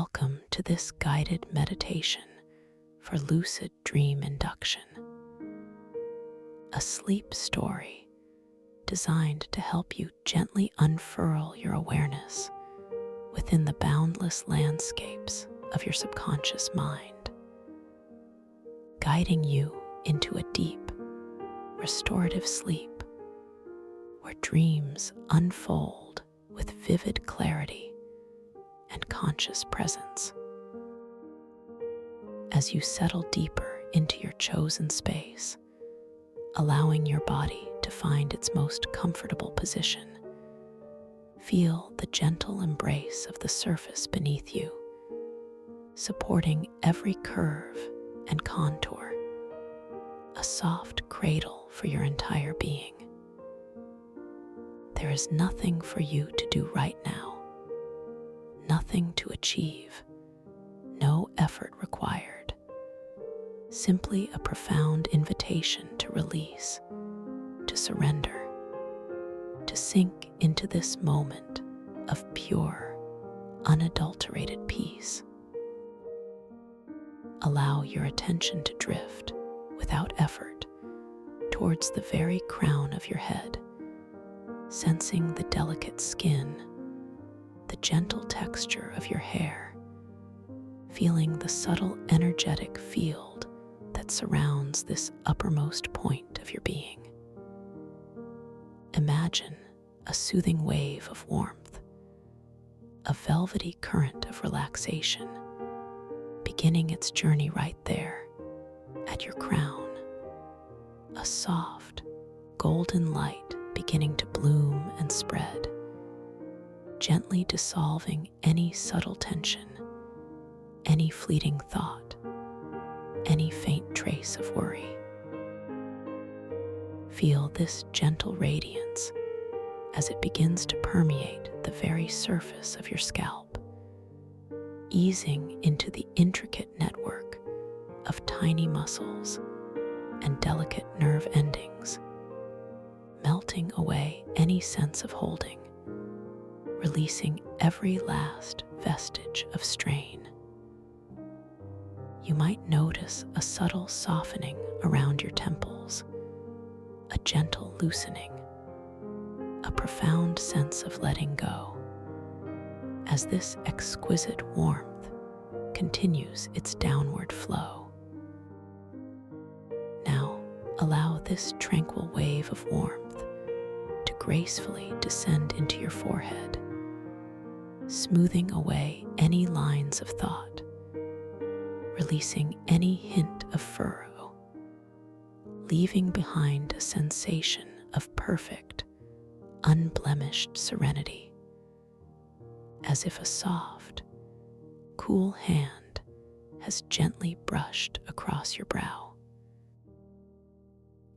Welcome to this guided meditation for lucid dream induction, a sleep story designed to help you gently unfurl your awareness within the boundless landscapes of your subconscious mind, guiding you into a deep, restorative sleep where dreams unfold with vivid clarity and conscious presence. As you settle deeper into your chosen space, allowing your body to find its most comfortable position, feel the gentle embrace of the surface beneath you, supporting every curve and contour, a soft cradle for your entire being. There is nothing for you to do right now, nothing to achieve, no effort required, simply a profound invitation to release, to surrender, to sink into this moment of pure, unadulterated peace. Allow your attention to drift without effort towards the very crown of your head, sensing the delicate skin, the gentle texture of your hair, feeling the subtle energetic field that surrounds this uppermost point of your being. Imagine a soothing wave of warmth, a velvety current of relaxation, beginning its journey right there at your crown, a soft, golden light beginning to bloom and spread, gently dissolving any subtle tension, any fleeting thought, any faint trace of worry. Feel this gentle radiance as it begins to permeate the very surface of your scalp, easing into the intricate network of tiny muscles and delicate nerve endings, melting away any sense of holding, releasing every last vestige of strain. You might notice a subtle softening around your temples, a gentle loosening, a profound sense of letting go, as this exquisite warmth continues its downward flow. Now, allow this tranquil wave of warmth to gracefully descend into your forehead, smoothing away any lines of thought, releasing any hint of furrow, leaving behind a sensation of perfect, unblemished serenity, as if a soft, cool hand has gently brushed across your brow.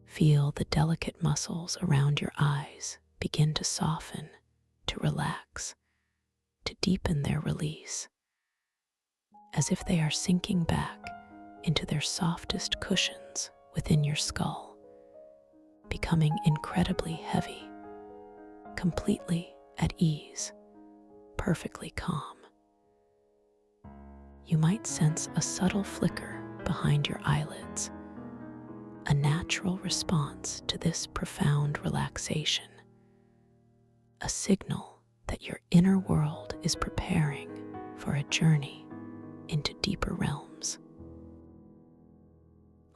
Feel the delicate muscles around your eyes begin to soften, to relax, to deepen their release, as if they are sinking back into their softest cushions within your skull, becoming incredibly heavy, completely at ease, perfectly calm. You might sense a subtle flicker behind your eyelids, a natural response to this profound relaxation, a signal that your inner world is preparing for a journey into deeper realms.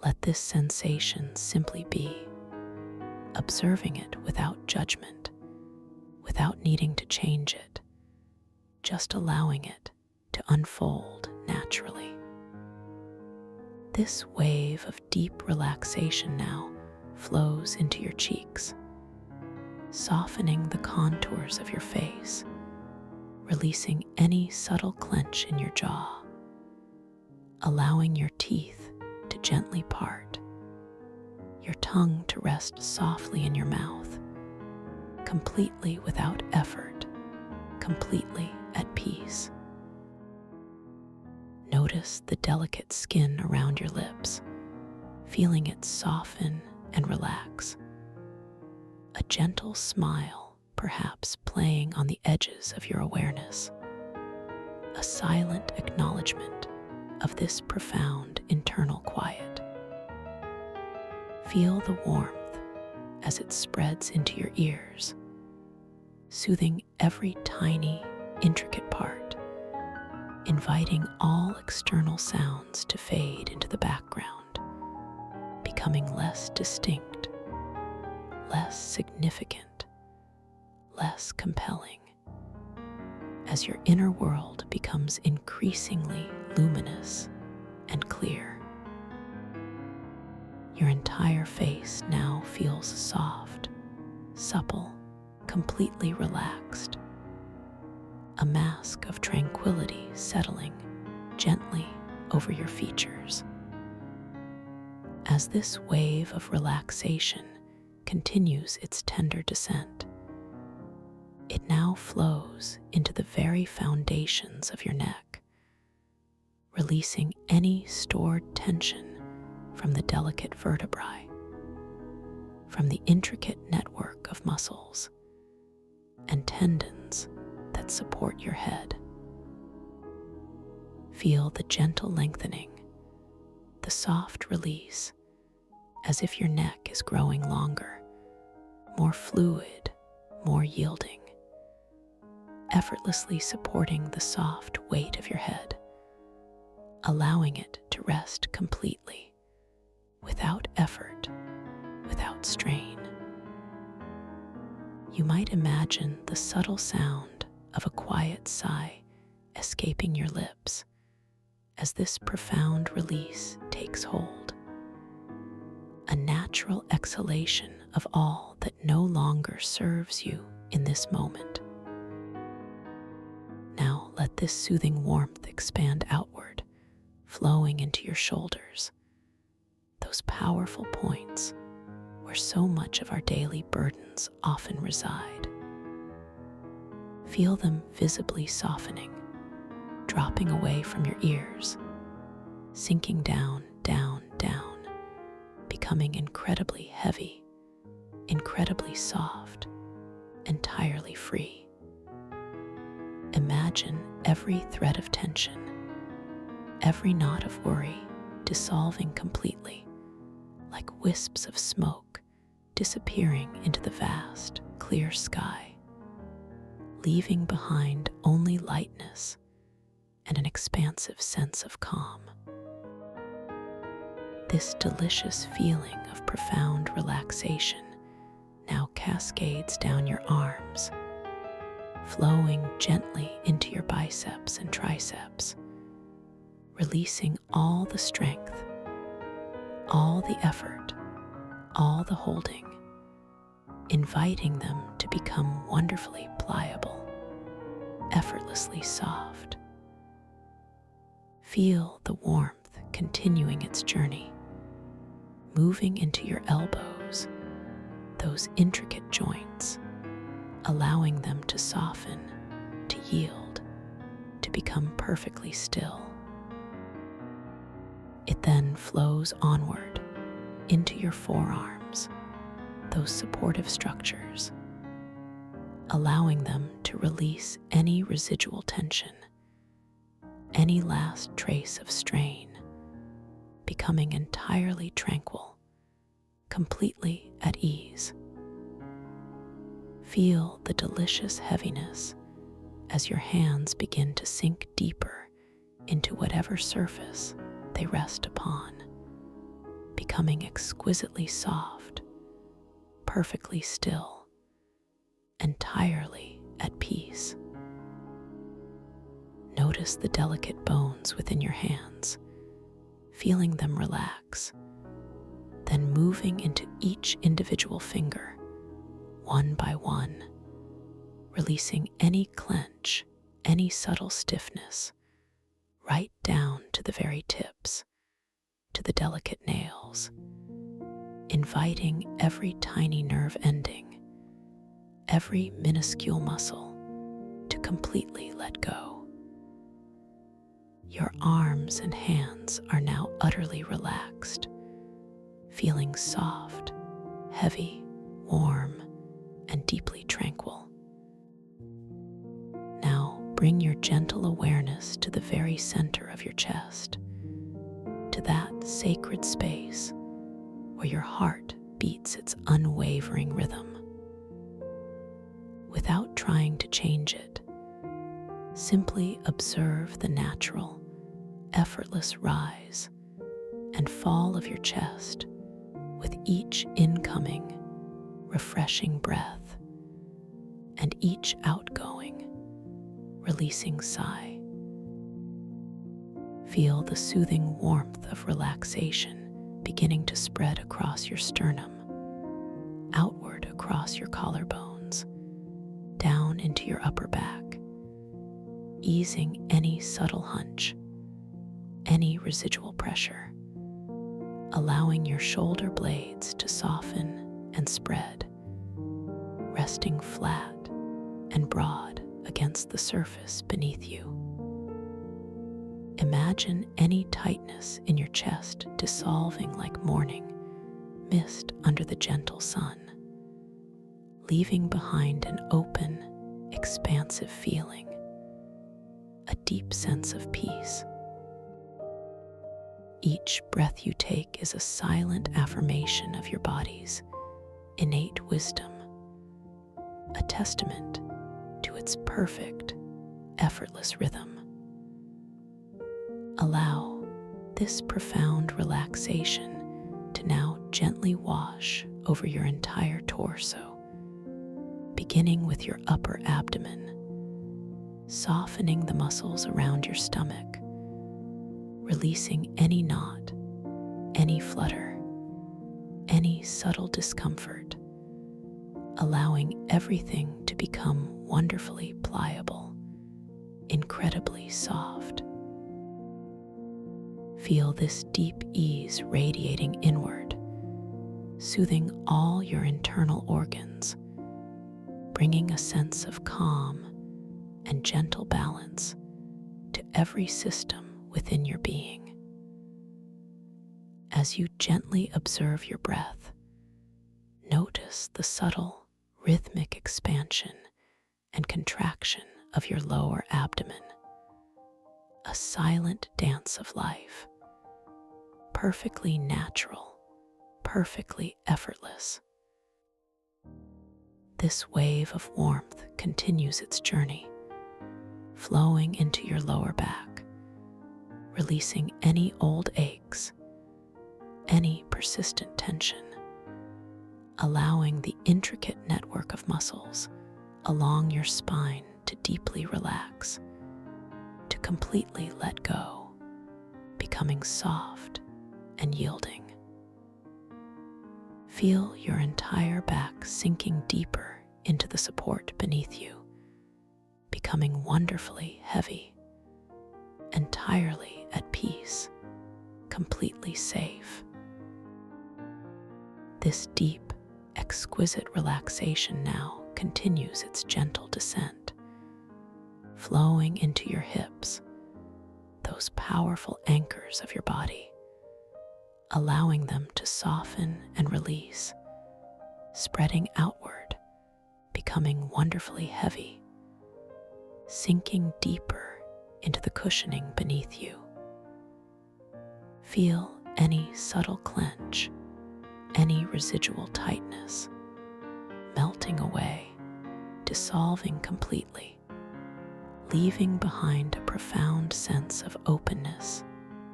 Let this sensation simply be, observing it without judgment, without needing to change it, just allowing it to unfold naturally. This wave of deep relaxation now flows into your cheeks, softening the contours of your face, releasing any subtle clench in your jaw, allowing your teeth to gently part, your tongue to rest softly in your mouth, completely without effort, completely at peace. Notice the delicate skin around your lips, feeling it soften and relax. A gentle smile perhaps playing on the edges of your awareness, a silent acknowledgement of this profound internal quiet. Feel the warmth as it spreads into your ears, soothing every tiny, intricate part, inviting all external sounds to fade into the background, becoming less distinct, less significant, less compelling, as your inner world becomes increasingly luminous and clear. Your entire face now feels soft, supple, completely relaxed, a mask of tranquility settling gently over your features. As this wave of relaxation continues its tender descent, it now flows into the very foundations of your neck, releasing any stored tension from the delicate vertebrae, from the intricate network of muscles and tendons that support your head. Feel the gentle lengthening, the soft release, as if your neck is growing longer, more fluid, more yielding, effortlessly supporting the soft weight of your head, allowing it to rest completely, without effort, without strain. You might imagine the subtle sound of a quiet sigh escaping your lips as this profound release takes hold, a natural exhalation of all that no longer serves you in this moment. Now let this soothing warmth expand outward, flowing into your shoulders, those powerful points where so much of our daily burdens often reside. Feel them visibly softening, dropping away from your ears, sinking down, down, down, becoming incredibly heavy, incredibly soft, entirely free. Imagine every thread of tension, every knot of worry dissolving completely, like wisps of smoke disappearing into the vast, clear sky, leaving behind only lightness and an expansive sense of calm. This delicious feeling of profound relaxation now cascades down your arms, flowing gently into your biceps and triceps, releasing all the strength, all the effort, all the holding, inviting them to become wonderfully pliable, effortlessly soft. Feel the warmth continuing its journey, moving into your elbows, those intricate joints, allowing them to soften, to yield, to become perfectly still. It then flows onward into your forearms, those supportive structures, allowing them to release any residual tension, any last trace of strain, becoming entirely tranquil, completely at ease. Feel the delicious heaviness as your hands begin to sink deeper into whatever surface they rest upon, becoming exquisitely soft, perfectly still, entirely at peace. Notice the delicate bones within your hands, feeling them relax, then moving into each individual finger, one by one, releasing any clench, any subtle stiffness, right down to the very tips, to the delicate nails, inviting every tiny nerve ending, every minuscule muscle to completely let go. Your arms and hands are now utterly relaxed, feeling soft, heavy, warm, and deeply tranquil. Now bring your gentle awareness to the very center of your chest, to that sacred space where your heart beats its unwavering rhythm. Without trying to change it, simply observe the natural, effortless rise and fall of your chest with each incoming, refreshing breath and each outgoing, releasing sigh. Feel the soothing warmth of relaxation beginning to spread across your sternum, outward across your collarbones, down into your upper back, easing any subtle hunch, any residual pressure, allowing your shoulder blades to soften and spread, resting flat and broad against the surface beneath you. Imagine any tightness in your chest dissolving like morning mist under the gentle sun, leaving behind an open, expansive feeling, a deep sense of peace. Each breath you take is a silent affirmation of your body's innate wisdom, a testament to its perfect, effortless rhythm. Allow this profound relaxation to now gently wash over your entire torso, beginning with your upper abdomen, softening the muscles around your stomach, releasing any knot, any flutter, any subtle discomfort, allowing everything to become wonderfully pliable, incredibly soft. Feel this deep ease radiating inward, soothing all your internal organs, bringing a sense of calm and gentle balance to every system within your being. As you gently observe your breath, notice the subtle, rhythmic expansion and contraction of your lower abdomen, a silent dance of life, perfectly natural, perfectly effortless. This wave of warmth continues its journey, flowing into your lower back, releasing any old aches, any persistent tension, allowing the intricate network of muscles along your spine to deeply relax, to completely let go, becoming soft and yielding. Feel your entire back sinking deeper into the support beneath you, becoming wonderfully heavy, entirely at peace, completely safe. This deep, exquisite relaxation now continues its gentle descent, flowing into your hips, those powerful anchors of your body, allowing them to soften and release, spreading outward, becoming wonderfully heavy, sinking deeper into the cushioning beneath you. Feel any subtle clench, any residual tightness, melting away, dissolving completely, leaving behind a profound sense of openness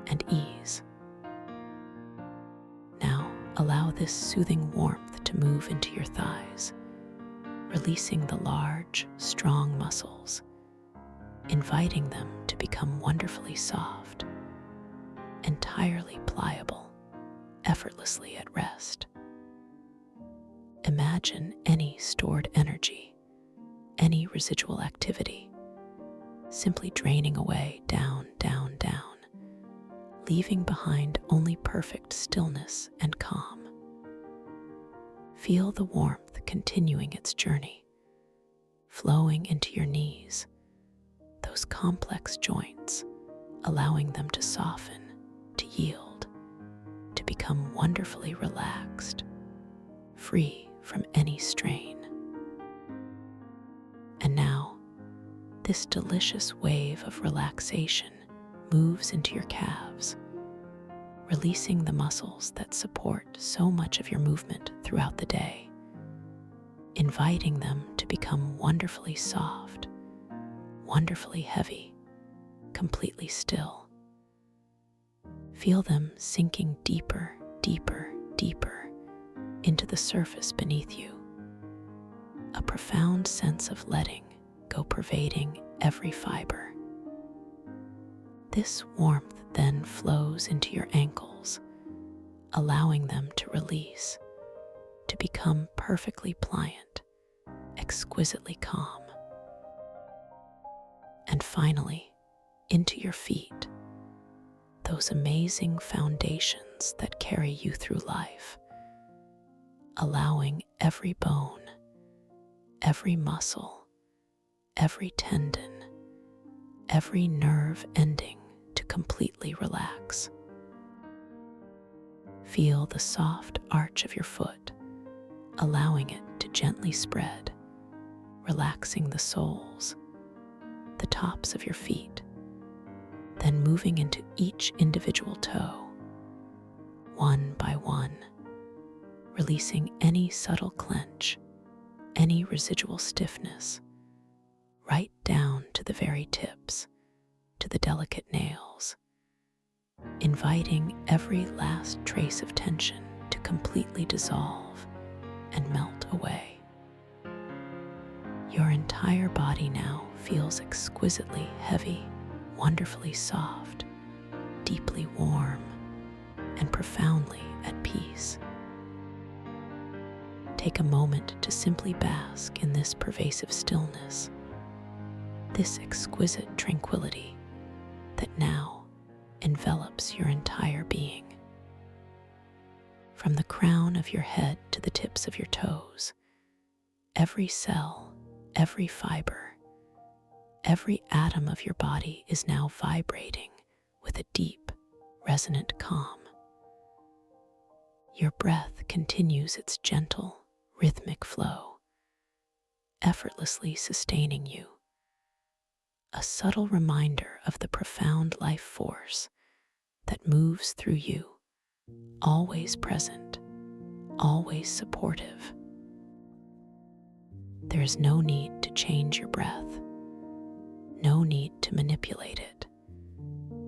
and ease. Now, allow this soothing warmth to move into your thighs, releasing the large, strong muscles, inviting them to become wonderfully soft, entirely pliable, effortlessly at rest. Imagine any stored energy, any residual activity, simply draining away down, down, down, leaving behind only perfect stillness and calm. Feel the warmth continuing its journey, flowing into your knees, those complex joints, allowing them to soften, to yield, to become wonderfully relaxed, free from any strain. And now, This delicious wave of relaxation moves into your calves, releasing the muscles that support so much of your movement throughout the day, inviting them to become wonderfully soft, wonderfully heavy, completely still. Feel them sinking deeper, deeper, deeper into the surface beneath you. A profound sense of letting go pervading every fiber. This warmth then flows into your ankles, allowing them to release, to become perfectly pliant, exquisitely calm. And finally, into your feet, those amazing foundations that carry you through life, allowing every bone, every muscle, every tendon, every nerve ending to completely relax. Feel the soft arch of your foot, allowing it to gently spread, relaxing the soles, the tops of your feet, then moving into each individual toe, one by one, releasing any subtle clench, any residual stiffness, right down to the very tips, to the delicate nails, inviting every last trace of tension to completely dissolve and melt away. Your entire body now feels exquisitely heavy, wonderfully soft, deeply warm, and profoundly at peace. Take a moment to simply bask in this pervasive stillness, this exquisite tranquility that now envelops your entire being. From the crown of your head to the tips of your toes, every cell, every fiber, every atom of your body is now vibrating with a deep, resonant calm. Your breath continues its gentle, rhythmic flow, effortlessly sustaining you, a subtle reminder of the profound life force that moves through you, always present, always supportive. There is no need to change your breath, no need to manipulate it.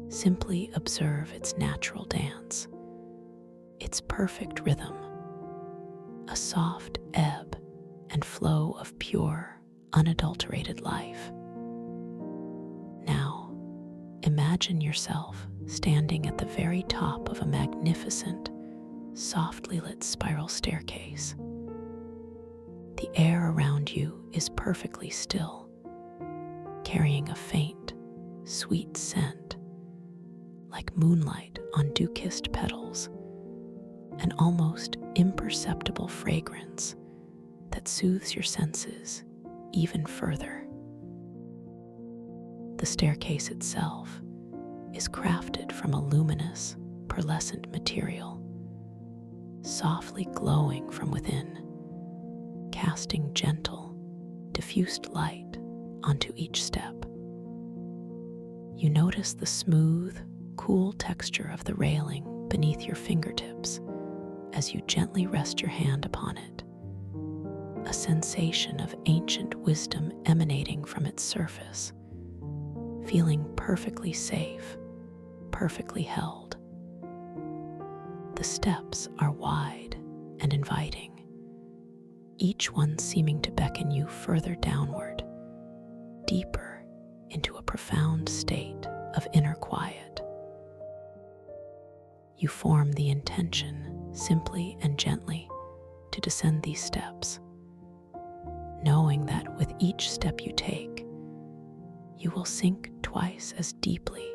Simply observe its natural dance, its perfect rhythm, a soft ebb and flow of pure, unadulterated life. Now, imagine yourself standing at the very top of a magnificent, softly lit spiral staircase. The air around you is perfectly still, carrying a faint, sweet scent, like moonlight on dew-kissed petals, an almost imperceptible fragrance that soothes your senses even further. The staircase itself is crafted from a luminous, pearlescent material, softly glowing from within, casting gentle, diffused light onto each step. You notice the smooth, cool texture of the railing beneath your fingertips as you gently rest your hand upon it, a sensation of ancient wisdom emanating from its surface, feeling perfectly safe, perfectly held. The steps are wide and inviting, each one seeming to beckon you further downward, deeper into a profound state of inner quiet. You form the intention, simply and gently, to descend these steps, knowing that with each step you take, you will sink twice as deeply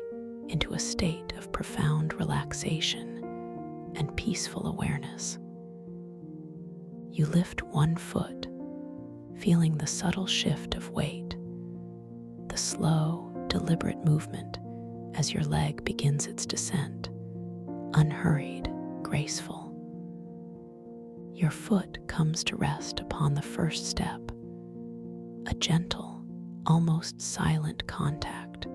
into a state of profound relaxation and peaceful awareness. You lift one foot, feeling the subtle shift of weight, the slow, deliberate movement as your leg begins its descent, unhurried, graceful. Your foot comes to rest upon the first step, a gentle, almost silent contact,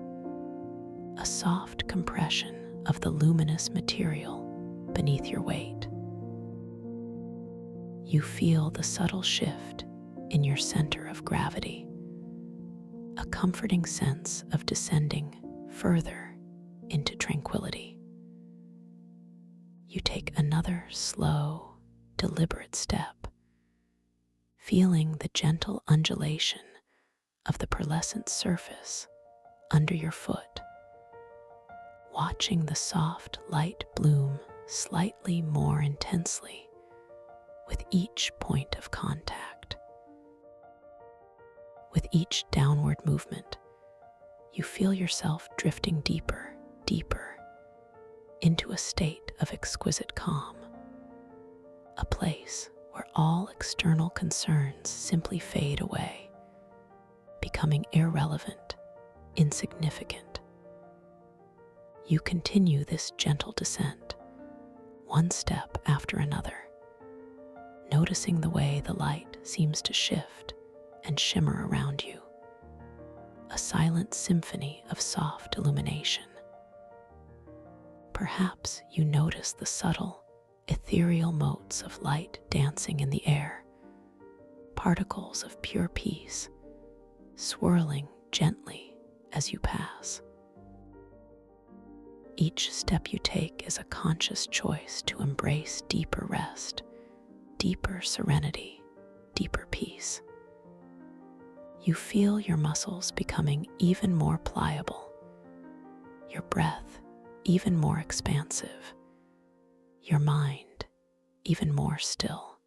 a soft compression of the luminous material beneath your weight. You feel the subtle shift in your center of gravity, a comforting sense of descending further into tranquility. You take another slow, deliberate step, feeling the gentle undulation of the pearlescent surface under your foot, watching the soft light bloom slightly more intensely with each point of contact. With each downward movement, you feel yourself drifting deeper, deeper into a state of exquisite calm, a place where all external concerns simply fade away, becoming irrelevant, insignificant. You continue this gentle descent, one step after another, noticing the way the light seems to shift and shimmer around you, a silent symphony of soft illumination. Perhaps you notice the subtle, ethereal motes of light dancing in the air, particles of pure peace, swirling gently as you pass. Each step you take is a conscious choice to embrace deeper rest, deeper serenity, deeper peace. You feel your muscles becoming even more pliable, your breath even more expansive, your mind even more still.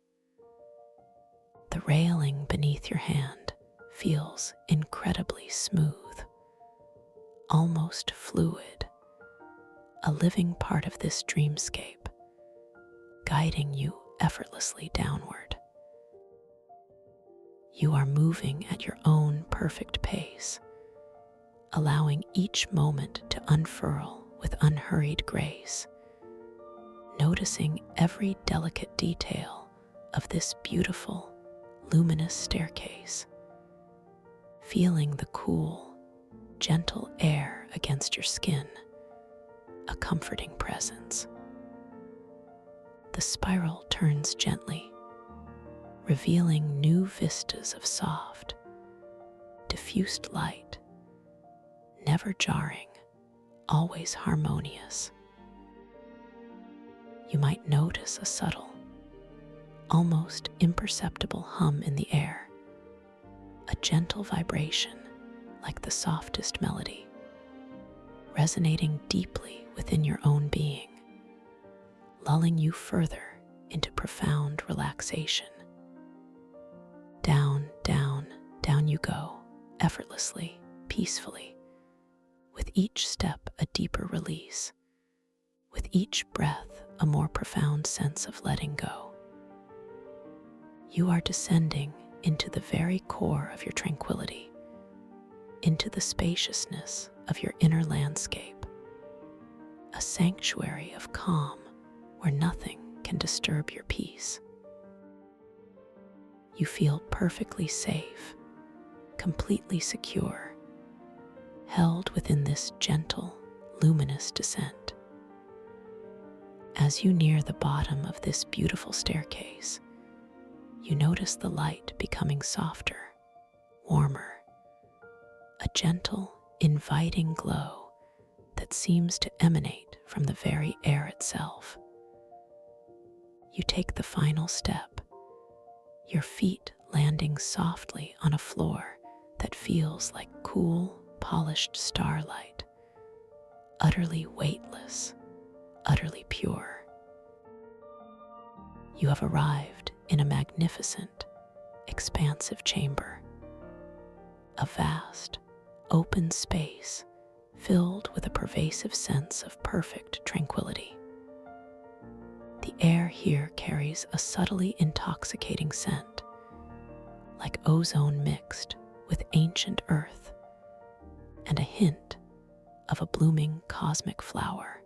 The railing beneath your hand feels incredibly smooth, almost fluid, a living part of this dreamscape, guiding you effortlessly downward. You are moving at your own perfect pace, allowing each moment to unfurl with unhurried grace, noticing every delicate detail of this beautiful, luminous staircase, feeling the cool, gentle air against your skin, a comforting presence. The spiral turns gently, revealing new vistas of soft, diffused light, never jarring, always harmonious. You might notice a subtle, almost imperceptible hum in the air, a gentle vibration like the softest melody, resonating deeply within your own being, lulling you further into profound relaxation. Down, down, down you go, effortlessly, peacefully, with each step a deeper release, with each breath a more profound sense of letting go. You are descending into the very core of your tranquility, into the spaciousness of your inner landscape, a sanctuary of calm where nothing can disturb your peace. You feel perfectly safe, completely secure, held within this gentle, luminous descent. As you near the bottom of this beautiful staircase, you notice the light becoming softer, warmer, a gentle, inviting glow that seems to emanate from the very air itself. You take the final step, your feet landing softly on a floor that feels like cool, polished starlight, utterly weightless, utterly pure. You have arrived in a magnificent, expansive chamber, a vast, open space filled with a pervasive sense of perfect tranquility. The air here carries a subtly intoxicating scent, like ozone mixed with ancient earth, and a hint of a blooming cosmic flower,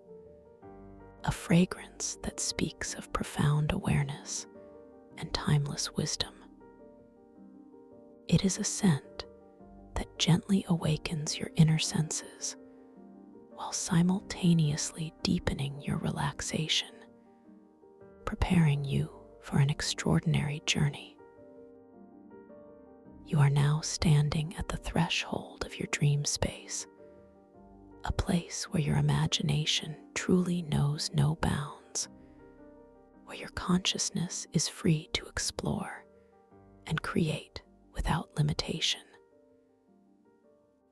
a fragrance that speaks of profound awareness and timeless wisdom. It is a scent that gently awakens your inner senses while simultaneously deepening your relaxation, preparing you for an extraordinary journey. You are now standing at the threshold of your dream space, a place where your imagination truly knows no bounds, where your consciousness is free to explore and create without limitation.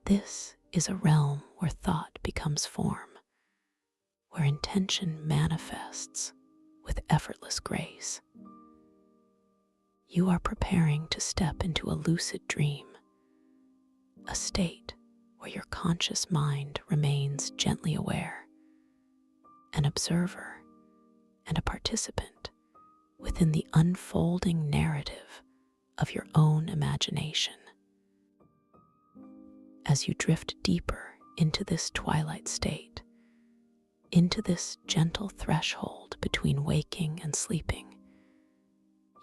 This is a realm where thought becomes form, where intention manifests with effortless grace. You are preparing to step into a lucid dream, a state where your conscious mind remains gently aware, an observer and a participant within the unfolding narrative of your own imagination. As you drift deeper into this twilight state, into this gentle threshold between waking and sleeping,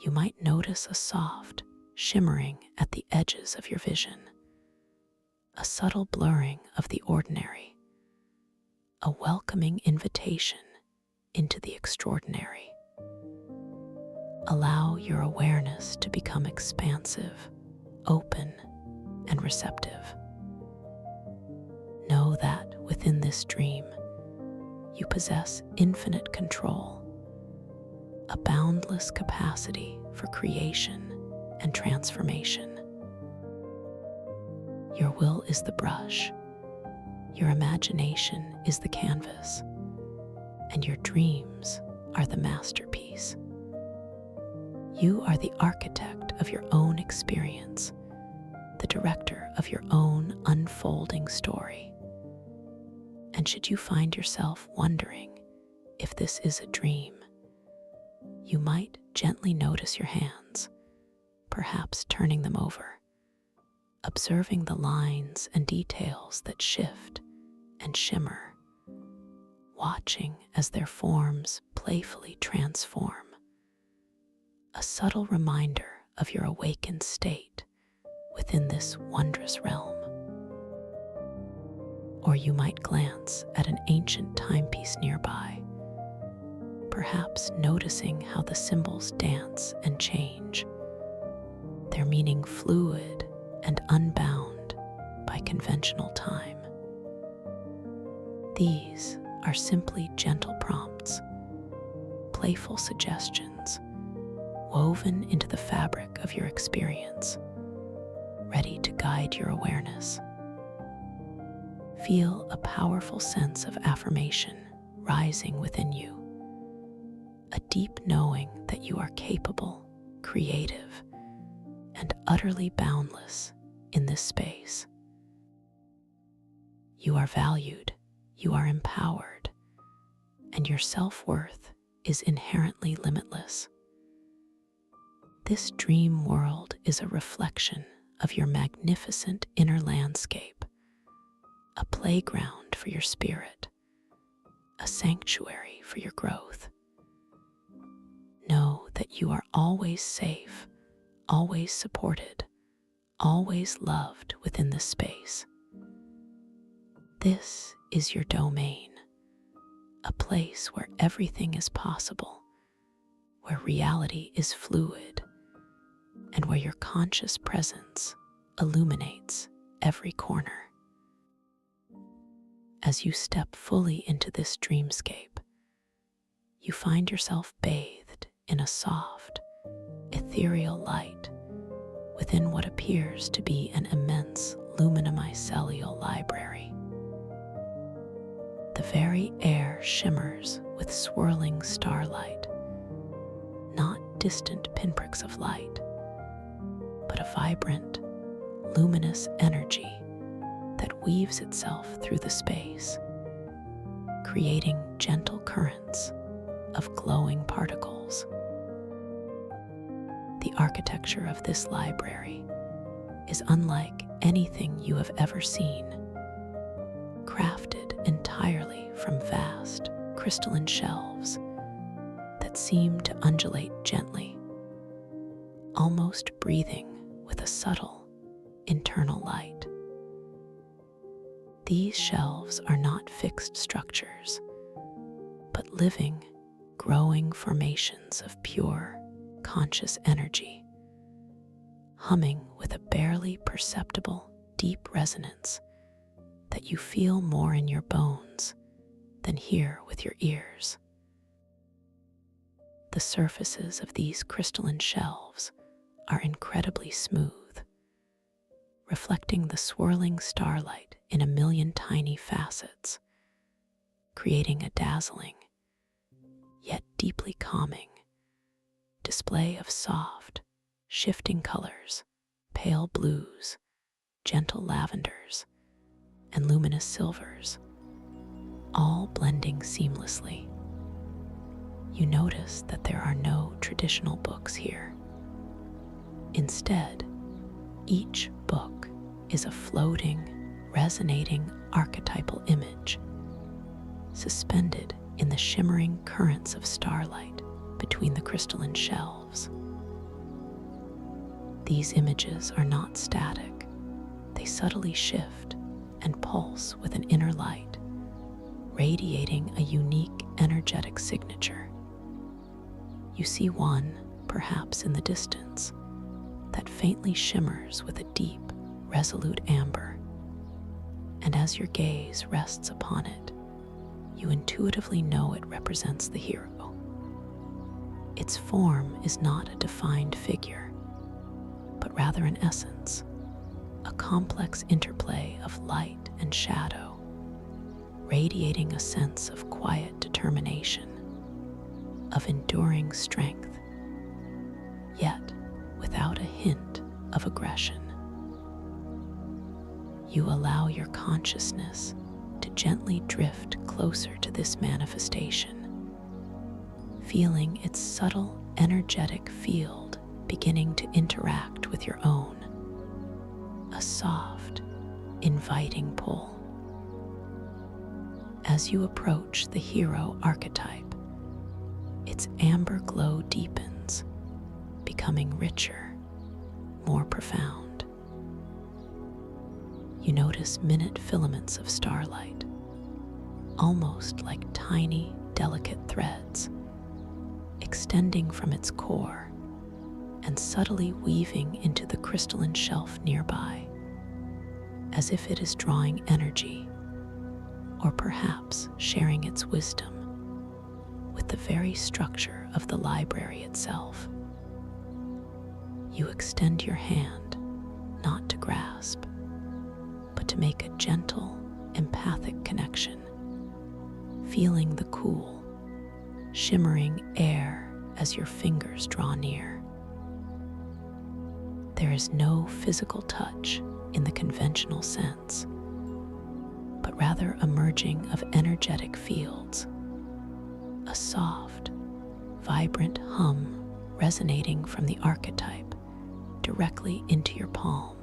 you might notice a soft shimmering at the edges of your vision, a subtle blurring of the ordinary, a welcoming invitation into the extraordinary. Allow your awareness to become expansive, open, and receptive. Know that within this dream, you possess infinite control, a boundless capacity for creation and transformation. Your will is the brush, your imagination is the canvas, and your dreams are the masterpiece. You are the architect of your own experience, the director of your own unfolding story. And should you find yourself wondering if this is a dream, you might gently notice your hands, perhaps turning them over, observing the lines and details that shift and shimmer, watching as their forms playfully transform, a subtle reminder of your awakened state within this wondrous realm. Or you might glance at an ancient timepiece nearby, perhaps noticing how the symbols dance and change, their meaning fluid and unbound by conventional time. These are simply gentle prompts, playful suggestions woven into the fabric of your experience, ready to guide your awareness. Feel a powerful sense of affirmation rising within you, a deep knowing that you are capable, creative, and utterly boundless in this space. You are valued, you are empowered, and your self-worth is inherently limitless. This dream world is a reflection of your magnificent inner landscape, a playground for your spirit, a sanctuary for your growth. Know that you are always safe, always supported, always loved within this space. This is your domain, a place where everything is possible, where reality is fluid, and where your conscious presence illuminates every corner. As you step fully into this dreamscape, you find yourself bathed in a soft, ethereal light within what appears to be an immense luminomycelial library. The very air shimmers with swirling starlight, not distant pinpricks of light, but a vibrant, luminous energy that weaves itself through the space, creating gentle currents of glowing particles. The architecture of this library is unlike anything you have ever seen, crafted entirely from vast crystalline shelves that seem to undulate gently, almost breathing with a subtle internal light. These shelves are not fixed structures, but living, growing formations of pure, conscious energy, humming with a barely perceptible, deep resonance that you feel more in your bones than hear with your ears. The surfaces of these crystalline shelves are incredibly smooth, reflecting the swirling starlight in a million tiny facets, creating a dazzling, yet deeply calming display of soft, shifting colors, pale blues, gentle lavenders, and luminous silvers, all blending seamlessly. You notice that there are no traditional books here. Instead, each book is a floating, resonating archetypal image, suspended in the shimmering currents of starlight between the crystalline shelves. These images are not static. They subtly shift and pulse with an inner light, radiating a unique energetic signature. You see one, perhaps in the distance, that faintly shimmers with a deep, resolute amber, and as your gaze rests upon it, you intuitively know it represents the hero. Its form is not a defined figure, but rather an essence, a complex interplay of light and shadow, radiating a sense of quiet determination, of enduring strength, yet without a hint of aggression. You allow your consciousness to gently drift closer to this manifestation, feeling its subtle, energetic field beginning to interact with your own, a soft, inviting pull. As you approach the hero archetype, its amber glow deepens, becoming richer, more profound. You notice minute filaments of starlight, almost like tiny, delicate threads, extending from its core and subtly weaving into the crystalline shelf nearby, as if it is drawing energy, or perhaps sharing its wisdom with the very structure of the library itself. You extend your hand, not to grasp, but to make a gentle, empathic connection, feeling the cool, shimmering air as your fingers draw near. There is no physical touch in the conventional sense, but rather a merging of energetic fields, a soft, vibrant hum resonating from the archetype directly into your palm,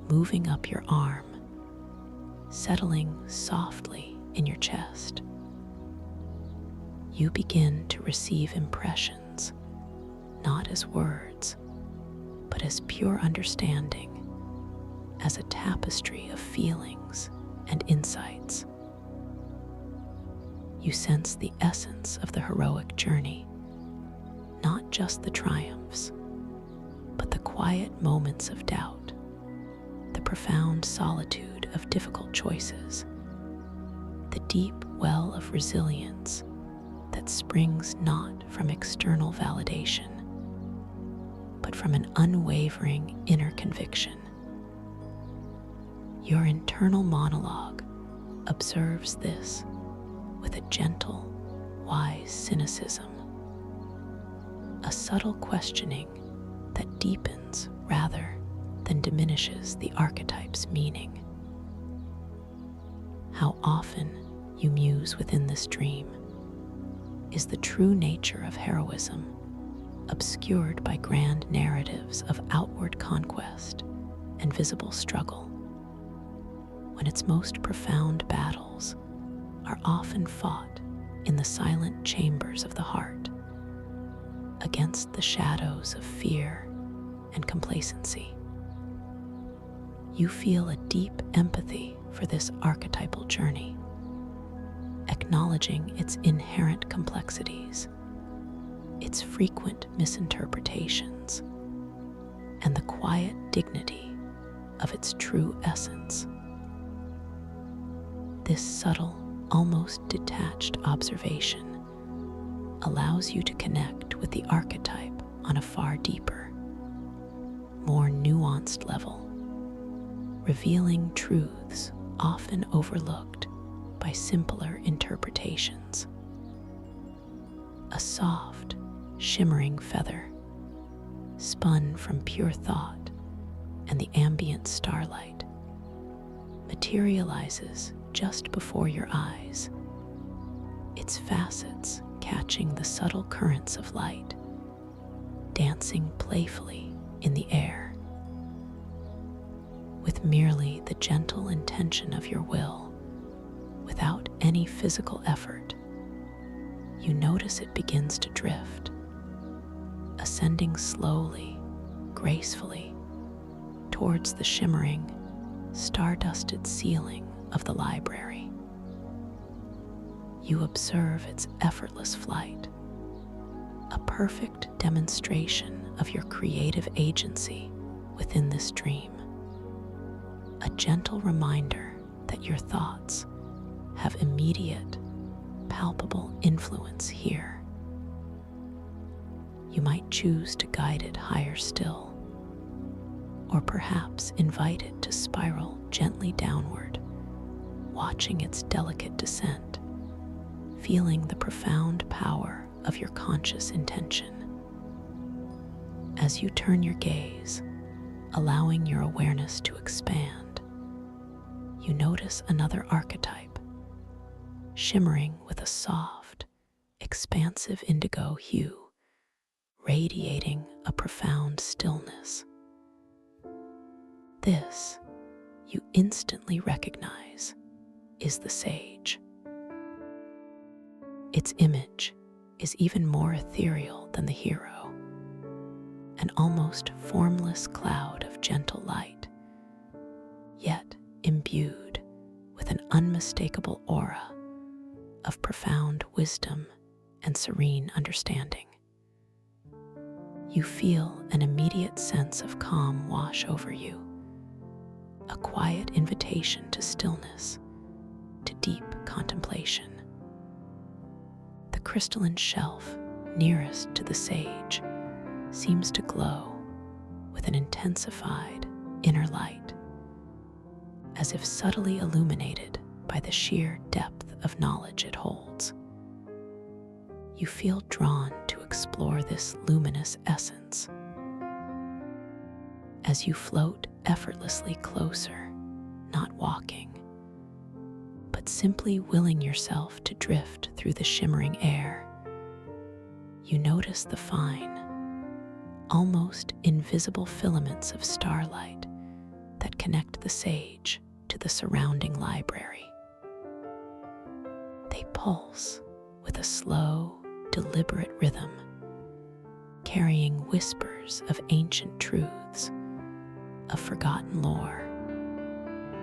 moving up your arm, settling softly in your chest. You begin to receive impressions, not as words, but as pure understanding, as a tapestry of feelings and insights. You sense the essence of the heroic journey, not just the triumphs, but the quiet moments of doubt, the profound solitude of difficult choices, the deep well of resilience that springs not from external validation, but from an unwavering inner conviction. Your internal monologue observes this with a gentle, wise cynicism, a subtle questioning that deepens rather than diminishes the archetype's meaning. How often you muse within this dream is the true nature of heroism obscured by grand narratives of outward conquest and visible struggle, when its most profound battles are often fought in the silent chambers of the heart, against the shadows of fear and complacency. You feel a deep empathy for this archetypal journey, acknowledging its inherent complexities, its frequent misinterpretations, and the quiet dignity of its true essence. This subtle, almost detached observation allows you to connect with the archetype on a far deeper, more nuanced level, revealing truths often overlooked by simpler interpretations. A soft, shimmering feather, spun from pure thought and the ambient starlight, materializes just before your eyes, its facets catching the subtle currents of light, dancing playfully in the air. With merely the gentle intention of your will, without any physical effort, you notice it begins to drift, ascending slowly, gracefully, towards the shimmering, star-dusted ceiling of the library. You observe its effortless flight, a perfect demonstration of your creative agency within this dream, a gentle reminder that your thoughts have immediate, palpable influence here. You might choose to guide it higher still, or perhaps invite it to spiral gently downward, watching its delicate descent, feeling the profound power of your conscious intention. As you turn your gaze, allowing your awareness to expand, you notice another archetype, shimmering with a soft, expansive indigo hue, radiating a profound stillness. This, you instantly recognize, is the sage. Its image is even more ethereal than the hero, an almost formless cloud of gentle light, yet imbued with an unmistakable aura of profound wisdom and serene understanding. You feel an immediate sense of calm wash over you, a quiet invitation to stillness, to deep contemplation. The crystalline shelf nearest to the sage seems to glow with an intensified inner light, as if subtly illuminated by the sheer depth of knowledge it holds. You feel drawn to explore this luminous essence. As you float effortlessly closer, not walking, but simply willing yourself to drift through the shimmering air, you notice the fine, almost invisible filaments of starlight that connect the sage to the surrounding library. They pulse with a slow, deliberate rhythm, carrying whispers of ancient truths, of forgotten lore,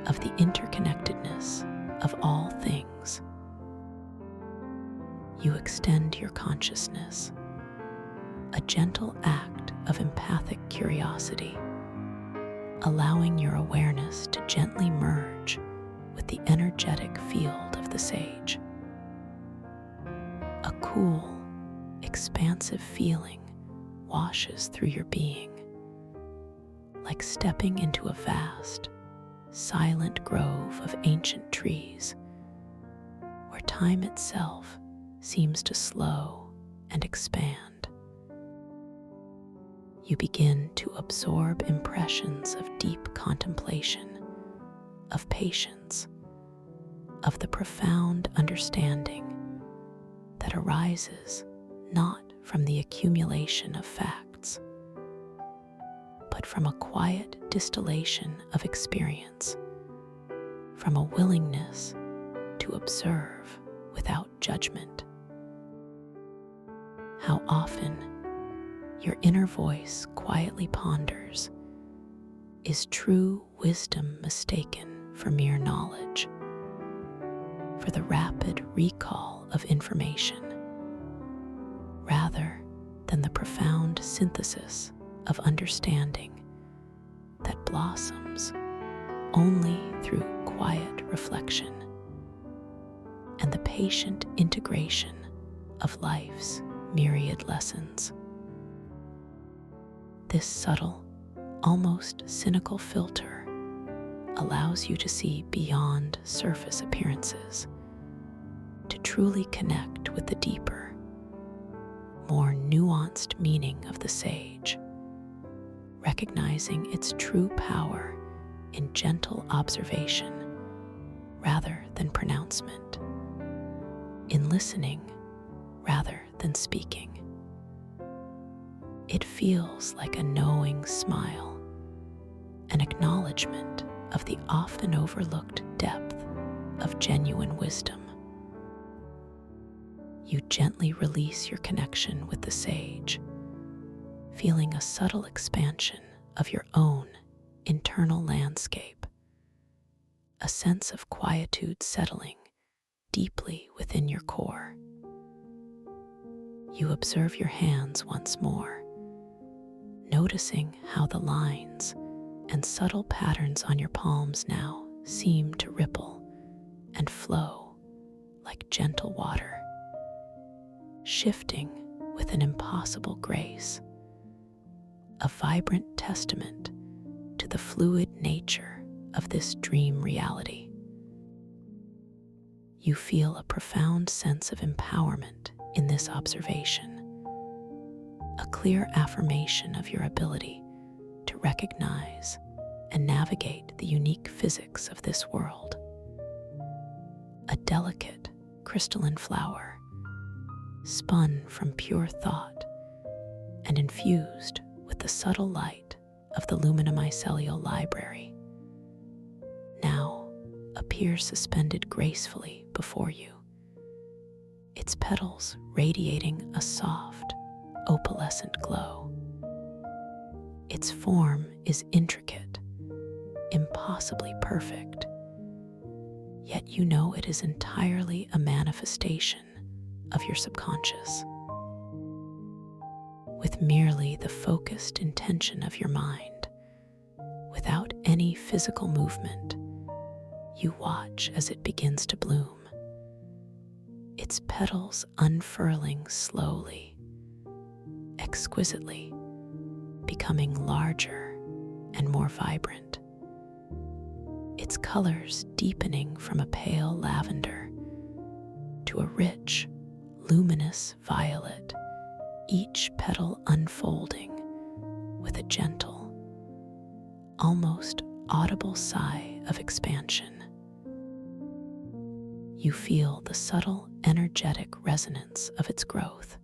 of the interconnectedness of all things. You extend your consciousness, a gentle act of empathic curiosity, allowing your awareness to gently merge with the energetic field of the sage. A cool, expansive feeling washes through your being, like stepping into a vast, silent grove of ancient trees, where time itself seems to slow and expand. You begin to absorb impressions of deep contemplation, of patience, of the profound understanding that arises not from the accumulation of facts, but from a quiet distillation of experience, from a willingness to observe without judgment. How often your inner voice quietly ponders, Is true wisdom mistaken for mere knowledge, for the rapid recall of information, rather than the profound synthesis of understanding that blossoms only through quiet reflection and the patient integration of life's myriad lessons? This subtle, almost cynical filter allows you to see beyond surface appearances, to truly connect with the deeper, more nuanced meaning of the sage, recognizing its true power in gentle observation rather than pronouncement, in listening rather than speaking. It feels like a knowing smile, an acknowledgement of the often overlooked depth of genuine wisdom. You gently release your connection with the sage, feeling a subtle expansion of your own internal landscape, a sense of quietude settling deeply within your core. You observe your hands once more, noticing how the lines and subtle patterns on your palms now seem to ripple and flow like gentle water, shifting with an impossible grace, a vibrant testament to the fluid nature of this dream reality. You feel a profound sense of empowerment in this observation, a clear affirmation of your ability to recognize and navigate the unique physics of this world. A delicate crystalline flower, spun from pure thought and infused with the subtle light of the luminomycelial library, now appears suspended gracefully before you, its petals radiating a soft, opalescent glow. Its form is intricate, impossibly perfect, yet you know it is entirely a manifestation of your subconscious. With merely the focused intention of your mind, without any physical movement, you watch as it begins to bloom, its petals unfurling slowly, exquisitely, becoming larger and more vibrant, its colors deepening from a pale lavender to a rich, luminous violet, each petal unfolding with a gentle, almost audible sigh of expansion. You feel the subtle, energetic resonance of its growth,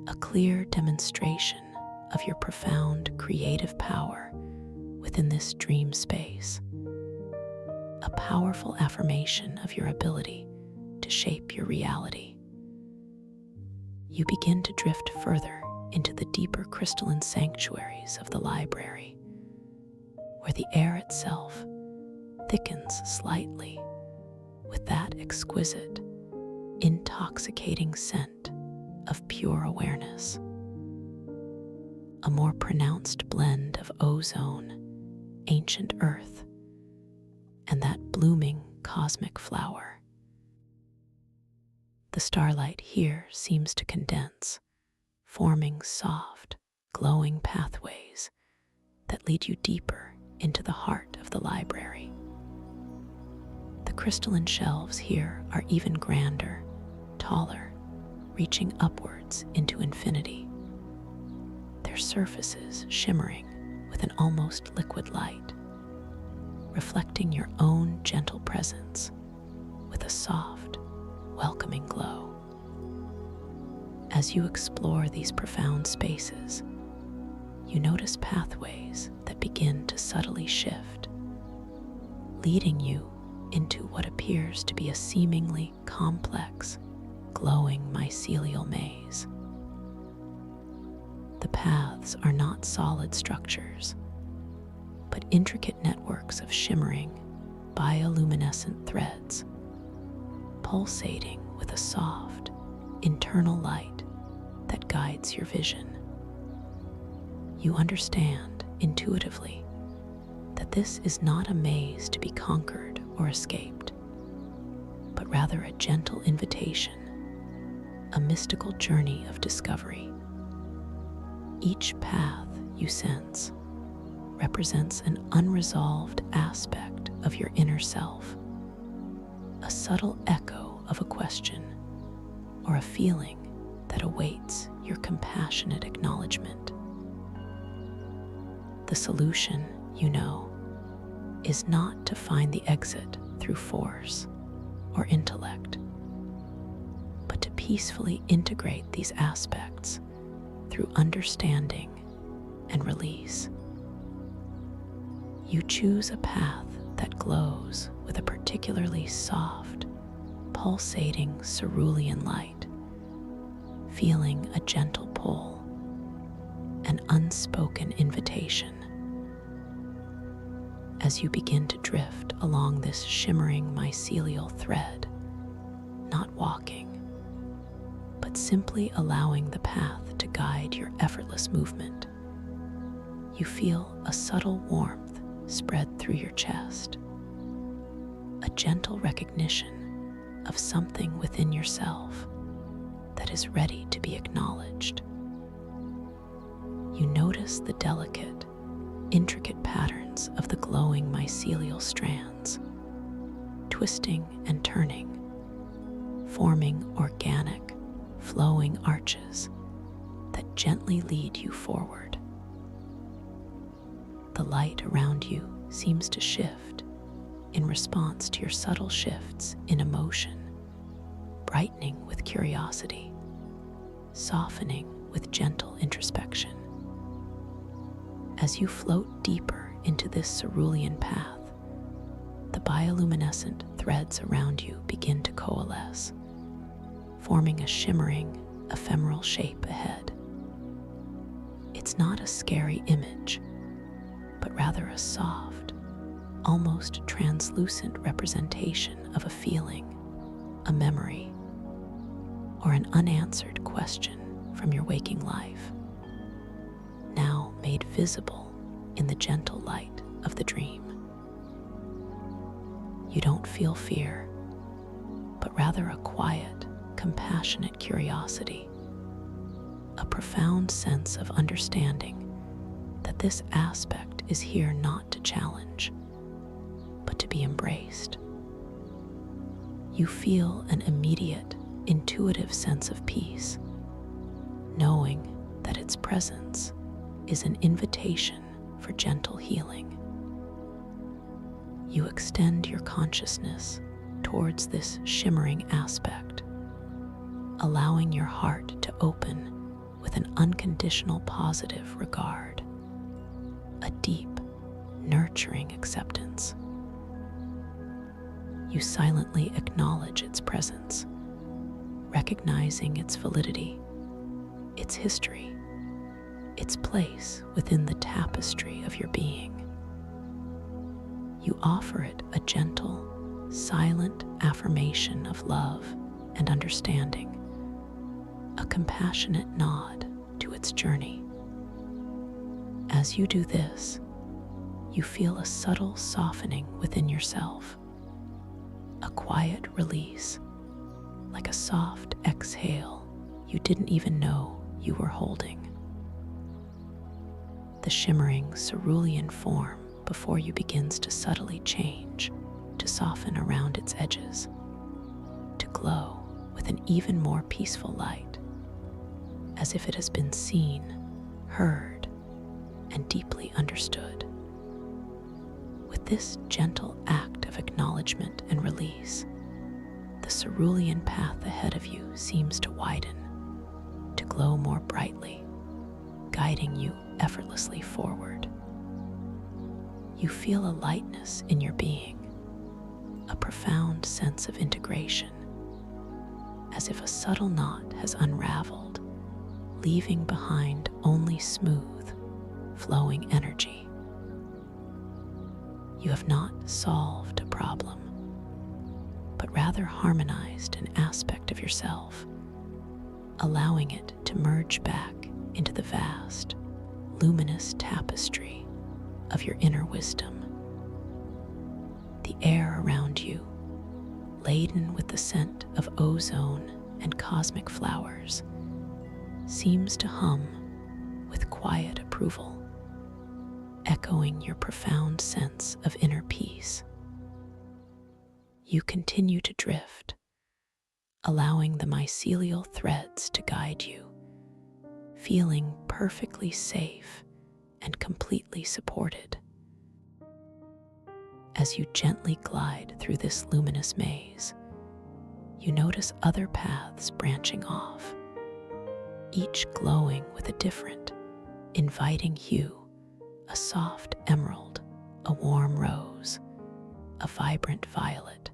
a clear demonstration of your profound creative power within this dream space, a powerful affirmation of your ability to shape your reality. You begin to drift further into the deeper crystalline sanctuaries of the library, where the air itself thickens slightly with that exquisite, intoxicating scent of pure awareness. A more pronounced blend of ozone, ancient earth, and that blooming cosmic flower. The starlight here seems to condense, forming soft, glowing pathways that lead you deeper into the heart of the library. The crystalline shelves here are even grander, taller, reaching upwards into infinity, their surfaces shimmering with an almost liquid light, reflecting your own gentle presence with a soft, welcoming glow. As you explore these profound spaces, you notice pathways that begin to subtly shift, leading you into what appears to be a seemingly complex, glowing mycelial maze. The paths are not solid structures, but intricate networks of shimmering, bioluminescent threads, pulsating with a soft, internal light that guides your vision. You understand intuitively that this is not a maze to be conquered or escaped, but rather a gentle invitation, a mystical journey of discovery. Each path you sense represents an unresolved aspect of your inner self, a subtle echo of a question or a feeling that awaits your compassionate acknowledgement. The solution, you know, is not to find the exit through force or intellect, but to peacefully integrate these aspects through understanding and release. You choose a path that glows with a particularly soft, pulsating cerulean light, feeling a gentle pull, an unspoken invitation. As you begin to drift along this shimmering mycelial thread, not walking, but simply allowing the path to guide your effortless movement, you feel a subtle warmth spread through your chest, a gentle recognition of something within yourself that is ready to be acknowledged. You notice the delicate, intricate patterns of the glowing mycelial strands, twisting and turning, forming organic, flowing arches that gently lead you forward. The light around you seems to shift in response to your subtle shifts in emotion, brightening with curiosity, softening with gentle introspection. As you float deeper into this cerulean path, the bioluminescent threads around you begin to coalesce, forming a shimmering, ephemeral shape ahead. It's not a scary image, but rather a soft, almost translucent representation of a feeling, a memory, or an unanswered question from your waking life, now made visible in the gentle light of the dream. You don't feel fear, but rather a quiet, compassionate curiosity, a profound sense of understanding that this aspect is here not to challenge, but to be embraced. You feel an immediate, intuitive sense of peace, knowing that its presence is an invitation for gentle healing. You extend your consciousness towards this shimmering aspect, allowing your heart to open with an unconditional positive regard, a deep, nurturing acceptance. You silently acknowledge its presence, recognizing its validity, its history, its place within the tapestry of your being. You offer it a gentle, silent affirmation of love and understanding, a compassionate nod to its journey. As you do this, you feel a subtle softening within yourself, a quiet release, like a soft exhale you didn't even know you were holding. The shimmering cerulean form before you begins to subtly change, to soften around its edges, to glow with an even more peaceful light, as if it has been seen, heard, and deeply understood. With this gentle act of acknowledgement and release, the cerulean path ahead of you seems to widen, to glow more brightly, guiding you effortlessly forward. You feel a lightness in your being, a profound sense of integration, as if a subtle knot has unraveled, leaving behind only smooth, flowing energy. You have not solved a problem, but rather harmonized an aspect of yourself, allowing it to merge back into the vast, luminous tapestry of your inner wisdom. The air around you, laden with the scent of ozone and cosmic flowers, seems to hum with quiet approval, echoing your profound sense of inner peace. You continue to drift, allowing the mycelial threads to guide you, feeling perfectly safe and completely supported. As you gently glide through this luminous maze, you notice other paths branching off, each glowing with a different, inviting hue: a soft emerald, a warm rose, a vibrant violet.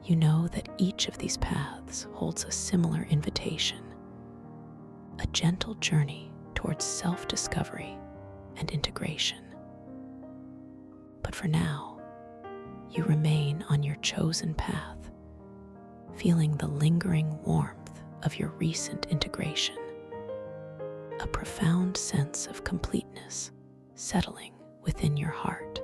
You know that each of these paths holds a similar invitation, a gentle journey towards self-discovery and integration. But for now, you remain on your chosen path, feeling the lingering warmth of your recent integration, a profound sense of completeness settling within your heart.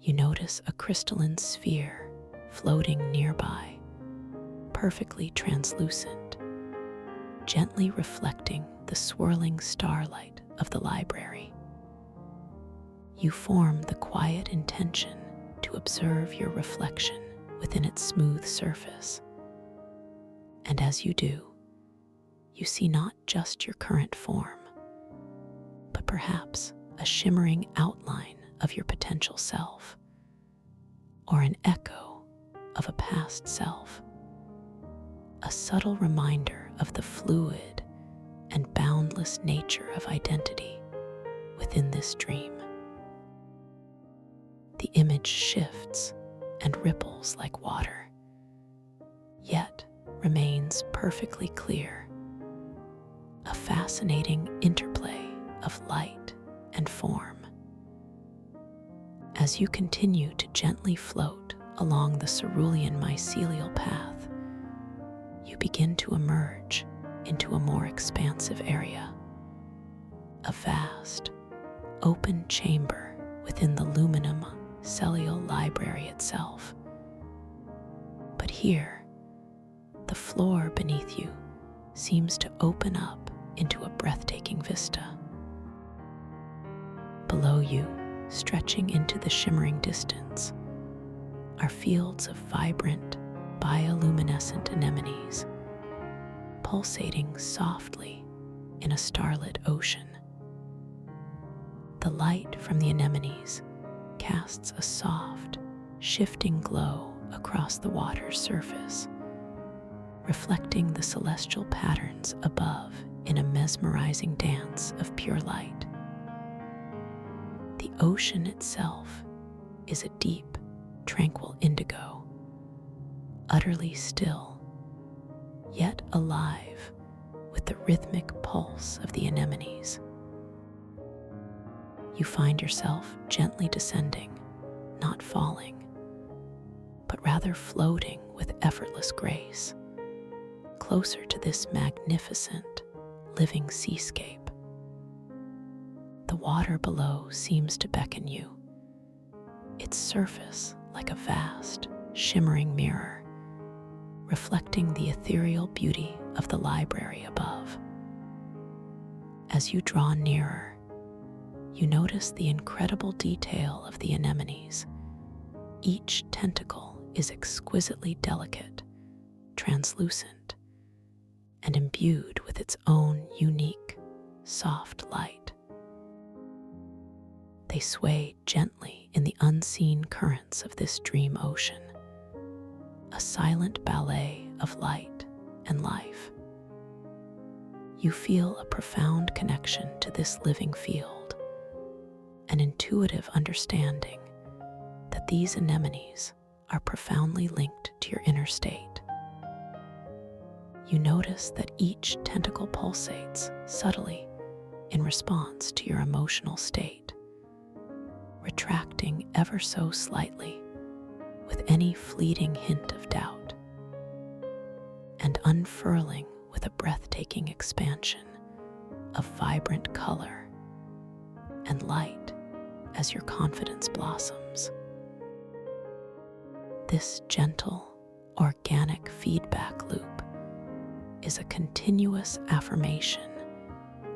You notice a crystalline sphere floating nearby, perfectly translucent, gently reflecting the swirling starlight of the library. You form the quiet intention to observe your reflection within its smooth surface. And as you do, you see not just your current form, but perhaps a shimmering outline of your potential self, or an echo of a past self, a subtle reminder of the fluid and boundless nature of identity within this dream. The image shifts and ripples like water, yet remains perfectly clear, a fascinating interplay of light and form. As you continue to gently float along the cerulean mycelial path, you begin to emerge into a more expansive area, a vast, open chamber within the luminum cellular library itself. But here, the floor beneath you seems to open up into a breathtaking vista. Below you, stretching into the shimmering distance, are fields of vibrant, bioluminescent anemones, pulsating softly in a starlit ocean. The light from the anemones casts a soft, shifting glow across the water's surface, reflecting the celestial patterns above in a mesmerizing dance of pure light. The ocean itself is a deep, tranquil indigo, utterly still, yet alive with the rhythmic pulse of the anemones. You find yourself gently descending, not falling, but rather floating with effortless grace, closer to this magnificent, living seascape. The water below seems to beckon you, its surface like a vast, shimmering mirror, reflecting the ethereal beauty of the library above. As you draw nearer, you notice the incredible detail of the anemones. Each tentacle is exquisitely delicate, translucent, and imbued with its own unique, soft light. They sway gently in the unseen currents of this dream ocean, a silent ballet of light and life. You feel a profound connection to this living field, an intuitive understanding that these anemones are profoundly linked to your inner state. You notice that each tentacle pulsates subtly in response to your emotional state, retracting ever so slightly with any fleeting hint of doubt, and unfurling with a breathtaking expansion of vibrant color and light as your confidence blossoms. This gentle, organic feedback loop is a continuous affirmation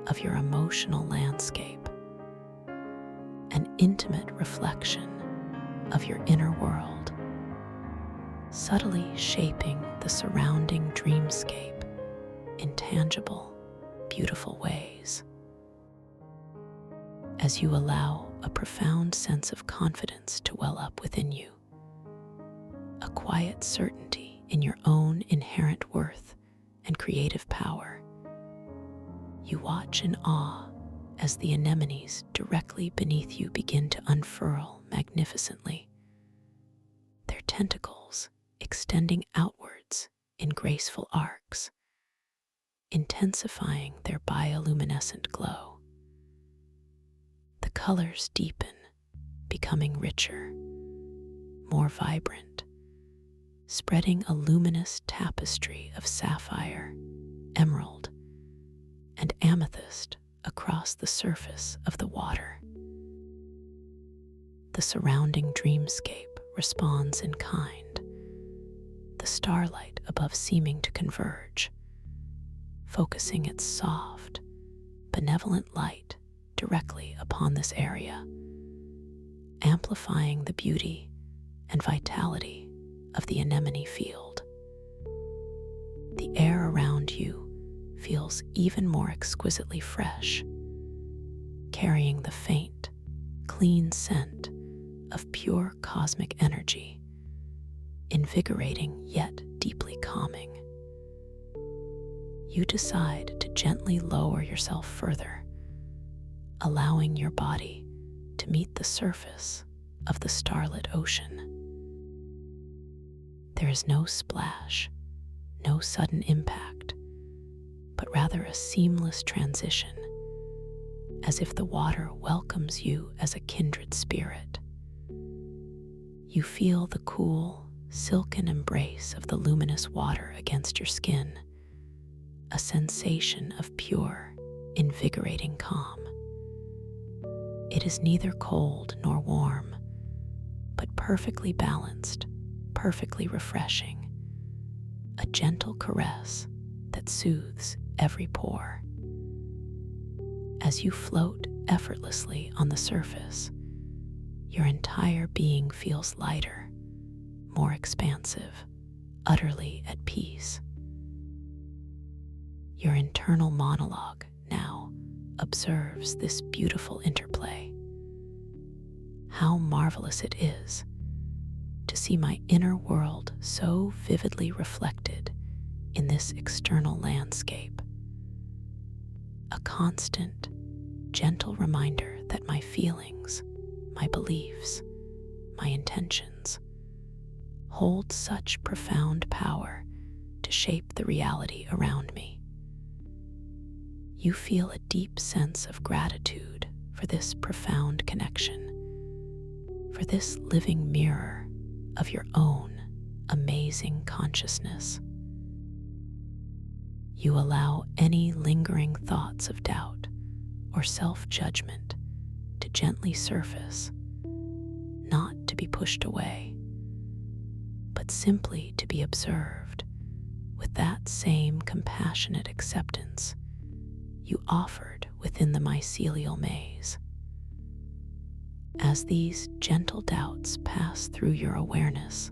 of your emotional landscape, an intimate reflection of your inner world, subtly shaping the surrounding dreamscape in tangible, beautiful ways. As you allow a profound sense of confidence to well up within you, a quiet certainty in your own inherent worth and creative power, you watch in awe as the anemones directly beneath you begin to unfurl magnificently, their tentacles extending outwards in graceful arcs, intensifying their bioluminescent glow. The colors deepen, becoming richer, more vibrant, spreading a luminous tapestry of sapphire, emerald, and amethyst across the surface of the water. The surrounding dreamscape responds in kind, the starlight above seeming to converge, focusing its soft, benevolent light directly upon this area, amplifying the beauty and vitality of the anemone field. The air around you feels even more exquisitely fresh, carrying the faint, clean scent of pure cosmic energy, invigorating yet deeply calming. You decide to gently lower yourself further, allowing your body to meet the surface of the starlit ocean. There is no splash, no sudden impact, but rather a seamless transition, as if the water welcomes you as a kindred spirit. You feel the cool, silken embrace of the luminous water against your skin, a sensation of pure, invigorating calm. It is neither cold nor warm, but perfectly balanced, perfectly refreshing, a gentle caress that soothes every pore. As you float effortlessly on the surface, your entire being feels lighter, more expansive, utterly at peace. Your internal monologue now observes this beautiful interplay. How marvelous it is to see my inner world so vividly reflected in this external landscape. A constant, gentle reminder that my feelings, my beliefs, my intentions hold such profound power to shape the reality around me. You feel a deep sense of gratitude for this profound connection, for this living mirror of your own amazing consciousness. You allow any lingering thoughts of doubt or self-judgment to gently surface, not to be pushed away, but simply to be observed with that same compassionate acceptance you offered within the mycelial maze. As these gentle doubts pass through your awareness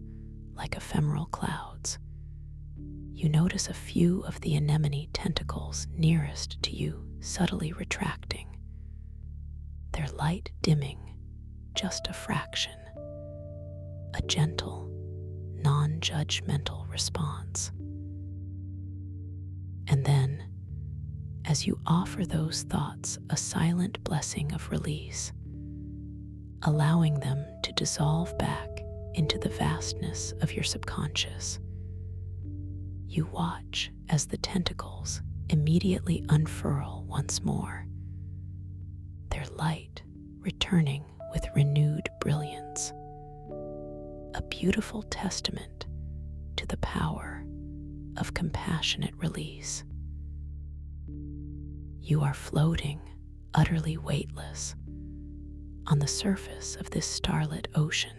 like ephemeral clouds, you notice a few of the anemone tentacles nearest to you subtly retracting, their light dimming just a fraction, a gentle, non-judgmental response. And then, as you offer those thoughts a silent blessing of release, allowing them to dissolve back into the vastness of your subconscious, you watch as the tentacles immediately unfurl once more, their light returning with renewed brilliance, a beautiful testament to the power of compassionate release. You are floating, utterly weightless, on the surface of this starlit ocean,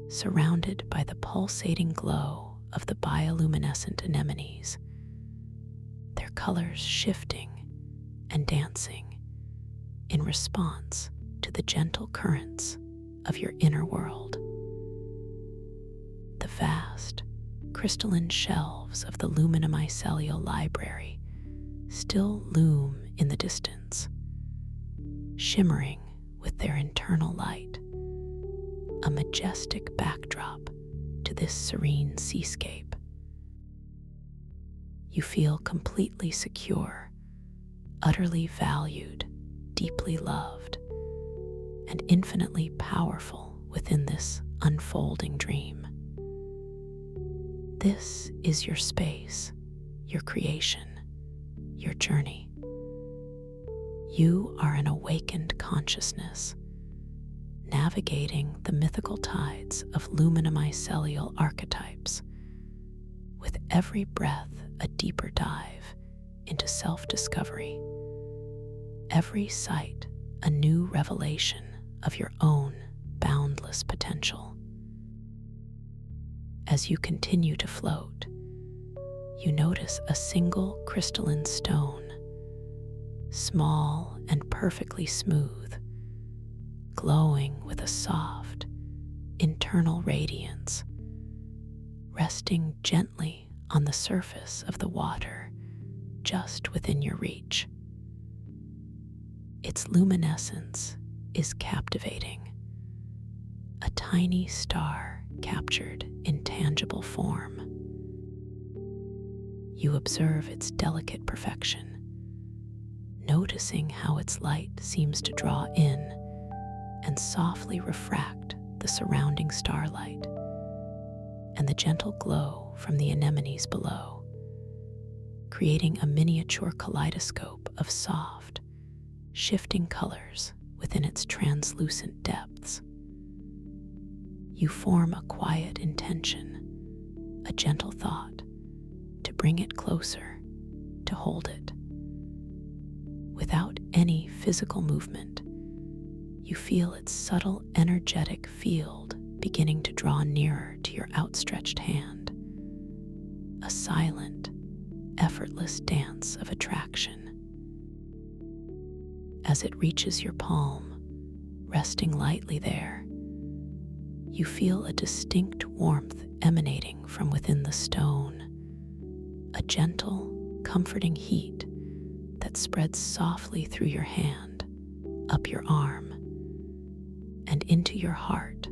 surrounded by the pulsating glow of the bioluminescent anemones, their colors shifting and dancing in response to the gentle currents of your inner world. The vast, crystalline shelves of the luminamycelial library still loom in the distance, shimmering with their internal light, a majestic backdrop to this serene seascape. You feel completely secure, utterly valued, deeply loved, and infinitely powerful within this unfolding dream. This is your space, your creation, your journey. You are an awakened consciousness, navigating the mythical tides of luminamycelial archetypes, with every breath a deeper dive into self-discovery, every sight a new revelation of your own boundless potential. As you continue to float, you notice a single crystalline stone, small and perfectly smooth, glowing with a soft, internal radiance, resting gently on the surface of the water just within your reach. Its luminescence is captivating, a tiny star captured in tangible form. You observe its delicate perfection, noticing how its light seems to draw in and softly refract the surrounding starlight and the gentle glow from the anemones below, creating a miniature kaleidoscope of soft, shifting colors within its translucent depths. You form a quiet intention, a gentle thought, to bring it closer, to hold it. Without any physical movement, you feel its subtle energetic field beginning to draw nearer to your outstretched hand, a silent, effortless dance of attraction. As it reaches your palm, resting lightly there, you feel a distinct warmth emanating from within the stone, a gentle, comforting heat that spreads softly through your hand, up your arm, and into your heart,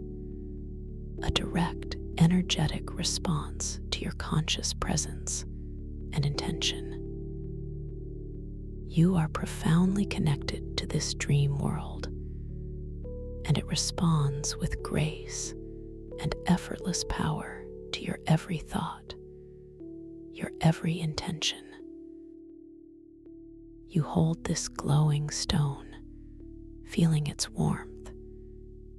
a direct, energetic response to your conscious presence and intention. You are profoundly connected to this dream world, and it responds with grace and effortless power to your every thought, your every intention. You hold this glowing stone, feeling its warmth,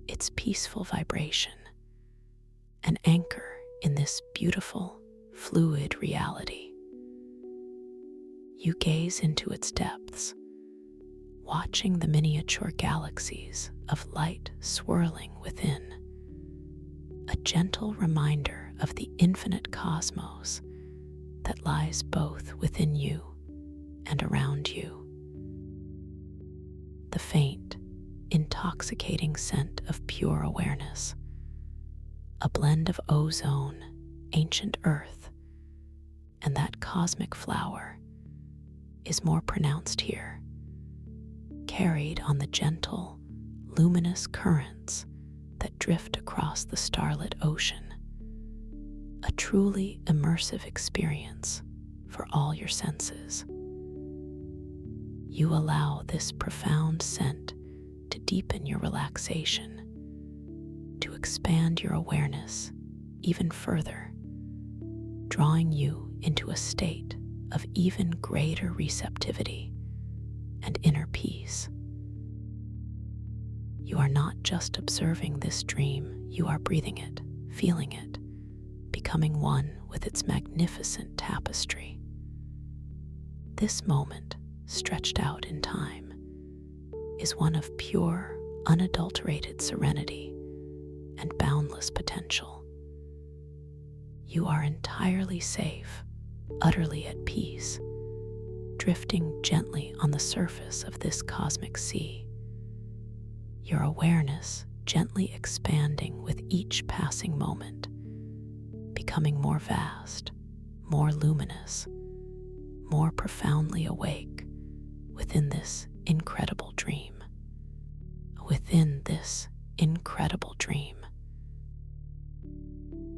its peaceful vibration, an anchor in this beautiful, fluid reality. You gaze into its depths, watching the miniature galaxies of light swirling within, a gentle reminder of the infinite cosmos that lies both within you and around you. The faint, intoxicating scent of pure awareness, a blend of ozone, ancient earth, and that cosmic flower, is more pronounced here, carried on the gentle, luminous currents that drift across the starlit ocean, a truly immersive experience for all your senses. You allow this profound scent to deepen your relaxation, to expand your awareness even further, drawing you into a state of even greater receptivity and inner peace. You are not just observing this dream, you are breathing it, feeling it, becoming one with its magnificent tapestry. This moment, stretched out in time, is one of pure, unadulterated serenity and boundless potential. You are entirely safe, utterly at peace, drifting gently on the surface of this cosmic sea. Your awareness gently expanding with each passing moment, becoming more vast, more luminous, more profoundly awake within this incredible dream. Within this incredible dream.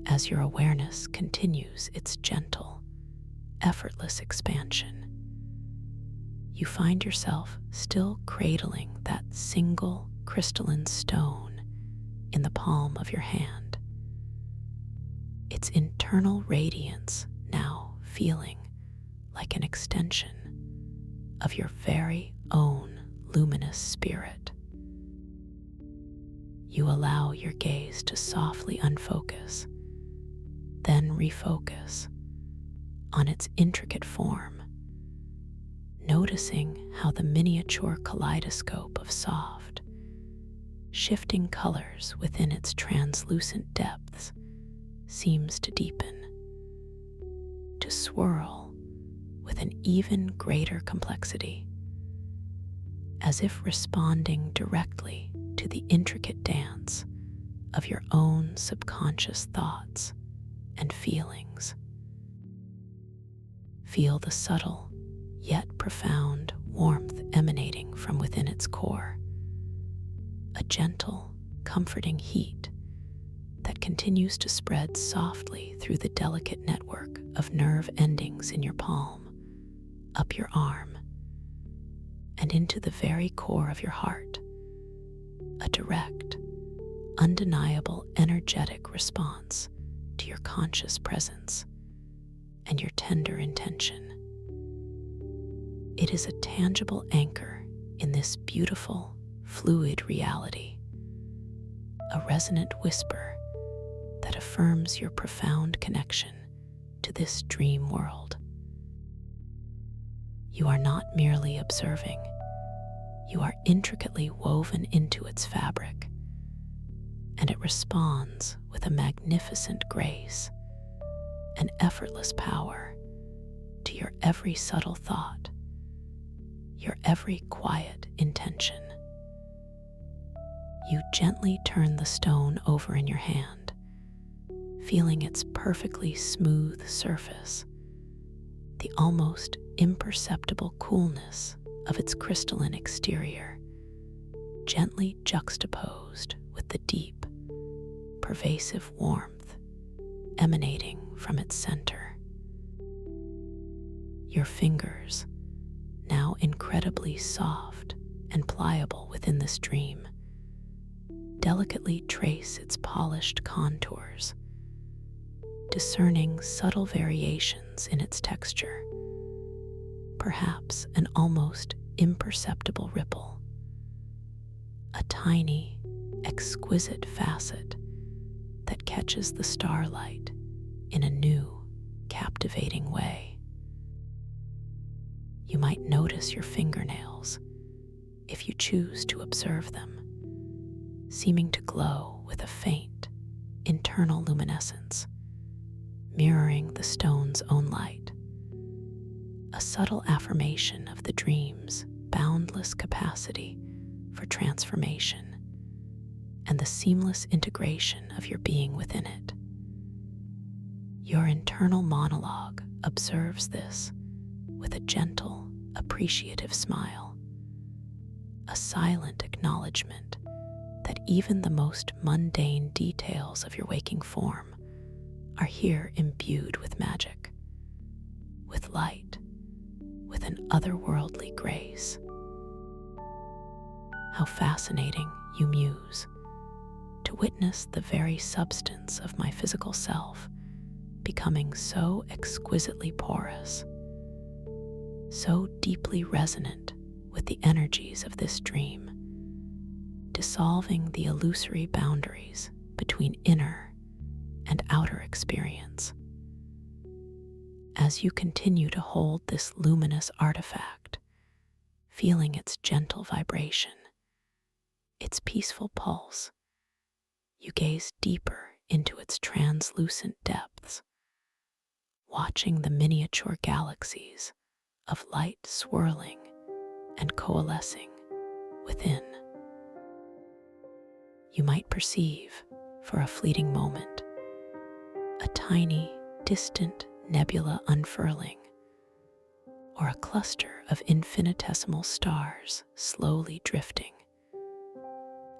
As your awareness continues its gentle, effortless expansion, you find yourself still cradling that single crystalline stone in the palm of your hand. Its internal radiance now feeling like an extension of your very own luminous spirit. You allow your gaze to softly unfocus, then refocus on its intricate form, noticing how the miniature kaleidoscope of soft, shifting colors within its translucent depths seems to deepen, to swirl with an even greater complexity, as if responding directly to the intricate dance of your own subconscious thoughts and feelings. Feel the subtle yet profound warmth emanating from within its core, a gentle, comforting heat that continues to spread softly through the delicate network of nerve endings in your palm, up your arm, and into the very core of your heart. A direct, undeniable energetic response to your conscious presence and your tender intention. It is a tangible anchor in this beautiful, fluid reality, a resonant whisper that affirms your profound connection to this dream world. You are not merely observing, you are intricately woven into its fabric, and it responds with a magnificent grace, an effortless power to your every subtle thought, your every quiet intention. You gently turn the stone over in your hand, feeling its perfectly smooth surface, the almost imperceptible coolness of its crystalline exterior, gently juxtaposed with the deep, pervasive warmth emanating from its center. Your fingers, now incredibly soft and pliable within this dream, delicately trace its polished contours, discerning subtle variations in its texture, perhaps an almost imperceptible ripple, a tiny, exquisite facet that catches the starlight in a new, captivating way. You might notice your fingernails, if you choose to observe them, seeming to glow with a faint, internal luminescence, mirroring the stone's own light, a subtle affirmation of the dream's boundless capacity for transformation and the seamless integration of your being within it. Your internal monologue observes this with a gentle, appreciative smile, a silent acknowledgement that even the most mundane details of your waking form are here imbued with magic, with light, with an otherworldly grace. How fascinating, you muse, to witness the very substance of my physical self becoming so exquisitely porous, so deeply resonant with the energies of this dream, dissolving the illusory boundaries between inner and outer experience. As you continue to hold this luminous artifact, feeling its gentle vibration, its peaceful pulse, you gaze deeper into its translucent depths, watching the miniature galaxies of light swirling and coalescing within. You might perceive, for a fleeting moment, a tiny, distant nebula unfurling, or a cluster of infinitesimal stars slowly drifting,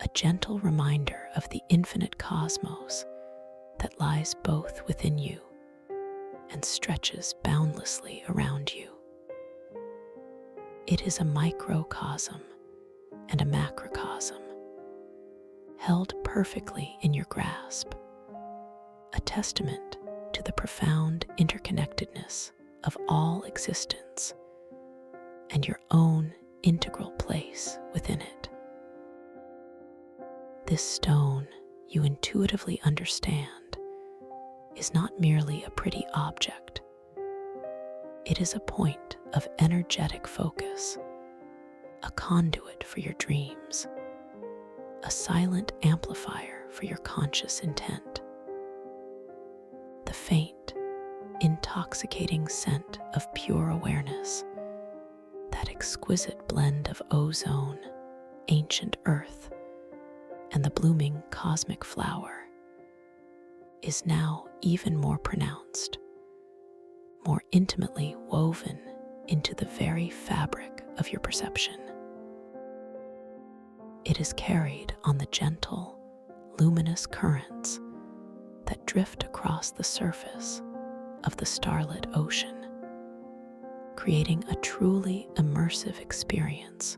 a gentle reminder of the infinite cosmos that lies both within you and stretches boundlessly around you. It is a microcosm and a macrocosm, held perfectly in your grasp, a testament to the profound interconnectedness of all existence and your own integral place within it. This stone, you intuitively understand, is not merely a pretty object. It is a point of energetic focus, a conduit for your dreams, a silent amplifier for your conscious intent. The faint, intoxicating scent of pure awareness, that exquisite blend of ozone, ancient earth, and the blooming cosmic flower, is now even more pronounced, more intimately woven into the very fabric of your perception. It is carried on the gentle, luminous currents that drift across the surface of the starlit ocean, creating a truly immersive experience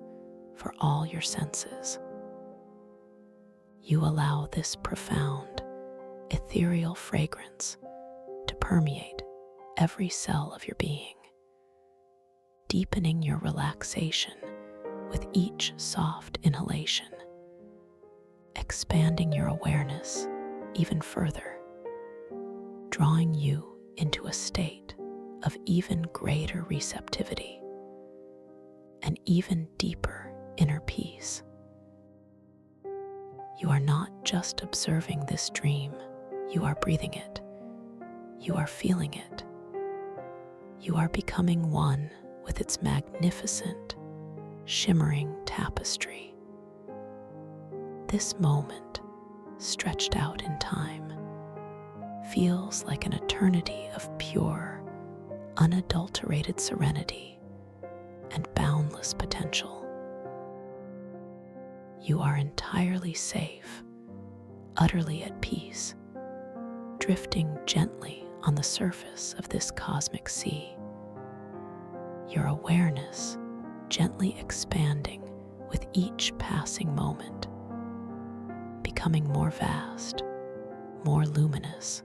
for all your senses. You allow this profound, ethereal fragrance to permeate every cell of your being, deepening your relaxation with each soft inhalation, expanding your awareness even further, drawing you into a state of even greater receptivity and even deeper inner peace. You are not just observing this dream, you are breathing it. You are feeling it. You are becoming one with its magnificent, shimmering tapestry. This moment, stretched out in time, feels like an eternity of pure, unadulterated serenity and boundless potential. You are entirely safe, utterly at peace, drifting gently on the surface of this cosmic sea, your awareness gently expanding with each passing moment, becoming more vast, more luminous,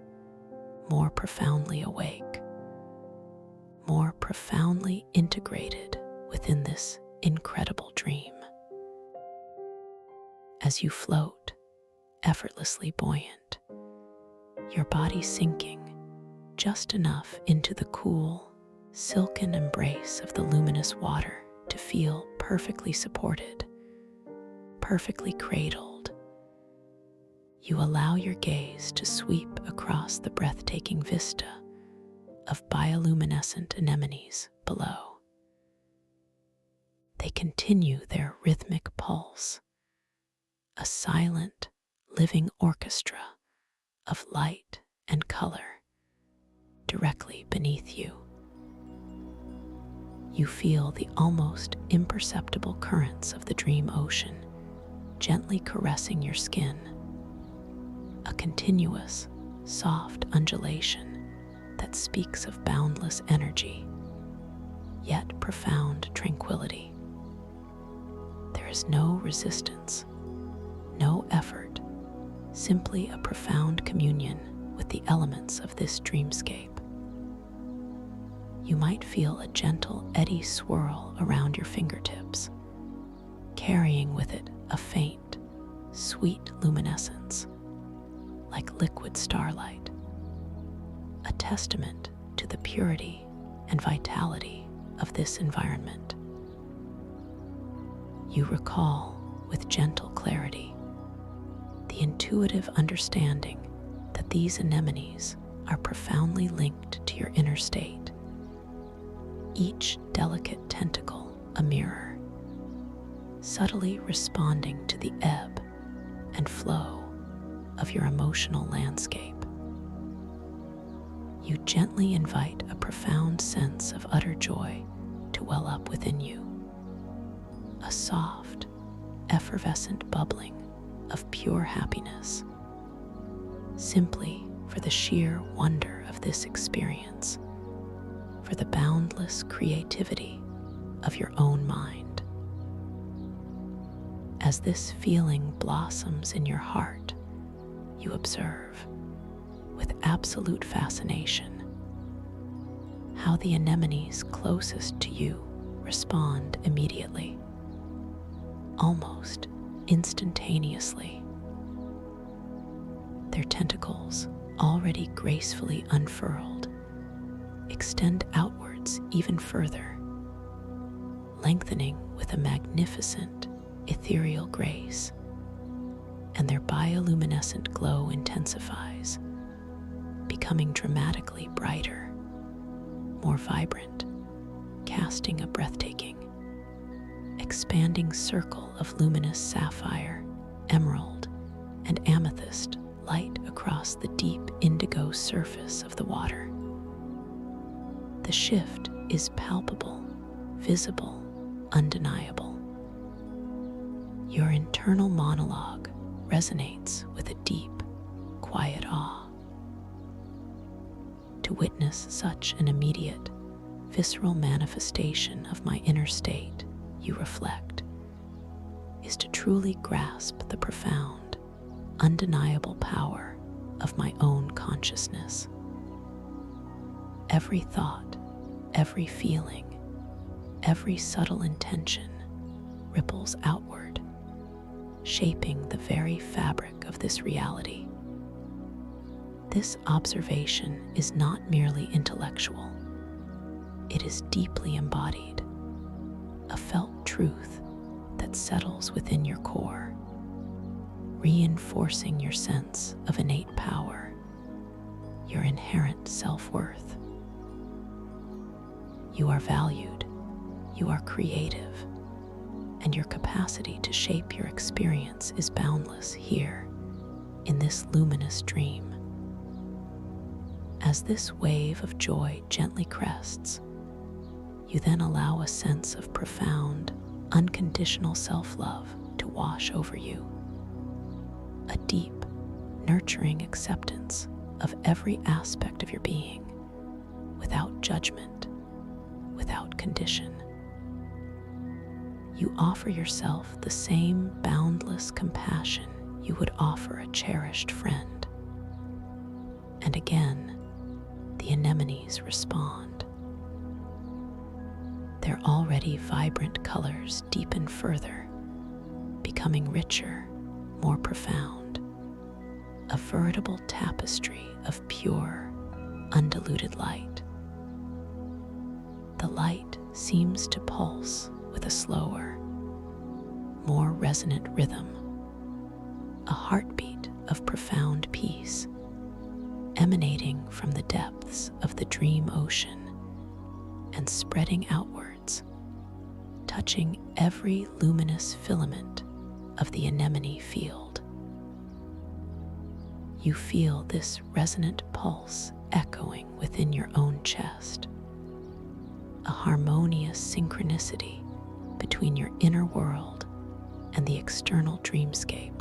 more profoundly awake, more profoundly integrated within this incredible dream. As you float, effortlessly buoyant, your body sinking just enough into the cool, silken embrace of the luminous water to feel perfectly supported, perfectly cradled. You allow your gaze to sweep across the breathtaking vista of bioluminescent anemones below. They continue their rhythmic pulse, a silent, living orchestra of light and color directly beneath you. You feel the almost imperceptible currents of the dream ocean gently caressing your skin, a continuous, soft undulation that speaks of boundless energy, yet profound tranquility. There is no resistance, no effort, simply a profound communion with the elements of this dreamscape. You might feel a gentle eddy swirl around your fingertips, carrying with it a faint, sweet luminescence, like liquid starlight, a testament to the purity and vitality of this environment. You recall with gentle clarity the intuitive understanding that these anemones are profoundly linked to your inner state, each delicate tentacle a mirror, subtly responding to the ebb and flow of your emotional landscape. You gently invite a profound sense of utter joy to well up within you, a soft, effervescent bubbling of pure happiness, simply for the sheer wonder of this experience, for the boundless creativity of your own mind. As this feeling blossoms in your heart, you observe, with absolute fascination, how the anemones closest to you respond immediately, almost instantaneously. Their tentacles, already gracefully unfurled, extend outwards even further, lengthening with a magnificent ethereal grace, and their bioluminescent glow intensifies, becoming dramatically brighter, more vibrant, casting a breathtaking, expanding circle of luminous sapphire, emerald, and amethyst light across the deep indigo surface of the water. The shift is palpable, visible, undeniable. Your internal monologue resonates with a deep, quiet awe. To witness such an immediate, visceral manifestation of my inner state, you reflect, is to truly grasp the profound, undeniable power of my own consciousness. Every thought, every feeling, every subtle intention ripples outward, shaping the very fabric of this reality. This observation is not merely intellectual. It is deeply embodied, a felt truth that settles within your core, reinforcing your sense of innate power, your inherent self-worth. You are valued, you are creative, and your capacity to shape your experience is boundless here, in this luminous dream. As this wave of joy gently crests, you then allow a sense of profound, unconditional self-love to wash over you. A deep, nurturing acceptance of every aspect of your being, without judgment, without condition. You offer yourself the same boundless compassion you would offer a cherished friend. And again, the anemones respond. Their already vibrant colors deepen further, becoming richer, more profound, a veritable tapestry of pure, undiluted light. The light seems to pulse with a slower, more resonant rhythm, a heartbeat of profound peace, emanating from the depths of the dream ocean and spreading outwards, touching every luminous filament of the anemone field. You feel this resonant pulse echoing within your own chest, a harmonious synchronicity between your inner world and the external dreamscape,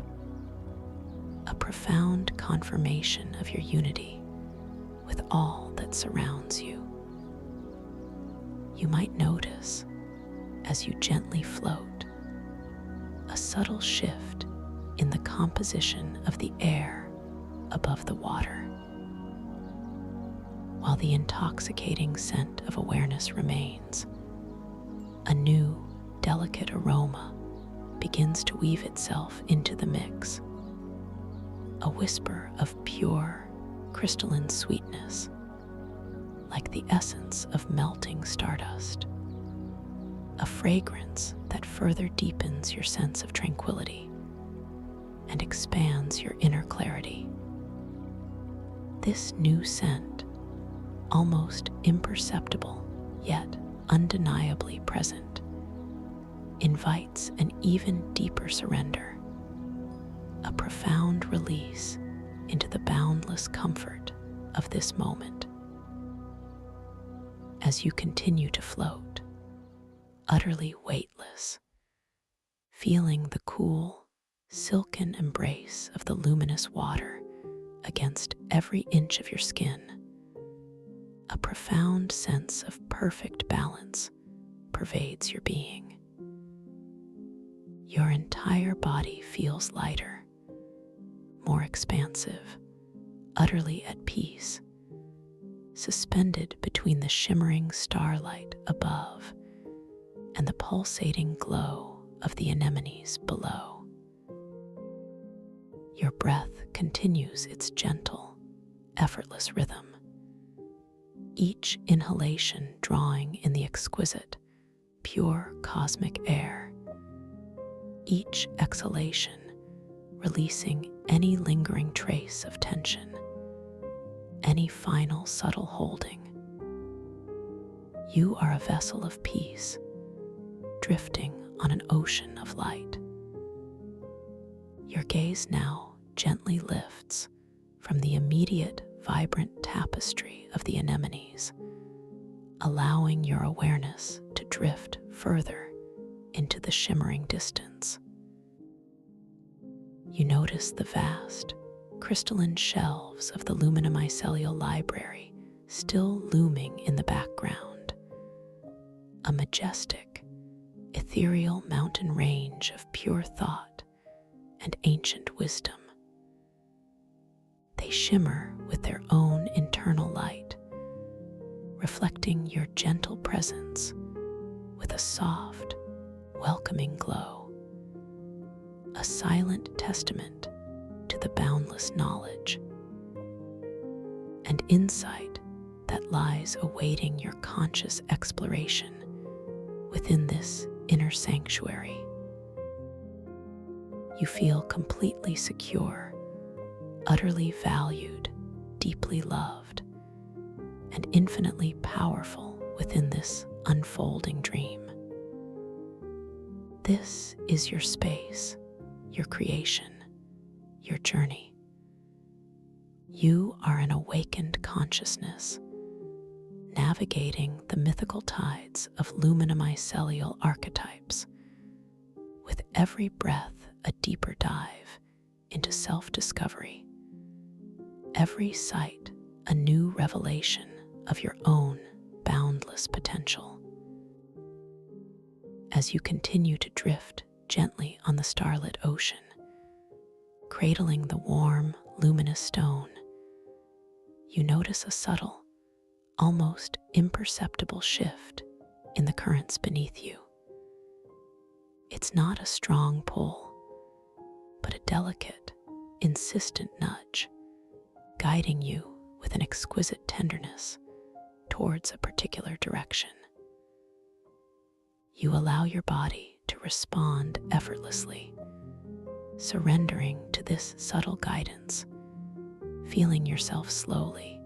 a profound confirmation of your unity with all that surrounds you. You might notice, as you gently float, a subtle shift in the composition of the air above the water. While the intoxicating scent of awareness remains, a new, delicate aroma begins to weave itself into the mix, a whisper of pure, crystalline sweetness, like the essence of melting stardust, a fragrance that further deepens your sense of tranquility and expands your inner clarity. This new scent, almost imperceptible yet undeniably present, invites an even deeper surrender, a profound release into the boundless comfort of this moment. As you continue to float, utterly weightless, feeling the cool, silken embrace of the luminous water against every inch of your skin, a profound sense of perfect balance pervades your being. Your entire body feels lighter, more expansive, utterly at peace, suspended between the shimmering starlight above and the pulsating glow of the anemones below. Your breath continues its gentle, effortless rhythm, each inhalation drawing in the exquisite, pure cosmic air, each exhalation releasing any lingering trace of tension, any final subtle holding. You are a vessel of peace, drifting on an ocean of light. Your gaze now gently lifts from the immediate, vibrant tapestry of the anemones, allowing your awareness to drift further into the shimmering distance. You notice the vast, crystalline shelves of the luminomycelial library still looming in the background, a majestic, ethereal mountain range of pure thought and ancient wisdom. They shimmer with their own internal light, reflecting your gentle presence with a soft, welcoming glow, a silent testament to the boundless knowledge and insight that lies awaiting your conscious exploration within this inner sanctuary. You feel completely secure, utterly valued, deeply loved, and infinitely powerful within this unfolding dream. This is your space, your creation, your journey. You are an awakened consciousness, navigating the mythical tides of luminomycelial archetypes, with every breath a deeper dive into self-discovery, every sight a new revelation of your own boundless potential. As you continue to drift gently on the starlit ocean, cradling the warm, luminous stone, you notice a subtle, almost imperceptible shift in the currents beneath you. It's not a strong pull, but a delicate, insistent nudge, guiding you with an exquisite tenderness towards a particular direction. You allow your body to respond effortlessly, surrendering to this subtle guidance, feeling yourself slowly,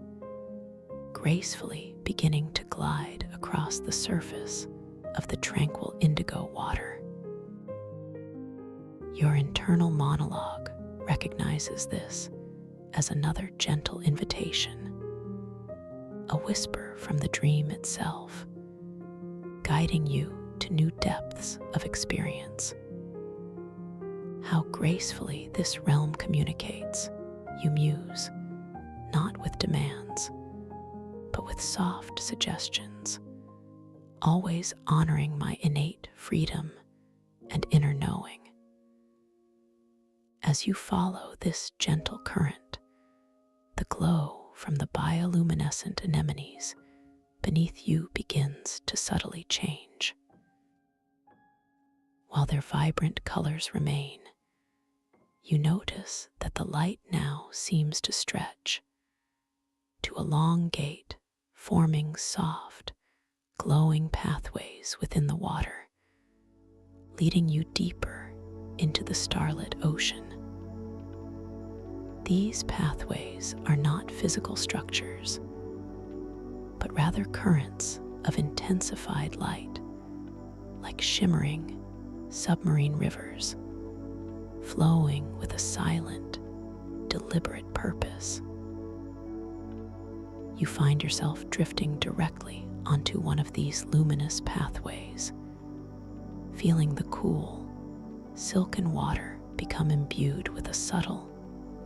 gracefully beginning to glide across the surface of the tranquil indigo water. Your internal monologue recognizes this as another gentle invitation, a whisper from the dream itself, guiding you to new depths of experience. How gracefully this realm communicates, you muse, not with demands, but with soft suggestions, always honoring my innate freedom and inner knowing. As you follow this gentle current, the glow from the bioluminescent anemones beneath you begins to subtly change. While their vibrant colors remain, you notice that the light now seems to stretch, to elongate, forming soft, glowing pathways within the water, leading you deeper into the starlit ocean. These pathways are not physical structures, but rather currents of intensified light, like shimmering submarine rivers, flowing with a silent, deliberate purpose. You find yourself drifting directly onto one of these luminous pathways, feeling the cool, silken water become imbued with a subtle,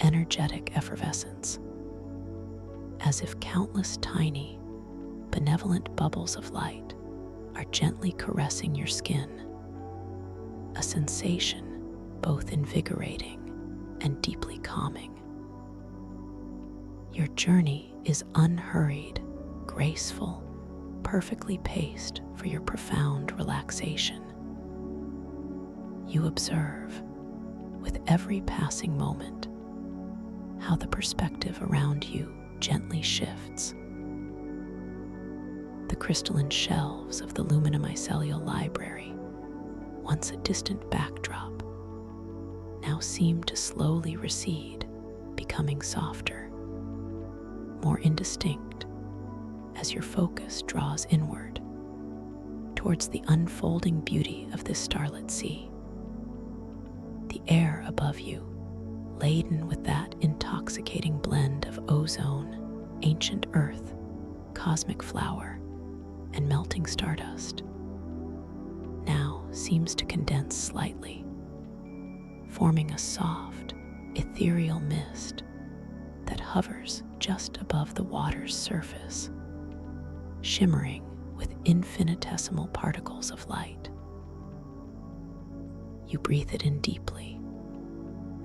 energetic effervescence, as if countless tiny, benevolent bubbles of light are gently caressing your skin, a sensation both invigorating and deeply calming. Your journey is unhurried, graceful, perfectly paced for your profound relaxation. You observe, with every passing moment, how the perspective around you gently shifts. The crystalline shelves of the luminamycelial library, once a distant backdrop, now seem to slowly recede, becoming softer, more indistinct, as your focus draws inward towards the unfolding beauty of this starlit sea. The air above you, laden with that intoxicating blend of ozone, ancient earth, cosmic flower, and melting stardust, now seems to condense slightly, forming a soft, ethereal mist that hovers just above the water's surface, shimmering with infinitesimal particles of light. You breathe it in deeply,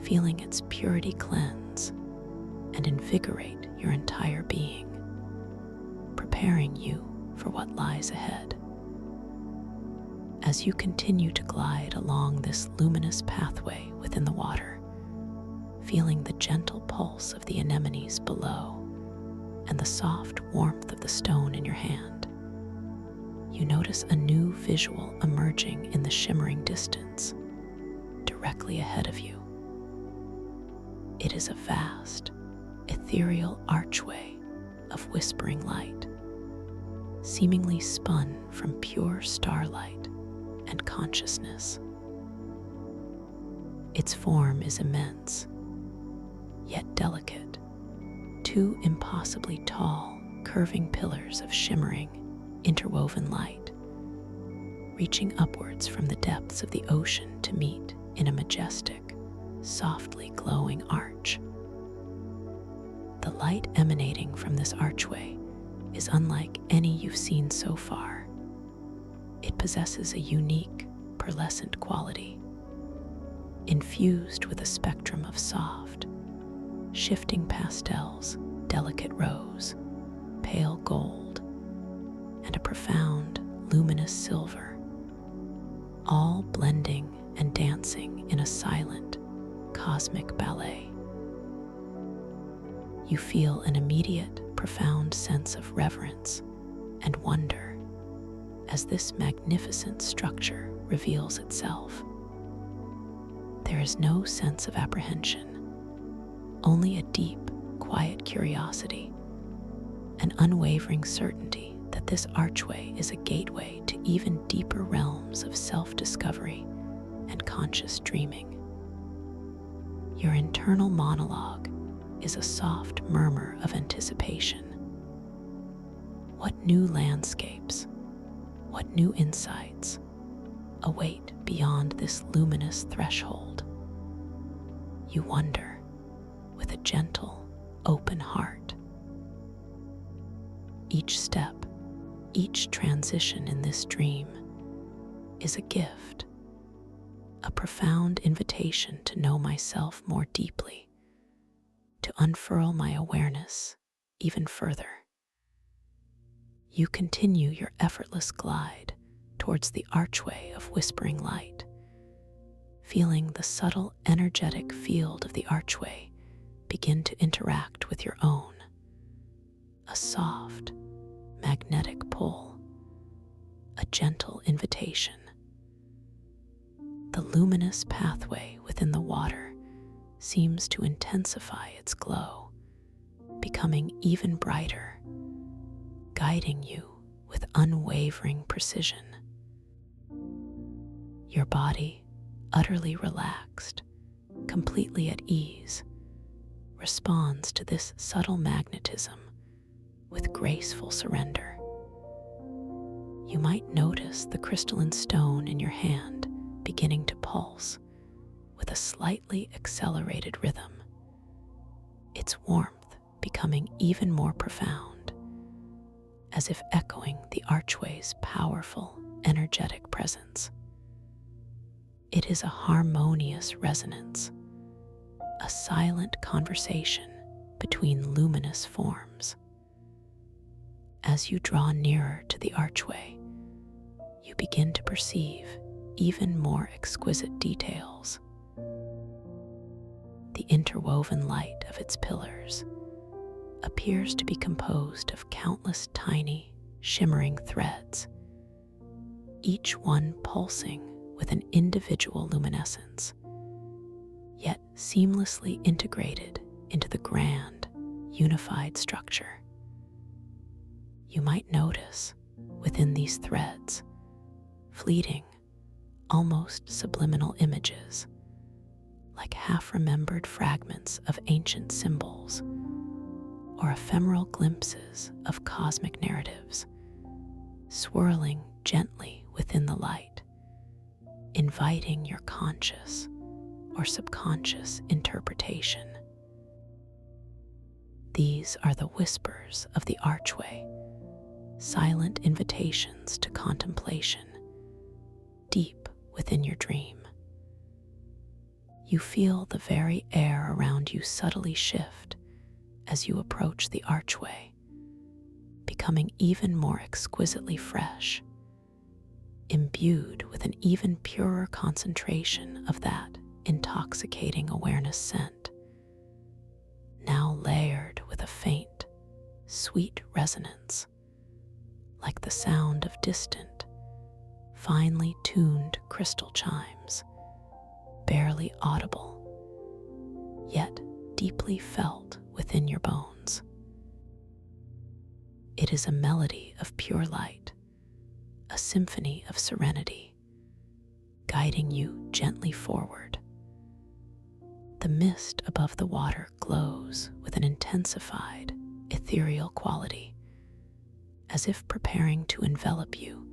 feeling its purity cleanse and invigorate your entire being, preparing you for what lies ahead. As you continue to glide along this luminous pathway within the water, feeling the gentle pulse of the anemones below and the soft warmth of the stone in your hand, you notice a new visual emerging in the shimmering distance, directly ahead of you. It is a vast, ethereal archway of whispering light, seemingly spun from pure starlight and consciousness. Its form is immense, yet delicate, two impossibly tall, curving pillars of shimmering, interwoven light, reaching upwards from the depths of the ocean to meet in a majestic, softly glowing arch. The light emanating from this archway is unlike any you've seen so far. It possesses a unique, pearlescent quality, infused with a spectrum of soft, shifting pastels, delicate rose, pale gold, and a profound, luminous silver, all blending and dancing in a silent, cosmic ballet. You feel an immediate, profound sense of reverence and wonder as this magnificent structure reveals itself. There is no sense of apprehension, only a deep, quiet curiosity, an unwavering certainty that this archway is a gateway to even deeper realms of self-discovery and conscious dreaming. Your internal monologue is a soft murmur of anticipation. What new landscapes, what new insights await beyond this luminous threshold? You wonder with a gentle, open heart. Each step, each transition in this dream is a gift, a profound invitation to know myself more deeply, to unfurl my awareness even further. You continue your effortless glide towards the archway of whispering light, feeling the subtle energetic field of the archway begin to interact with your own. A soft, magnetic pull, a gentle invitation. The luminous pathway within the water seems to intensify its glow, becoming even brighter, guiding you with unwavering precision. Your body, utterly relaxed, completely at ease, responds to this subtle magnetism with graceful surrender. You might notice the crystalline stone in your hand beginning to pulse with a slightly accelerated rhythm, its warmth becoming even more profound, as if echoing the archway's powerful, energetic presence. It is a harmonious resonance, a silent conversation between luminous forms. As you draw nearer to the archway, you begin to perceive even more exquisite details. The interwoven light of its pillars appears to be composed of countless tiny, shimmering threads, each one pulsing with an individual luminescence, yet seamlessly integrated into the grand, unified structure. You might notice, within these threads, fleeting, almost subliminal images, like half-remembered fragments of ancient symbols, or ephemeral glimpses of cosmic narratives, swirling gently within the light, inviting your conscious or subconscious interpretation. These are the whispers of the archway, silent invitations to contemplation, deep within your dream. You feel the very air around you subtly shift as you approach the archway, becoming even more exquisitely fresh, imbued with an even purer concentration of that intoxicating awareness scent, now layered with a faint, sweet resonance, like the sound of distant, finely tuned crystal chimes, barely audible, yet deeply felt within your bones. It is a melody of pure light, a symphony of serenity, guiding you gently forward. The mist above the water glows with an intensified, ethereal quality, as if preparing to envelop you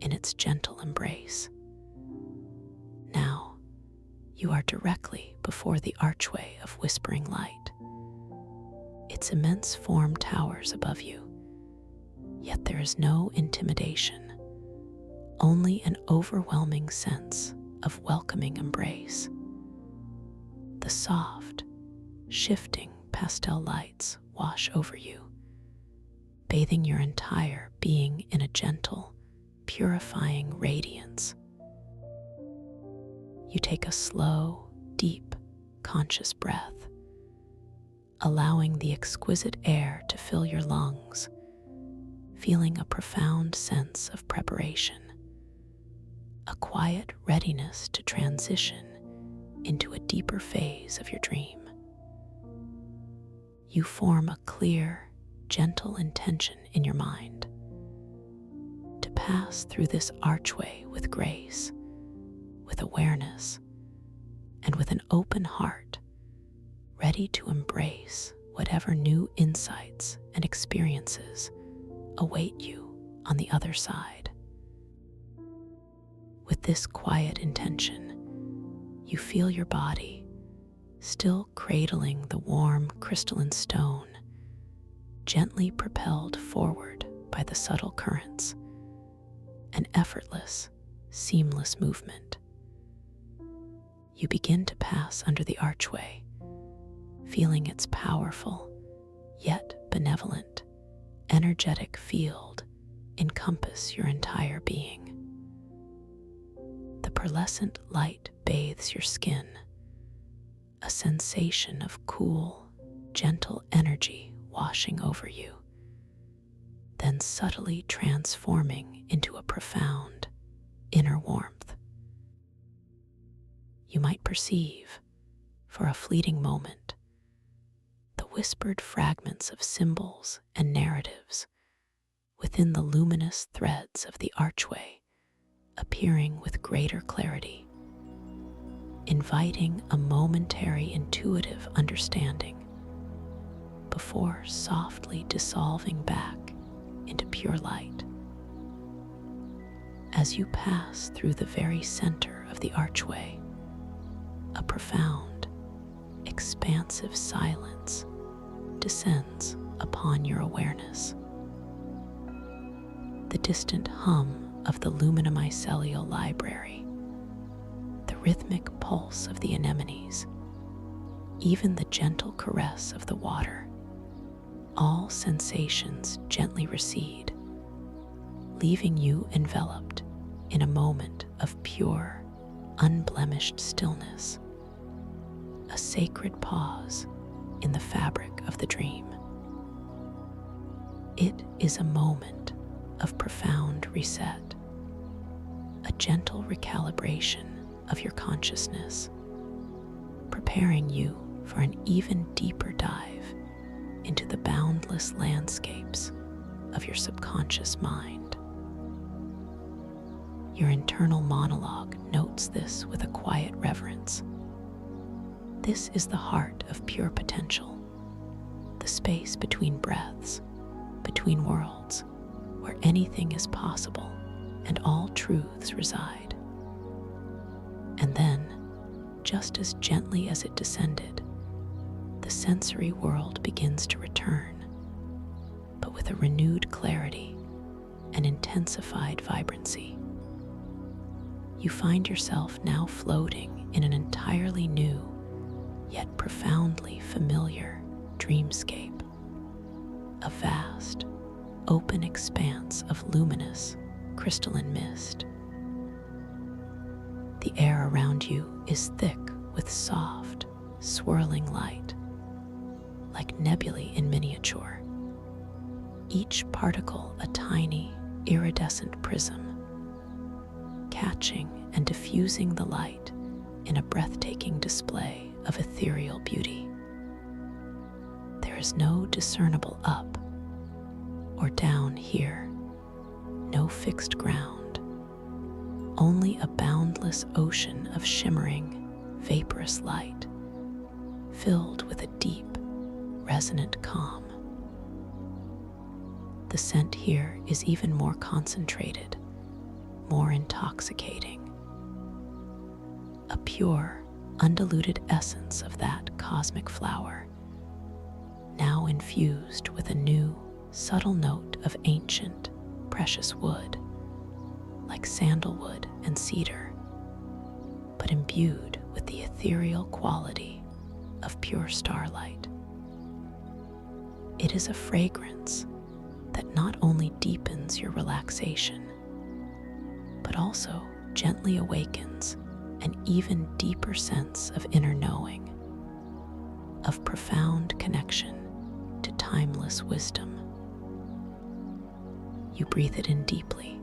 in its gentle embrace. Now, you are directly before the archway of whispering light. Its immense form towers above you, yet there is no intimidation, only an overwhelming sense of welcoming embrace. The soft, shifting pastel lights wash over you, bathing your entire being in a gentle, purifying radiance. You take a slow, deep, conscious breath, allowing the exquisite air to fill your lungs, feeling a profound sense of preparation, a quiet readiness to transition into a deeper phase of your dream. You form a clear, gentle intention in your mind to pass through this archway with grace, with awareness, and with an open heart, ready to embrace whatever new insights and experiences await you on the other side. With this quiet intention, you feel your body, still cradling the warm crystalline stone, gently propelled forward by the subtle currents, an effortless, seamless movement. You begin to pass under the archway, feeling its powerful, yet benevolent, energetic field encompass your entire being. The pearlescent light bathes your skin, a sensation of cool, gentle energy washing over you, then subtly transforming into a profound inner warmth. You might perceive, for a fleeting moment, the whispered fragments of symbols and narratives within the luminous threads of the archway appearing with greater clarity, inviting a momentary intuitive understanding before softly dissolving back into pure light. As you pass through the very center of the archway, a profound, expansive silence descends upon your awareness. The distant hum of the luminomycelial library, the rhythmic pulse of the anemones, even the gentle caress of the water, all sensations gently recede, leaving you enveloped in a moment of pure, unblemished stillness, a sacred pause in the fabric of the dream. It is a moment of profound reset, a gentle recalibration of your consciousness, preparing you for an even deeper dive into the boundless landscapes of your subconscious mind. Your internal monologue notes this with a quiet reverence. This is the heart of pure potential, the space between breaths, between worlds, where anything is possible and all truths reside. And then, just as gently as it descended, the sensory world begins to return, but with a renewed clarity and intensified vibrancy. You find yourself now floating in an entirely new, yet profoundly familiar dreamscape, a vast, open expanse of luminous, crystalline mist. The air around you is thick with soft, swirling light, like nebulae in miniature, each particle a tiny, iridescent prism, catching and diffusing the light in a breathtaking display of ethereal beauty. There is no discernible up or down here, no fixed ground, only a boundless ocean of shimmering, vaporous light, filled with a deep, resonant calm. The scent here is even more concentrated, more intoxicating. A pure, undiluted essence of that cosmic flower, now infused with a new, subtle note of ancient, precious wood, like sandalwood and cedar, but imbued with the ethereal quality of pure starlight. It is a fragrance that not only deepens your relaxation, but also gently awakens an even deeper sense of inner knowing, of profound connection to timeless wisdom. You breathe it in deeply,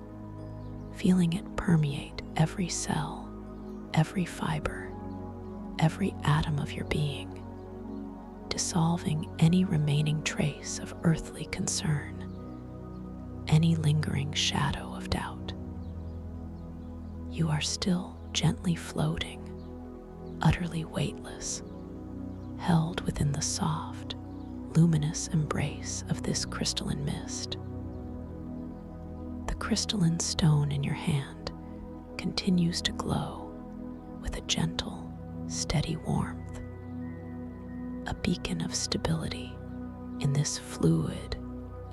feeling it permeate every cell, every fiber, every atom of your being, dissolving any remaining trace of earthly concern, any lingering shadow of doubt. You are still gently floating, utterly weightless, held within the soft, luminous embrace of this crystalline mist. The crystalline stone in your hand continues to glow with a gentle, steady warmth, a beacon of stability in this fluid,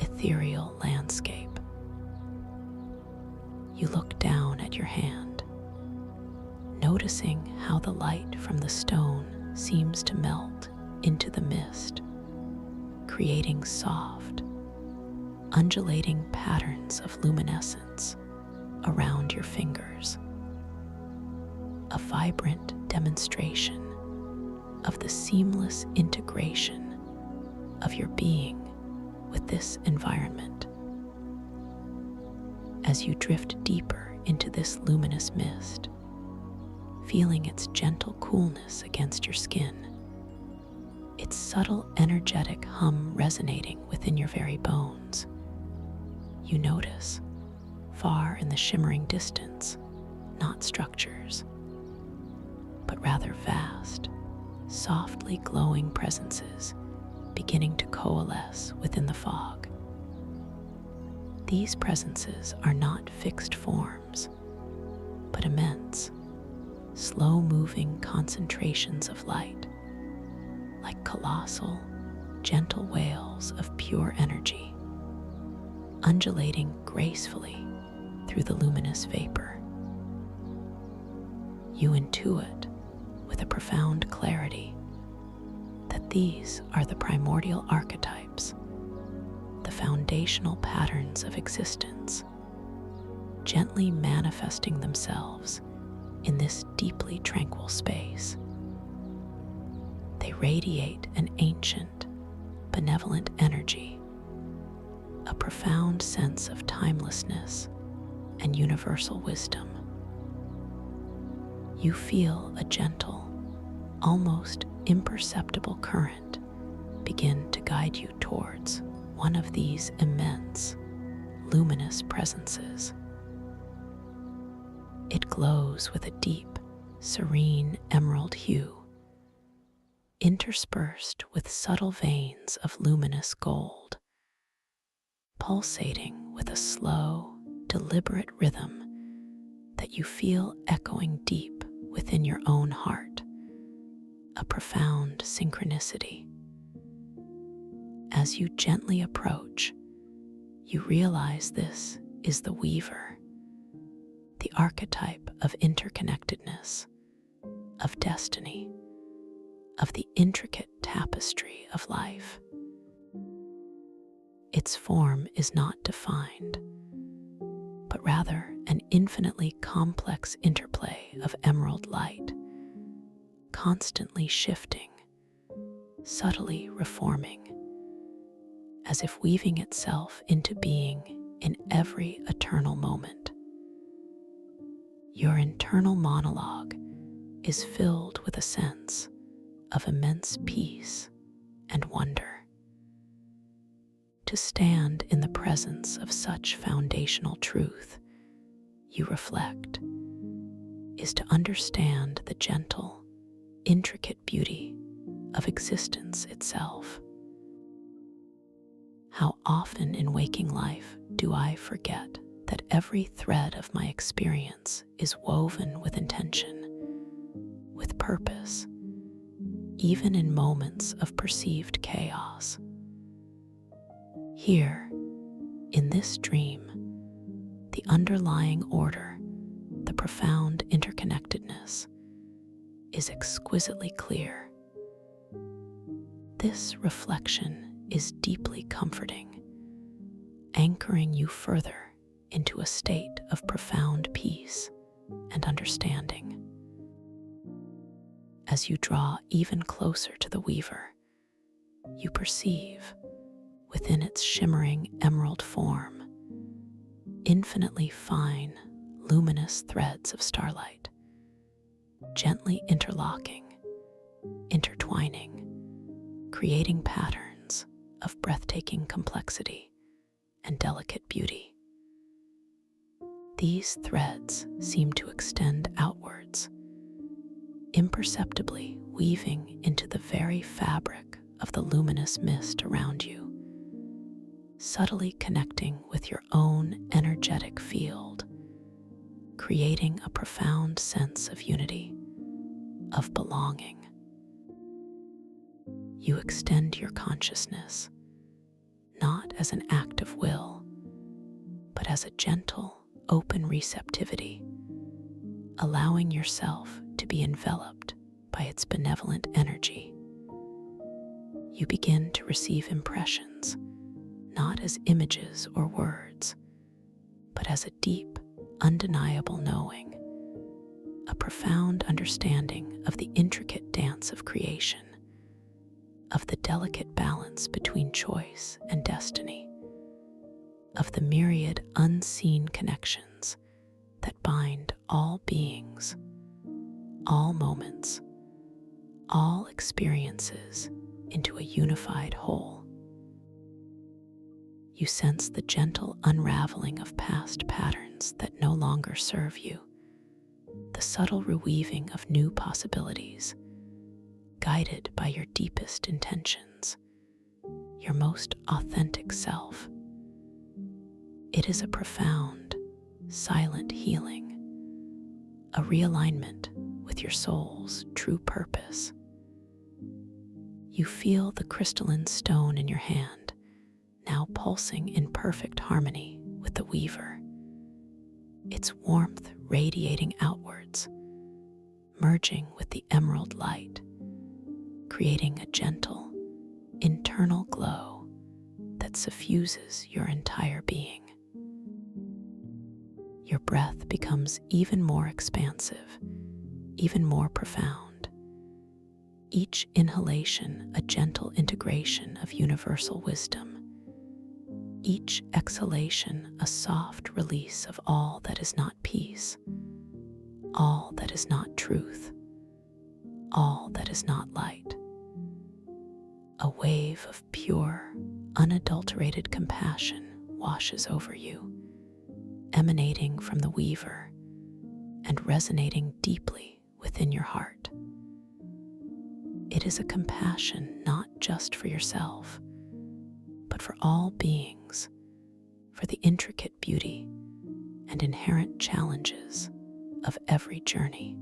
ethereal landscape. You look down at your hand, noticing how the light from the stone seems to melt into the mist, creating soft, undulating patterns of luminescence around your fingers. vibrant demonstration of the seamless integration of your being with this environment. As you drift deeper into this luminous mist, feeling its gentle coolness against your skin, its subtle energetic hum resonating within your very bones, you notice, far in the shimmering distance, not structures, but rather vast, softly glowing presences beginning to coalesce within the fog. These presences are not fixed forms, but immense, slow-moving concentrations of light, like colossal, gentle whales of pure energy, undulating gracefully through the luminous vapor. You intuit with a profound clarity that these are the primordial archetypes, the foundational patterns of existence, gently manifesting themselves in this deeply tranquil space. They radiate an ancient, benevolent energy, a profound sense of timelessness and universal wisdom. You feel a gentle, almost imperceptible current begin to guide you towards one of these immense, luminous presences. It glows with a deep, serene emerald hue, interspersed with subtle veins of luminous gold, pulsating with a slow, deliberate rhythm that you feel echoing deep within your own heart, a profound synchronicity. As you gently approach, you realize this is the weaver, the archetype of interconnectedness, of destiny, of the intricate tapestry of life. Its form is not defined, but rather an infinitely complex interplay of emerald light, constantly shifting, subtly reforming, as if weaving itself into being in every eternal moment. Your internal monologue is filled with a sense of immense peace and wonder. To stand in the presence of such foundational truth, you reflect, is to understand the gentle, intricate beauty of existence itself. How often in waking life do I forget that every thread of my experience is woven with intention, with purpose, even in moments of perceived chaos. Here, in this dream, the underlying order, the profound interconnectedness, is exquisitely clear. This reflection is deeply comforting, anchoring you further into a state of profound peace and understanding. As you draw even closer to the weaver, you perceive, within its shimmering emerald form, infinitely fine, luminous threads of starlight, gently interlocking, intertwining, creating patterns of breathtaking complexity and delicate beauty. These threads seem to extend outwards, imperceptibly weaving into the very fabric of the luminous mist around you, subtly connecting with your own energetic field, creating a profound sense of unity, of belonging. You extend your consciousness, not as an act of will, but as a gentle, open receptivity, allowing yourself to be enveloped by its benevolent energy. You begin to receive impressions, not as images or words, but as a deep, undeniable knowing, a profound understanding of the intricate dance of creation, of the delicate balance between choice and destiny, of the myriad unseen connections that bind all beings, all moments, all experiences into a unified whole. You sense the gentle unraveling of past patterns that no longer serve you, the subtle reweaving of new possibilities, guided by your deepest intentions, your most authentic self. It is a profound, silent healing, a realignment with your soul's true purpose. You feel the crystalline stone in your hand, now pulsing in perfect harmony with the weaver, its warmth radiating outwards, merging with the emerald light, creating a gentle, internal glow that suffuses your entire being. Your breath becomes even more expansive, even more profound. Each inhalation a gentle integration of universal wisdom. Each exhalation a soft release of all that is not peace, all that is not truth, all that is not light. A wave of pure, unadulterated compassion washes over you, emanating from the weaver and resonating deeply within your heart. It is a compassion not just for yourself, but for all beings, for the intricate beauty and inherent challenges of every journey.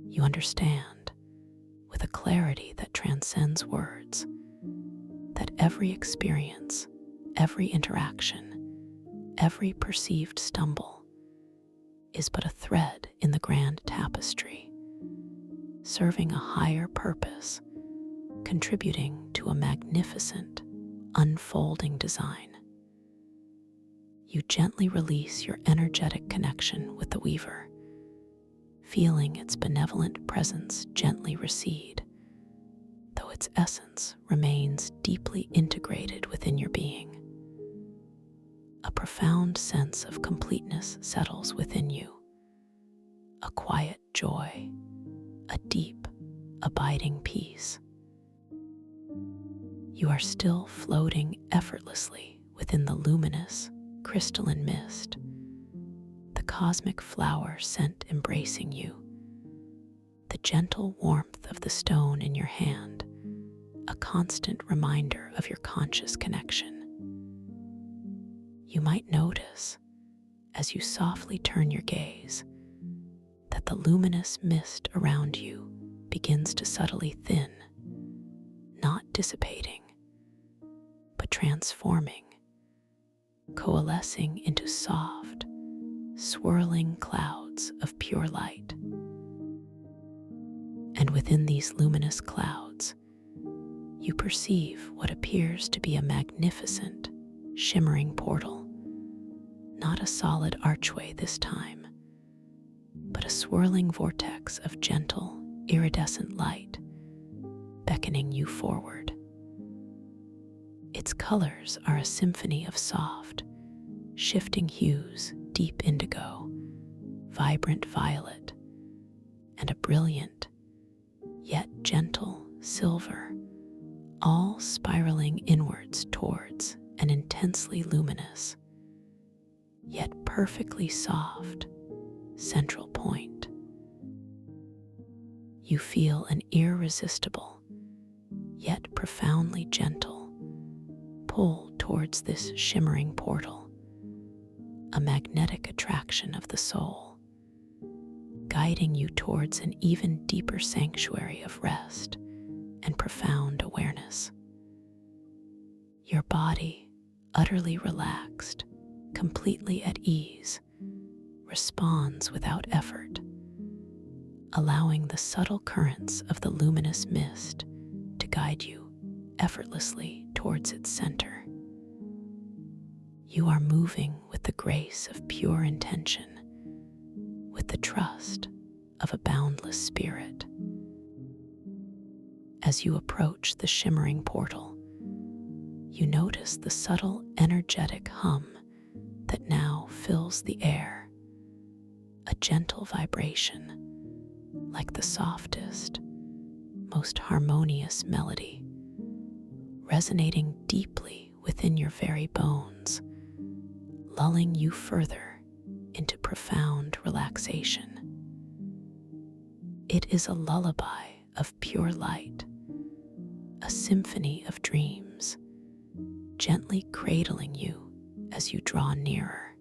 You understand, with a clarity that transcends words, that every experience, every interaction, every perceived stumble is but a thread in the grand tapestry, serving a higher purpose, contributing to a magnificent, unfolding design. You gently release your energetic connection with the weaver, feeling its benevolent presence gently recede, though its essence remains deeply integrated within your being. A profound sense of completeness settles within you, a quiet joy, a deep, abiding peace. You are still floating effortlessly within the luminous, crystalline mist, the cosmic flower scent embracing you, the gentle warmth of the stone in your hand, a constant reminder of your conscious connection. You might notice, as you softly turn your gaze, that the luminous mist around you begins to subtly thin, not dissipating, but transforming, coalescing into soft, swirling clouds of pure light. And within these luminous clouds, you perceive what appears to be a magnificent, shimmering portal, not a solid archway this time, but a swirling vortex of gentle, iridescent light, beckoning you forward. Its colors are a symphony of soft, shifting hues, deep indigo, vibrant violet, and a brilliant, yet gentle silver, all spiraling inwards towards an intensely luminous, yet perfectly soft, central point. You feel an irresistible, yet profoundly gentle pull towards this shimmering portal, a magnetic attraction of the soul, guiding you towards an even deeper sanctuary of rest and profound awareness. Your body, utterly relaxed, completely at ease, responds without effort, allowing the subtle currents of the luminous mist to guide you effortlessly towards its center. You are moving with the grace of pure intention, with the trust of a boundless spirit. As you approach the shimmering portal, you notice the subtle, energetic hum that now fills the air, a gentle vibration like the softest, most harmonious melody, resonating deeply within your very bones, lulling you further into profound relaxation. It is a lullaby of pure light, a symphony of dreams, gently cradling you as you draw nearer.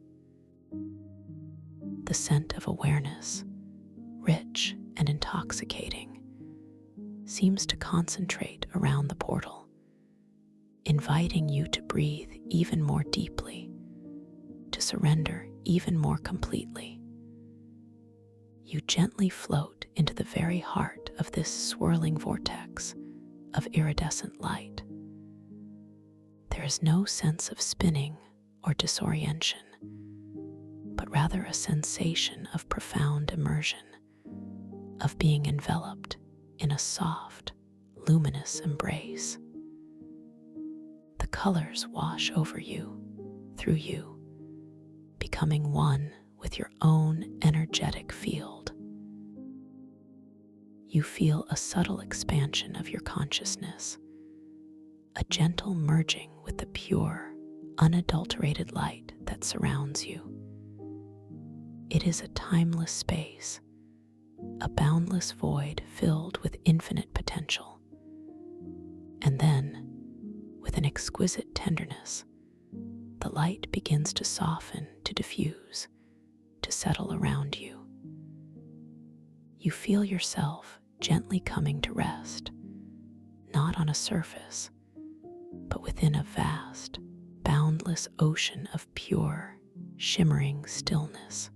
The scent of awareness, rich and intoxicating, seems to concentrate around the portal, inviting you to breathe even more deeply, to surrender even more completely. You gently float into the very heart of this swirling vortex of iridescent light. There is no sense of spinning or disorientation, but rather a sensation of profound immersion, of being enveloped in a soft, luminous embrace. The colors wash over you, through you, becoming one with your own energetic field. You feel a subtle expansion of your consciousness, a gentle merging with the pure, unadulterated light that surrounds you. It is a timeless space, a boundless void filled with infinite potential. And then, with an exquisite tenderness, the light begins to soften, to diffuse, to settle around you. You feel yourself gently coming to rest, not on a surface, but within a vast, boundless ocean of pure, shimmering stillness.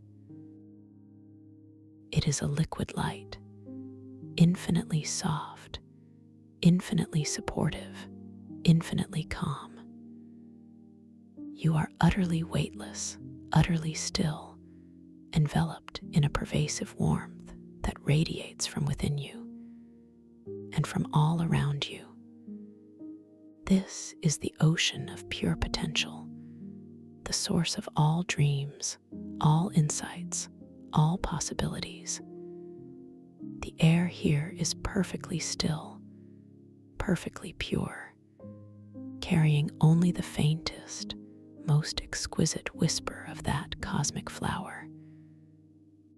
It is a liquid light, infinitely soft, infinitely supportive, infinitely calm. You are utterly weightless, utterly still, enveloped in a pervasive warmth that radiates from within you and from all around you. This is the ocean of pure potential, the source of all dreams, all insights, all possibilities. The air here is perfectly still, perfectly pure, carrying only the faintest, most exquisite whisper of that cosmic flower,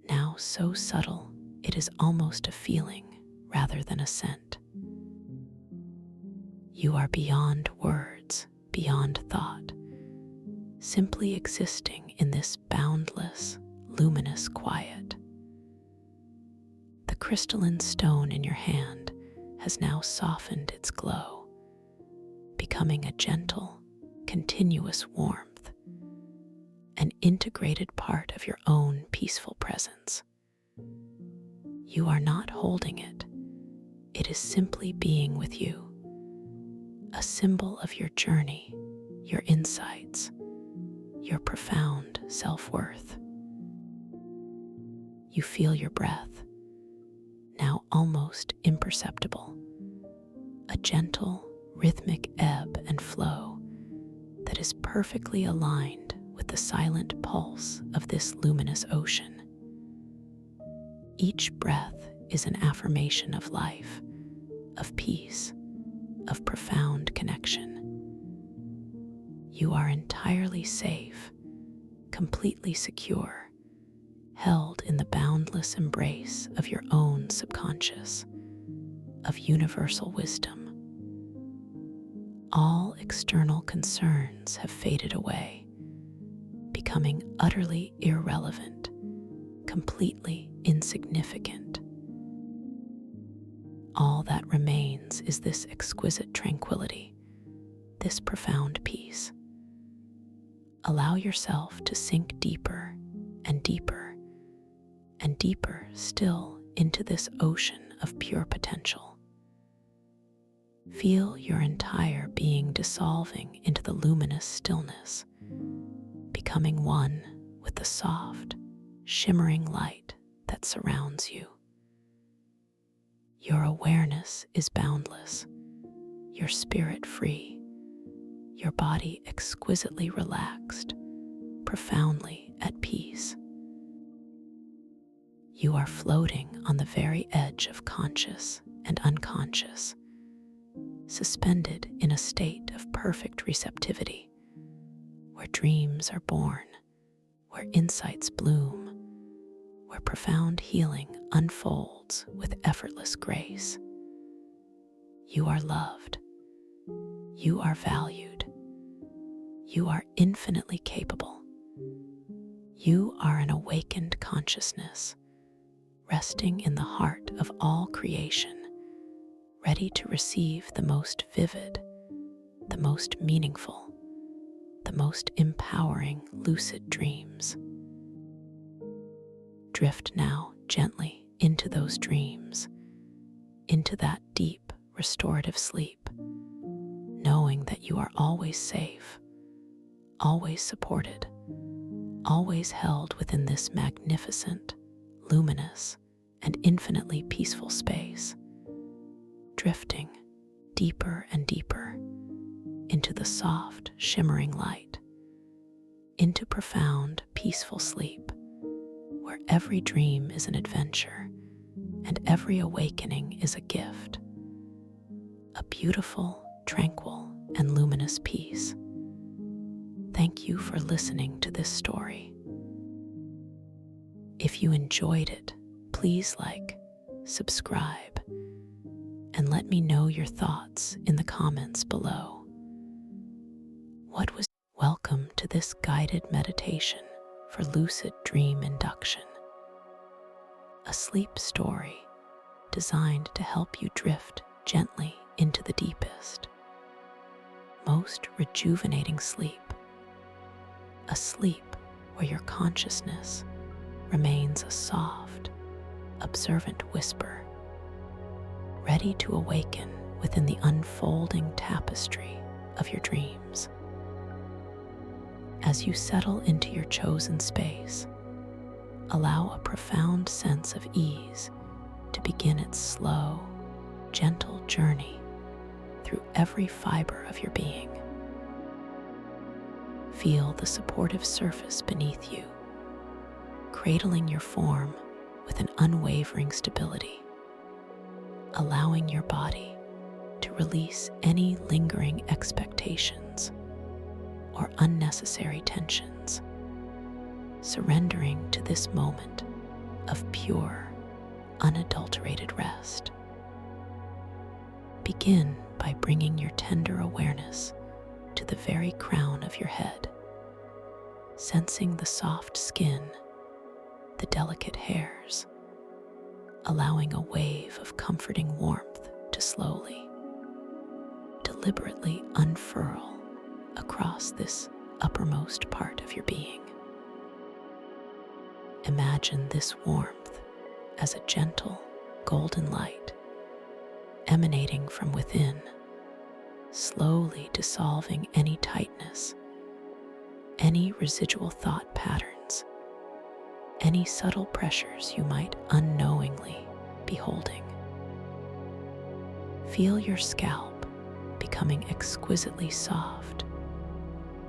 now so subtle it is almost a feeling rather than a scent. You are beyond words, beyond thought, simply existing in this boundless, luminous quiet. The crystalline stone in your hand has now softened its glow, becoming a gentle, continuous warmth, an integrated part of your own peaceful presence. You are not holding it. It is simply being with you, a symbol of your journey, your insights, your profound self-worth. You feel your breath, now almost imperceptible, a gentle, rhythmic ebb and flow that is perfectly aligned with the silent pulse of this luminous ocean. Each breath is an affirmation of life, of peace, of profound connection. You are entirely safe, completely secure, held in the boundless embrace of your own subconscious, of universal wisdom. All external concerns have faded away, becoming utterly irrelevant, completely insignificant. All that remains is this exquisite tranquility, this profound peace. Allow yourself to sink deeper and deeper and deeper still into this ocean of pure potential. Feel your entire being dissolving into the luminous stillness, becoming one with the soft, shimmering light that surrounds you. Your awareness is boundless, your spirit free, your body exquisitely relaxed, profoundly at peace. You are floating on the very edge of conscious and unconscious, suspended in a state of perfect receptivity, where dreams are born, where insights bloom, where profound healing unfolds with effortless grace. You are loved. You are valued. You are infinitely capable. You are an awakened consciousness, resting in the heart of all creation, ready to receive the most vivid, the most meaningful, the most empowering lucid dreams. Drift now gently into those dreams, into that deep, restorative sleep, knowing that you are always safe, always supported, always held within this magnificent, luminous, and infinitely peaceful space, drifting deeper and deeper into the soft, shimmering light, into profound, peaceful sleep, where every dream is an adventure and every awakening is a gift, a beautiful, tranquil, and luminous peace. Thank you for listening to this story. If you enjoyed it, please like, subscribe, and let me know your thoughts in the comments below. Welcome to this guided meditation for lucid dream induction, a sleep story designed to help you drift gently into the deepest, most rejuvenating sleep, a sleep where your consciousness remains a soft, observant whisper, ready to awaken within the unfolding tapestry of your dreams. As you settle into your chosen space, allow a profound sense of ease to begin its slow, gentle journey through every fiber of your being. Feel the supportive surface beneath you, cradling your form with an unwavering stability, allowing your body to release any lingering expectations or unnecessary tensions, surrendering to this moment of pure, unadulterated rest. Begin by bringing your tender awareness to the very crown of your head, sensing the soft skin, the delicate hairs, allowing a wave of comforting warmth to slowly, deliberately unfurl across this uppermost part of your being. Imagine this warmth as a gentle, golden light emanating from within, slowly dissolving any tightness, any residual thought patterns, any subtle pressures you might unknowingly be holding. Feel your scalp becoming exquisitely soft,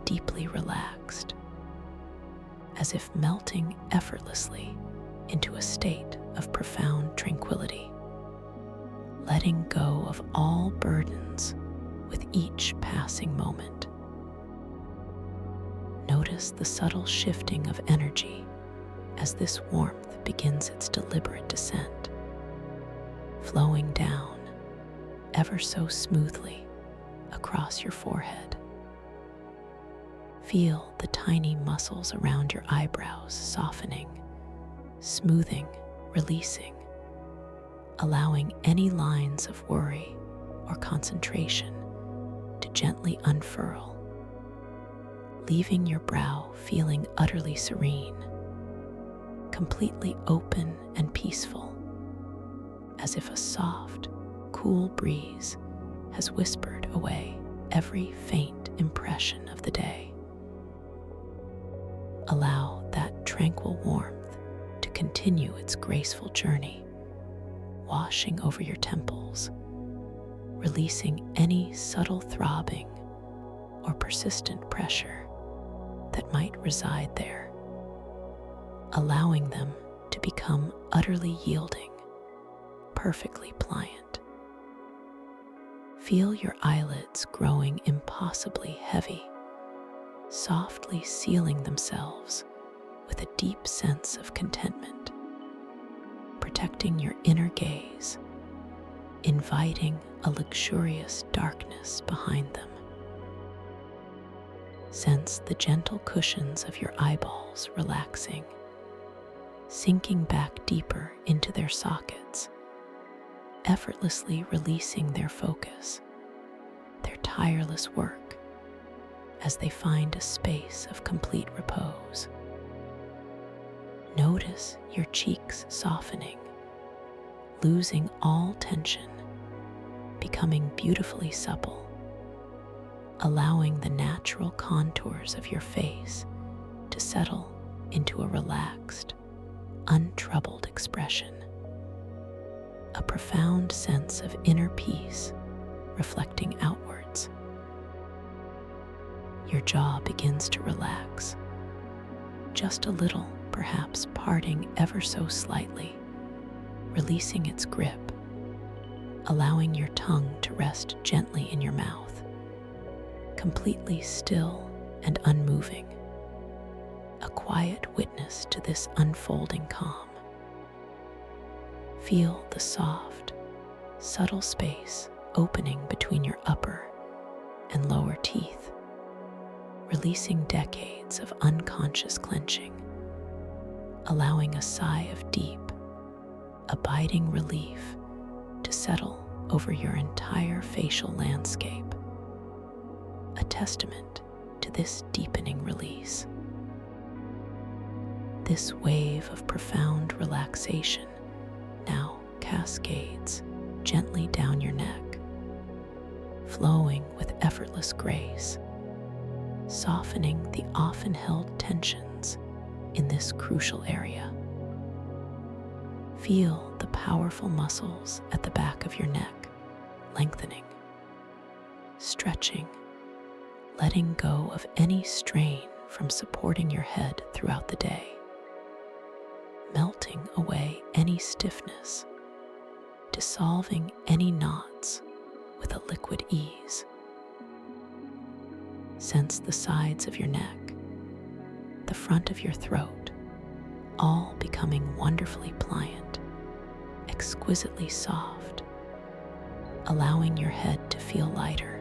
deeply relaxed, as if melting effortlessly into a state of profound tranquility, letting go of all burdens with each passing moment. Notice the subtle shifting of energy as this warmth begins its deliberate descent, flowing down ever so smoothly across your forehead. Feel the tiny muscles around your eyebrows softening, smoothing, releasing, allowing any lines of worry or concentration to gently unfurl, leaving your brow feeling utterly serene, completely open and peaceful, as if a soft, cool breeze has whispered away every faint impression of the day. Allow that tranquil warmth to continue its graceful journey, washing over your temples, releasing any subtle throbbing or persistent pressure that might reside there, allowing them to become utterly yielding, perfectly pliant. Feel your eyelids growing impossibly heavy, softly sealing themselves with a deep sense of contentment, protecting your inner gaze, inviting a luxurious darkness behind them. Sense the gentle cushions of your eyeballs relaxing, sinking back deeper into their sockets, effortlessly releasing their focus, their tireless work, as they find a space of complete repose. Notice your cheeks softening, losing all tension, becoming beautifully supple, allowing the natural contours of your face to settle into a relaxed, untroubled expression. A profound sense of inner peace reflecting outwards. Your jaw begins to relax, just a little, perhaps parting ever so slightly, releasing its grip, allowing your tongue to rest gently in your mouth, completely still and unmoving, a quiet witness to this unfolding calm. Feel the soft, subtle space opening between your upper and lower teeth, releasing decades of unconscious clenching, allowing a sigh of deep, abiding relief to settle over your entire facial landscape, a testament to this deepening release. This wave of profound relaxation now cascades gently down your neck, flowing with effortless grace, softening the often held tensions in this crucial area. Feel the powerful muscles at the back of your neck lengthening, stretching, letting go of any strain from supporting your head throughout the day, melting away any stiffness, dissolving any knots with a liquid ease. Sense the sides of your neck, the front of your throat, all becoming wonderfully pliant, exquisitely soft, allowing your head to feel lighter,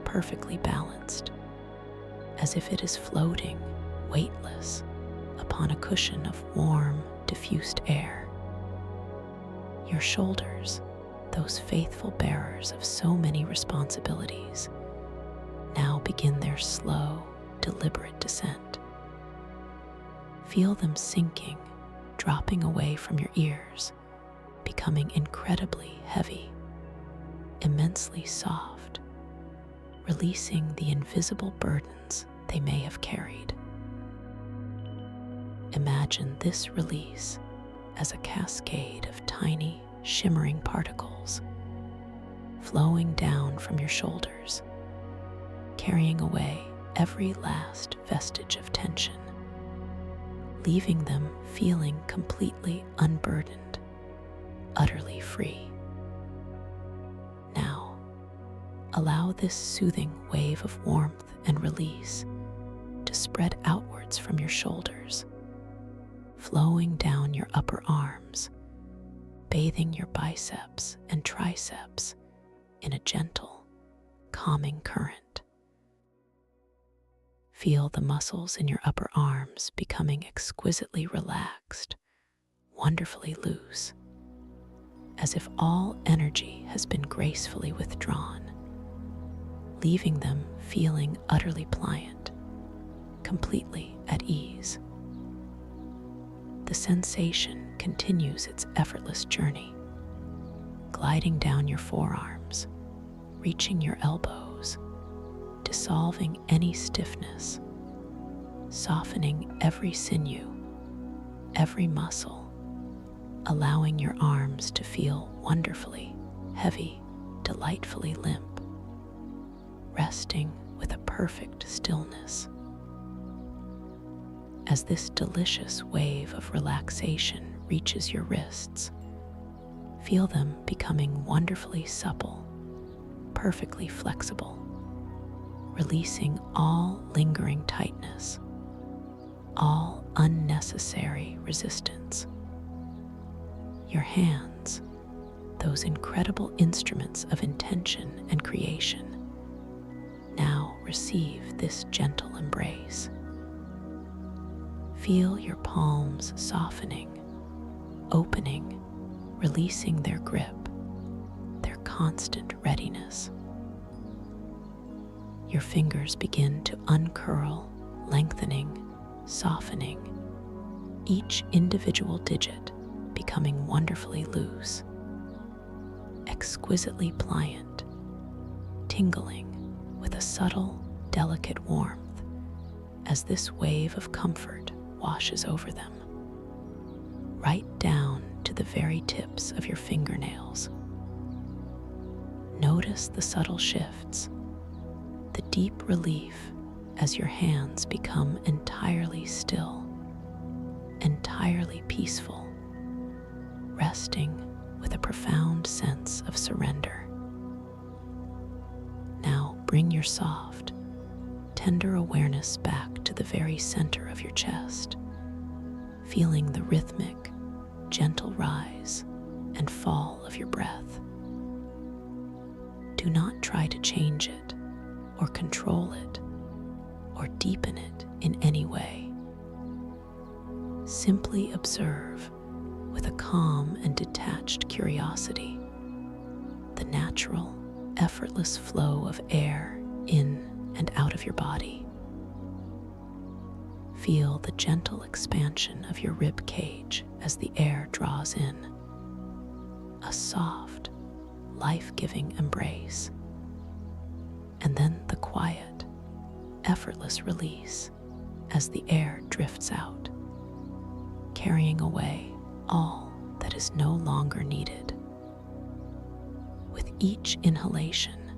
perfectly balanced, as if it is floating, weightless, upon a cushion of warm, diffused air. Your shoulders, those faithful bearers of so many responsibilities, now begin their slow, deliberate descent. Feel them sinking, dropping away from your ears, becoming incredibly heavy, immensely soft, releasing the invisible burdens they may have carried. Imagine this release as a cascade of tiny, shimmering particles flowing down from your shoulders, carrying away every last vestige of tension, leaving them feeling completely unburdened, utterly free. Now, allow this soothing wave of warmth and release to spread outwards from your shoulders, flowing down your upper arms, bathing your biceps and triceps in a gentle, calming current. Feel the muscles in your upper arms becoming exquisitely relaxed, wonderfully loose, as if all energy has been gracefully withdrawn, leaving them feeling utterly pliant, completely at ease. The sensation continues its effortless journey, gliding down your forearms, reaching your elbows, dissolving any stiffness, softening every sinew, every muscle, allowing your arms to feel wonderfully heavy, delightfully limp, resting with a perfect stillness. As this delicious wave of relaxation reaches your wrists, feel them becoming wonderfully supple, perfectly flexible, releasing all lingering tightness, all unnecessary resistance. Your hands, those incredible instruments of intention and creation, now receive this gentle embrace. Feel your palms softening, opening, releasing their grip, their constant readiness. Your fingers begin to uncurl, lengthening, softening, each individual digit becoming wonderfully loose, exquisitely pliant, tingling with a subtle, delicate warmth as this wave of comfort washes over them, right down to the very tips of your fingernails. Notice the subtle shifts, the deep relief as your hands become entirely still, entirely peaceful, resting with a profound sense of surrender. Now bring your soft, tender awareness back to the very center of your chest, feeling the rhythmic, gentle rise and fall of your breath. Do not try to change it or control it or deepen it in any way. Simply observe with a calm and detached curiosity the natural, effortless flow of air in and out of your body. Feel the gentle expansion of your rib cage as the air draws in, a soft, life-giving embrace, and then the quiet, effortless release as the air drifts out, carrying away all that is no longer needed. With each inhalation,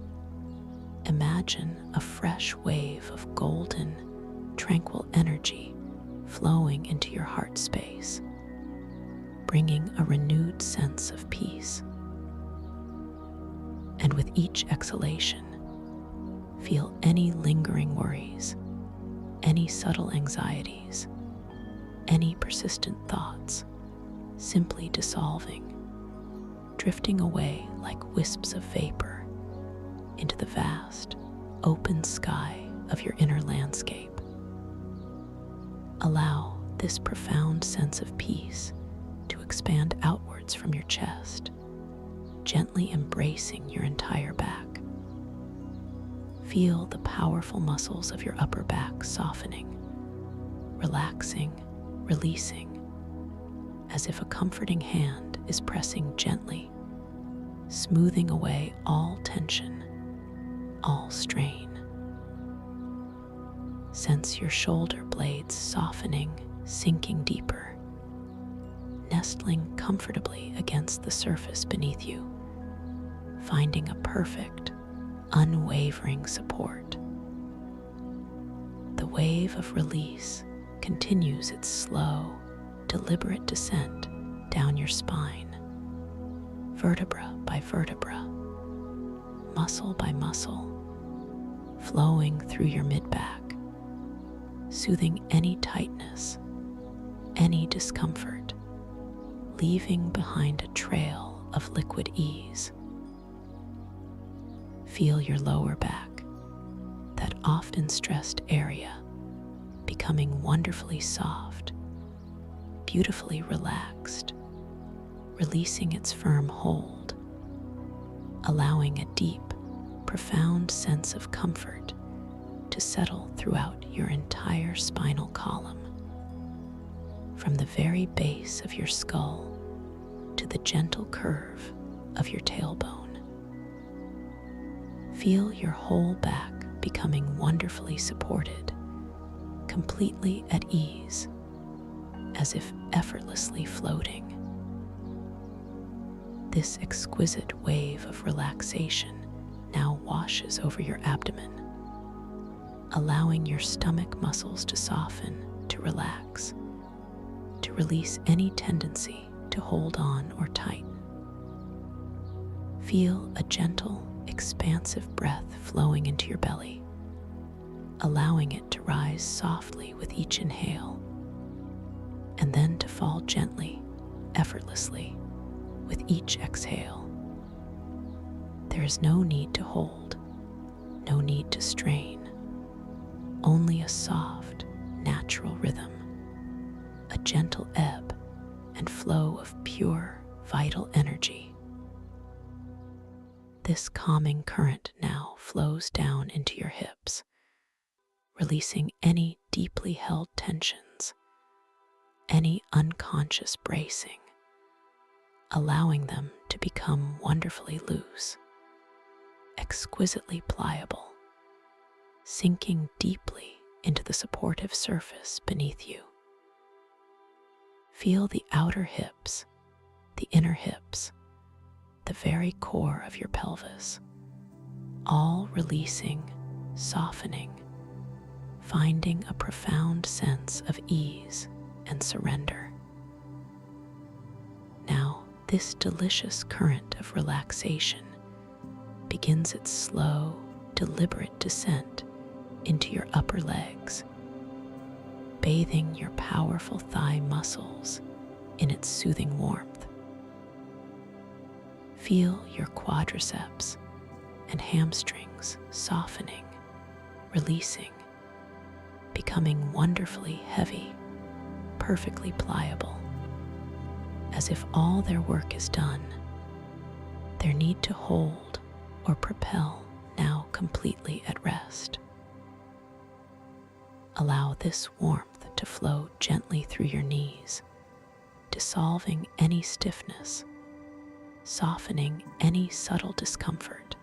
imagine a fresh wave of golden, tranquil energy flowing into your heart space, bringing a renewed sense of peace. And with each exhalation, feel any lingering worries, any subtle anxieties, any persistent thoughts simply dissolving, drifting away like wisps of vapor into the vast, open sky of your inner landscape. Allow this profound sense of peace to expand outwards from your chest, gently embracing your entire back. Feel the powerful muscles of your upper back softening, relaxing, releasing, as if a comforting hand is pressing gently, smoothing away all tension, all strain. Sense your shoulder blades softening, sinking deeper, nestling comfortably against the surface beneath you, finding a perfect, unwavering support. The wave of release continues its slow, deliberate descent down your spine, vertebra by vertebra, muscle by muscle, flowing through your mid-back, soothing any tightness, any discomfort, leaving behind a trail of liquid ease. Feel your lower back, that often stressed area, becoming wonderfully soft, beautifully relaxed, releasing its firm hold, allowing a deep, profound sense of comfort to settle throughout your entire spinal column, from the very base of your skull to the gentle curve of your tailbone. Feel your whole back becoming wonderfully supported, completely at ease, as if effortlessly floating. This exquisite wave of relaxation now washes over your abdomen, allowing your stomach muscles to soften, to relax, to release any tendency to hold on or tighten. Feel a gentle, expansive breath flowing into your belly, allowing it to rise softly with each inhale, and then to fall gently, effortlessly, with each exhale. There is no need to hold, no need to strain, only a soft, natural rhythm, a gentle ebb and flow of pure, vital energy. This calming current now flows down into your hips, releasing any deeply held tensions, any unconscious bracing, allowing them to become wonderfully loose, exquisitely pliable, sinking deeply into the supportive surface beneath you. Feel the outer hips, the inner hips, the very core of your pelvis, all releasing, softening, finding a profound sense of ease and surrender. Now, this delicious current of relaxation begins its slow, deliberate descent into your upper legs, bathing your powerful thigh muscles in its soothing warmth. Feel your quadriceps and hamstrings softening, releasing, becoming wonderfully heavy, perfectly pliable, as if all their work is done, their need to hold or propel now completely at rest. Allow this warmth to flow gently through your knees, dissolving any stiffness, softening any subtle discomfort,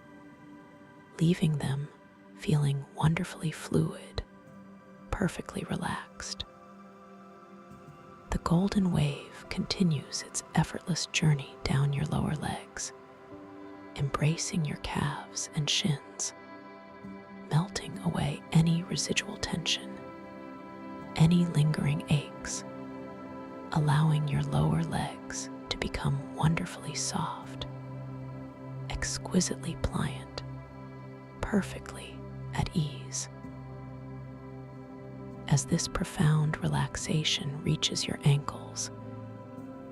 leaving them feeling wonderfully fluid, perfectly relaxed. The golden wave continues its effortless journey down your lower legs, embracing your calves and shins, melting away any residual tension, any lingering aches, allowing your lower legs to become wonderfully soft, exquisitely pliant, perfectly at ease. As this profound relaxation reaches your ankles,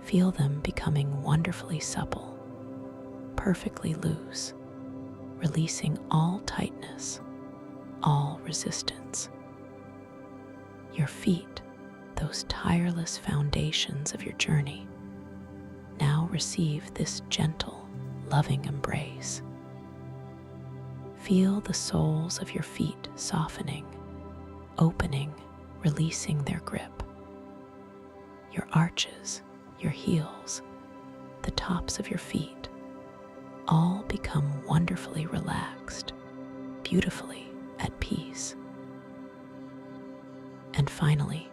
feel them becoming wonderfully supple, perfectly loose, releasing all tightness, all resistance. Your feet, those tireless foundations of your journey, now receive this gentle, loving embrace. Feel the soles of your feet softening, opening, releasing their grip. Your arches, your heels, the tops of your feet, all become wonderfully relaxed, beautifully at peace. And finally,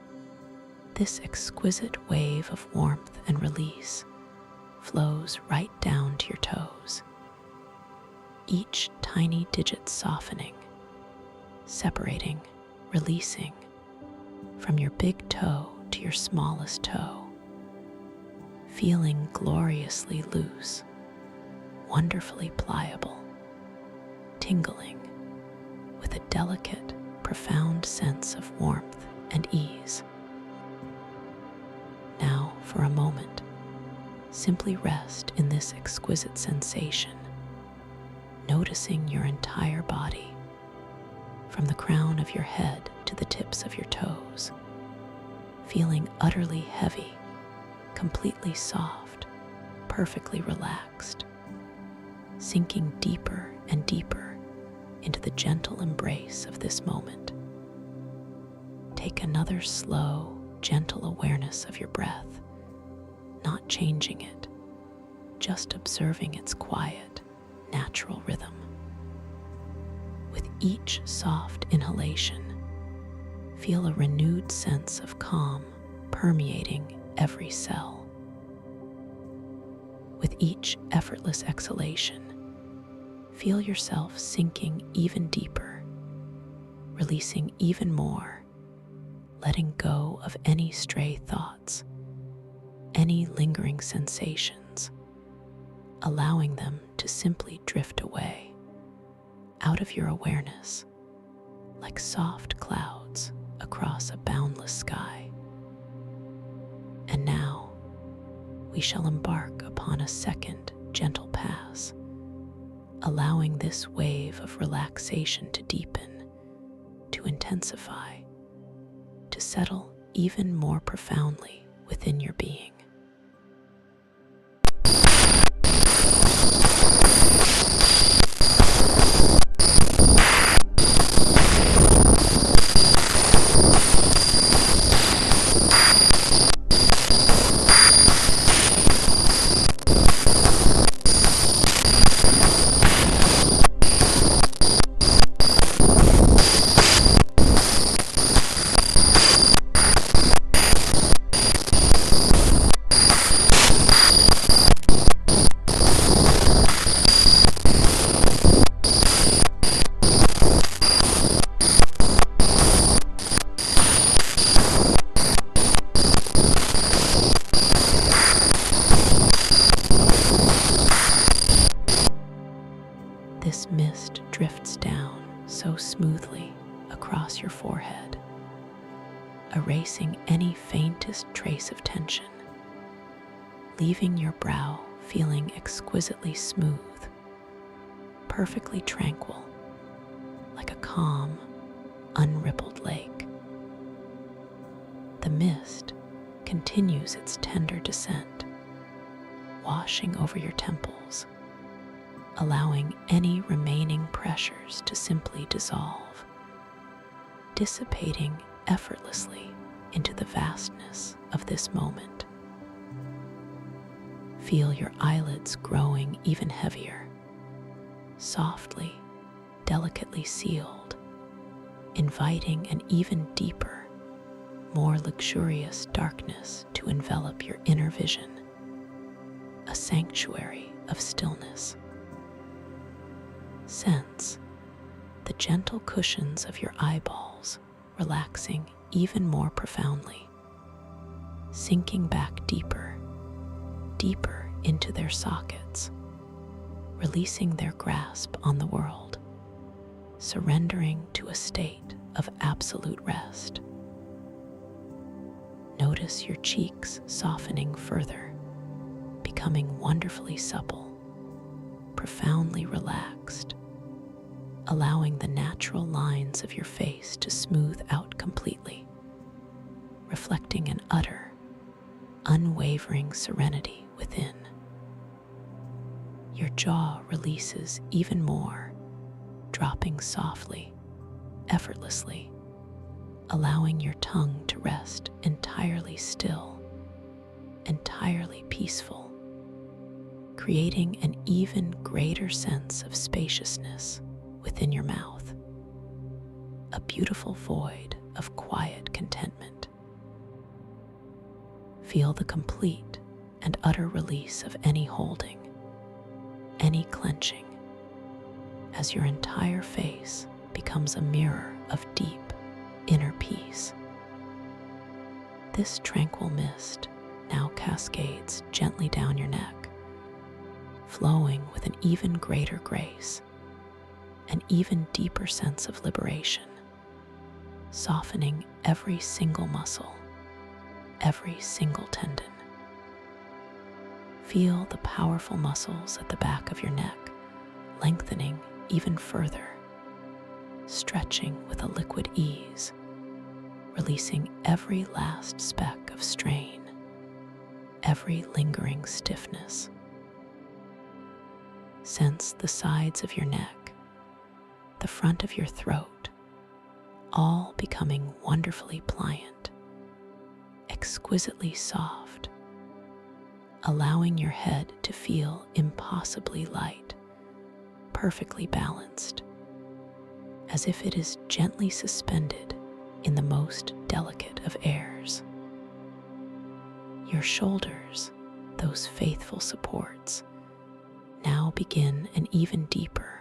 this exquisite wave of warmth and release flows right down to your toes, each tiny digit softening, separating, releasing from your big toe to your smallest toe, feeling gloriously loose, wonderfully pliable, tingling with a delicate, profound sense of warmth and ease. Now, for a moment, simply rest in this exquisite sensation, noticing your entire body, from the crown of your head to the tips of your toes, feeling utterly heavy, completely soft, perfectly relaxed, sinking deeper and deeper into the gentle embrace of this moment. Take another slow, gentle awareness of your breath, not changing it, just observing its quiet, natural rhythm. With each soft inhalation, feel a renewed sense of calm, permeating every cell. With each effortless exhalation, feel yourself sinking even deeper, releasing even more, letting go of any stray thoughts, any lingering sensations, allowing them to simply drift away, out of your awareness, like soft clouds across a boundless sky. And now, we shall embark upon a second gentle pass, allowing this wave of relaxation to deepen, to intensify, to settle even more profoundly within your being. This mist drifts down so smoothly across your forehead, erasing any faintest trace of tension, leaving your brow feeling exquisitely smooth, perfectly tranquil, like a calm, unrippled lake. The mist continues its tender descent, washing over your temples, allowing any remaining pressures to simply dissolve, dissipating effortlessly into the vastness of this moment. Feel your eyelids growing even heavier, softly, delicately sealed, inviting an even deeper, more luxurious darkness to envelop your inner vision, a sanctuary of stillness. Sense the gentle cushions of your eyeballs relaxing even more profoundly, sinking back deeper, deeper into their sockets, releasing their grasp on the world, surrendering to a state of absolute rest. Notice your cheeks softening further, becoming wonderfully supple, profoundly relaxed, allowing the natural lines of your face to smooth out completely, reflecting an utter, unwavering serenity within. Your jaw releases even more, dropping softly, effortlessly, allowing your tongue to rest entirely still, entirely peaceful, creating an even greater sense of spaciousness within your mouth, a beautiful void of quiet contentment. Feel the complete and utter release of any holding, any clenching, as your entire face becomes a mirror of deep inner peace. This tranquil mist now cascades gently down your neck, flowing with an even greater grace, an even deeper sense of liberation, softening every single muscle, every single tendon. Feel the powerful muscles at the back of your neck lengthening even further, stretching with a liquid ease, releasing every last speck of strain, every lingering stiffness. Sense the sides of your neck, the front of your throat, all becoming wonderfully pliant, exquisitely soft, allowing your head to feel impossibly light, perfectly balanced, as if it is gently suspended in the most delicate of airs. Your shoulders, those faithful supports, now begin an even deeper,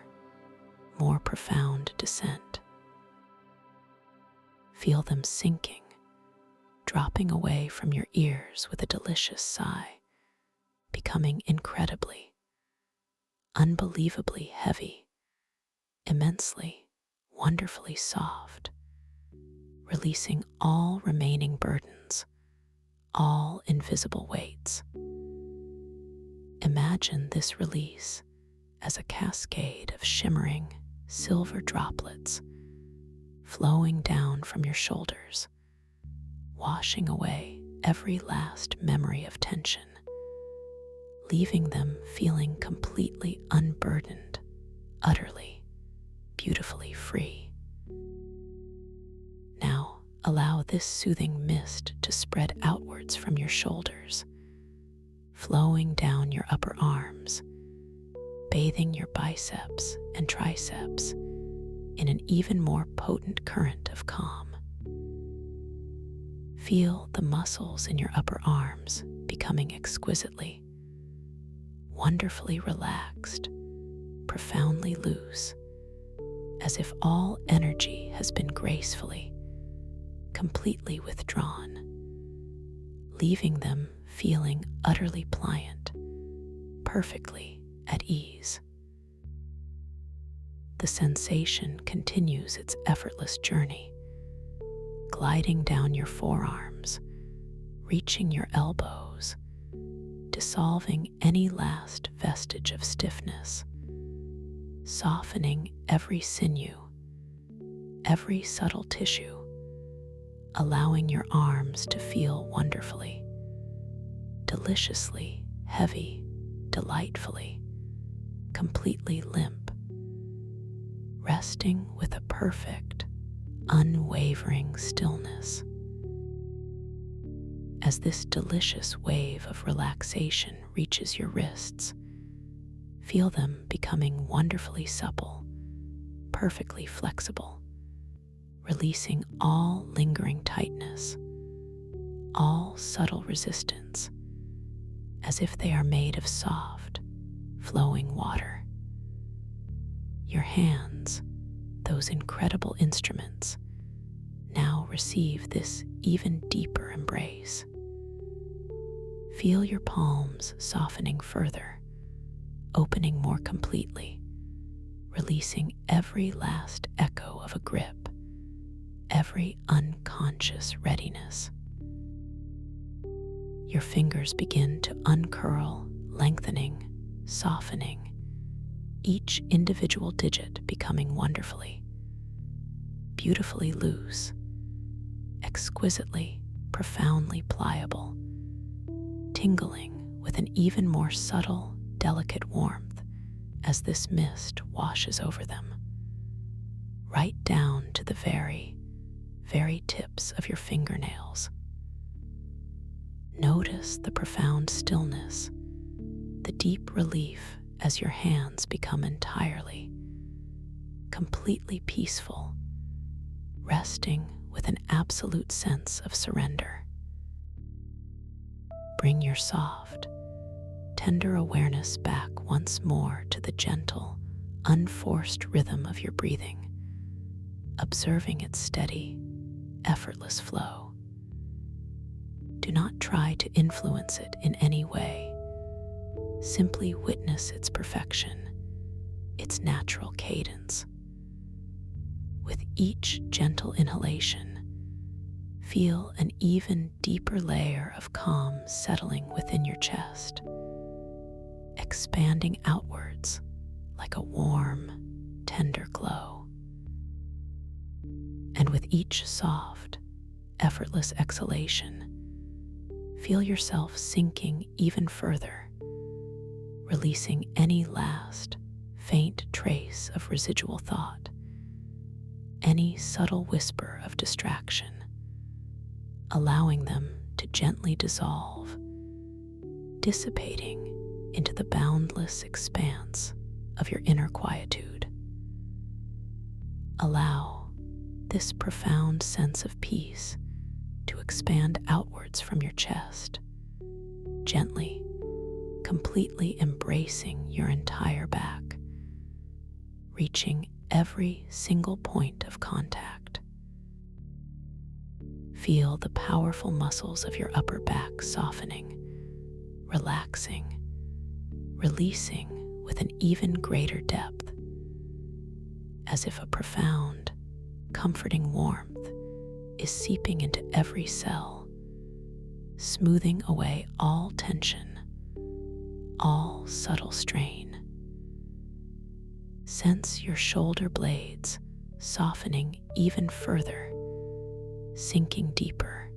more profound descent. Feel them sinking, dropping away from your ears with a delicious sigh, becoming incredibly, unbelievably heavy, immensely, wonderfully soft, releasing all remaining burdens, all invisible weights. Imagine this release as a cascade of shimmering silver droplets flowing down from your shoulders, washing away every last memory of tension, leaving them feeling completely unburdened, utterly, beautifully free. Now, allow this soothing mist to spread outwards from your shoulders, flowing down your upper arms, bathing your biceps and triceps in an even more potent current of calm. Feel the muscles in your upper arms becoming exquisitely, wonderfully relaxed, profoundly loose, as if all energy has been gracefully, completely withdrawn, leaving them feeling utterly pliant, perfectly at ease. The sensation continues its effortless journey, gliding down your forearms, reaching your elbows, dissolving any last vestige of stiffness, softening every sinew, every subtle tissue, allowing your arms to feel wonderfully, deliciously heavy, delightfully, completely limp, resting with a perfect, unwavering stillness. As this delicious wave of relaxation reaches your wrists, feel them becoming wonderfully supple, perfectly flexible, releasing all lingering tightness, all subtle resistance, as if they are made of soft, flowing water. Your hands, those incredible instruments, now receive this even deeper embrace. Feel your palms softening further, opening more completely, releasing every last echo of a grip, every unconscious readiness. Your fingers begin to uncurl, lengthening, softening, each individual digit becoming wonderfully, beautifully loose, exquisitely, profoundly pliable, tingling with an even more subtle, delicate warmth as this mist washes over them, right down to the very, very tips of your fingernails. Notice the profound stillness, the deep relief as your hands become entirely, completely peaceful, resting with an absolute sense of surrender. Bring your soft, tender awareness back once more to the gentle, unforced rhythm of your breathing, observing its steady, effortless flow. Do not try to influence it in any way. Simply witness its perfection, its natural cadence. With each gentle inhalation, feel an even deeper layer of calm settling within your chest, expanding outwards like a warm, tender glow. And with each soft, effortless exhalation, feel yourself sinking even further, releasing any last, faint trace of residual thought, any subtle whisper of distraction, allowing them to gently dissolve, dissipating into the boundless expanse of your inner quietude. Allow this profound sense of peace to expand outwards from your chest, gently, completely embracing your entire back, reaching every single point of contact. Feel the powerful muscles of your upper back softening, relaxing, releasing with an even greater depth, as if a profound, comforting warmth is seeping into every cell, smoothing away all tension, all subtle strain. Sense your shoulder blades softening even further, sinking deeper,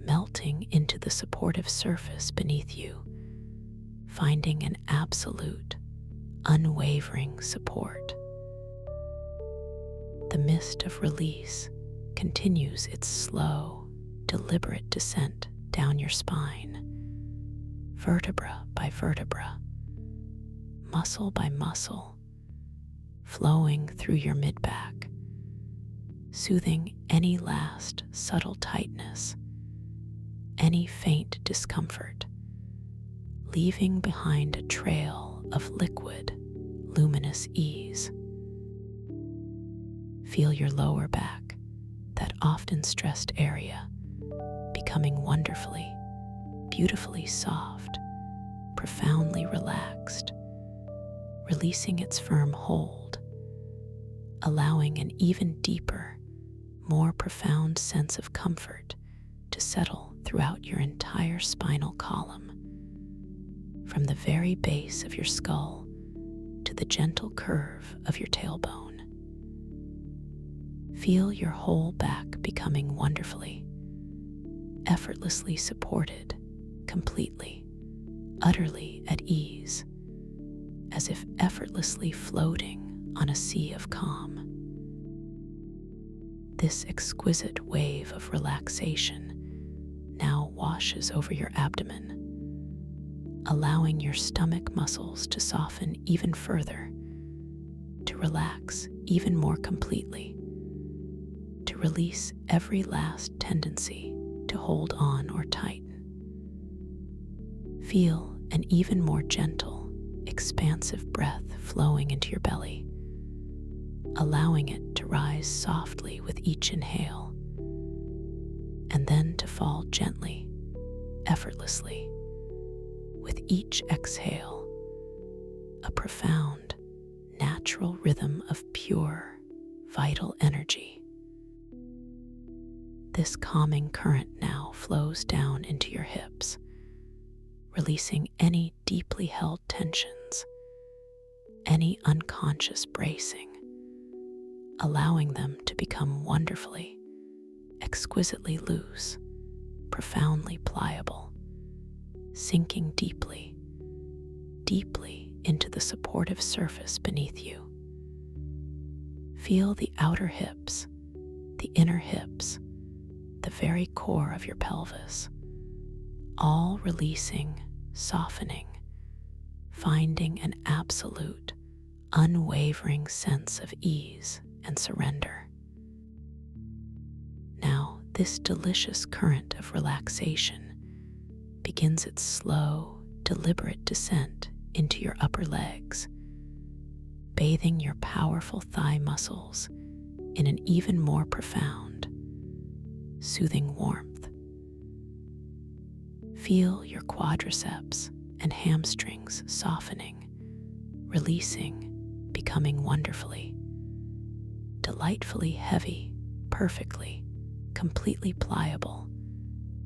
melting into the supportive surface beneath you, finding an absolute, unwavering support. The mist of release continues its slow, deliberate descent down your spine, vertebra by vertebra, muscle by muscle, flowing through your mid-back, soothing any last subtle tightness, any faint discomfort, leaving behind a trail of liquid, luminous ease. Feel your lower back, that often stressed area, becoming wonderfully, beautifully soft, profoundly relaxed, releasing its firm hold, allowing an even deeper, more profound sense of comfort to settle throughout your entire spinal column, from the very base of your skull to the gentle curve of your tailbone. Feel your whole back becoming wonderfully, effortlessly supported, completely, utterly at ease, as if effortlessly floating on a sea of calm. This exquisite wave of relaxation now washes over your abdomen, allowing your stomach muscles to soften even further, to relax even more completely, to release every last tendency to hold on or tighten. Feel an even more gentle, expansive breath flowing into your belly, allowing it to rise softly with each inhale, and then to fall gently, effortlessly, with each exhale, a profound, natural rhythm of pure, vital energy. This calming current now flows down into your hips, releasing any deeply held tensions, any unconscious bracing, allowing them to become wonderfully, exquisitely loose, profoundly pliable, sinking deeply, deeply into the supportive surface beneath you. Feel the outer hips, the inner hips, the very core of your pelvis, all releasing, softening, finding an absolute, unwavering sense of ease and surrender. Now, this delicious current of relaxation begins its slow, deliberate descent into your upper legs, bathing your powerful thigh muscles in an even more profound, soothing warmth. Feel your quadriceps and hamstrings softening, releasing, becoming wonderfully, delightfully heavy, perfectly, completely pliable,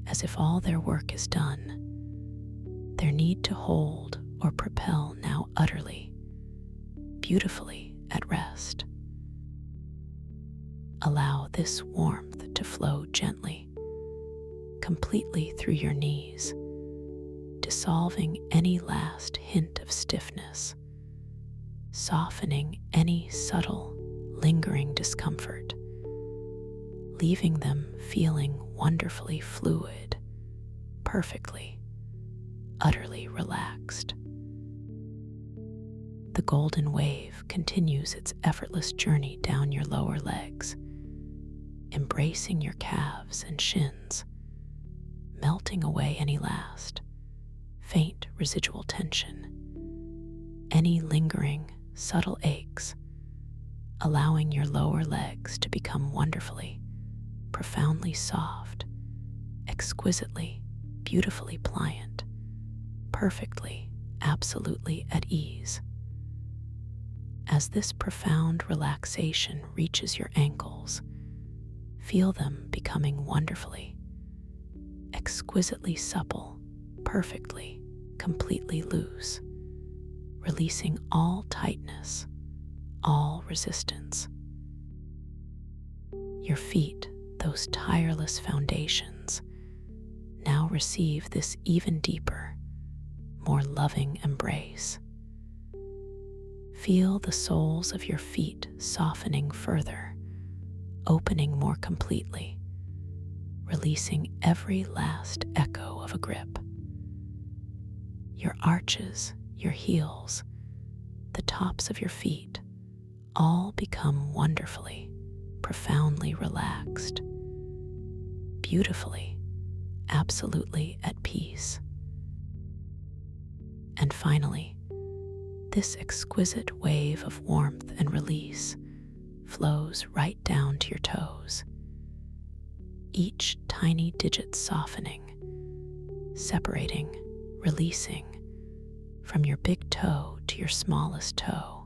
as if all their work is done, their need to hold or propel now utterly, beautifully at rest. Allow this warmth to flow gently, completely through your knees, dissolving any last hint of stiffness, softening any subtle, lingering discomfort, leaving them feeling wonderfully fluid, perfectly, utterly relaxed. The golden wave continues its effortless journey down your lower legs, embracing your calves and shins, melting away any last, faint residual tension, any lingering, subtle aches, allowing your lower legs to become wonderfully, profoundly soft, exquisitely, beautifully pliant, perfectly, absolutely at ease. As this profound relaxation reaches your ankles, feel them becoming wonderfully, exquisitely supple, perfectly, completely loose, releasing all tightness, all resistance. Your feet, those tireless foundations, now receive this even deeper, more loving embrace. Feel the soles of your feet softening further, opening more completely, releasing every last echo of a grip. Your arches, your heels, the tops of your feet, all become wonderfully, profoundly relaxed, beautifully, absolutely at peace. And finally, this exquisite wave of warmth and release flows right down to your toes, each tiny digit softening, separating, releasing from your big toe to your smallest toe,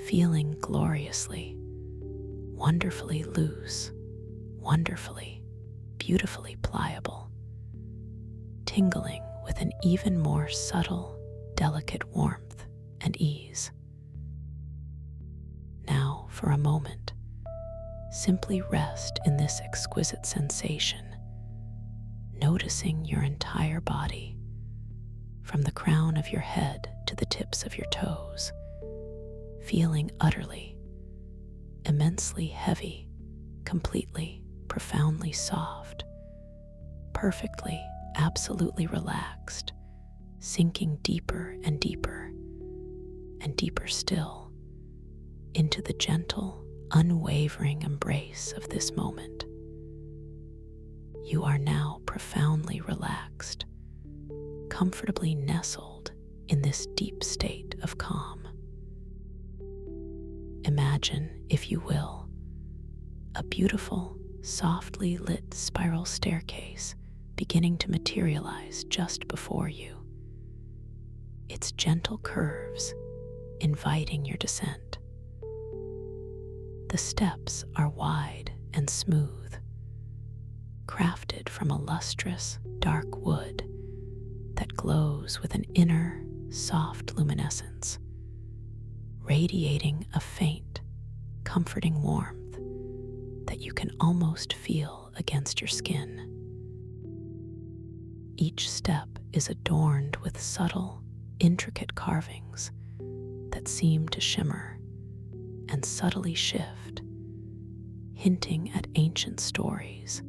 feeling gloriously, wonderfully loose, wonderfully, beautifully pliable, tingling with an even more subtle, delicate warmth and ease. Now, for a moment, simply rest in this exquisite sensation, noticing your entire body, from the crown of your head to the tips of your toes, feeling utterly, immensely heavy, completely, profoundly soft, perfectly, absolutely relaxed, sinking deeper and deeper, and deeper still, into the gentle, unwavering embrace of this moment. You are now profoundly relaxed, comfortably nestled in this deep state of calm. Imagine, if you will, a beautiful, softly lit spiral staircase beginning to materialize just before you, its gentle curves inviting your descent. The steps are wide and smooth, crafted from a lustrous, dark wood that glows with an inner, soft luminescence, radiating a faint, comforting warmth that you can almost feel against your skin. Each step is adorned with subtle, intricate carvings that seem to shimmer and subtly shift, hinting at ancient stories,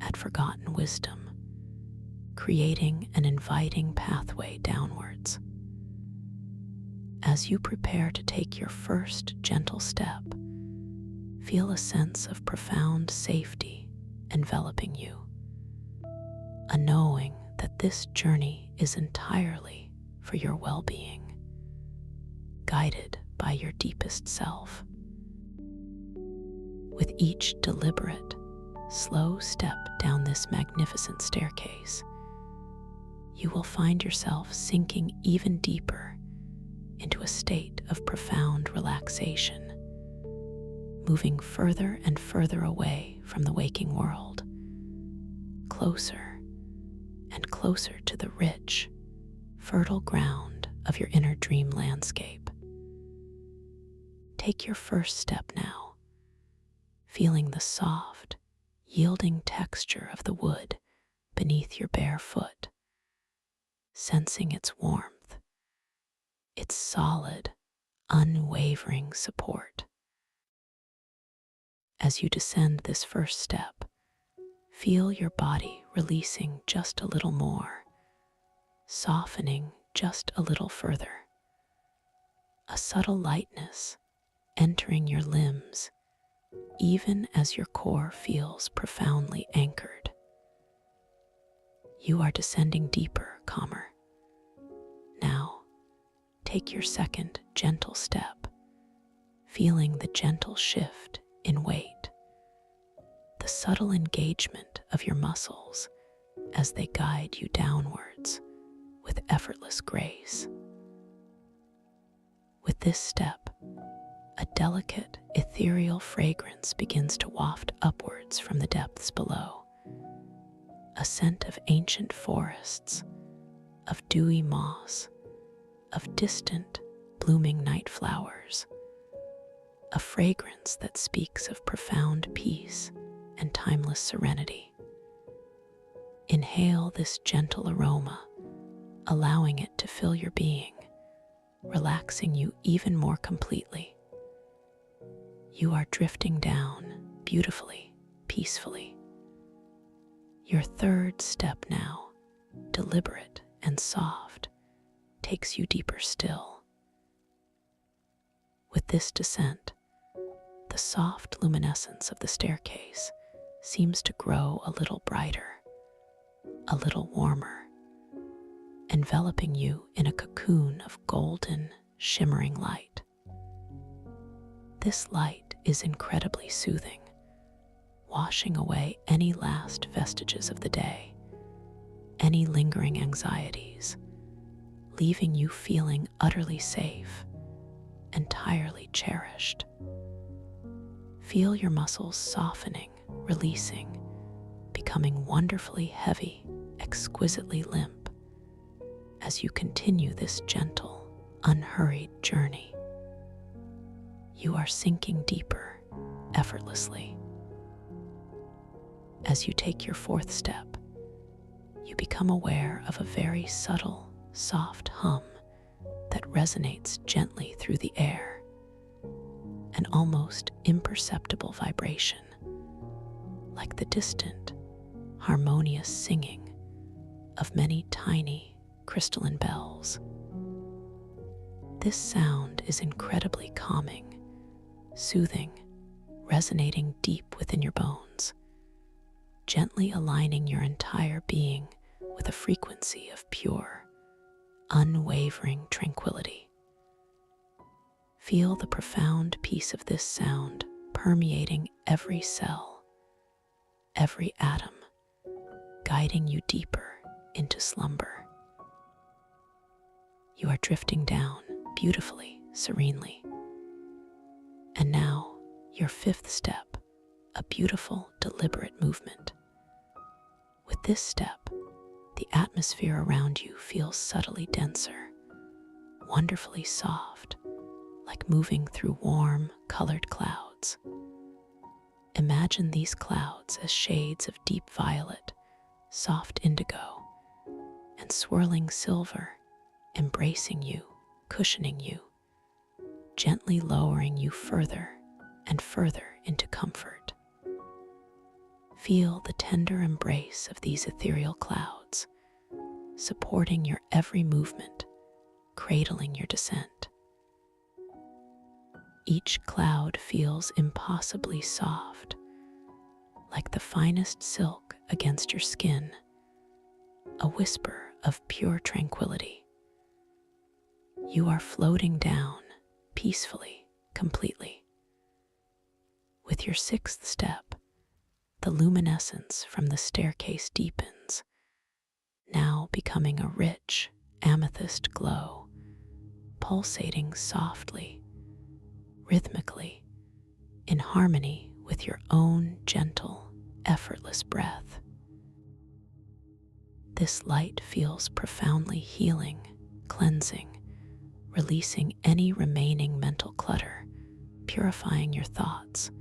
at forgotten wisdom, creating an inviting pathway downwards. As you prepare to take your first gentle step, feel a sense of profound safety enveloping you, a knowing that this journey is entirely for your well-being, guided by your deepest self. With each deliberate, slow step down this magnificent staircase, you will find yourself sinking even deeper into a state of profound relaxation, moving further and further away from the waking world, closer and closer to the rich, fertile ground of your inner dream landscape. Take your first step now, feeling the soft, yielding texture of the wood beneath your bare foot, sensing its warmth, its solid, unwavering support. As you descend this first step, feel your body releasing just a little more, softening just a little further. A subtle lightness entering your limbs, even as your core feels profoundly anchored. You are descending deeper, calmer. Now, take your second gentle step, feeling the gentle shift in weight, the subtle engagement of your muscles as they guide you downwards with effortless grace. With this step, a delicate, ethereal fragrance begins to waft upwards from the depths below, a scent of ancient forests, of dewy moss, of distant, blooming night flowers, a fragrance that speaks of profound peace and timeless serenity. Inhale this gentle aroma, allowing it to fill your being, relaxing you even more completely. You are drifting down beautifully, peacefully. Your third step now, deliberate and soft, takes you deeper still. With this descent, the soft luminescence of the staircase seems to grow a little brighter, a little warmer, enveloping you in a cocoon of golden, shimmering light. This light is incredibly soothing, washing away any last vestiges of the day, any lingering anxieties, leaving you feeling utterly safe, entirely cherished. Feel your muscles softening, releasing, becoming wonderfully heavy, exquisitely limp, as you continue this gentle, unhurried journey. You are sinking deeper, effortlessly. As you take your fourth step, you become aware of a very subtle, soft hum that resonates gently through the air, an almost imperceptible vibration, like the distant, harmonious singing of many tiny, crystalline bells. This sound is incredibly calming, soothing, resonating deep within your bones, gently aligning your entire being with a frequency of pure, unwavering tranquility. Feel the profound peace of this sound permeating every cell, every atom, guiding you deeper into slumber. You are drifting down beautifully, serenely. And now, your fifth step, a beautiful, deliberate movement. With this step, the atmosphere around you feels subtly denser, wonderfully soft, like moving through warm, colored clouds. Imagine these clouds as shades of deep violet, soft indigo, and swirling silver, embracing you, cushioning you, gently lowering you further and further into comfort. Feel the tender embrace of these ethereal clouds, supporting your every movement, cradling your descent. Each cloud feels impossibly soft, like the finest silk against your skin, a whisper of pure tranquility. You are floating down peacefully, completely. With your sixth step, the luminescence from the staircase deepens, now becoming a rich amethyst glow, pulsating softly, rhythmically, in harmony with your own gentle, effortless breath. This light feels profoundly healing, cleansing, releasing any remaining mental clutter, purifying your thoughts,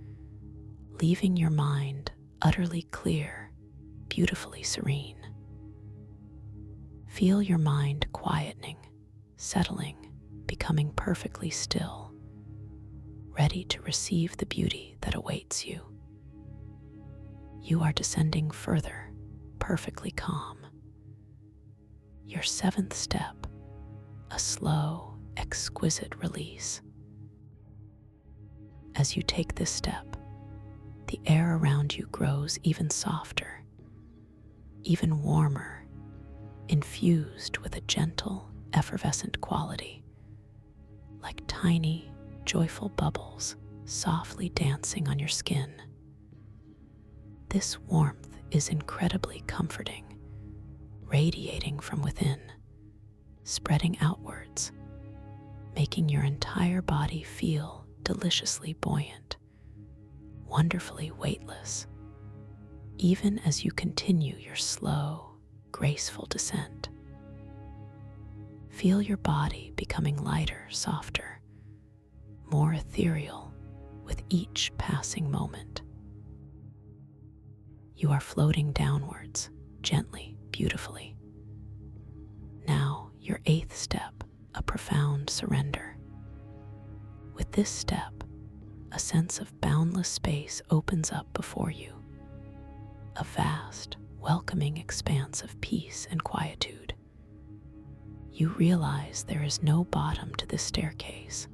leaving your mind utterly clear, beautifully serene. Feel your mind quietening, settling, becoming perfectly still, ready to receive the beauty that awaits you. You are descending further, perfectly calm. Your seventh step, a slow, exquisite release. As you take this step, the air around you grows even softer, even warmer, infused with a gentle, effervescent quality, like tiny, joyful bubbles softly dancing on your skin. This warmth is incredibly comforting, radiating from within, spreading outwards, making your entire body feel deliciously buoyant, wonderfully weightless, even as you continue your slow, graceful descent. Feel your body becoming lighter, softer, more ethereal with each passing moment. You are floating downwards, gently, beautifully. Now, your 8th step, a profound surrender. With this step, a sense of boundless space opens up before you, a vast, welcoming expanse of peace and quietude. You realize there is no bottom to this staircase,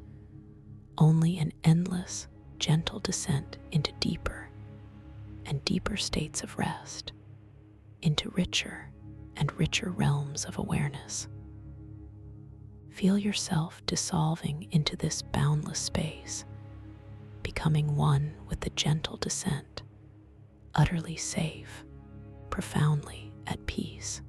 only an endless, gentle descent into deeper and deeper states of rest, into richer and richer realms of awareness. Feel yourself dissolving into this boundless space, becoming one with the gentle descent, utterly safe, profoundly at peace.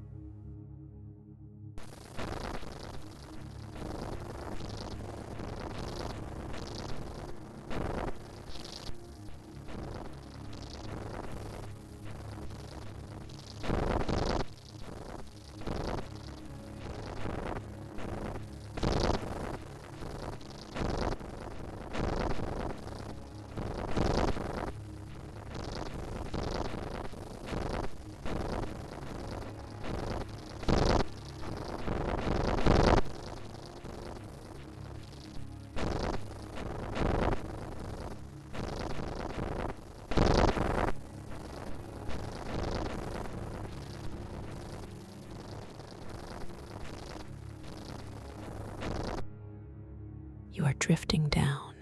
You are drifting down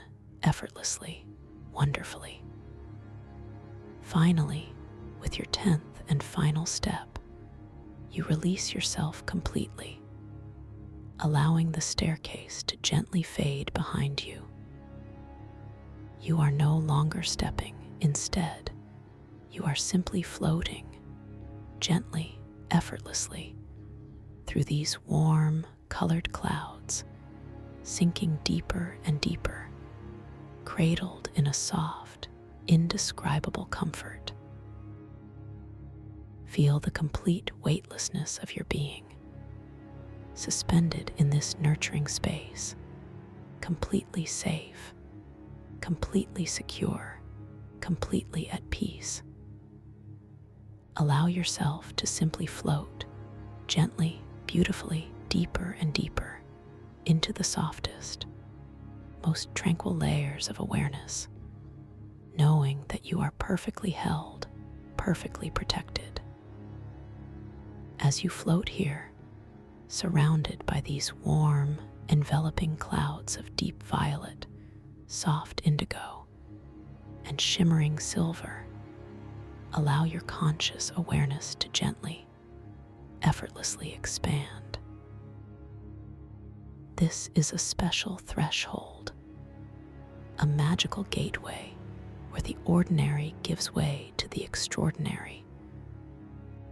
effortlessly, wonderfully. Finally, with your 10th and final step, you release yourself completely, allowing the staircase to gently fade behind you. You are no longer stepping. Instead, you are simply floating, gently, effortlessly, through these warm, colored clouds, sinking deeper and deeper, cradled in a soft, indescribable comfort. Feel the complete weightlessness of your being, suspended in this nurturing space, completely safe, completely secure, completely at peace. Allow yourself to simply float, gently, beautifully, deeper and deeper, into the softest, most tranquil layers of awareness, knowing that you are perfectly held, perfectly protected. As you float here, surrounded by these warm, enveloping clouds of deep violet, soft indigo, and shimmering silver, allow your conscious awareness to gently, effortlessly expand. This is a special threshold, a magical gateway where the ordinary gives way to the extraordinary,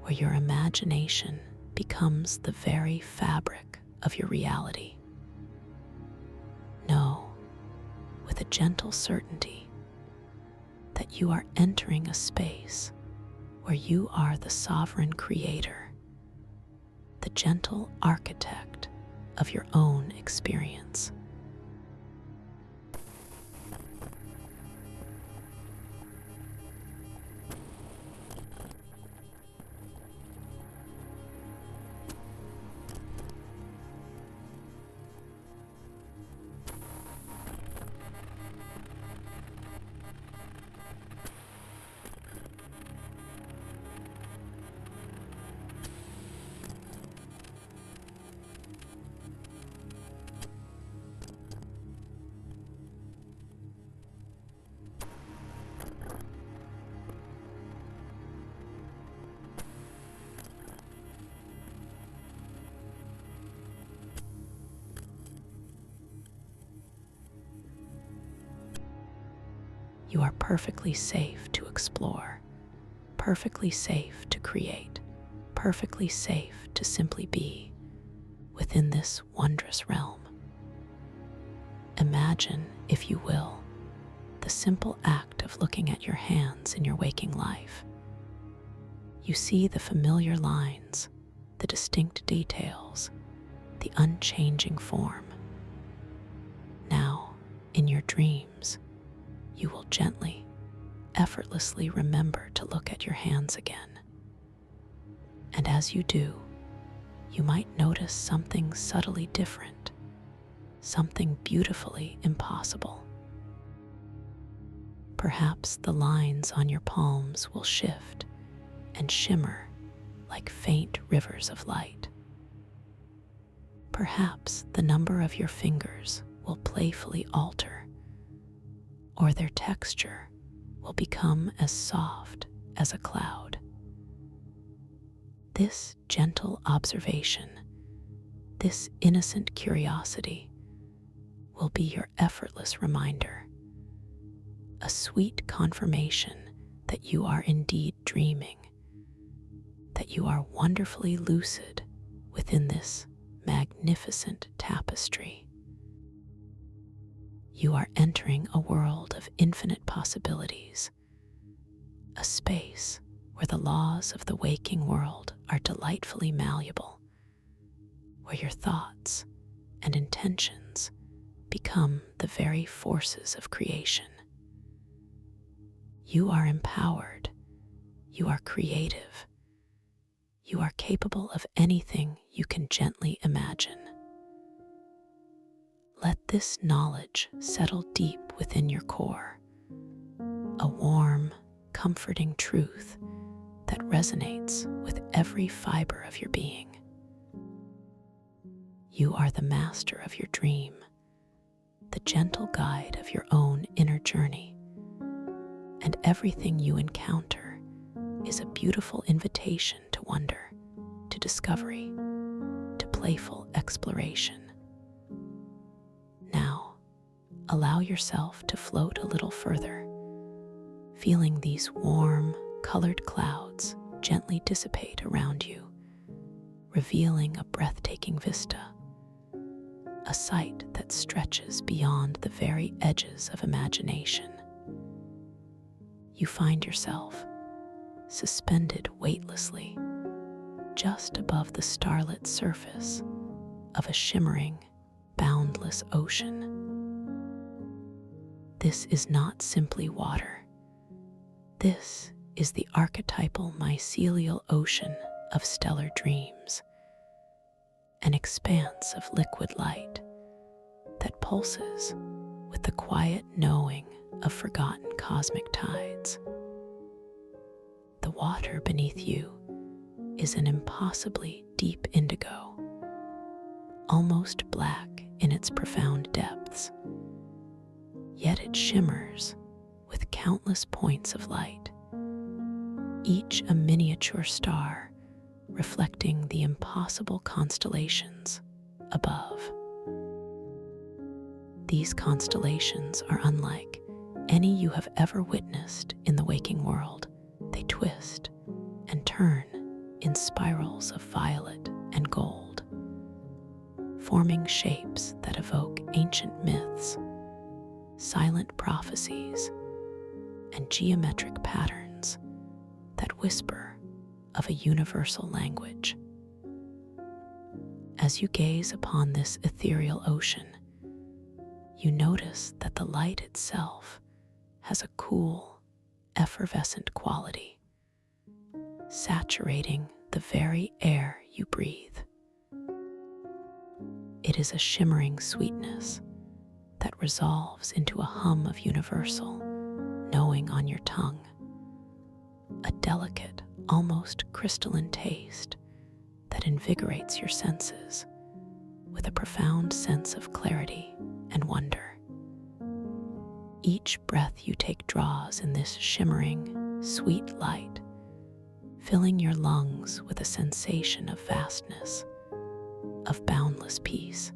where your imagination becomes the very fabric of your reality. Know, with a gentle certainty, that you are entering a space where you are the sovereign creator, the gentle architect of your own experience. You are perfectly safe to explore, perfectly safe to create, perfectly safe to simply be within this wondrous realm. Imagine, if you will, the simple act of looking at your hands in your waking life. You see the familiar lines, the distinct details, the unchanging form. Now, in your dreams, you will gently, effortlessly remember to look at your hands again. And as you do, you might notice something subtly different, something beautifully impossible. Perhaps the lines on your palms will shift and shimmer like faint rivers of light. Perhaps the number of your fingers will playfully alter, or their texture will become as soft as a cloud. This gentle observation, this innocent curiosity, will be your effortless reminder, a sweet confirmation that you are indeed dreaming, that you are wonderfully lucid within this magnificent tapestry. You are entering a world of infinite possibilities, a space where the laws of the waking world are delightfully malleable, where your thoughts and intentions become the very forces of creation. You are empowered, you are creative, you are capable of anything you can gently imagine. Let this knowledge settle deep within your core, a warm, comforting truth that resonates with every fiber of your being. You are the master of your dream, the gentle guide of your own inner journey, and everything you encounter is a beautiful invitation to wonder, to discovery, to playful exploration. Now, allow yourself to float a little further, feeling these warm, colored clouds gently dissipate around you, revealing a breathtaking vista, a sight that stretches beyond the very edges of imagination. You find yourself suspended weightlessly just above the starlit surface of a shimmering, boundless ocean. This is not simply water. This is the archetypal mycelial ocean of stellar dreams, an expanse of liquid light that pulses with the quiet knowing of forgotten cosmic tides. The water beneath you is an impossibly deep indigo, almost black in its profound depths, yet it shimmers with countless points of light, each a miniature star reflecting the impossible constellations above. These constellations are unlike any you have ever witnessed in the waking world. They twist and turn in spirals of violet and gold, forming shapes that evoke ancient myths, silent prophecies, and geometric patterns that whisper of a universal language. As you gaze upon this ethereal ocean, you notice that the light itself has a cool, effervescent quality, saturating the very air you breathe. It is a shimmering sweetness that resolves into a hum of universal knowing on your tongue, a delicate, almost crystalline taste that invigorates your senses with a profound sense of clarity and wonder. Each breath you take draws in this shimmering, sweet light, filling your lungs with a sensation of vastness, of boundless peace.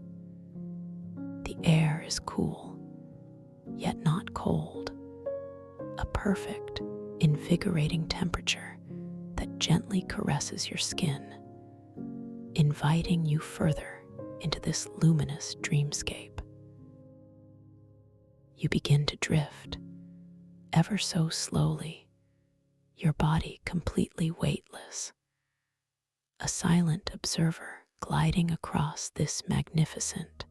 The air is cool, yet not cold, a perfect, invigorating temperature that gently caresses your skin, inviting you further into this luminous dreamscape. You begin to drift, ever so slowly, your body completely weightless, a silent observer gliding across this magnificent,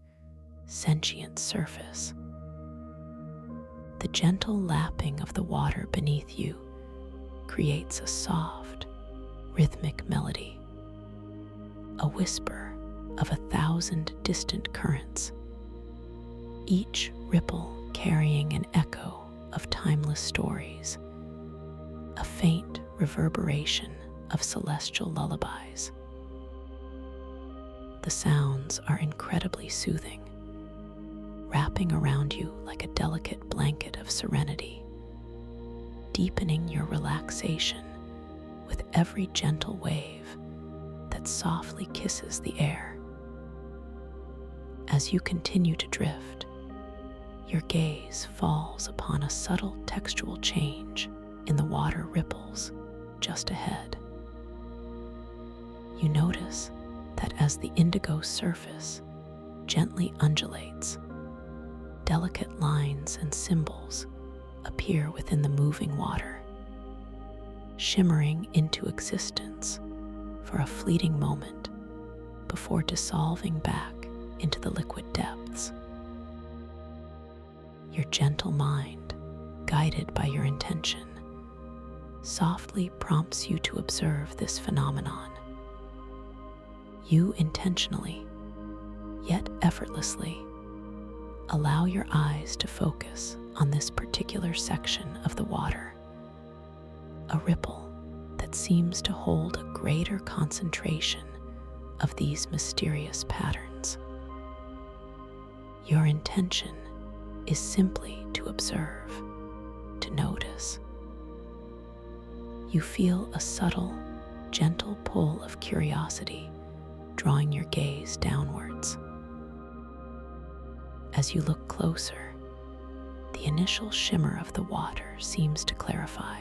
sentient surface. The gentle lapping of the water beneath you creates a soft, rhythmic melody, a whisper of 1,000 distant currents, each ripple carrying an echo of timeless stories, a faint reverberation of celestial lullabies. The sounds are incredibly soothing, wrapping around you like a delicate blanket of serenity, deepening your relaxation with every gentle wave that softly kisses the air. As you continue to drift, your gaze falls upon a subtle textual change in the water ripples just ahead. You notice that as the indigo surface gently undulates, delicate lines and symbols appear within the moving water, shimmering into existence for a fleeting moment before dissolving back into the liquid depths. Your gentle mind, guided by your intention, softly prompts you to observe this phenomenon. You intentionally, yet effortlessly, allow your eyes to focus on this particular section of the water, a ripple that seems to hold a greater concentration of these mysterious patterns. Your intention is simply to observe, to notice. You feel a subtle, gentle pull of curiosity drawing your gaze downwards. As you look closer, the initial shimmer of the water seems to clarify,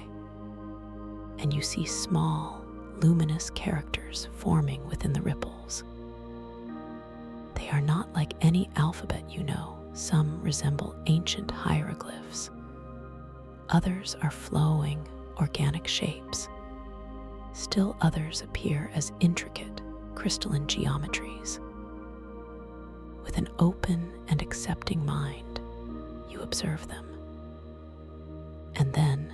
and you see small, luminous characters forming within the ripples. They are not like any alphabet you know. Some resemble ancient hieroglyphs. Others are flowing, organic shapes. Still others appear as intricate, crystalline geometries. With an open and accepting mind, you observe them. And then,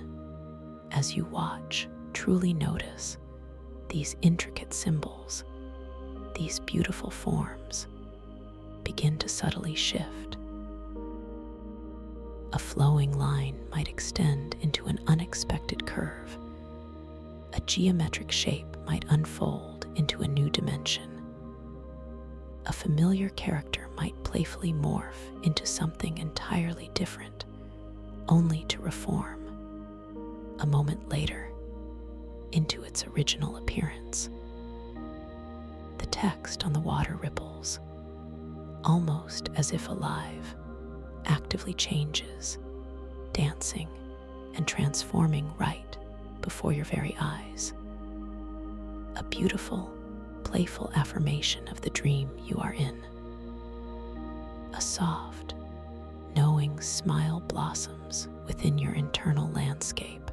as you watch, truly notice these intricate symbols, these beautiful forms, begin to subtly shift. A flowing line might extend into an unexpected curve. A geometric shape might unfold into a new dimension. A familiar character might playfully morph into something entirely different, only to reform, a moment later, into its original appearance. The text on the water ripples, almost as if alive, actively changes, dancing and transforming right before your very eyes. A beautiful, playful affirmation of the dream you are in. A soft, knowing smile blossoms within your internal landscape.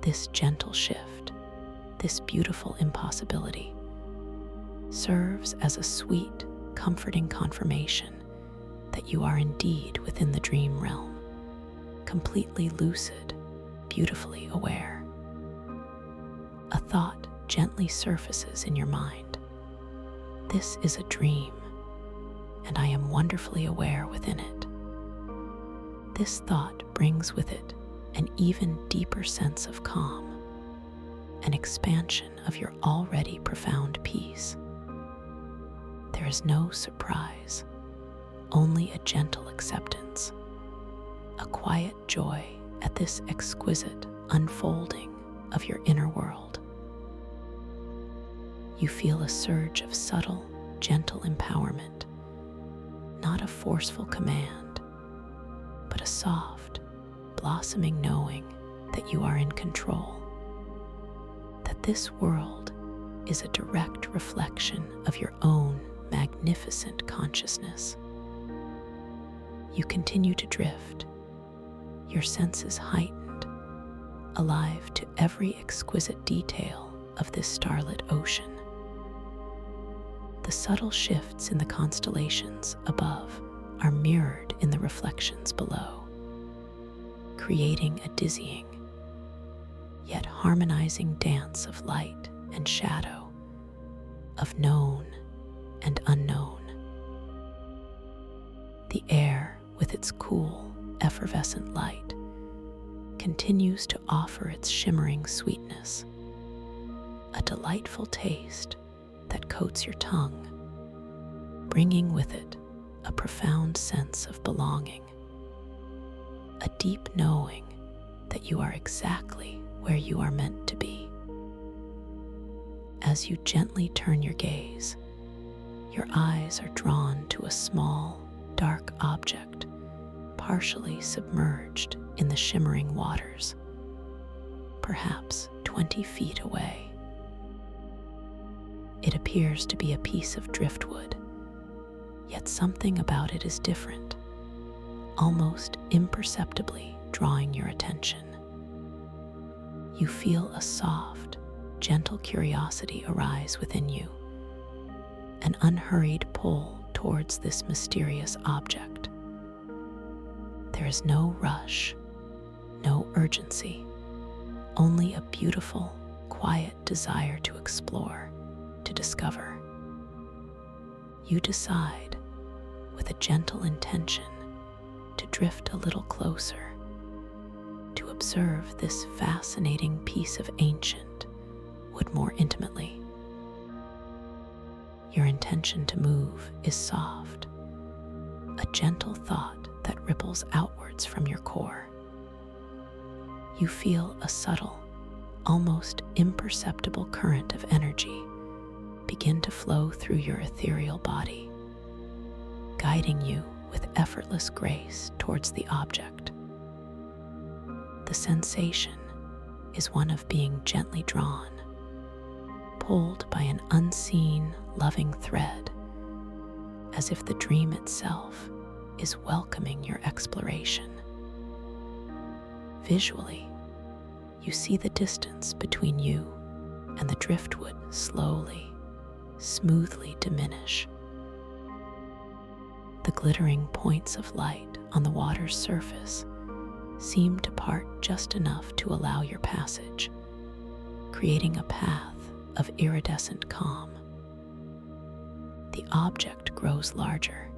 This gentle shift, this beautiful impossibility, serves as a sweet, comforting confirmation that you are indeed within the dream realm, completely lucid, beautifully aware. A thought gently surfaces in your mind. This is a dream, and I am wonderfully aware within it. This thought brings with it an even deeper sense of calm, an expansion of your already profound peace. There is no surprise, only a gentle acceptance, a quiet joy at this exquisite unfolding of your inner world. You feel a surge of subtle, gentle empowerment, not a forceful command, but a soft, blossoming knowing that you are in control, that this world is a direct reflection of your own magnificent consciousness. You continue to drift, your senses heightened, alive to every exquisite detail of this starlit ocean. The subtle shifts in the constellations above are mirrored in the reflections below, creating a dizzying, yet harmonizing dance of light and shadow, of known and unknown. The air, with its cool, effervescent light, continues to offer its shimmering sweetness, a delightful taste that coats your tongue, bringing with it a profound sense of belonging, a deep knowing that you are exactly where you are meant to be. As you gently turn your gaze, your eyes are drawn to a small, dark object partially submerged in the shimmering waters, perhaps 20 feet away. It appears to be a piece of driftwood, yet something about it is different, almost imperceptibly drawing your attention. You feel a soft, gentle curiosity arise within you, an unhurried pull towards this mysterious object. There is no rush, no urgency, only a beautiful, quiet desire to explore, to discover. You decide, with a gentle intention, to drift a little closer, to observe this fascinating piece of ancient wood more intimately. Your intention to move is soft, a gentle thought that ripples outwards from your core. You feel a subtle, almost imperceptible current of energy begin to flow through your ethereal body, guiding you with effortless grace towards the object. The sensation is one of being gently drawn, pulled by an unseen, loving thread, as if the dream itself is welcoming your exploration. Visually, you see the distance between you and the driftwood slowly, smoothly diminish. The glittering points of light on the water's surface seem to part just enough to allow your passage, creating a path of iridescent calm. The object grows larger,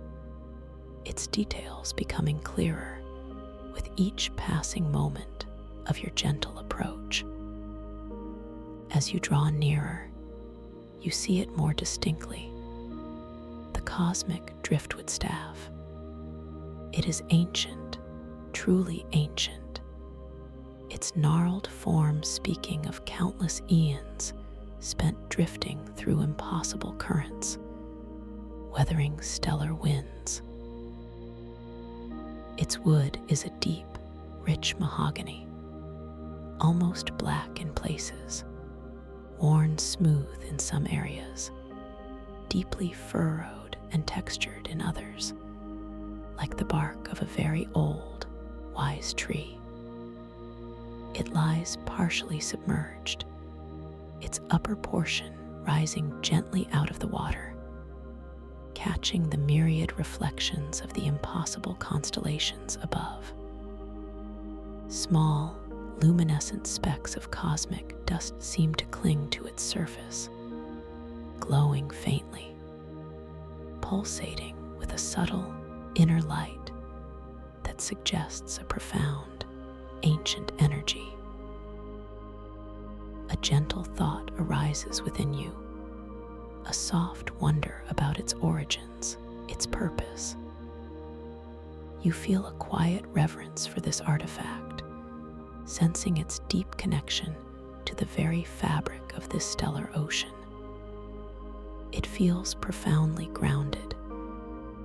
its details becoming clearer with each passing moment of your gentle approach. As you draw nearer, you see it more distinctly. The cosmic driftwood staff. It is ancient, truly ancient, its gnarled form speaking of countless eons spent drifting through impossible currents, weathering stellar winds. Its wood is a deep, rich mahogany, almost black in places, worn smooth in some areas, deeply furrowed and textured in others, like the bark of a very old, wise tree. It lies partially submerged, its upper portion rising gently out of the water, catching the myriad reflections of the impossible constellations above. Small, luminescent specks of cosmic dust seem to cling to its surface, glowing faintly, pulsating with a subtle inner light that suggests a profound, ancient energy. A gentle thought arises within you, a soft wonder about its origins, its purpose. You feel a quiet reverence for this artifact, sensing its deep connection to the very fabric of this stellar ocean. It feels profoundly grounded,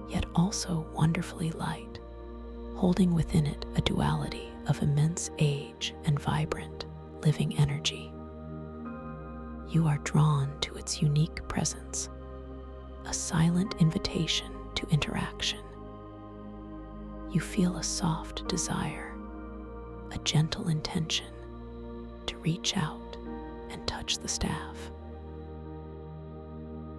yet also wonderfully light, holding within it a duality of immense age and vibrant, living energy. You are drawn to its unique presence, a silent invitation to interaction. You feel a soft desire, a gentle intention to reach out and touch the staff.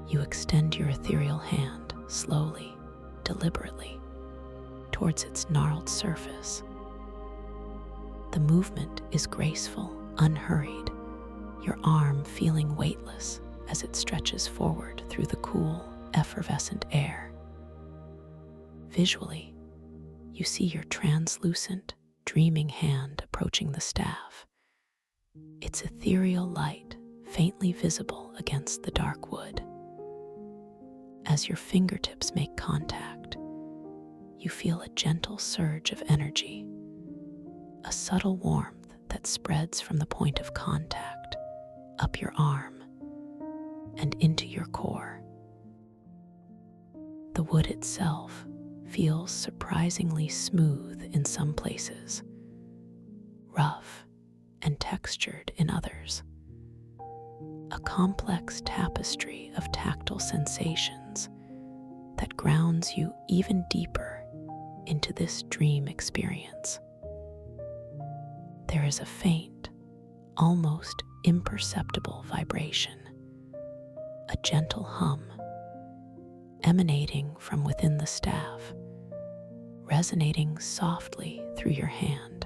You extend your ethereal hand slowly, deliberately, towards its gnarled surface. The movement is graceful, unhurried, your arm feeling weightless as it stretches forward through the cool, effervescent air. Visually, you see your translucent, dreaming hand approaching the staff, its ethereal light faintly visible against the dark wood. As your fingertips make contact, you feel a gentle surge of energy, a subtle warmth that spreads from the point of contact up your arm and into your core. The wood itself feels surprisingly smooth in some places, rough and textured in others. A complex tapestry of tactile sensations that grounds you even deeper into this dream experience. There is a faint, almost imperceptible vibration, a gentle hum emanating from within the staff, resonating softly through your hand.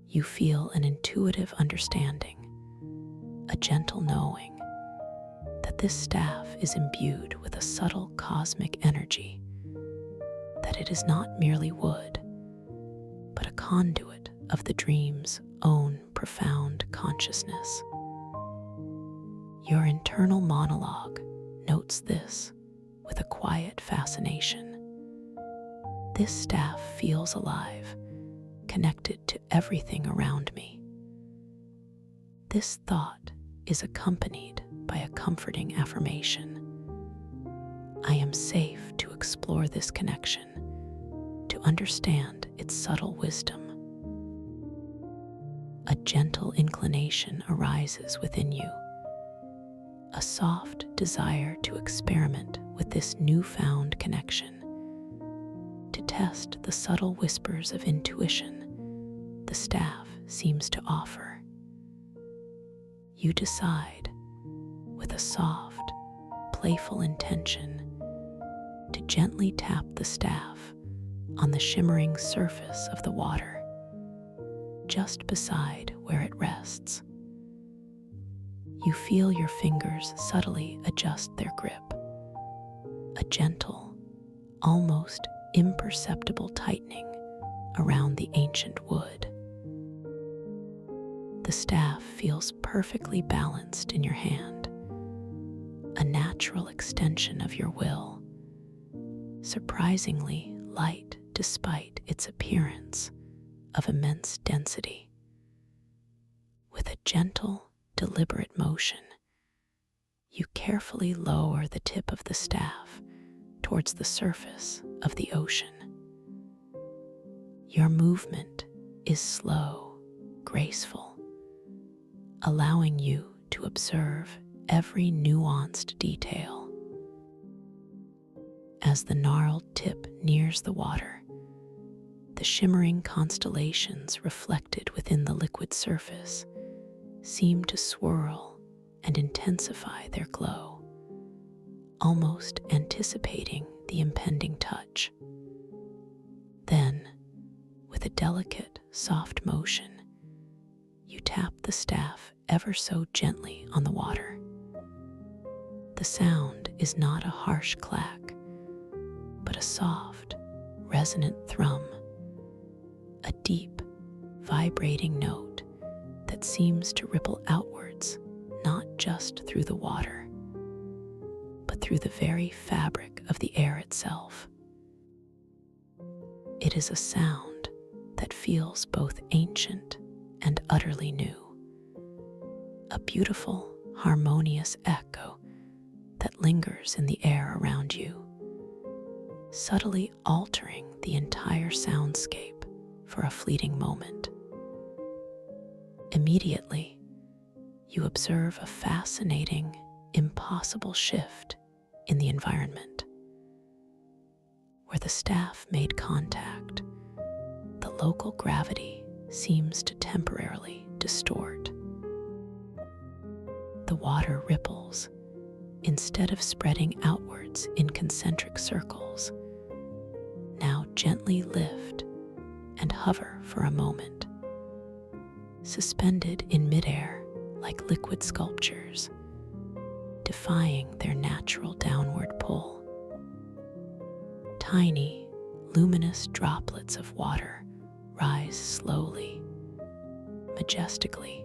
You feel an intuitive understanding, a gentle knowing that this staff is imbued with a subtle cosmic energy, that it is not merely wood, but a conduit of the dream's own profound consciousness. Your internal monologue notes this with a quiet fascination. This staff feels alive, connected to everything around me. This thought is accompanied by a comforting affirmation. I am safe to explore this connection, to understand its subtle wisdom. A gentle inclination arises within you, a soft desire to experiment with this newfound connection, to test the subtle whispers of intuition the staff seems to offer. You decide, with a soft, playful intention, to gently tap the staff on the shimmering surface of the water, just beside where it rests. You feel your fingers subtly adjust their grip, a gentle, almost imperceptible tightening around the ancient wood. The staff feels perfectly balanced in your hand, a natural extension of your will, surprisingly light despite its appearance of immense density. With a gentle, deliberate motion, you carefully lower the tip of the staff towards the surface of the ocean. Your movement is slow, graceful, allowing you to observe every nuanced detail. As the gnarled tip nears the water, the shimmering constellations reflected within the liquid surface seem to swirl and intensify their glow, almost anticipating the impending touch. Then, with a delicate, soft motion, you tap the staff ever so gently on the water. The sound is not a harsh clack, but a soft, resonant thrum, a deep, vibrating note that seems to ripple outwards, not just through the water, but through the very fabric of the air itself. It is a sound that feels both ancient and utterly new, a beautiful, harmonious echo that lingers in the air around you, subtly altering the entire soundscape for a fleeting moment. Immediately, you observe a fascinating, impossible shift in the environment. Where the staff made contact, the local gravity seems to temporarily distort. The water ripples, instead of spreading outwards in concentric circles, now gently lift and hover for a moment, suspended in midair like liquid sculptures, defying their natural downward pull. Tiny, luminous droplets of water rise slowly, majestically,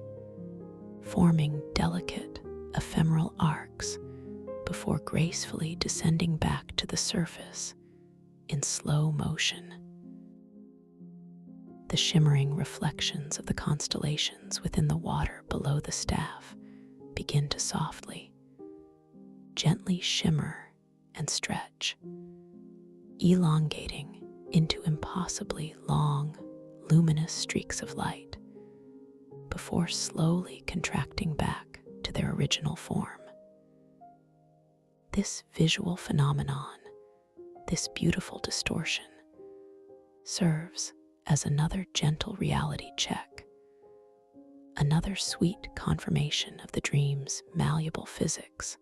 forming delicate, ephemeral arcs before gracefully descending back to the surface in slow motion. The shimmering reflections of the constellations within the water below the staff begin to softly, gently shimmer and stretch, elongating into impossibly long, luminous streaks of light before slowly contracting back to their original form. This visual phenomenon, this beautiful distortion, serves as another gentle reality check, another sweet confirmation of the dream's malleable physics,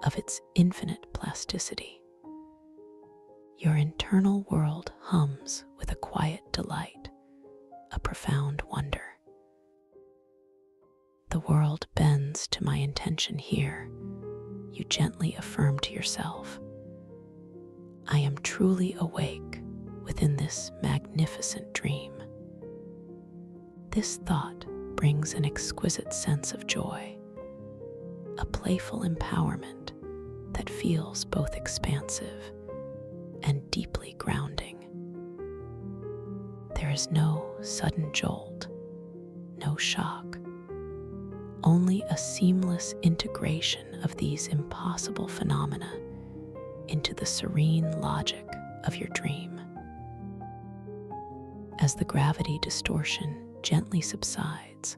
of its infinite plasticity. Your internal world hums with a quiet delight, a profound wonder. The world bends to my intention here, you gently affirm to yourself. I am truly awake within this magnificent dream. This thought brings an exquisite sense of joy, a playful empowerment that feels both expansive and deeply grounding. There is no sudden jolt, no shock, only a seamless integration of these impossible phenomena into the serene logic of your dream. As the gravity distortion gently subsides,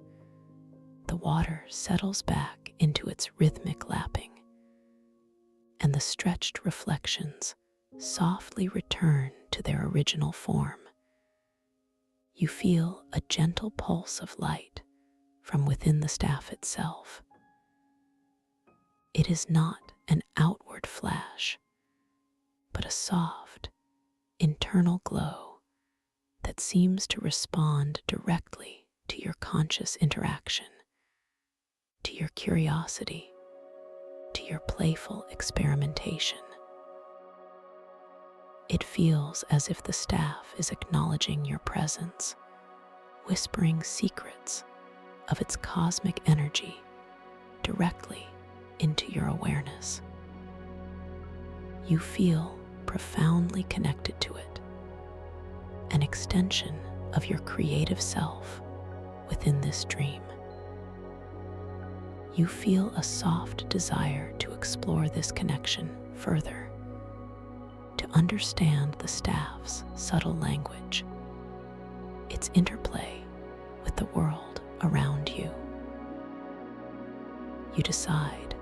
the water settles back into its rhythmic lapping, and the stretched reflections softly return to their original form. You feel a gentle pulse of light from within the staff itself. It is not an outward flash, but a soft, internal glow that seems to respond directly to your conscious interaction, to your curiosity, to your playful experimentation. It feels as if the staff is acknowledging your presence, whispering secrets of its cosmic energy directly into your awareness. You feel profoundly connected to it, an extension of your creative self within this dream. You feel a soft desire to explore this connection further, to understand the staff's subtle language, its interplay with the world around you. You decide,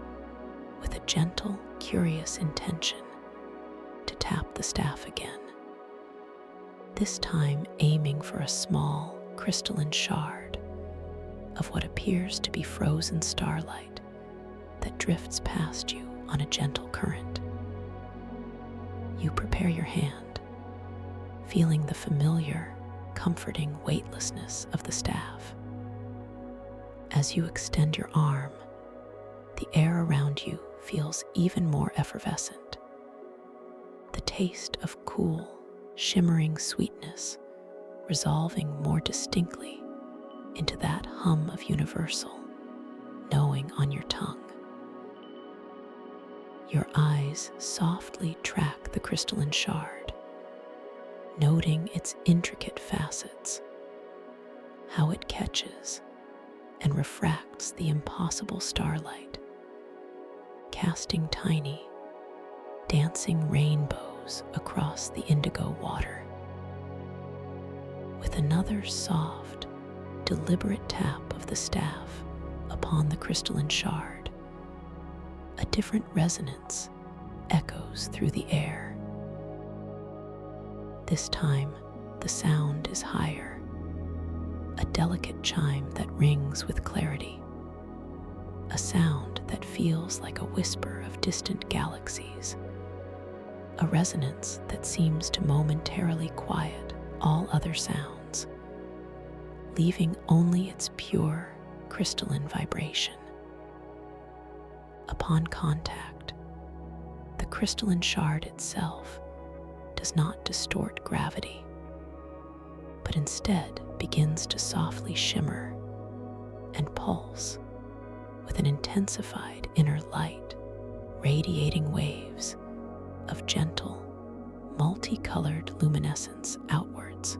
with a gentle, curious intention, to tap the staff again, this time aiming for a small, crystalline shard of what appears to be frozen starlight that drifts past you on a gentle current. You prepare your hand, feeling the familiar, comforting weightlessness of the staff. As you extend your arm, the air around you feels even more effervescent. The taste of cool, shimmering sweetness resolving more distinctly into that hum of universal knowing on your tongue. Your eyes softly track the crystalline shard, noting its intricate facets, how it catches and refracts the impossible starlight, casting tiny, dancing rainbows across the indigo water. with another soft, deliberate tap of the staff upon the crystalline shard, a different resonance echoes through the air. This time, the sound is higher, a delicate chime that rings with clarity, a sound that feels like a whisper of distant galaxies, a resonance that seems to momentarily quiet all other sounds, leaving only its pure, crystalline vibration. Upon contact, the crystalline shard itself does not distort gravity, but instead begins to softly shimmer and pulse with an intensified inner light, radiating waves of gentle, multicolored luminescence outwards.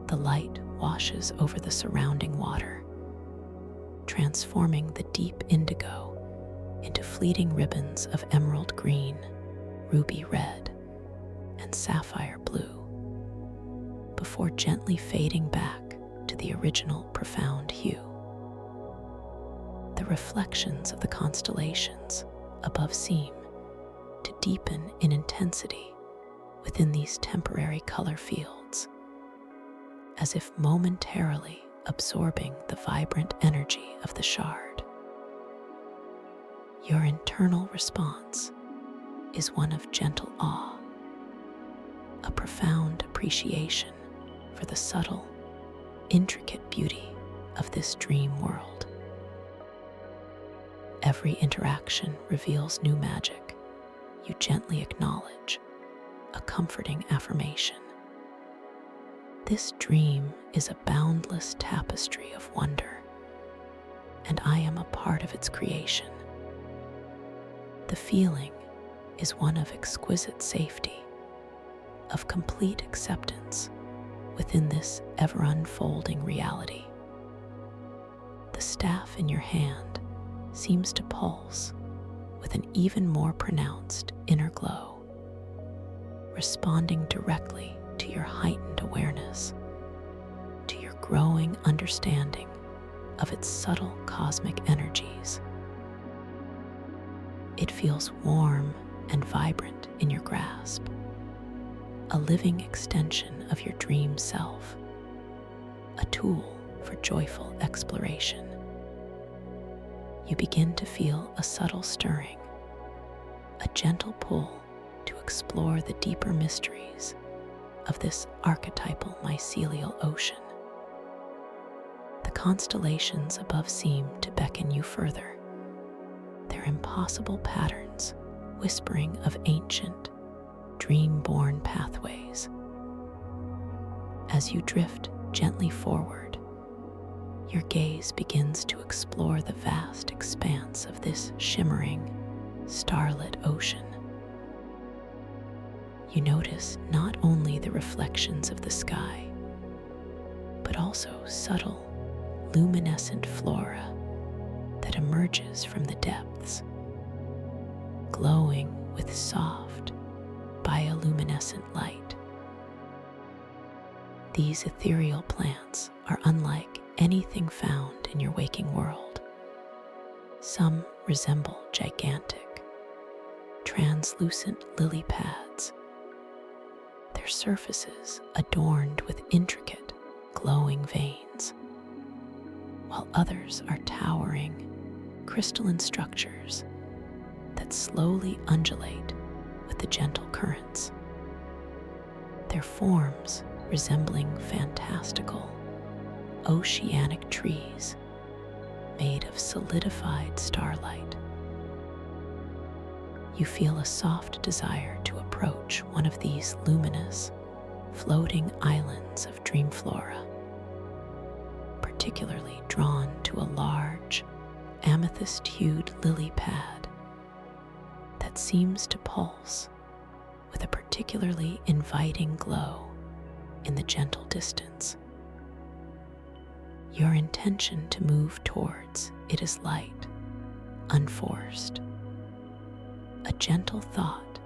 The light washes over the surrounding water, transforming the deep indigo into fleeting ribbons of emerald green, ruby red, and sapphire blue, before gently fading back to the original profound hue. The reflections of the constellations above seem to deepen in intensity within these temporary color fields, as if momentarily absorbing the vibrant energy of the shard. Your internal response is one of gentle awe, a profound appreciation for the subtle, intricate beauty of this dream world. Every interaction reveals new magic you gently acknowledge, a comforting affirmation. This dream is a boundless tapestry of wonder, and I am a part of its creation. The feeling is one of exquisite safety, of complete acceptance within this ever-unfolding reality. The staff in your hand seems to pulse with an even more pronounced inner glow, responding directly to your heightened awareness, to your growing understanding of its subtle cosmic energies. It feels warm and vibrant in your grasp, a living extension of your dream self, a tool for joyful exploration. You begin to feel a subtle stirring, a gentle pull to explore the deeper mysteries of this archetypal mycelial ocean. The constellations above seem to beckon you further, their impossible patterns whispering of ancient, dream-born pathways. As you drift gently forward, your gaze begins to explore the vast expanse of this shimmering, starlit ocean. You notice not only the reflections of the sky, but also subtle, luminescent flora that emerges from the depths, glowing with soft, bioluminescent light. These ethereal plants are unlike anything found in your waking world. Some resemble gigantic, translucent lily pads, their surfaces adorned with intricate, glowing veins, while others are towering, crystalline structures that slowly undulate with the gentle currents, their forms resembling fantastical, oceanic trees made of solidified starlight. You feel a soft desire to approach one of these luminous, floating islands of dream flora, particularly drawn to a large, amethyst-hued lily pad that seems to pulse with a particularly inviting glow in the gentle distance. Your intention to move towards it is light, unforced, a gentle thought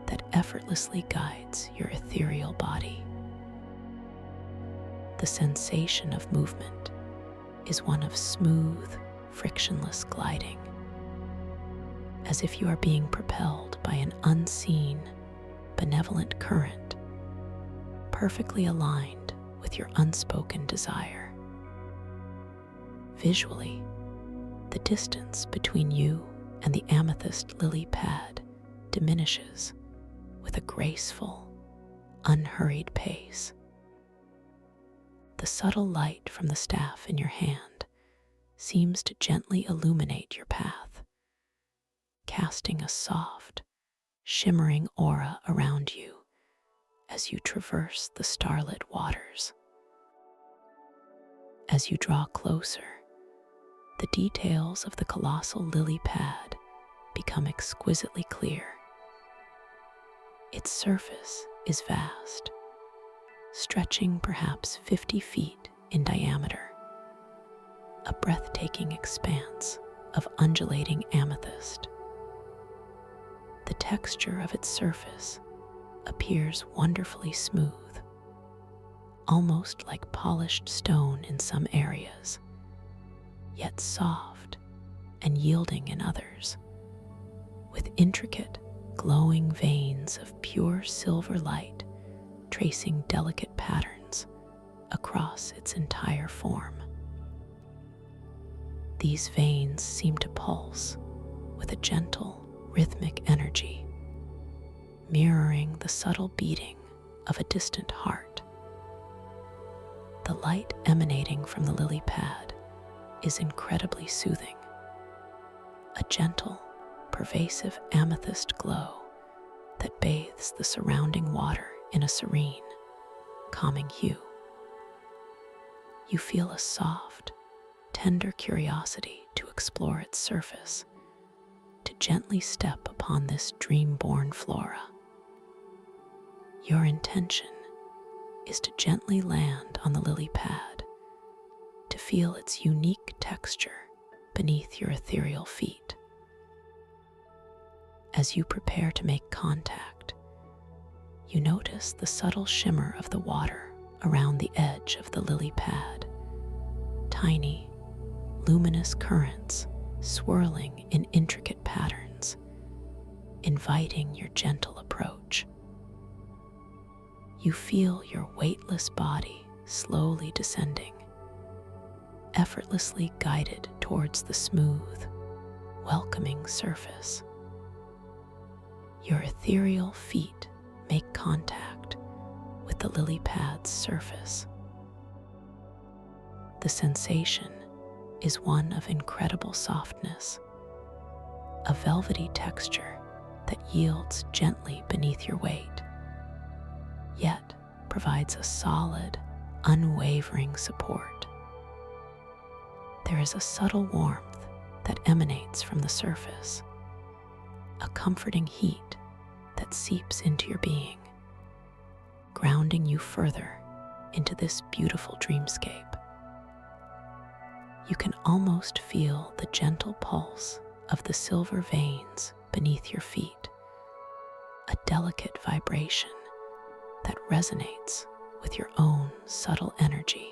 that effortlessly guides your ethereal body. The sensation of movement is one of smooth, frictionless gliding, as if you are being propelled by an unseen, benevolent current, perfectly aligned with your unspoken desire. Visually, the distance between you and the amethyst lily pad diminishes with a graceful, unhurried pace. The subtle light from the staff in your hand seems to gently illuminate your path, casting a soft, shimmering aura around you as you traverse the starlit waters. As you draw closer, the details of the colossal lily pad become exquisitely clear. Its surface is vast, stretching perhaps 50 feet in diameter, a breathtaking expanse of undulating amethyst. The texture of its surface appears wonderfully smooth, almost like polished stone in some areas, yet soft and yielding in others, with intricate, glowing veins of pure silver light tracing delicate patterns across its entire form. These veins seem to pulse with a gentle, rhythmic energy, mirroring the subtle beating of a distant heart. The light emanating from the lily pad is incredibly soothing, a gentle, pervasive amethyst glow that bathes the surrounding water in a serene, calming hue. You feel a soft, tender curiosity to explore its surface, to gently step upon this dream-born flora. Your intention is to gently land on the lily pad, to feel its unique texture beneath your ethereal feet. As you prepare to make contact, you notice the subtle shimmer of the water around the edge of the lily pad, tiny, luminous currents swirling in intricate patterns, inviting your gentle approach. You feel your weightless body slowly descending, effortlessly guided towards the smooth, welcoming surface. Your ethereal feet make contact with the lily pad's surface. The sensation is one of incredible softness, a velvety texture that yields gently beneath your weight, yet provides a solid, unwavering support. There is a subtle warmth that emanates from the surface, a comforting heat that seeps into your being, grounding you further into this beautiful dreamscape. You can almost feel the gentle pulse of the silver veins beneath your feet, a delicate vibration that resonates with your own subtle energy.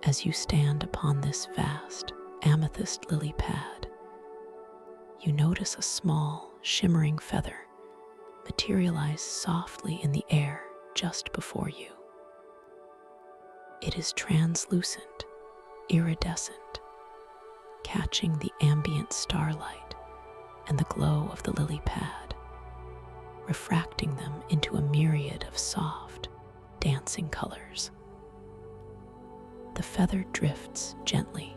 As you stand upon this vast amethyst lily pad, you notice a small, shimmering feather materialize softly in the air just before you. It is translucent, iridescent, catching the ambient starlight and the glow of the lily pad, refracting them into a myriad of soft, dancing colors. The feather drifts gently,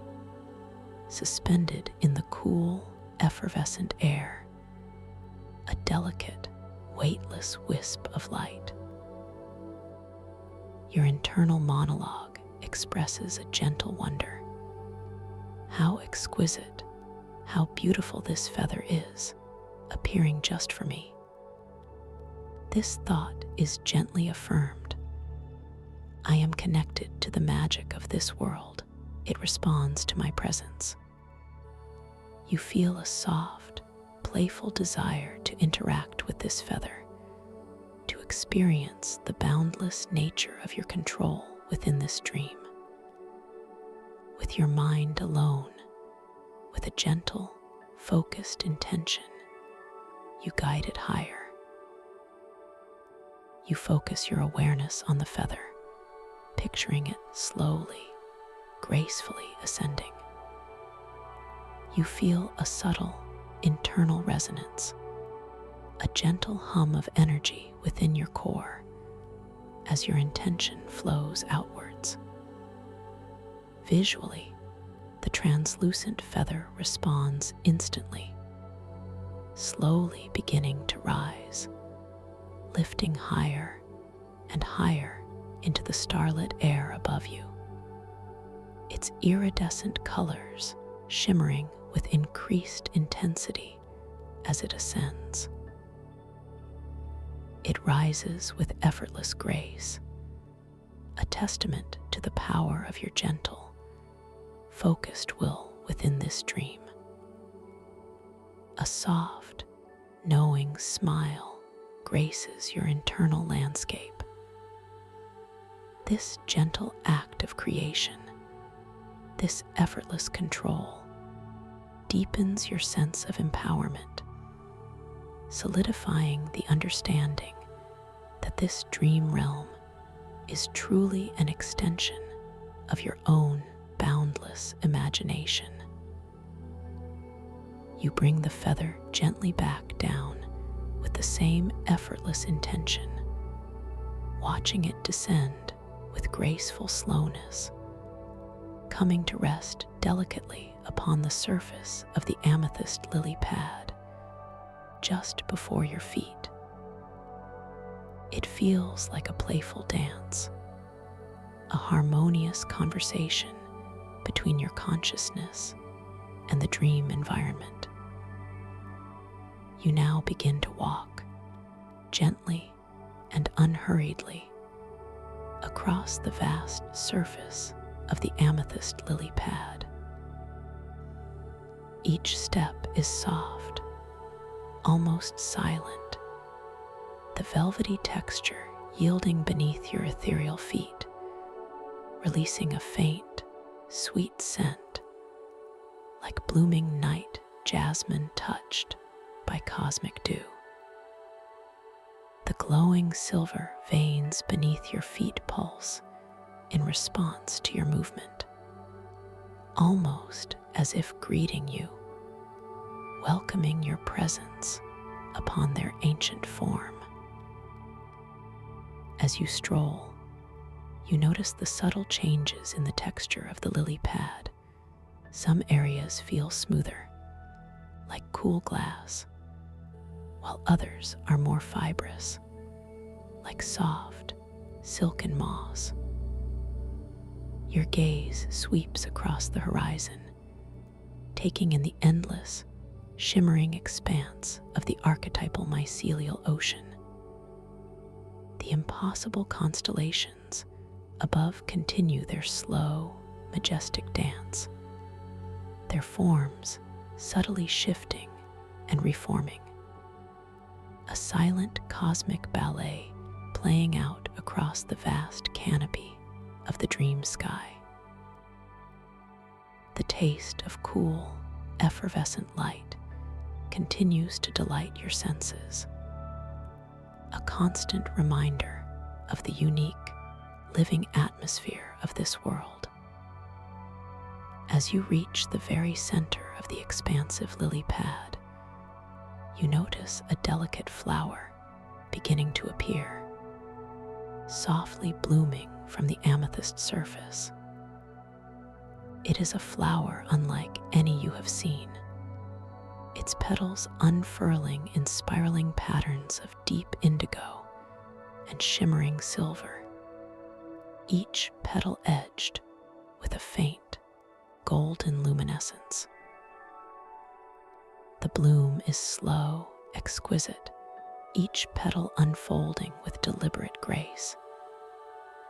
suspended in the cool, effervescent air, a delicate, weightless wisp of light. Your internal monologue expresses a gentle wonder. How exquisite, how beautiful this feather is, appearing just for me. This thought is gently affirmed. I am connected to the magic of this world. It responds to my presence. You feel a soft, playful desire to interact with this feather, to experience the boundless nature of your control within this dream. With your mind alone, with a gentle, focused intention, you guide it higher. You focus your awareness on the feather, picturing it slowly, gracefully ascending. You feel a subtle, internal resonance, a gentle hum of energy within your core as your intention flows outwards. Visually, the translucent feather responds instantly, slowly beginning to rise, lifting higher and higher into the starlit air above you. Its iridescent colors shimmering with increased intensity as it ascends. It rises with effortless grace, a testament to the power of your gentle, focused will within this dream. A soft, knowing smile graces your internal landscape. This gentle act of creation, this effortless control, deepens your sense of empowerment, solidifying the understanding that this dream realm is truly an extension of your own boundless imagination. You bring the feather gently back down with the same effortless intention, watching it descend with graceful slowness, coming to rest delicately upon the surface of the amethyst lily pad, just before your feet. It feels like a playful dance, a harmonious conversation between your consciousness and the dream environment. You now begin to walk gently and unhurriedly across the vast surface of the amethyst lily pad. Each step is soft, almost silent, the velvety texture yielding beneath your ethereal feet, releasing a faint, sweet scent, like blooming night jasmine touched by cosmic dew. The glowing silver veins beneath your feet pulse in response to your movement, almost as if greeting you, welcoming your presence upon their ancient form. As you stroll, you notice the subtle changes in the texture of the lily pad. Some areas feel smoother, like cool glass, while others are more fibrous, like soft, silken moss. Your gaze sweeps across the horizon, taking in the endless, shimmering expanse of the archetypal mycelial ocean. The impossible constellations above continue their slow, majestic dance, their forms subtly shifting and reforming. A silent cosmic ballet playing out across the vast canopy of the dream sky. The taste of cool, effervescent light continues to delight your senses, a constant reminder of the unique, living atmosphere of this world. As you reach the very center of the expansive lily pad, you notice a delicate flower beginning to appear, softly blooming from the amethyst surface. It is a flower unlike any you have seen, its petals unfurling in spiraling patterns of deep indigo and shimmering silver, each petal edged with a faint, golden luminescence. The bloom is slow, exquisite, each petal unfolding with deliberate grace,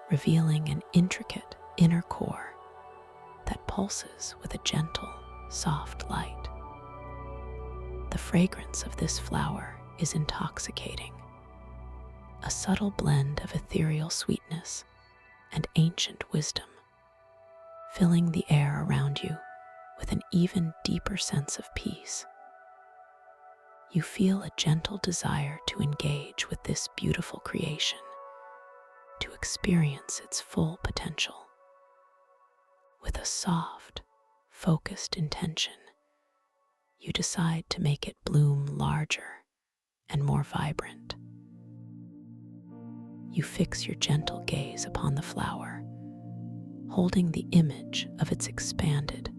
revealing an intricate inner core that pulses with a gentle, soft light. The fragrance of this flower is intoxicating, a subtle blend of ethereal sweetness and ancient wisdom, filling the air around you with an even deeper sense of peace. You feel a gentle desire to engage with this beautiful creation, to experience its full potential. With a soft, focused intention, you decide to make it bloom larger and more vibrant. You fix your gentle gaze upon the flower, holding the image of its expanded,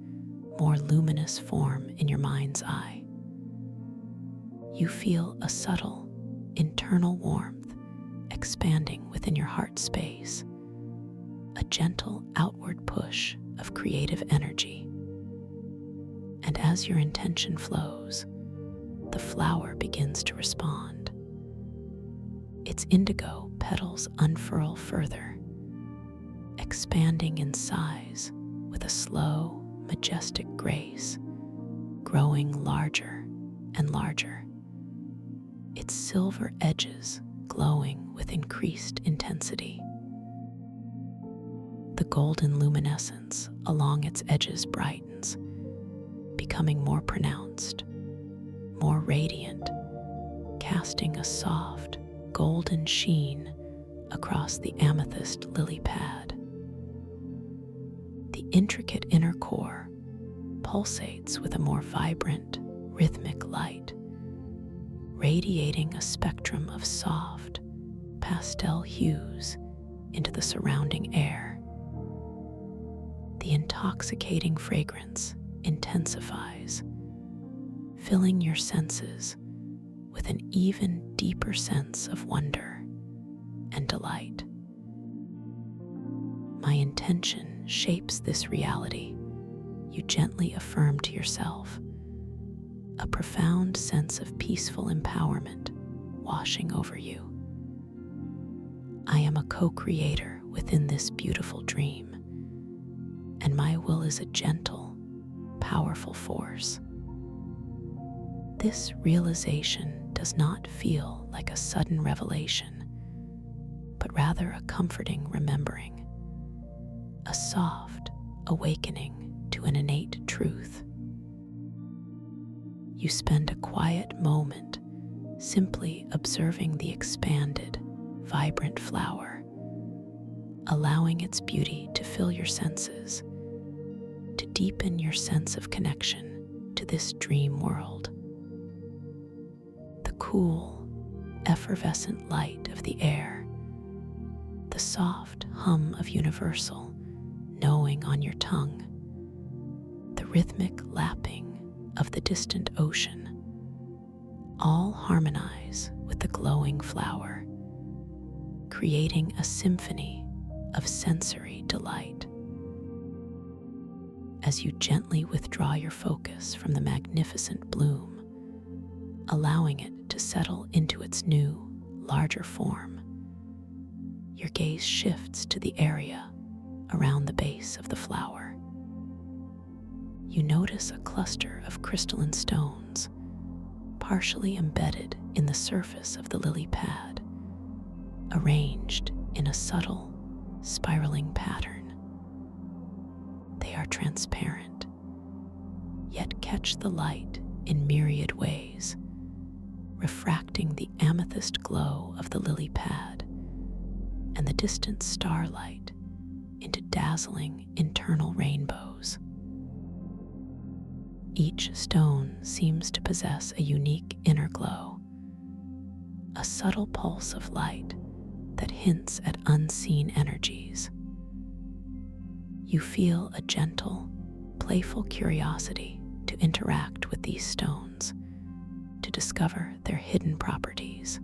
more luminous form in your mind's eye. You feel a subtle, internal warmth expanding within your heart space, a gentle outward push of creative energy. And as your intention flows, the flower begins to respond. Its indigo petals unfurl further, expanding in size with a slow, majestic grace, growing larger and larger, its silver edges glowing with increased intensity. The golden luminescence along its edges brightens, becoming more pronounced, more radiant, casting a soft, golden sheen across the amethyst lily pad. The intricate inner core pulsates with a more vibrant, rhythmic light, radiating a spectrum of soft, pastel hues into the surrounding air. The intoxicating fragrance intensifies, filling your senses with an even deeper sense of wonder and delight. My intention shapes this reality, you gently affirm to yourself, a profound sense of peaceful empowerment washing over you. I am a co-creator within this beautiful dream, and my will is a gentle, powerful force. This realization does not feel like a sudden revelation, but rather a comforting remembering, a soft awakening to an innate truth. You spend a quiet moment simply observing the expanded, vibrant flower, allowing its beauty to fill your senses, to deepen your sense of connection to this dream world. The cool, effervescent light of the air, the soft hum of universal knowing on your tongue, the rhythmic lapping of the distant ocean, all harmonize with the glowing flower, creating a symphony of sensory delight. As you gently withdraw your focus from the magnificent bloom, allowing it to settle into its new, larger form, your gaze shifts to the area around the base of the flower. You notice a cluster of crystalline stones, partially embedded in the surface of the lily pad, arranged in a subtle, spiraling pattern. They are transparent, yet catch the light in myriad ways, refracting the amethyst glow of the lily pad and the distant starlight into dazzling internal rainbows. Each stone seems to possess a unique inner glow, a subtle pulse of light that hints at unseen energies. You feel a gentle, playful curiosity to interact with these stones, to discover their hidden properties.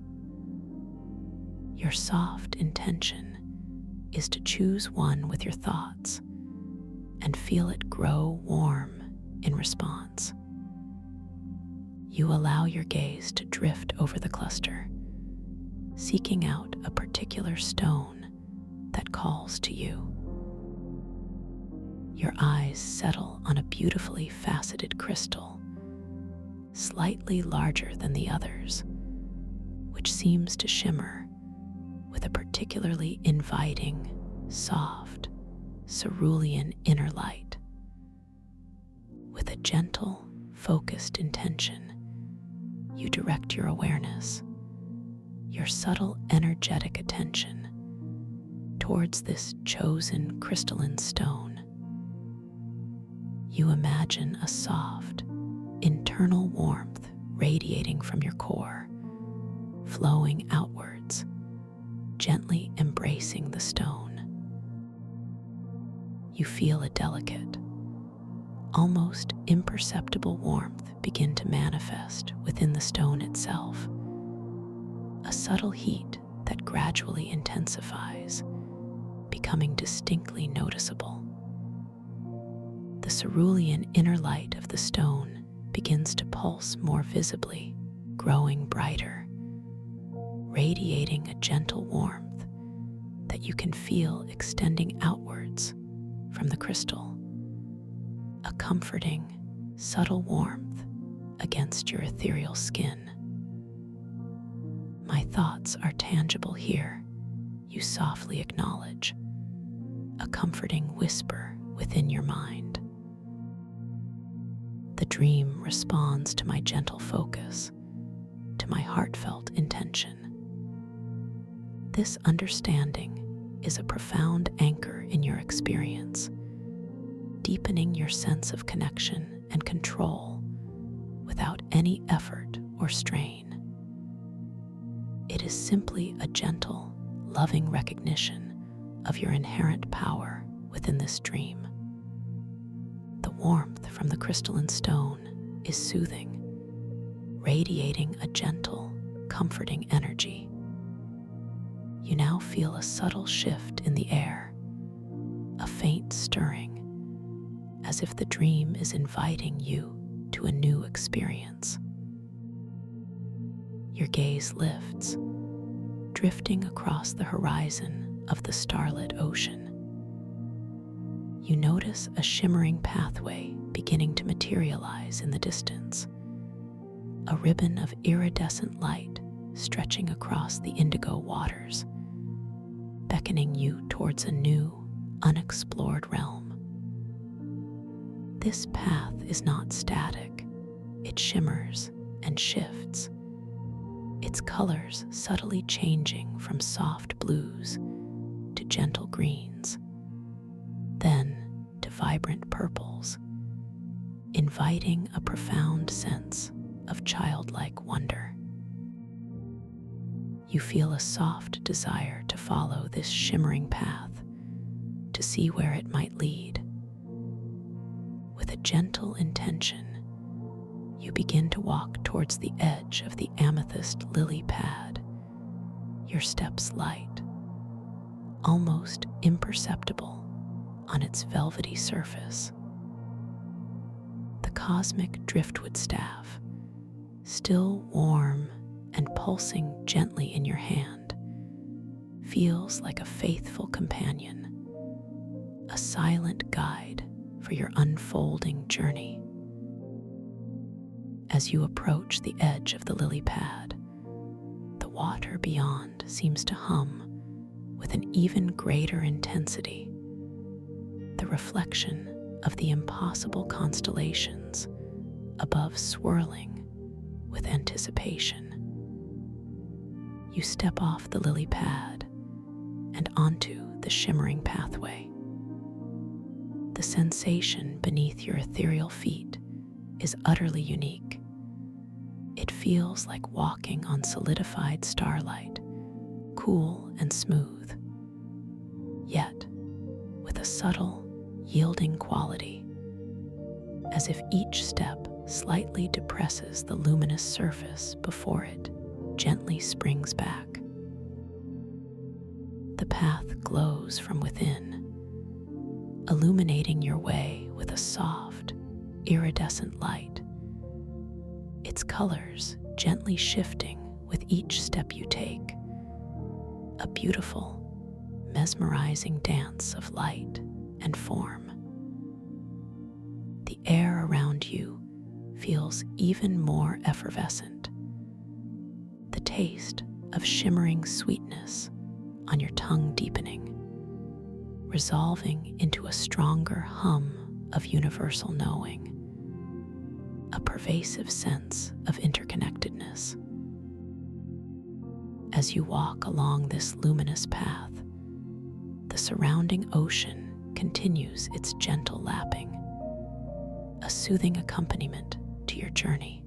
Your soft intention is to choose one with your thoughts and feel it grow warm in response. You allow your gaze to drift over the cluster, seeking out a particular stone that calls to you. Your eyes settle on a beautifully faceted crystal, slightly larger than the others, which seems to shimmer with a particularly inviting, soft, cerulean inner light. With a gentle, focused intention, you direct your awareness, your subtle energetic attention, towards this chosen crystalline stone. You imagine a soft, internal warmth radiating from your core, flowing outwards, gently embracing the stone. You feel a delicate, almost imperceptible warmth begin to manifest within the stone itself, a subtle heat that gradually intensifies, becoming distinctly noticeable. The cerulean inner light of the stone begins to pulse more visibly, growing brighter, radiating a gentle warmth that you can feel extending outwards from the crystal, a comforting, subtle warmth against your ethereal skin. My thoughts are tangible here, you softly acknowledge, a comforting whisper within your mind. The dream responds to my gentle focus, to my heartfelt intention. This understanding is a profound anchor in your experience, deepening your sense of connection and control without any effort or strain. It is simply a gentle, loving recognition of your inherent power within this dream. The warmth from the crystalline stone is soothing, radiating a gentle, comforting energy. You now feel a subtle shift in the air, a faint stirring, as if the dream is inviting you to a new experience. Your gaze lifts, drifting across the horizon of the starlit ocean. You notice a shimmering pathway beginning to materialize in the distance, a ribbon of iridescent light stretching across the indigo waters, beckoning you towards a new, unexplored realm. This path is not static. It shimmers and shifts, its colors subtly changing from soft blues to gentle greens, then to vibrant purples, inviting a profound sense of childlike wonder. You feel a soft desire to follow this shimmering path, to see where it might lead. With a gentle intention, you begin to walk towards the edge of the amethyst lily pad, your steps light, almost imperceptible on its velvety surface. The cosmic driftwood staff, still warm and pulsing gently in your hand, feels like a faithful companion, a silent guide for your unfolding journey. As you approach the edge of the lily pad, the water beyond seems to hum with an even greater intensity, the reflection of the impossible constellations above swirling with anticipation. You step off the lily pad and onto the shimmering pathway. The sensation beneath your ethereal feet is utterly unique. It feels like walking on solidified starlight, cool and smooth, yet with a subtle, yielding quality, as if each step slightly depresses the luminous surface before it gently springs back. The path glows from within, illuminating your way with a soft, iridescent light, its colors gently shifting with each step you take, a beautiful, mesmerizing dance of light and form. The air around you feels even more effervescent, the taste of shimmering sweetness on your tongue deepening, resolving into a stronger hum of universal knowing, a pervasive sense of interconnectedness. As you walk along this luminous path, the surrounding ocean continues its gentle lapping, a soothing accompaniment to your journey.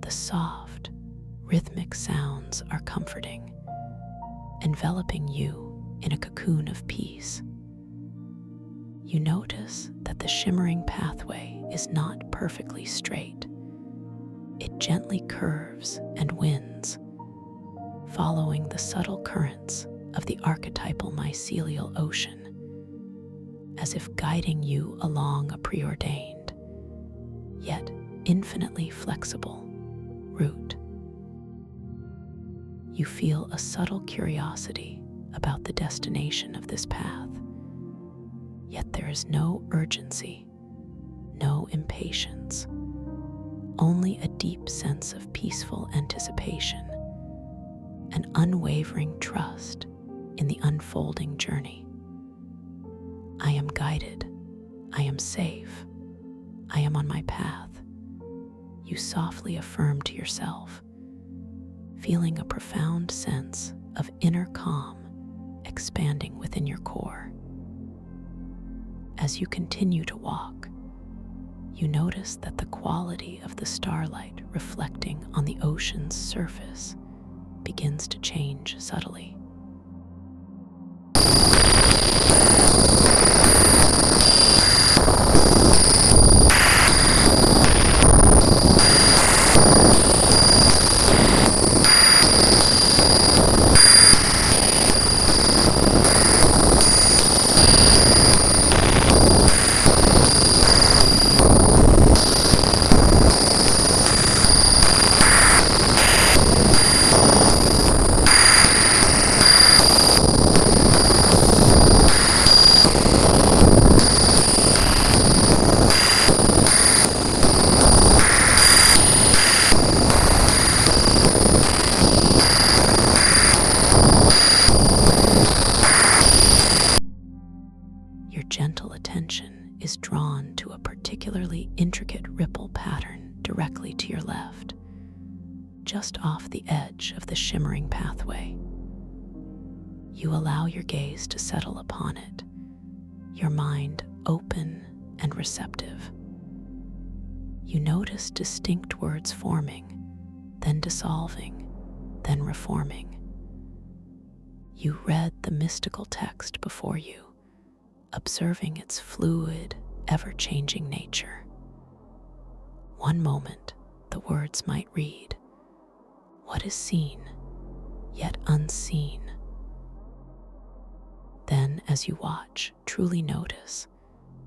The soft, rhythmic sounds are comforting, enveloping you in a cocoon of peace. You notice that the shimmering pathway is not perfectly straight. It gently curves and winds, following the subtle currents of the archetypal mycelial ocean, as if guiding you along a preordained, yet infinitely flexible route. You feel a subtle curiosity about the destination of this path, yet there is no urgency, no impatience, only a deep sense of peaceful anticipation, an unwavering trust in the unfolding journey. I am guided, I am safe, I am on my path, you softly affirm to yourself, feeling a profound sense of inner calm expanding within your core. As you continue to walk, you notice that the quality of the starlight reflecting on the ocean's surface begins to change subtly. Your gentle attention is drawn to a particularly intricate ripple pattern directly to your left, just off the edge of the shimmering pathway. You allow your gaze to settle upon it, your mind open and receptive. You notice distinct words forming, then dissolving, then reforming. You read the mystical text before you, observing its fluid, ever-changing nature. One moment, the words might read, "What is seen, yet unseen?" Then, as you watch, truly notice,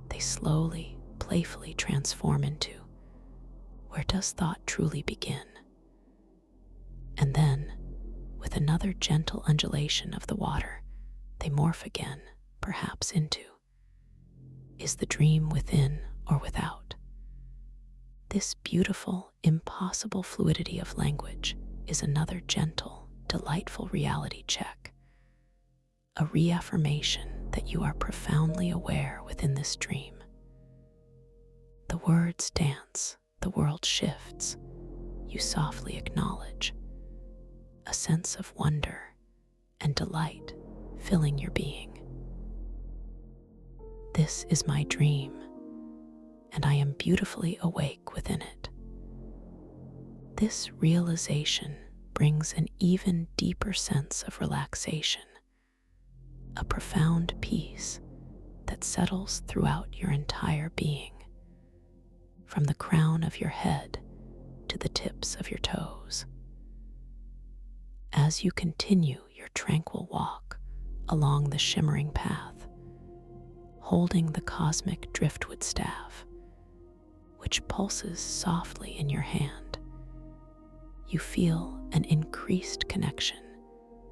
they slowly, playfully transform into, "Where does thought truly begin?" And then, with another gentle undulation of the water, they morph again, perhaps into, "Is the dream within or without?" This beautiful, impossible fluidity of language is another gentle, delightful reality check, a reaffirmation that you are profoundly aware within this dream. The words dance, the world shifts, you softly acknowledge, a sense of wonder and delight filling your being. This is my dream, and I am beautifully awake within it. This realization brings an even deeper sense of relaxation, a profound peace that settles throughout your entire being, from the crown of your head to the tips of your toes. As you continue your tranquil walk along the shimmering path, holding the cosmic driftwood staff, which pulses softly in your hand, you feel an increased connection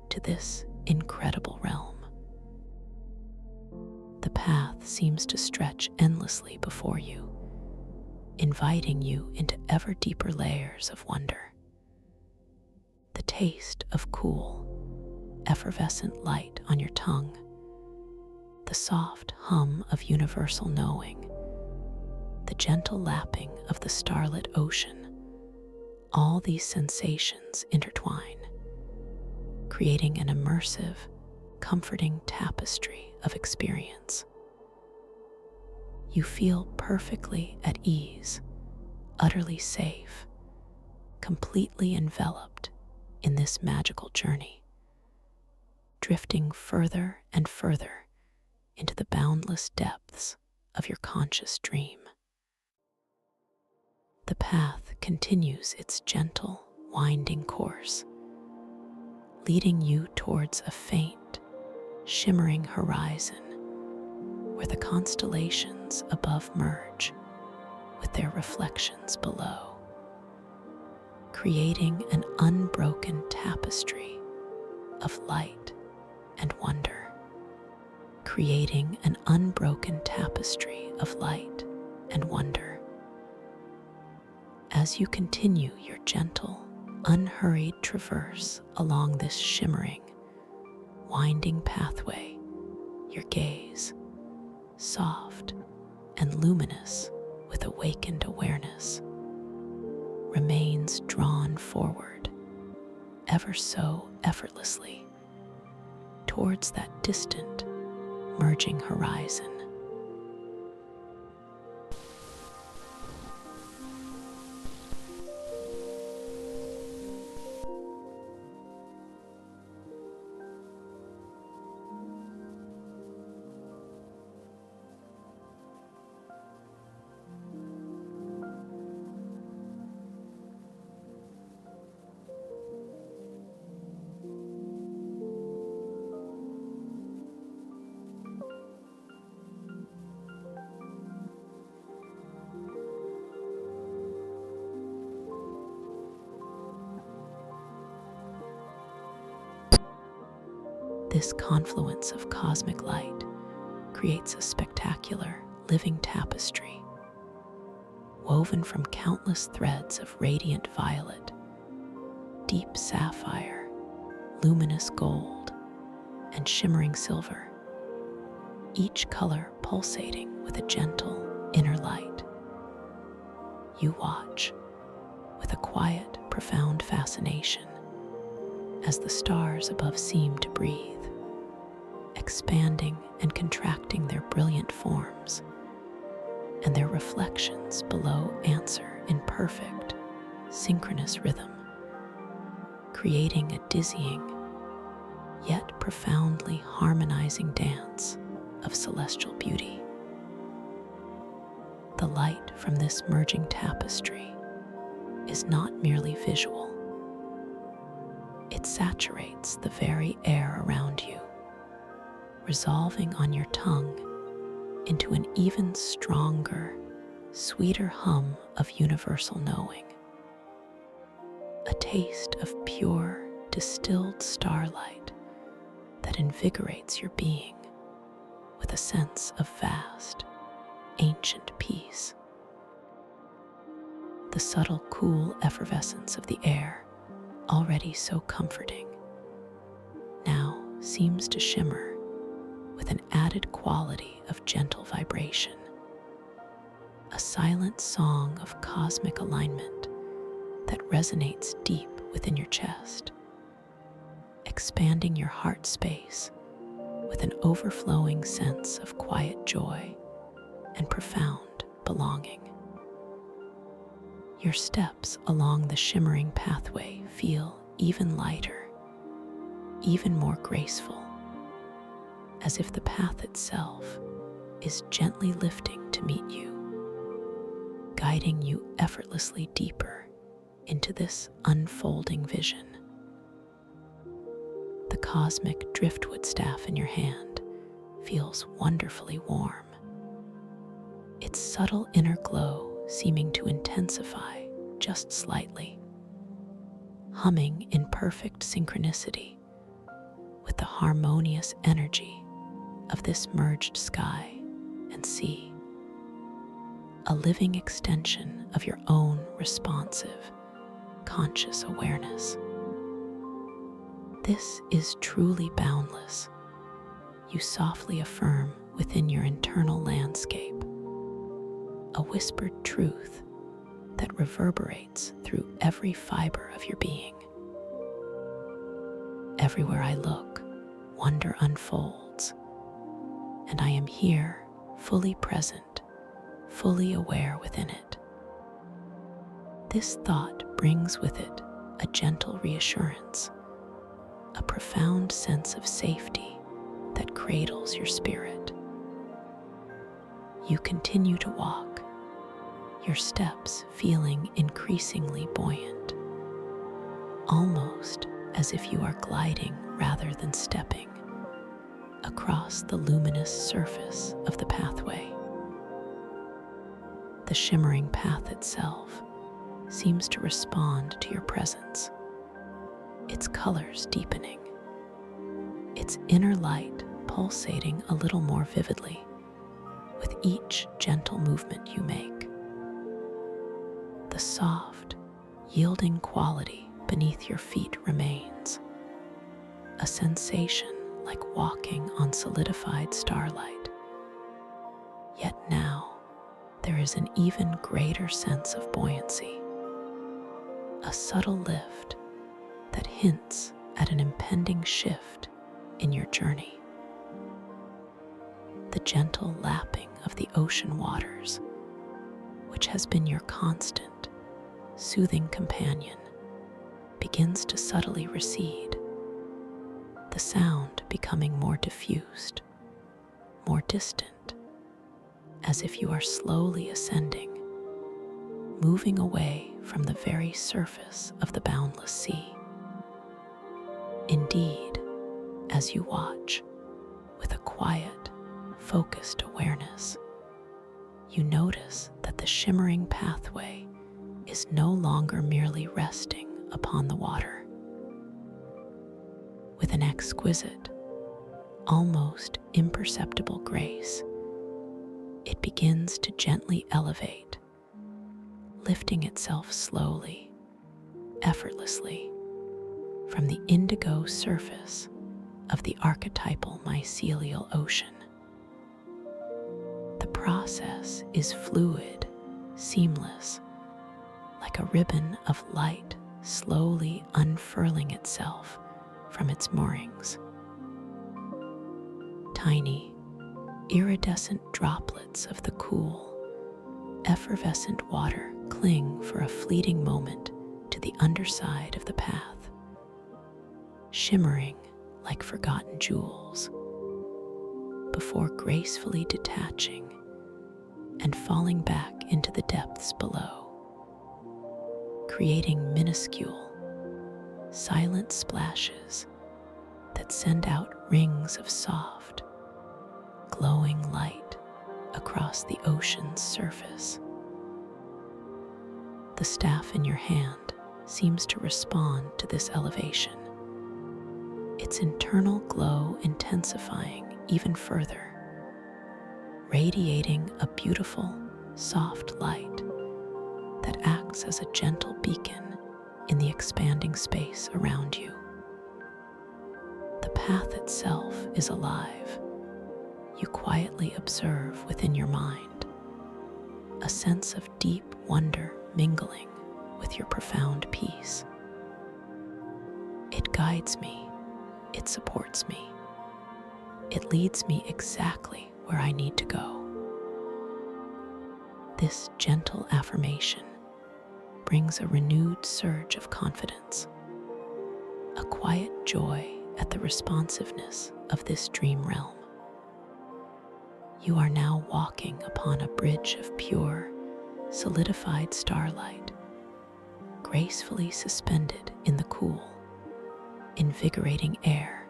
to this incredible realm. The path seems to stretch endlessly before you, inviting you into ever deeper layers of wonder. The taste of cool, effervescent light on your tongue, the soft hum of universal knowing, the gentle lapping of the starlit ocean, all these sensations intertwine, creating an immersive, comforting tapestry of experience. You feel perfectly at ease, utterly safe, completely enveloped in this magical journey, drifting further and further into the boundless depths of your conscious dream. The path continues its gentle, winding course, leading you towards a faint, shimmering horizon where the constellations above merge with their reflections below, creating an unbroken tapestry of light and wonder, creating an unbroken tapestry of light and wonder. As you continue your gentle, unhurried traverse along this shimmering, winding pathway, your gaze, soft and luminous with awakened awareness, remains drawn forward, ever so effortlessly, towards that distant, merging horizon. This confluence of cosmic light creates a spectacular, living tapestry, woven from countless threads of radiant violet, deep sapphire, luminous gold, and shimmering silver, each color pulsating with a gentle inner light. You watch with a quiet, profound fascination as the stars above seem to breathe, expanding and contracting their brilliant forms, and their reflections below answer in perfect, synchronous rhythm, creating a dizzying, yet profoundly harmonizing dance of celestial beauty. The light from this merging tapestry is not merely visual. It saturates the very air around you, resolving on your tongue into an even stronger, sweeter hum of universal knowing. A taste of pure, distilled starlight that invigorates your being with a sense of vast, ancient peace. The subtle, cool effervescence of the air, already so comforting, now seems to shimmer with an added quality of gentle vibration, a silent song of cosmic alignment that resonates deep within your chest, expanding your heart space with an overflowing sense of quiet joy and profound belonging. Your steps along the shimmering pathway feel even lighter, even more graceful, as if the path itself is gently lifting to meet you, guiding you effortlessly deeper into this unfolding vision. The cosmic driftwood staff in your hand feels wonderfully warm, its subtle inner glow seeming to intensify just slightly, humming in perfect synchronicity with the harmonious energy of this merged sky and sea, a living extension of your own responsive, conscious awareness. This is truly boundless, you softly affirm within your internal landscape, a whispered truth that reverberates through every fiber of your being. Everywhere I look, wonder unfolds, and I am here, fully present, fully aware within it. This thought brings with it a gentle reassurance, a profound sense of safety that cradles your spirit. You continue to walk, your steps feeling increasingly buoyant, almost as if you are gliding rather than stepping across the luminous surface of the pathway. The shimmering path itself seems to respond to your presence, its colors deepening, its inner light pulsating a little more vividly with each gentle movement you make. The soft, yielding quality beneath your feet remains, a sensation like walking on solidified starlight. Yet now, there is an even greater sense of buoyancy, a subtle lift that hints at an impending shift in your journey. The gentle lapping of the ocean waters, which has been your constant, soothing companion, begins to subtly recede, the sound becoming more diffused, more distant, as if you are slowly ascending, moving away from the very surface of the boundless sea. Indeed, as you watch, with a quiet, focused awareness, you notice that the shimmering pathway is no longer merely resting upon the water. With an exquisite, almost imperceptible grace, it begins to gently elevate, lifting itself slowly, effortlessly, from the indigo surface of the archetypal mycelial ocean. The process is fluid, seamless, like a ribbon of light slowly unfurling itself from its moorings. Tiny, iridescent droplets of the cool, effervescent water cling for a fleeting moment to the underside of the path, shimmering like forgotten jewels, before gracefully detaching and falling back into the depths below, creating minuscule, silent splashes that send out rings of soft, glowing light across the ocean's surface. The staff in your hand seems to respond to this elevation, its internal glow intensifying even further, radiating a beautiful, soft light that acts as a gentle beacon in the expanding space around you. The path itself is alive. You quietly observe within your mind, a sense of deep wonder mingling with your profound peace. It guides me, it supports me, it leads me exactly where I need to go. This gentle affirmation brings a renewed surge of confidence, a quiet joy at the responsiveness of this dream realm. You are now walking upon a bridge of pure, solidified starlight, gracefully suspended in the cool, invigorating air,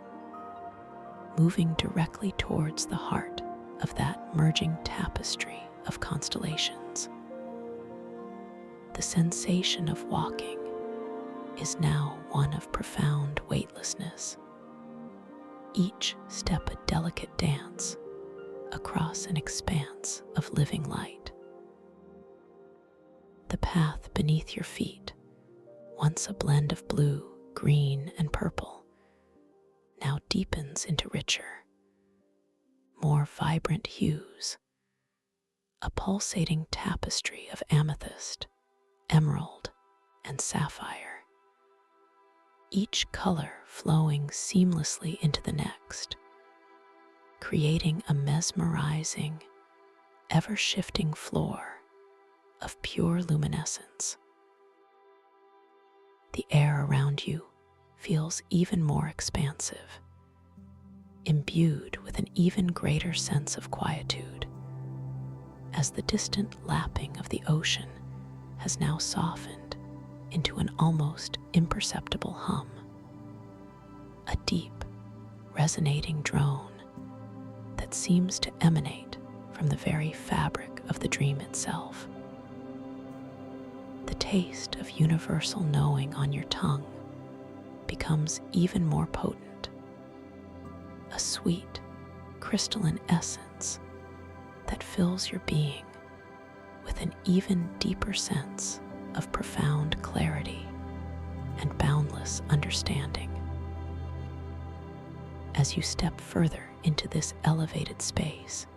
moving directly towards the heart of that merging tapestry of constellations. The sensation of walking is now one of profound weightlessness, each step a delicate dance across an expanse of living light. The path beneath your feet, once a blend of blue, green, and purple, now deepens into richer, more vibrant hues, a pulsating tapestry of amethyst, emerald, and sapphire, each color flowing seamlessly into the next, creating a mesmerizing, ever-shifting floor of pure luminescence. The air around you feels even more expansive, imbued with an even greater sense of quietude, as the distant lapping of the ocean has now softened into an almost imperceptible hum, a deep, resonating drone that seems to emanate from the very fabric of the dream itself. The taste of universal knowing on your tongue becomes even more potent, a sweet, crystalline essence that fills your being with an even deeper sense of profound clarity and boundless understanding. As you step further into this elevated space,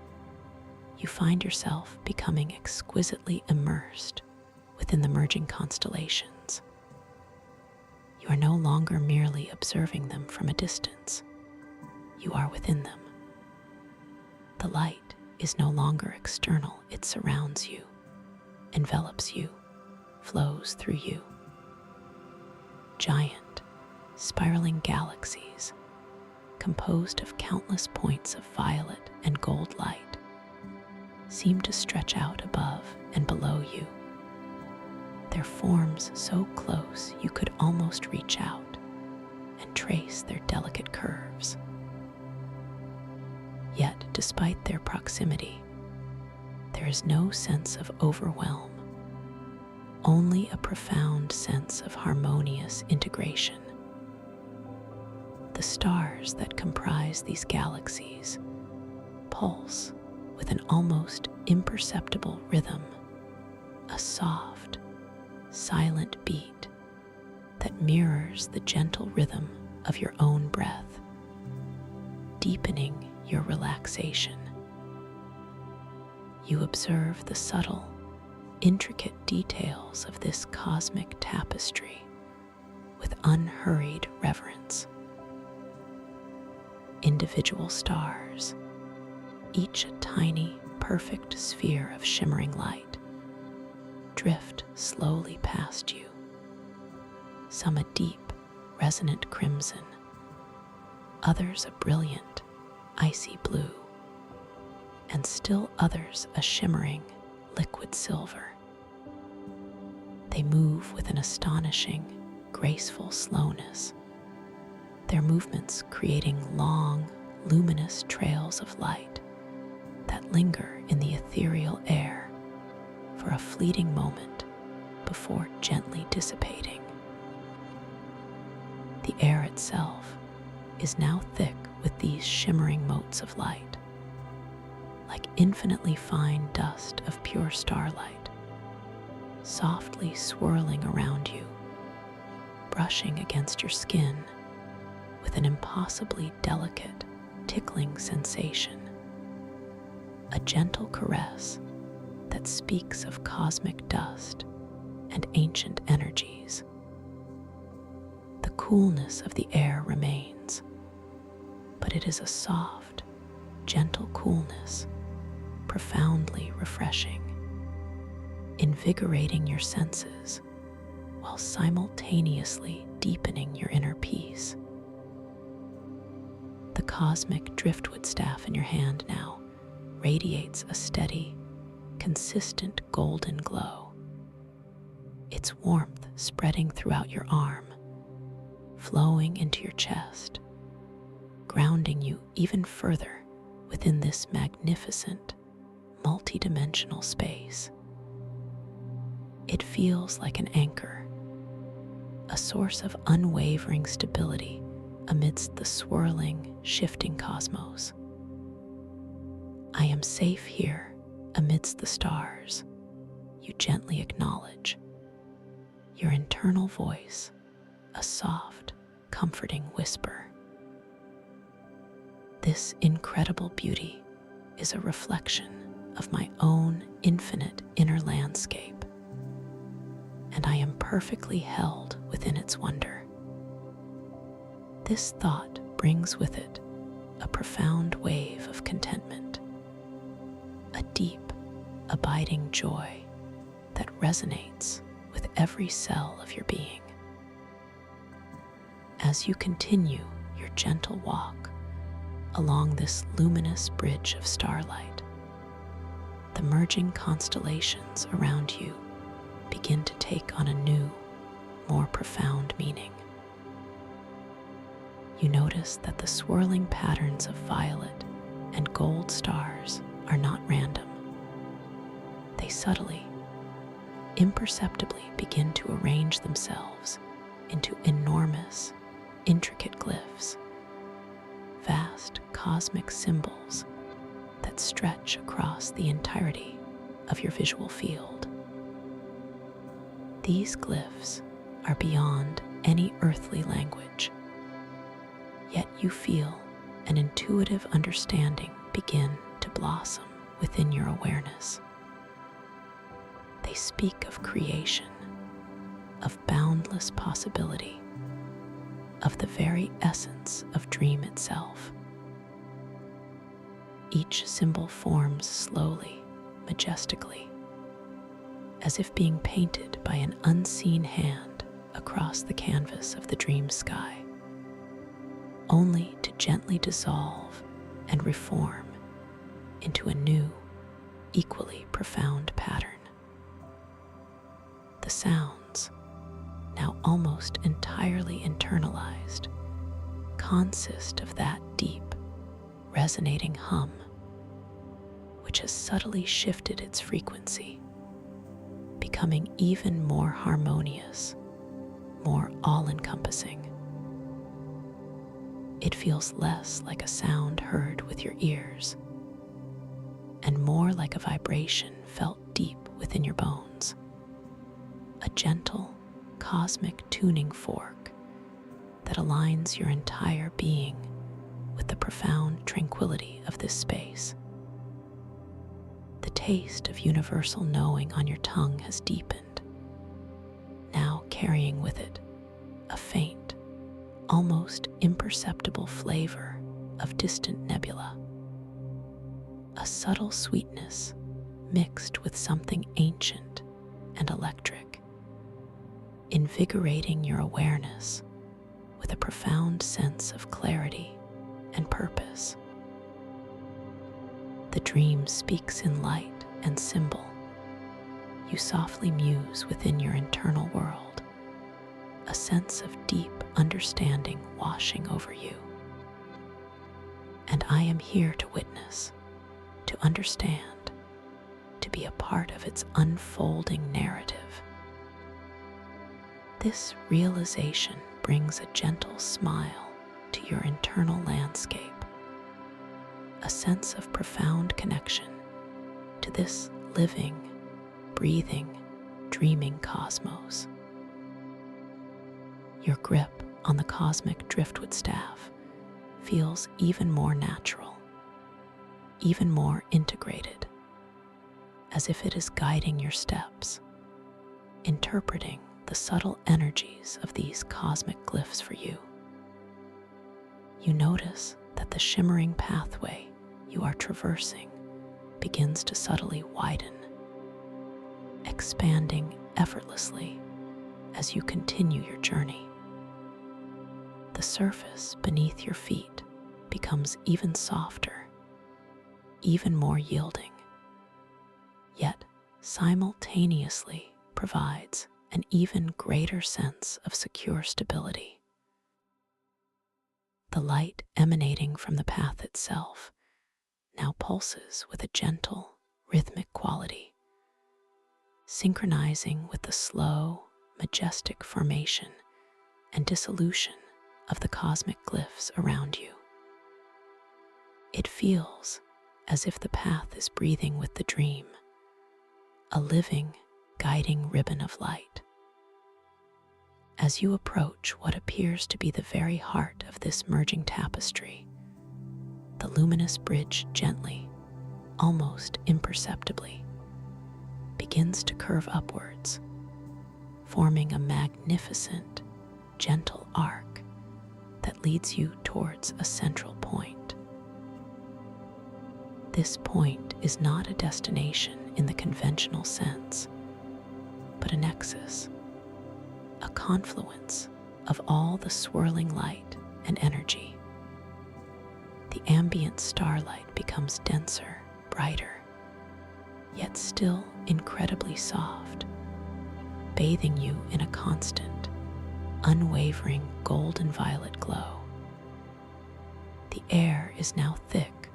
you find yourself becoming exquisitely immersed within the merging constellations. You are no longer merely observing them from a distance. You are within them. The light is no longer external, it surrounds you, envelops you, flows through you. Giant, spiraling galaxies, composed of countless points of violet and gold light, seem to stretch out above and below you, their forms so close you could almost reach out and trace their delicate curves. Yet, despite their proximity, there is no sense of overwhelm, only a profound sense of harmonious integration. The stars that comprise these galaxies pulse with an almost imperceptible rhythm, a soft, silent beat that mirrors the gentle rhythm of your own breath, deepening your relaxation. You observe the subtle, intricate details of this cosmic tapestry with unhurried reverence. Individual stars, each a tiny, perfect sphere of shimmering light, drift slowly past you, some a deep, resonant crimson, others a brilliant, icy blue, and still others a shimmering, liquid silver. They move with an astonishing, graceful slowness, their movements creating long, luminous trails of light that linger in the ethereal air for a fleeting moment before gently dissipating. The air itself is now thick with these shimmering motes of light, like infinitely fine dust of pure starlight, softly swirling around you, brushing against your skin with an impossibly delicate, tickling sensation, a gentle caress that speaks of cosmic dust and ancient energies. The coolness of the air remains, but it is a soft, gentle coolness, profoundly refreshing, invigorating your senses while simultaneously deepening your inner peace. The cosmic driftwood staff in your hand now radiates a steady, consistent golden glow, its warmth spreading throughout your arm, flowing into your chest, grounding you even further within this magnificent, multidimensional space. It feels like an anchor, a source of unwavering stability amidst the swirling, shifting cosmos. I am safe here amidst the stars, you gently acknowledge, your internal voice a soft, comforting whisper. This incredible beauty is a reflection of my own infinite inner landscape, and I am perfectly held within its wonder. This thought brings with it a profound wave of contentment, a deep, abiding joy that resonates with every cell of your being. As you continue your gentle walk along this luminous bridge of starlight, the merging constellations around you begin to take on a new, more profound meaning. You notice that the swirling patterns of violet and gold stars are not random. They subtly, imperceptibly begin to arrange themselves into enormous, intricate glyphs, vast cosmic symbols that stretch across the entirety of your visual field. These glyphs are beyond any earthly language, yet you feel an intuitive understanding begin to blossom within your awareness. They speak of creation, of boundless possibility, of the very essence of dream itself. Each symbol forms slowly, majestically, as if being painted by an unseen hand across the canvas of the dream sky, only to gently dissolve and reform into a new, equally profound pattern. The sounds, now almost entirely internalized, consist of that deep, resonating hum, which has subtly shifted its frequency, becoming even more harmonious, more all-encompassing. It feels less like a sound heard with your ears, and more like a vibration felt deep within your bones, a gentle, cosmic tuning fork that aligns your entire being with the profound tranquility of this space. The taste of universal knowing on your tongue has deepened, now carrying with it a faint, almost imperceptible flavor of distant nebula, a subtle sweetness mixed with something ancient and electric, invigorating your awareness with a profound sense of clarity and purpose. The dream speaks in light and symbol. You softly muse within your internal world, a sense of deep understanding washing over you. And I am here to witness, to understand, to be a part of its unfolding narrative. This realization brings a gentle smile to your internal landscape, a sense of profound connection to this living, breathing, dreaming cosmos. Your grip on the cosmic driftwood staff feels even more natural, even more integrated, as if it is guiding your steps, interpreting the subtle energies of these cosmic glyphs for you. You notice that the shimmering pathway you are traversing begins to subtly widen, expanding effortlessly as you continue your journey. The surface beneath your feet becomes even softer, even more yielding, yet simultaneously provides an even greater sense of secure stability. The light emanating from the path itself now pulses with a gentle, rhythmic quality, synchronizing with the slow, majestic formation and dissolution of the cosmic glyphs around you. It feels as if the path is breathing with the dream, a living, guiding ribbon of light. As you approach what appears to be the very heart of this merging tapestry, the luminous bridge gently, almost imperceptibly, begins to curve upwards, forming a magnificent, gentle arc that leads you towards a central point. This point is not a destination in the conventional sense, but a nexus, a confluence of all the swirling light and energy. The ambient starlight becomes denser, brighter, yet still incredibly soft, bathing you in a constant, unwavering golden violet glow. The air is now thick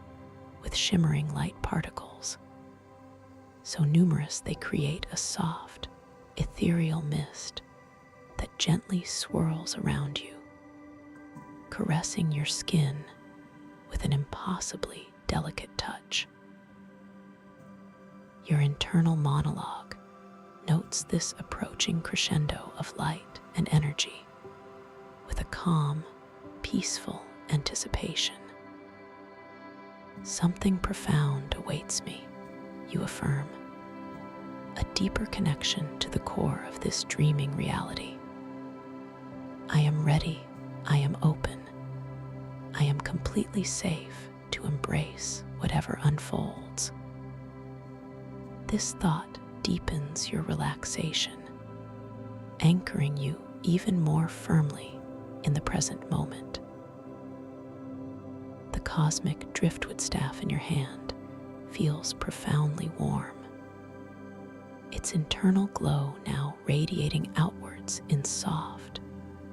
with shimmering light particles, so numerous they create a soft, ethereal mist that gently swirls around you, caressing your skin with an impossibly delicate touch. Your internal monologue notes this approaching crescendo of light and energy with a calm, peaceful anticipation. Something profound awaits me, you affirm, a deeper connection to the core of this dreaming reality. I am ready, I am open, I am completely safe to embrace whatever unfolds. This thought deepens your relaxation, anchoring you even more firmly in the present moment. The cosmic driftwood staff in your hand feels profoundly warm, its internal glow now radiating outwards in soft,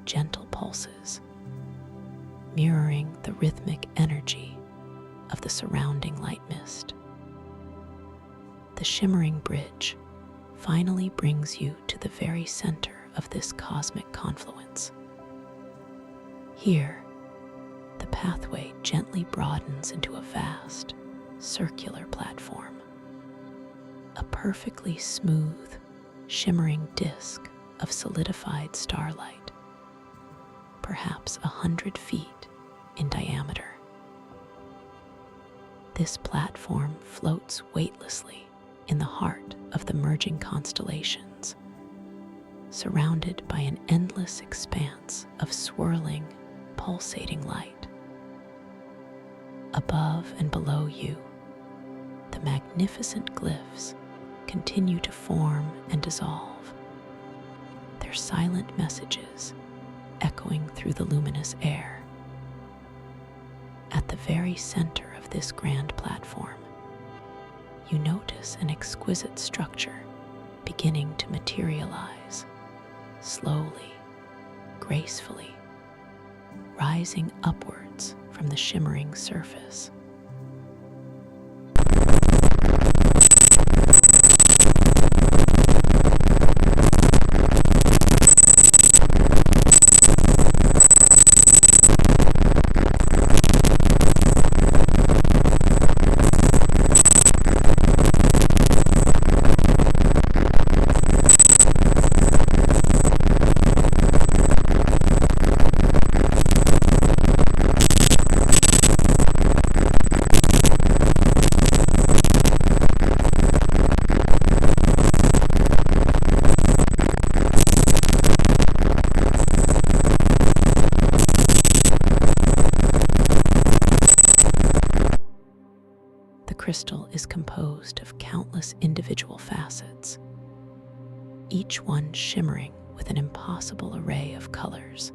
gentle pulses, mirroring the rhythmic energy of the surrounding light mist. The shimmering bridge finally brings you to the very center of this cosmic confluence. Here, the pathway gently broadens into a vast, circular platform, a perfectly smooth, shimmering disk of solidified starlight, perhaps 100 feet in diameter. This platform floats weightlessly in the heart of the merging constellations, surrounded by an endless expanse of swirling, pulsating light. Above and below you, the magnificent glyphs continue to form and dissolve, their silent messages echoing through the luminous air. At the very center of this grand platform, you notice an exquisite structure beginning to materialize, slowly, gracefully, rising upwards from the shimmering surface. The crystal is composed of countless individual facets, each one shimmering with an impossible array of colors,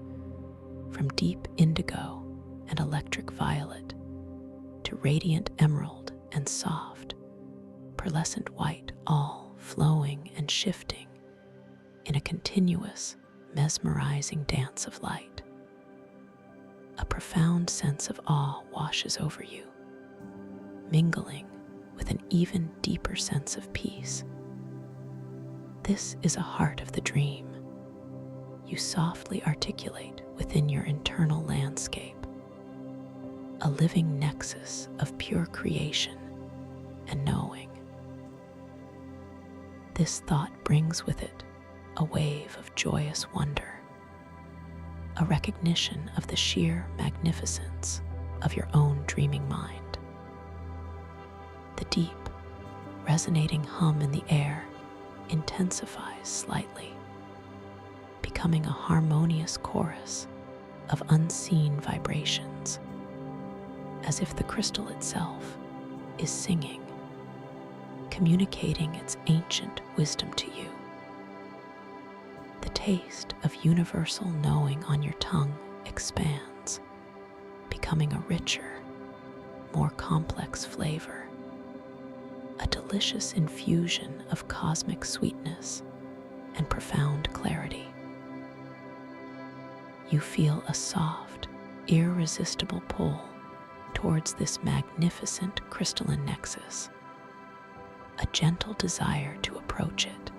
from deep indigo and electric violet to radiant emerald and soft, pearlescent white, all flowing and shifting in a continuous, mesmerizing dance of light. A profound sense of awe washes over you, mingling with an even deeper sense of peace. This is a heart of the dream, you softly articulate within your internal landscape, a living nexus of pure creation and knowing. This thought brings with it a wave of joyous wonder, a recognition of the sheer magnificence of your own dreaming mind. The deep, resonating hum in the air intensifies slightly, becoming a harmonious chorus of unseen vibrations, as if the crystal itself is singing, communicating its ancient wisdom to you. The taste of universal knowing on your tongue expands, becoming a richer, more complex flavor, a delicious infusion of cosmic sweetness and profound clarity. You feel a soft, irresistible pull towards this magnificent crystalline nexus, a gentle desire to approach it,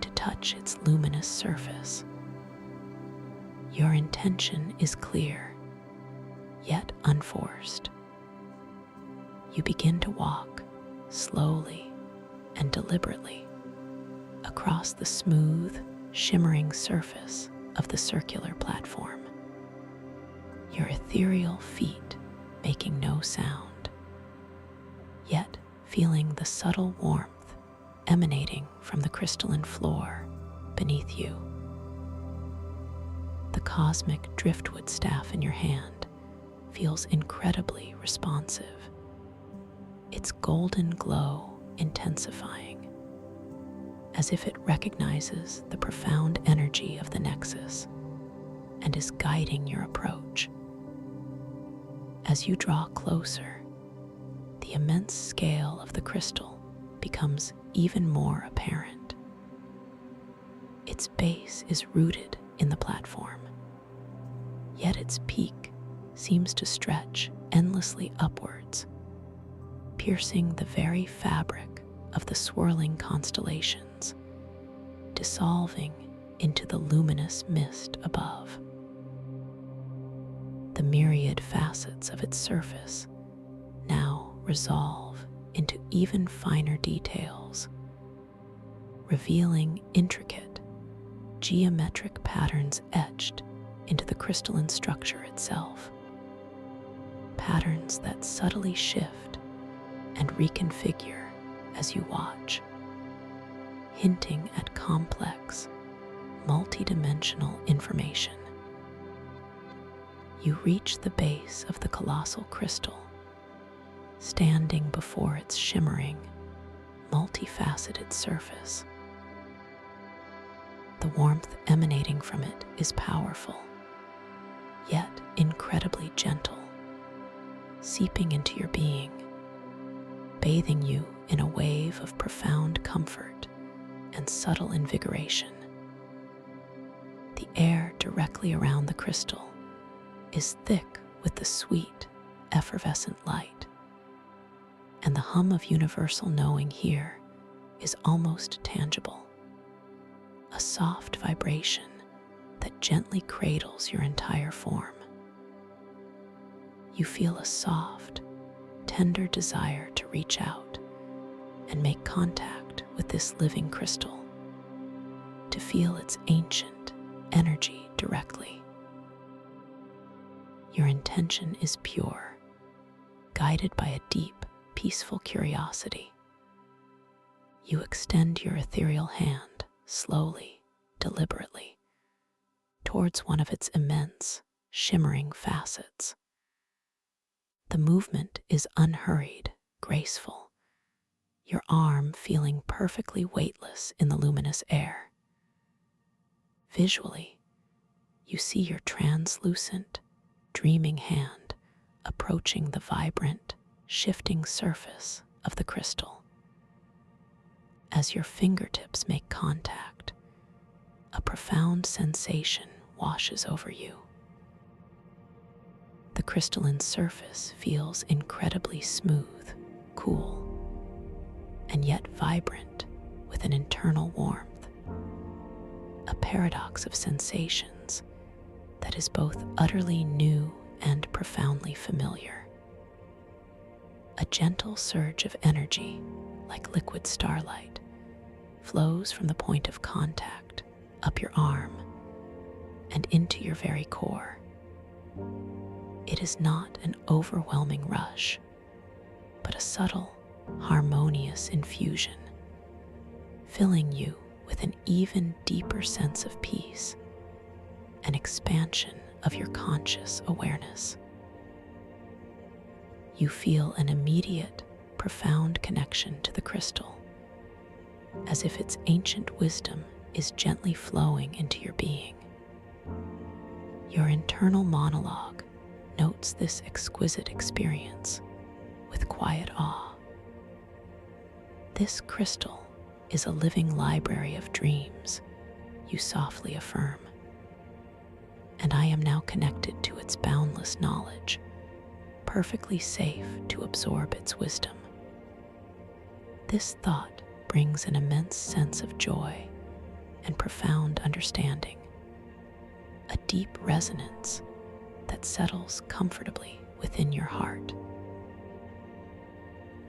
to touch its luminous surface. Your intention is clear, yet unforced. You begin to walk slowly and deliberately across the smooth, shimmering surface of the circular platform, your ethereal feet making no sound, yet feeling the subtle warmth emanating from the crystalline floor beneath you. The cosmic driftwood staff in your hand feels incredibly responsive, its golden glow intensifying, as if it recognizes the profound energy of the nexus and is guiding your approach. As you draw closer, the immense scale of the crystal becomes even more apparent. Its base is rooted in the platform, yet its peak seems to stretch endlessly upwards, piercing the very fabric of the swirling constellations, dissolving into the luminous mist above. The myriad facets of its surface now resolve into even finer details, revealing intricate, geometric patterns etched into the crystalline structure itself. Patterns that subtly shift and reconfigure as you watch, hinting at complex, multidimensional information. You reach the base of the colossal crystal, standing before its shimmering, multifaceted surface. The warmth emanating from it is powerful, yet incredibly gentle, seeping into your being, bathing you in a wave of profound comfort and subtle invigoration. The air directly around the crystal is thick with the sweet, effervescent light, and the hum of universal knowing here is almost tangible, a soft vibration that gently cradles your entire form. You feel a soft, tender desire to reach out and make contact with this living crystal, to feel its ancient energy directly. Your intention is pure, guided by a deep, peaceful curiosity. You extend your ethereal hand slowly, deliberately, towards one of its immense, shimmering facets. The movement is unhurried, graceful, your arm feeling perfectly weightless in the luminous air. Visually, you see your translucent, dreaming hand approaching the vibrant, shifting surface of the crystal. As your fingertips make contact, a profound sensation washes over you. The crystalline surface feels incredibly smooth, cool, and yet vibrant with an internal warmth, a paradox of sensations that is both utterly new and profoundly familiar. A gentle surge of energy, like liquid starlight, flows from the point of contact up your arm and into your very core. It is not an overwhelming rush, but a subtle, harmonious infusion, filling you with an even deeper sense of peace, an expansion of your conscious awareness. You feel an immediate, profound connection to the crystal, as if its ancient wisdom is gently flowing into your being. Your internal monologue notes this exquisite experience with quiet awe. This crystal is a living library of dreams, you softly affirm, and I am now connected to its boundless knowledge, perfectly safe to absorb its wisdom. This thought brings an immense sense of joy and profound understanding, a deep resonance that settles comfortably within your heart.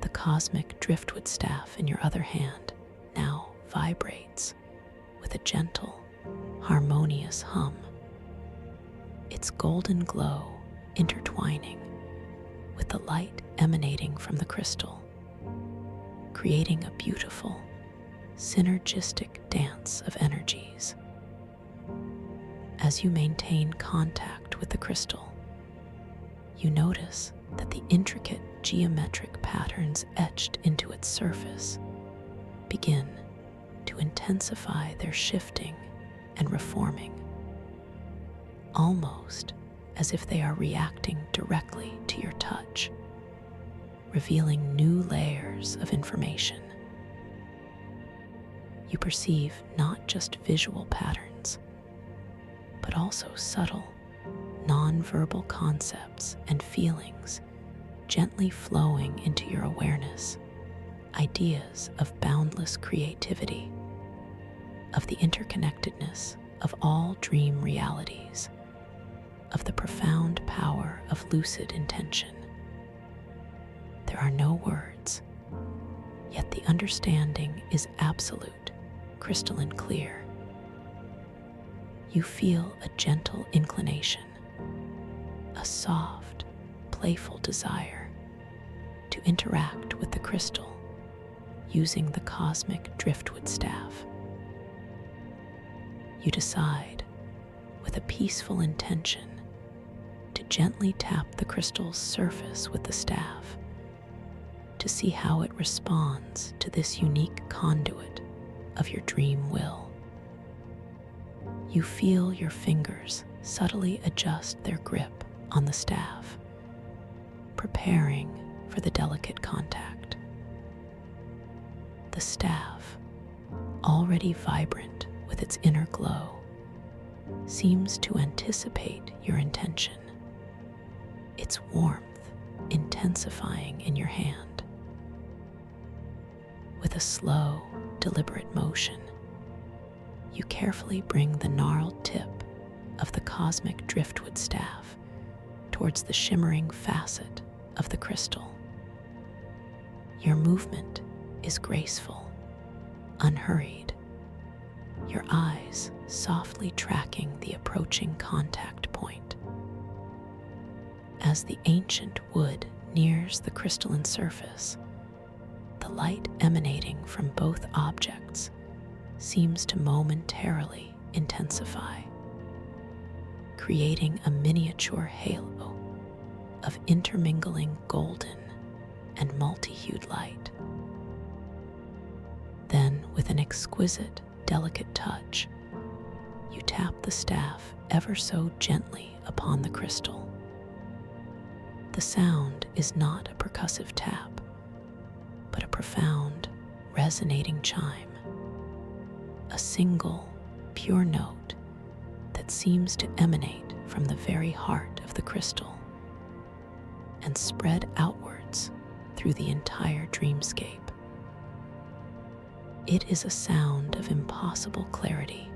The cosmic driftwood staff in your other hand now vibrates with a gentle, harmonious hum, its golden glow intertwining with the light emanating from the crystal, creating a beautiful, synergistic dance of energies. As you maintain contact with the crystal, you notice that the intricate geometric patterns etched into its surface begin to intensify their shifting and reforming, almost as if they are reacting directly to your touch, revealing new layers of information. You perceive not just visual patterns, but also subtle, non-verbal concepts and feelings gently flowing into your awareness, ideas of boundless creativity, of the interconnectedness of all dream realities, of the profound power of lucid intention. There are no words, yet the understanding is absolute, crystalline clear. You feel a gentle inclination, a soft, playful desire to interact with the crystal using the cosmic driftwood staff. You decide, with a peaceful intention, to gently tap the crystal's surface with the staff to see how it responds to this unique conduit of your dream will. You feel your fingers subtly adjust their grip on the staff, preparing for the delicate contact. The staff, already vibrant with its inner glow, seems to anticipate your intention, its warmth intensifying in your hand. With a slow, deliberate motion, you carefully bring the gnarled tip of the cosmic driftwood staff towards the shimmering facet of the crystal. Your movement is graceful, unhurried, your eyes softly tracking the approaching contact point. As the ancient wood nears the crystalline surface, the light emanating from both objects seems to momentarily intensify, creating a miniature halo of intermingling golden and multi-hued light. Then, with an exquisite, delicate touch, you tap the staff ever so gently upon the crystal. The sound is not a percussive tap, but a profound, resonating chime, a single, pure note that seems to emanate from the very heart of the crystal and spread outwards through the entire dreamscape. It is a sound of impossible clarity,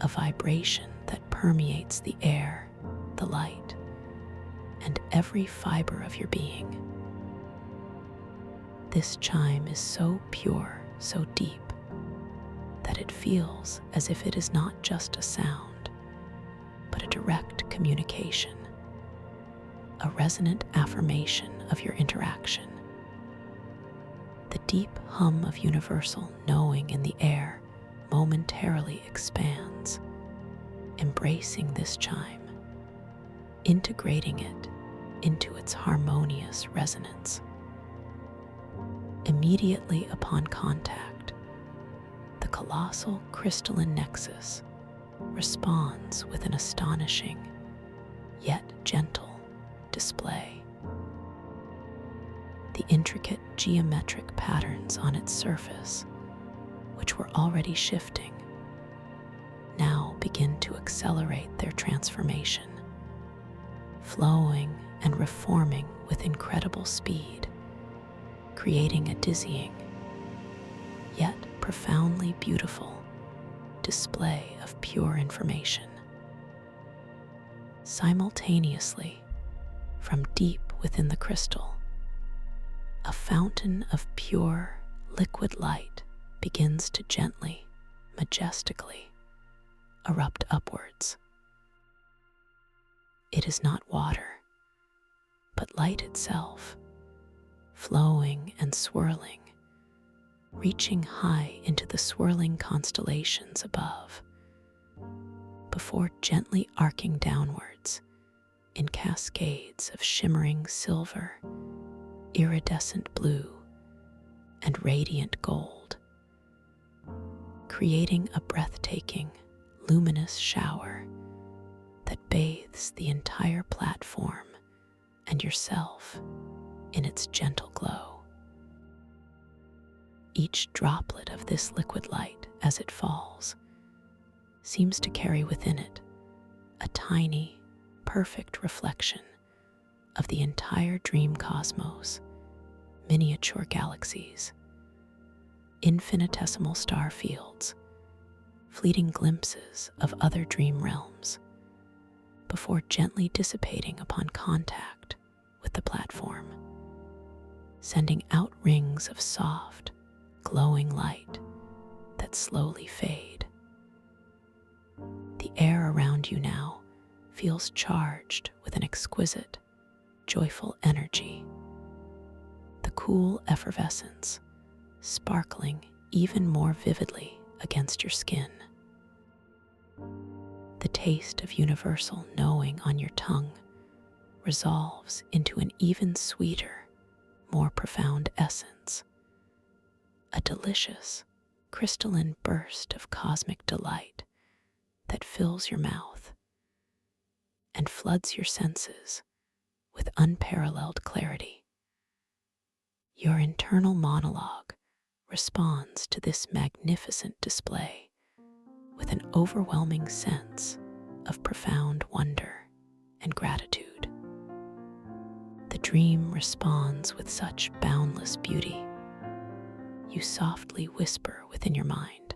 a vibration that permeates the air, the light, and every fiber of your being. This chime is so pure, so deep, that it feels as if it is not just a sound, but a direct communication, a resonant affirmation of your interaction. The deep hum of universal knowing in the air momentarily expands, embracing this chime, integrating it into its harmonious resonance. Immediately upon contact, the colossal crystalline nexus responds with an astonishing, yet gentle display. The intricate geometric patterns on its surface, which were already shifting, now begin to accelerate their transformation, flowing and reforming with incredible speed, creating a dizzying, yet profoundly beautiful display of pure information. Simultaneously, from deep within the crystal, a fountain of pure, liquid light begins to gently, majestically erupt upwards. It is not water, but light itself, flowing and swirling, reaching high into the swirling constellations above, before gently arcing downwards in cascades of shimmering silver, iridescent blue, and radiant gold, creating a breathtaking, luminous shower that bathes the entire platform and yourself in its gentle glow. Each droplet of this liquid light, as it falls, seems to carry within it a tiny, perfect reflection of the entire dream cosmos, miniature galaxies, infinitesimal star fields, fleeting glimpses of other dream realms, before gently dissipating upon contact with the platform, sending out rings of soft, glowing light that slowly fade. The air around you now feels charged with an exquisite, joyful energy, the cool effervescence sparkling even more vividly against your skin. The taste of universal knowing on your tongue resolves into an even sweeter, more profound essence, a delicious, crystalline burst of cosmic delight that fills your mouth and floods your senses with unparalleled clarity. Your internal monologue responds to this magnificent display with an overwhelming sense of profound wonder and gratitude. The dream responds with such boundless beauty. You softly whisper within your mind,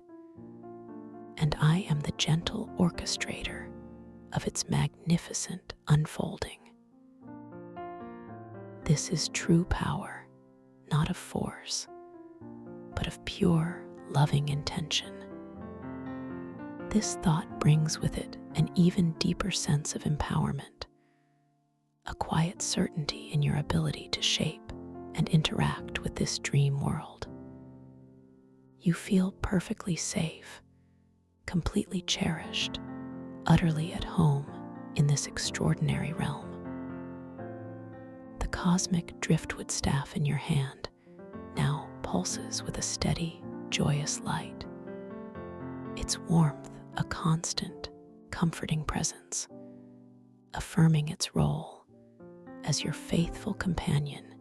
"And I am the gentle orchestrator of its magnificent unfolding." This is true power, not of force, but of pure, loving intention. This thought brings with it an even deeper sense of empowerment, a quiet certainty in your ability to shape and interact with this dream world. You feel perfectly safe, completely cherished, utterly at home in this extraordinary realm. The cosmic driftwood staff in your hand now pulses with a steady, joyous light, its warmth a constant, comforting presence, affirming its role as your faithful companion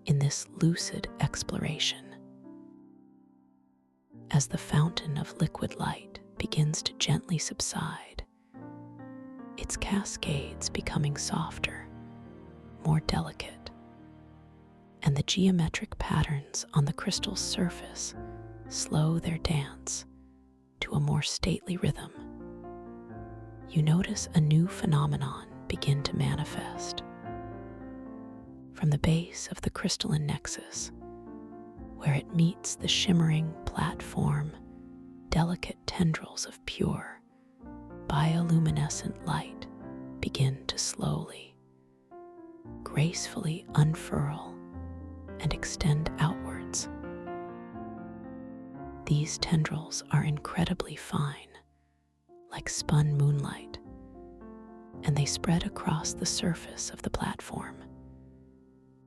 in this lucid exploration. As the fountain of liquid light begins to gently subside, its cascades becoming softer, more delicate, and the geometric patterns on the crystal's surface slow their dance to a more stately rhythm, you notice a new phenomenon begin to manifest. From the base of the crystalline nexus, where it meets the shimmering platform, delicate tendrils of pure, bioluminescent light begin to slowly, gracefully unfurl and extend outwards. These tendrils are incredibly fine, like spun moonlight, and they spread across the surface of the platform,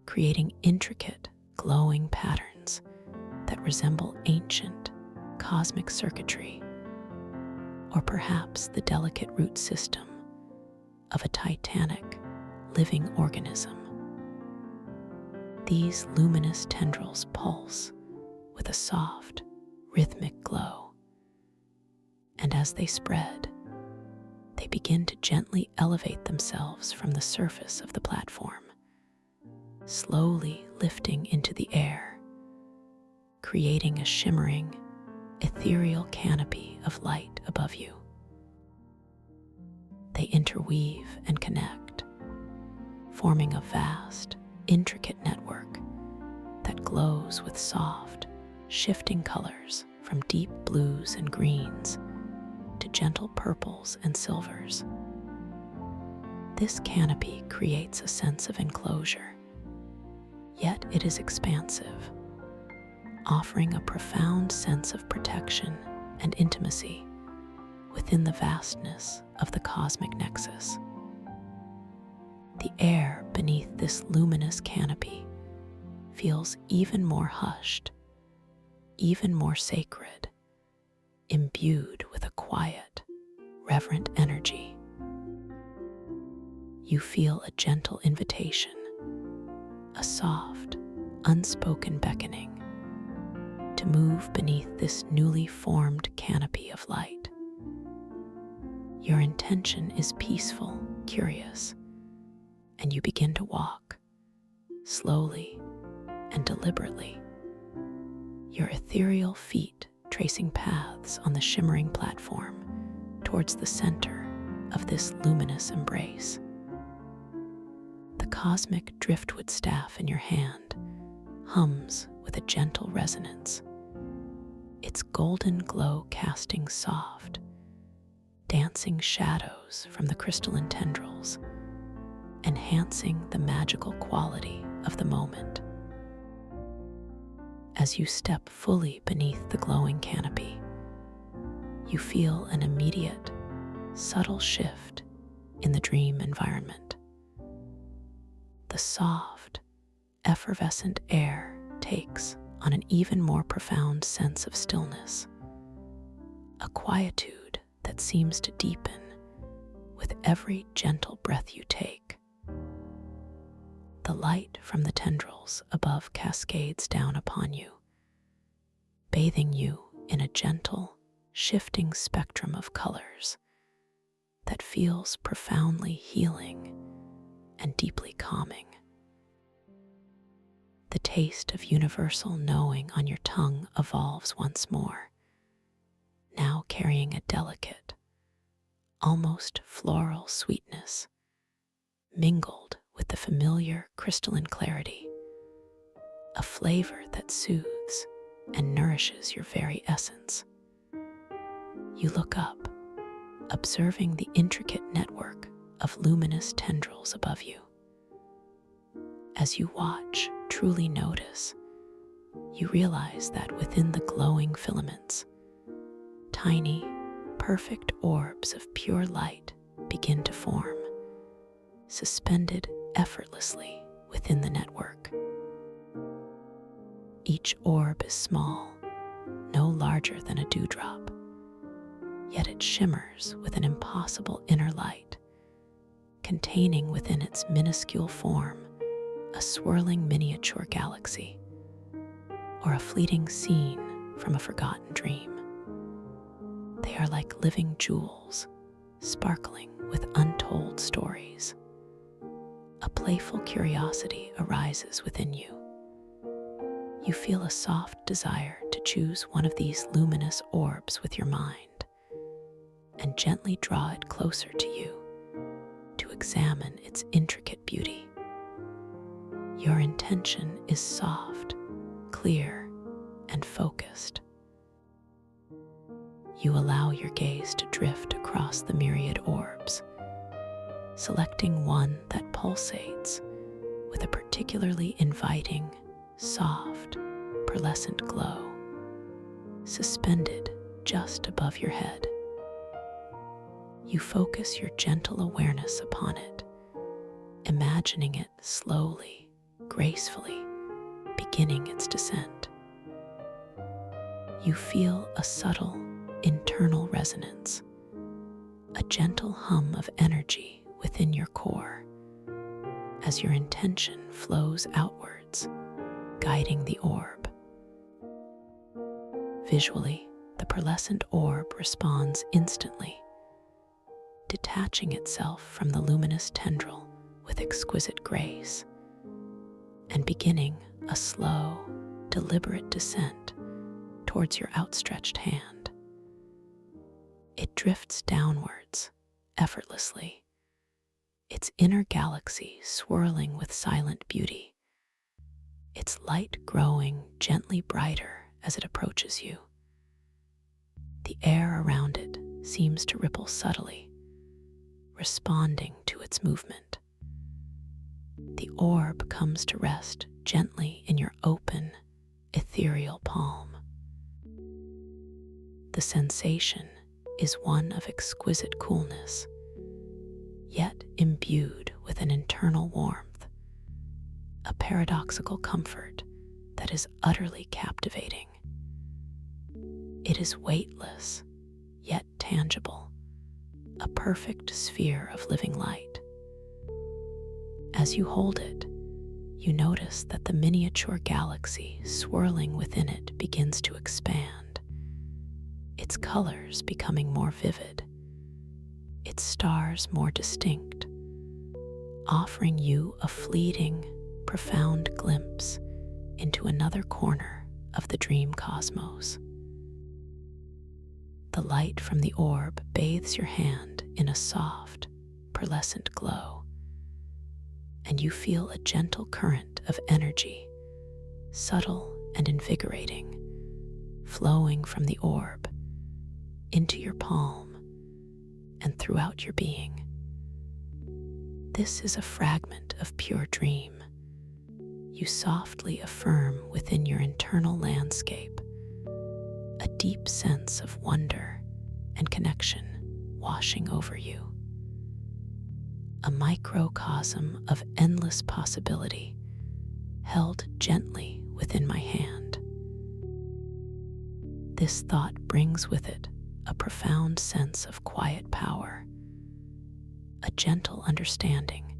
creating intricate, glowing patterns that resemble ancient, cosmic circuitry, or perhaps the delicate root system of a titanic, living organism. These luminous tendrils pulse with a soft, rhythmic glow, and as they spread, they begin to gently elevate themselves from the surface of the platform, slowly lifting into the air, creating a shimmering, ethereal canopy of light above you. They interweave and connect, forming a vast, intricate network that glows with soft, shifting colors from deep blues and greens to gentle purples and silvers. This canopy creates a sense of enclosure, yet it is expansive, offering a profound sense of protection and intimacy within the vastness of the cosmic nexus. The air beneath this luminous canopy feels even more hushed, even more sacred, imbued with a quiet, reverent energy. You feel a gentle invitation, a soft, unspoken beckoning to move beneath this newly formed canopy of light. Your intention is peaceful, curious, and you begin to walk, slowly and deliberately, your ethereal feet tracing paths on the shimmering platform towards the center of this luminous embrace. The cosmic driftwood staff in your hand hums with a gentle resonance, its golden glow casting soft, dancing shadows from the crystalline tendrils, enhancing the magical quality of the moment. As you step fully beneath the glowing canopy, you feel an immediate, subtle shift in the dream environment. The soft, effervescent air takes on an even more profound sense of stillness, a quietude that seems to deepen with every gentle breath you take. The light from the tendrils above cascades down upon you, bathing you in a gentle, shifting spectrum of colors that feels profoundly healing and deeply calming. The taste of universal knowing on your tongue evolves once more, now carrying a delicate, almost floral sweetness, mingled with the familiar crystalline clarity, a flavor that soothes and nourishes your very essence. You look up, observing the intricate network of luminous tendrils above you. As you watch, truly notice, you realize that within the glowing filaments, tiny, perfect orbs of pure light begin to form, suspended effortlessly within the network. Each orb is small, no larger than a dewdrop, yet it shimmers with an impossible inner light, containing within its minuscule form a swirling miniature galaxy, or a fleeting scene from a forgotten dream. They are like living jewels, sparkling with untold stories. A playful curiosity arises within you. You feel a soft desire to choose one of these luminous orbs with your mind and gently draw it closer to you to examine its intricate beauty. Your intention is soft, clear, and focused. You allow your gaze to drift across the myriad orbs, selecting one that pulsates with a particularly inviting, soft, pearlescent glow, suspended just above your head. You focus your gentle awareness upon it, imagining it slowly, gracefully, beginning its descent. You feel a subtle internal resonance, a gentle hum of energy within your core, as your intention flows outwards, guiding the orb. Visually, the pearlescent orb responds instantly, detaching itself from the luminous tendril with exquisite grace, and beginning a slow, deliberate descent towards your outstretched hand. It drifts downwards, effortlessly, its inner galaxy swirling with silent beauty, its light growing gently brighter as it approaches you. The air around it seems to ripple subtly, responding to its movement. The orb comes to rest gently in your open, ethereal palm. The sensation is one of exquisite coolness, yet imbued with an internal warmth, a paradoxical comfort that is utterly captivating. It is weightless, yet tangible, a perfect sphere of living light. As you hold it, you notice that the miniature galaxy swirling within it begins to expand, its colors becoming more vivid, its stars more distinct, offering you a fleeting, profound glimpse into another corner of the dream cosmos. The light from the orb bathes your hand in a soft, pearlescent glow, and you feel a gentle current of energy, subtle and invigorating, flowing from the orb into your palm and throughout your being. This is a fragment of pure dream. You softly affirm within your internal landscape, a deep sense of wonder and connection washing over you. A microcosm of endless possibility held gently within my hand. This thought brings with it a profound sense of quiet power, a gentle understanding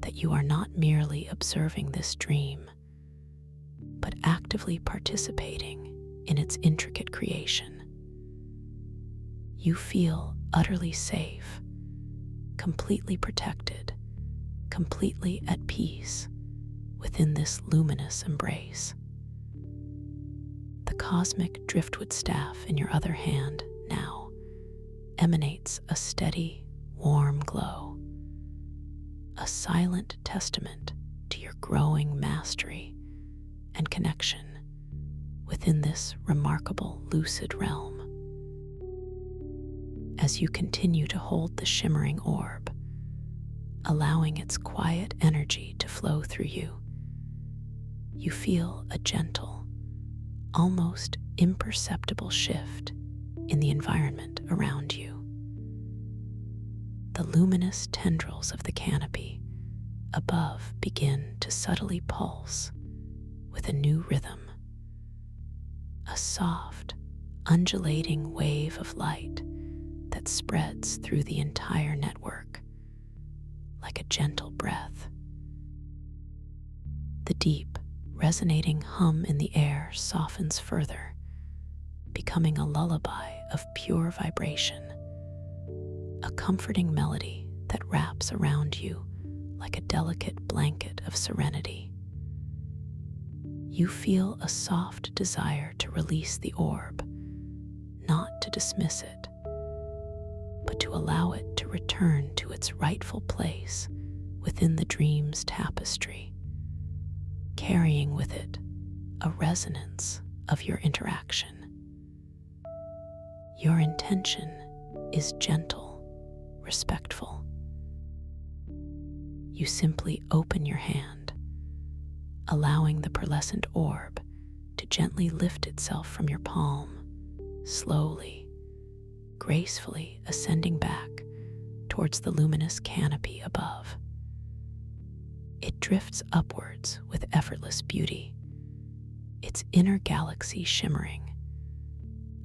that you are not merely observing this dream, but actively participating in its intricate creation. You feel utterly safe, completely protected, completely at peace within this luminous embrace. The cosmic driftwood staff in your other hand now emanates a steady, warm glow, a silent testament to your growing mastery and connection within this remarkable lucid realm. As you continue to hold the shimmering orb, allowing its quiet energy to flow through you, you feel a gentle, almost imperceptible shift in the environment around you. The luminous tendrils of the canopy above begin to subtly pulse with a new rhythm, a soft, undulating wave of light that spreads through the entire network like a gentle breath. The deep, resonating hum in the air softens further, becoming a lullaby of pure vibration, a comforting melody that wraps around you like a delicate blanket of serenity. You feel a soft desire to release the orb, not to dismiss it, but to allow it to return to its rightful place within the dream's tapestry, carrying with it a resonance of your interaction. Your intention is gentle, respectful. You simply open your hand, allowing the pearlescent orb to gently lift itself from your palm, slowly, gracefully ascending back towards the luminous canopy above. It drifts upwards with effortless beauty, its inner galaxy shimmering,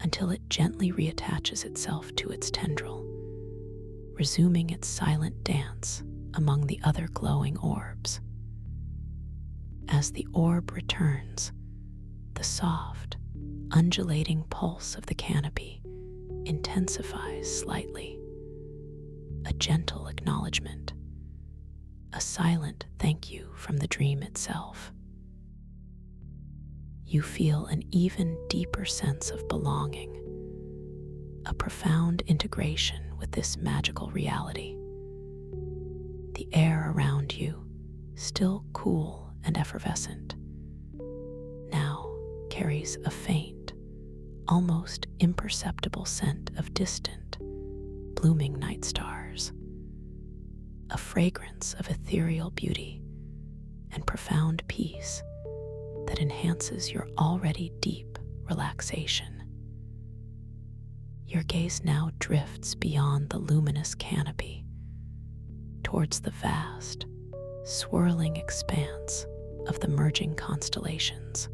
until it gently reattaches itself to its tendril, resuming its silent dance among the other glowing orbs. As the orb returns, the soft, undulating pulse of the canopy intensifies slightly, a gentle acknowledgement, a silent thank you from the dream itself. You feel an even deeper sense of belonging, a profound integration with this magical reality. The air around you, still cool and effervescent, now carries a faint, almost imperceptible scent of distant, blooming night stars, a fragrance of ethereal beauty and profound peace that enhances your already deep relaxation. Your gaze now drifts beyond the luminous canopy towards the vast, swirling expanse of the merging constellations.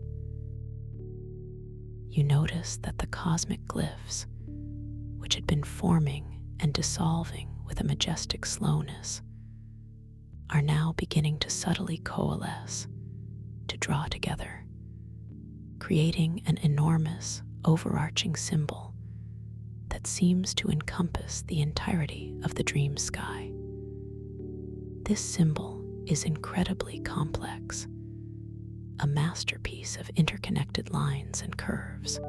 You notice that the cosmic glyphs, which had been forming and dissolving with a majestic slowness, are now beginning to subtly coalesce, to draw together, creating an enormous, overarching symbol that seems to encompass the entirety of the dream sky. This symbol is incredibly complex, a masterpiece of interconnected lines and curves,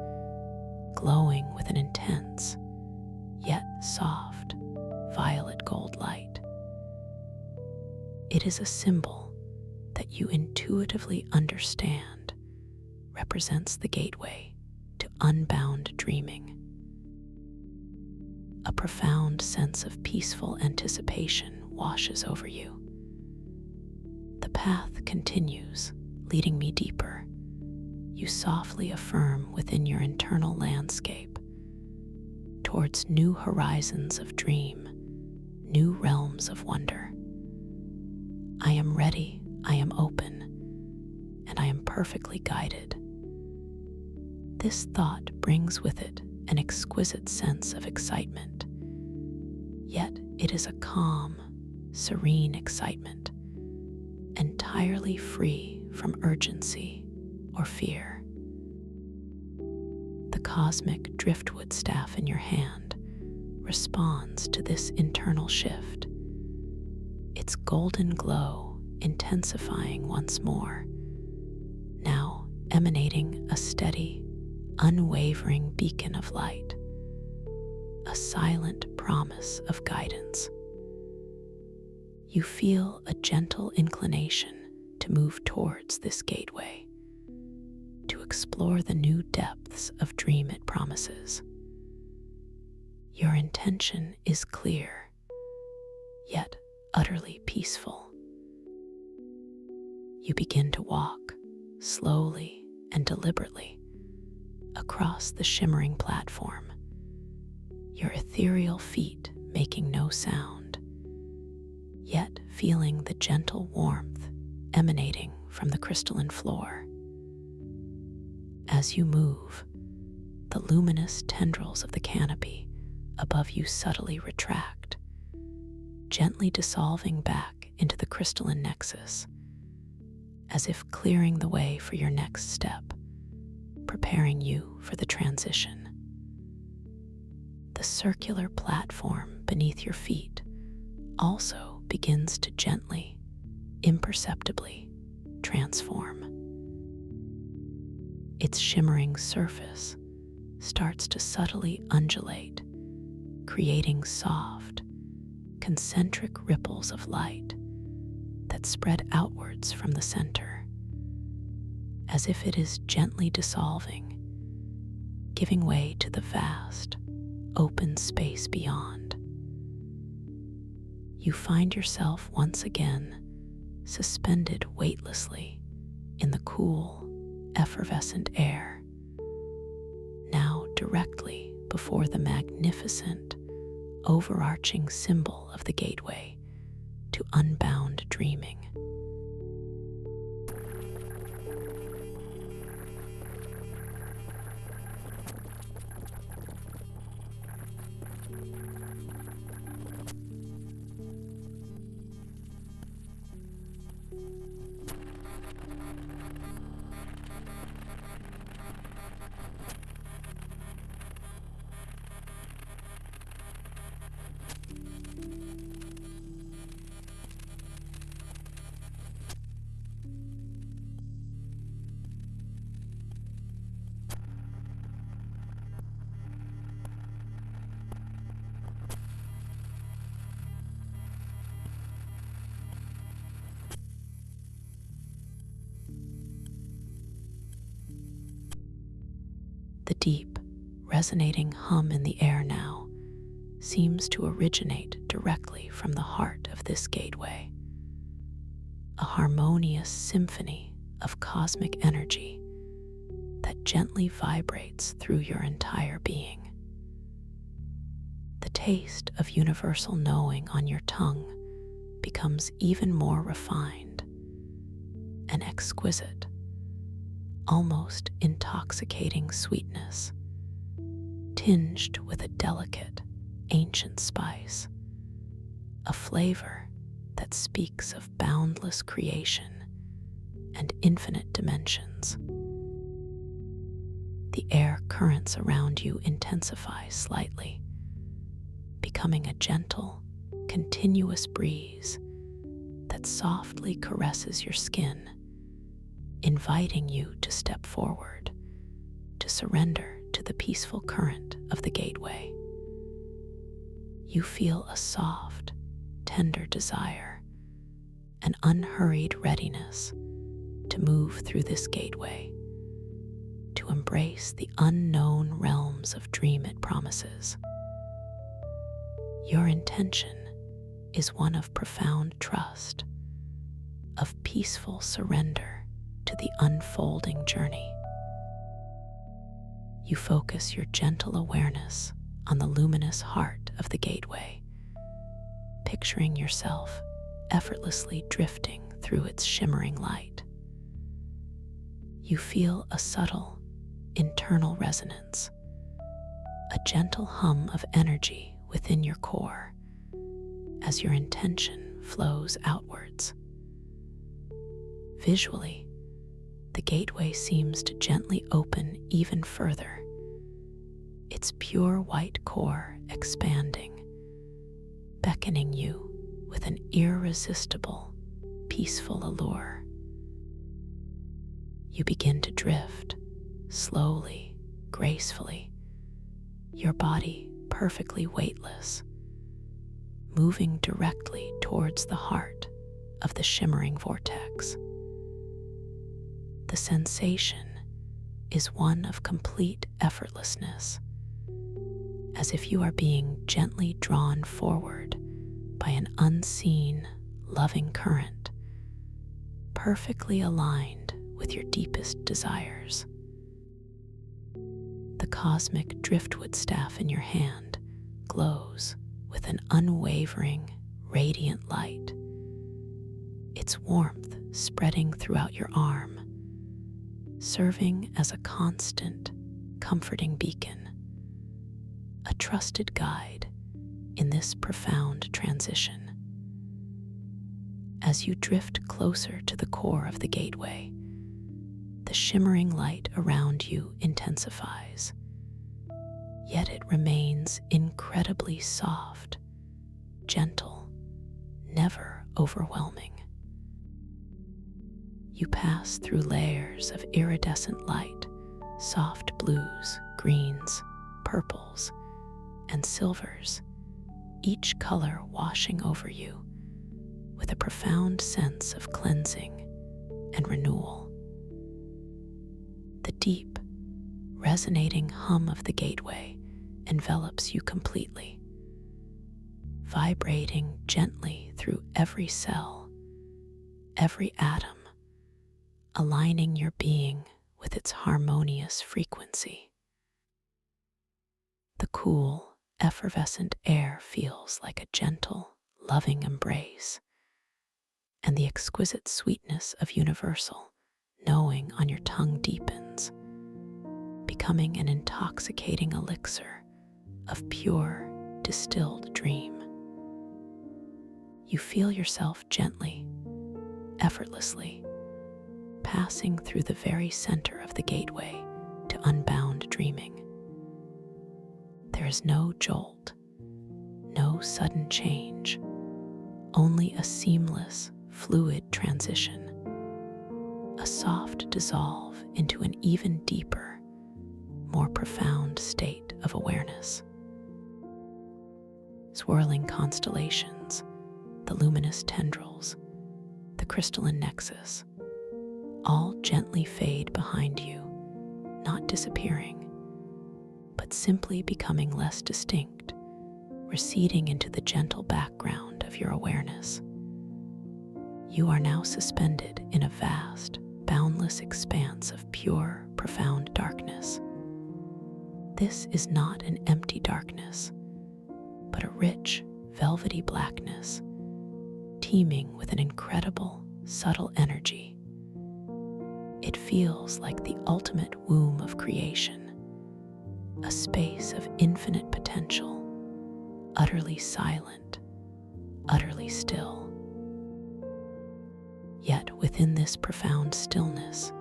glowing with an intense, yet soft, violet gold light. It is a symbol that you intuitively understand represents the gateway to unbound dreaming. A profound sense of peaceful anticipation washes over you. The path continues, leading me deeper. You softly affirm within your internal landscape towards new horizons of dream, new realms of wonder. I am ready, I am open, and I am perfectly guided. This thought brings with it an exquisite sense of excitement, yet it is a calm, serene excitement, entirely free from urgency or fear. The cosmic driftwood staff in your hand responds to this internal shift, its golden glow intensifying once more, now emanating a steady, unwavering beacon of light, a silent promise of guidance. You feel a gentle inclination to move towards this gateway, to explore the new depths of dream it promises. Your intention is clear, yet utterly peaceful. You begin to walk slowly and deliberately across the shimmering platform, your ethereal feet making no sound, yet feeling the gentle warmth emanating from the crystalline floor. As you move, the luminous tendrils of the canopy above you subtly retract, gently dissolving back into the crystalline nexus, as if clearing the way for your next step, preparing you for the transition. The circular platform beneath your feet also begins to gently, imperceptibly transform. Its shimmering surface starts to subtly undulate, creating soft, concentric ripples of light that spread outwards from the center, as if it is gently dissolving, giving way to the vast, open space beyond. You find yourself once again suspended weightlessly in the cool, effervescent air, now directly before the magnificent, overarching symbol of the gateway to unbound dreaming. The deep, resonating hum in the air now seems to originate directly from the heart of this gateway, a harmonious symphony of cosmic energy that gently vibrates through your entire being. The taste of universal knowing on your tongue becomes even more refined and exquisite, almost intoxicating sweetness, tinged with a delicate, ancient spice, a flavor that speaks of boundless creation and infinite dimensions. The air currents around you intensify slightly, becoming a gentle, continuous breeze that softly caresses your skin, inviting you to step forward, to surrender to the peaceful current of the gateway. You feel a soft, tender desire, an unhurried readiness to move through this gateway, to embrace the unknown realms of dream it promises. Your intention is one of profound trust, of peaceful surrender to the unfolding journey. You focus your gentle awareness on the luminous heart of the gateway, picturing yourself effortlessly drifting through its shimmering light. You feel a subtle, internal resonance, a gentle hum of energy within your core as your intention flows outwards. Visually, the gateway seems to gently open even further, its pure white core expanding, beckoning you with an irresistible, peaceful allure. You begin to drift, slowly, gracefully, your body perfectly weightless, moving directly towards the heart of the shimmering vortex. The sensation is one of complete effortlessness, as if you are being gently drawn forward by an unseen, loving current, perfectly aligned with your deepest desires. The cosmic driftwood staff in your hand glows with an unwavering, radiant light, its warmth spreading throughout your arm, serving as a constant, comforting beacon, a trusted guide in this profound transition. As you drift closer to the core of the gateway, the shimmering light around you intensifies, yet it remains incredibly soft, gentle, never overwhelming. You pass through layers of iridescent light, soft blues, greens, purples, and silvers, each color washing over you with a profound sense of cleansing and renewal. The deep, resonating hum of the gateway envelops you completely, vibrating gently through every cell, every atom, aligning your being with its harmonious frequency. The cool, effervescent air feels like a gentle, loving embrace, and the exquisite sweetness of universal knowing on your tongue deepens, becoming an intoxicating elixir of pure, distilled dream. You feel yourself gently, effortlessly, passing through the very center of the gateway to unbound dreaming. There is no jolt, no sudden change, only a seamless, fluid transition, a soft dissolve into an even deeper, more profound state of awareness. Swirling constellations, the luminous tendrils, the crystalline nexus, all gently fade behind you, not disappearing, but simply becoming less distinct, receding into the gentle background of your awareness. You are now suspended in a vast, boundless expanse of pure, profound darkness. This is not an empty darkness, but a rich, velvety blackness, teeming with an incredible, subtle energy. It feels like the ultimate womb of creation, a space of infinite potential, utterly silent, utterly still. Yet within this profound stillness,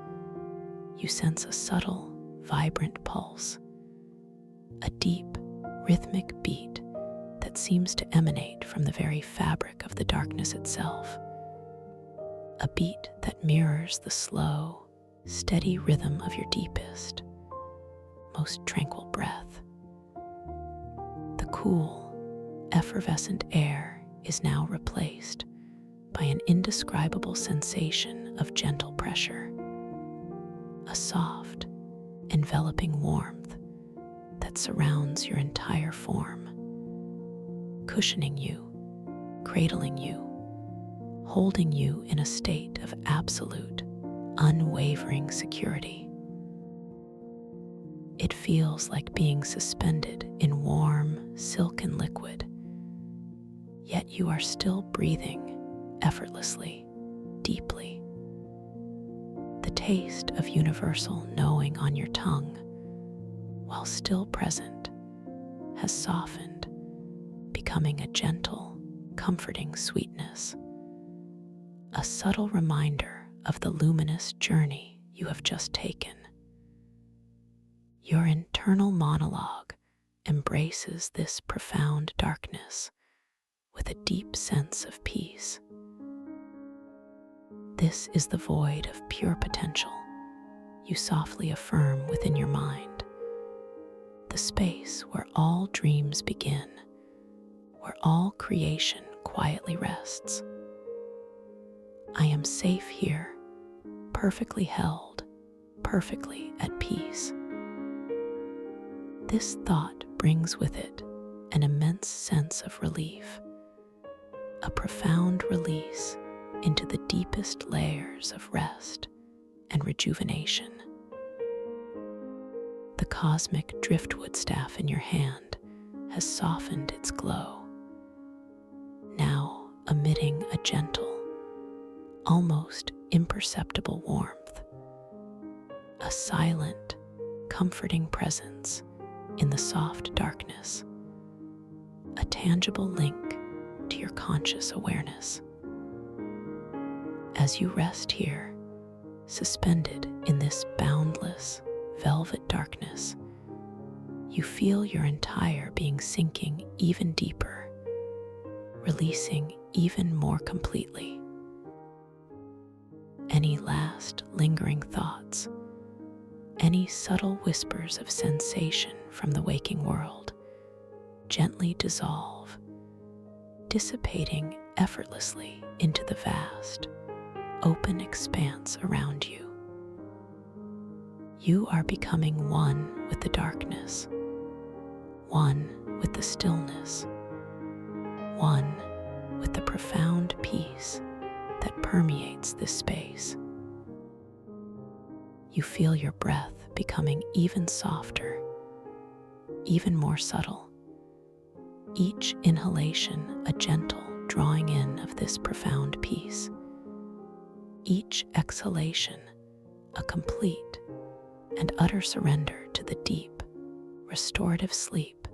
you sense a subtle, vibrant pulse, a deep, rhythmic beat that seems to emanate from the very fabric of the darkness itself, a beat that mirrors the slow, steady rhythm of your deepest, most tranquil breath. The cool, effervescent air is now replaced by an indescribable sensation of gentle pressure, a soft, enveloping warmth that surrounds your entire form, cushioning you, cradling you, holding you in a state of absolute, unwavering security. It feels like being suspended in warm, silken liquid, yet you are still breathing effortlessly, deeply. The taste of universal knowing on your tongue, while still present, has softened, becoming a gentle, comforting sweetness, a subtle reminder of the luminous journey you have just taken. Your internal monologue embraces this profound darkness with a deep sense of peace. This is the void of pure potential, you softly affirm within your mind, the space where all dreams begin, where all creation quietly rests. I am safe here, perfectly held, perfectly at peace. This thought brings with it an immense sense of relief, a profound release into the deepest layers of rest and rejuvenation. The cosmic driftwood staff in your hand has softened its glow, now emitting a gentle, almost imperceptible warmth, a silent, comforting presence in the soft darkness, a tangible link to your conscious awareness. As you rest here, suspended in this boundless, velvet darkness, you feel your entire being sinking even deeper, releasing even more completely. Any last lingering thoughts, any subtle whispers of sensation from the waking world gently dissolve, dissipating effortlessly into the vast, open expanse around you. You are becoming one with the darkness, one with the stillness, one with the profound peace that permeates this space. You feel your breath becoming even softer, even more subtle. Each inhalation a gentle drawing in of this profound peace. Each exhalation a complete and utter surrender to the deep, restorative sleep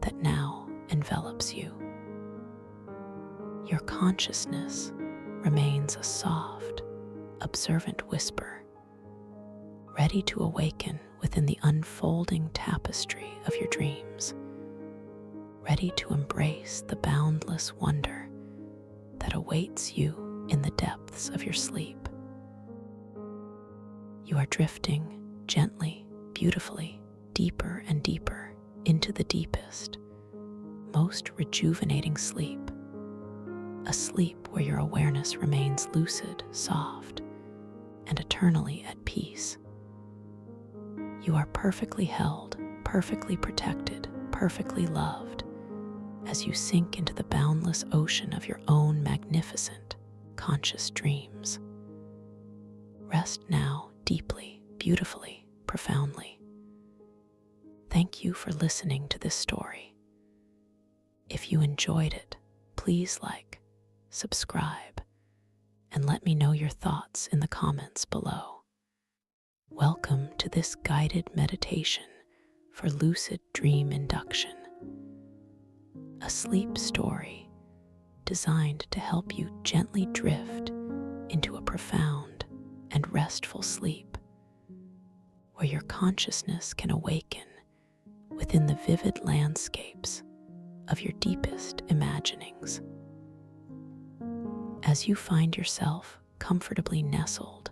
that now envelops you. Your consciousness remains a soft, observant whisper, ready to awaken within the unfolding tapestry of your dreams, ready to embrace the boundless wonder that awaits you in the depths of your sleep. You are drifting gently, beautifully, deeper and deeper into the deepest, most rejuvenating sleep, a sleep where your awareness remains lucid, soft, and eternally at peace. You are perfectly held, perfectly protected, perfectly loved, as you sink into the boundless ocean of your own magnificent, conscious dreams. Rest now deeply, beautifully, profoundly. Thank you for listening to this story. If you enjoyed it, please like, subscribe, and let me know your thoughts in the comments below. Welcome to this guided meditation for lucid dream induction, a sleep story designed to help you gently drift into a profound and restful sleep, where your consciousness can awaken within the vivid landscapes of your deepest imaginings. As you find yourself comfortably nestled,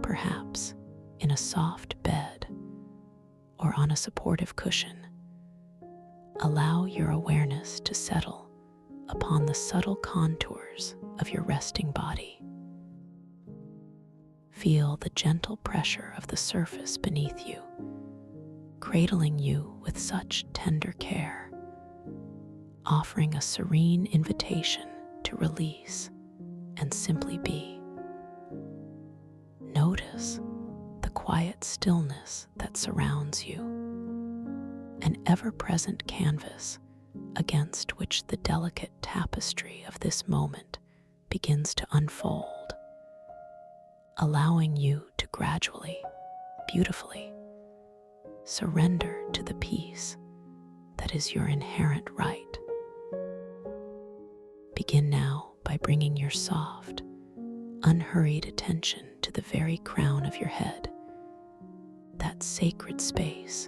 perhaps in a soft bed or on a supportive cushion, allow your awareness to settle upon the subtle contours of your resting body. Feel the gentle pressure of the surface beneath you, cradling you with such tender care, offering a serene invitation to release and simply be. Notice the quiet stillness that surrounds you, an ever-present canvas against which the delicate tapestry of this moment begins to unfold, allowing you to gradually, beautifully, surrender to the peace that is your inherent right. Begin now by bringing your soft, unhurried attention to the very crown of your head, that sacred space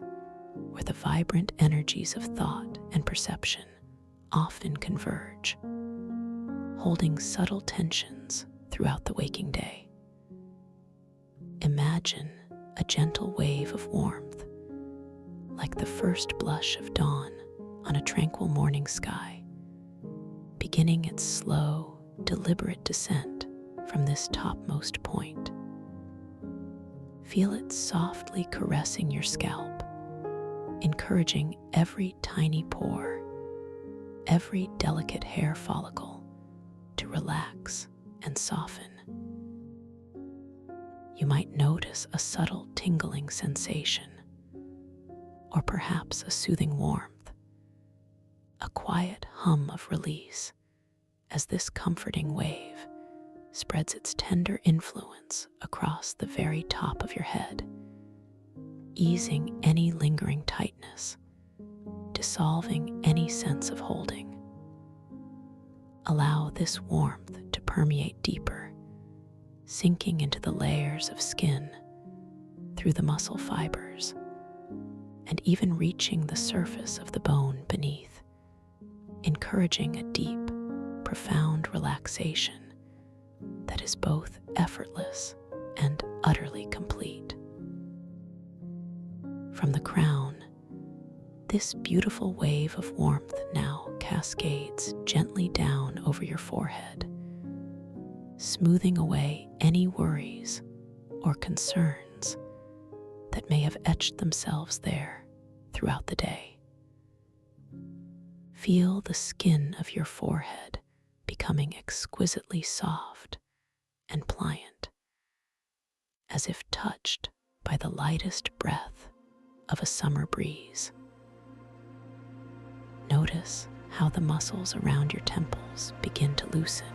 where the vibrant energies of thought and perception often converge, holding subtle tensions throughout the waking day. Imagine a gentle wave of warmth, like the first blush of dawn on a tranquil morning sky, beginning its slow, deliberate descent from this topmost point. Feel it softly caressing your scalp, encouraging every tiny pore, every delicate hair follicle to relax and soften. You might notice a subtle tingling sensation, or perhaps a soothing warmth, a quiet hum of release as this comforting wave spreads its tender influence across the very top of your head, easing any lingering tightness, dissolving any sense of holding. Allow this warmth to permeate deeper, sinking into the layers of skin, through the muscle fibers, and even reaching the surface of the bone beneath, encouraging a deep, profound relaxation that is both effortless and utterly complete. From the crown, this beautiful wave of warmth now cascades gently down over your forehead, smoothing away any worries or concerns that may have etched themselves there throughout the day. Feel the skin of your forehead becoming exquisitely soft and pliant as if touched by the lightest breath of a summer breeze. Notice how the muscles around your temples begin to loosen,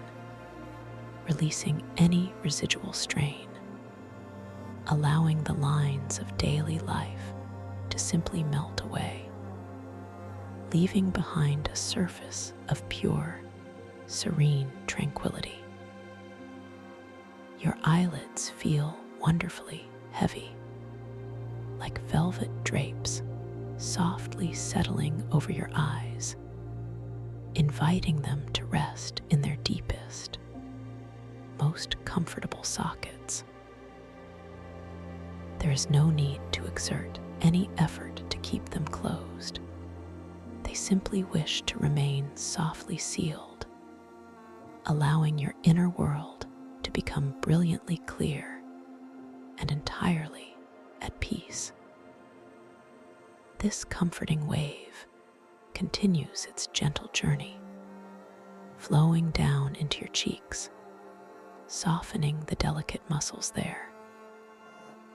releasing any residual strain, allowing the lines of daily life to simply melt away, leaving behind a surface of pure, serene tranquility. Your eyelids feel wonderfully heavy, like velvet drapes softly settling over your eyes, inviting them to rest in their deepest, most comfortable sockets. There is no need to exert any effort to keep them closed. They simply wish to remain softly sealed, allowing your inner world to become brilliantly clear and entirely at peace. This comforting wave continues its gentle journey, flowing down into your cheeks, softening the delicate muscles there,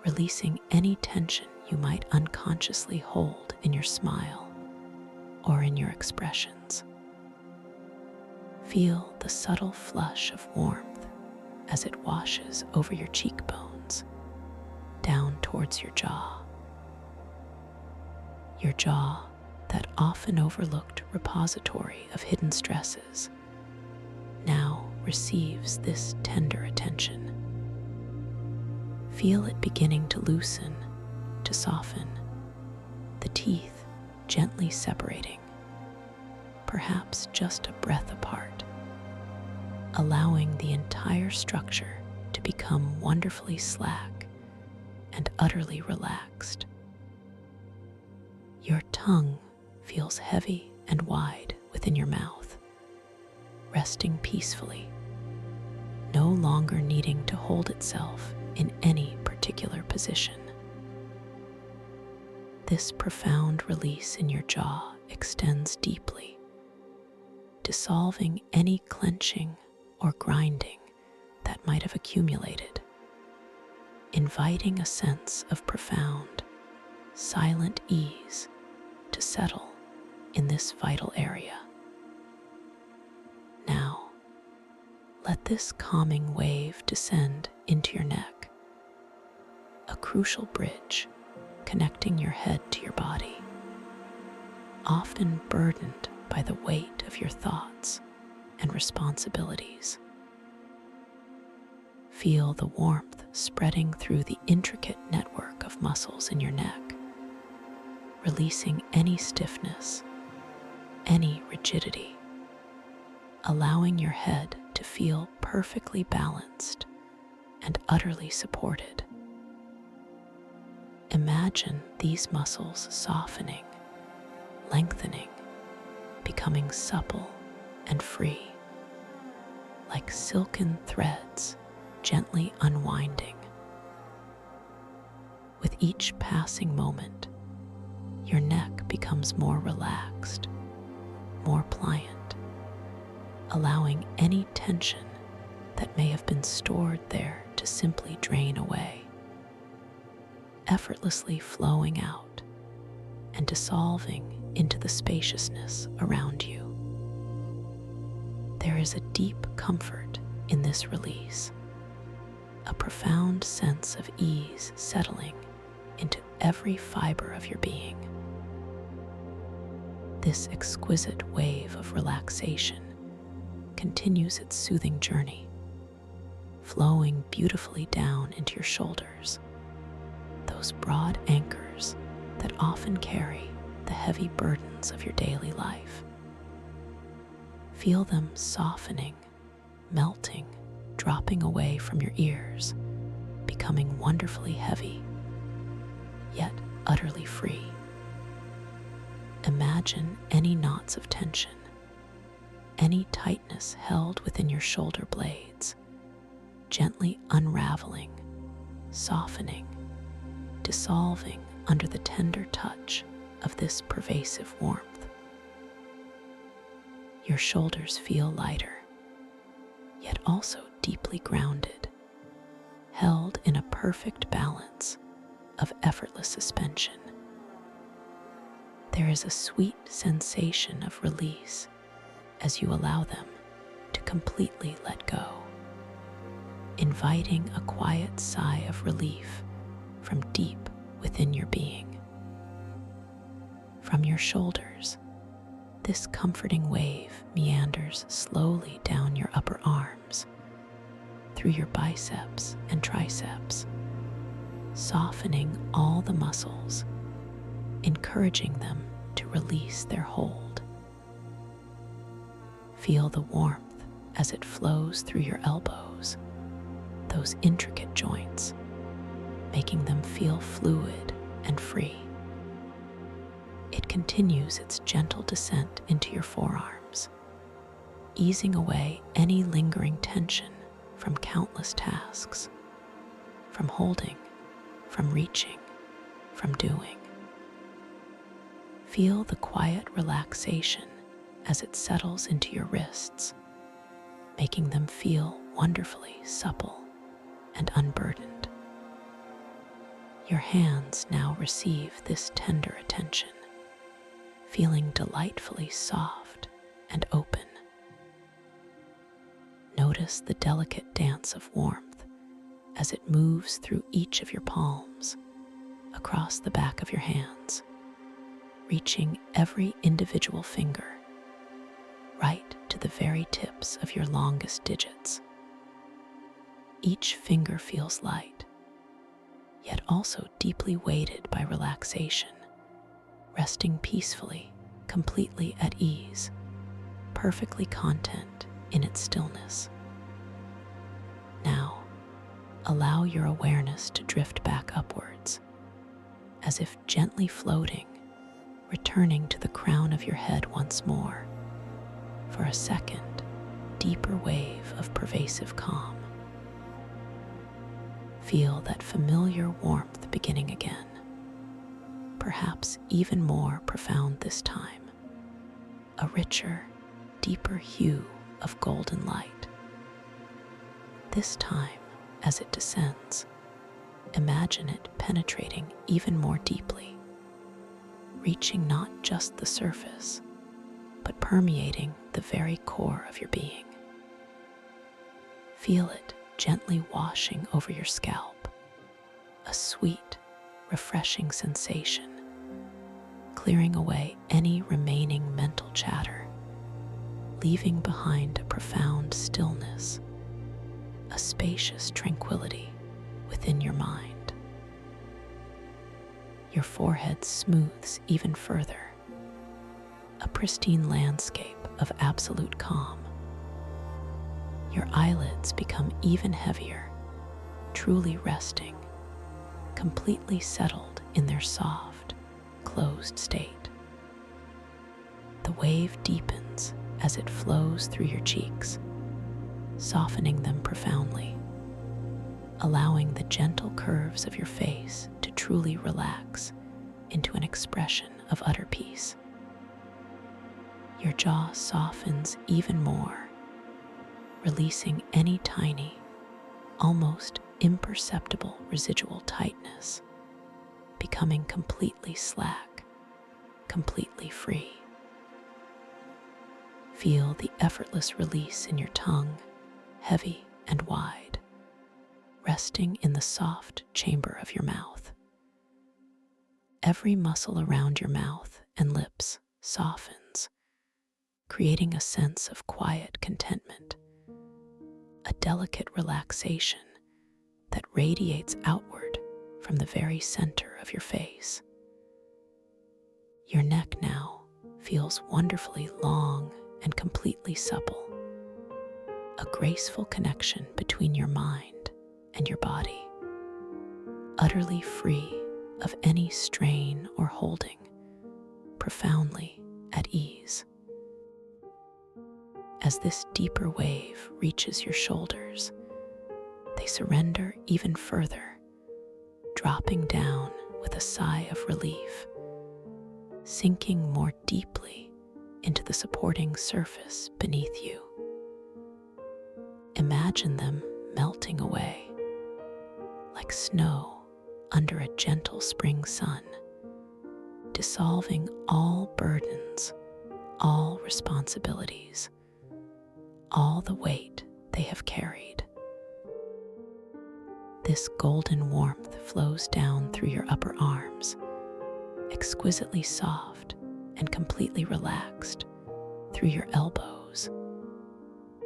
releasing any tension you might unconsciously hold in your smile or in your expressions. Feel the subtle flush of warmth as it washes over your cheekbones, down towards your jaw. Your jaw, that often overlooked repository of hidden stresses, now receives this tender attention. Feel it beginning to loosen, to soften, the teeth gently separating, perhaps just a breath apart, allowing the entire structure to become wonderfully slack and utterly relaxed. Your tongue feels heavy and wide within your mouth, resting peacefully, no longer needing to hold itself in any particular position. This profound release in your jaw extends deeply, dissolving any clenching or grinding that might have accumulated, inviting a sense of profound, silent ease to settle in this vital area. Now, let this calming wave descend into your neck, a crucial bridge connecting your head to your body, often burdened by the weight of your thoughts and responsibilities. Feel the warmth spreading through the intricate network of muscles in your neck, releasing any stiffness, any rigidity, allowing your head to feel perfectly balanced and utterly supported. Imagine these muscles softening, lengthening, becoming supple and free, like silken threads gently unwinding. With each passing moment, your neck becomes more relaxed, more pliant, allowing any tension that may have been stored there to simply drain away, effortlessly flowing out and dissolving into the spaciousness around you. There is a deep comfort in this release, a profound sense of ease settling into every fiber of your being. This exquisite wave of relaxation continues its soothing journey, flowing beautifully down into your shoulders, those broad anchors that often carry the heavy burdens of your daily life. Feel them softening, melting, dropping away from your ears, becoming wonderfully heavy, yet utterly free. Imagine any knots of tension, any tightness held within your shoulder blades, gently unraveling, softening, dissolving under the tender touch of this pervasive warmth. Your shoulders feel lighter, yet also deeply grounded, held in a perfect balance of effortless suspension. There is a sweet sensation of release as you allow them to completely let go, inviting a quiet sigh of relief from deep within your being. From your shoulders, this comforting wave meanders slowly down your upper arms, through your biceps and triceps, softening all the muscles, encouraging them to release their hold. Feel the warmth as it flows through your elbows, those intricate joints, making them feel fluid and free. It continues its gentle descent into your forearms, easing away any lingering tension from countless tasks, from holding, from reaching, from doing. Feel the quiet relaxation as it settles into your wrists, making them feel wonderfully supple and unburdened. Your hands now receive this tender attention, feeling delightfully soft and open. Notice the delicate dance of warmth as it moves through each of your palms, across the back of your hands, reaching every individual finger, right to the very tips of your longest digits. Each finger feels light, yet also deeply weighted by relaxation, resting peacefully, completely at ease, perfectly content in its stillness. Now, allow your awareness to drift back upwards, as if gently floating, returning to the crown of your head once more, for a second, deeper wave of pervasive calm. Feel that familiar warmth beginning again, perhaps even more profound this time, a richer, deeper hue of golden light. This time, as it descends, imagine it penetrating even more deeply, reaching not just the surface, but permeating the very core of your being. Feel it gently washing over your scalp, a sweet, refreshing sensation, clearing away any remaining mental chatter, leaving behind a profound stillness, a spacious tranquility within your mind. Your forehead smooths even further, a pristine landscape of absolute calm. Your eyelids become even heavier, truly resting, completely settled in their soft, closed state. The wave deepens as it flows through your cheeks, softening them profoundly, allowing the gentle curves of your face to truly relax into an expression of utter peace. Your jaw softens even more, releasing any tiny, almost imperceptible residual tightness, becoming completely slack, completely free. Feel the effortless release in your tongue, heavy and wide, resting in the soft chamber of your mouth. Every muscle around your mouth and lips softens, creating a sense of quiet contentment, a delicate relaxation that radiates outward from the very center of your face. Your neck now feels wonderfully long and completely supple, a graceful connection between your mind and your body, utterly free of any strain or holding, profoundly at ease. As this deeper wave reaches your shoulders, they surrender even further, dropping down with a sigh of relief, sinking more deeply into the supporting surface beneath you. Imagine them melting away, like snow under a gentle spring sun, dissolving all burdens, all responsibilities, all the weight they have carried. This golden warmth flows down through your upper arms, exquisitely soft and completely relaxed through your elbows,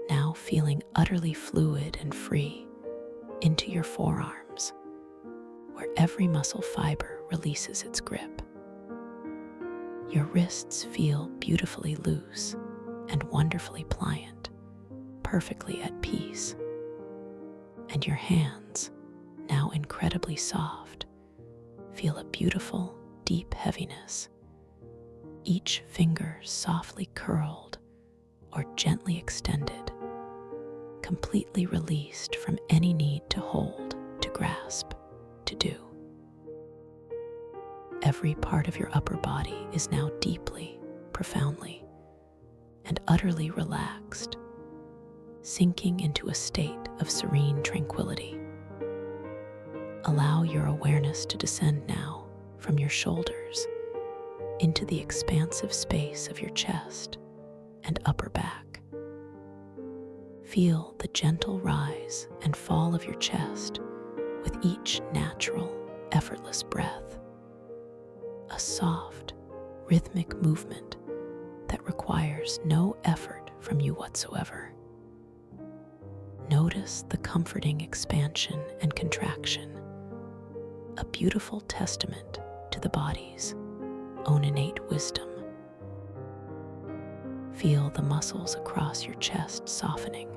now feeling utterly fluid and free into your forearms, where every muscle fiber releases its grip. Your wrists feel beautifully loose and wonderfully pliant, perfectly at peace. And your hands, now incredibly soft, feel a beautiful, deep heaviness, each finger softly curled or gently extended, completely released from any need to hold, to grasp, to do. Every part of your upper body is now deeply, profoundly, and utterly relaxed, sinking into a state of serene tranquility. Allow your awareness to descend now from your shoulders into the expansive space of your chest and upper back. Feel the gentle rise and fall of your chest with each natural, effortless breath. A soft, rhythmic movement that requires no effort from you whatsoever. Notice the comforting expansion and contraction, a beautiful testament to the body's own innate wisdom. Feel the muscles across your chest softening,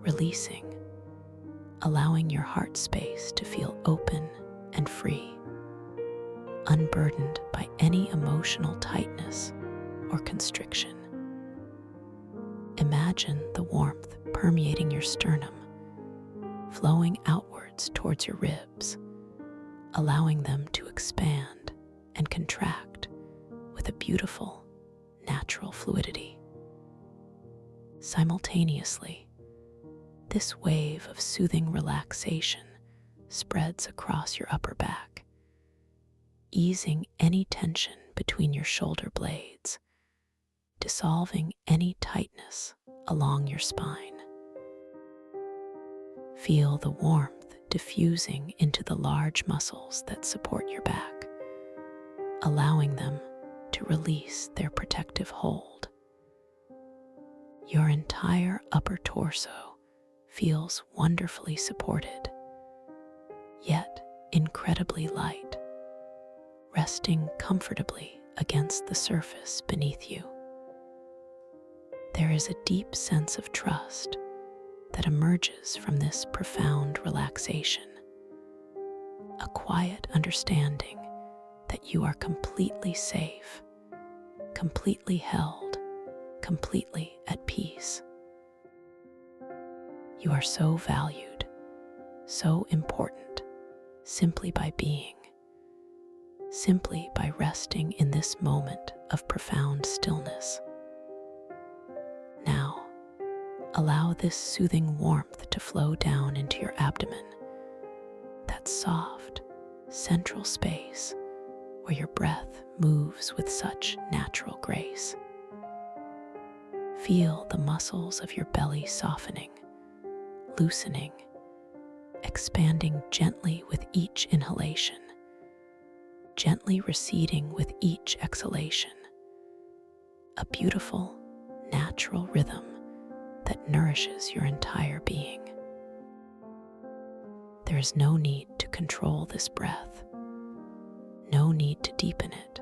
releasing, allowing your heart space to feel open and free, unburdened by any emotional tightness or constriction. Imagine the warmth permeating your sternum, flowing outwards towards your ribs, allowing them to expand and contract with a beautiful, natural fluidity. Simultaneously, this wave of soothing relaxation spreads across your upper back, easing any tension between your shoulder blades, dissolving any tightness along your spine. Feel the warmth diffusing into the large muscles that support your back, allowing them to release their protective hold. Your entire upper torso feels wonderfully supported, yet incredibly light, resting comfortably against the surface beneath you. There is a deep sense of trust that emerges from this profound relaxation, a quiet understanding that you are completely safe, completely held, completely at peace. You are so valued, so important, simply by being, simply by resting in this moment of profound stillness. Now, allow this soothing warmth to flow down into your abdomen, that soft, central space where your breath moves with such natural grace. Feel the muscles of your belly softening, loosening, expanding gently with each inhalation, gently receding with each exhalation. A beautiful, natural rhythm that nourishes your entire being. There is no need to control this breath, no need to deepen it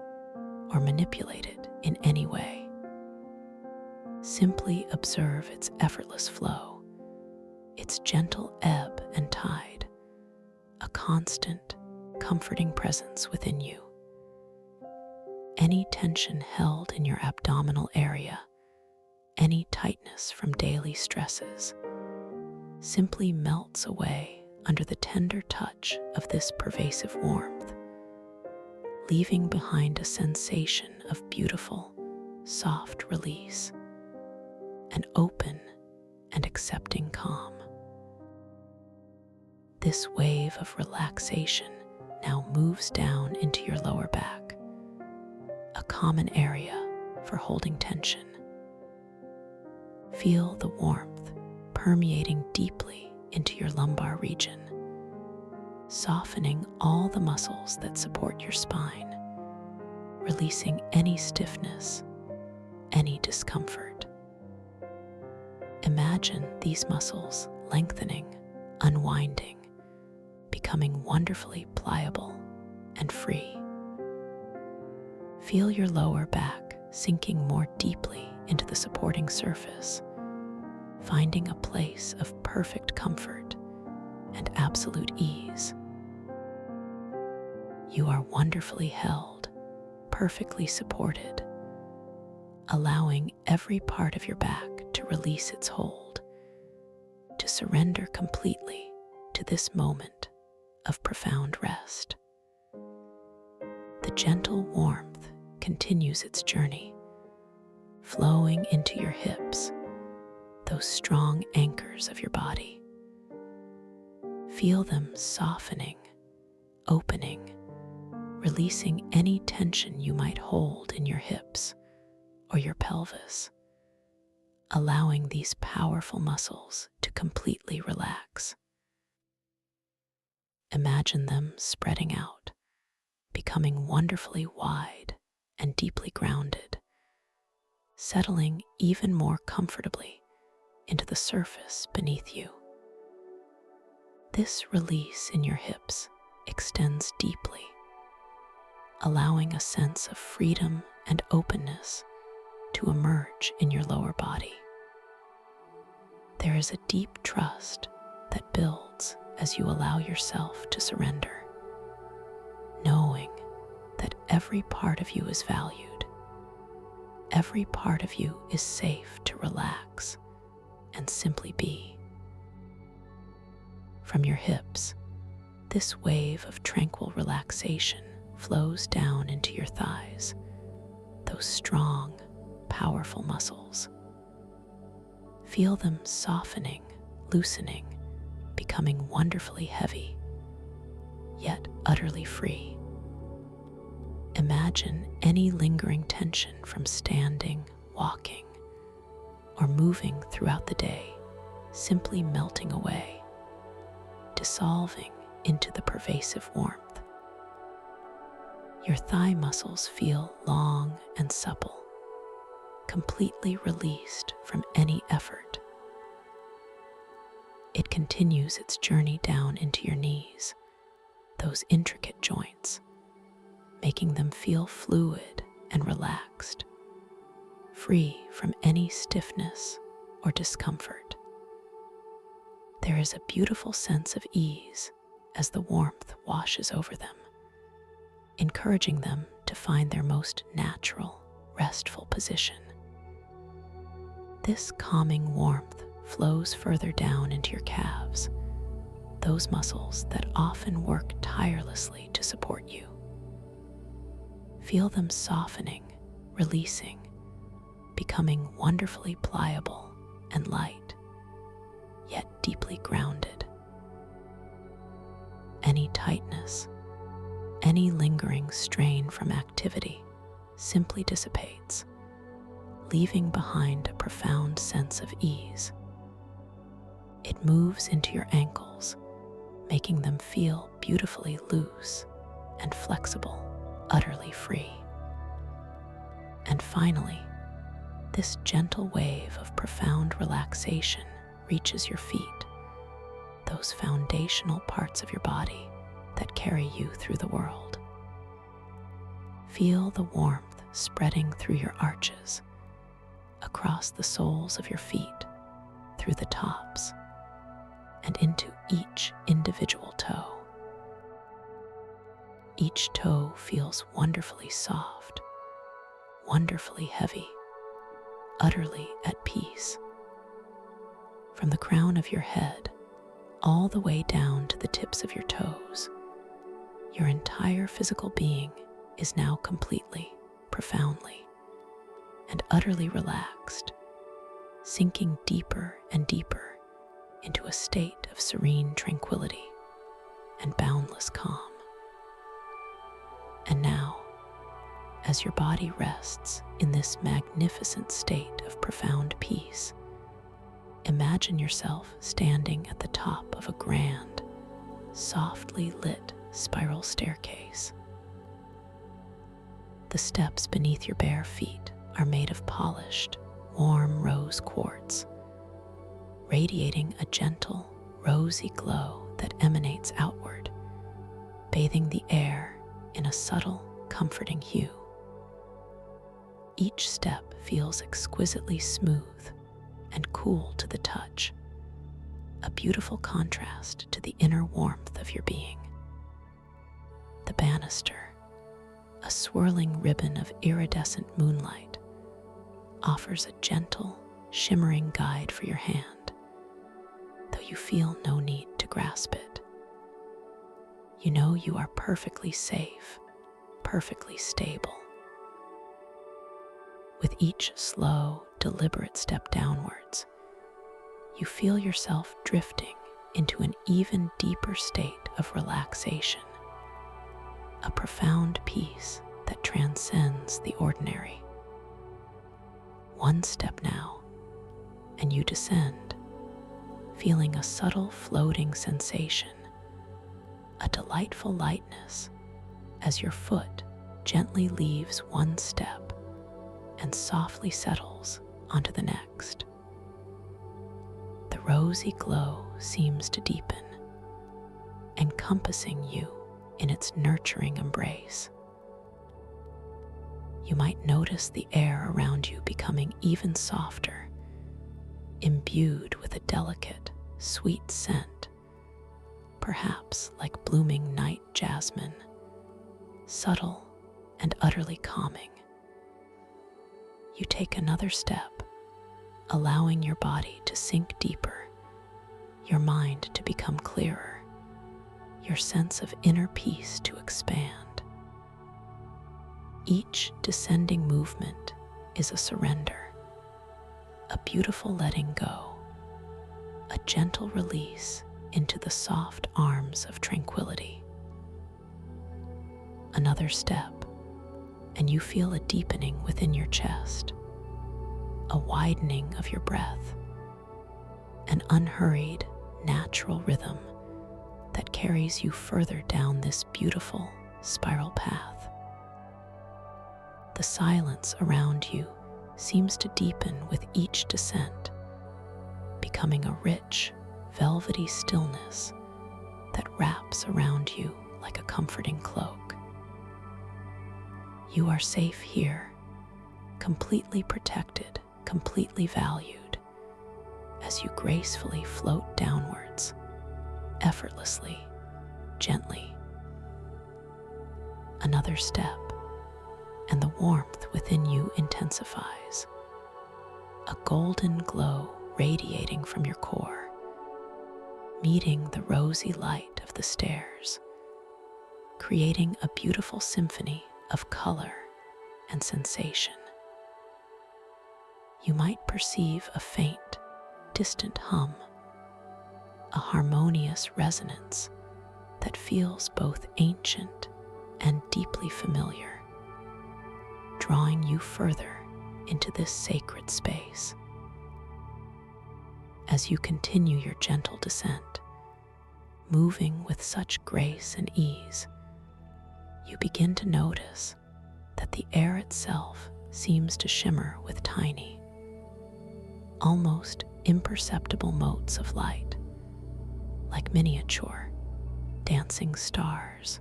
or manipulate it in any way. Simply observe its effortless flow, its gentle ebb and tide, a constant, comforting presence within you. Any tension held in your abdominal area, any tightness from daily stresses, simply melts away under the tender touch of this pervasive warmth, leaving behind a sensation of beautiful, soft release, an open and accepting calm. This wave of relaxation now moves down into your lower back, a common area for holding tension. Feel the warmth permeating deeply into your lumbar region, softening all the muscles that support your spine, releasing any stiffness, any discomfort. Imagine these muscles lengthening, unwinding, becoming wonderfully pliable and free. Feel your lower back sinking more deeply into the supporting surface, finding a place of perfect comfort and absolute ease. You are wonderfully held, perfectly supported, allowing every part of your back to release its hold, to surrender completely to this moment of profound rest. The gentle warmth continues its journey, flowing into your hips, those strong anchors of your body. Feel them softening, opening, releasing any tension you might hold in your hips or your pelvis, allowing these powerful muscles to completely relax. Imagine them spreading out, becoming wonderfully wide and deeply grounded, settling even more comfortably into the surface beneath you. This release in your hips extends deeply, allowing a sense of freedom and openness to emerge in your lower body. There is a deep trust that builds as you allow yourself to surrender, knowing that every part of you is valued, every part of you is safe to relax and simply be. From your hips, this wave of tranquil relaxation flows down into your thighs, those strong, powerful muscles. Feel them softening, loosening, becoming wonderfully heavy, yet utterly free. Imagine any lingering tension from standing, walking, or moving throughout the day simply melting away, dissolving into the pervasive warmth. Your thigh muscles feel long and supple, completely released from any effort. It continues its journey down into your knees, those intricate joints, making them feel fluid and relaxed, free from any stiffness or discomfort. There is a beautiful sense of ease as the warmth washes over them, encouraging them to find their most natural, restful position. This calming warmth flows further down into your calves, those muscles that often work tirelessly to support you. Feel them softening, releasing, becoming wonderfully pliable and light, yet deeply grounded. Any tightness, any lingering strain from activity simply dissipates, leaving behind a profound sense of ease. It moves into your ankles, making them feel beautifully loose and flexible, utterly free. And finally, this gentle wave of profound relaxation reaches your feet, those foundational parts of your body that carry you through the world. Feel the warmth spreading through your arches, across the soles of your feet, through the tops, and into each individual toe. Each toe feels wonderfully soft, wonderfully heavy, utterly at peace. From the crown of your head all the way down to the tips of your toes, your entire physical being is now completely, profoundly, and utterly relaxed, sinking deeper and deeper into a state of serene tranquility. and boundless calm. And now, as your body rests in this magnificent state of profound peace, imagine yourself standing at the top of a grand, softly lit spiral staircase. The steps beneath your bare feet are made of polished, warm rose quartz, radiating a gentle, rosy glow that emanates outward, bathing the air in a subtle, comforting hue. Each step feels exquisitely smooth and cool to the touch, a beautiful contrast to the inner warmth of your being. The banister, a swirling ribbon of iridescent moonlight, offers a gentle, shimmering guide for your hand, though you feel no need to grasp it. You know you are perfectly safe, perfectly stable. With each slow, deliberate step downwards, you feel yourself drifting into an even deeper state of relaxation, a profound peace that transcends the ordinary. One step now, and you descend, feeling a subtle floating sensation, a delightful lightness as your foot gently leaves one step and softly settles onto the next. The rosy glow seems to deepen, encompassing you in its nurturing embrace. You might notice the air around you becoming even softer, imbued with a delicate, sweet scent, perhaps like blooming night jasmine, subtle and utterly calming. You take another step, allowing your body to sink deeper, your mind to become clearer, your sense of inner peace to expand. Each descending movement is a surrender, a beautiful letting go, a gentle release into the soft arms of tranquility. Another step, and you feel a deepening within your chest, a widening of your breath, an unhurried, natural rhythm that carries you further down this beautiful spiral path. The silence around you seems to deepen with each descent, becoming a rich, velvety stillness that wraps around you like a comforting cloak. You are safe here, completely protected, completely valued, as you gracefully float downwards, effortlessly, gently. Another step, and the warmth within you intensifies, a golden glow radiating from your core, meeting the rosy light of the stairs, creating a beautiful symphony of color and sensation. You might perceive a faint, distant hum, a harmonious resonance that feels both ancient and deeply familiar, drawing you further into this sacred space. As you continue your gentle descent, moving with such grace and ease, you begin to notice that the air itself seems to shimmer with tiny, almost imperceptible motes of light, like miniature, dancing stars,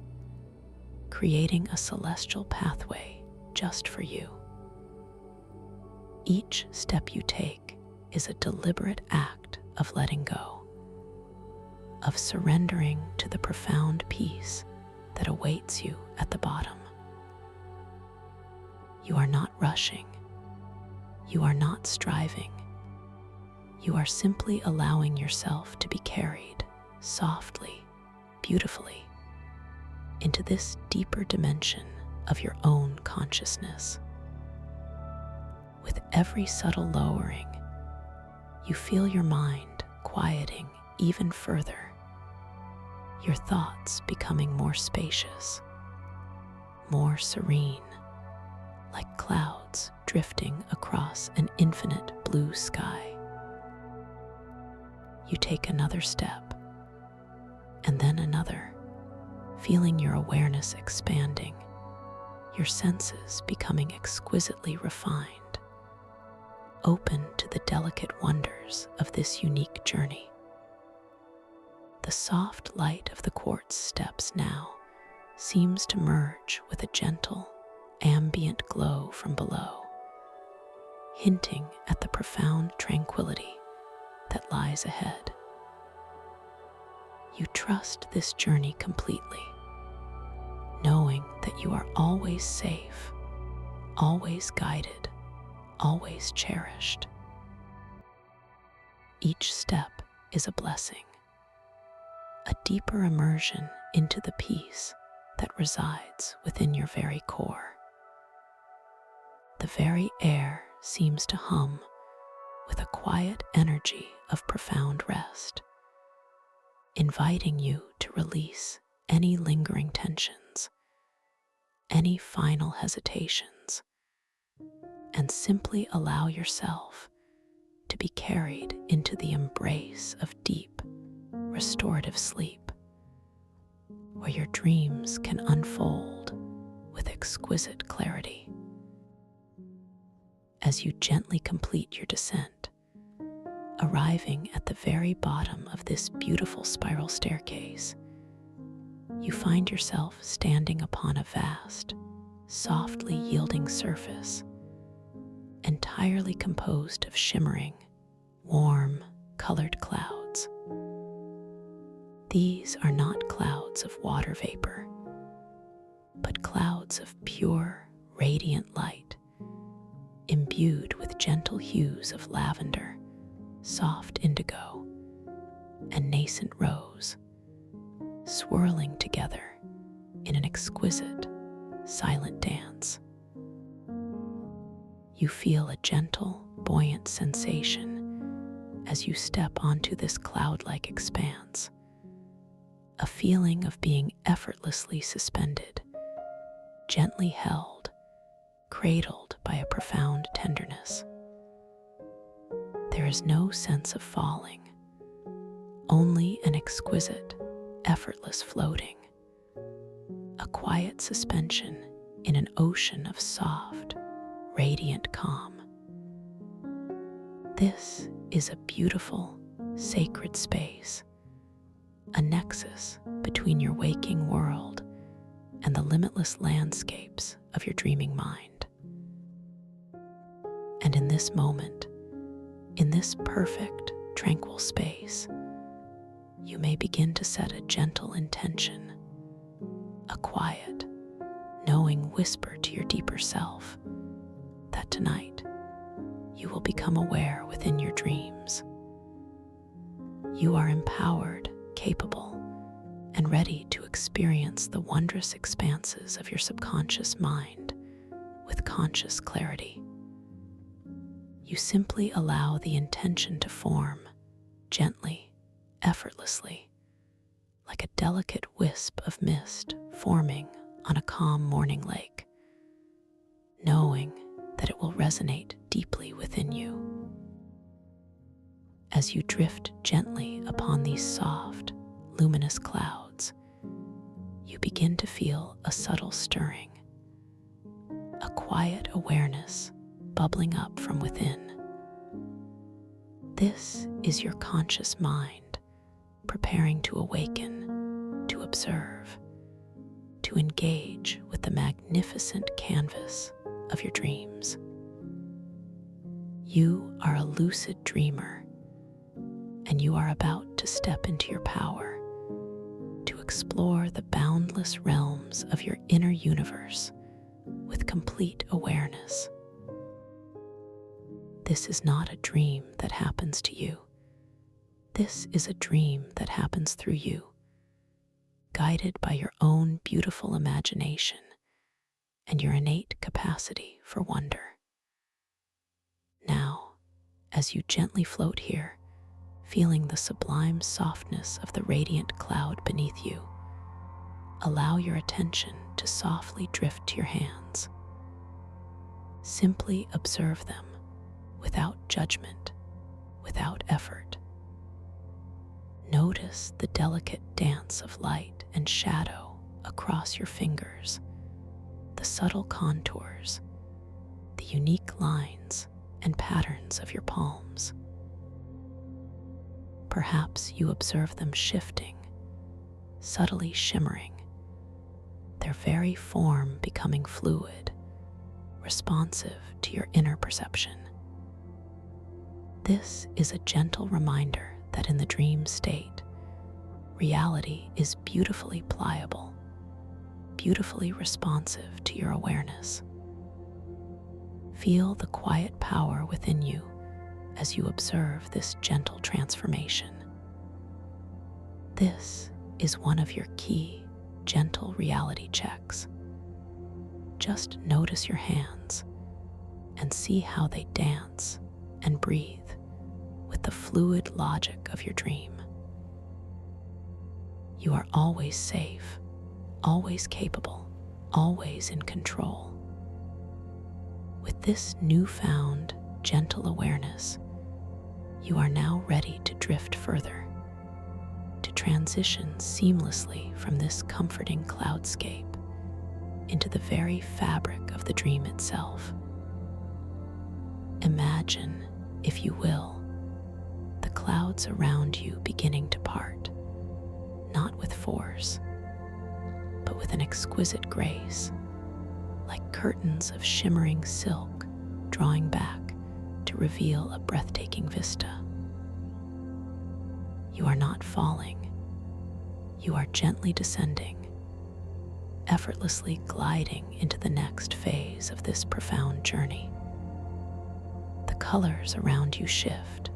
creating a celestial pathway just for you. Each step you take is a deliberate act of letting go, of surrendering to the profound peace that awaits you at the bottom. You are not rushing. You are not striving. You are simply allowing yourself to be carried softly, beautifully, into this deeper dimension of your own consciousness. With every subtle lowering, you feel your mind quieting even further, your thoughts becoming more spacious, more serene, like clouds drifting across an infinite blue sky. You take another step, and then another, feeling your awareness expanding, your senses becoming exquisitely refined, open to the delicate wonders of this unique journey. The soft light of the quartz steps now seems to merge with a gentle, ambient glow from below, hinting at the profound tranquility that lies ahead. You trust this journey completely, knowing that you are always safe, always guided, always cherished. Each step is a blessing, a deeper immersion into the peace that resides within your very core. The very air seems to hum with a quiet energy of profound rest, inviting you to release any lingering tensions, any final hesitations, and simply allow yourself to be carried into the embrace of deep, restorative sleep, where your dreams can unfold with exquisite clarity. As you gently complete your descent, arriving at the very bottom of this beautiful spiral staircase, you find yourself standing upon a vast, softly yielding surface, entirely composed of shimmering, warm, colored clouds. These are not clouds of water vapor, but clouds of pure, radiant light, imbued with gentle hues of lavender, soft indigo, and nascent rose, swirling together in an exquisite, silent dance. You feel a gentle, buoyant sensation as you step onto this cloud-like expanse, a feeling of being effortlessly suspended, gently held, cradled by a profound tenderness. There is no sense of falling, only an exquisite, effortless floating, a quiet suspension in an ocean of soft, radiant calm. This is a beautiful, sacred space, a nexus between your waking world and the limitless landscapes of your dreaming mind. And in this moment, in this perfect, tranquil space, you may begin to set a gentle intention, a quiet, knowing whisper to your deeper self that tonight you will become aware within your dreams. You are empowered, capable, and ready to experience the wondrous expanses of your subconscious mind with conscious clarity. You simply allow the intention to form, gently, effortlessly, like a delicate wisp of mist forming on a calm morning lake, knowing that it will resonate deeply within you. As you drift gently upon these soft, luminous clouds, you begin to feel a subtle stirring, a quiet awareness bubbling up from within. This is your conscious mind preparing to awaken, to observe, to engage with the magnificent canvas of your dreams. You are a lucid dreamer, and you are about to step into your power, to explore the boundless realms of your inner universe with complete awareness. This is not a dream that happens to you. This is a dream that happens through you, guided by your own beautiful imagination and your innate capacity for wonder. Now, as you gently float here, feeling the sublime softness of the radiant cloud beneath you. Allow your attention to softly drift to your hands. Simply observe them without judgment, without effort. Notice the delicate dance of light and shadow across your fingers, the subtle contours, the unique lines and patterns of your palms. Perhaps you observe them shifting, subtly shimmering, their very form becoming fluid, responsive to your inner perception. This is a gentle reminder that in the dream state, reality is beautifully pliable, beautifully responsive to your awareness. Feel the quiet power within you as you observe this gentle transformation. This is one of your key, gentle reality checks. Just notice your hands and see how they dance and breathe with the fluid logic of your dream. You are always safe, always capable, always in control. With this newfound, gentle awareness, you are now ready to drift further, to transition seamlessly from this comforting cloudscape into the very fabric of the dream itself. Imagine, if you will, the clouds around you beginning to part, not with force, but with an exquisite grace, like curtains of shimmering silk drawing back to reveal a breathtaking vista. You are not falling, you are gently descending, effortlessly gliding into the next phase of this profound journey. The colors around you shift,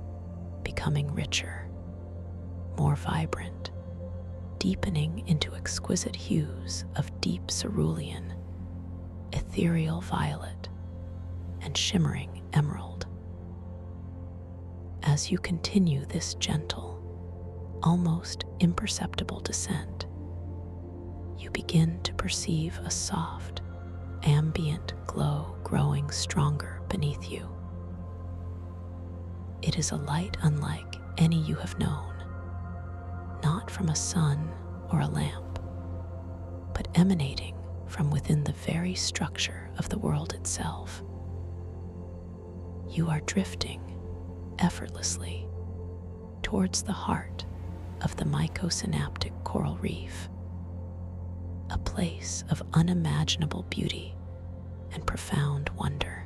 becoming richer, more vibrant, deepening into exquisite hues of deep cerulean, ethereal violet, and shimmering emerald. As you continue this gentle, almost imperceptible descent, you begin to perceive a soft, ambient glow growing stronger beneath you. It is a light unlike any you have known, not from a sun or a lamp, but emanating from within the very structure of the world itself. You are drifting effortlessly towards the heart of the mycosynaptic coral reef, a place of unimaginable beauty and profound wonder.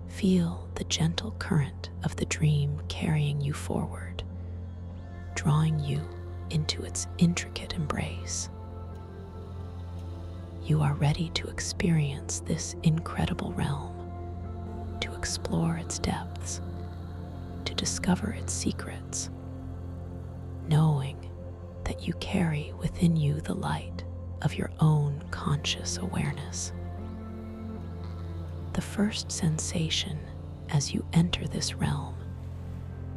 Feel the gentle current of the dream carrying you forward, drawing you into its intricate embrace. You are ready to experience this incredible realm, to explore its depths, to discover its secrets, knowing that you carry within you the light of your own conscious awareness. The first sensation as you enter this realm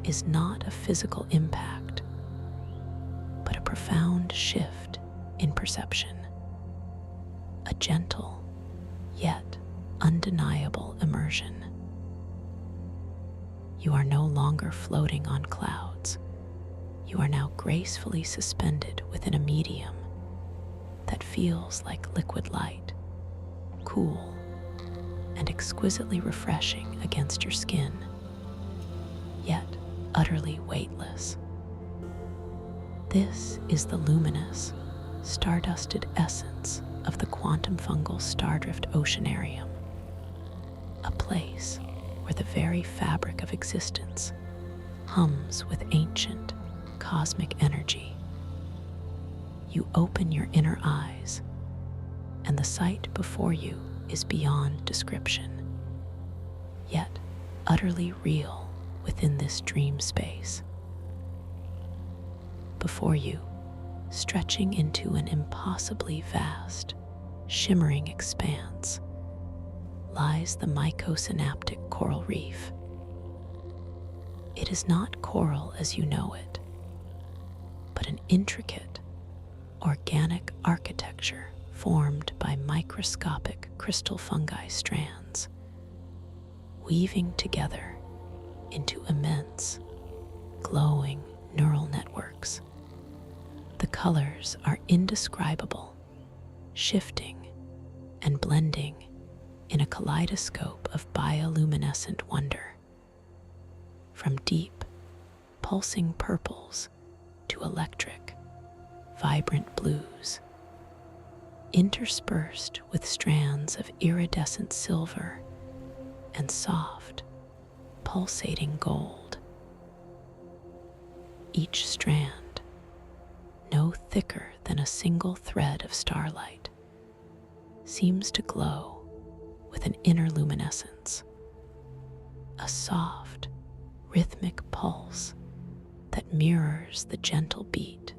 is not a physical impact, but a profound shift in perception, a gentle yet undeniable immersion. You are no longer floating on clouds. You are now gracefully suspended within a medium that feels like liquid light, cool, and exquisitely refreshing against your skin, yet utterly weightless. This is the luminous, stardusted essence of the quantum fungal Stardrift Oceanarium, a place where the very fabric of existence hums with ancient, cosmic energy. You open your inner eyes, and the sight before you is beyond description, yet utterly real within this dream space. Before you, stretching into an impossibly vast, shimmering expanse, lies the mycosynaptic coral reef. It is not coral as you know it, but an intricate, organic architecture formed by microscopic crystal fungi strands, weaving together into immense, glowing neural networks. The colors are indescribable, shifting and blending in a kaleidoscope of bioluminescent wonder. From deep, pulsing purples to electric, vibrant blues, interspersed with strands of iridescent silver and soft, pulsating gold. Each strand, no thicker than a single thread of starlight, seems to glow with an inner luminescence, a soft, rhythmic pulse that mirrors the gentle beat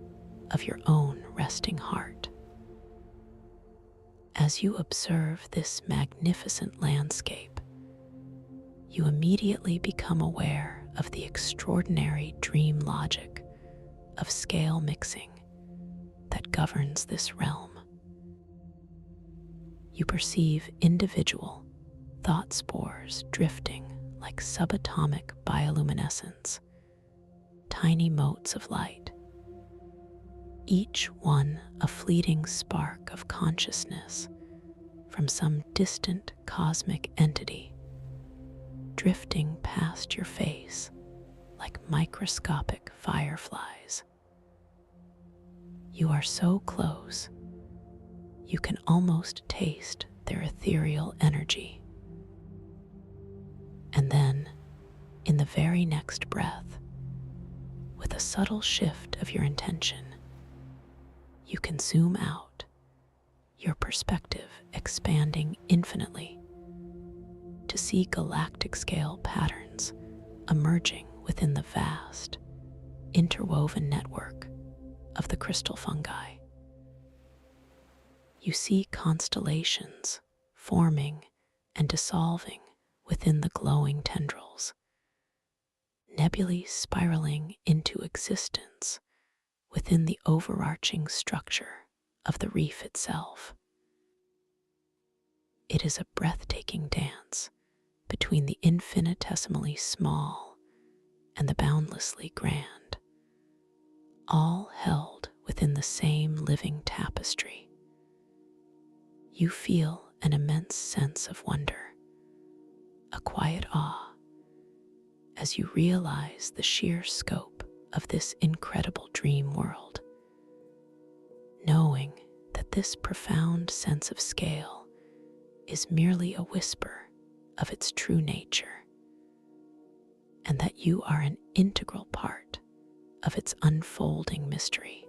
of your own resting heart. As you observe this magnificent landscape, you immediately become aware of the extraordinary dream logic of scale mixing that governs this realm. You perceive individual thought spores drifting like subatomic bioluminescence, tiny motes of light, each one a fleeting spark of consciousness from some distant cosmic entity, drifting past your face like microscopic fireflies. You are so close, you can almost taste their ethereal energy. And then, in the very next breath, with a subtle shift of your intention, you can zoom out, your perspective expanding infinitely, to see galactic scale patterns emerging within the vast, interwoven network of the crystal fungi. You see constellations forming and dissolving within the glowing tendrils, nebulae spiraling into existence within the overarching structure of the reef itself. It is a breathtaking dance between the infinitesimally small and the boundlessly grand, all held within the same living tapestry. You feel an immense sense of wonder, a quiet awe, as you realize the sheer scope of this incredible dream world, knowing that this profound sense of scale is merely a whisper of its true nature, and that you are an integral part of its unfolding mystery.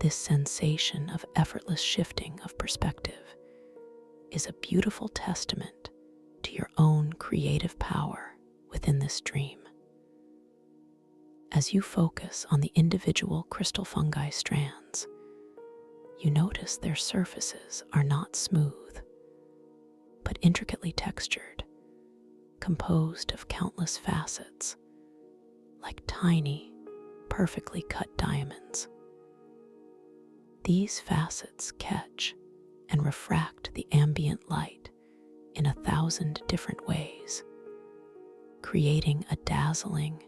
This sensation of effortless shifting of perspective is a beautiful testament to your own creative power within this dream. As you focus on the individual crystal fungi strands, you notice their surfaces are not smooth, but intricately textured, composed of countless facets, like tiny, perfectly cut diamonds. These facets catch and refract the ambient light in 1,000 different ways, creating a dazzling,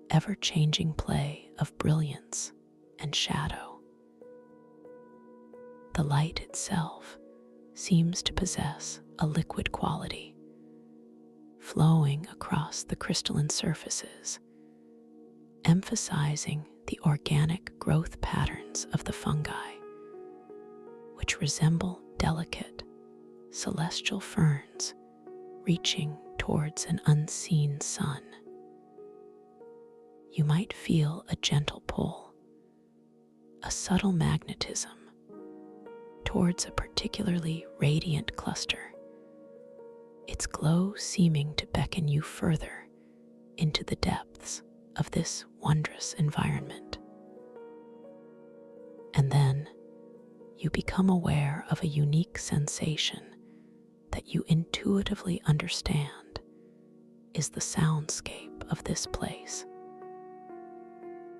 ever-changing play of brilliance and shadow. The light itself seems to possess a liquid quality, flowing across the crystalline surfaces, emphasizing the organic growth patterns of the fungi, which resemble delicate, celestial ferns reaching towards an unseen sun. You might feel a gentle pull, a subtle magnetism towards a particularly radiant cluster, its glow seeming to beckon you further into the depths of this wondrous environment. And then you become aware of a unique sensation that you intuitively understand is is the soundscape of this place.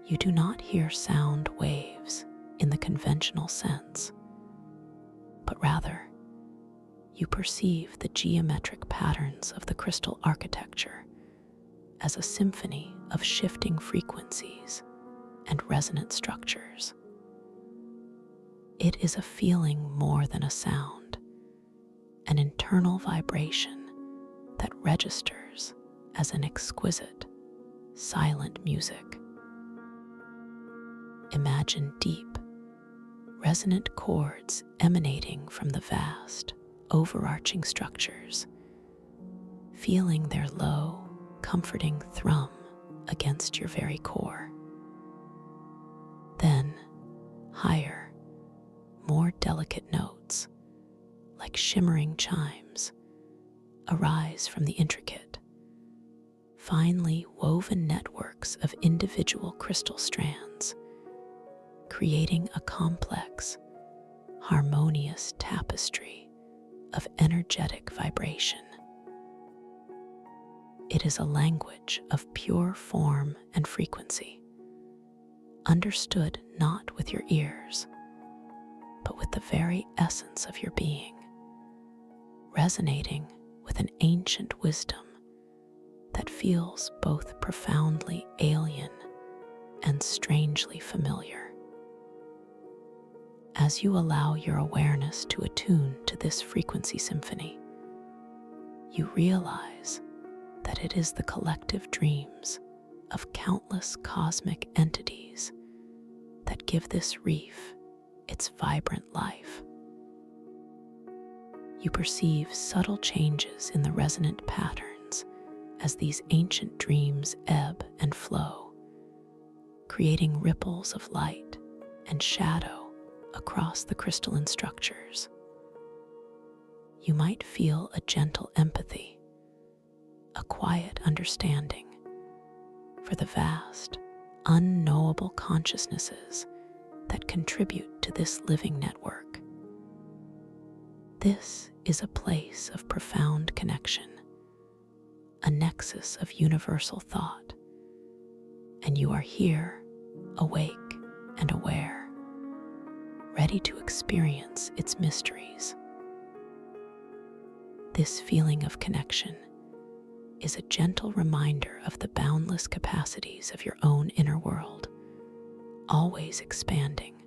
You do not hear sound waves in the conventional sense, but rather you perceive the geometric patterns of the crystal architecture as a symphony of shifting frequencies and resonant structures. It is a feeling more than a sound, an internal vibration that registers as an exquisite, silent music. Imagine deep, resonant chords emanating from the vast, overarching structures, feeling their low, comforting thrum against your very core. Then, higher, more delicate notes, like shimmering chimes, arise from the intricate, finely woven networks of individual crystal strands, creating a complex, harmonious tapestry of energetic vibration. It is a language of pure form and frequency, understood not with your ears, but with the very essence of your being, resonating with an ancient wisdom that feels both profoundly alien and strangely familiar. As you allow your awareness to attune to this frequency symphony, you realize that it is the collective dreams of countless cosmic entities that give this reef its vibrant life. You perceive subtle changes in the resonant patterns as these ancient dreams ebb and flow, creating ripples of light and shadow across the crystalline structures. You might feel a gentle empathy, a quiet understanding for the vast, unknowable consciousnesses that contribute to this living network. This is a place of profound connection, a nexus of universal thought, and you are here, awake and aware, ready to experience its mysteries. This feeling of connection is a gentle reminder of the boundless capacities of your own inner world, always expanding,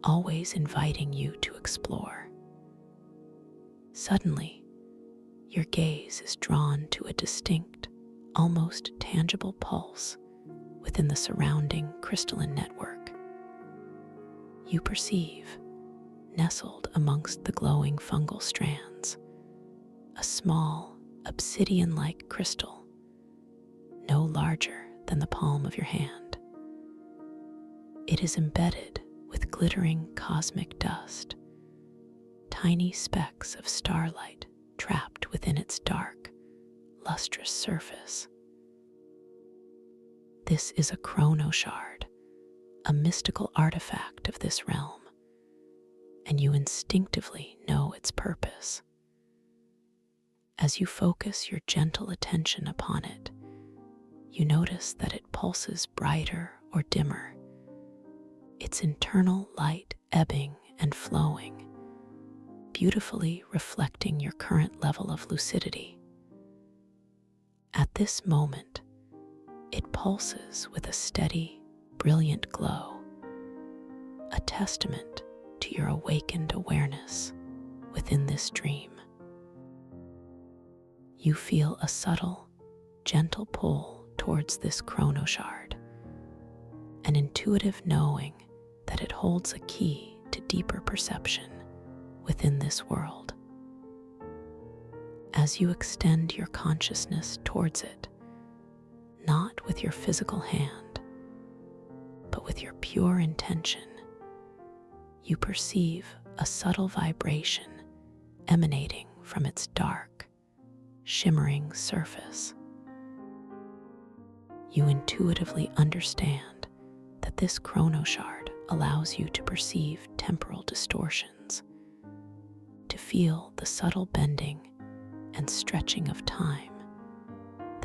always inviting you to explore. Suddenly, your gaze is drawn to a distinct, almost tangible pulse within the surrounding crystalline network. You perceive, nestled amongst the glowing fungal strands, a small, obsidian-like crystal, no larger than the palm of your hand. It is embedded with glittering cosmic dust, tiny specks of starlight trapped within its dark, lustrous surface. This is a chronoshard, a mystical artifact of this realm, and you instinctively know its purpose. As you focus your gentle attention upon it, you notice that it pulses brighter or dimmer, its internal light ebbing and flowing, beautifully reflecting your current level of lucidity. At this moment, it pulses with a steady, brilliant glow, a testament to your awakened awareness within this dream. You feel a subtle, gentle pull towards this chronoshard, an intuitive knowing that it holds a key to deeper perception within this world. As you extend your consciousness towards it, not with your physical hand, but with your pure intention, you perceive a subtle vibration emanating from its dark, shimmering surface. You intuitively understand that this chronoshard allows you to perceive temporal distortions, to feel the subtle bending and stretching of time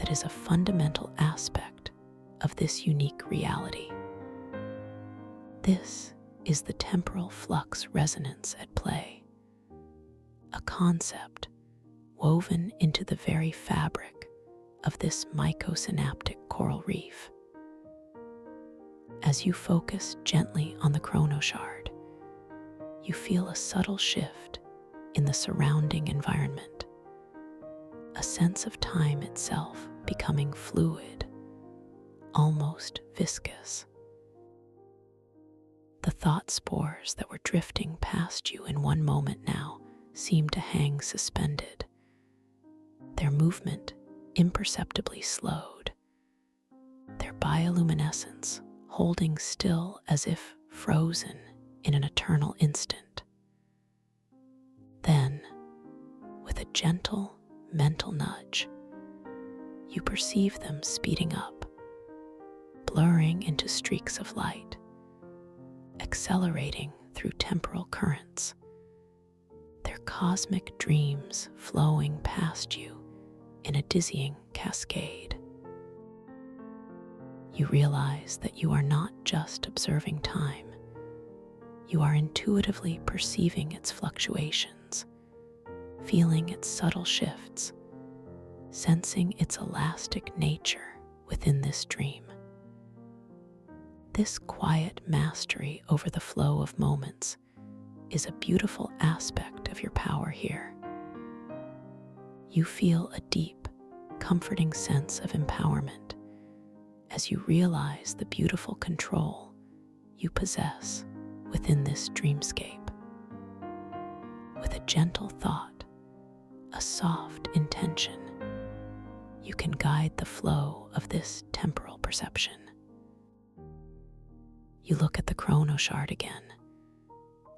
that is a fundamental aspect of this unique reality. This is the temporal flux resonance at play, a concept woven into the very fabric of this mycosynaptic coral reef. As you focus gently on the chronoshard, you feel a subtle shift in the surrounding environment, a sense of time itself becoming fluid, almost viscous. The thought spores that were drifting past you in one moment now seem to hang suspended, their movement imperceptibly slowed, their bioluminescence holding still as if frozen in an eternal instant. Then, with a gentle mental nudge, you perceive them speeding up, blurring into streaks of light, accelerating through temporal currents, their cosmic dreams flowing past you in a dizzying cascade. You realize that you are not just observing time, you are intuitively perceiving its fluctuations, feeling its subtle shifts, sensing its elastic nature within this dream. This quiet mastery over the flow of moments is a beautiful aspect of your power here. You feel a deep, comforting sense of empowerment as you realize the beautiful control you possess within this dreamscape. With a gentle thought, a soft intention, you can guide the flow of this temporal perception. You look at the chronoshard again,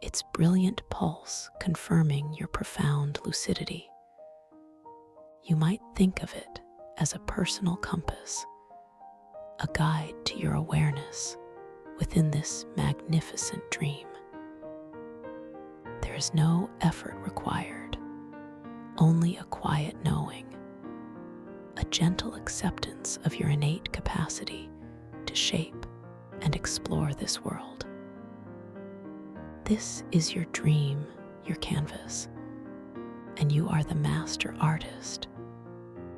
its brilliant pulse confirming your profound lucidity. You might think of it as a personal compass, a guide to your awareness within this magnificent dream. There is no effort required, only a quiet knowing, a gentle acceptance of your innate capacity to shape and explore this world. This is your dream, your canvas, and you are the master artist,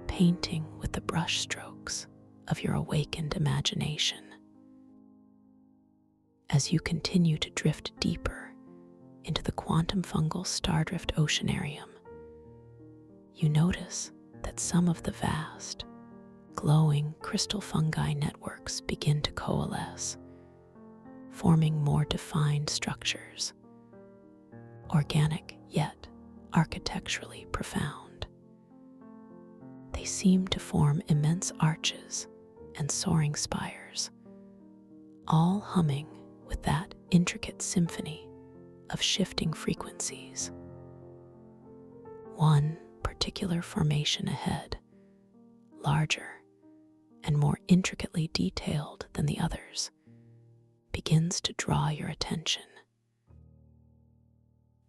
painting with the brush strokes of your awakened imagination. As you continue to drift deeper into the quantum fungal stardrift oceanarium, you notice that some of the vast, glowing crystal fungi networks begin to coalesce, forming more defined structures, organic yet architecturally profound. They seem to form immense arches and soaring spires, all humming with that intricate symphony of shifting frequencies. One particular formation ahead, larger and more intricately detailed than the others, begins to draw your attention.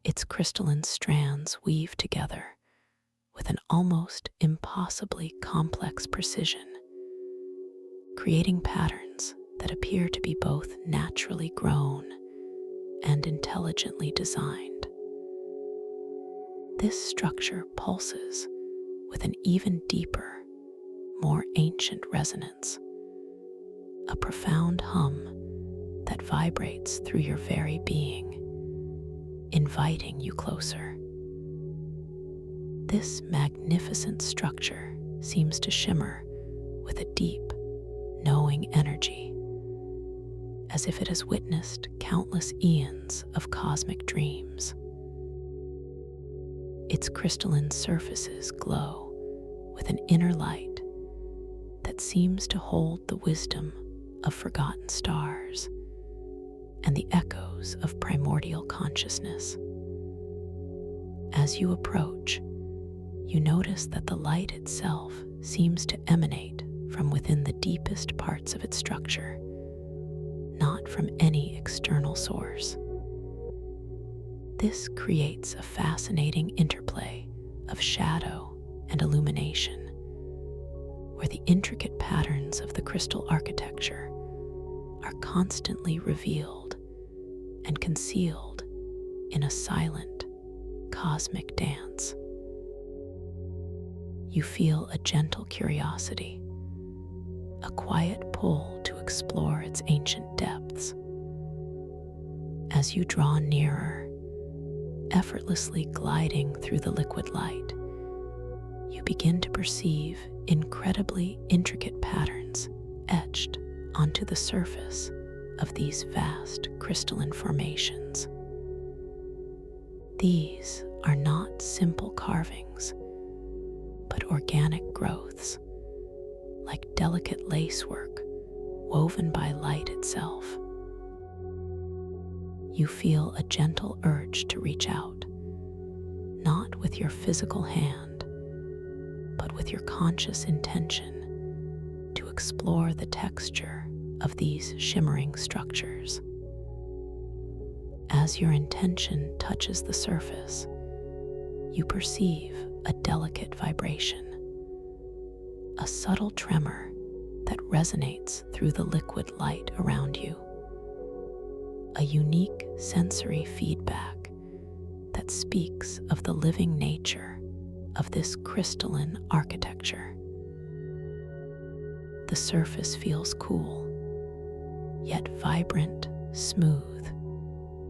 Its crystalline strands weave together with an almost impossibly complex precision, creating patterns that appear to be both naturally grown and intelligently designed. This structure pulses with an even deeper, more ancient resonance, a profound hum that vibrates through your very being, inviting you closer. This magnificent structure seems to shimmer with a deep, knowing energy, as if it has witnessed countless eons of cosmic dreams. Its crystalline surfaces glow with an inner light that seems to hold the wisdom of forgotten stars and the echoes of primordial consciousness. As you approach, you notice that the light itself seems to emanate from within the deepest parts of its structure, not from any external source. This creates a fascinating interplay of shadow and illumination, where the intricate patterns of the crystal architecture are constantly revealed and concealed in a silent, cosmic dance. You feel a gentle curiosity, a quiet pull to explore its ancient depths. As you draw nearer, effortlessly gliding through the liquid light, you begin to perceive incredibly intricate patterns etched onto the surface of these vast crystalline formations. These are not simple carvings, but organic growths, like delicate lacework woven by light itself. You feel a gentle urge to reach out, not with your physical hand, but with your conscious intention to explore the texture of these shimmering structures. As your intention touches the surface, you perceive a delicate vibration, a subtle tremor that resonates through the liquid light around you, a unique sensory feedback that speaks of the living nature of this crystalline architecture. The surface feels cool, yet vibrant, smooth,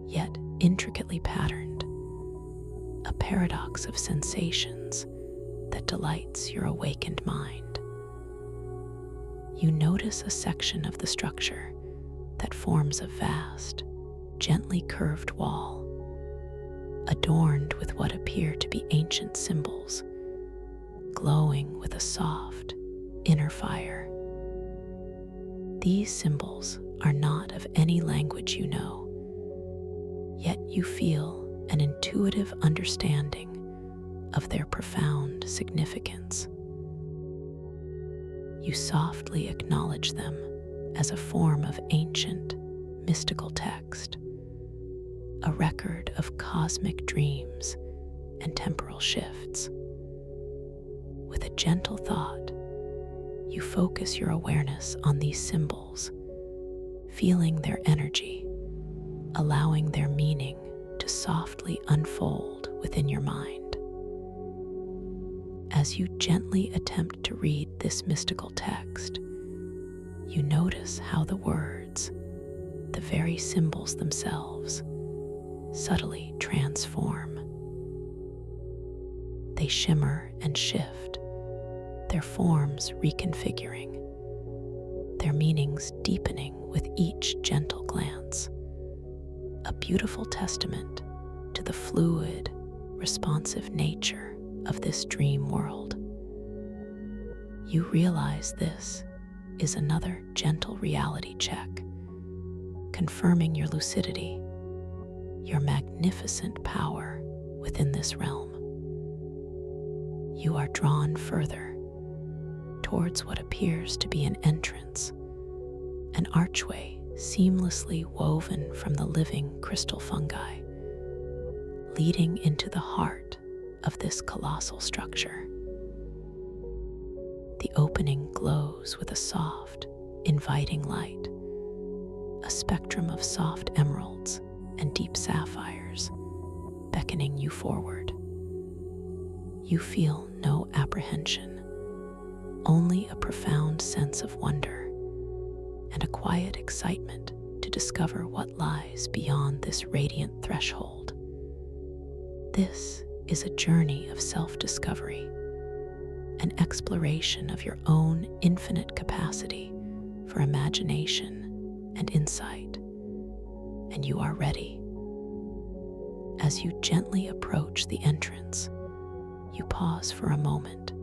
yet intricately patterned, a paradox of sensations that delights your awakened mind. You notice a section of the structure that forms a vast, gently curved wall, adorned with what appear to be ancient symbols, glowing with a soft, inner fire. These symbols are not of any language you know, yet you feel an intuitive understanding of their profound significance. You softly acknowledge them as a form of ancient, mystical text, a record of cosmic dreams and temporal shifts. With a gentle thought, you focus your awareness on these symbols, feeling their energy, allowing their meaning to softly unfold within your mind. As you gently attempt to read this mystical text, you notice how the words, the very symbols themselves, subtly transform. They shimmer and shift, their forms reconfiguring, their meanings deepening with each gentle glance, a beautiful testament to the fluid, responsive nature of this dream world. You realize this is another gentle reality check, confirming your lucidity, your magnificent power within this realm. You are drawn further towards what appears to be an entrance, an archway seamlessly woven from the living crystal fungi, leading into the heart of this colossal structure. The opening glows with a soft, inviting light, a spectrum of soft emeralds and deep sapphires beckoning you forward. You feel no apprehension, only a profound sense of wonder and a quiet excitement to discover what lies beyond this radiant threshold. This is a journey of self-discovery, an exploration of your own infinite capacity for imagination and insight, and you are ready. As you gently approach the entrance, you pause for a moment,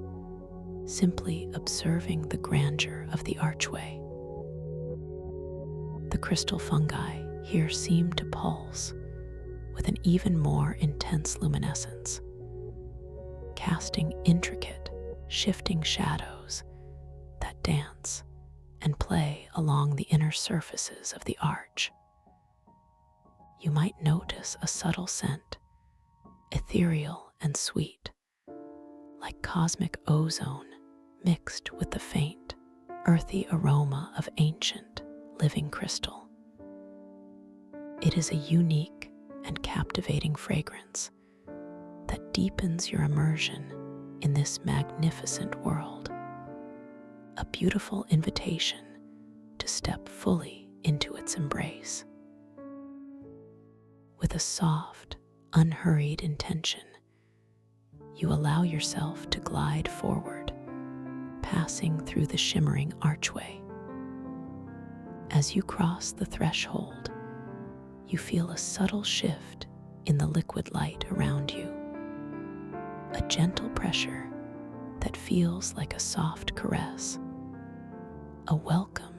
simply observing the grandeur of the archway. The crystal fungi here seem to pulse with an even more intense luminescence, casting intricate, shifting shadows that dance and play along the inner surfaces of the arch. You might notice a subtle scent, ethereal and sweet, like cosmic ozone mixed with the faint, earthy aroma of ancient, living crystal. It is a unique and captivating fragrance that deepens your immersion in this magnificent world, a beautiful invitation to step fully into its embrace. With a soft, unhurried intention, you allow yourself to glide forward, passing through the shimmering archway. As you cross the threshold, you feel a subtle shift in the liquid light around you, a gentle pressure that feels like a soft caress, a welcome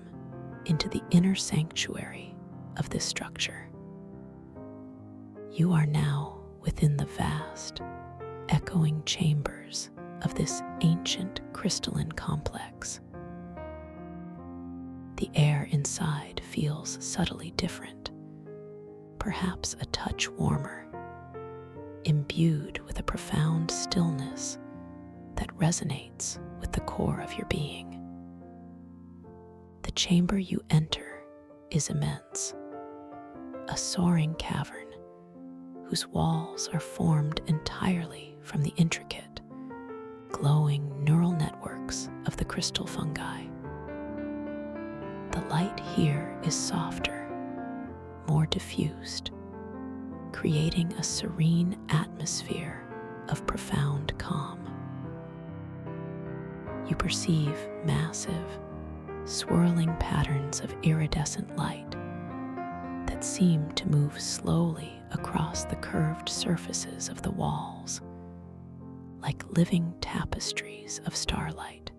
into the inner sanctuary of this structure. You are now within the vast, echoing chambers of this ancient crystalline complex. The air inside feels subtly different, perhaps a touch warmer, imbued with a profound stillness that resonates with the core of your being. The chamber you enter is immense, a soaring cavern whose walls are formed entirely from the intricate, glowing neural networks of the crystal fungi. The light here is softer, more diffused, creating a serene atmosphere of profound calm. You perceive massive, swirling patterns of iridescent light that seem to move slowly across the curved surfaces of the walls, like living tapestries of starlight.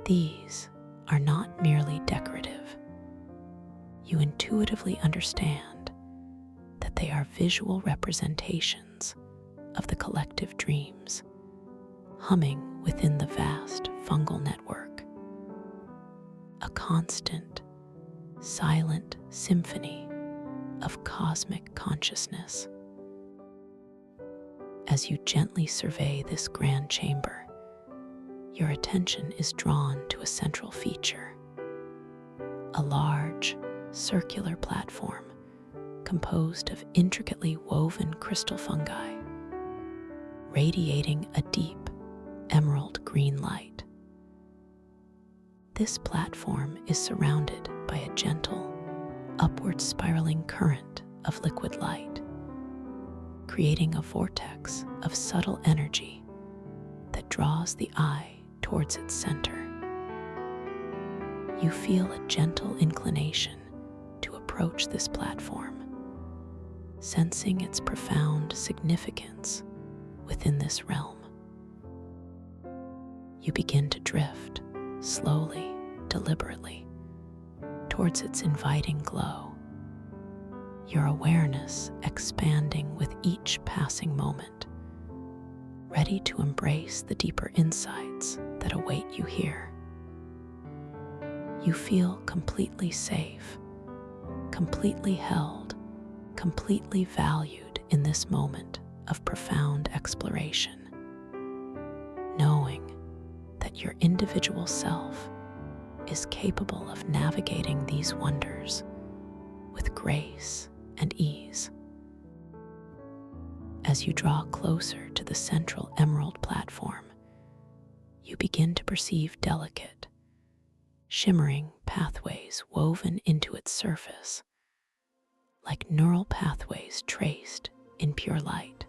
These are not merely decorative. You intuitively understand that they are visual representations of the collective dreams humming within the vast fungal network, a constant, silent symphony of cosmic consciousness. As you gently survey this grand chamber, your attention is drawn to a central feature, a large, circular platform composed of intricately woven crystal fungi, radiating a deep, emerald green light. This platform is surrounded by a gentle, upward spiraling current of liquid light, creating a vortex of subtle energy that draws the eye towards its center. You feel a gentle inclination to approach this platform, sensing its profound significance within this realm. You begin to drift, slowly, deliberately, towards its inviting glow, your awareness expanding with each passing moment, ready to embrace the deeper insights that await you here. You feel completely safe, completely held, completely valued in this moment of profound exploration, knowing that your individual self is capable of navigating these wonders with grace and ease. As you draw closer to the central emerald platform, you begin to perceive delicate, shimmering pathways woven into its surface, like neural pathways traced in pure light.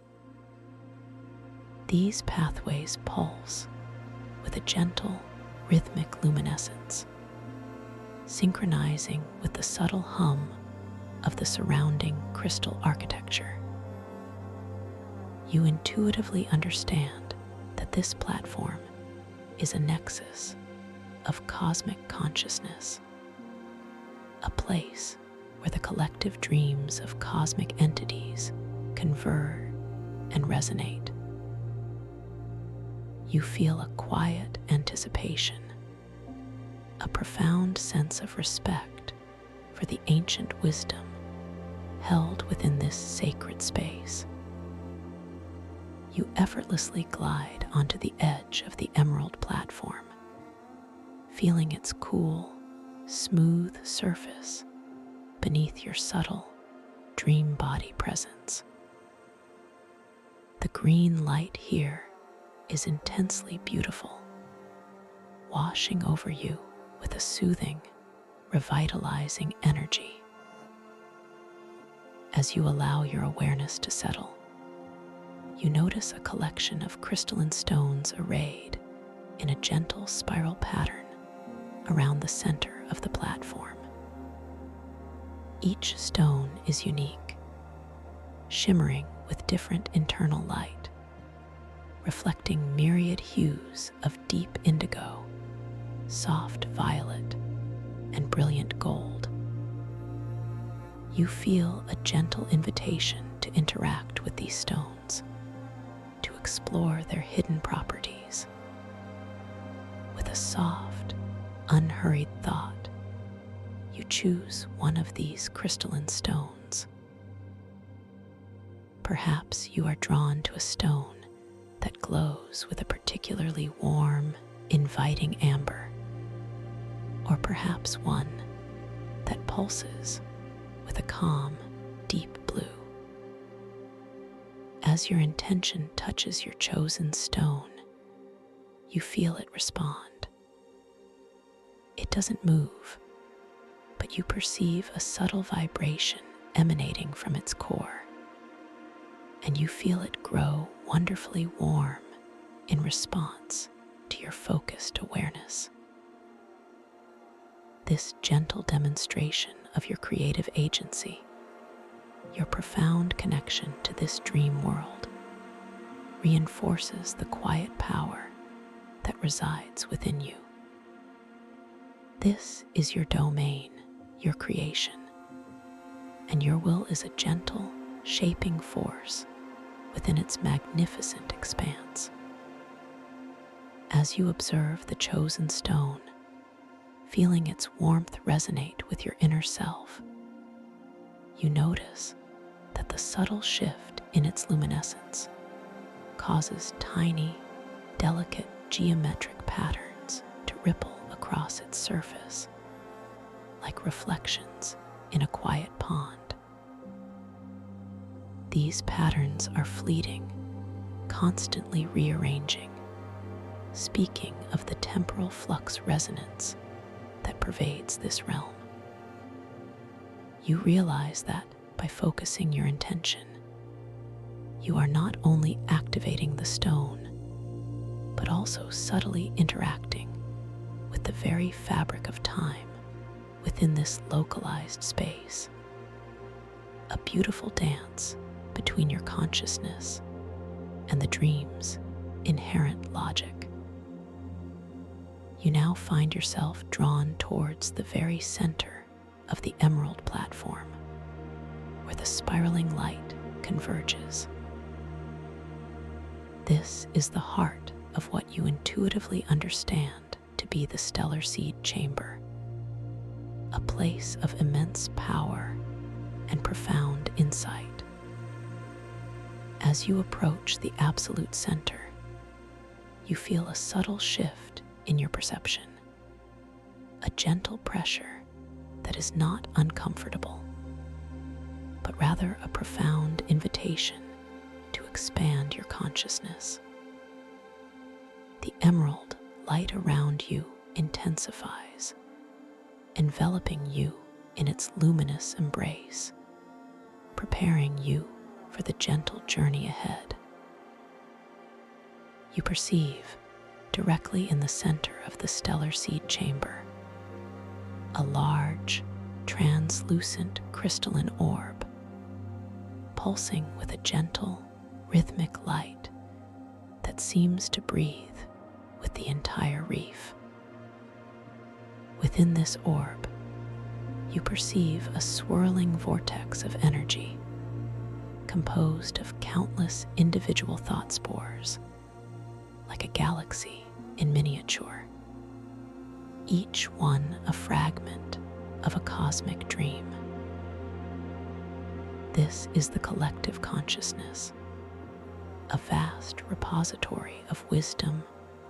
These pathways pulse with a gentle, rhythmic luminescence, synchronizing with the subtle hum of the surrounding crystal architecture. You intuitively understand that this platform is a nexus of cosmic consciousness, a place where the collective dreams of cosmic entities converge and resonate. You feel a quiet anticipation, a profound sense of respect for the ancient wisdom held within this sacred space. You effortlessly glide onto the edge of the emerald platform, feeling its cool, smooth surface beneath your subtle, dream body presence. The green light here is intensely beautiful, washing over you with a soothing, revitalizing energy. As you allow your awareness to settle, you notice a collection of crystalline stones arrayed in a gentle spiral pattern around the center of the platform. Each stone is unique, shimmering with different internal light, reflecting myriad hues of deep indigo, soft violet, and brilliant gold. You feel a gentle invitation to interact with these stones, to explore their hidden properties. With a soft, unhurried thought, you choose one of these crystalline stones. Perhaps you are drawn to a stone that glows with a particularly warm, inviting amber, or perhaps one that pulses with a calm, deep blue. As your intention touches your chosen stone, you feel it respond. It doesn't move, but you perceive a subtle vibration emanating from its core, and you feel it grow wonderfully warm in response to your focused awareness. This gentle demonstration of your creative agency, your profound connection to this dream world, reinforces the quiet power that resides within you. This is your domain, your creation, and your will is a gentle, shaping force within its magnificent expanse. As you observe the chosen stone, feeling its warmth resonate with your inner self, you notice that the subtle shift in its luminescence causes tiny, delicate geometric patterns to ripple across its surface, like reflections in a quiet pond. These patterns are fleeting, constantly rearranging, speaking of the temporal flux resonance that pervades this realm. You realize that by focusing your intention, you are not only activating the stone, but also subtly interacting with the very fabric of time within this localized space. A beautiful dance between your consciousness and the dream's inherent logic. You now find yourself drawn towards the very center of the emerald platform, where the spiraling light converges. This is the heart of what you intuitively understand to be the stellar seed chamber, a place of immense power and profound insight. As you approach the absolute center, you feel a subtle shift in your perception, a gentle pressure that is not uncomfortable, but rather a profound invitation to expand your consciousness. The emerald light around you intensifies, enveloping you in its luminous embrace, preparing you for the gentle journey ahead. You perceive, directly in the center of the stellar seed chamber, a large, translucent crystalline orb, pulsing with a gentle, rhythmic light that seems to breathe with the entire reef. Within this orb, you perceive a swirling vortex of energy composed of countless individual thought spores, like a galaxy in miniature, each one a fragment of a cosmic dream. This is the collective consciousness, a vast repository of wisdom,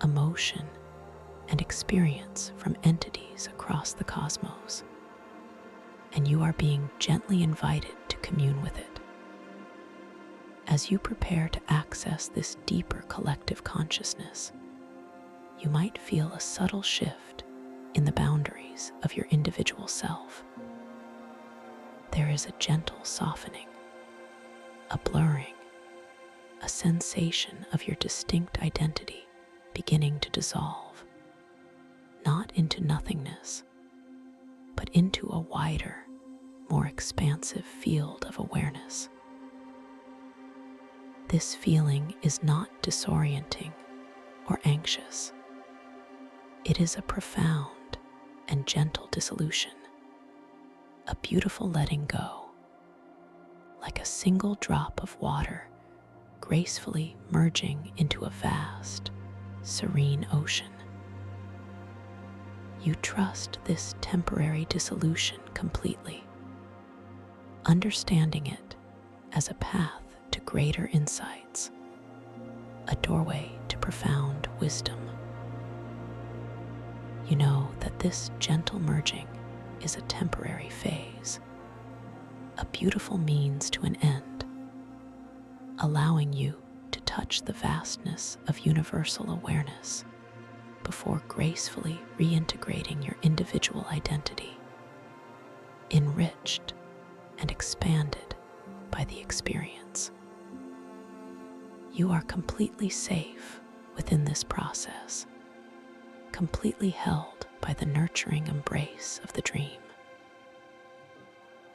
emotion, and experience from entities across the cosmos, and you are being gently invited to commune with it. As you prepare to access this deeper collective consciousness, you might feel a subtle shift in the boundaries of your individual self. There is a gentle softening, a blurring, a sensation of your distinct identity beginning to dissolve, not into nothingness, but into a wider, more expansive field of awareness. This feeling is not disorienting or anxious. It is a profound and gentle dissolution, a beautiful letting go, like a single drop of water gracefully merging into a vast, serene ocean. You trust this temporary dissolution completely, understanding it as a path to greater insights, a doorway to profound wisdom. You know that this gentle merging is a temporary phase, a beautiful means to an end, allowing you to touch the vastness of universal awareness before gracefully reintegrating your individual identity, enriched and expanded by the experience. You are completely safe within this process, completely held by the nurturing embrace of the dream.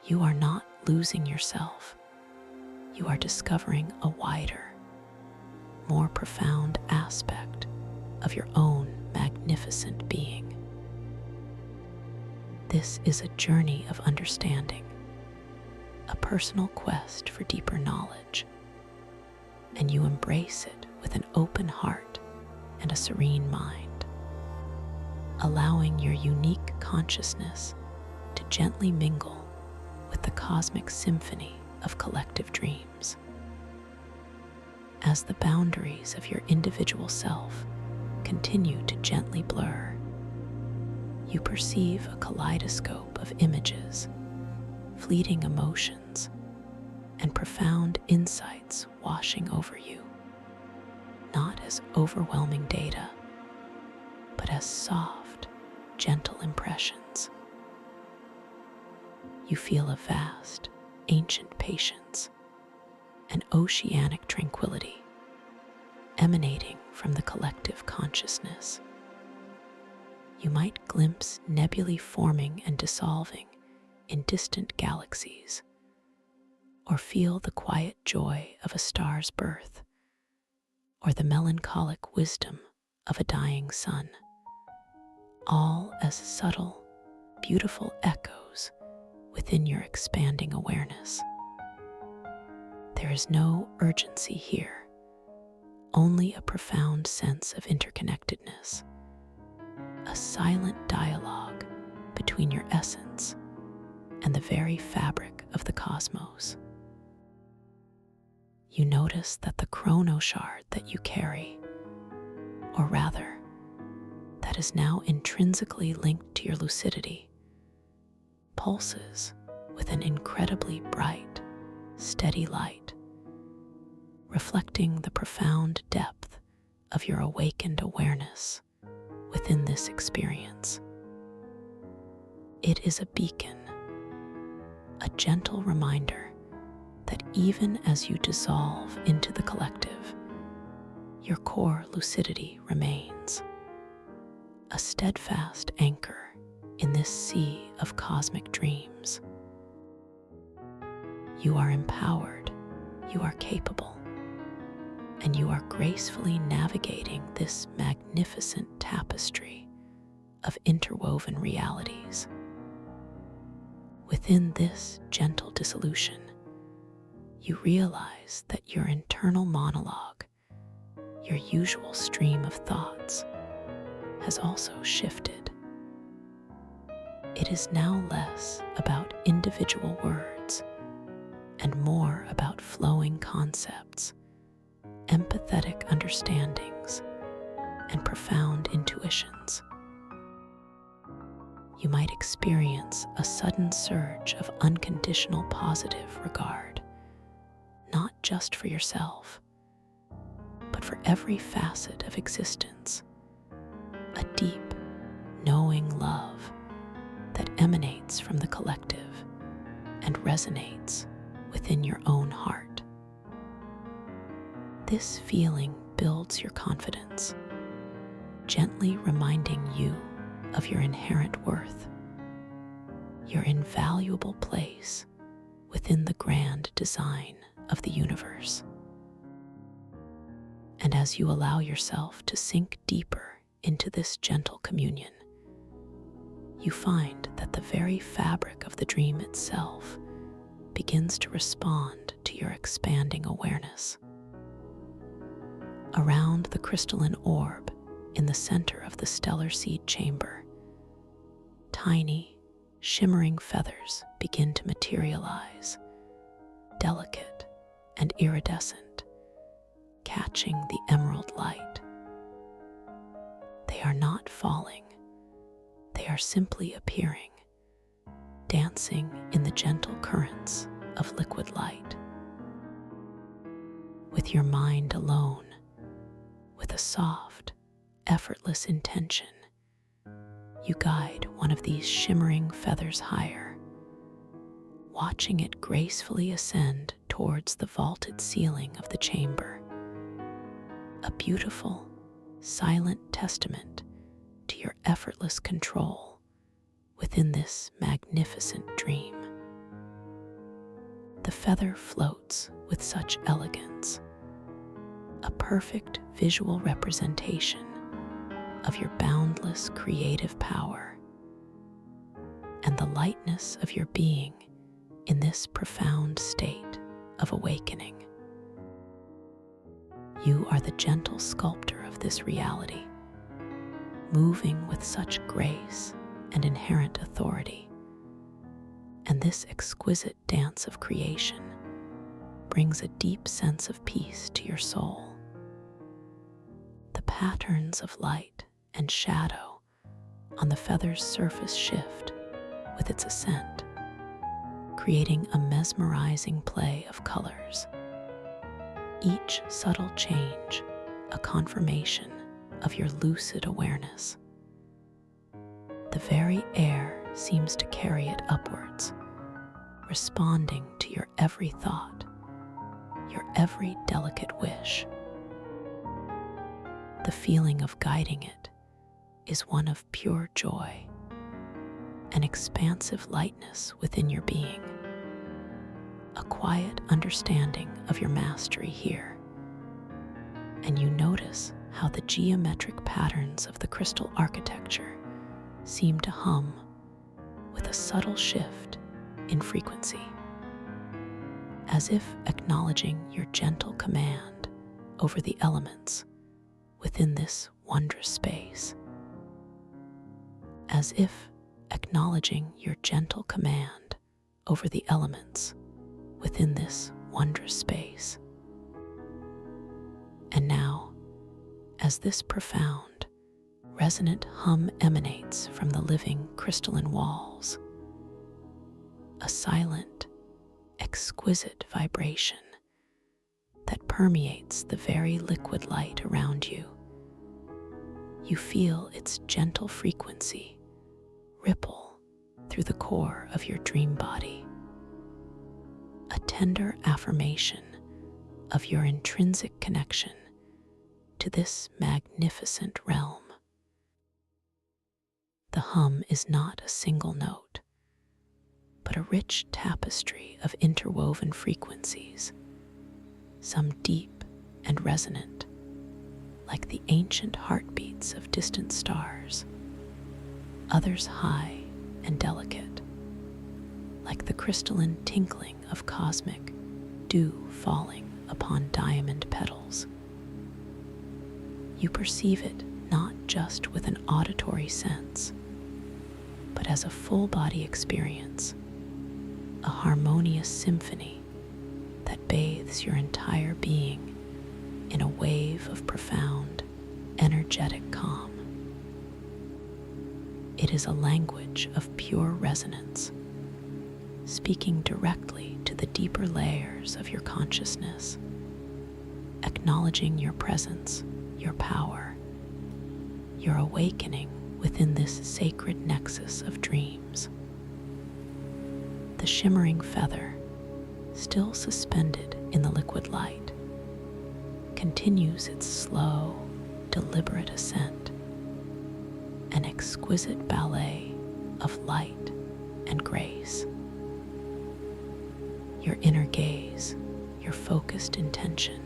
You are not losing yourself. You are discovering a wider, more profound aspect of your own magnificent being. This is a journey of understanding, a personal quest for deeper knowledge, and you embrace it with an open heart and a serene mind, allowing your unique consciousness to gently mingle with the cosmic symphony of collective dreams. As the boundaries of your individual self continue to gently blur, you perceive a kaleidoscope of images, fleeting emotions, and profound insights washing over you, not as overwhelming data, but as soft, gentle impressions. You feel a vast, ancient patience, an oceanic tranquility emanating from the collective consciousness. You might glimpse nebulae forming and dissolving in distant galaxies, or feel the quiet joy of a star's birth, or the melancholic wisdom of a dying sun, all as subtle, beautiful echoes within your expanding awareness. There is no urgency here, only a profound sense of interconnectedness, a silent dialogue between your essence and the very fabric of the cosmos. You notice that the chrono shard that you carry, or rather, that is now intrinsically linked to your lucidity, pulses with an incredibly bright, steady light, reflecting the profound depth of your awakened awareness within this experience. It is a beacon, a gentle reminder that even as you dissolve into the collective, your core lucidity remains, a steadfast anchor in this sea of cosmic dreams. You are empowered, you are capable, and you are gracefully navigating this magnificent tapestry of interwoven realities. Within this gentle dissolution, you realize that your internal monologue, your usual stream of thoughts, has also shifted. It is now less about individual words and more about flowing concepts, empathetic understandings and profound intuitions. You might experience a sudden surge of unconditional positive regard, not just for yourself, but for every facet of existence. A deep, knowing love that emanates from the collective and resonates within your own heart. This feeling builds your confidence, gently reminding you of your inherent worth, your invaluable place within the grand design of the universe. And as you allow yourself to sink deeper into this gentle communion, you find that the very fabric of the dream itself begins to respond to your expanding awareness. Around the crystalline orb in the center of the stellar seed chamber, tiny, shimmering feathers begin to materialize, delicate and iridescent, catching the emerald light. They are not falling, they are simply appearing, dancing in the gentle currents of liquid light. With your mind alone, with a soft, effortless intention, you guide one of these shimmering feathers higher, watching it gracefully ascend towards the vaulted ceiling of the chamber, a beautiful, silent testament to your effortless control within this magnificent dream. The feather floats with such elegance, a perfect visual representation of your boundless creative power and the lightness of your being in this profound state of awakening. You are the gentle sculptor of this reality, moving with such grace and inherent authority. And this exquisite dance of creation brings a deep sense of peace to your soul. The patterns of light and shadow on the feather's surface shift with its ascent, creating a mesmerizing play of colors. Each subtle change a confirmation of your lucid awareness. The very air seems to carry it upwards, responding to your every thought, your every delicate wish. The feeling of guiding it is one of pure joy, an expansive lightness within your being, a quiet understanding of your mastery here. And you notice how the geometric patterns of the crystal architecture seem to hum with a subtle shift in frequency, as if acknowledging your gentle command over the elements within this wondrous space. As if acknowledging your gentle command over the elements within this wondrous space. And now, as this profound, resonant hum emanates from the living crystalline walls, a silent, exquisite vibration that permeates the very liquid light around you. You feel its gentle frequency ripple through the core of your dream body, a tender affirmation of your intrinsic connection to this magnificent realm. The hum is not a single note, but a rich tapestry of interwoven frequencies, some deep and resonant, like the ancient heartbeats of distant stars, others high and delicate, like the crystalline tinkling of cosmic dew falling upon diamond petals. You perceive it not just with an auditory sense, but as a full-body experience, a harmonious symphony that bathes your entire being in a wave of profound, energetic calm. It is a language of pure resonance, speaking directly to the deeper layers of your consciousness, acknowledging your presence, your power, your awakening within this sacred nexus of dreams. The shimmering feather, still suspended in the liquid light, continues its slow, deliberate ascent, an exquisite ballet of light and grace. Your inner gaze, your focused intention,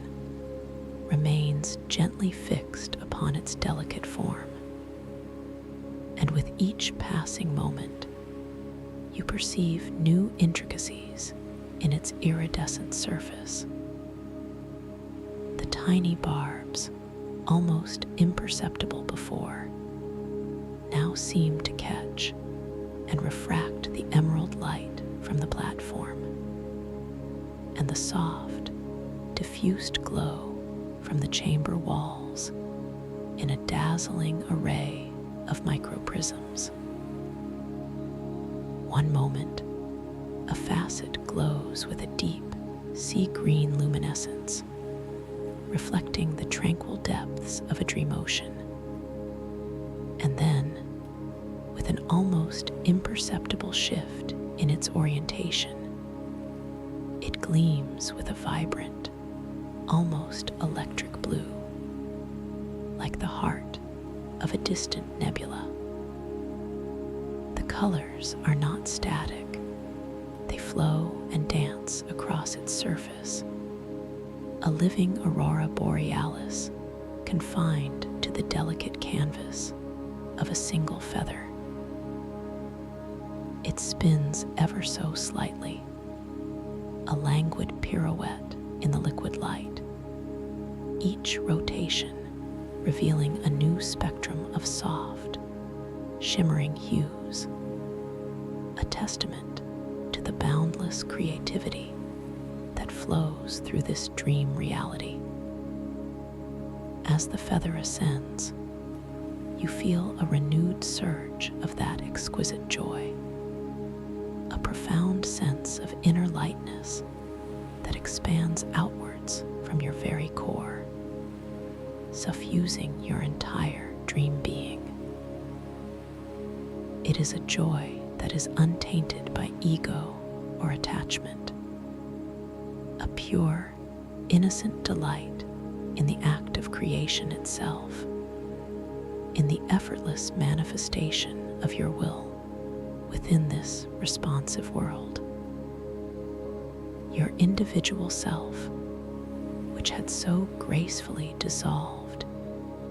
remains gently fixed upon its delicate form, and with each passing moment, you perceive new intricacies in its iridescent surface. The tiny barbs, almost imperceptible before, now seem to catch and refract the emerald light from the platform, and the soft, diffused glow from the chamber walls in a dazzling array of microprisms. One moment, a facet glows with a deep, sea-green luminescence, reflecting the tranquil depths of a dream ocean. And then, with an almost imperceptible shift in its orientation, it gleams with a vibrant, almost electric blue, like the heart of a distant nebula. The colors are not static. They flow and dance across its surface, a living aurora borealis confined to the delicate canvas of a single feather. It spins ever so slightly, a languid pirouette in the liquid light, each rotation revealing a new spectrum of soft, shimmering hues, a testament to the boundless creativity that flows through this dream reality. As the feather ascends, you feel a renewed surge of that exquisite joy, a profound sense of inner lightness that expands outwards from your very core, suffusing your entire dream being. It is a joy that is untainted by ego or attachment, a pure, innocent delight in the act of creation itself, in the effortless manifestation of your will within this responsive world. Your individual self, which had so gracefully dissolved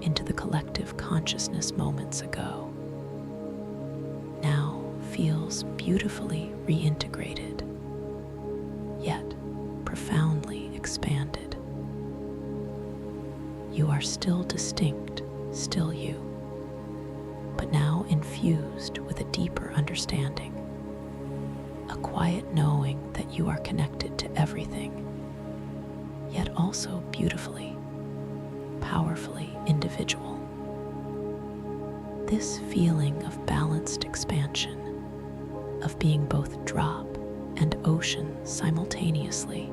into the collective consciousness moments ago, now feels beautifully reintegrated, yet profoundly expanded. You are still distinct, still you, but now infused with a deeper understanding, a quiet knowing that you are connected to everything, yet also beautifully, powerfully individual. This feeling of balanced expansion, of being both drop and ocean simultaneously,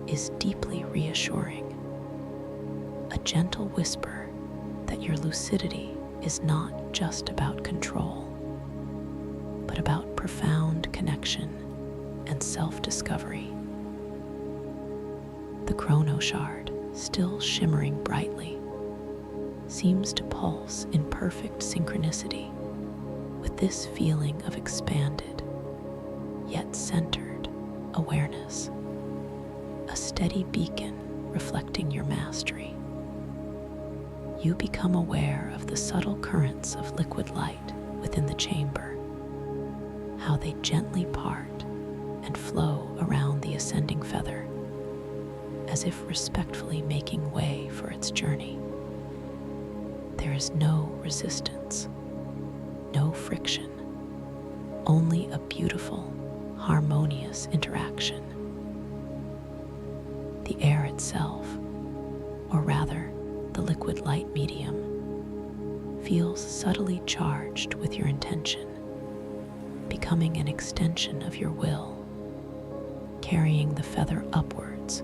is deeply reassuring, a gentle whisper that your lucidity is not just about control, but about profound connection and self-discovery. The chrono shard, still shimmering brightly, seems to pulse in perfect synchronicity with this feeling of expanded, yet centered awareness, a steady beacon reflecting your mastery. You become aware of the subtle currents of liquid light within the chamber, how they gently part and flow around the ascending feather, as if respectfully making way for its journey. There is no resistance, no friction, only a beautiful, harmonious interaction. The air itself, or rather, the liquid light medium, feels subtly charged with your intention, becoming an extension of your will, carrying the feather upwards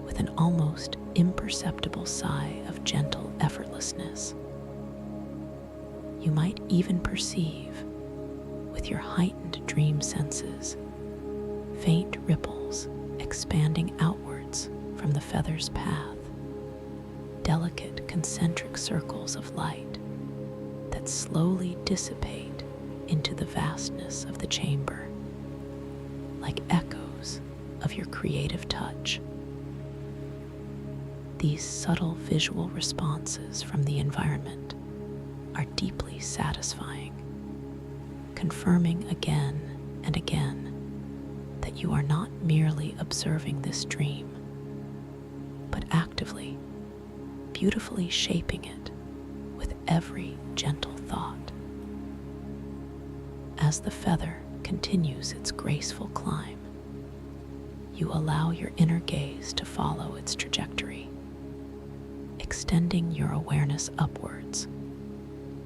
with an almost imperceptible sigh of gentle effortlessness. You might even perceive, with your heightened dream senses, faint ripples expanding outwards from the feather's path, delicate concentric circles of light that slowly dissipate into the vastness of the chamber, like echoes of your creative touch. These subtle visual responses from the environment are deeply satisfying, confirming again and again that you are not merely observing this dream, but actively, beautifully shaping it with every gentle thought. As the feather continues its graceful climb, you allow your inner gaze to follow its trajectory, extending your awareness upwards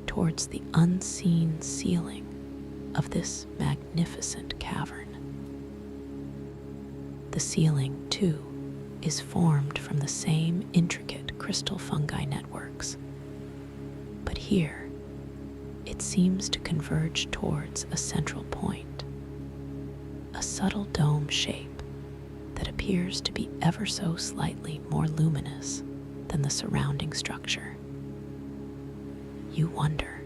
towards the unseen ceiling of this magnificent cavern. The ceiling, too, is formed from the same intricate crystal fungi networks, but here it seems to converge towards a central point, a subtle dome shape that appears to be ever so slightly more luminous than the surrounding structure. You wonder,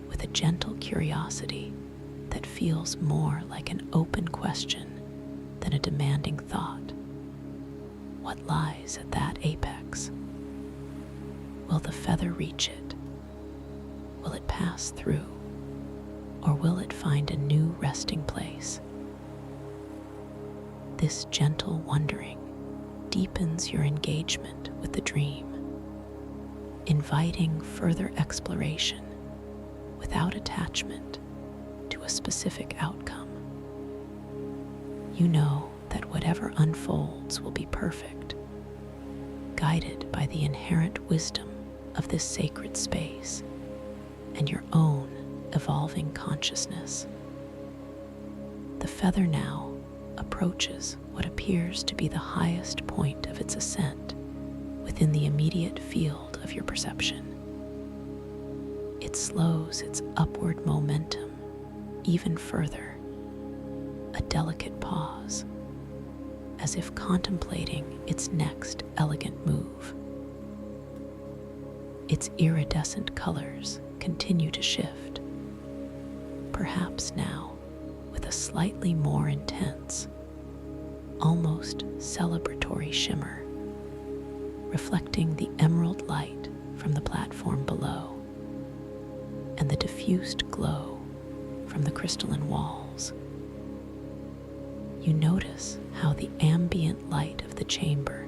with a gentle curiosity that feels more like an open question than a demanding thought, what lies at that apex? Will the feather reach it? Will it pass through? Or will it find a new resting place? This gentle wondering deepens your engagement with the dream, inviting further exploration without attachment to a specific outcome. You know that whatever unfolds will be perfect, guided by the inherent wisdom of this sacred space and your own evolving consciousness. The feather now approaches what appears to be the highest point of its ascent within the immediate field of your perception. It slows its upward momentum even further, a delicate pause, as if contemplating its next elegant move. Its iridescent colors continue to shift, perhaps now with a slightly more intense, almost celebratory shimmer, reflecting the emerald light from the platform below and the diffused glow from the crystalline walls. You notice how the ambient light of the chamber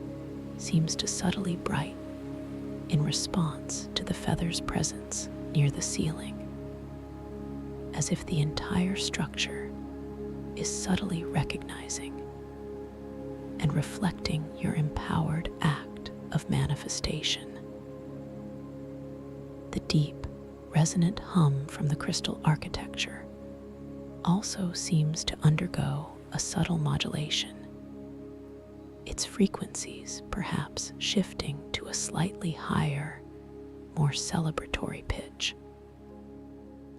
seems to subtly brighten in response to the feather's presence near the ceiling, as if the entire structure is subtly recognizing and reflecting your empowered act of manifestation. The deep, resonant hum from the crystal architecture also seems to undergo a subtle modulation, its frequencies perhaps shifting to a slightly higher, more celebratory pitch,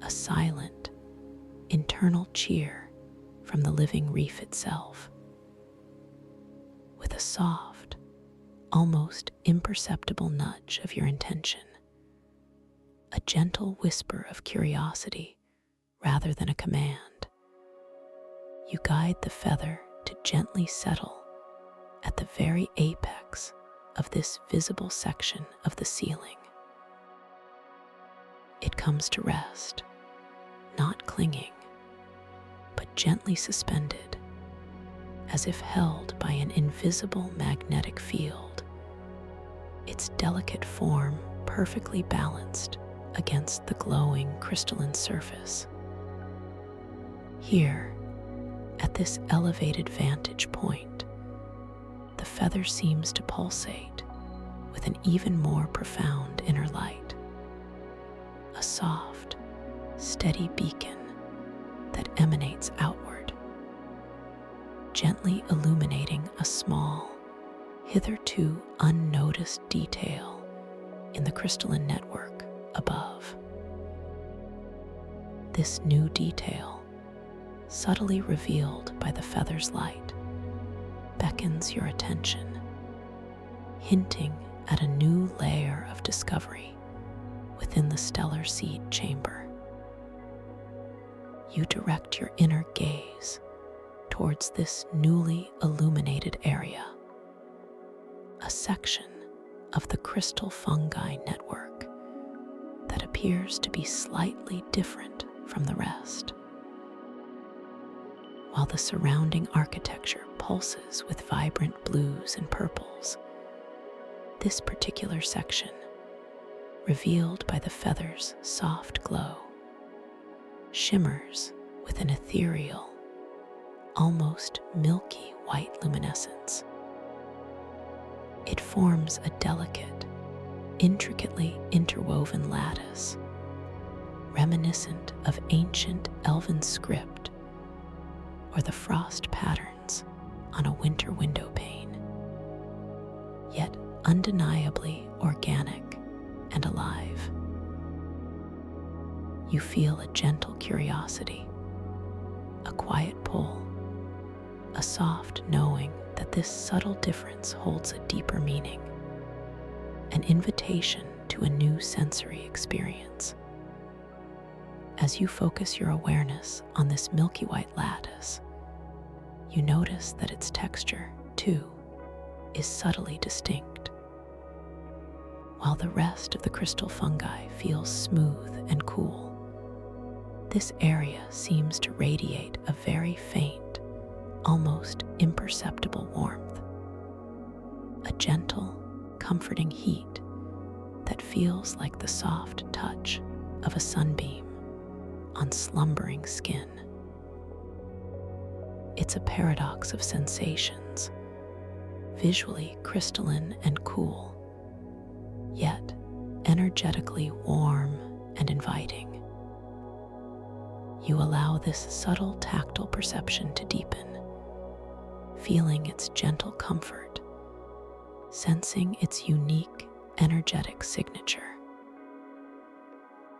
a silent, internal cheer from the living reef itself. With a soft, almost imperceptible nudge of your intention, a gentle whisper of curiosity rather than a command, you guide the feather to gently settle at the very apex of this visible section of the ceiling. It comes to rest, not clinging, but gently suspended, as if held by an invisible magnetic field, its delicate form perfectly balanced against the glowing crystalline surface. Here, at this elevated vantage point, the feather seems to pulsate with an even more profound inner light, a soft, steady beacon that emanates outward, gently illuminating a small, hitherto unnoticed detail in the crystalline network above. This new detail, subtly revealed by the feather's light, beckons your attention, hinting at a new layer of discovery within the stellar seed chamber. You direct your inner gaze towards this newly illuminated area, a section of the crystal fungi network that appears to be slightly different from the rest. While the surrounding architecture pulses with vibrant blues and purples, this particular section, revealed by the feather's soft glow, shimmers with an ethereal, almost milky white luminescence. It forms a delicate, intricately interwoven lattice, reminiscent of ancient elven script or the frost patterns on a winter window pane, yet undeniably organic and alive. You feel a gentle curiosity, a quiet pull, a soft knowing that this subtle difference holds a deeper meaning, an invitation to a new sensory experience. As you focus your awareness on this milky white lattice, you notice that its texture, too, is subtly distinct. While the rest of the crystal fungi feels smooth and cool, this area seems to radiate a very faint, almost imperceptible warmth, a gentle, comforting heat that feels like the soft touch of a sunbeam on slumbering skin. It's a paradox of sensations, visually crystalline and cool, yet energetically warm and inviting. You allow this subtle tactile perception to deepen, feeling its gentle comfort, sensing its unique energetic signature.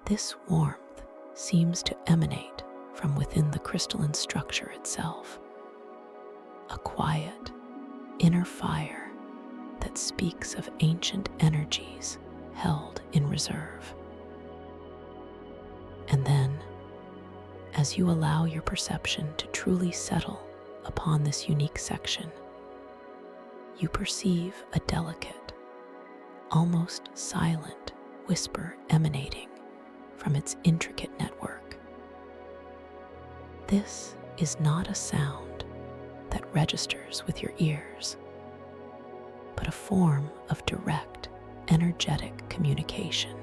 This warmth seems to emanate from within the crystalline structure itself, a quiet, inner fire that speaks of ancient energies held in reserve. And then, as you allow your perception to truly settle upon this unique section, you perceive a delicate, almost silent whisper emanating from its intricate network. This is not a sound that registers with your ears, but a form of direct, energetic communication,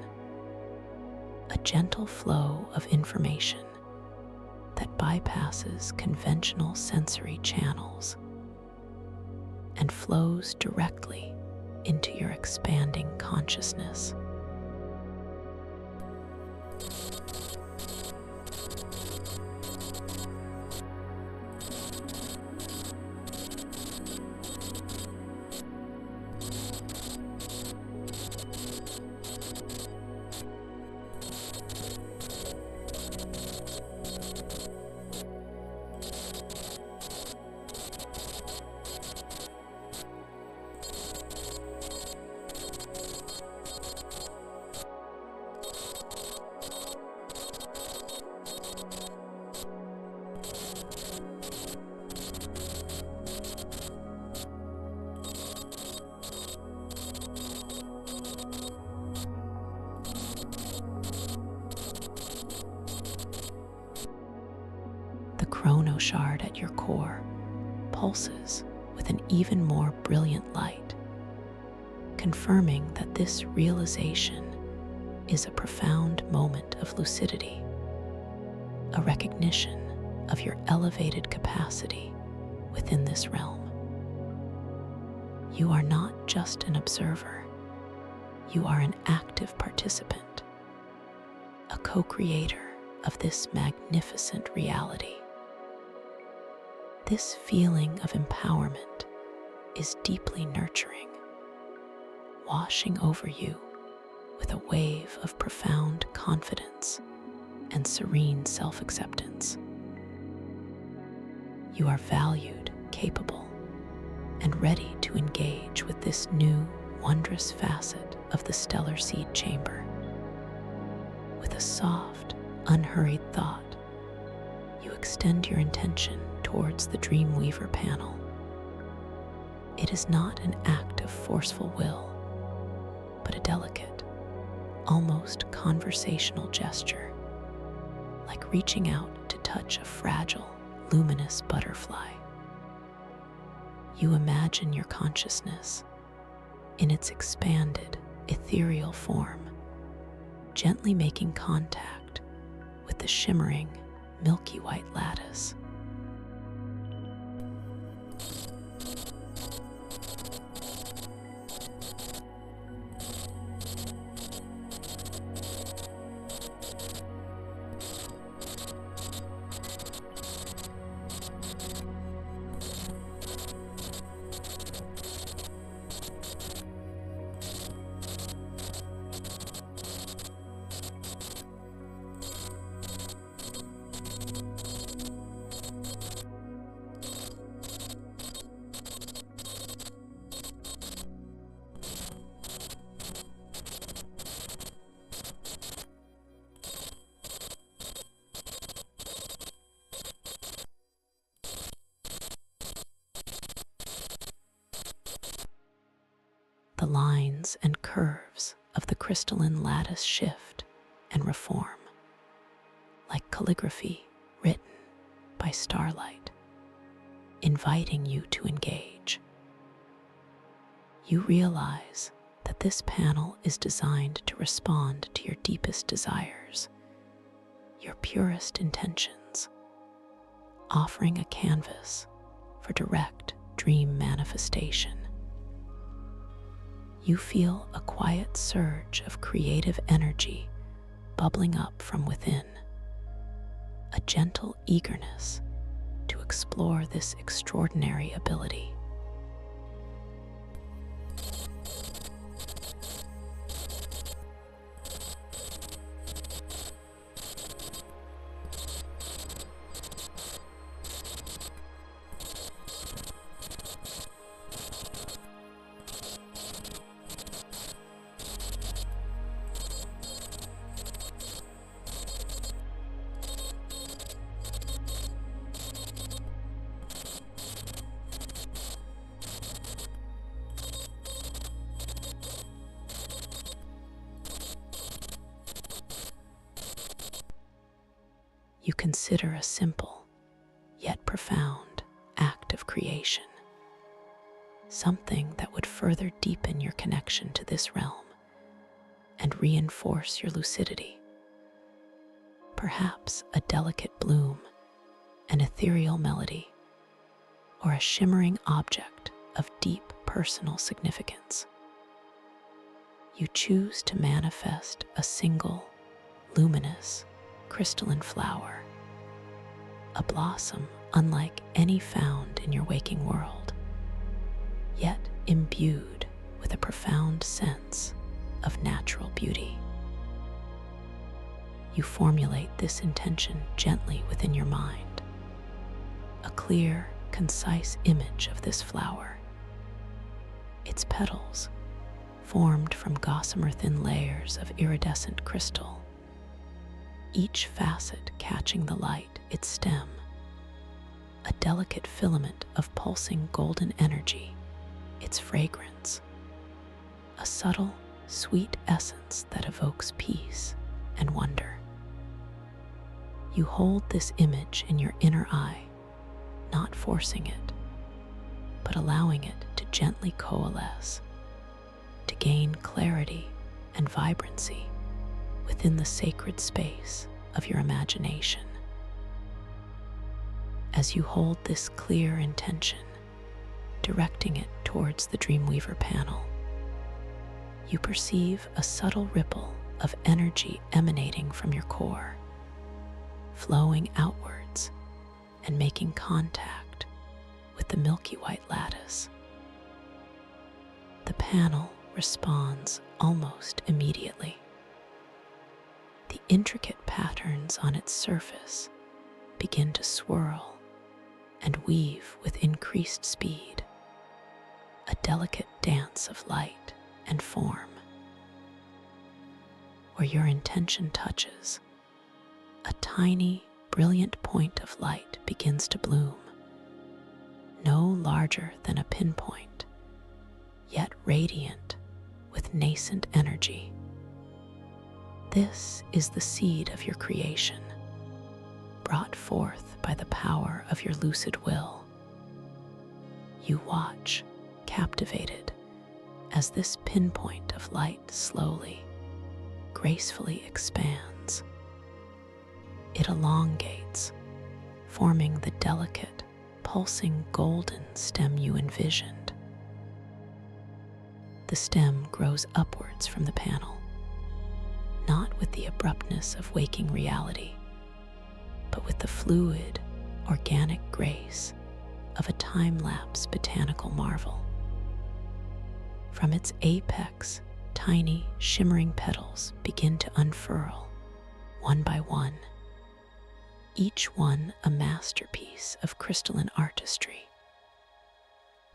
a gentle flow of information that bypasses conventional sensory channels and flows directly into your expanding consciousness. chrono shard at your core pulses with an even more brilliant light, confirming that this realization is a profound moment of lucidity, a recognition of your elevated capacity within this realm. You are not just an observer, You are an active participant, a co-creator of this magnificent reality. This feeling of empowerment is deeply nurturing, washing over you with a wave of profound confidence and serene self-acceptance. You are valued, capable, and ready to engage with this new, wondrous facet of the stellar seed chamber. With a soft, unhurried thought, you extend your intention towards the Dreamweaver panel. It is not an act of forceful will, but a delicate, almost conversational gesture, like reaching out to touch a fragile, luminous butterfly. You imagine your consciousness in its expanded, ethereal form, gently making contact with the shimmering, milky white lattice. The lines and curves of the crystalline lattice shift and reform, like calligraphy written by starlight, inviting you to engage. You realize that this panel is designed to respond to your deepest desires, your purest intentions, offering a canvas for direct dream manifestation. You feel a quiet surge of creative energy bubbling up from within, a gentle eagerness to explore this extraordinary ability. You consider a simple, yet profound, act of creation, something that would further deepen your connection to this realm and reinforce your lucidity. Perhaps a delicate bloom, an ethereal melody, or a shimmering object of deep personal significance. You choose to manifest a single, luminous, crystalline flower, a blossom unlike any found in your waking world, yet imbued with a profound sense of natural beauty. You formulate this intention gently within your mind, a clear, concise image of this flower, its petals formed from gossamer-thin layers of iridescent crystal, each facet catching the light, its stem, a delicate filament of pulsing golden energy, its fragrance, a subtle, sweet essence that evokes peace and wonder. You hold this image in your inner eye, not forcing it, but allowing it to gently coalesce, to gain clarity and vibrancy within the sacred space of your imagination. As you hold this clear intention, directing it towards the Dreamweaver panel, you perceive a subtle ripple of energy emanating from your core, flowing outwards and making contact with the milky white lattice. The panel responds almost immediately. The intricate patterns on its surface begin to swirl and weave with increased speed, a delicate dance of light and form. Where your intention touches, a tiny, brilliant point of light begins to bloom, no larger than a pinpoint, yet radiant with nascent energy. This is the seed of your creation, brought forth by the power of your lucid will. You watch, captivated, as this pinpoint of light slowly, gracefully expands. It elongates, forming the delicate, pulsing golden stem you envisioned. The stem grows upwards from the panel, not with the abruptness of waking reality, but with the fluid, organic grace of a time-lapse botanical marvel. From its apex, tiny, shimmering petals begin to unfurl, one by one, each one a masterpiece of crystalline artistry.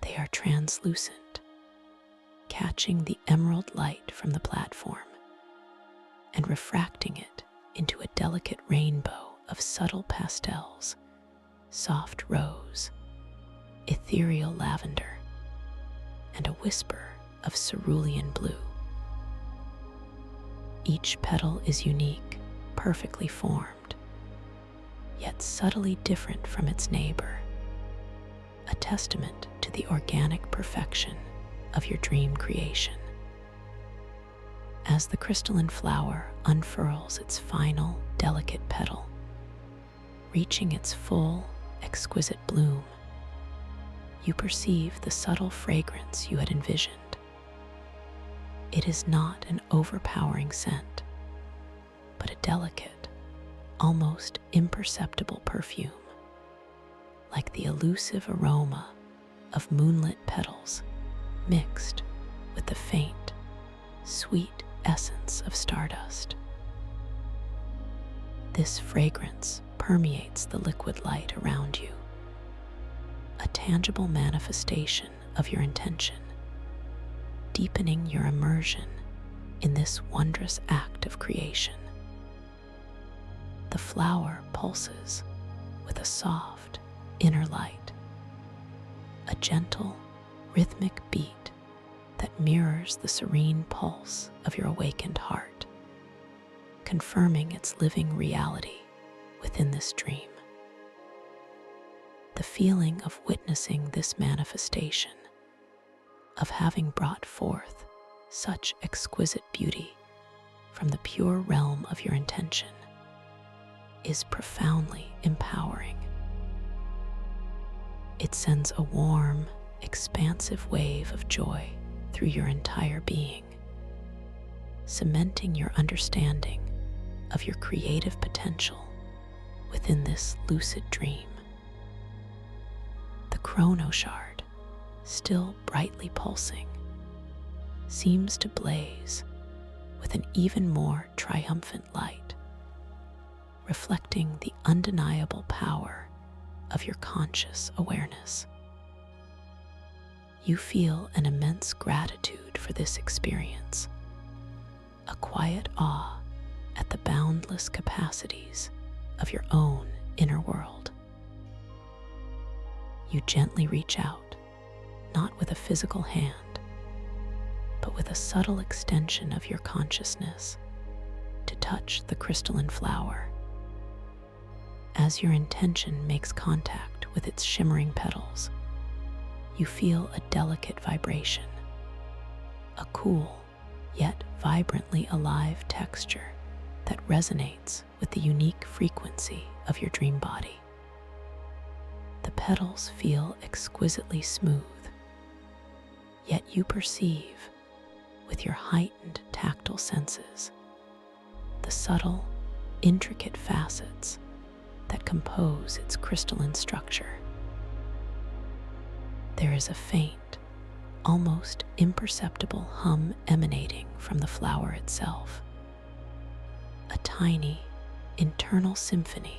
They are translucent, catching the emerald light from the platform and refracting it into a delicate rainbow of subtle pastels, soft rose, ethereal lavender, and a whisper of cerulean blue. Each petal is unique, perfectly formed, yet subtly different from its neighbor, a testament to the organic perfection of your dream creation. As the crystalline flower unfurls its final, delicate petal, reaching its full, exquisite bloom, you perceive the subtle fragrance you had envisioned. It is not an overpowering scent, but a delicate, almost imperceptible perfume, like the elusive aroma of moonlit petals mixed with the faint, sweet essence of stardust. This fragrance permeates the liquid light around you, a tangible manifestation of your intention, deepening your immersion in this wondrous act of creation. The flower pulses with a soft inner light, a gentle, rhythmic beat that mirrors the serene pulse of your awakened heart, confirming its living reality within this dream. The feeling of witnessing this manifestation, of having brought forth such exquisite beauty from the pure realm of your intention, is profoundly empowering. It sends a warm, expansive wave of joy through your entire being, cementing your understanding of your creative potential within this lucid dream. The chrono shard, still brightly pulsing, seems to blaze with an even more triumphant light, reflecting the undeniable power of your conscious awareness. You feel an immense gratitude for this experience, a quiet awe at the boundless capacities of your own inner world. You gently reach out, not with a physical hand, but with a subtle extension of your consciousness to touch the crystalline flower. As your intention makes contact with its shimmering petals, you feel a delicate vibration, a cool yet vibrantly alive texture that resonates with the unique frequency of your dream body. The petals feel exquisitely smooth, yet you perceive with your heightened tactile senses, the subtle, intricate facets that compose its crystalline structure. There is a faint, almost imperceptible hum emanating from the flower itself, a tiny, internal symphony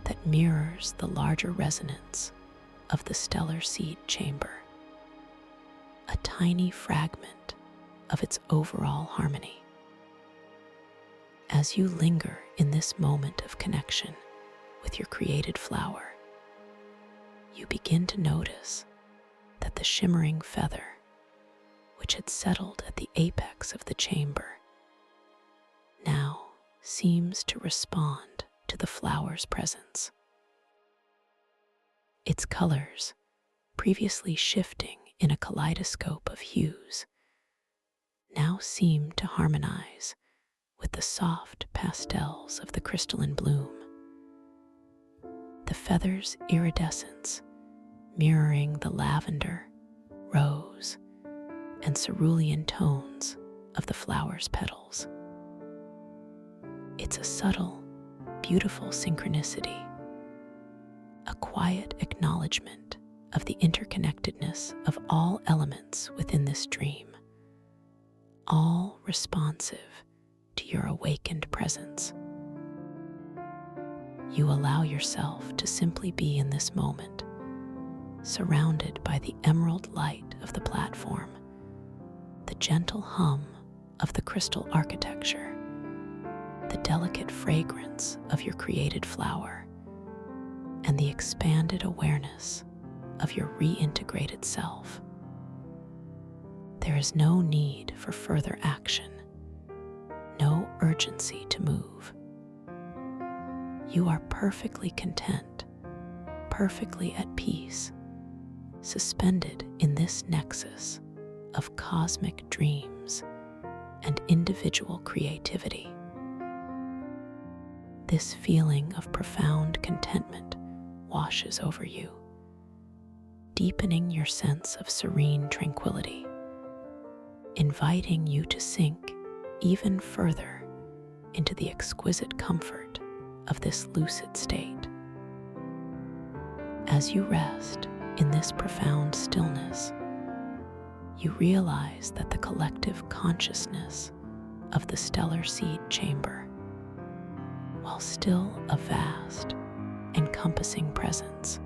that mirrors the larger resonance of the stellar seed chamber, a tiny fragment of its overall harmony. As you linger in this moment of connection with your created flower, you begin to notice that the shimmering feather, which had settled at the apex of the chamber, now seems to respond to the flower's presence. Its colors, previously shifting in a kaleidoscope of hues, now seem to harmonize with the soft pastels of the crystalline bloom. The feather's iridescence mirroring the lavender, rose, and cerulean tones of the flower's petals. It's a subtle, beautiful synchronicity, a quiet acknowledgement of the interconnectedness of all elements within this dream, all responsive to your awakened presence. You allow yourself to simply be in this moment, surrounded by the emerald light of the platform, the gentle hum of the crystal architecture, the delicate fragrance of your created flower, and the expanded awareness of your reintegrated self. There is no need for further action, no urgency to move. You are perfectly content, perfectly at peace, suspended in this nexus of cosmic dreams and individual creativity. This feeling of profound contentment washes over you, deepening your sense of serene tranquility, inviting you to sink even further into the exquisite comfort of this lucid state. As you rest in this profound stillness, you realize that the collective consciousness of the stellar seed chamber, while still a vast, encompassing presence,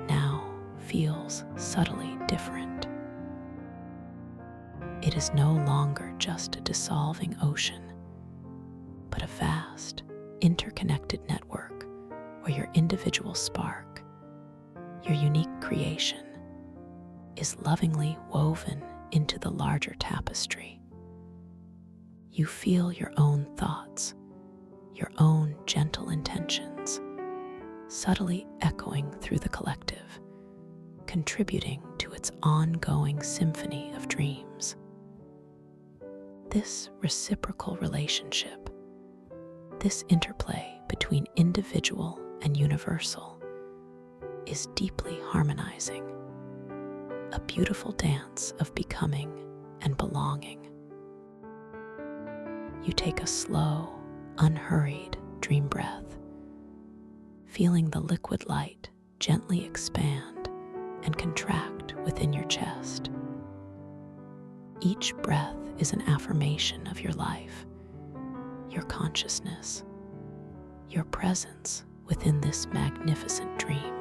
now feels subtly different. It is no longer just a dissolving ocean, but a vast, interconnected network where your individual spark, your unique creation, is lovingly woven into the larger tapestry. You feel your own thoughts, your own gentle intentions, subtly echoing through the collective, contributing to its ongoing symphony of dreams. This reciprocal relationship, this interplay between individual and universal, is deeply harmonizing, a beautiful dance of becoming and belonging. You take a slow, unhurried dream breath, feeling the liquid light gently expand and contract within your chest. Each breath is an affirmation of your life, your consciousness, your presence within this magnificent dream.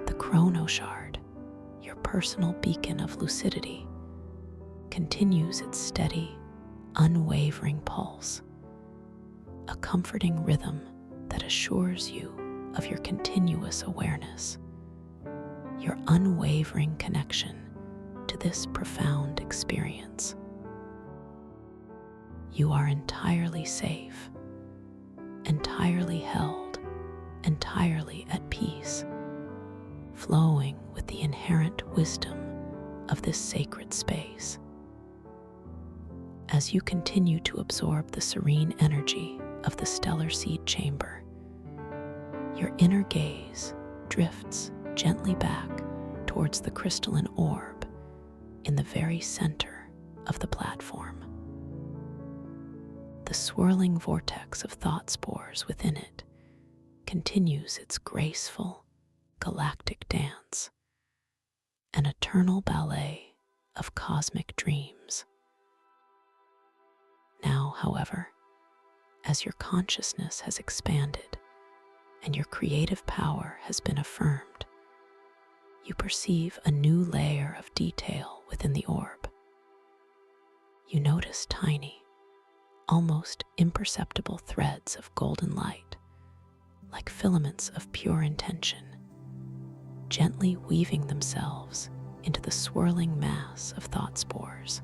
The chrono shard, your personal beacon of lucidity, continues its steady, unwavering pulse, a comforting rhythm that assures you of your continuous awareness, your unwavering connection to this profound experience. You are entirely safe, entirely held, entirely at peace, flowing with the inherent wisdom of this sacred space. As you continue to absorb the serene energy of the stellar seed chamber, your inner gaze drifts gently back towards the crystalline orb in the very center of the platform. The swirling vortex of thought spores within it continues its graceful, galactic dance, an eternal ballet of cosmic dreams. Now, however, as your consciousness has expanded and your creative power has been affirmed, you perceive a new layer of detail within the orb. You notice tiny, almost imperceptible threads of golden light, like filaments of pure intention, gently weaving themselves into the swirling mass of thought spores.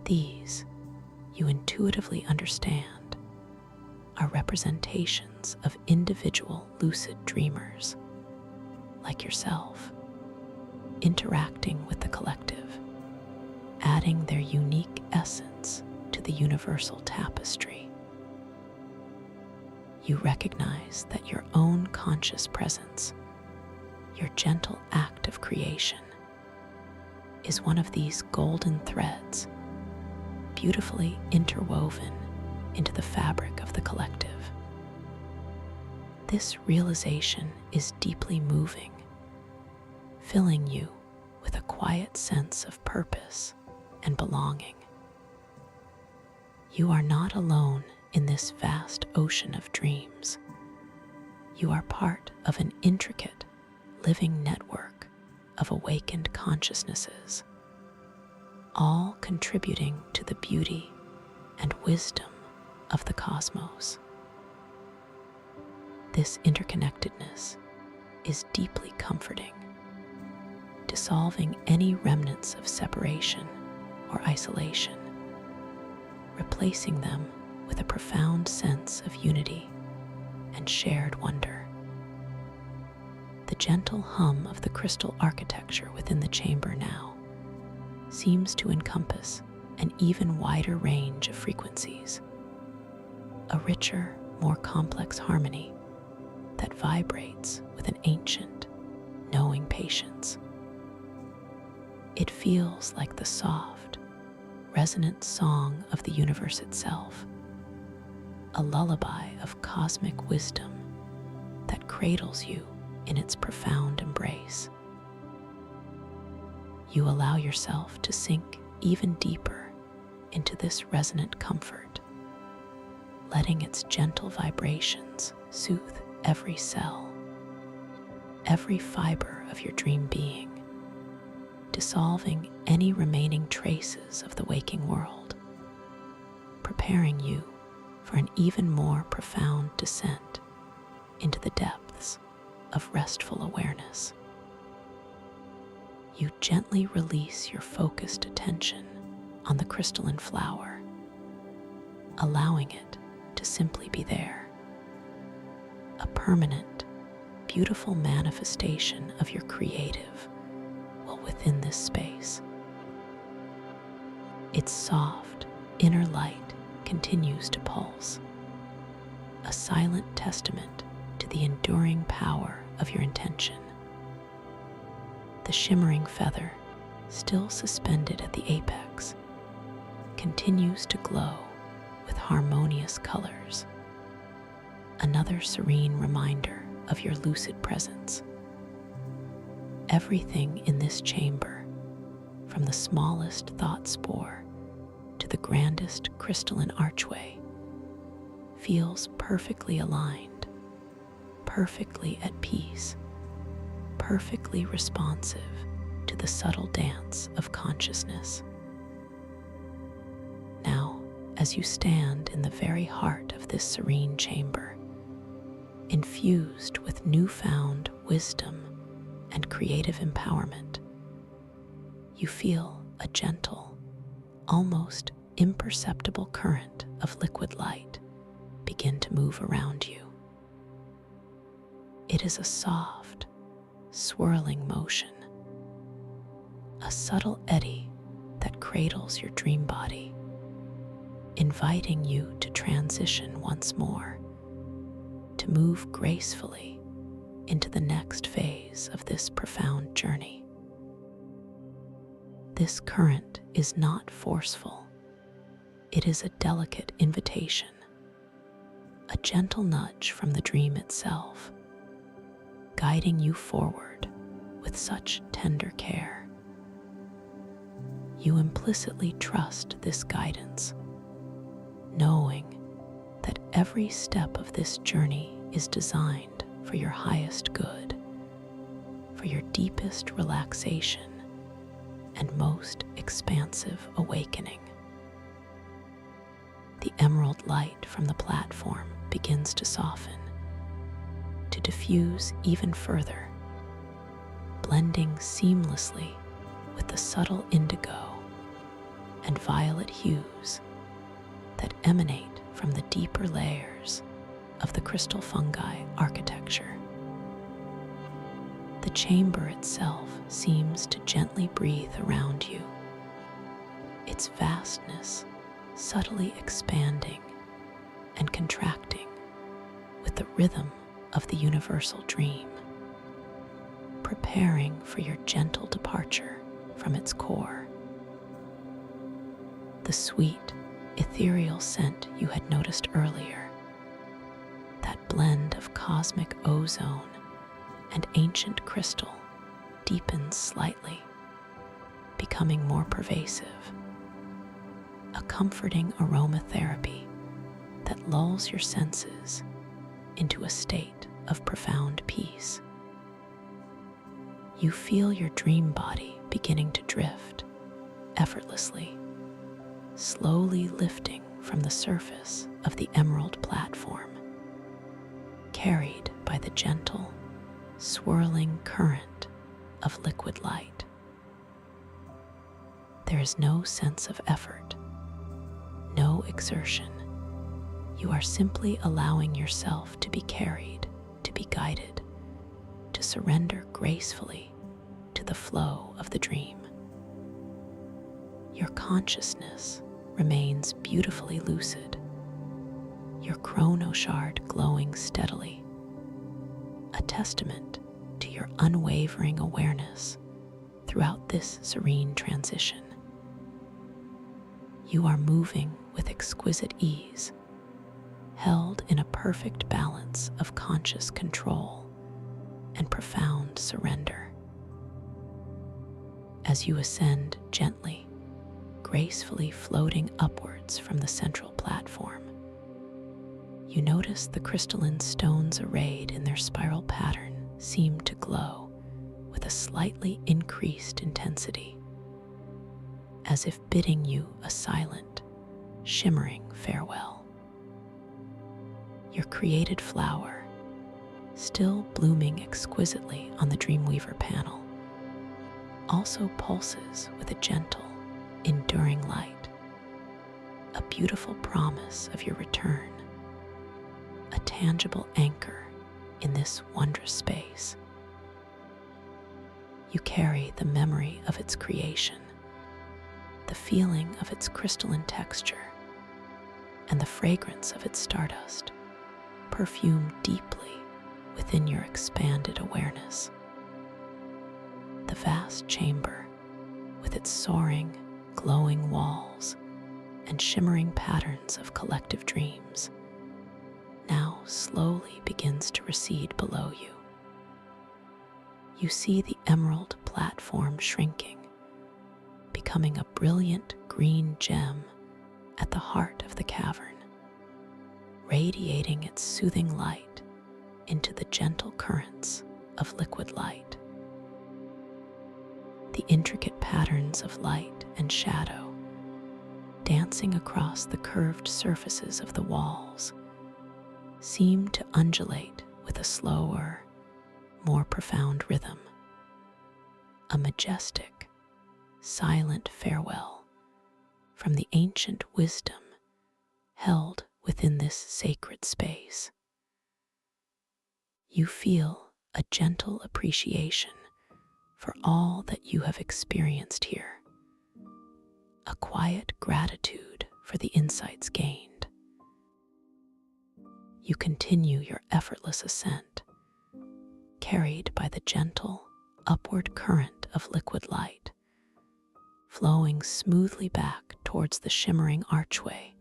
These, you intuitively understand, are representations of individual lucid dreamers, like yourself, interacting with the collective, adding their unique essence to the universal tapestry. You recognize that your own conscious presence, your gentle act of creation, is one of these golden threads, beautifully interwoven into the fabric of the collective. This realization is deeply moving, filling you with a quiet sense of purpose and belonging. You are not alone in this vast ocean of dreams. You are part of an intricate, living network of awakened consciousnesses, all contributing to the beauty and wisdom of the cosmos. This interconnectedness is deeply comforting, dissolving any remnants of separation or isolation, replacing them with a profound sense of unity and shared wonder. The gentle hum of the crystal architecture within the chamber now seems to encompass an even wider range of frequencies, a richer, more complex harmony that vibrates with an ancient, knowing patience. It feels like the soft, resonant song of the universe itself, a lullaby of cosmic wisdom that cradles you in its profound embrace. You allow yourself to sink even deeper into this resonant comfort, letting its gentle vibrations soothe every cell, every fiber of your dream being, dissolving any remaining traces of the waking world, preparing you for an even more profound descent into the depths of restful awareness. You gently release your focused attention on the crystalline flower, allowing it to simply be there, a permanent, beautiful manifestation of your creative will within this space. Its soft, inner light continues to pulse, a silent testament to the enduring power of your intention. The shimmering feather, still suspended at the apex, continues to glow with harmonious colors, another serene reminder of your lucid presence. Everything in this chamber, from the smallest thought spore to the grandest crystalline archway, feels perfectly aligned, perfectly at peace, perfectly responsive to the subtle dance of consciousness. Now, as you stand in the very heart of this serene chamber, infused with newfound wisdom and creative empowerment, you feel a gentle, almost imperceptible current of liquid light begin to move around you. It is a soft, swirling motion, a subtle eddy that cradles your dream body, inviting you to transition once more, to move gracefully into the next phase of this profound journey. This current is not forceful. It is a delicate invitation, a gentle nudge from the dream itself, guiding you forward with such tender care. You implicitly trust this guidance, knowing that every step of this journey is designed for your highest good, for your deepest relaxation and most expansive awakening. The emerald light from the platform begins to soften, to diffuse even further, blending seamlessly with the subtle indigo and violet hues that emanate from the deeper layers of the crystal fungi architecture. The chamber itself seems to gently breathe around you, its vastness subtly expanding and contracting with the rhythm of the universal dream, preparing for your gentle departure from its core. The sweet, ethereal scent you had noticed earlier, that blend of cosmic ozone and ancient crystal, deepens slightly, becoming more pervasive, a comforting aromatherapy that lulls your senses into a state of profound peace. You feel your dream body beginning to drift effortlessly, slowly lifting from the surface of the emerald platform, carried by the gentle, swirling current of liquid light. There is no sense of effort, no exertion. You are simply allowing yourself to be carried, to be guided, to surrender gracefully to the flow of the dream. Your consciousness remains beautifully lucid, your chronoshard glowing steadily, a testament to your unwavering awareness throughout this serene transition. You are moving with exquisite ease, held in a perfect balance of conscious control and profound surrender. As you ascend gently, gracefully floating upwards from the central platform, you notice the crystalline stones arrayed in their spiral pattern seem to glow with a slightly increased intensity, as if bidding you a silent, shimmering farewell. Your created flower, still blooming exquisitely on the Dreamweaver panel, also pulses with a gentle, enduring light, a beautiful promise of your return, a tangible anchor in this wondrous space. You carry the memory of its creation, the feeling of its crystalline texture, and the fragrance of its stardust, perfumed deeply within your expanded awareness. The vast chamber, with its soaring, glowing walls and shimmering patterns of collective dreams, now slowly begins to recede below you. You see the emerald platform shrinking, becoming a brilliant green gem at the heart of the cavern, radiating its soothing light into the gentle currents of liquid light. The intricate patterns of light and shadow, dancing across the curved surfaces of the walls, seem to undulate with a slower, more profound rhythm, a majestic, silent farewell from the ancient wisdom held within this sacred space. You feel a gentle appreciation for all that you have experienced here, a quiet gratitude for the insights gained. You continue your effortless ascent, carried by the gentle, upward current of liquid light, flowing smoothly back towards the shimmering archway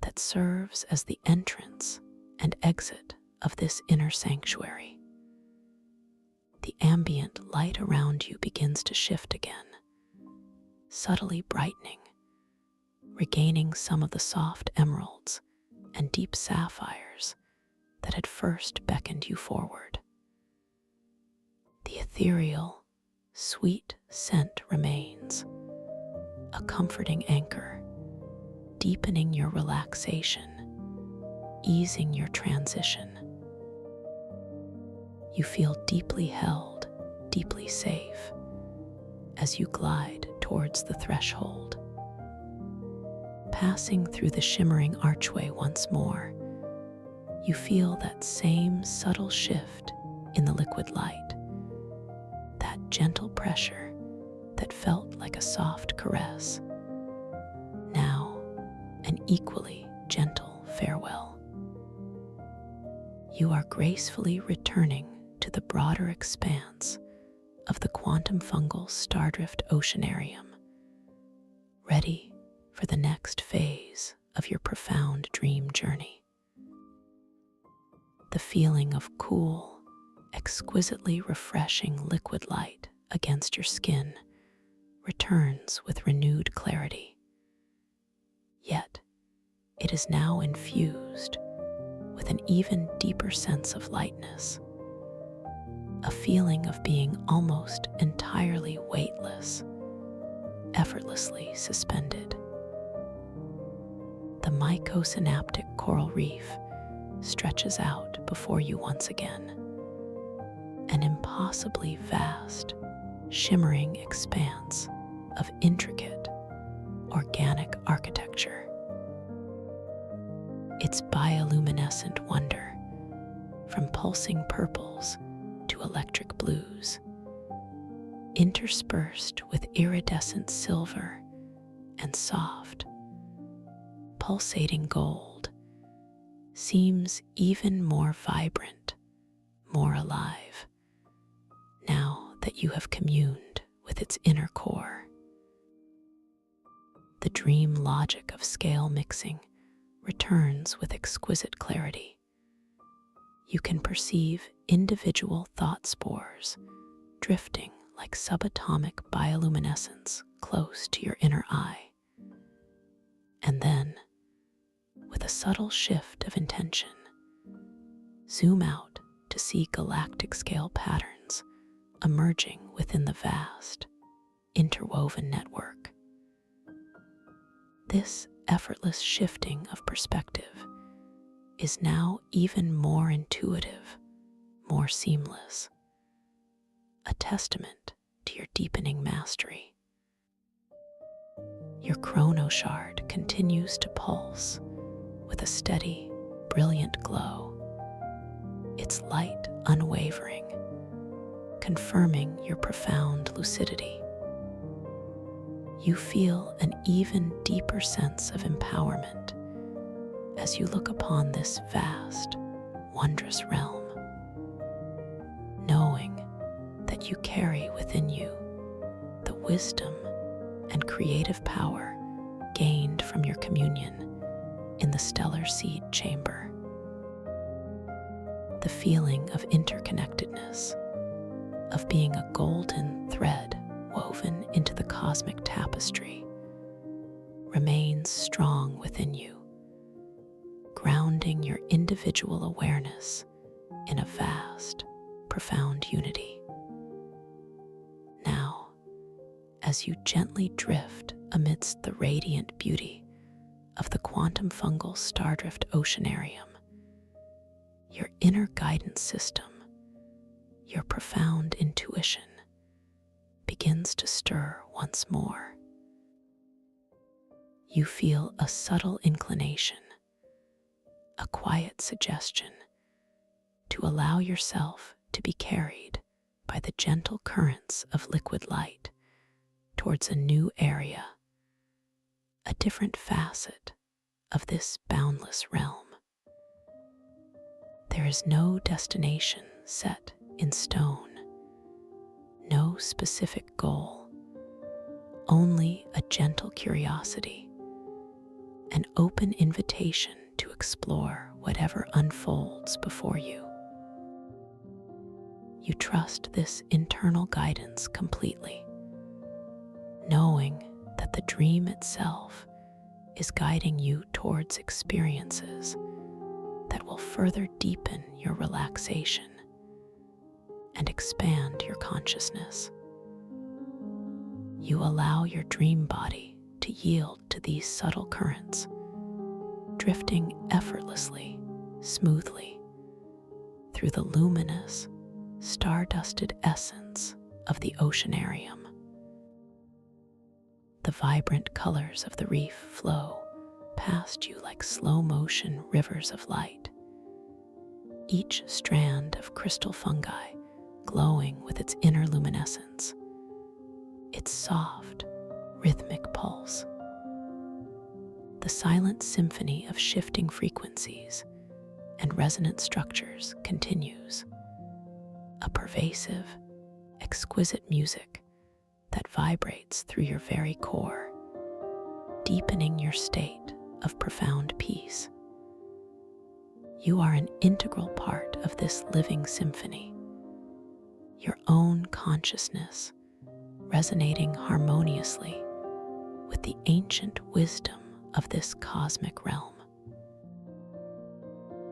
that serves as the entrance and exit of this inner sanctuary. The ambient light around you begins to shift again, subtly brightening, regaining some of the soft emeralds and deep sapphires that had first beckoned you forward. The ethereal, sweet scent remains, a comforting anchor, deepening your relaxation, easing your transition. You feel deeply held, deeply safe, as you glide towards the threshold. Passing through the shimmering archway once more, you feel that same subtle shift in the liquid light, that gentle pressure that felt like a soft caress. Now, an equally gentle farewell. You are gracefully returning to the broader expanse of the quantum fungal Stardrift Oceanarium, ready for the next phase of your profound dream journey. The feeling of cool, exquisitely refreshing liquid light against your skin returns with renewed clarity. Yet, it is now infused with an even deeper sense of lightness, a feeling of being almost entirely weightless, effortlessly suspended. The mycosynaptic coral reef stretches out before you once again, an impossibly vast, shimmering expanse of intricate, organic architecture. Its bioluminescent wonder, from pulsing purples to electric blues, interspersed with iridescent silver and soft, pulsating gold, seems even more vibrant, more alive, now that you have communed with its inner core. The dream logic of scale mixing returns with exquisite clarity. You can perceive individual thought spores drifting like subatomic bioluminescence close to your inner eye. And then, with a subtle shift of intention, zoom out to see galactic scale patterns emerging within the vast, interwoven network. This effortless shifting of perspective is now even more intuitive, more seamless, a testament to your deepening mastery. Your chrono shard continues to pulse with a steady, brilliant glow, its light unwavering, confirming your profound lucidity. You feel an even deeper sense of empowerment as you look upon this vast, wondrous realm, knowing that you carry within you the wisdom and creative power gained from your communion in the stellar seed chamber. The feeling of interconnectedness, of being a golden thread woven into the cosmic tapestry, remains strong within you, grounding your individual awareness in a vast, profound unity. Now, as you gently drift amidst the radiant beauty of the quantum fungal Stardrift Oceanarium, your inner guidance system, your profound intuition, begins to stir once more. You feel a subtle inclination, a quiet suggestion to allow yourself to be carried by the gentle currents of liquid light towards a new area, a different facet of this boundless realm. There is no destination set in stone, no specific goal, only a gentle curiosity, an open invitation to explore whatever unfolds before you. You trust this internal guidance completely, knowing that the dream itself is guiding you towards experiences that will further deepen your relaxation and expand your consciousness. You allow your dream body to yield to these subtle currents, drifting effortlessly, smoothly through the luminous, star-dusted essence of the oceanarium. The vibrant colors of the reef flow past you like slow-motion rivers of light, each strand of crystal fungi glowing with its inner luminescence, its soft, rhythmic pulse. The silent symphony of shifting frequencies and resonant structures continues, a pervasive, exquisite music that vibrates through your very core, deepening your state of profound peace. You are an integral part of this living symphony, your own consciousness resonating harmoniously with the ancient wisdom of this cosmic realm.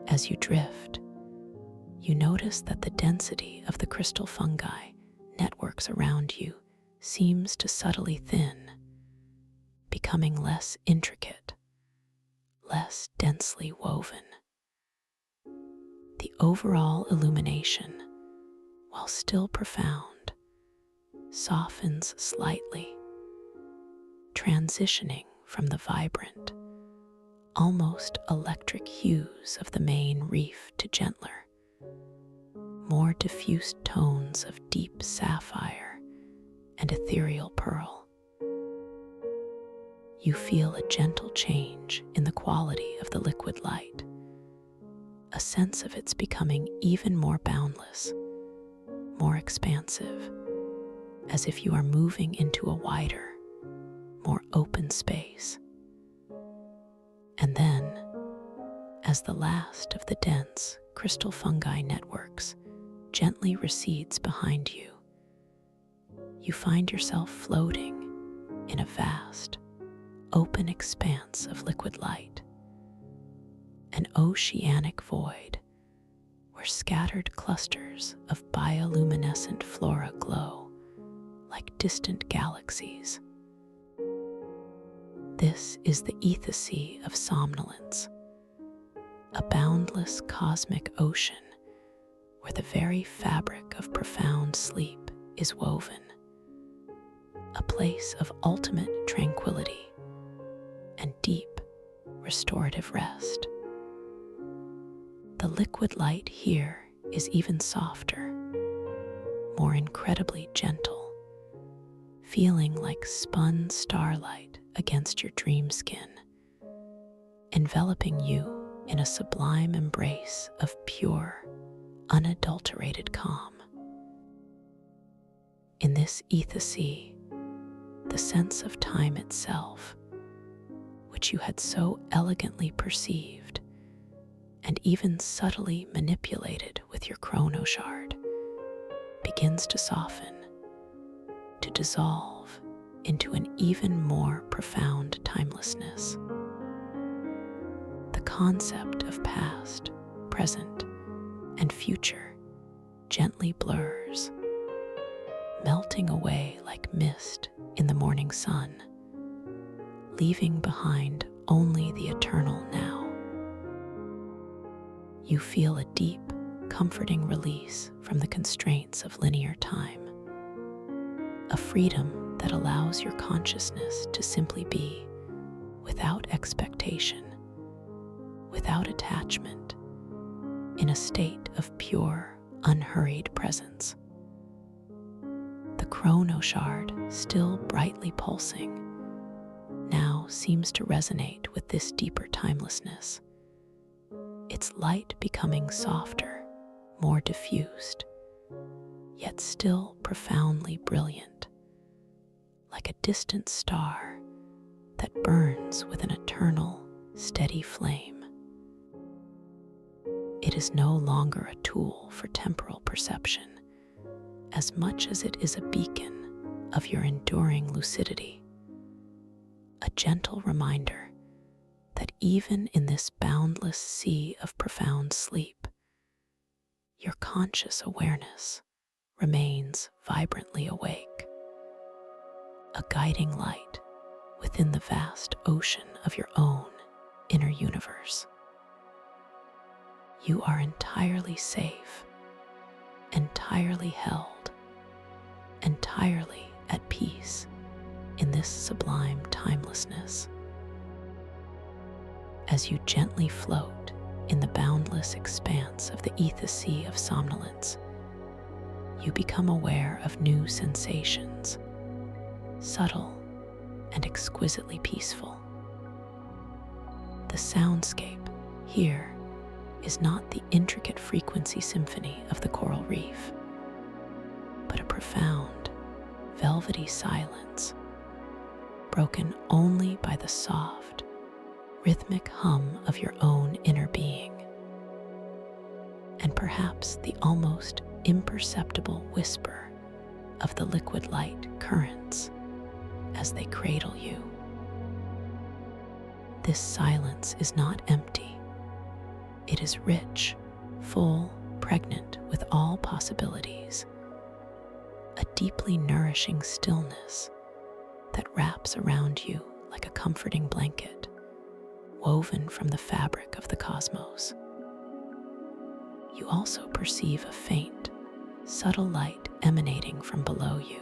As you drift, you notice that the density of the crystal fungi networks around you seems to subtly thin, becoming less intricate, less densely woven. The overall illumination, while still profound, softens slightly, transitioning from the vibrant, almost electric hues of the main reef to gentler, more diffuse tones of deep sapphire and ethereal pearl. You feel a gentle change in the quality of the liquid light, a sense of its becoming even more boundless, more expansive, as if you are moving into a wider, more open space. And then, as the last of the dense crystal fungi networks gently recedes behind you, you find yourself floating in a vast, open expanse of liquid light, an oceanic void where scattered clusters of bioluminescent flora glow like distant galaxies. This is the ethosea of somnolence, a boundless cosmic ocean where the very fabric of profound sleep is woven, a place of ultimate tranquility and deep restorative rest. The liquid light here is even softer, more incredibly gentle, feeling like spun starlight against your dream skin, enveloping you in a sublime embrace of pure, unadulterated calm. In this ethosea, the sense of time itself, which you had so elegantly perceived and even subtly manipulated with your chronoshard, begins to soften, to dissolve into an even more profound timelessness. The concept of past, present, and future gently blurs, melting away like mist in the morning sun, leaving behind only the eternal now. You feel a deep, comforting release from the constraints of linear time, a freedom that allows your consciousness to simply be, without expectation, without attachment, in a state of pure, unhurried presence. The chronoshard, still brightly pulsing, now seems to resonate with this deeper timelessness, its light becoming softer, more diffused, yet still profoundly brilliant, like a distant star that burns with an eternal, steady flame. It is no longer a tool for temporal perception, as much as it is a beacon of your enduring lucidity, a gentle reminder that even in this boundless sea of profound sleep, your conscious awareness remains vibrantly awake, a guiding light within the vast ocean of your own inner universe. You are entirely safe, entirely held, entirely at peace in this sublime timelessness. As you gently float in the boundless expanse of the ether sea of somnolence, you become aware of new sensations, subtle and exquisitely peaceful. The soundscape here is not the intricate frequency symphony of the coral reef, but a profound, velvety silence, broken only by the soft, rhythmic hum of your own inner being, and perhaps the almost imperceptible whisper of the liquid light currents as they cradle you. This silence is not empty. It is rich, full, pregnant with all possibilities, a deeply nourishing stillness that wraps around you like a comforting blanket, woven from the fabric of the cosmos. You also perceive a faint, subtle light emanating from below you,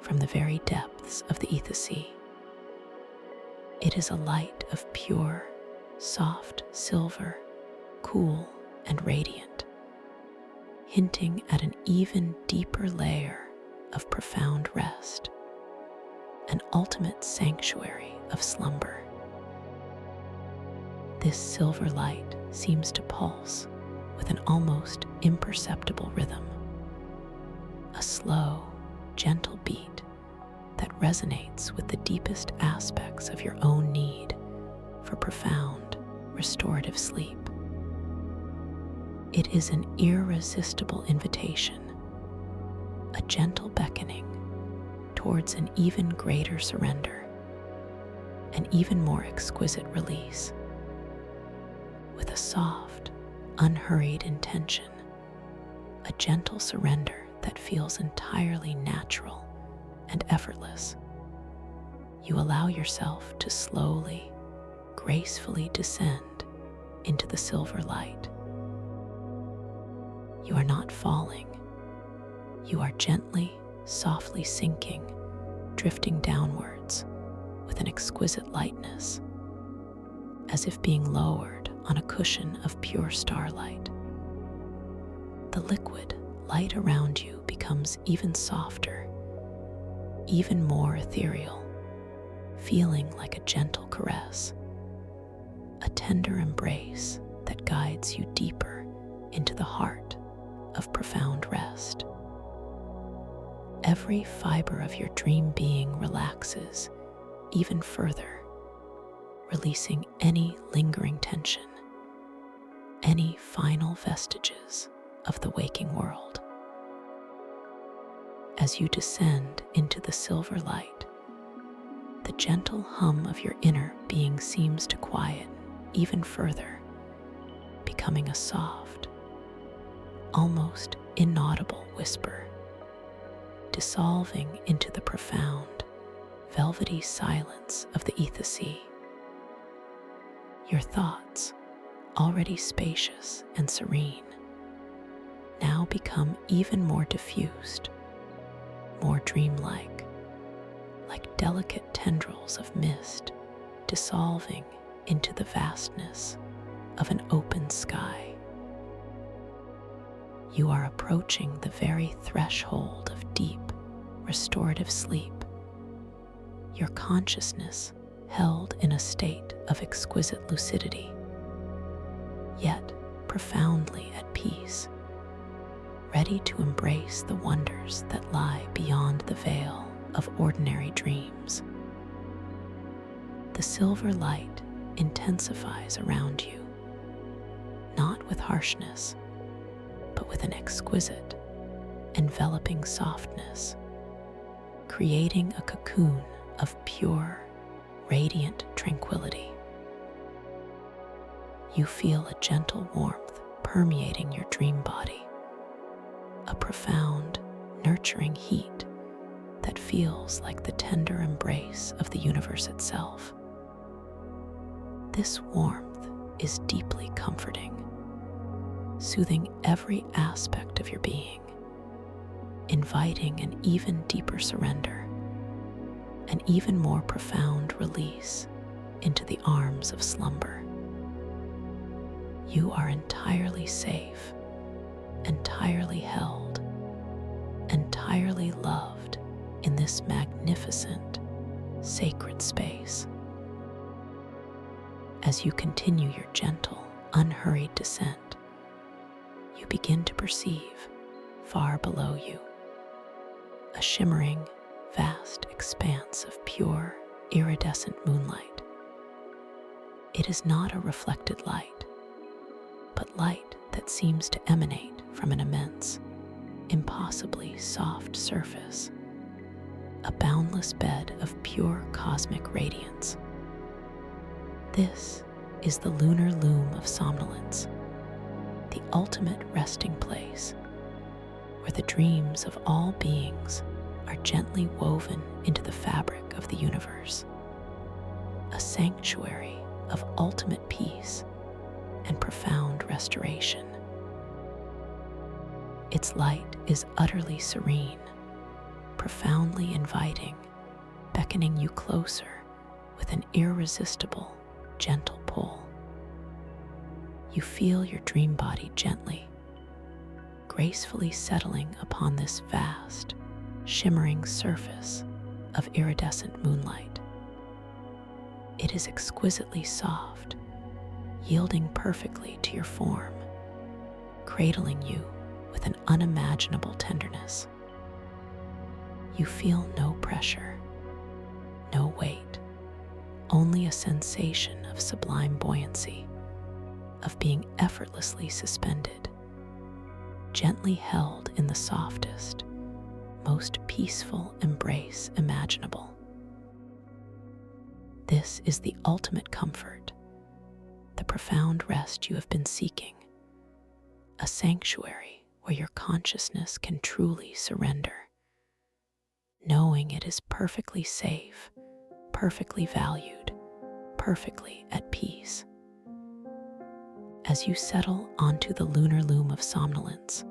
from the very depths of the ether sea. It is a light of pure, soft silver, cool and radiant, hinting at an even deeper layer of profound rest, an ultimate sanctuary of slumber. This silver light seems to pulse with an almost imperceptible rhythm, a slow, gentle beat that resonates with the deepest aspects of your own need for profound, restorative sleep. It is an irresistible invitation, a gentle beckoning towards an even greater surrender, an even more exquisite release. With a soft, unhurried intention, a gentle surrender that feels entirely natural and effortless, you allow yourself to slowly, gracefully descend into the silver light. You are not falling. You are gently, softly sinking, drifting downwards with an exquisite lightness, as if being lowered on a cushion of pure starlight. The liquid light around you becomes even softer, even more ethereal, feeling like a gentle caress, a tender embrace that guides you deeper into the heart of profound rest. Every fiber of your dream being relaxes even further, releasing any lingering tension, any final vestiges of the waking world. As you descend into the silver light, the gentle hum of your inner being seems to quiet even further, becoming a soft, almost inaudible whisper, dissolving into the profound, velvety silence of the ether sea. Your thoughts, already spacious and serene, now become even more diffused, more dreamlike, like delicate tendrils of mist dissolving into the vastness of an open sky. You are approaching the very threshold of deep, restorative sleep, your consciousness held in a state of exquisite lucidity, yet profoundly at peace, ready to embrace the wonders that lie beyond the veil of ordinary dreams. The silver light intensifies around you, not with harshness, but with an exquisite, enveloping softness, creating a cocoon of pure, radiant tranquility. You feel a gentle warmth permeating your dream body, a profound, nurturing heat that feels like the tender embrace of the universe itself. This warmth is deeply comforting, soothing every aspect of your being, inviting an even deeper surrender, an even more profound release into the arms of slumber. You are entirely safe, entirely held, entirely loved in this magnificent, sacred space. As you continue your gentle, unhurried descent, you begin to perceive, far below you, a shimmering, vast expanse of pure, iridescent moonlight. It is not a reflected light, but light that seems to emanate from an immense, impossibly soft surface, a boundless bed of pure cosmic radiance. This is the lunar loom of somnolence, the ultimate resting place, where the dreams of all beings are gently woven into the fabric of the universe, a sanctuary of ultimate peace and profound restoration. Its light is utterly serene, profoundly inviting, beckoning you closer with an irresistible, gentle pull. You feel your dream body gently, gracefully settling upon this vast, shimmering surface of iridescent moonlight. It is exquisitely soft, yielding perfectly to your form, cradling you with an unimaginable tenderness. You feel no pressure, no weight, only a sensation of sublime buoyancy, of being effortlessly suspended, gently held in the softest, most peaceful embrace imaginable. This is the ultimate comfort, the profound rest you have been seeking, a sanctuary where your consciousness can truly surrender, knowing it is perfectly safe, perfectly valued, perfectly at peace. As you settle onto the lunar loom of somnolence,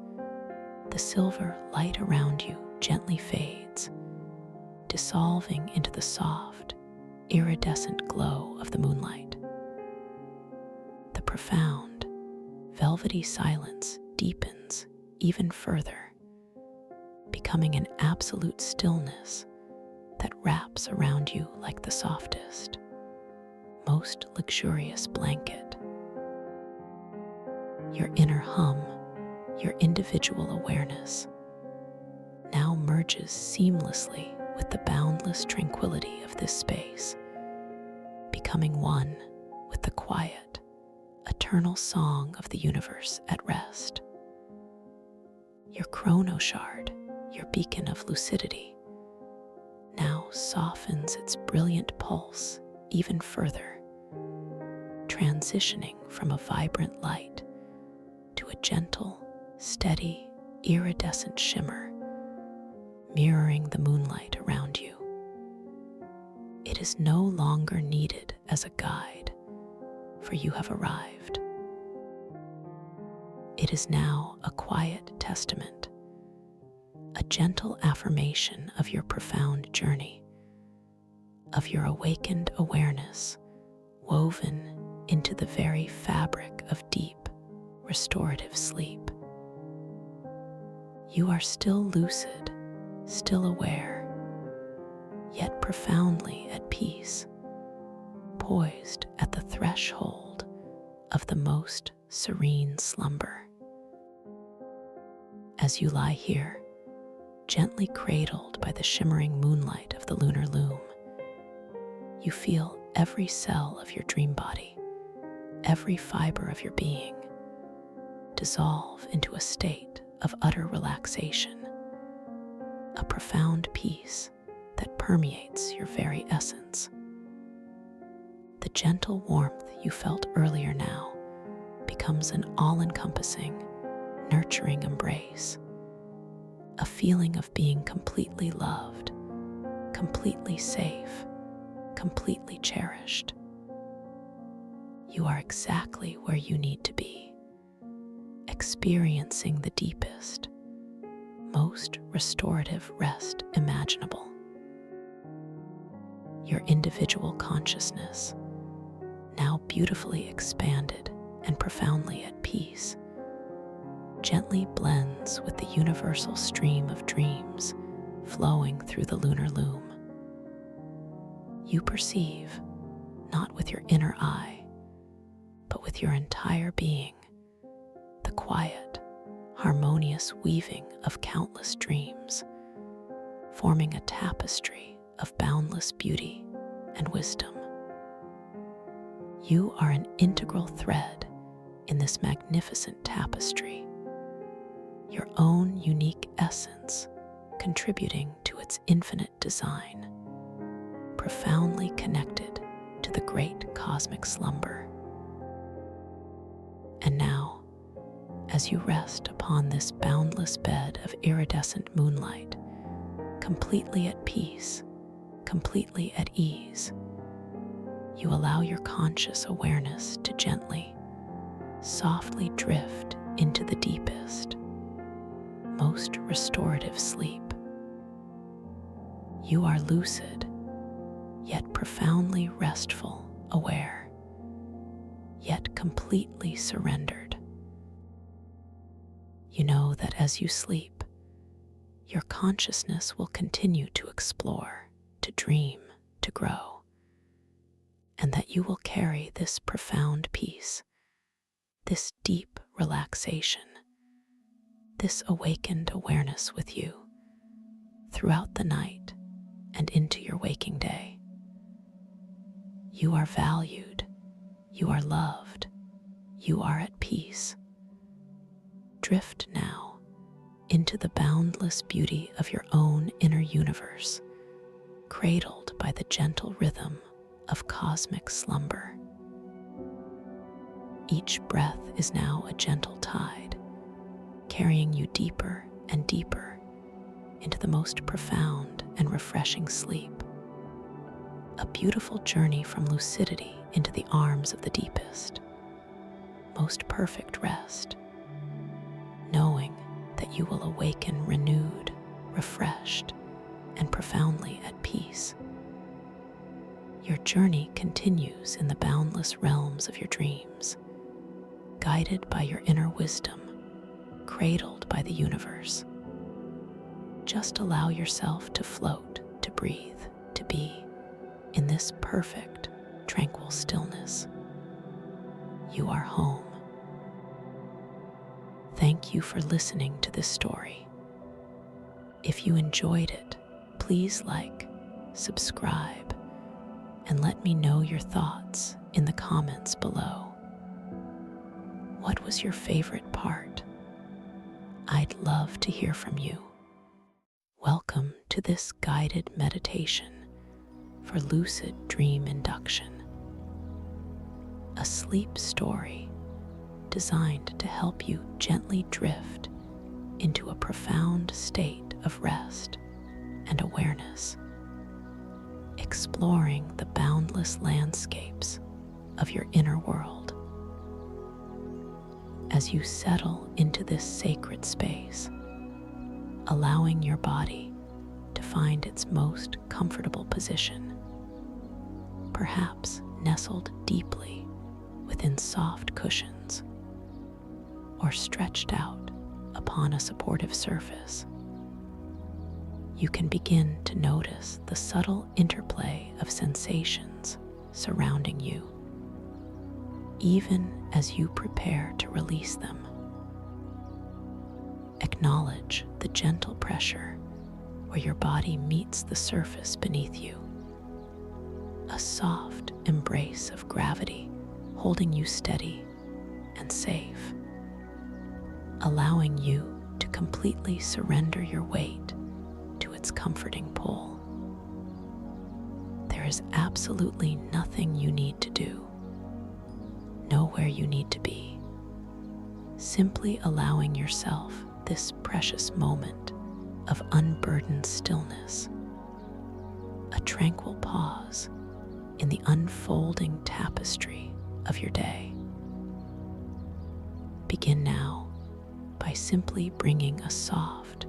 the silver light around you gently fades, dissolving into the soft, iridescent glow of the moonlight. The profound, velvety silence deepens even further, becoming an absolute stillness that wraps around you like the softest, most luxurious blanket. Your inner hum, your individual awareness, now merges seamlessly with the boundless tranquility of this space, becoming one with the quiet, eternal song of the universe at rest. Your chrono shard, your beacon of lucidity, now softens its brilliant pulse even further, transitioning from a vibrant light to a gentle, steady, iridescent shimmer, mirroring the moonlight around you. It is no longer needed as a guide, for you have arrived. It is now a quiet testament, a gentle affirmation of your profound journey, of your awakened awareness woven into the very fabric of deep, restorative sleep. You are still lucid, still aware, yet profoundly at peace, poised at the threshold of the most serene slumber. As you lie here, gently cradled by the shimmering moonlight of the lunar loom. You feel every cell of your dream body, every fiber of your being, dissolve into a state of utter relaxation, a profound peace that permeates your very essence. The gentle warmth you felt earlier now becomes an all-encompassing, nurturing embrace, a feeling of being completely loved, completely safe, completely cherished. You are exactly where you need to be, experiencing the deepest, most restorative rest imaginable. Your individual consciousness, now beautifully expanded and profoundly at peace, gently blends with the universal stream of dreams flowing through the lunar loom. You perceive, not with your inner eye, but with your entire being, the quiet, harmonious weaving of countless dreams, forming a tapestry of boundless beauty and wisdom. You are an integral thread in this magnificent tapestry, your own unique essence contributing to its infinite design, profoundly connected to the great cosmic slumber. And now, as you rest upon this boundless bed of iridescent moonlight, completely at peace, completely at ease, you allow your conscious awareness to gently, softly drift into the deepest, most restorative sleep. You are lucid, yet profoundly restful, aware, yet completely surrendered. You know that as you sleep, your consciousness will continue to explore, to dream, to grow, and that you will carry this profound peace, this deep relaxation, this awakened awareness with you throughout the night and into your waking day. You are valued, you are loved, you are at peace. Drift now into the boundless beauty of your own inner universe, cradled by the gentle rhythm of cosmic slumber. Each breath is now a gentle tide, carrying you deeper and deeper into the most profound and refreshing sleep. A beautiful journey from lucidity into the arms of the deepest, most perfect rest, knowing that you will awaken renewed, refreshed, and profoundly at peace. Your journey continues in the boundless realms of your dreams, guided by your inner wisdom, cradled by the universe. Just allow yourself to float, to breathe, to be in this perfect, tranquil stillness. You are home. Thank you for listening to this story. If you enjoyed it, please like, subscribe, and let me know your thoughts in the comments below. What was your favorite part? I'd love to hear from you. Welcome to this guided meditation for lucid dream induction, a sleep story designed to help you gently drift into a profound state of rest and awareness, exploring the boundless landscapes of your inner world. As you settle into this sacred space, allowing your body to find its most comfortable position, perhaps nestled deeply within soft cushions or stretched out upon a supportive surface, you can begin to notice the subtle interplay of sensations surrounding you, even as you prepare to release them. Acknowledge the gentle pressure where your body meets the surface beneath you. A soft embrace of gravity holding you steady and safe, allowing you to completely surrender your weight to its comforting pull. There is absolutely nothing you need to do, nowhere you need to be. Simply allowing yourself this precious moment of unburdened stillness, a tranquil pause in the unfolding tapestry of your day. Begin now by simply bringing a soft,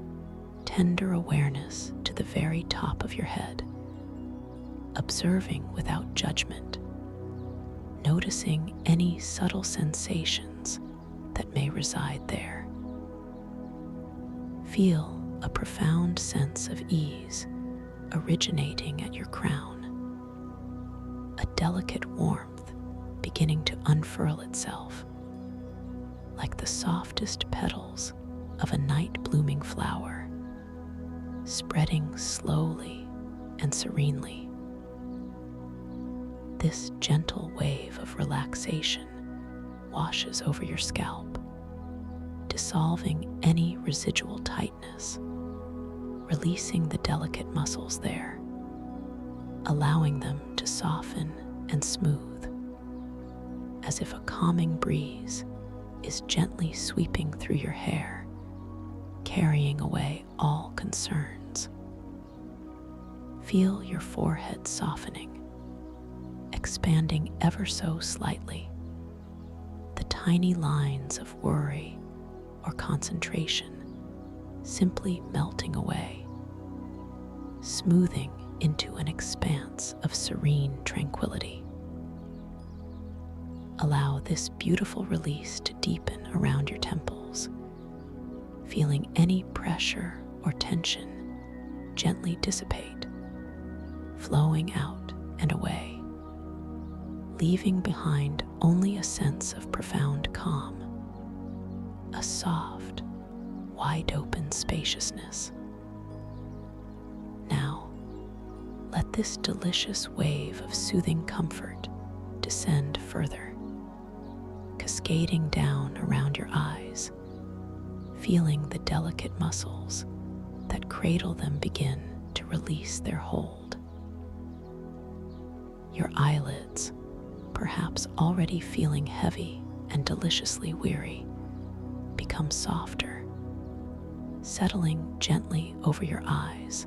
tender awareness to the very top of your head, observing without judgment, noticing any subtle sensations that may reside there. Feel a profound sense of ease originating at your crown, a delicate warmth beginning to unfurl itself like the softest petals of a night-blooming flower, spreading slowly and serenely. This gentle wave of relaxation washes over your scalp, dissolving any residual tightness, releasing the delicate muscles there, allowing them to soften and smooth, as if a calming breeze is gently sweeping through your hair, carrying away all concerns. Feel your forehead softening, expanding ever so slightly, the tiny lines of worry or concentration simply melting away, smoothing into an expanse of serene tranquility. Allow this beautiful release to deepen around your temples, feeling any pressure or tension gently dissipate, flowing out and away, leaving behind only a sense of profound calm, a soft, wide-open spaciousness. Now, let this delicious wave of soothing comfort descend further, cascading down around your eyes, feeling the delicate muscles that cradle them begin to release their hold. Your eyelids, perhaps already feeling heavy and deliciously weary, become softer, settling gently over your eyes,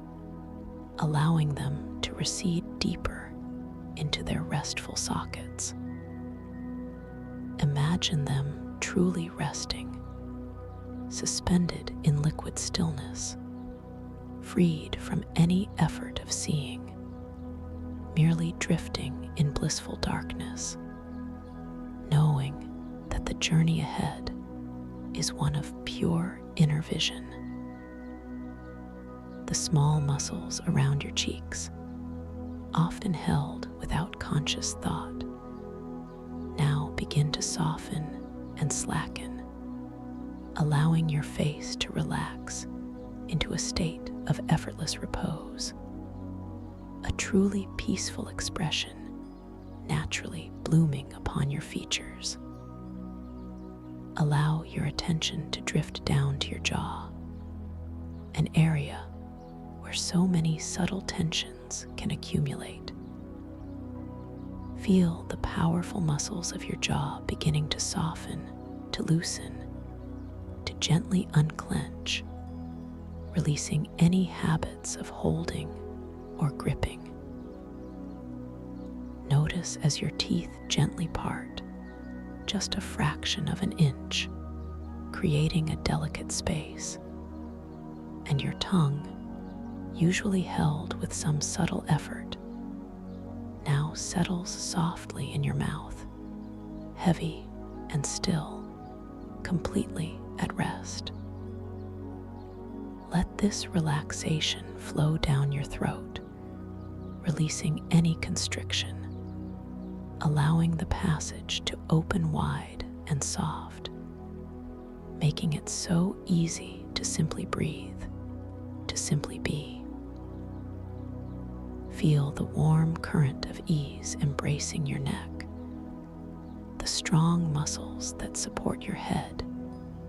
allowing them to recede deeper into their restful sockets. Imagine them truly resting, suspended in liquid stillness, freed from any effort of seeing, merely drifting in blissful darkness, knowing that the journey ahead is one of pure inner vision. The small muscles around your cheeks, often held without conscious thought, now begin to soften and slacken, allowing your face to relax into a state of effortless repose, a truly peaceful expression naturally blooming upon your features. Allow your attention to drift down to your jaw, an area where so many subtle tensions can accumulate. Feel the powerful muscles of your jaw beginning to soften, to loosen, to gently unclench, releasing any habits of holding or gripping. Notice as your teeth gently part, just a fraction of an inch, creating a delicate space, and your tongue, usually held with some subtle effort, now settles softly in your mouth, heavy and still, completely at rest. Let this relaxation flow down your throat, releasing any constriction, allowing the passage to open wide and soft, making it so easy to simply breathe, to simply be. Feel the warm current of ease embracing your neck, the strong muscles that support your head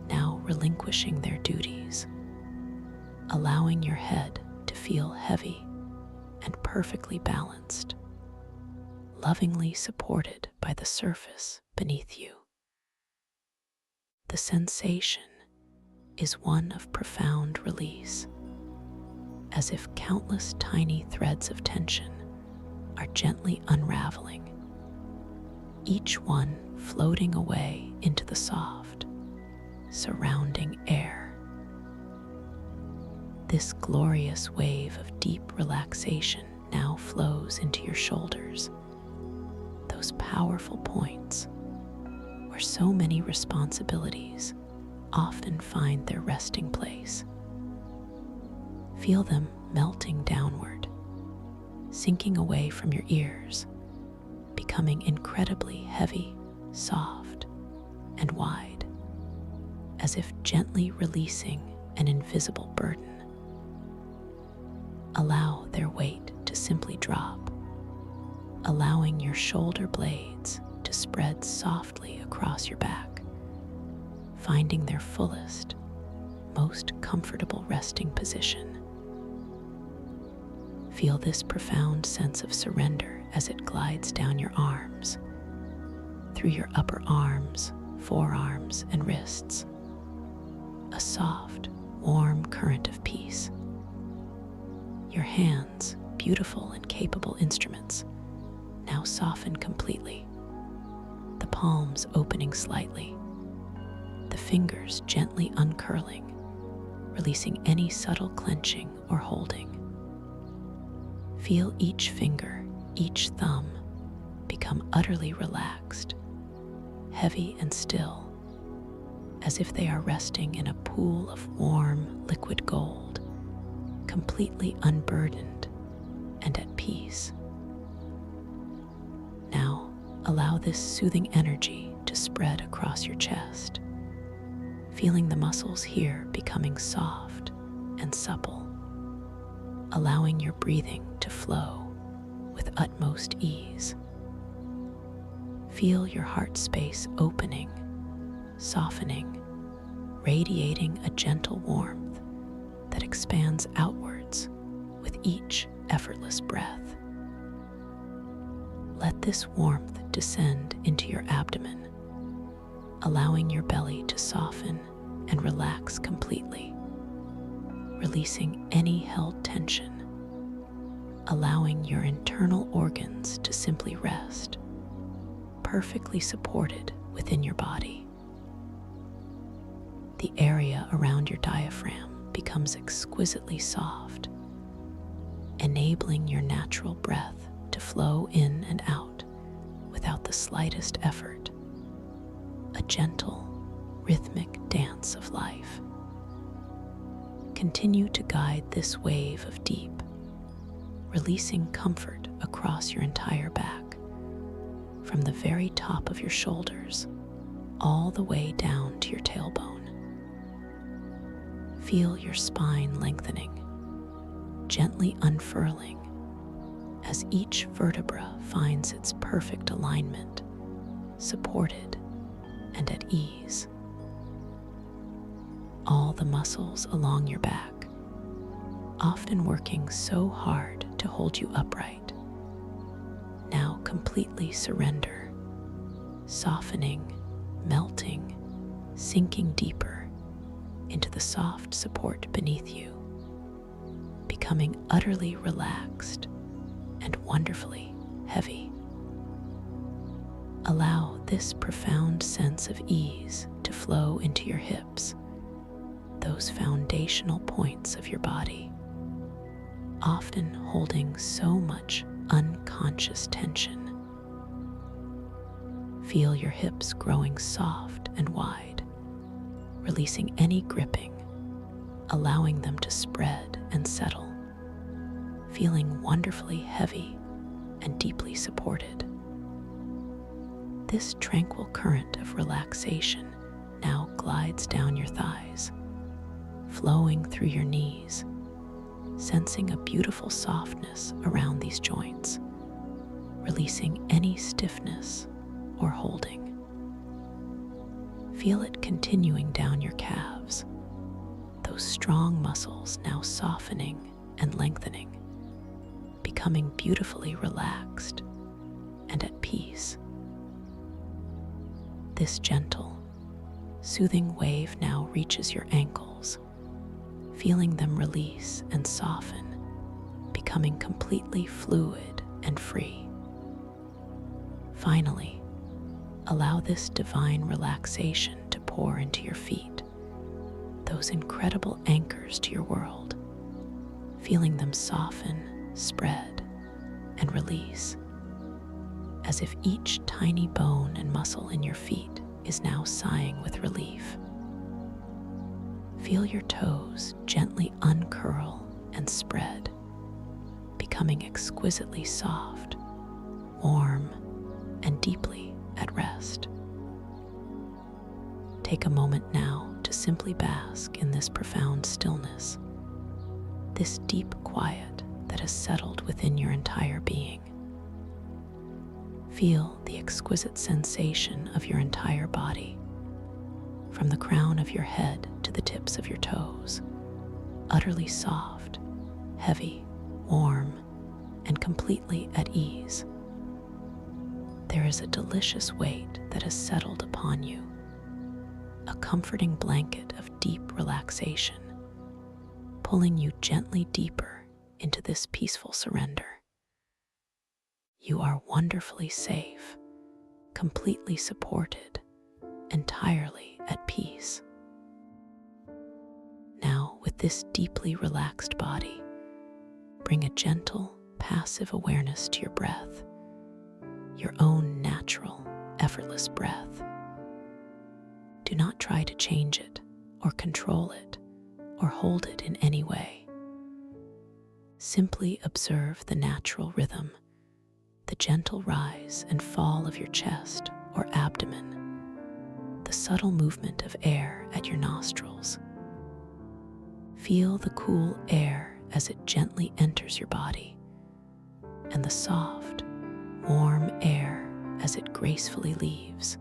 now relinquishing their duties, allowing your head to feel heavy and perfectly balanced, lovingly supported by the surface beneath you. The sensation is one of profound release, as if countless tiny threads of tension are gently unraveling, each one floating away into the soft, surrounding air. This glorious wave of deep relaxation now flows into your shoulders, those powerful points where so many responsibilities often find their resting place. Feel them melting downward, sinking away from your ears, becoming incredibly heavy, soft, and wide, as if gently releasing an invisible burden. Allow their weight to simply drop, allowing your shoulder blades to spread softly across your back, finding their fullest, most comfortable resting position. Feel this profound sense of surrender as it glides down your arms, through your upper arms, forearms, and wrists. A soft, warm current of peace. Your hands, beautiful and capable instruments, now soften completely, the palms opening slightly, the fingers gently uncurling, releasing any subtle clenching or holding. Feel each finger, each thumb become utterly relaxed, heavy and still, as if they are resting in a pool of warm, liquid gold, completely unburdened and at peace. Now, allow this soothing energy to spread across your chest, feeling the muscles here becoming soft and supple, allowing your breathing to flow with utmost ease. Feel your heart space opening, softening, radiating a gentle warmth that expands outwards with each effortless breath. Let this warmth descend into your abdomen, allowing your belly to soften and relax completely, releasing any held tension, allowing your internal organs to simply rest, perfectly supported within your body. The area around your diaphragm becomes exquisitely soft, enabling your natural breath to flow in and out without the slightest effort, a gentle, rhythmic dance of life. Continue to guide this wave of deep, releasing comfort across your entire back, from the very top of your shoulders all the way down to your tailbone. Feel your spine lengthening, gently unfurling as each vertebra finds its perfect alignment, supported and at ease. All the muscles along your back, often working so hard to hold you upright, now completely surrender, softening, melting, sinking deeper into the soft support beneath you, becoming utterly relaxed and wonderfully heavy. Allow this profound sense of ease to flow into your hips, those foundational points of your body, often holding so much unconscious tension. Feel your hips growing soft and wide, releasing any gripping, allowing them to spread and settle, feeling wonderfully heavy and deeply supported. This tranquil current of relaxation now glides down your thighs, flowing through your knees, sensing a beautiful softness around these joints, releasing any stiffness or holding. Feel it continuing down your calves, those strong muscles now softening and lengthening, becoming beautifully relaxed and at peace. This gentle, soothing wave now reaches your ankles, feeling them release and soften, becoming completely fluid and free. Finally, allow this divine relaxation to pour into your feet, those incredible anchors to your world, feeling them soften, spread, and release, as if each tiny bone and muscle in your feet is now sighing with relief. Feel your toes gently uncurl and spread, becoming exquisitely soft, warm, and deeply at rest. Take a moment now to simply bask in this profound stillness, this deep quiet that has settled within your entire being. Feel the exquisite sensation of your entire body, from the crown of your head to the tips of your toes, utterly soft, heavy, warm, and completely at ease. There is a delicious weight that has settled upon you, a comforting blanket of deep relaxation, pulling you gently deeper into this peaceful surrender. You are wonderfully safe, completely supported, entirely at peace. Now, with this deeply relaxed body, bring a gentle, passive awareness to your breath, your own natural, effortless breath. Do not try to change it or control it or hold it in any way. Simply observe the natural rhythm, the gentle rise and fall of your chest or abdomen, the subtle movement of air at your nostrils. Feel the cool air as it gently enters your body, and the soft, warm air as it gracefully leaves,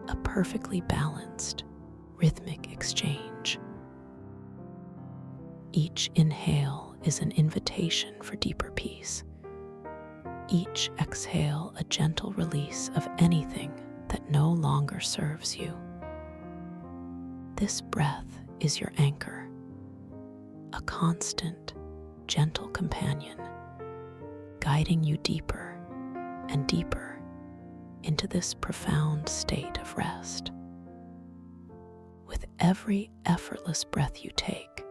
a perfectly balanced, rhythmic exchange. Each inhale is an invitation for deeper peace. Each exhale a gentle release of anything that no longer serves you. This breath is your anchor, a constant, gentle companion, guiding you deeper and deeper into this profound state of rest. With every effortless breath you take,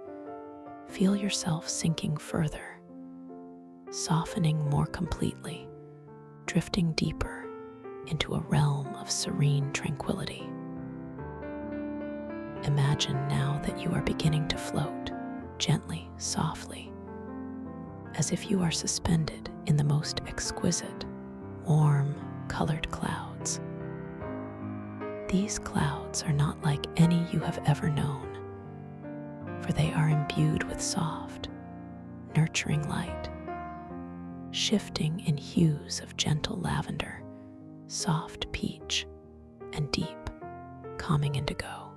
feel yourself sinking further, softening more completely, drifting deeper into a realm of serene tranquility. Imagine now that you are beginning to float, gently, softly, as if you are suspended in the most exquisite, warm, colored clouds. These clouds are not like any you have ever known, for they are imbued with soft, nurturing light, shifting in hues of gentle lavender, soft peach, and deep, calming indigo.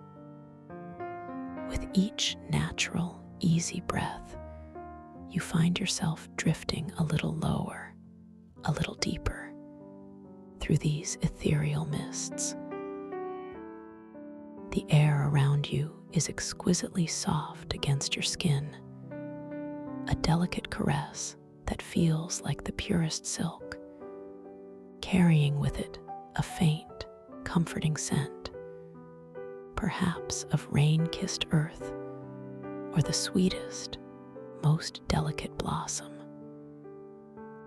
With each natural, easy breath, you find yourself drifting a little lower, a little deeper, through these ethereal mists. The air around you is exquisitely soft against your skin, a delicate caress that feels like the purest silk, carrying with it a faint, comforting scent, perhaps of rain-kissed earth or the sweetest, most delicate blossom,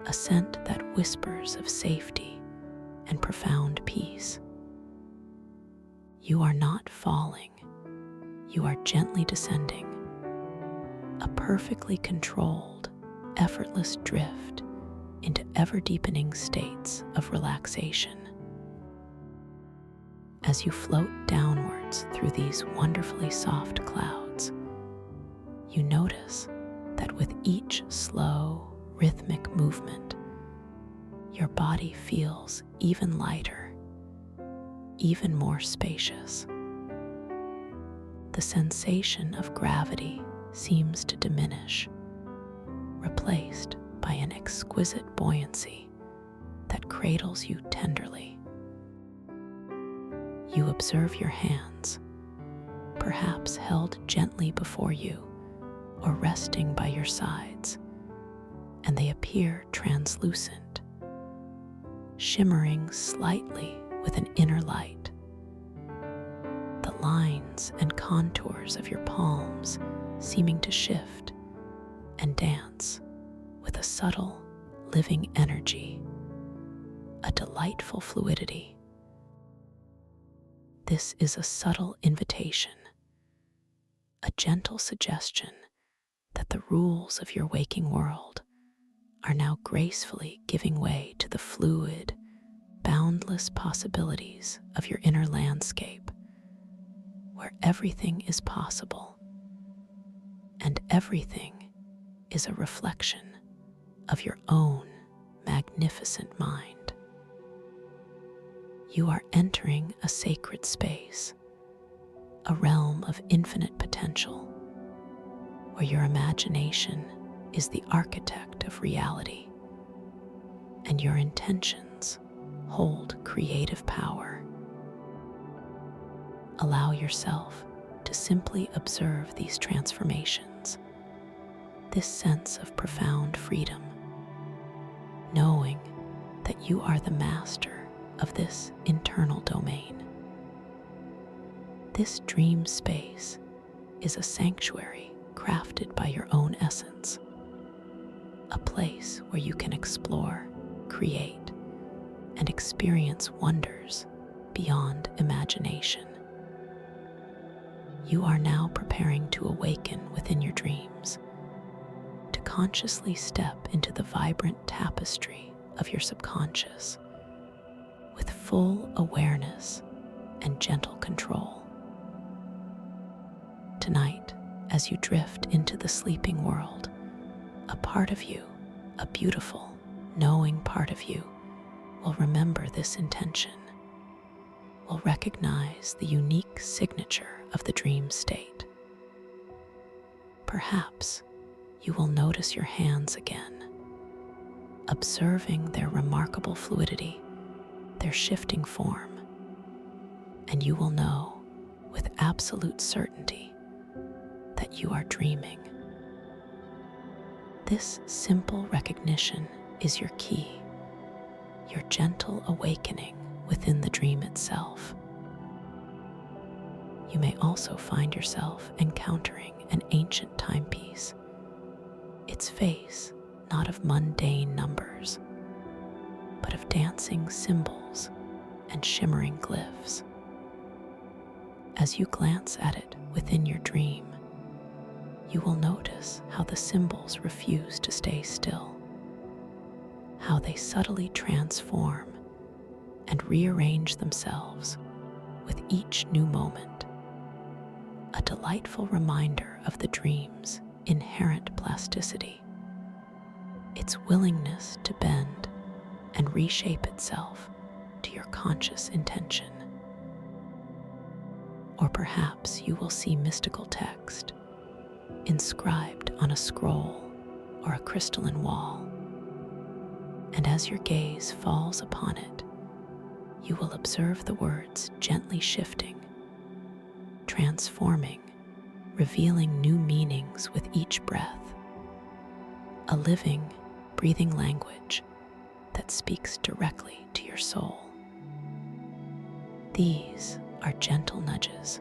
a scent that whispers of safety and profound peace. You are not falling, you are gently descending, a perfectly controlled, effortless drift into ever-deepening states of relaxation. As you float downwards through these wonderfully soft clouds, you notice that that with each slow, rhythmic movement, your body feels even lighter, even more spacious. The sensation of gravity seems to diminish, replaced by an exquisite buoyancy that cradles you tenderly. You observe your hands, perhaps held gently before you or resting by your sides, and they appear translucent, shimmering slightly with an inner light. The lines and contours of your palms seeming to shift and dance with a subtle, living energy, a delightful fluidity. This is a subtle invitation, a gentle suggestion that the rules of your waking world are now gracefully giving way to the fluid, boundless possibilities of your inner landscape, where everything is possible and everything is a reflection of your own magnificent mind. You are entering a sacred space, a realm of infinite potential, where your imagination is the architect of reality, and your intentions hold creative power. Allow yourself to simply observe these transformations, this sense of profound freedom, knowing that you are the master of this internal domain. This dream space is a sanctuary crafted by your own essence, a place where you can explore, create, and experience wonders beyond imagination. You are now preparing to awaken within your dreams, to consciously step into the vibrant tapestry of your subconscious with full awareness and gentle control. Tonight, as you drift into the sleeping world, a part of you, a beautiful, knowing part of you, will remember this intention, will recognize the unique signature of the dream state. Perhaps you will notice your hands again, observing their remarkable fluidity, their shifting form, and you will know with absolute certainty that you are dreaming. This simple recognition is your key, your gentle awakening within the dream itself. You may also find yourself encountering an ancient timepiece, its face not of mundane numbers, but of dancing symbols and shimmering glyphs. As you glance at it within your dream, you will notice how the symbols refuse to stay still, how they subtly transform and rearrange themselves with each new moment, a delightful reminder of the dream's inherent plasticity, its willingness to bend and reshape itself to your conscious intention. Or perhaps you will see mystical text inscribed on a scroll or a crystalline wall, and as your gaze falls upon it, you will observe the words gently shifting, transforming, revealing new meanings with each breath, a living, breathing language that speaks directly to your soul. These are gentle nudges,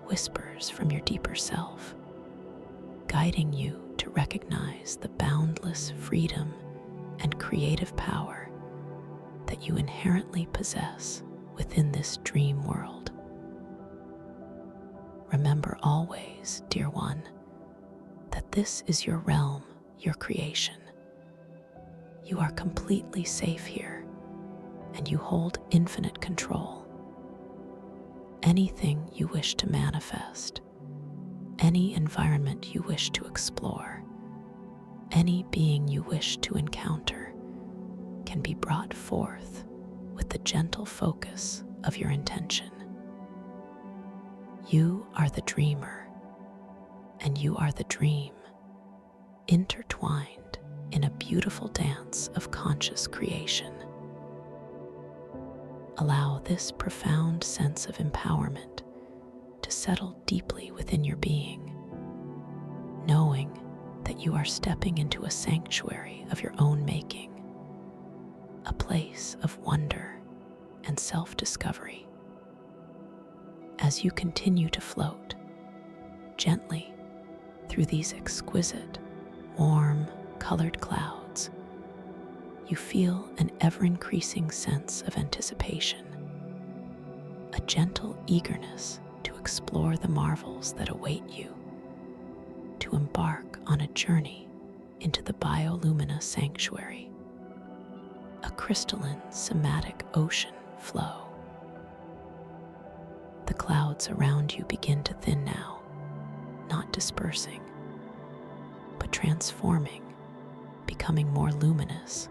whispers from your deeper self, guiding you to recognize the boundless freedom and creative power that you inherently possess within this dream world. Remember always, dear one, that this is your realm, your creation. You are completely safe here, and you hold infinite control. Anything you wish to manifest, any environment you wish to explore, any being you wish to encounter can be brought forth with the gentle focus of your intention. You are the dreamer, and you are the dream, intertwined in a beautiful dance of conscious creation. Allow this profound sense of empowerment to settle deeply within your being, knowing that you are stepping into a sanctuary of your own making, a place of wonder and self-discovery. As you continue to float gently through these exquisite, warm, colored clouds, you feel an ever-increasing sense of anticipation, a gentle eagerness to explore the marvels that await you, to embark on a journey into the bioluminescent sanctuary, a crystalline somatic ocean flow. The clouds around you begin to thin now, not dispersing, but transforming, becoming more luminous,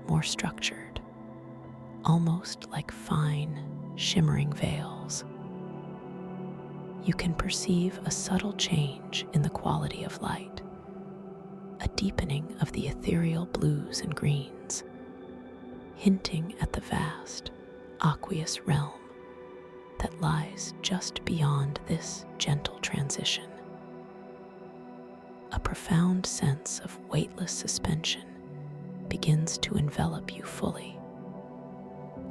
more structured, almost like fine, shimmering veils. You can perceive a subtle change in the quality of light, a deepening of the ethereal blues and greens, hinting at the vast, aqueous realm that lies just beyond this gentle transition. A profound sense of weightless suspension begins to envelop you fully,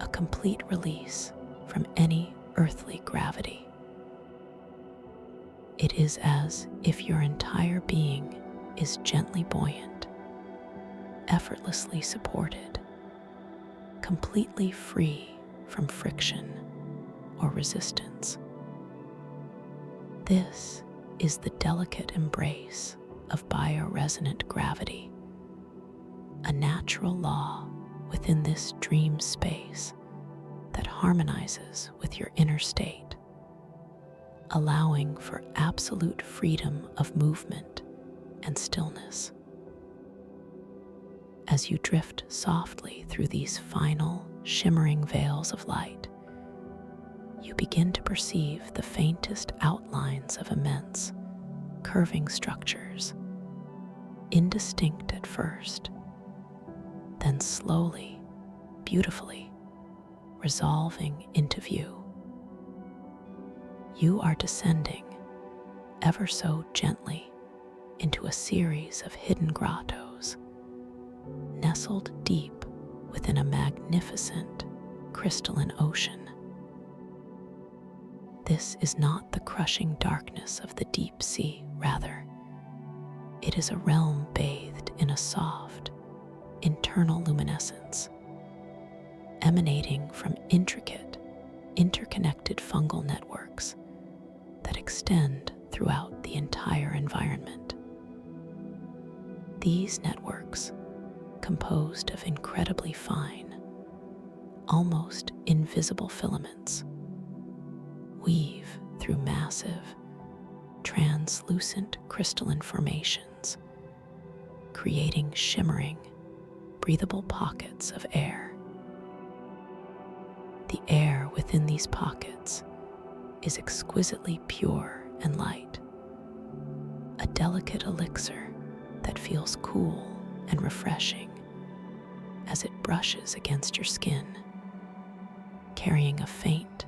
a complete release from any earthly gravity. It is as if your entire being is gently buoyant, effortlessly supported, completely free from friction or resistance. This is the delicate embrace of bioresonant gravity, a natural law within this dream space that harmonizes with your inner state, allowing for absolute freedom of movement and stillness. As you drift softly through these final, shimmering veils of light, you begin to perceive the faintest outlines of immense, curving structures, indistinct at first, then slowly, beautifully, resolving into view. You are descending, ever so gently, into a series of hidden grottos, nestled deep within a magnificent, crystalline ocean. This is not the crushing darkness of the deep sea, rather, it is a realm bathed in a soft, internal luminescence, emanating from intricate, interconnected fungal networks that extend throughout the entire environment. These networks, composed of incredibly fine, almost invisible filaments, weave through massive, translucent crystalline formations, creating shimmering, breathable pockets of air. The air within these pockets is exquisitely pure and light, a delicate elixir that feels cool and refreshing as it brushes against your skin, carrying a faint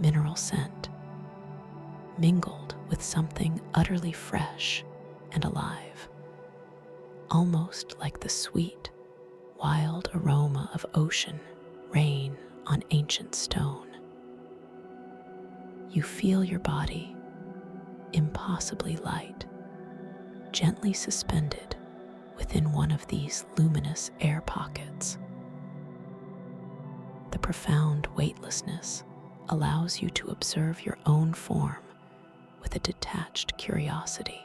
mineral scent, mingled with something utterly fresh and alive, almost like the sweet, wild aroma of ocean rain on ancient stone. You feel your body, impossibly light, gently suspended within one of these luminous air pockets. The profound weightlessness allows you to observe your own form with a detached curiosity,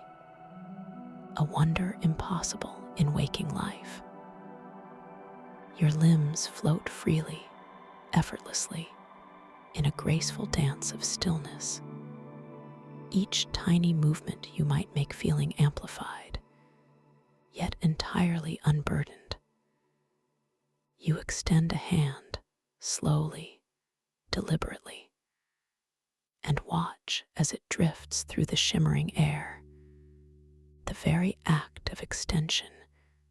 a wonder impossible in waking life. Your limbs float freely, effortlessly, in a graceful dance of stillness, each tiny movement you might make feeling amplified, yet entirely unburdened. You extend a hand, slowly, deliberately, and watch as it drifts through the shimmering air, the very act of extension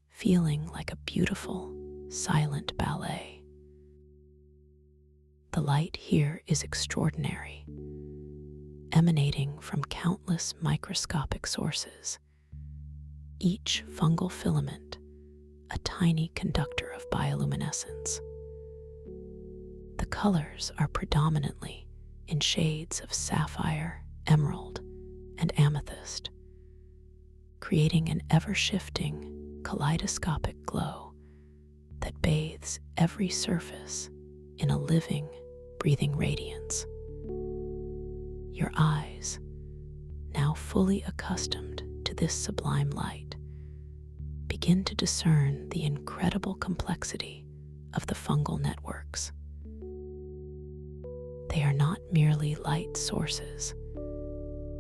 feeling like a beautiful, silent ballet. The light here is extraordinary, emanating from countless microscopic sources, each fungal filament a tiny conductor of bioluminescence. The colors are predominantly in shades of sapphire, emerald, and amethyst, creating an ever-shifting, kaleidoscopic glow that bathes every surface in a living, breathing radiance. Your eyes, now fully accustomed to this sublime light, begin to discern the incredible complexity of the fungal networks. They are not merely light sources,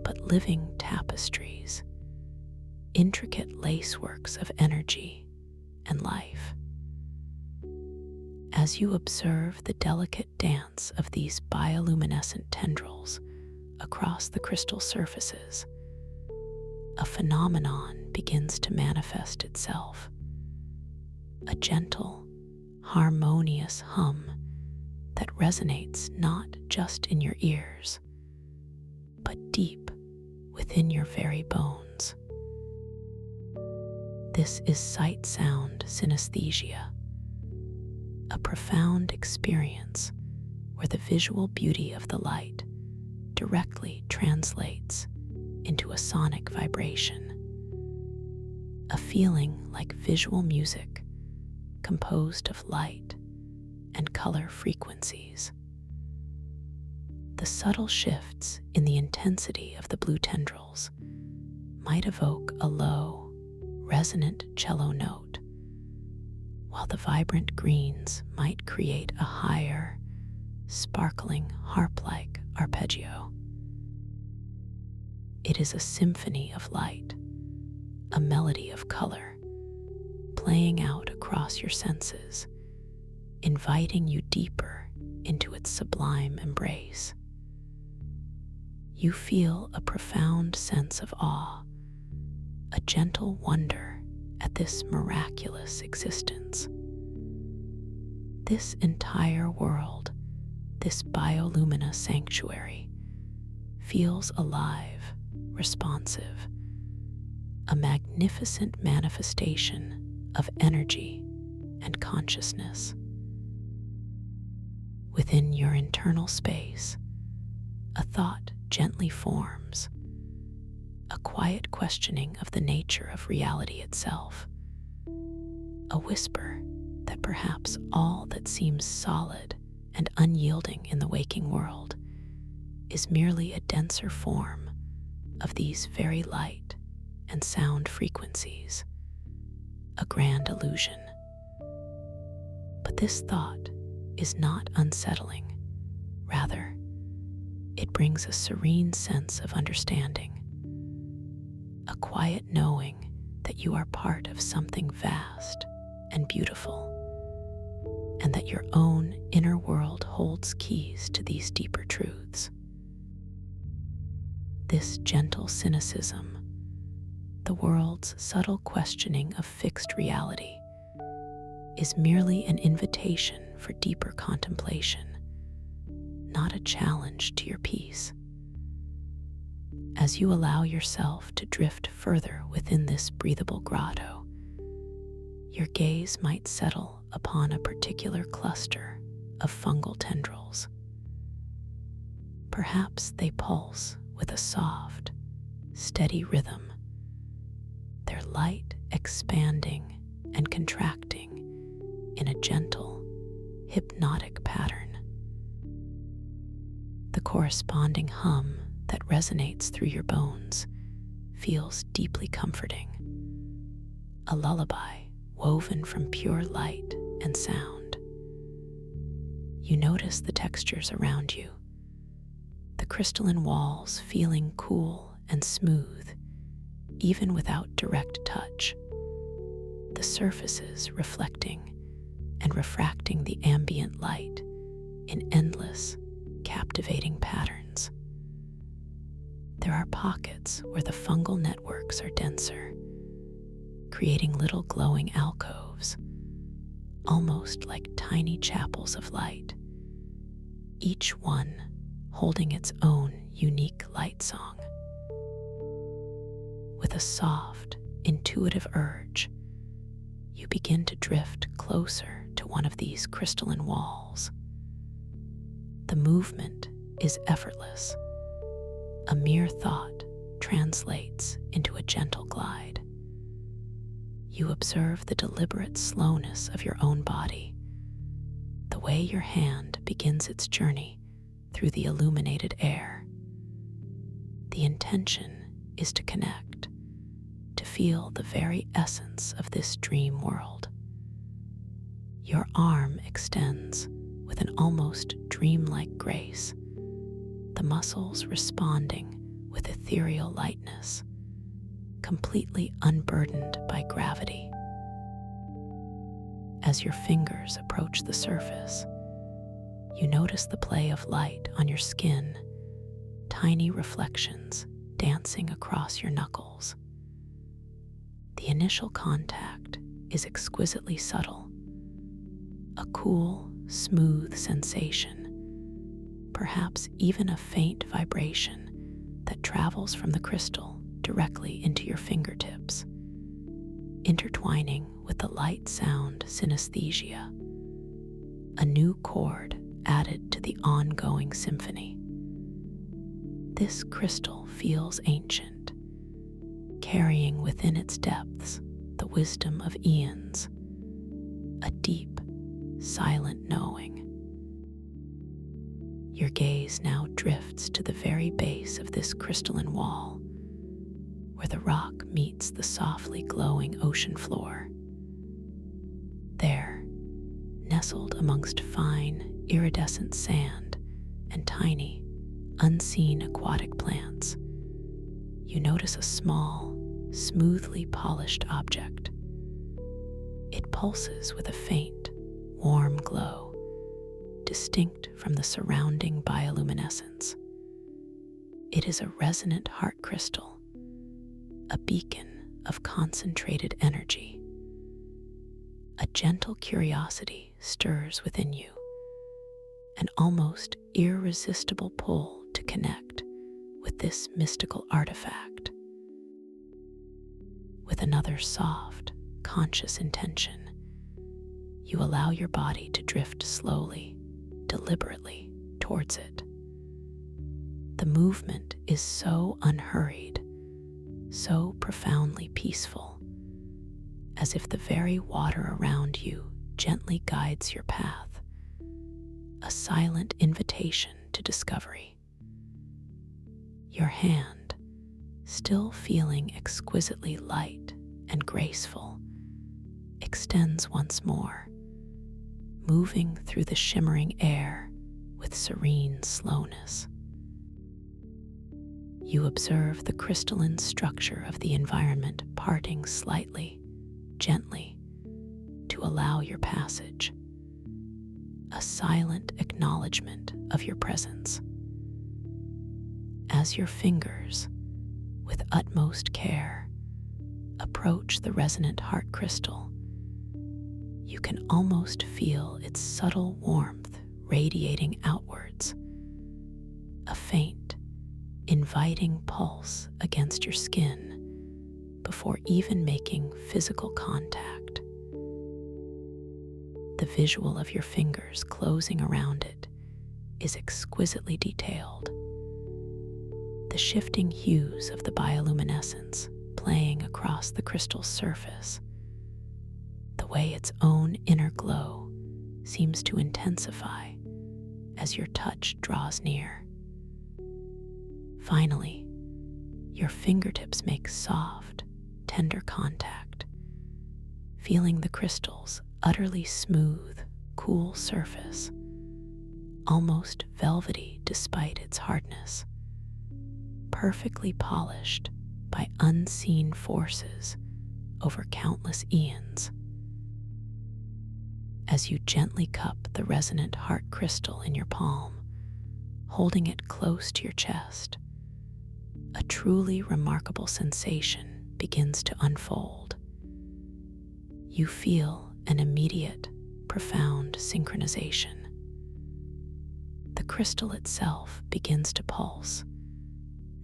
but living tapestries, intricate laceworks of energy and life. As you observe the delicate dance of these bioluminescent tendrils across the crystal surfaces, a phenomenon begins to manifest itself. A gentle, harmonious hum that resonates not just in your ears, but deep within your very bones. This is sight-sound synesthesia, a profound experience where the visual beauty of the light directly translates into a sonic vibration, a feeling like visual music composed of light and color frequencies. The subtle shifts in the intensity of the blue tendrils might evoke a low, resonant cello note, while the vibrant greens might create a higher, sparkling harp-like arpeggio. It is a symphony of light, a melody of color, playing out across your senses, inviting you deeper into its sublime embrace. You feel a profound sense of awe, a gentle wonder at this miraculous existence. This entire world, this bioluminous sanctuary, feels alive, responsive, a magnificent manifestation of energy and consciousness. Within your internal space, a thought gently forms, a quiet questioning of the nature of reality itself, a whisper that perhaps all that seems solid and unyielding in the waking world is merely a denser form of these very light and sound frequencies, a grand illusion. But this thought is not unsettling. Rather, it brings a serene sense of understanding, a quiet knowing that you are part of something vast and beautiful, and that your own inner world holds keys to these deeper truths. This gentle cynicism, the world's subtle questioning of fixed reality, is merely an invitation for deeper contemplation, not a challenge to your peace. As you allow yourself to drift further within this breathable grotto, your gaze might settle upon a particular cluster of fungal tendrils. Perhaps they pulse with a soft, steady rhythm, their light expanding and contracting in a gentle, hypnotic pattern. The corresponding hum that resonates through your bones feels deeply comforting, a lullaby woven from pure light and sound. You notice the textures around you, the crystalline walls feeling cool and smooth, even without direct touch, the surfaces reflecting and refracting the ambient light in endless, captivating patterns. There are pockets where the fungal networks are denser, creating little glowing alcoves, almost like tiny chapels of light, each one holding its own unique light song. With a soft, intuitive urge, you begin to drift closer to one of these crystalline walls. The movement is effortless. A mere thought translates into a gentle glide. You observe the deliberate slowness of your own body, the way your hand begins its journey through the illuminated air. The intention is to connect, to feel the very essence of this dream world. Your arm extends with an almost dreamlike grace, the muscles responding with ethereal lightness, completely unburdened by gravity. As your fingers approach the surface, you notice the play of light on your skin, tiny reflections dancing across your knuckles. The initial contact is exquisitely subtle, a cool, smooth sensation, perhaps even a faint vibration that travels from the crystal directly into your fingertips, intertwining with the light sound synesthesia, a new chord added to the ongoing symphony. This crystal feels ancient, carrying within its depths the wisdom of eons, a deep, silent knowing. Your gaze now drifts to the very base of this crystalline wall, where the rock meets the softly glowing ocean floor. There, nestled amongst fine, iridescent sand and tiny, unseen aquatic plants, you notice a small, smoothly polished object. It pulses with a faint, warm glow, distinct from the surrounding bioluminescence. It is a resonant heart crystal, a beacon of concentrated energy. A gentle curiosity stirs within you, an almost irresistible pull to connect with this mystical artifact. With another soft, conscious intention, you allow your body to drift slowly, deliberately towards it. The movement is so unhurried, so profoundly peaceful, as if the very water around you gently guides your path, a silent invitation to discovery. Your hand, still feeling exquisitely light and graceful, extends once more, moving through the shimmering air with serene slowness. You observe the crystalline structure of the environment parting slightly, gently, to allow your passage, a silent acknowledgement of your presence. As your fingers, with utmost care, approach the resonant heart crystal, you can almost feel its subtle warmth radiating outwards, a faint, inviting pulse against your skin before even making physical contact. The visual of your fingers closing around it is exquisitely detailed. The shifting hues of the bioluminescence playing across the crystal's surface, the way its own inner glow seems to intensify as your touch draws near. Finally, your fingertips make soft, tender contact, feeling the crystal's utterly smooth, cool surface, almost velvety despite its hardness, perfectly polished by unseen forces over countless eons. As you gently cup the resonant heart crystal in your palm, holding it close to your chest, a truly remarkable sensation begins to unfold. You feel an immediate, profound synchronization. The crystal itself begins to pulse,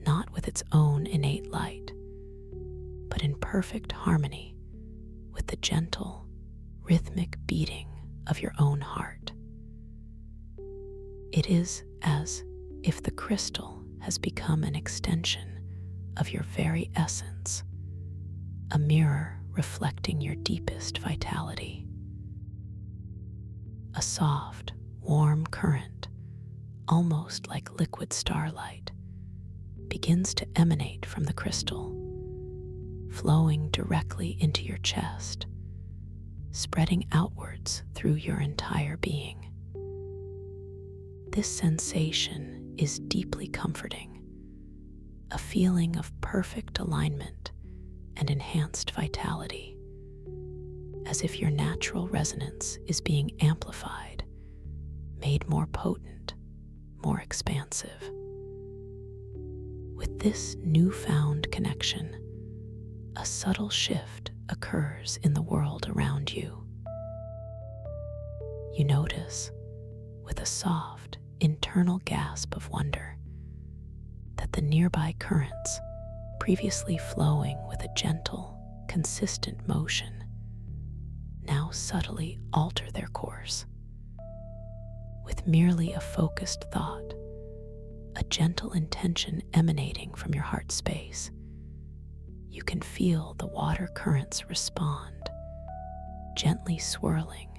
not with its own innate light, but in perfect harmony with the gentle, rhythmic beating of your own heart. It is as if the crystal has become an extension of your very essence, a mirror reflecting your deepest vitality. A soft, warm current, almost like liquid starlight, begins to emanate from the crystal, flowing directly into your chest, spreading outwards through your entire being. This sensation is deeply comforting, a feeling of perfect alignment and enhanced vitality, as if your natural resonance is being amplified, made more potent, more expansive. With this newfound connection, a subtle shift occurs in the world around you. You notice, with a soft, internal gasp of wonder, that the nearby currents, previously flowing with a gentle, consistent motion, now subtly alter their course. With merely a focused thought, a gentle intention emanating from your heart space, you can feel the water currents respond, gently swirling,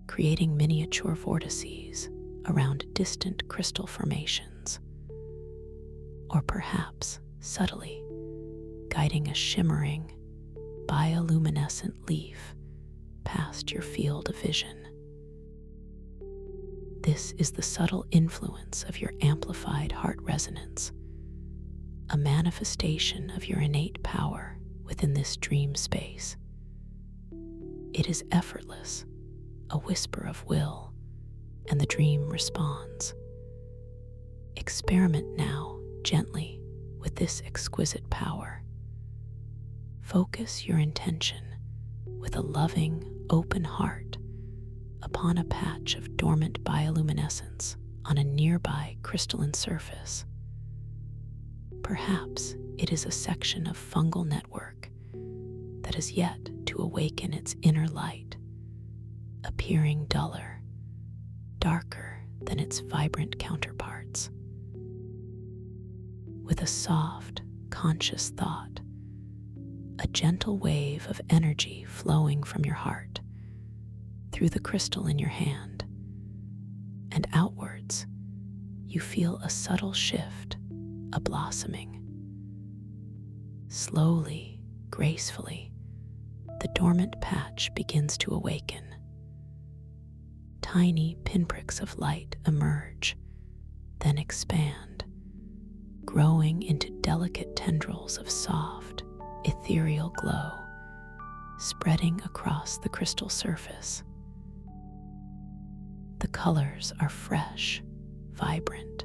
creating miniature vortices around distant crystal formations, or perhaps subtly guiding a shimmering, bioluminescent leaf past your field of vision. This is the subtle influence of your amplified heart resonance, a manifestation of your innate power within this dream space. It is effortless, a whisper of will, and the dream responds. Experiment now gently with this exquisite power. Focus your intention with a loving, open heart upon a patch of dormant bioluminescence on a nearby crystalline surface. Perhaps it is a section of fungal network that has yet to awaken its inner light, appearing duller, darker than its vibrant counterparts. With a soft, conscious thought, a gentle wave of energy flowing from your heart through the crystal in your hand and outwards, you feel a subtle shift, a blossoming. Slowly, gracefully, the dormant patch begins to awaken. Tiny pinpricks of light emerge, then expand, growing into delicate tendrils of soft, ethereal glow, spreading across the crystal surface. The colors are fresh, vibrant,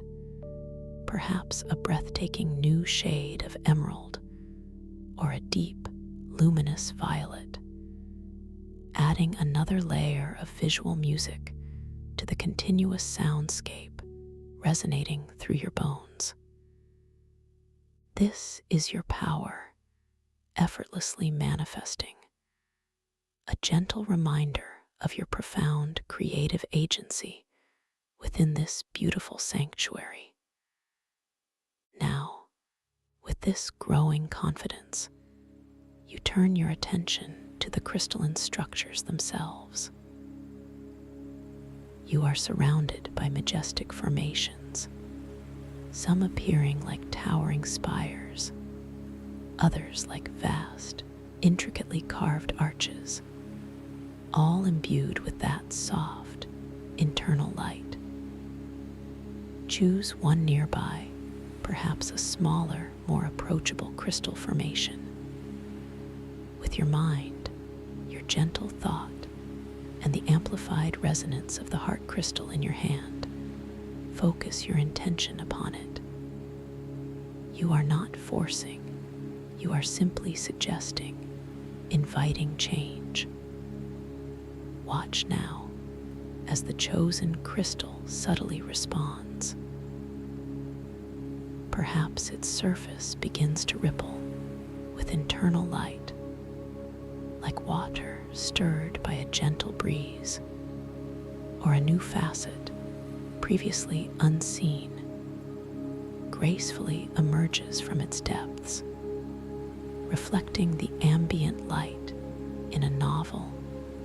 perhaps a breathtaking new shade of emerald or a deep, luminous violet, adding another layer of visual music to the continuous soundscape resonating through your bones. This is your power, effortlessly manifesting, a gentle reminder of your profound creative agency within this beautiful sanctuary. Now, with this growing confidence, you turn your attention to the crystalline structures themselves. You are surrounded by majestic formations, some appearing like towering spires, others like vast, intricately carved arches, all imbued with that soft, internal light. Choose one nearby, perhaps a smaller, more approachable crystal formation, With your mind, your gentle thought, and the amplified resonance of the heart crystal in your hand, focus your intention upon it. You are not forcing, you are simply suggesting, inviting change. Watch now as the chosen crystal subtly responds. Perhaps its surface begins to ripple with internal light, like water stirred by a gentle breeze, or a new facet, previously unseen, gracefully emerges from its depths, reflecting the ambient light in a novel,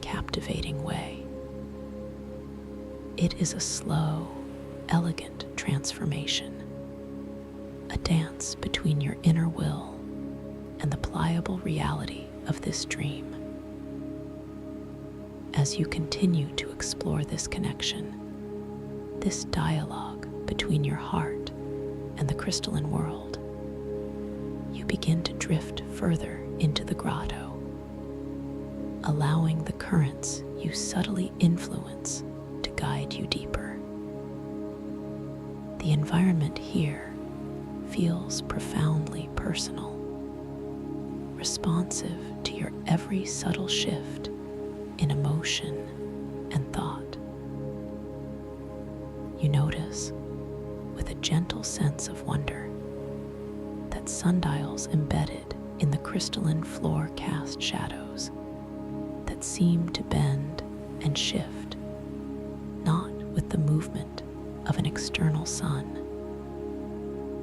captivating way. It is a slow, elegant transformation, a dance between your inner will and the pliable reality of this dream. As you continue to explore this connection, this dialogue between your heart and the crystalline world, you begin to drift further into the grotto, allowing the currents you subtly influence to guide you deeper. The environment here feels profoundly personal, responsive to your every subtle shift in emotion and thought. You notice, with a gentle sense of wonder, that sundials embedded in the crystalline floor cast shadows that seem to bend and shift, not with the movement of an external sun,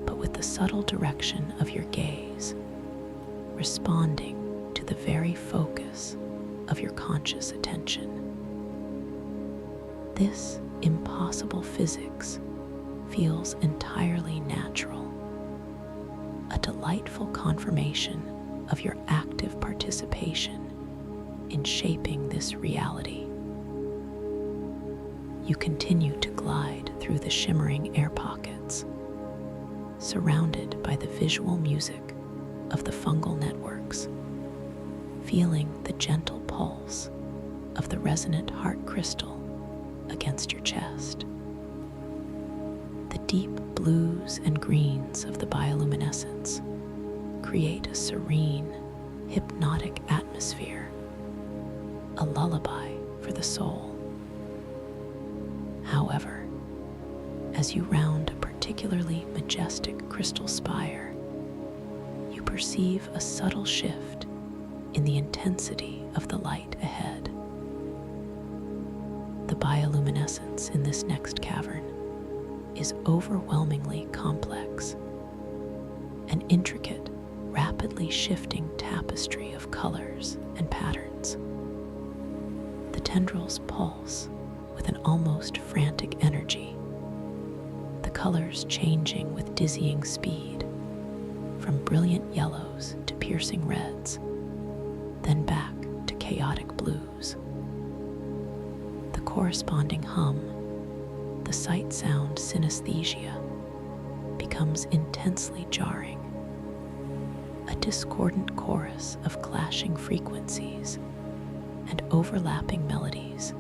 but with the subtle direction of your gaze, responding to the very focus of your conscious attention. This impossible physics feels entirely natural, a delightful confirmation of your active participation in shaping this reality. You continue to glide through the shimmering air pockets, surrounded by the visual music of the fungal networks, feeling the gentle pulse of the resonant heart crystal against your chest. The deep blues and greens of the bioluminescence create a serene, hypnotic atmosphere, a lullaby for the soul. However, as you round a particularly majestic crystal spire, you perceive a subtle shift in the intensity of the light ahead. The bioluminescence in this next cavern is overwhelmingly complex, an intricate, rapidly shifting tapestry of colors and patterns. The tendrils pulse with an almost frantic energy, the colors changing with dizzying speed, from brilliant yellows to piercing reds, then back to chaotic blues. The corresponding hum, the sight-sound synesthesia, becomes intensely jarring, a discordant chorus of clashing frequencies and overlapping melodies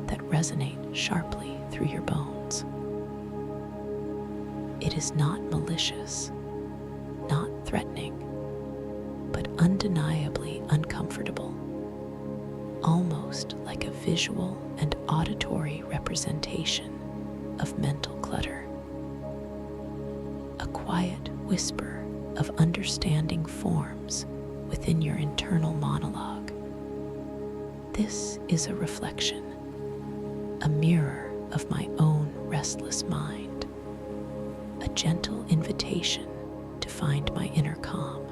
that resonate sharply through your bones. It is not malicious, not threatening, but undeniably uncomfortable, almost like a visual and auditory representation of mental clutter. A quiet whisper of understanding forms within your internal monologue. This is a reflection, a mirror of my own restless mind, a gentle invitation to find my inner calm.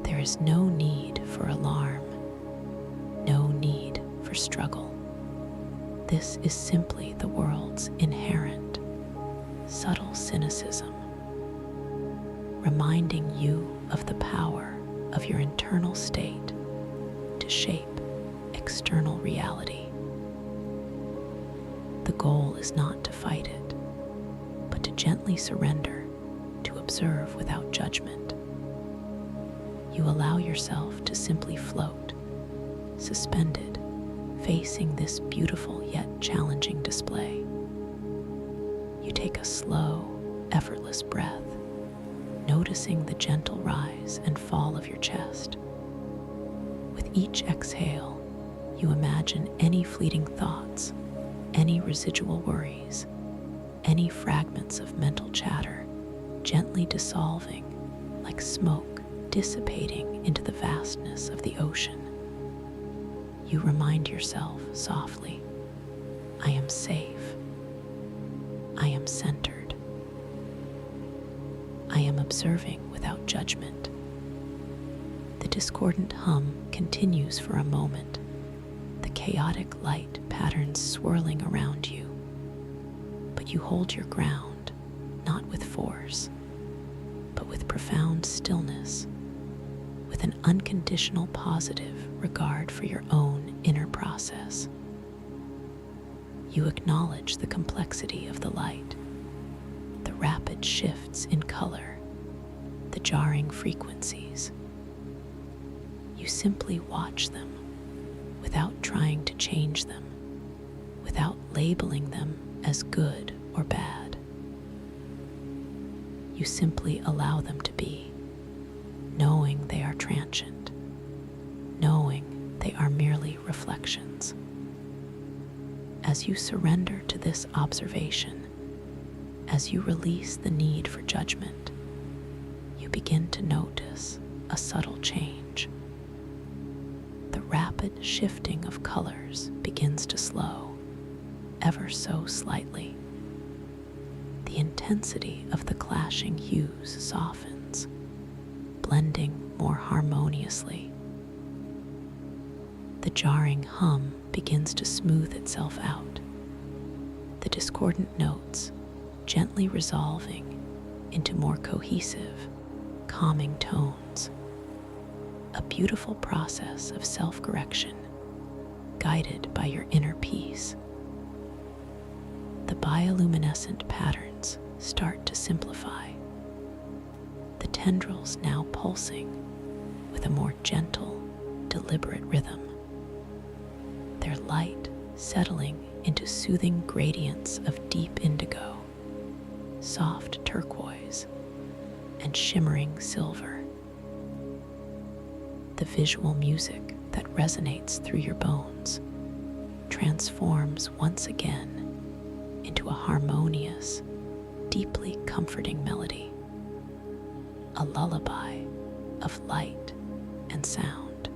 There is no need for alarm, no need for struggle. This is simply the world's inherent, subtle cynicism, reminding you of the power of your internal state to shape external reality. The goal is not to fight it, but to gently surrender, to observe without judgment. You allow yourself to simply float, suspended, facing this beautiful yet challenging display. You take a slow, effortless breath, noticing the gentle rise and fall of your chest. With each exhale, you imagine any fleeting thoughts, any residual worries, any fragments of mental chatter gently dissolving like smoke dissipating into the vastness of the ocean. You remind yourself softly, I am safe. I am centered. I am observing without judgment. The discordant hum continues for a moment, the chaotic light patterns swirling around you. But you hold your ground, not with force, but with profound stillness, with an unconditional positive regard for your own inner process. You acknowledge the complexity of the light, the rapid shifts in color, the jarring frequencies. You simply watch them without trying to change them, without labeling them as good or bad. You simply allow them to be, knowing they are transient, knowing they are merely reflections. As you surrender to this observation, as you release the need for judgment, you begin to notice a subtle change. The rapid shifting of colors begins to slow, ever so slightly. The intensity of the clashing hues softens, blending more harmoniously. The jarring hum begins to smooth itself out, the discordant notes gently resolving into more cohesive, calming tones. A beautiful process of self-correction, guided by your inner peace. The bioluminescent patterns start to simplify, the tendrils now pulsing with a more gentle, deliberate rhythm. Their light settling into soothing gradients of deep indigo, soft turquoise, and shimmering silver. The visual music that resonates through your bones transforms once again into a harmonious, deeply comforting melody, a lullaby of light and sound.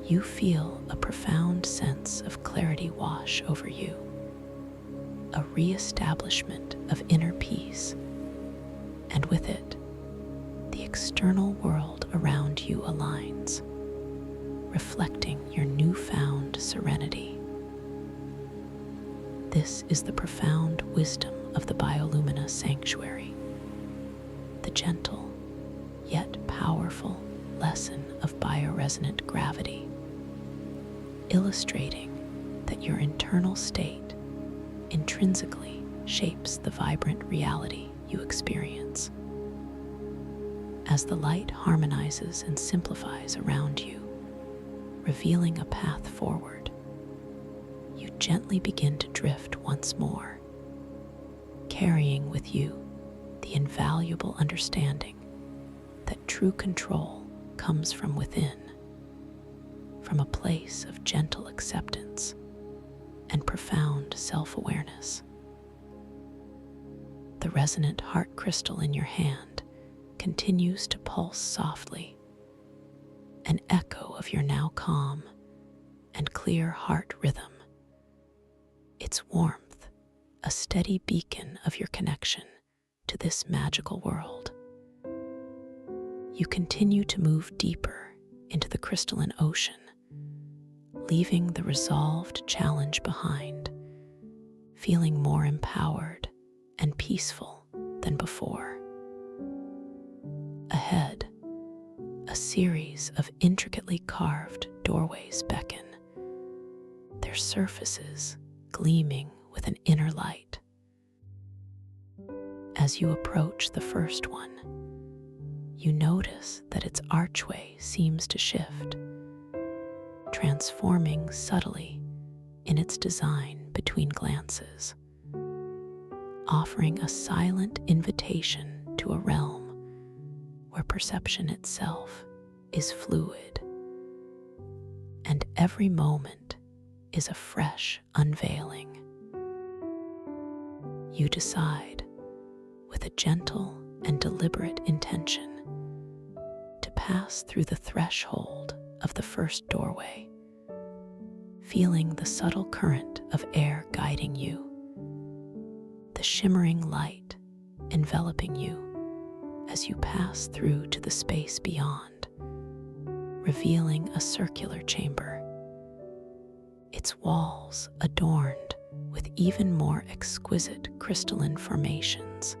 You feel a profound sense of clarity wash over you, a re-establishment of inner peace, and with it, the external world around you aligns, reflecting your newfound serenity. This is the profound wisdom of the Biolumina Sanctuary, the gentle yet powerful lesson of bioresonant gravity, illustrating that your internal state intrinsically shapes the vibrant reality you experience. As the light harmonizes and simplifies around you, revealing a path forward, you gently begin to drift once more, carrying with you the invaluable understanding that true control comes from within, from a place of gentle acceptance and profound self-awareness. The resonant heart crystal in your hand continues to pulse softly, an echo of your now calm and clear heart rhythm. Its warmth, a steady beacon of your connection to this magical world. You continue to move deeper into the crystalline ocean, leaving the resolved challenge behind, feeling more empowered and peaceful than before. Ahead, a series of intricately carved doorways beckon, their surfaces gleaming with an inner light. As you approach the first one, You notice that its archway seems to shift, transforming subtly in its design between glances, offering a silent invitation to a realm where perception itself is fluid, and every moment is a fresh unveiling. You decide, with a gentle and deliberate intention, to pass through the threshold of the first doorway, feeling the subtle current of air guiding you, the shimmering light enveloping you as you pass through to the space beyond, revealing a circular chamber, its walls adorned with even more exquisite crystalline formations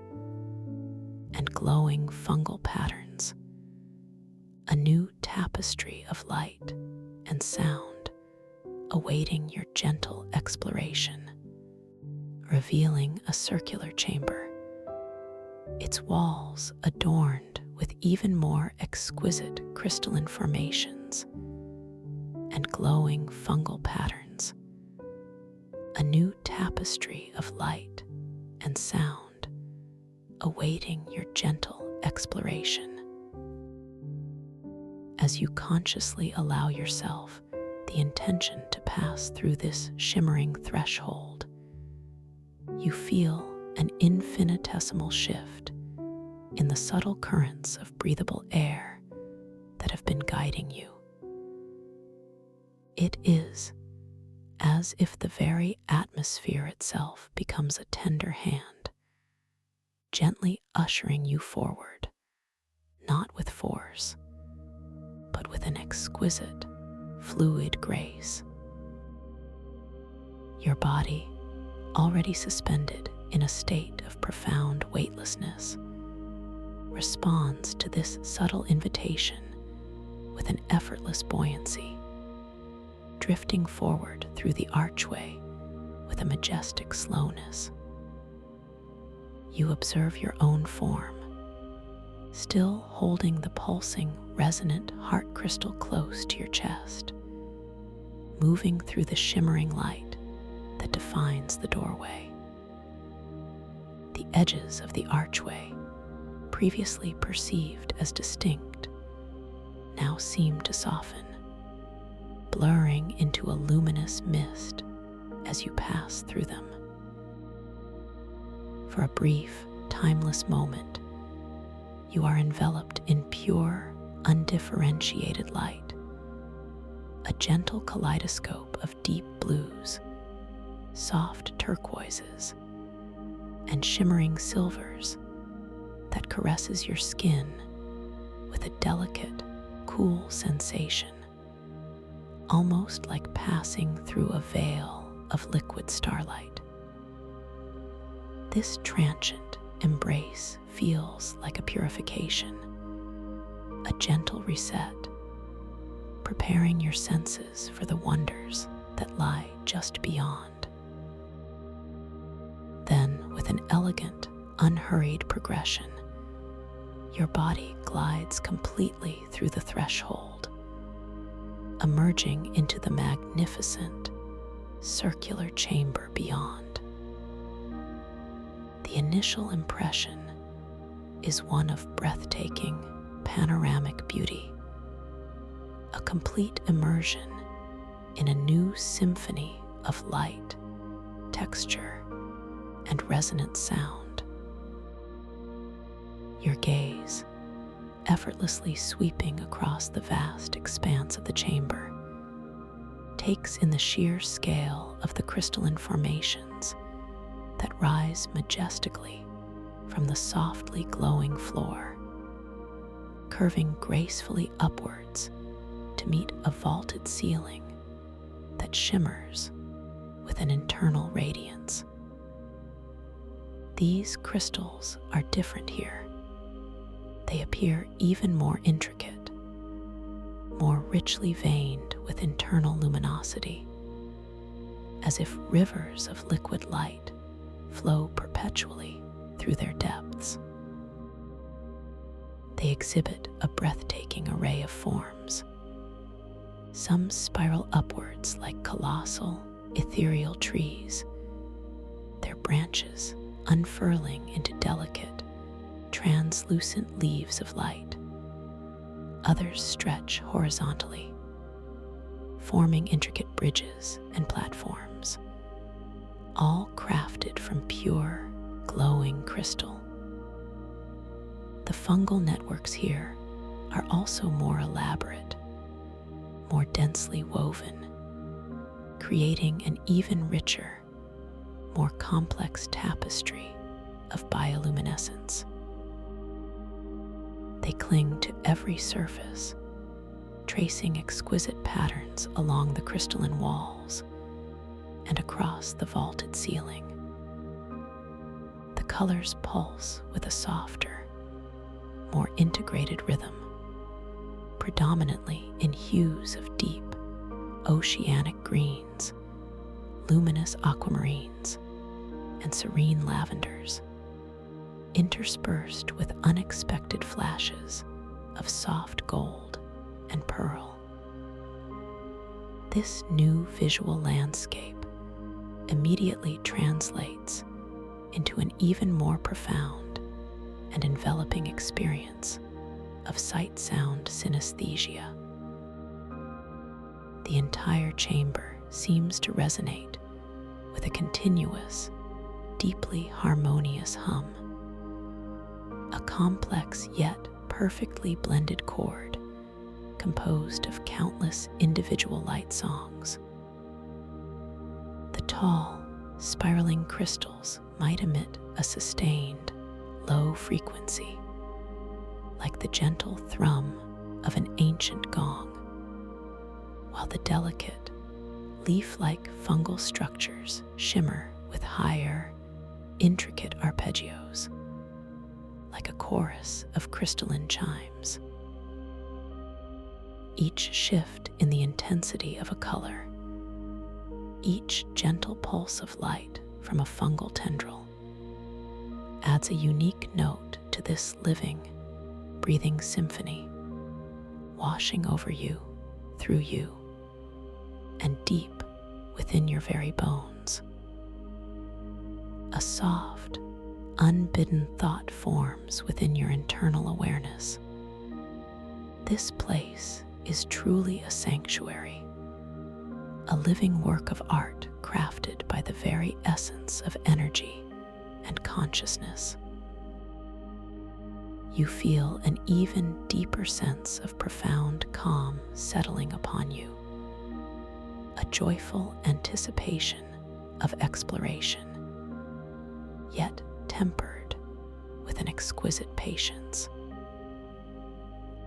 and glowing fungal patterns, a new tapestry of light and sound awaiting your gentle exploration, revealing a circular chamber, its walls adorned with even more exquisite crystalline formations and glowing fungal patterns, a new tapestry of light and sound awaiting your gentle exploration. As you consciously allow yourself the intention to pass through this shimmering threshold, you feel an infinitesimal shift in the subtle currents of breathable air that have been guiding you. It is as if the very atmosphere itself becomes a tender hand, gently ushering you forward, not with force, but with an exquisite, fluid grace. Your body, already suspended in a state of profound weightlessness, responds to this subtle invitation with an effortless buoyancy, drifting forward through the archway with a majestic slowness. You observe your own form, still holding the pulsing, resonant heart crystal close to your chest, moving through the shimmering light that defines the doorway. The edges of the archway, previously perceived as distinct, now seem to soften, blurring into a luminous mist as you pass through them. For a brief, timeless moment, you are enveloped in pure, undifferentiated light, a gentle kaleidoscope of deep blues, soft turquoises, and shimmering silvers that caresses your skin with a delicate, cool sensation, almost like passing through a veil of liquid starlight. This transient embrace feels like a purification, a gentle reset, preparing your senses for the wonders that lie just beyond. Then, with an elegant, unhurried progression, your body glides completely through the threshold, emerging into the magnificent, circular chamber beyond. The initial impression is one of breathtaking, panoramic beauty, a complete immersion in a new symphony of light, texture, and resonant sound. Your gaze, effortlessly sweeping across the vast expanse of the chamber, takes in the sheer scale of the crystalline formations that rise majestically from the softly glowing floor, curving gracefully upwards to meet a vaulted ceiling that shimmers with an internal radiance. These crystals are different here. They appear even more intricate, more richly veined with internal luminosity, as if rivers of liquid light flow perpetually through their depths. They exhibit a breathtaking array of forms. Some spiral upwards like colossal, ethereal trees, their branches unfurling into delicate, translucent leaves of light. Others stretch horizontally, forming intricate bridges and platforms, all crafted from pure, glowing crystal. The fungal networks here are also more elaborate, more densely woven, creating an even richer, more complex tapestry of bioluminescence. They cling to every surface, tracing exquisite patterns along the crystalline walls and across the vaulted ceiling. The colors pulse with a softer, more integrated rhythm, predominantly in hues of deep, oceanic greens, luminous aquamarines, and serene lavenders, interspersed with unexpected flashes of soft gold and pearl. This new visual landscape immediately translates into an even more profound and enveloping experience of sight-sound synesthesia. The entire chamber seems to resonate with a continuous, deeply harmonious hum, a complex yet perfectly blended chord composed of countless individual light songs. The tall, spiraling crystals might emit a sustained, low frequency, like the gentle thrum of an ancient gong, while the delicate, leaf-like fungal structures shimmer with higher, intricate arpeggios, like a chorus of crystalline chimes. Each shift in the intensity of a color, each gentle pulse of light from a fungal tendril, adds a unique note to this living, breathing symphony, washing over you, through you, and deep within your very bones. A soft, unbidden thought forms within your internal awareness. This place is truly a sanctuary, a living work of art crafted by the very essence of energy and consciousness. You feel an even deeper sense of profound calm settling upon you, a joyful anticipation of exploration, yet tempered with an exquisite patience.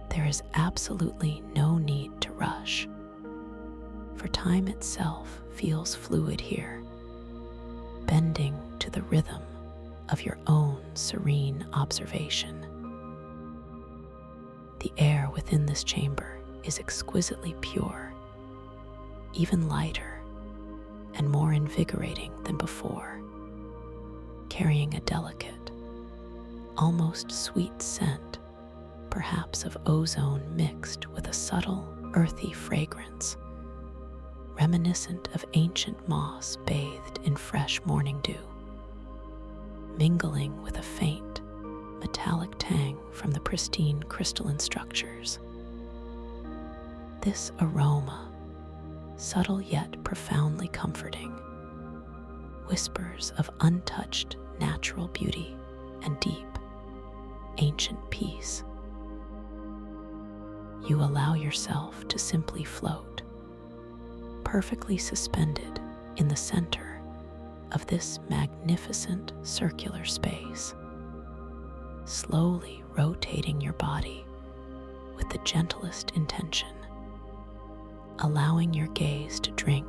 There is absolutely no need to rush, for time itself feels fluid here, bending to the rhythm of your own serene observation. The air within this chamber is exquisitely pure, even lighter and more invigorating than before, carrying a delicate, almost sweet scent, perhaps of ozone mixed with a subtle, earthy fragrance, reminiscent of ancient moss bathed in fresh morning dew, mingling with a faint, metallic tang from the pristine crystalline structures. This aroma, subtle yet profoundly comforting, whispers of untouched natural beauty and deep, ancient peace. You allow yourself to simply float, perfectly suspended in the center of this magnificent circular space, slowly rotating your body with the gentlest intention, allowing your gaze to drink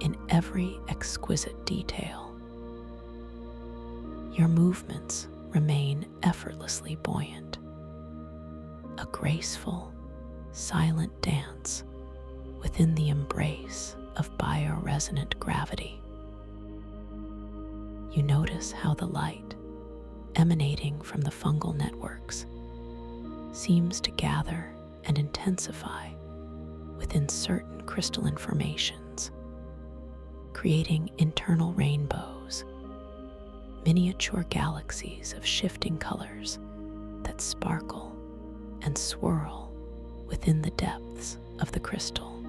in every exquisite detail. Your movements remain effortlessly buoyant, a graceful, silent dance within the embrace of bioresonant gravity. You notice how the light emanating from the fungal networks seems to gather and intensify within certain crystalline formations, creating internal rainbows, miniature galaxies of shifting colors that sparkle and swirl within the depths of the crystal.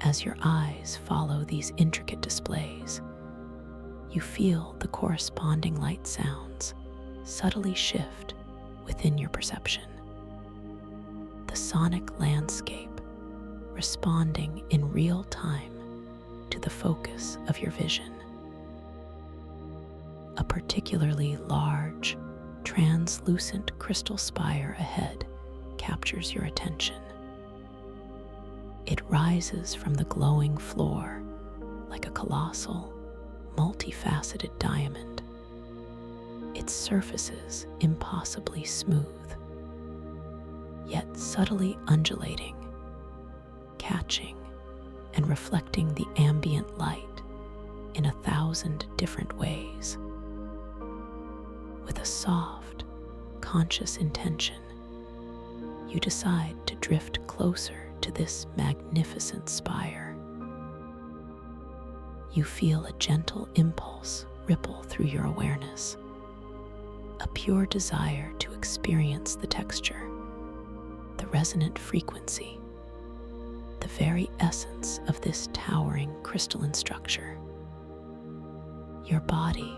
As your eyes follow these intricate displays, you feel the corresponding light sounds subtly shift within your perception. The sonic landscape responding in real time to the focus of your vision. A particularly large, translucent crystal spire ahead captures your attention. It rises from the glowing floor like a colossal, multifaceted diamond, its surfaces impossibly smooth, yet subtly undulating, catching and reflecting the ambient light in 1,000 different ways. With a soft, conscious intention, you decide to drift closer to this magnificent spire. You feel a gentle impulse ripple through your awareness, a pure desire to experience the texture, the resonant frequency, the very essence of this towering crystalline structure. Your body,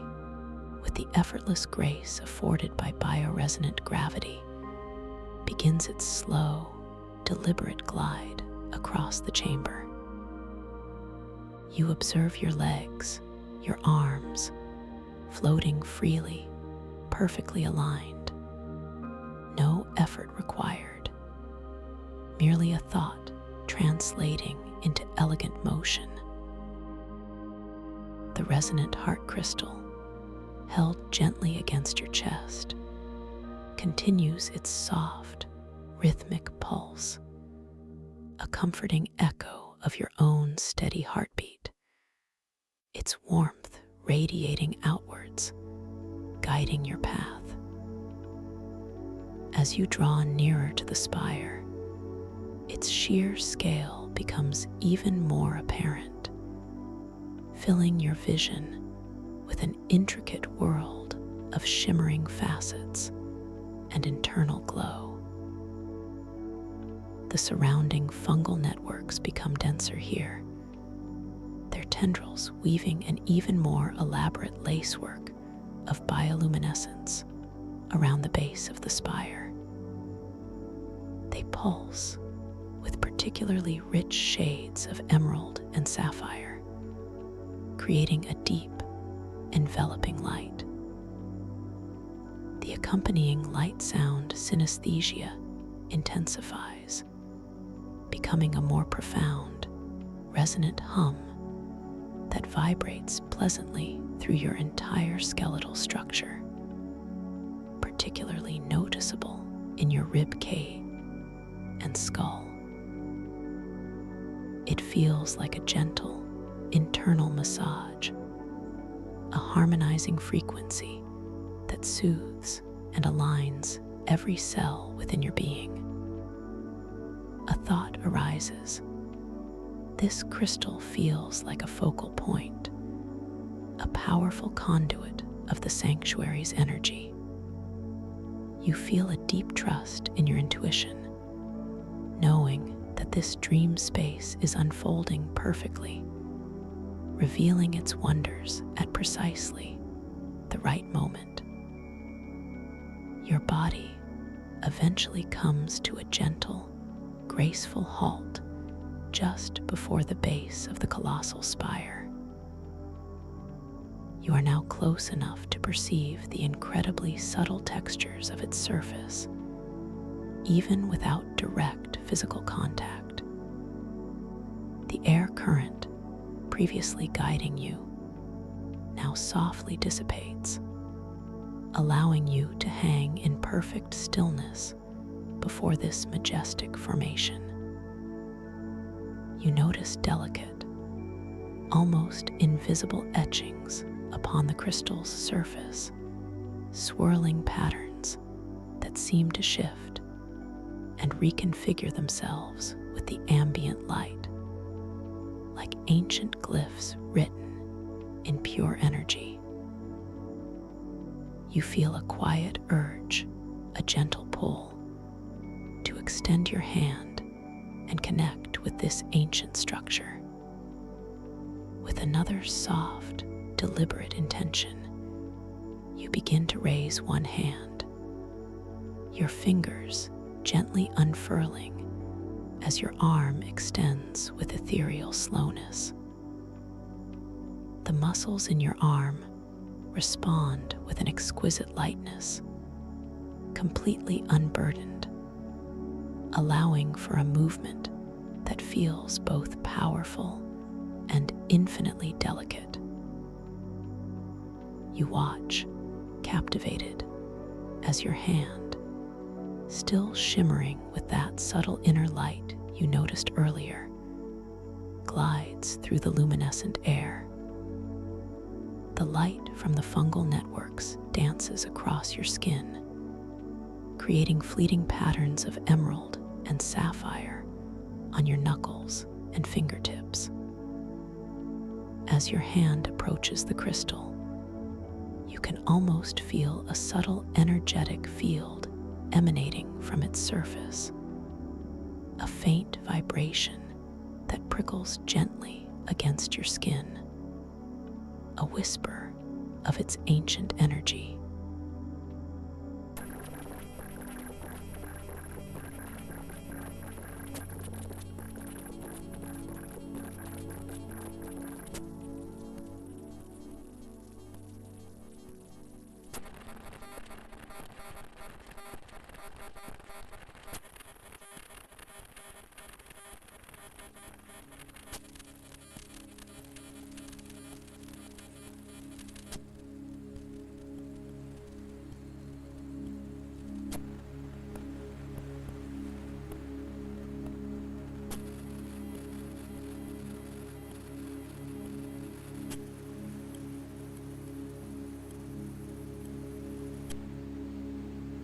with the effortless grace afforded by bioresonant gravity, begins its slow, deliberate glide across the chamber. You observe your legs, your arms, floating freely, perfectly aligned. No effort required, merely a thought translating into elegant motion. The resonant heart crystal, held gently against your chest, continues its soft, rhythmic pulse, a comforting echo of your own steady heartbeat, its warmth radiating outwards, guiding your path. As you draw nearer to the spire, its sheer scale becomes even more apparent, filling your vision with an intricate world of shimmering facets and internal glow. The surrounding fungal networks become denser here, their tendrils weaving an even more elaborate lacework of bioluminescence around the base of the spire. They pulse with particularly rich shades of emerald and sapphire, creating a deep, enveloping light. The accompanying light-sound synesthesia intensifies, becoming a more profound, resonant hum that vibrates pleasantly through your entire skeletal structure, particularly noticeable in your rib cage and skull. It feels like a gentle, internal massage, a harmonizing frequency that soothes and aligns every cell within your being. A thought arises. This crystal feels like a focal point, a powerful conduit of the sanctuary's energy. You feel a deep trust in your intuition, knowing that this dream space is unfolding perfectly, revealing its wonders at precisely the right moment. Your body eventually comes to a gentle, graceful halt just before the base of the colossal spire. You are now close enough to perceive the incredibly subtle textures of its surface, even without direct physical contact. The air current, previously guiding you, now softly dissipates, allowing you to hang in perfect stillness before this majestic formation. You notice delicate, almost invisible etchings upon the crystal's surface, swirling patterns that that seem to shift and reconfigure themselves with the ambient light, like ancient glyphs written in pure energy. You feel a quiet urge, a gentle pull, to extend your hand and connect with this ancient structure. With another soft, deliberate intention, you begin to raise one hand, your fingers gently unfurling as your arm extends with ethereal slowness. The muscles in your arm respond with an exquisite lightness, completely unburdened, allowing for a movement that feels both powerful and infinitely delicate. You watch, captivated, as your hand, still shimmering with that subtle inner light you noticed earlier, glides through the luminescent air. The light from the fungal networks dances across your skin, creating fleeting patterns of emerald and sapphire on your knuckles and fingertips. As your hand approaches the crystal, you can almost feel a subtle energetic field emanating from its surface, a faint vibration that prickles gently against your skin, a whisper of its ancient energy.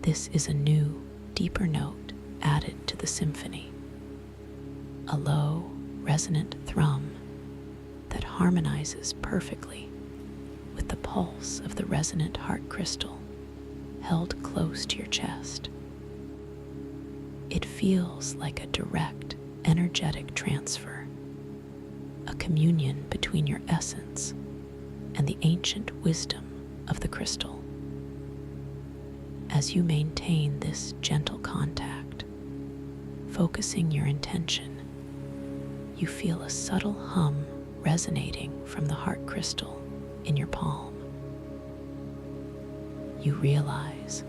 This is a new, deeper note added to the symphony, a low, resonant thrum that harmonizes perfectly with the pulse of the resonant heart crystal held close to your chest. It feels like a direct, energetic transfer, a communion between your essence and the ancient wisdom of the crystal. As you maintain this gentle contact, focusing your intention, you feel a subtle hum resonating from the heart crystal in your palm. You realize,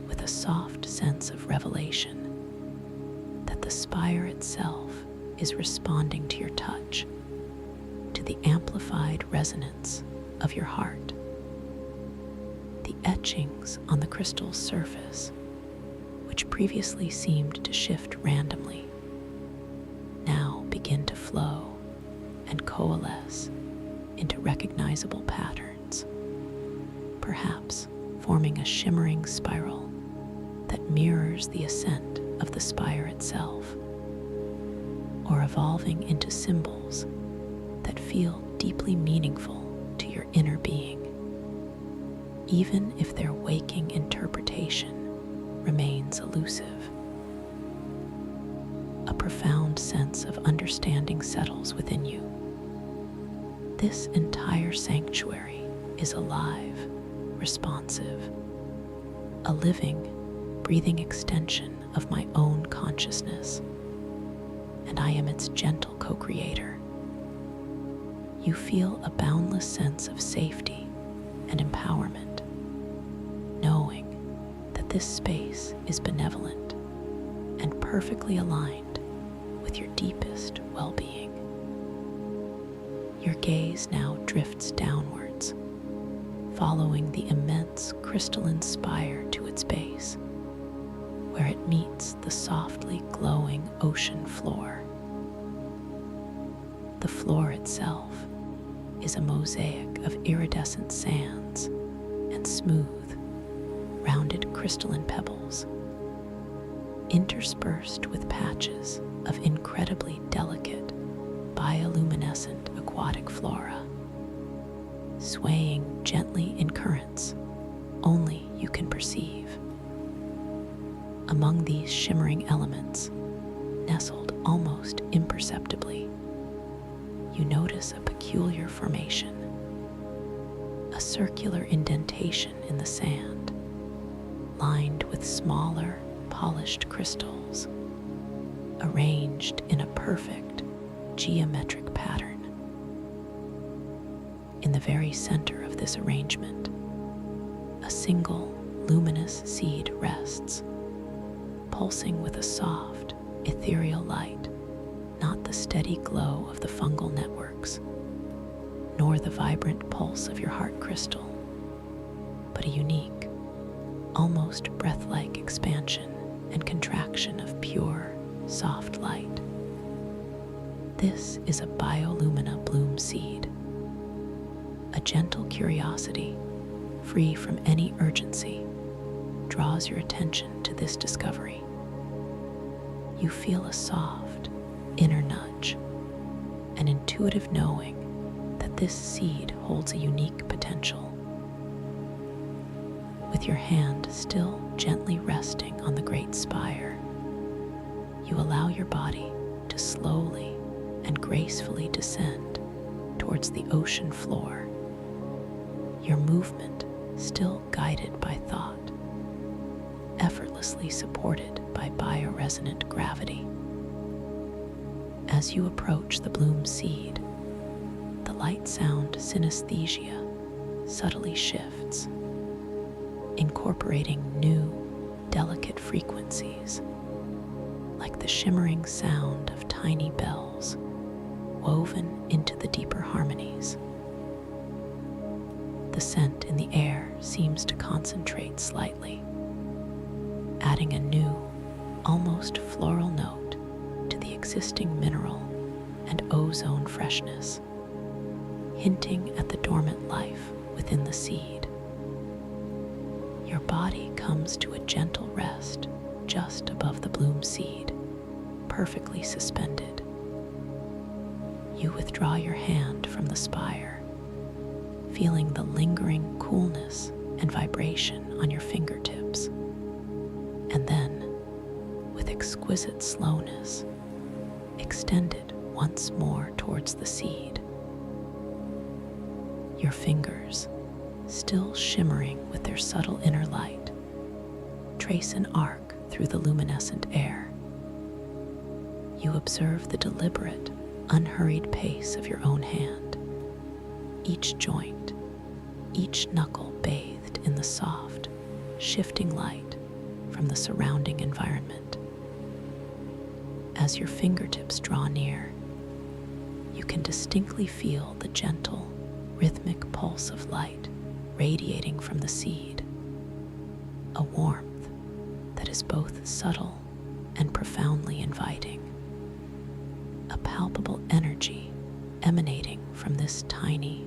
with a soft sense of revelation, that the spire itself is responding to your touch, to the amplified resonance of your heart. The etchings on the crystal's surface, which previously seemed to shift randomly, now begin to flow and coalesce into recognizable patterns, perhaps forming a shimmering spiral that mirrors the ascent of the spire itself, or evolving into symbols that feel deeply meaningful to your inner being, even if their waking interpretation remains elusive. A profound sense of understanding settles within you. This entire sanctuary is alive, responsive, a living, breathing extension of my own consciousness, and I am its gentle co-creator. You feel a boundless sense of safety and empowerment, knowing that this space is benevolent and perfectly aligned with your deepest well-being. Your gaze now drifts downwards, following the immense crystalline spire to its base, where it meets the softly glowing ocean floor. The floor itself is a mosaic of iridescent sands and smooth, rounded crystalline pebbles, interspersed with patches of incredibly delicate, bioluminescent aquatic flora, swaying gently in currents only you can perceive. Among these shimmering elements, nestled almost imperceptibly, you notice a peculiar formation, a circular indentation in the sand, lined with smaller, polished crystals, arranged in a perfect, geometric pattern. In the very center of this arrangement, a single, luminous seed rests, pulsing with a soft, ethereal light, not the steady glow of the fungal networks, nor the vibrant pulse of your heart crystal, but a unique, almost breath-like expansion and contraction of pure, soft light. This is a biolumina bloom seed, a gentle curiosity, free from any urgency, draws your attention to this discovery. You feel a soft, inner nudge, an intuitive knowing that this seed holds a unique potential. With your hand still gently resting on the great spire, you allow your body to slowly and gracefully descend towards the ocean floor, your movement still guided by thought, effortlessly supported by bioresonant gravity. As you approach the bloom seed, the light sound synesthesia subtly shifts, incorporating new, delicate frequencies, like the shimmering sound of tiny bells woven into the deeper harmonies. The scent in the air seems to concentrate slightly, adding a new, almost floral note to the existing mineral and ozone freshness, hinting at the dormant life within the seed. Your body comes to a gentle rest just above the bloom seed, perfectly suspended. You withdraw your hand from the spire, feeling the lingering coolness and vibration on your fingertips, and then, with exquisite slowness, extend it once more towards the seed. Your fingers, still shimmering with their subtle inner light, trace an arc through the luminescent air. You observe the deliberate, unhurried pace of your own hand, each joint, each knuckle bathed in the soft, shifting light from the surrounding environment. As your fingertips draw near, you can distinctly feel the gentle, rhythmic pulse of light radiating from the seed, a warmth that is both subtle and profoundly inviting, a palpable energy emanating from this tiny,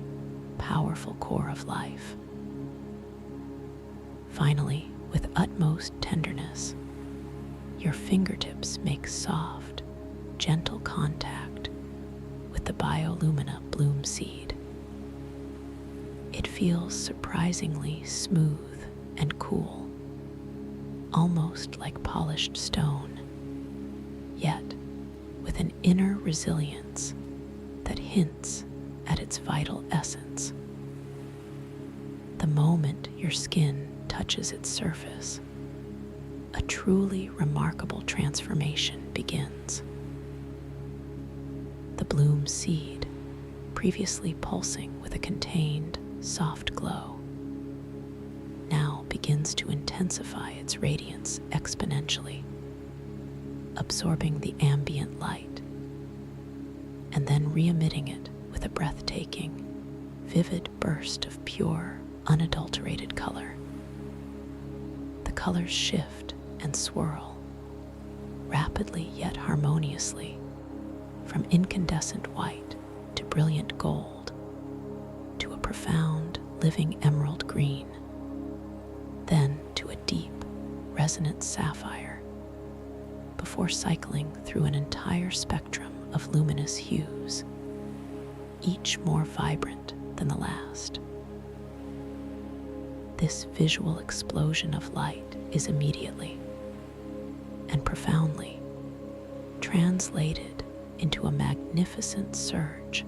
powerful core of life. Finally, with utmost tenderness, your fingertips make soft, gentle contact with the biolumina bloom seed. It feels surprisingly smooth and cool, almost like polished stone, yet with an inner resilience that hints at its vital essence. The moment your skin touches its surface, a truly remarkable transformation begins. The bloom seed, previously pulsing with a contained, soft glow, now begins to intensify its radiance exponentially, absorbing the ambient light, and then re-emitting it with a breathtaking, vivid burst of pure, unadulterated color. The colors shift and swirl, rapidly yet harmoniously, from incandescent white to brilliant gold, to a profound, living emerald green, then to a deep, resonant sapphire before cycling through an entire spectrum of luminous hues, each more vibrant than the last. This visual explosion of light is immediately and profoundly translated into a magnificent surge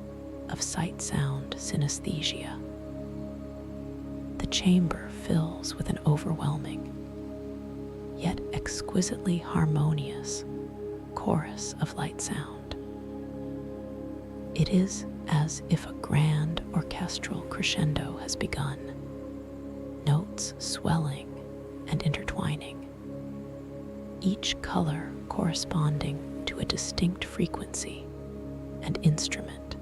of sight-sound synesthesia. The chamber fills with an overwhelming, yet exquisitely harmonious chorus of light sound. It is as if a grand orchestral crescendo has begun, notes swelling and intertwining, each color corresponding to a distinct frequency and instrument.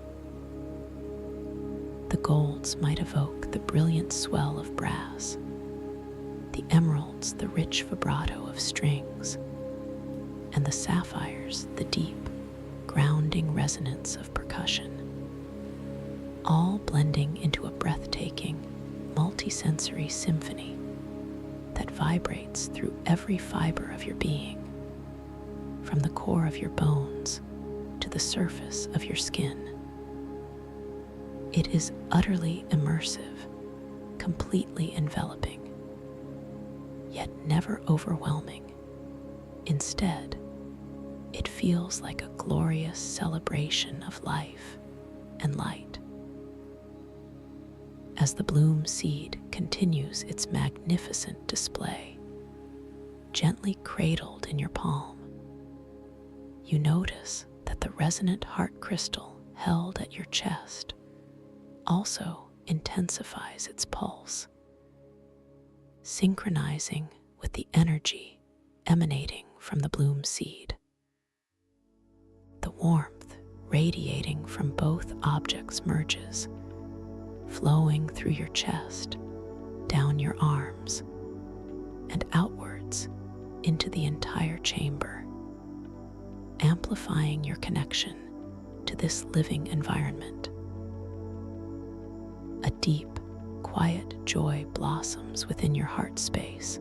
The golds might evoke the brilliant swell of brass, the emeralds the rich vibrato of strings, and the sapphires the deep, grounding resonance of percussion, all blending into a breathtaking, multisensory symphony that vibrates through every fiber of your being, from the core of your bones to the surface of your skin. It is utterly immersive, completely enveloping, yet never overwhelming. Instead, it feels like a glorious celebration of life and light. As the bloom seed continues its magnificent display, gently cradled in your palm, you notice that the resonant heart crystal held at your chest also intensifies its pulse, synchronizing with the energy emanating from the bloom seed. The warmth radiating from both objects merges, flowing through your chest, down your arms, and outwards into the entire chamber, amplifying your connection to this living environment. A deep, quiet joy blossoms within your heart space,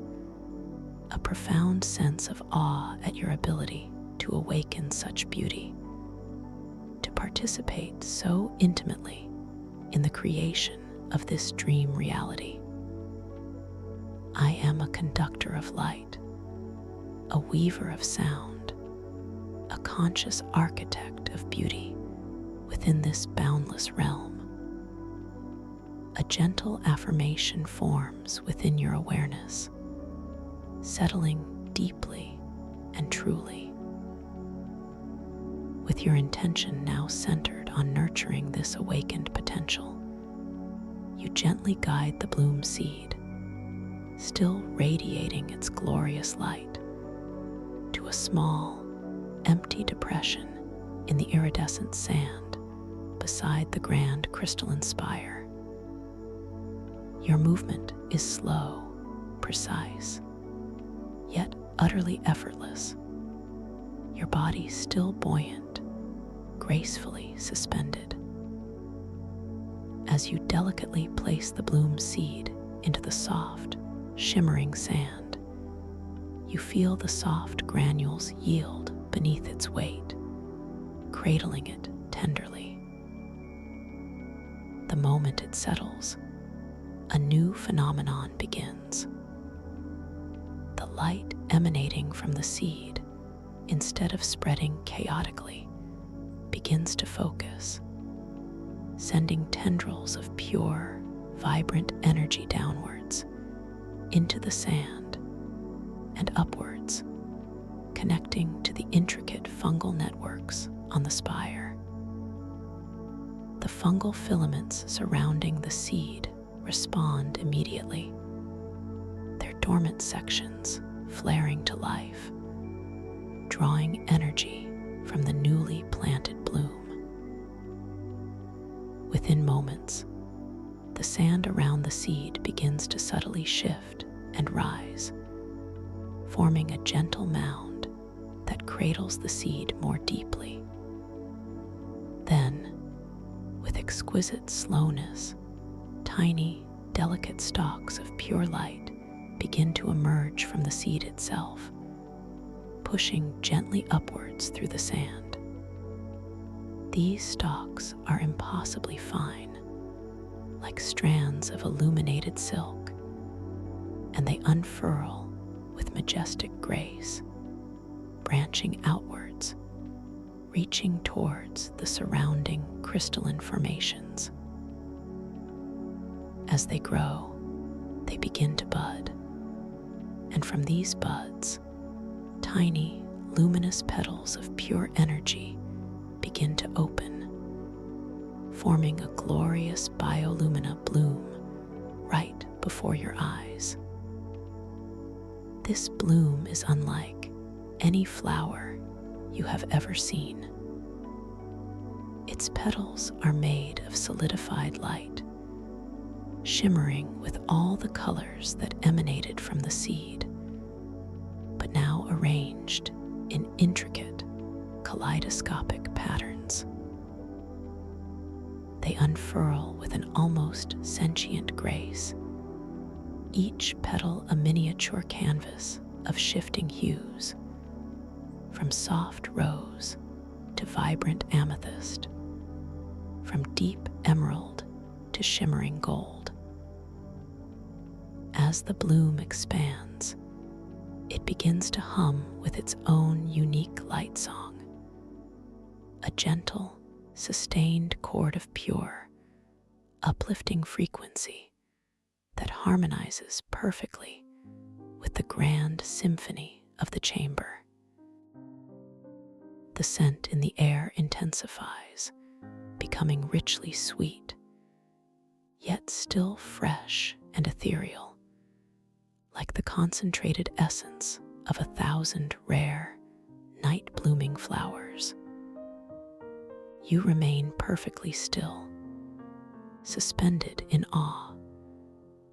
a profound sense of awe at your ability to awaken such beauty, to participate so intimately in the creation of this dream reality. I am a conductor of light, a weaver of sound, a conscious architect of beauty within this boundless realm. A gentle affirmation forms within your awareness, settling deeply and truly. With your intention now centered on nurturing this awakened potential, you gently guide the bloom seed, still radiating its glorious light, to a small, empty depression in the iridescent sand beside the grand crystalline spire. Your movement is slow, precise, yet utterly effortless, your body still buoyant, gracefully suspended. As you delicately place the bloom seed into the soft, shimmering sand, you feel the soft granules yield beneath its weight, cradling it tenderly. The moment it settles, a new phenomenon begins. The light emanating from the seed, instead of spreading chaotically, begins to focus, sending tendrils of pure, vibrant energy downwards into the sand and upwards, connecting to the intricate fungal networks on the spire. The fungal filaments surrounding the seed respond immediately, their dormant sections flaring to life, drawing energy from the newly planted bloom. Within moments, the sand around the seed begins to subtly shift and rise, forming a gentle mound that cradles the seed more deeply. Then, with exquisite slowness, tiny, delicate stalks of pure light begin to emerge from the seed itself, pushing gently upwards through the sand. These stalks are impossibly fine, like strands of illuminated silk, and they unfurl with majestic grace, branching outwards, reaching towards the surrounding crystalline formations. As they grow, they begin to bud, and from these buds, tiny, luminous petals of pure energy begin to open, forming a glorious biolumina bloom right before your eyes. This bloom is unlike any flower you have ever seen. Its petals are made of solidified light, shimmering with all the colors that emanated from the seed, but now arranged in intricate, kaleidoscopic patterns. They unfurl with an almost sentient grace, each petal a miniature canvas of shifting hues, from soft rose to vibrant amethyst, from deep emerald to shimmering gold. As the bloom expands, it begins to hum with its own unique light song, a gentle, sustained chord of pure, uplifting frequency that harmonizes perfectly with the grand symphony of the chamber. The scent in the air intensifies, becoming richly sweet, yet still fresh and ethereal, like the concentrated essence of 1,000 rare, night-blooming flowers. You remain perfectly still, suspended in awe,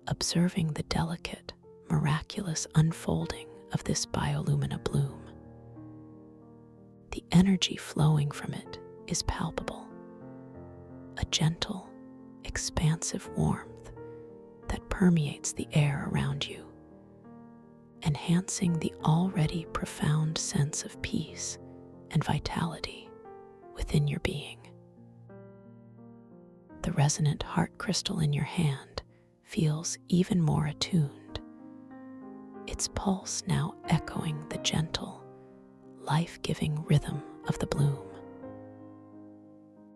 observing the delicate, miraculous unfolding of this biolumina bloom. The energy flowing from it is palpable, a gentle, expansive warmth that permeates the air around you, enhancing the already profound sense of peace and vitality within your being. The resonant heart crystal in your hand feels even more attuned, its pulse now echoing the gentle, life-giving rhythm of the bloom.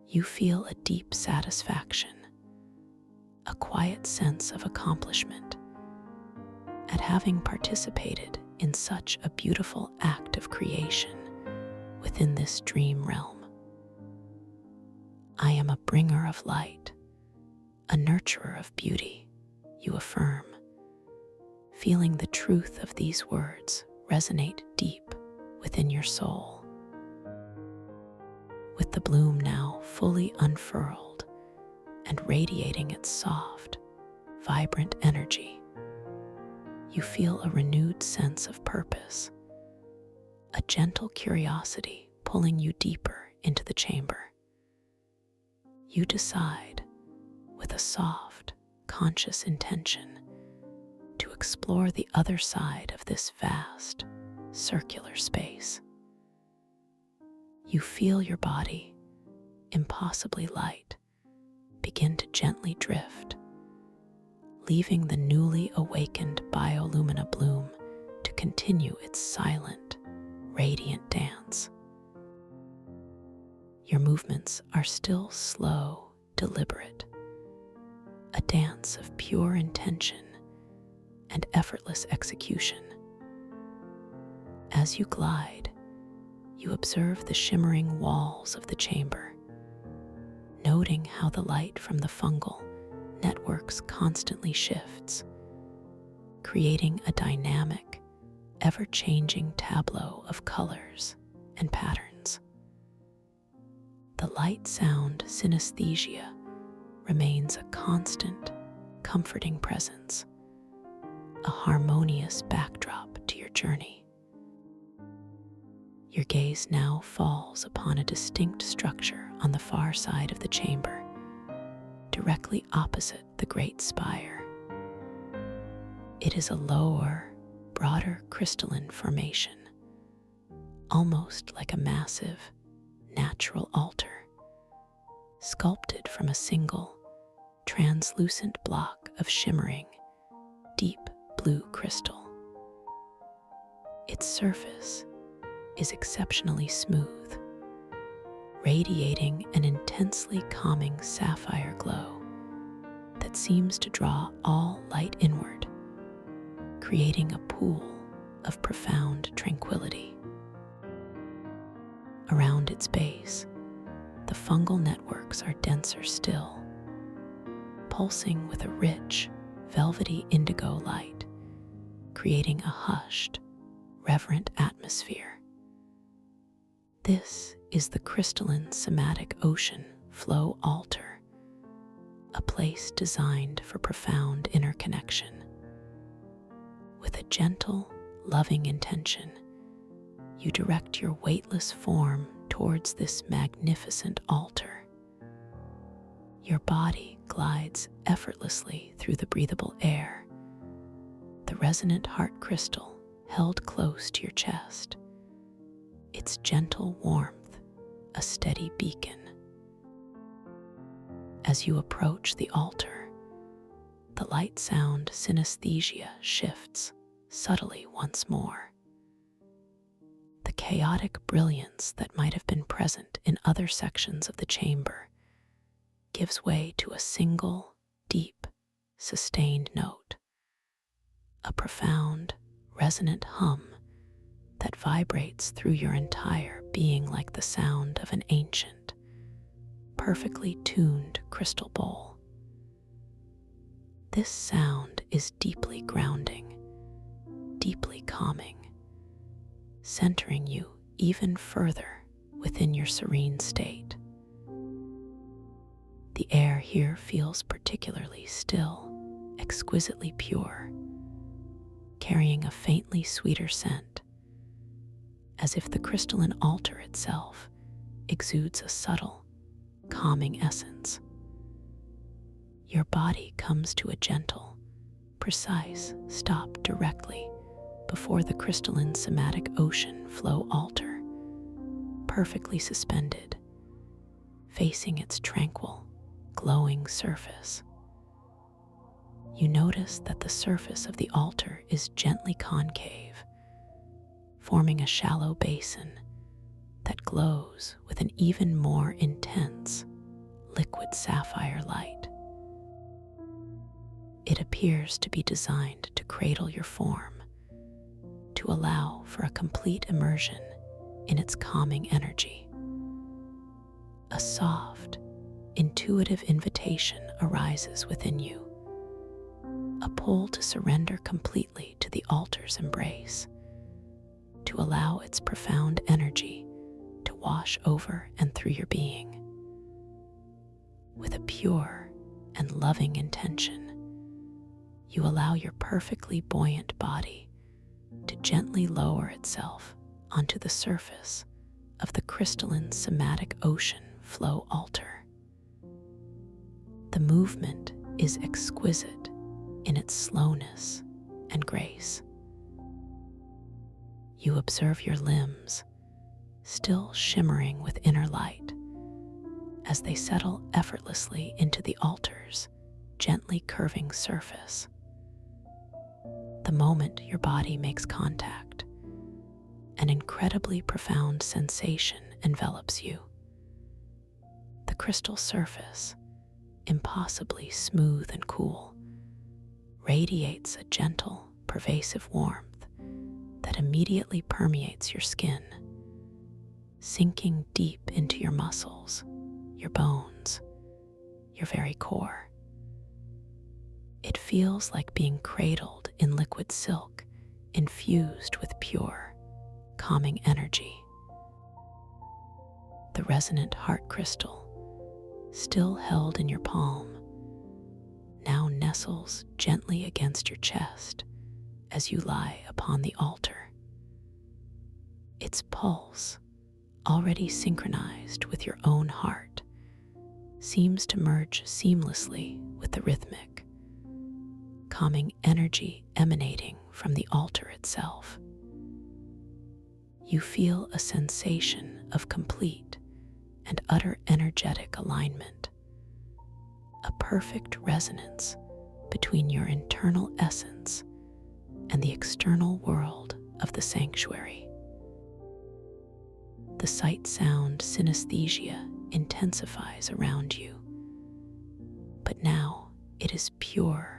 You feel a deep satisfaction, a quiet sense of accomplishment at having participated in such a beautiful act of creation within this dream realm. I am a bringer of light, a nurturer of beauty, you affirm, feeling the truth of these words resonate deep within your soul. With the bloom now fully unfurled and radiating its soft, vibrant energy, you feel a renewed sense of purpose, a gentle curiosity pulling you deeper into the chamber. You decide, with a soft, conscious intention, to explore the other side of this vast, circular space. You feel your body, impossibly light, begin to gently drift, leaving the newly awakened biolumina bloom to continue its silent, radiant dance. Your movements are still slow, deliberate, a dance of pure intention and effortless execution. As you glide, you observe the shimmering walls of the chamber, noting how the light from the fungal networks constantly shifts, creating a dynamic, ever-changing tableau of colors and patterns. The light-sound synesthesia remains a constant, comforting presence, a harmonious backdrop to your journey. Your gaze now falls upon a distinct structure on the far side of the chamber, directly opposite the great spire. It is a lower, broader crystalline formation, almost like a massive, natural altar, sculpted from a single, translucent block of shimmering, deep blue crystal. Its surface is exceptionally smooth, radiating an intensely calming sapphire glow that seems to draw all light inward, creating a pool of profound tranquility. Around its base, the fungal networks are denser still, pulsing with a rich, velvety indigo light, creating a hushed, reverent atmosphere. This is the crystalline somatic ocean flow altar, a place designed for profound interconnection. With a gentle, loving intention, you direct your weightless form towards this magnificent altar. Your body glides effortlessly through the breathable air, the resonant heart crystal held close to your chest, its gentle warmth a steady beacon. As you approach the altar, the light sound synesthesia shifts subtly once more. The chaotic brilliance that might have been present in other sections of the chamber gives way to a single, deep, sustained note, a profound, resonant hum that vibrates through your entire being like the sound of an ancient, perfectly tuned crystal bowl. This sound is deeply grounding, deeply calming, centering you even further within your serene state. The air here feels particularly still, exquisitely pure, carrying a faintly sweeter scent, as if the crystalline altar itself exudes a subtle, calming essence. Your body comes to a gentle, precise stop directly before the crystalline somatic ocean flow altar, perfectly suspended, facing its tranquil, glowing surface. You notice that the surface of the altar is gently concave, forming a shallow basin that glows with an even more intense, liquid sapphire light. It appears to be designed to cradle your form, to allow for a complete immersion in its calming energy. A soft, intuitive invitation arises within you, a pull to surrender completely to the altar's embrace, to allow its profound energy to wash over and through your being. With a pure and loving intention, you allow your perfectly buoyant body to gently lower itself onto the surface of the crystalline somatic ocean flow altar. The movement is exquisite in its slowness and grace. You observe your limbs, still shimmering with inner light, as they settle effortlessly into the altar's gently curving surface. The moment your body makes contact, an incredibly profound sensation envelops you. The crystal surface, impossibly smooth and cool, radiates a gentle, pervasive warmth that immediately permeates your skin, sinking deep into your muscles, your bones, your very core. It feels like being cradled in liquid silk, infused with pure, calming energy. The resonant heart crystal, still held in your palm, now nestles gently against your chest as you lie upon the altar. Its pulse, already synchronized with your own heart, seems to merge seamlessly with the rhythmic, calming energy emanating from the altar itself. You feel a sensation of complete and utter energetic alignment, a perfect resonance between your internal essence and the external world of the sanctuary. The sight-sound synesthesia intensifies around you, but now it is pure,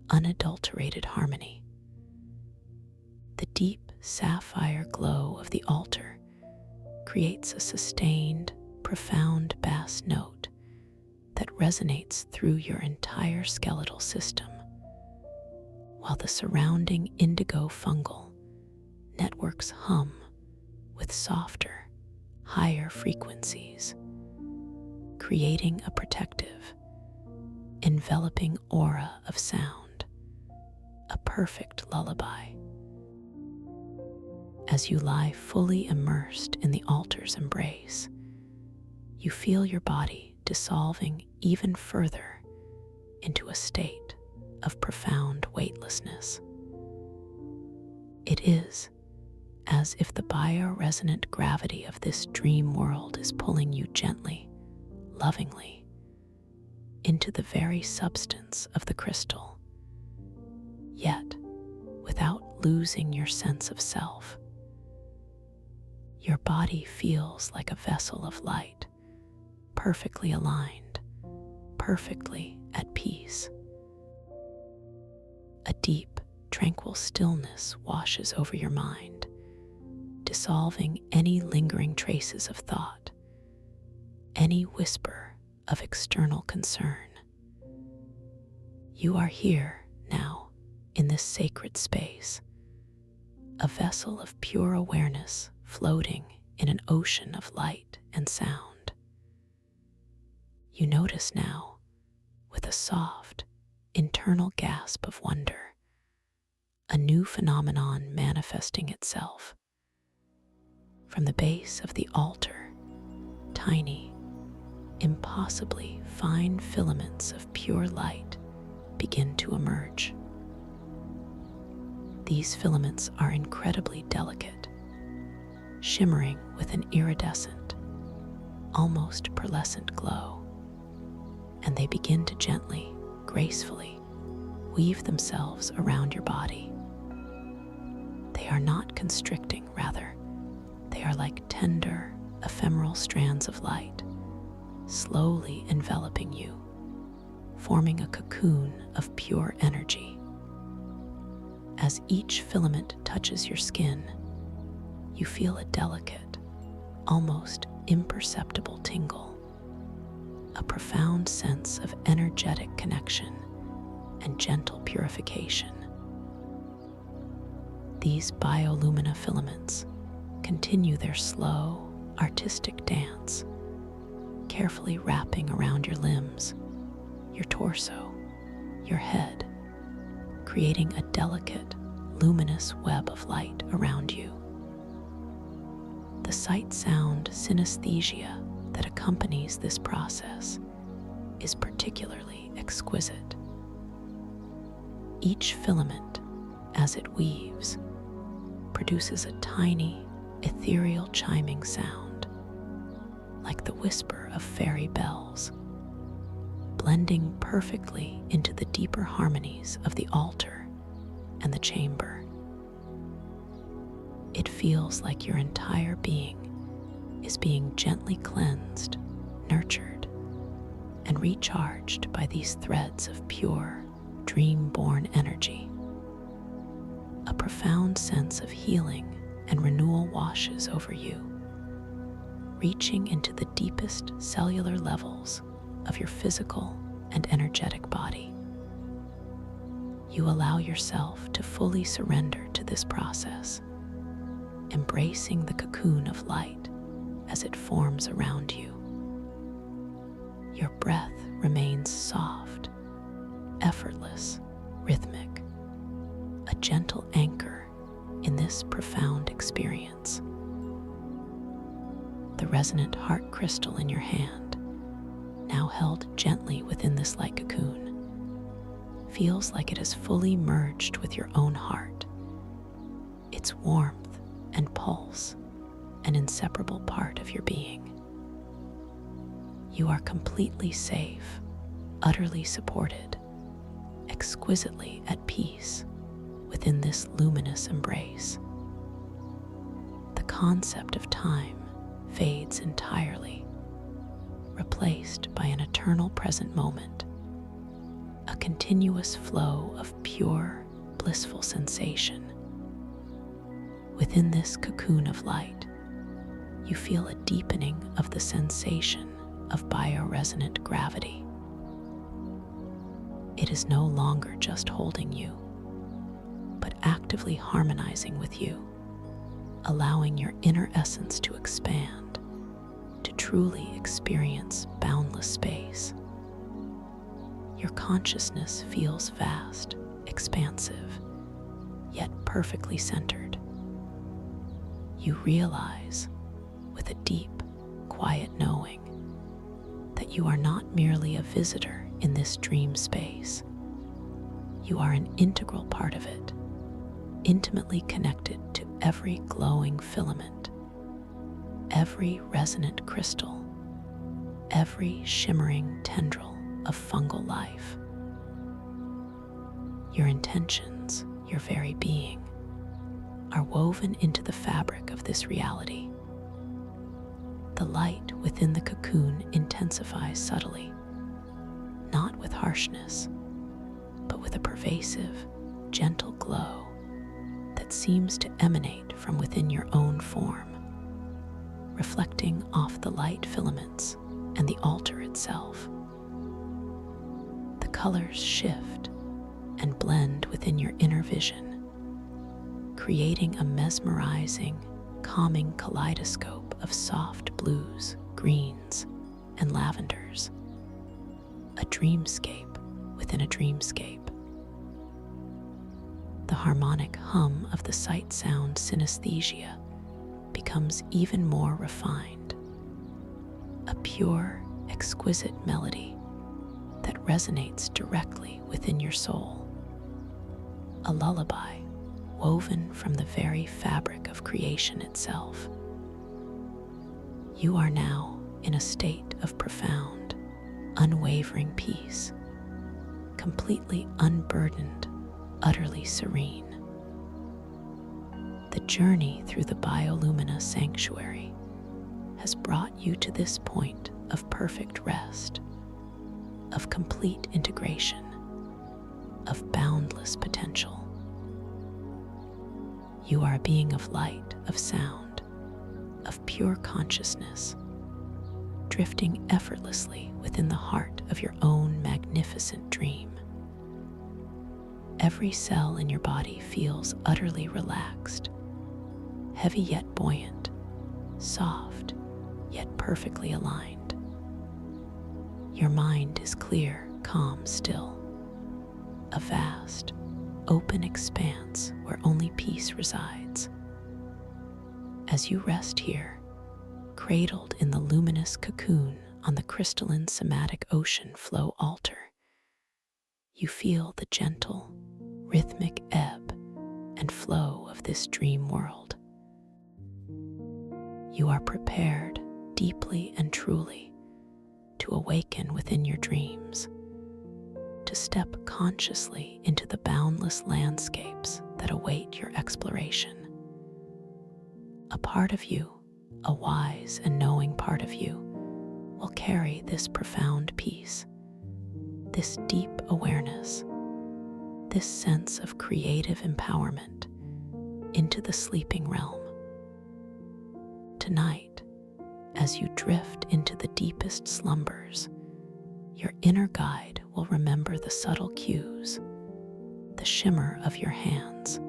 unadulterated harmony. The deep sapphire glow of the altar creates a sustained, profound bass note that resonates through your entire skeletal system, while the surrounding indigo fungal networks hum with softer, higher frequencies, creating a protective, enveloping aura of sound, a perfect lullaby. As you lie fully immersed in the altar's embrace, you feel your body dissolving even further into a state of profound weightlessness. It is as if the bioresonant gravity of this dream world is pulling you gently, lovingly, into the very substance of the crystal, yet without losing your sense of self. Your body feels like a vessel of light, perfectly aligned, perfectly at peace. A deep, tranquil stillness washes over your mind, dissolving any lingering traces of thought, any whisper of external concern. You are here now in this sacred space, a vessel of pure awareness floating in an ocean of light and sound. You notice now, with a soft, internal gasp of wonder, a new phenomenon manifesting itself. From the base of the altar, tiny, impossibly fine filaments of pure light begin to emerge. These filaments are incredibly delicate, shimmering with an iridescent, almost pearlescent glow, and they begin to gently, gracefully weave themselves around your body. They are not constricting, rather, they are like tender, ephemeral strands of light, slowly enveloping you, forming a cocoon of pure energy. As each filament touches your skin, you feel a delicate, almost imperceptible tingle, a profound sense of energetic connection and gentle purification. These biolumina filaments continue their slow, artistic dance, carefully wrapping around your limbs, your torso, your head, creating a delicate, luminous web of light around you. The sight-sound synesthesia that accompanies this process is particularly exquisite. Each filament, as it weaves, produces a tiny, ethereal chiming sound, like the whisper of fairy bells, blending perfectly into the deeper harmonies of the altar and the chamber. It feels like your entire being is being gently cleansed, nurtured, and recharged by these threads of pure, dream-born energy. A profound sense of healing and renewal washes over you, reaching into the deepest cellular levels of your physical and energetic body. You allow yourself to fully surrender to this process, embracing the cocoon of light as it forms around you. Your breath remains soft, effortless, rhythmic, a gentle anchor in this profound experience. The resonant heart crystal in your hand, now held gently within this light cocoon, feels like it has fully merged with your own heart, its warmth and pulse, an inseparable part of your being. You are completely safe, utterly supported, exquisitely at peace within this luminous embrace. The concept of time fades entirely, replaced by an eternal present moment, a continuous flow of pure, blissful sensation. Within this cocoon of light, you feel a deepening of the sensation of bioresonant gravity. It is no longer just holding you, but actively harmonizing with you, allowing your inner essence to expand, to truly experience boundless space. Your consciousness feels vast, expansive, yet perfectly centered. You realize, with a deep, quiet knowing, that you are not merely a visitor in this dream space. You are an integral part of it, intimately connected to every glowing filament, every resonant crystal, every shimmering tendril of fungal life. Your intentions, your very being, are woven into the fabric of this reality. The light within the cocoon intensifies subtly, not with harshness, but with a pervasive, gentle glow that seems to emanate from within your own form, reflecting off the light filaments and the altar itself. The colors shift and blend within your inner vision, creating a mesmerizing, calming kaleidoscope of soft blues, greens, and lavenders. A dreamscape within a dreamscape. The harmonic hum of the sight-sound synesthesia becomes even more refined. A pure, exquisite melody that resonates directly within your soul. A lullaby woven from the very fabric of creation itself. You are now in a state of profound, unwavering peace, completely unburdened, utterly serene. The journey through the biolumina sanctuary has brought you to this point of perfect rest, of complete integration, of boundless potential. You are a being of light, of sound, of pure consciousness, drifting effortlessly within the heart of your own magnificent dream. Every cell in your body feels utterly relaxed, heavy yet buoyant, soft yet perfectly aligned. Your mind is clear, calm, still, a vast, open expanse where only peace resides. As you rest here, cradled in the luminous cocoon on the crystalline somatic ocean flow altar, you feel the gentle, rhythmic ebb and flow of this dream world. You are prepared deeply and truly to awaken within your dreams, to step consciously into the boundless landscapes that await your exploration. A part of you, a wise and knowing part of you, will carry this profound peace, this deep awareness, this sense of creative empowerment into the sleeping realm. Tonight, as you drift into the deepest slumbers, your inner guide will remember the subtle cues, the shimmer of your hands,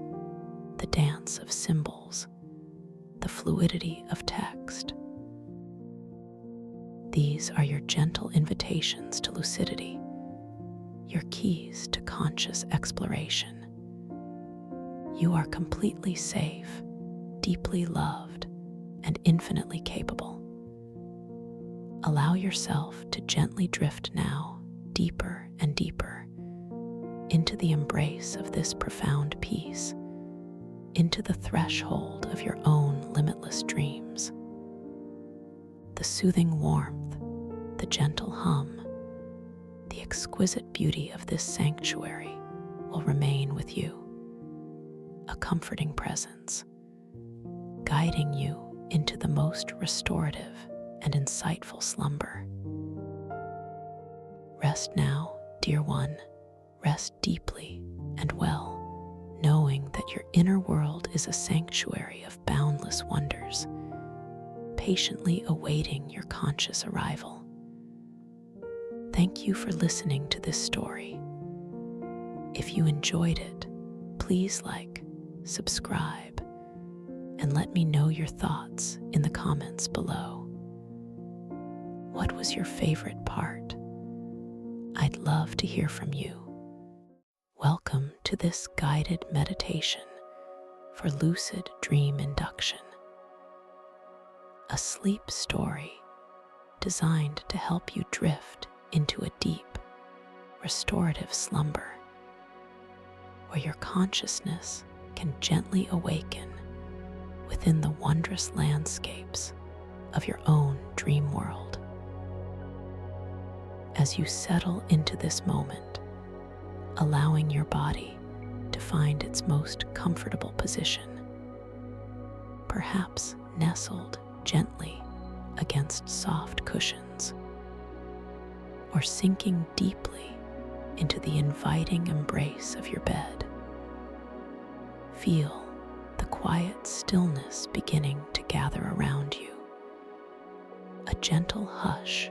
the dance of symbols, the fluidity of text. These are your gentle invitations to lucidity, your keys to conscious exploration. You are completely safe, deeply loved, and infinitely capable. Allow yourself to gently drift now, deeper and deeper, into the embrace of this profound peace, into the threshold of your own limitless dreams. The soothing warmth, the gentle hum, the exquisite beauty of this sanctuary will remain with you, a comforting presence, guiding you into the most restorative and insightful slumber. Rest now, dear one, rest deeply and well, knowing that your inner world is a sanctuary of boundless wonders, patiently awaiting your conscious arrival. Thank you for listening to this story. If you enjoyed it, please like, subscribe, and let me know your thoughts in the comments below. What was your favorite part? I'd love to hear from you. Welcome to this guided meditation for lucid dream induction, a sleep story designed to help you drift into a deep, restorative slumber where your consciousness can gently awaken within the wondrous landscapes of your own dream world. As you settle into this moment, allowing your body to find its most comfortable position, perhaps nestled gently against soft cushions, or sinking deeply into the inviting embrace of your bed. Feel the quiet stillness beginning to gather around you, a gentle hush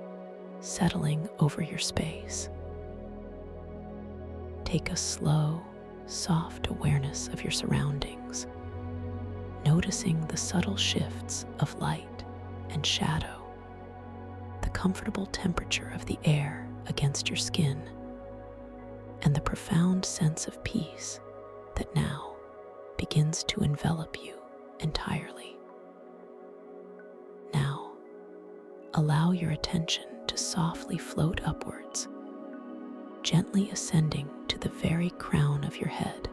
settling over your space. Take a slow, soft awareness of your surroundings, noticing the subtle shifts of light and shadow, the comfortable temperature of the air against your skin, and the profound sense of peace that now begins to envelop you entirely. Now, allow your attention to softly float upwards, gently ascending to the very crown of your head,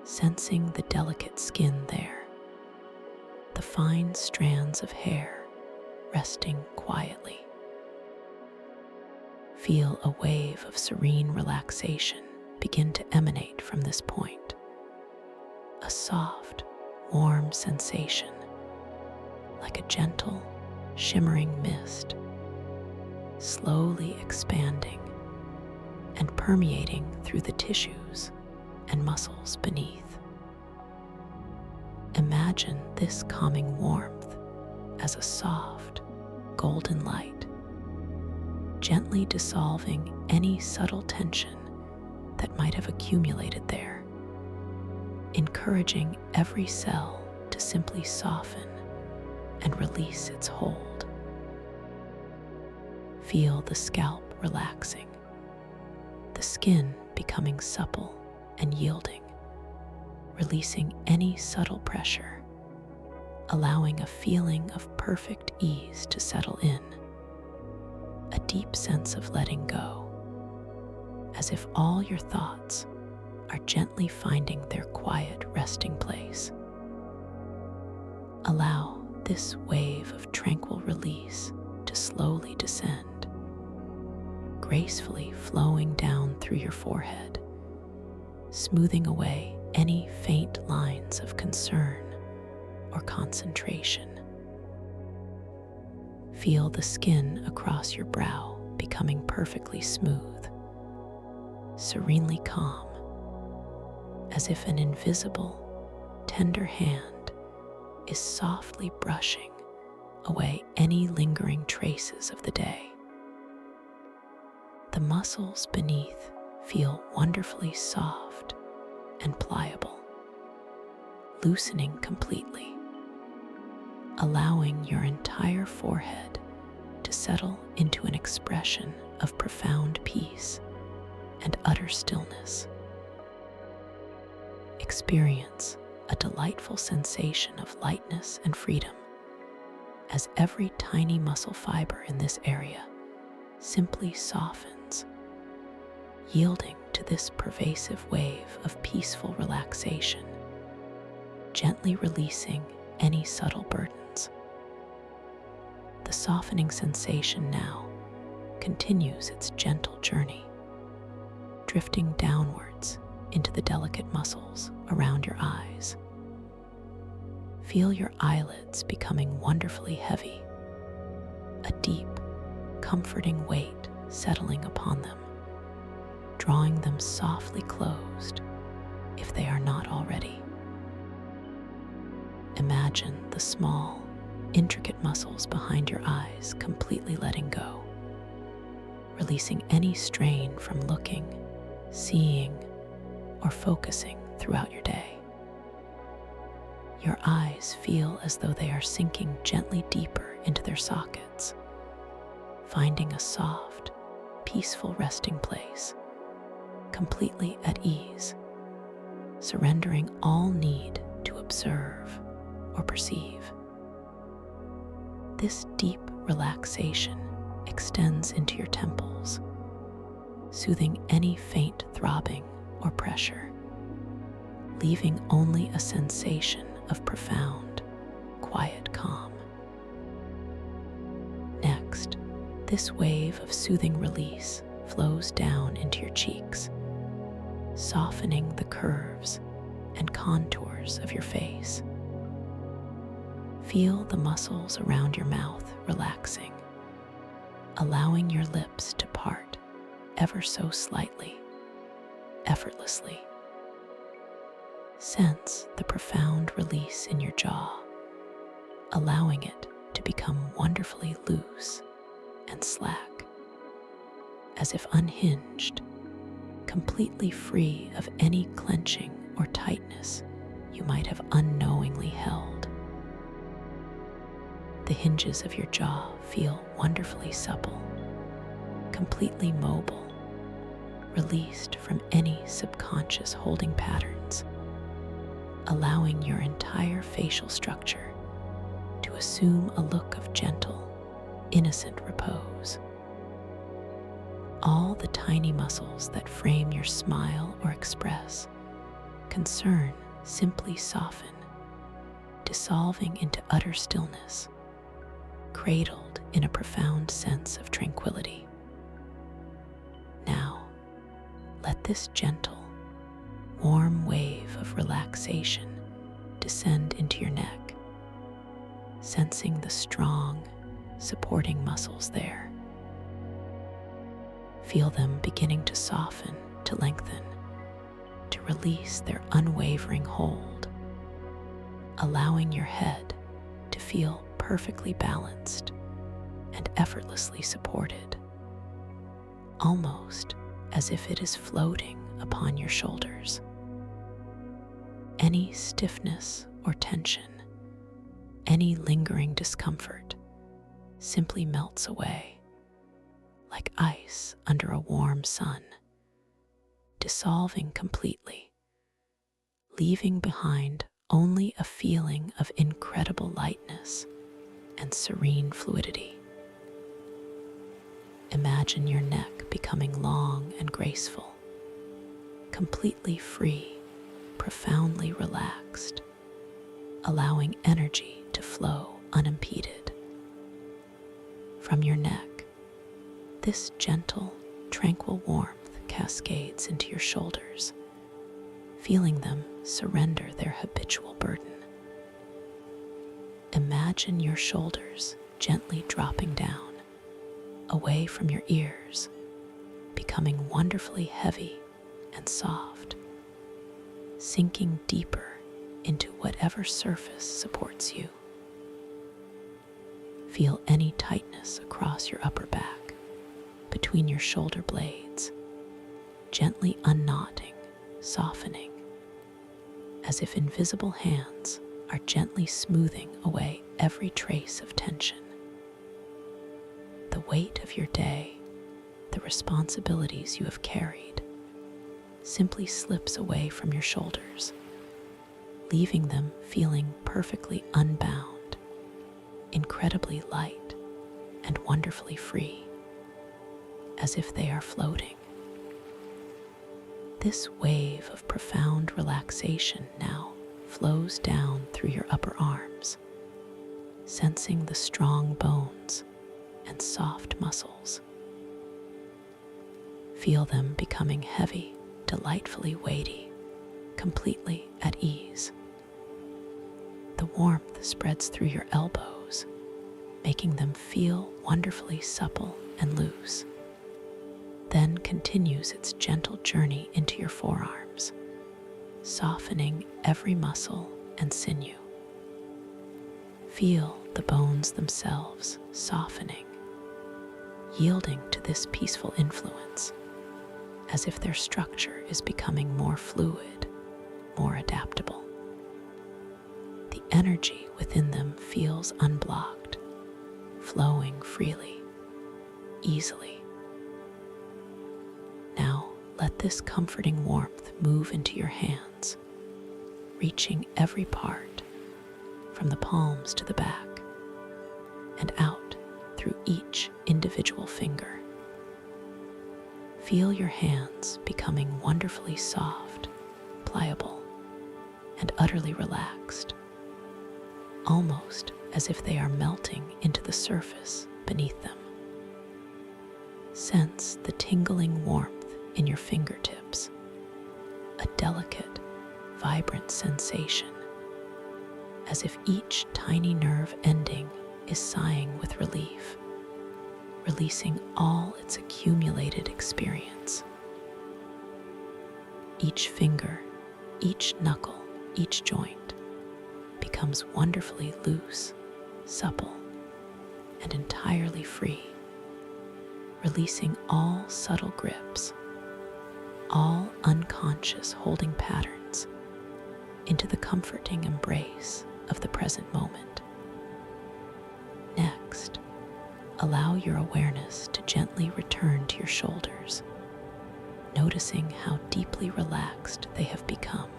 sensing the delicate skin there, the fine strands of hair resting quietly. Feel a wave of serene relaxation begin to emanate from this point, a soft, warm sensation, like a gentle, shimmering mist, slowly expanding and permeating through the tissues and muscles beneath. Imagine this calming warmth as a soft, golden light, gently dissolving any subtle tension that might have accumulated there, encouraging every cell to simply soften and release its hold. Feel the scalp relaxing, the skin becoming supple and yielding, releasing any subtle pressure, allowing a feeling of perfect ease to settle in, a deep sense of letting go, as if all your thoughts are gently finding their quiet resting place. Allow this wave of tranquil release to slowly descend, gracefully flowing down through your forehead, smoothing away any faint lines of concern or concentration. Feel the skin across your brow becoming perfectly smooth, serenely calm, as if an invisible, tender hand is softly brushing away any lingering traces of the day. The muscles beneath feel wonderfully soft and pliable, loosening completely, allowing your entire forehead to settle into an expression of profound peace and utter stillness. Experience a delightful sensation of lightness and freedom as every tiny muscle fiber in this area simply softens, yielding to this pervasive wave of peaceful relaxation, gently releasing any subtle burdens. The softening sensation now continues its gentle journey, drifting downwards into the delicate muscles around your eyes. Feel your eyelids becoming wonderfully heavy, a deep, comforting weight settling upon them, drawing them softly closed if they are not already. Imagine the small, intricate muscles behind your eyes completely letting go, releasing any strain from looking, seeing, or focusing throughout your day. Your eyes feel as though they are sinking gently deeper into their sockets, finding a soft, peaceful resting place, completely at ease, surrendering all need to observe or perceive. This deep relaxation extends into your temples, soothing any faint throbbing or pressure, leaving only a sensation of profound, quiet calm. Next, this wave of soothing release flows down into your cheeks, softening the curves and contours of your face. Feel the muscles around your mouth relaxing, allowing your lips to part ever so slightly, effortlessly. Sense the profound release in your jaw, allowing it to become wonderfully loose and slack, as if unhinged, completely free of any clenching or tightness you might have unknowingly held. The hinges of your jaw feel wonderfully supple, completely mobile, released from any subconscious holding patterns, allowing your entire facial structure to assume a look of gentle, innocent repose. All the tiny muscles that frame your smile or express concern simply soften, dissolving into utter stillness, cradled in a profound sense of tranquility. Now, let this gentle, warm wave of relaxation descend into your neck, sensing the strong, supporting muscles there. Feel them beginning to soften, to lengthen, to release their unwavering hold, allowing your head to feel perfectly balanced and effortlessly supported, almost as if it is floating upon your shoulders. Any stiffness or tension, any lingering discomfort simply melts away, like ice under a warm sun, dissolving completely, leaving behind only a feeling of incredible lightness and serene fluidity. Imagine your neck becoming long and graceful, completely free, profoundly relaxed, allowing energy to flow unimpeded. From your neck, this gentle, tranquil warmth cascades into your shoulders, feeling them surrender their habitual burden. Imagine your shoulders gently dropping down, away from your ears, becoming wonderfully heavy and soft, sinking deeper into whatever surface supports you. Feel any tightness across your upper back, between your shoulder blades, gently unknotting, softening, as if invisible hands are gently smoothing away every trace of tension. The weight of your day, the responsibilities you have carried, simply slips away from your shoulders, leaving them feeling perfectly unbound, incredibly light, and wonderfully free, as if they are floating. This wave of profound relaxation now flows down through your upper arms, sensing the strong bones and soft muscles. Feel them becoming heavy, delightfully weighty, completely at ease. The warmth spreads through your elbows, making them feel wonderfully supple and loose, then continues its gentle journey into your forearms, softening every muscle and sinew. Feel the bones themselves softening, yielding to this peaceful influence, as if their structure is becoming more fluid, more adaptable. The energy within them feels unblocked, flowing freely, easily. Now, let this comforting warmth move into your hands, reaching every part, from the palms to the back, and out through each individual finger. Feel your hands becoming wonderfully soft, pliable, and utterly relaxed, almost as if they are melting into the surface beneath them. Sense the tingling warmth in your fingertips, a delicate, vibrant sensation, as if each tiny nerve ending is sighing with relief, releasing all its accumulated experience. Each finger, each knuckle, each joint becomes wonderfully loose, supple, and entirely free, releasing all subtle grips, all unconscious holding patterns into the comforting embrace of the present moment. Next, allow your awareness to gently return to your shoulders, noticing how deeply relaxed they have become,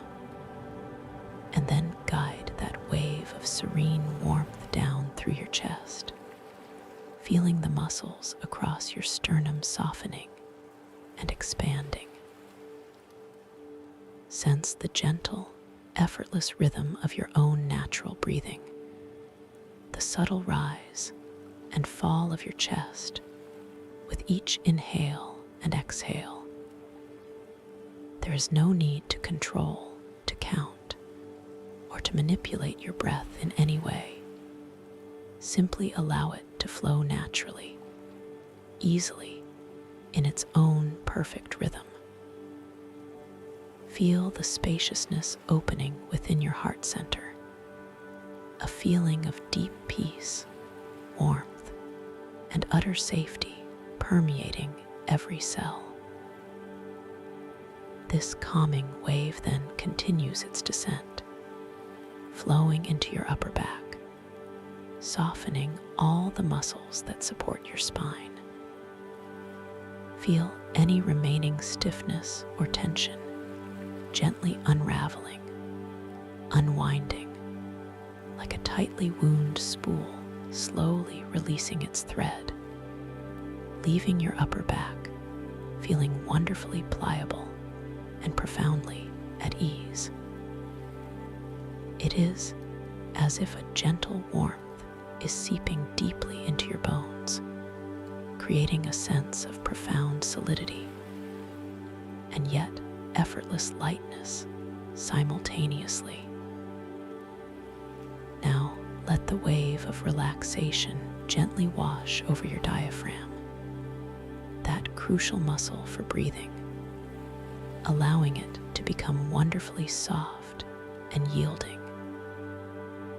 and then guide that wave of serene warmth down through your chest, feeling the muscles across your sternum softening and expanding. Sense the gentle, effortless rhythm of your own natural breathing, the subtle rise and fall of your chest with each inhale and exhale. There is no need to control, to count, or to manipulate your breath in any way. Simply allow it to flow naturally, easily, in its own perfect rhythm. Feel the spaciousness opening within your heart center, a feeling of deep peace, warmth, and utter safety permeating every cell. This calming wave then continues its descent, flowing into your upper back, softening all the muscles that support your spine. Feel any remaining stiffness or tension gently unraveling, unwinding, like a tightly wound spool slowly releasing its thread, leaving your upper back feeling wonderfully pliable and profoundly at ease. It is as if a gentle warmth is seeping deeply into your bones, creating a sense of profound solidity and yet effortless lightness simultaneously. Now let the wave of relaxation gently wash over your diaphragm, that crucial muscle for breathing, allowing it to become wonderfully soft and yielding,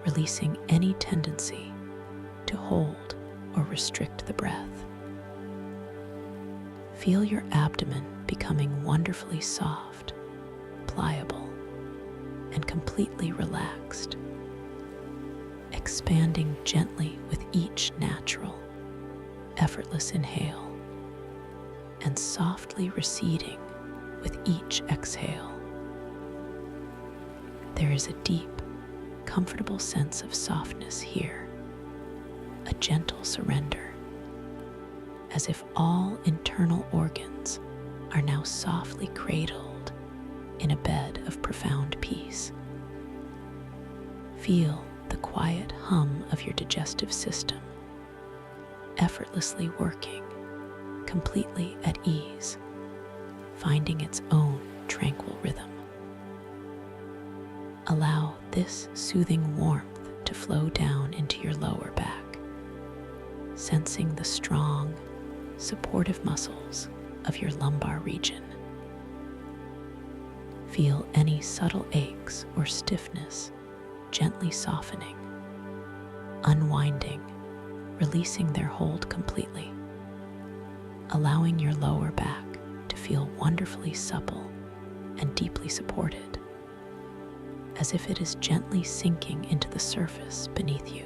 releasing any tendency to hold or restrict the breath. Feel your abdomen becoming wonderfully soft, pliable, and completely relaxed, expanding gently with each natural, effortless inhale, and softly receding with each exhale. There is a deep, comfortable sense of softness here, a gentle surrender, as if all internal organs are now softly cradled in a bed of profound peace. Feel the quiet hum of your digestive system, effortlessly working, completely at ease, finding its own tranquil rhythm. Allow this soothing warmth to flow down into your lower back, sensing the strong, supportive muscles of your lumbar region. Feel any subtle aches or stiffness gently softening, unwinding, releasing their hold completely, allowing your lower back to feel wonderfully supple and deeply supported, as if it is gently sinking into the surface beneath you.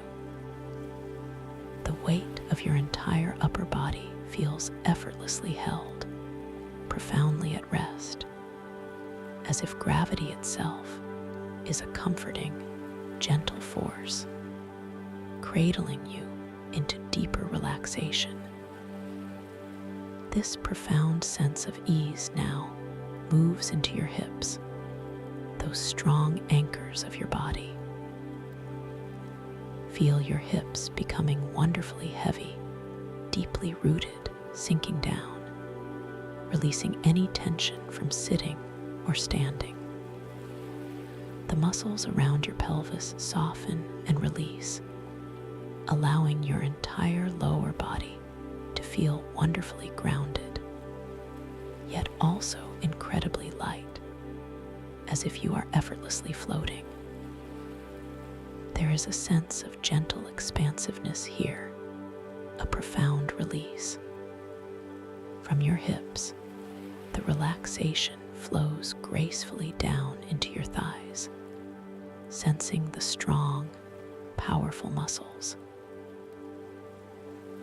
The weight of your entire upper body feels effortlessly held, profoundly at rest, as if gravity itself is a comforting, gentle force, cradling you into deeper relaxation. This profound sense of ease now moves into your hips, those strong anchors of your body. Feel your hips becoming wonderfully heavy, deeply rooted, sinking down, releasing any tension from sitting or standing. The muscles around your pelvis soften and release, allowing your entire lower body to feel wonderfully grounded, yet also incredibly light, as if you are effortlessly floating. There is a sense of gentle expansiveness here, a profound release. From your hips, the relaxation flows gracefully down into your thighs, sensing the strong, powerful muscles.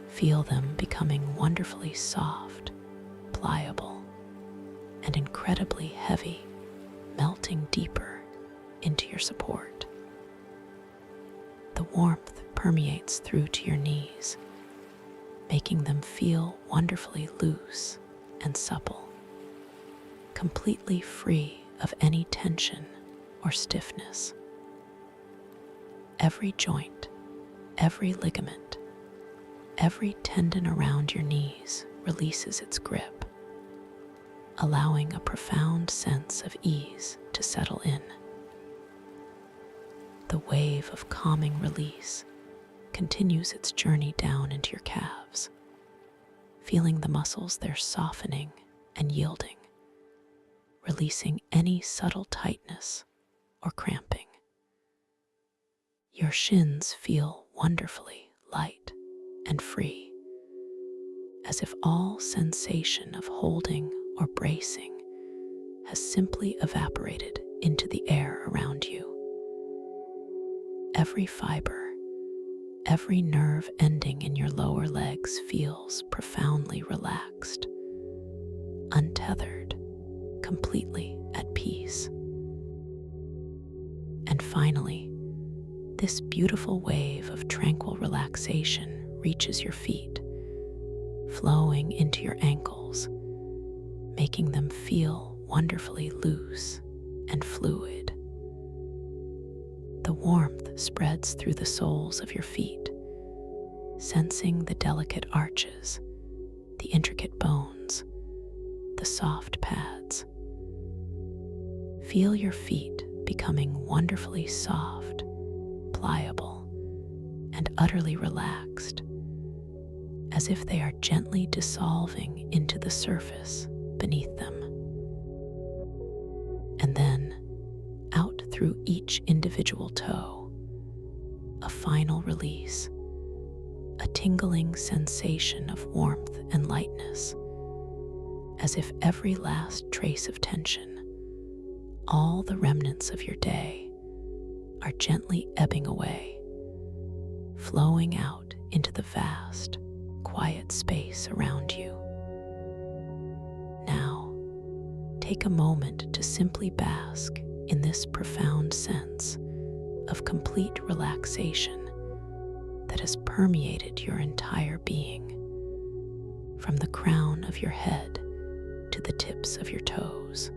Feel them becoming wonderfully soft, pliable, and incredibly heavy, melting deeper into your support. The warmth permeates through to your knees, making them feel wonderfully loose and supple, completely free of any tension or stiffness. Every joint, every ligament, every tendon around your knees releases its grip, allowing a profound sense of ease to settle in. The wave of calming release continues its journey down into your calves, feeling the muscles there softening and yielding, releasing any subtle tightness or cramping. Your shins feel wonderfully light and free, as if all sensation of holding or bracing has simply evaporated into the air around you. Every fiber, every nerve ending in your lower legs feels profoundly relaxed, untethered, completely at peace. And finally, this beautiful wave of tranquil relaxation reaches your feet, flowing into your ankles, making them feel wonderfully loose and fluid. The warmth spreads through the soles of your feet, sensing the delicate arches, the intricate bones, the soft pads. Feel your feet becoming wonderfully soft, pliable, and utterly relaxed, as if they are gently dissolving into the surface beneath them. And then, out through each individual toe, a final release, a tingling sensation of warmth and lightness, as if every last trace of tension, all the remnants of your day, are gently ebbing away, flowing out into the vast, quiet space around you. Now, take a moment to simply bask in this profound sense of complete relaxation that has permeated your entire being, from the crown of your head to the tips of your toes.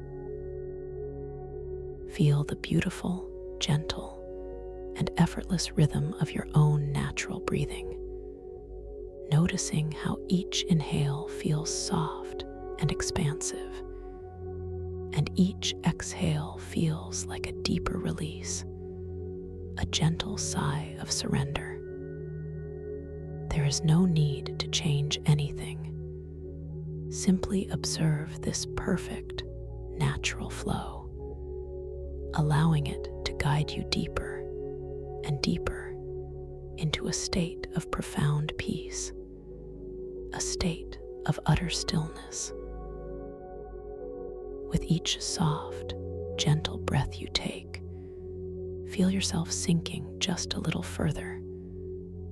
Feel the beautiful, gentle, and effortless rhythm of your own natural breathing, noticing how each inhale feels soft and expansive, and each exhale feels like a deeper release, a gentle sigh of surrender. There is no need to change anything. Simply observe this perfect, natural flow, allowing it to guide you deeper and deeper into a state of profound peace, a state of utter stillness. With each soft, gentle breath you take, feel yourself sinking just a little further,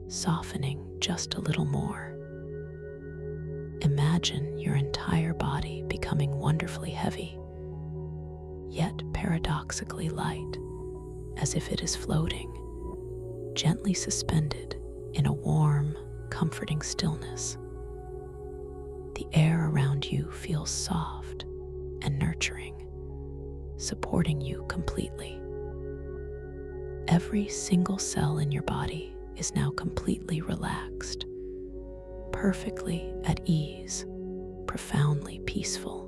softening just a little more. Imagine your entire body becoming wonderfully heavy, yet paradoxically light, as if it is floating, gently suspended in a warm, comforting stillness. The air around you feels soft and nurturing, supporting you completely. Every single cell in your body is now completely relaxed, perfectly at ease, profoundly peaceful.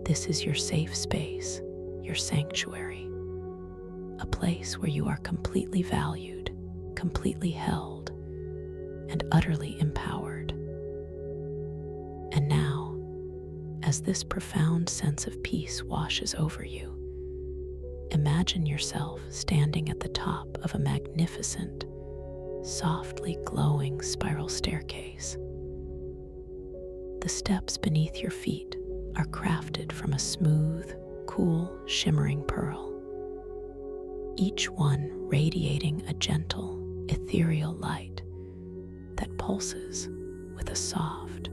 This is your safe space, your sanctuary, a place where you are completely valued, completely held, and utterly empowered. And now, as this profound sense of peace washes over you, imagine yourself standing at the top of a magnificent, softly glowing spiral staircase. The steps beneath your feet are crafted from a smooth, cool, shimmering pearl, each one radiating a gentle, ethereal light that pulses with a soft,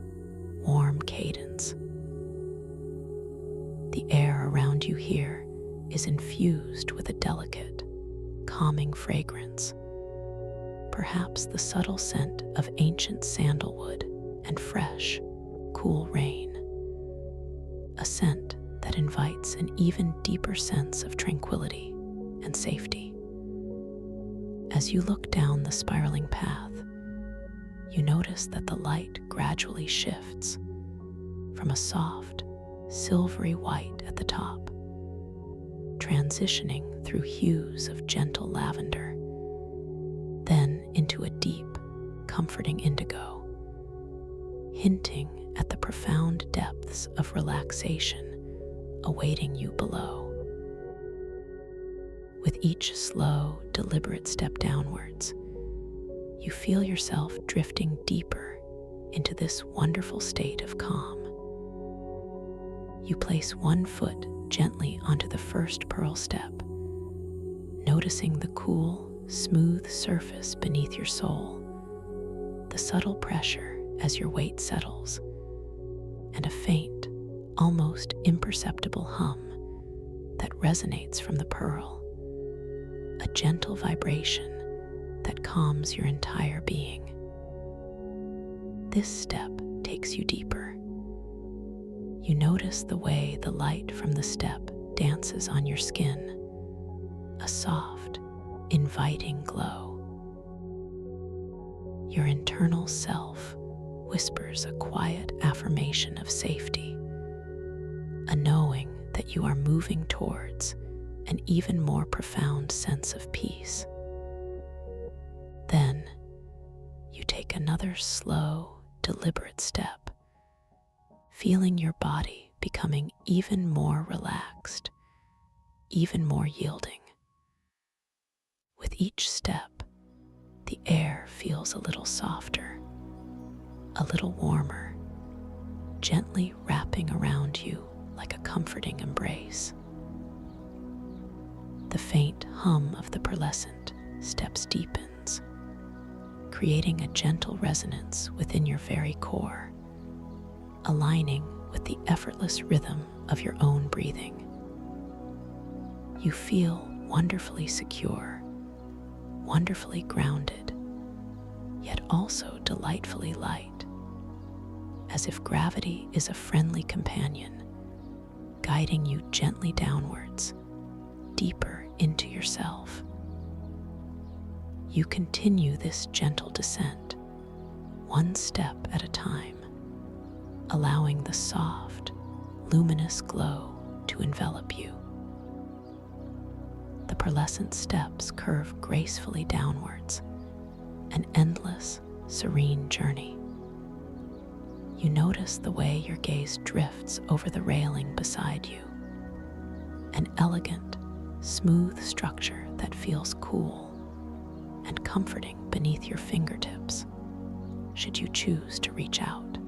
warm cadence. The air around you here is infused with a delicate, calming fragrance, perhaps the subtle scent of ancient sandalwood and fresh, cool rain, a scent that invites an even deeper sense of tranquility and safety. As you look down the spiraling path, you notice that the light gradually shifts from a soft, silvery white at the top, transitioning through hues of gentle lavender, then into a deep, comforting indigo, hinting at the profound depths of relaxation awaiting you below. With each slow, deliberate step downwards, you feel yourself drifting deeper into this wonderful state of calm. You place one foot gently onto the first pearl step, noticing the cool, smooth surface beneath your sole, the subtle pressure as your weight settles, and a faint, almost imperceptible hum that resonates from the pearl, a gentle vibration that calms your entire being. This step takes you deeper. You notice the way the light from the step dances on your skin, a soft, inviting glow. Your internal self whispers a quiet affirmation of safety, a knowing that you are moving towards an even more profound sense of peace. Then you take another slow, deliberate step, feeling your body becoming even more relaxed, even more yielding. With each step, the air feels a little softer, a little warmer, gently wrapping around you like a comforting embrace. The faint hum of the pearlescent steps deepens, creating a gentle resonance within your very core, aligning with the effortless rhythm of your own breathing. You feel wonderfully secure, wonderfully grounded, yet also delightfully light, as if gravity is a friendly companion, guiding you gently downwards, deeper into yourself. You continue this gentle descent, one step at a time, allowing the soft, luminous glow to envelop you. The pearlescent steps curve gracefully downwards, an endless, serene journey. You notice the way your gaze drifts over the railing beside you, an elegant, smooth structure that feels cool and comforting beneath your fingertips, should you choose to reach out.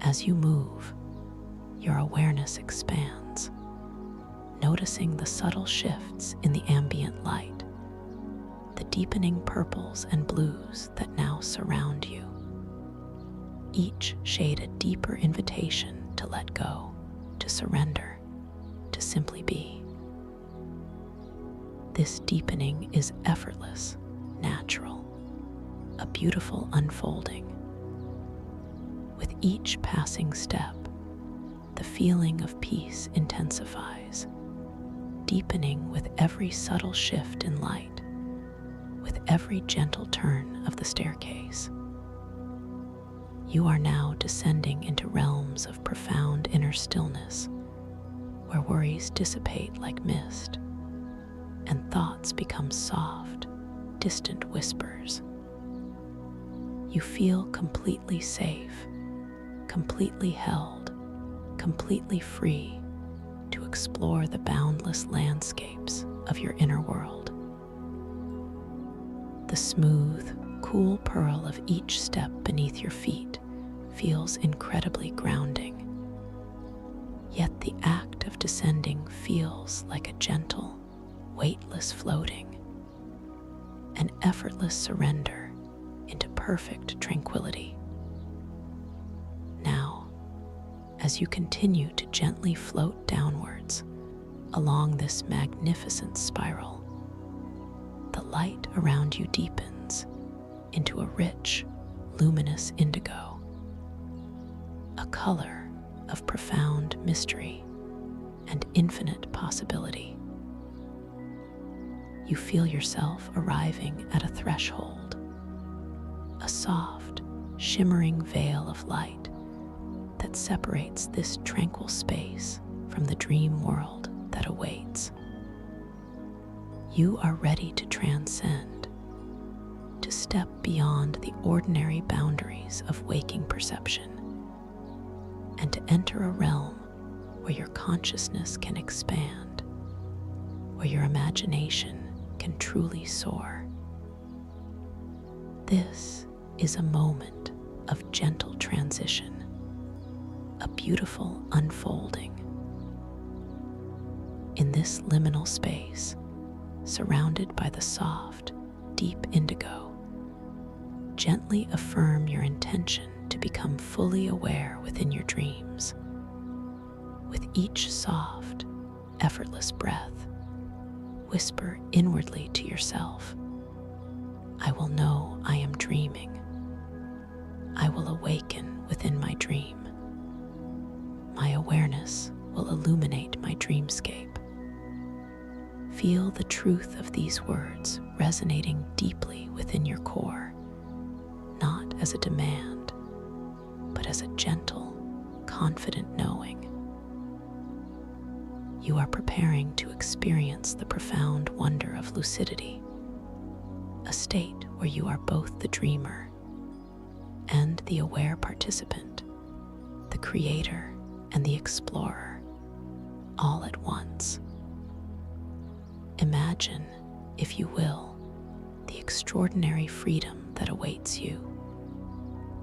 As you move, your awareness expands, noticing the subtle shifts in the ambient light, the deepening purples and blues that now surround you. Each shade a deeper invitation to let go, to surrender, to simply be. This deepening is effortless, natural, a beautiful unfolding. With each passing step, the feeling of peace intensifies, deepening with every subtle shift in light, with every gentle turn of the staircase. You are now descending into realms of profound inner stillness, where worries dissipate like mist, and thoughts become soft, distant whispers. You feel completely safe, completely held, completely free to explore the boundless landscapes of your inner world. The smooth, cool pearl of each step beneath your feet feels incredibly grounding. Yet the act of descending feels like a gentle, weightless floating, an effortless surrender into perfect tranquility. Now, as you continue to gently float downwards along this magnificent spiral, the light around you deepens into a rich, luminous indigo, a color of profound mystery and infinite possibility. You feel yourself arriving at a threshold, a soft, shimmering veil of light that separates this tranquil space from the dream world that awaits. You are ready to transcend, to step beyond the ordinary boundaries of waking perception, and to enter a realm where your consciousness can expand, where your imagination can truly soar. This is a moment of gentle transition, a beautiful unfolding. In this liminal space, surrounded by the soft, deep indigo, gently affirm your intention to become fully aware within your dreams. With each soft, effortless breath, whisper inwardly to yourself, I will know I am dreaming. I will awaken within my dream. My awareness will illuminate my dreamscape. Feel the truth of these words resonating deeply within your core, not as a demand, but as a gentle, confident knowing. You are preparing to experience the profound wonder of lucidity, a state where you are both the dreamer and the aware participant, the creator and the explorer, all at once. Imagine, if you will, the extraordinary freedom that awaits you,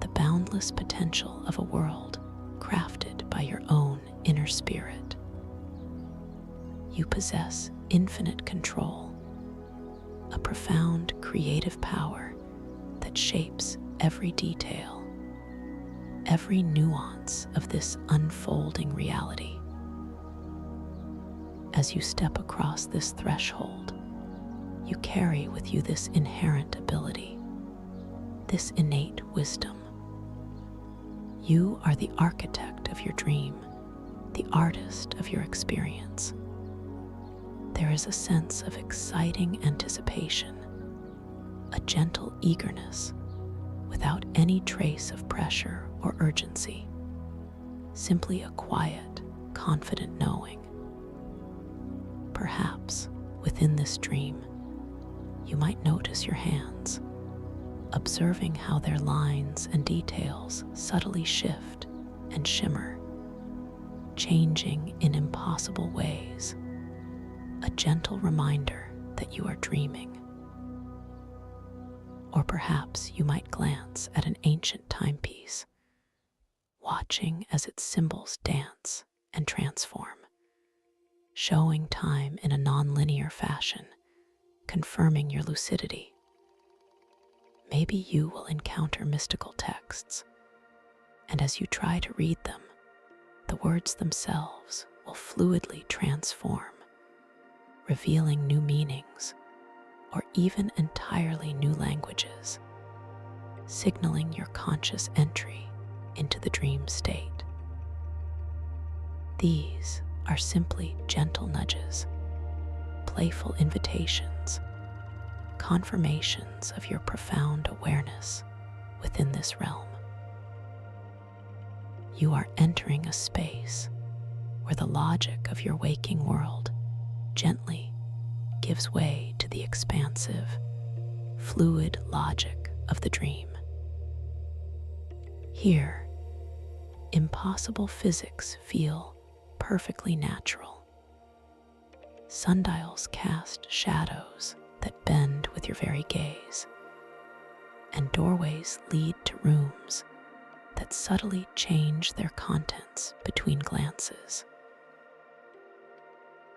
the boundless potential of a world crafted by your own inner spirit. You possess infinite control, a profound creative power that shapes every detail, every nuance of this unfolding reality. As you step across this threshold, you carry with you this inherent ability, this innate wisdom. You are the architect of your dream, the artist of your experience. There is a sense of exciting anticipation, a gentle eagerness without any trace of pressure or urgency, simply a quiet, confident knowing. Perhaps within this dream, you might notice your hands, observing how their lines and details subtly shift and shimmer, changing in impossible ways, a gentle reminder that you are dreaming. Or perhaps you might glance at an ancient timepiece, watching as its symbols dance and transform, showing time in a non-linear fashion, confirming your lucidity. Maybe you will encounter mystical texts, and as you try to read them, the words themselves will fluidly transform, revealing new meanings or even entirely new languages, signaling your conscious entry into the dream state. These are simply gentle nudges, playful invitations, confirmations of your profound awareness within this realm. You are entering a space where the logic of your waking world gently gives way to the expansive, fluid logic of the dream. Here, impossible physics feel perfectly natural. Sundials cast shadows that bend with your very gaze, and doorways lead to rooms that subtly change their contents between glances.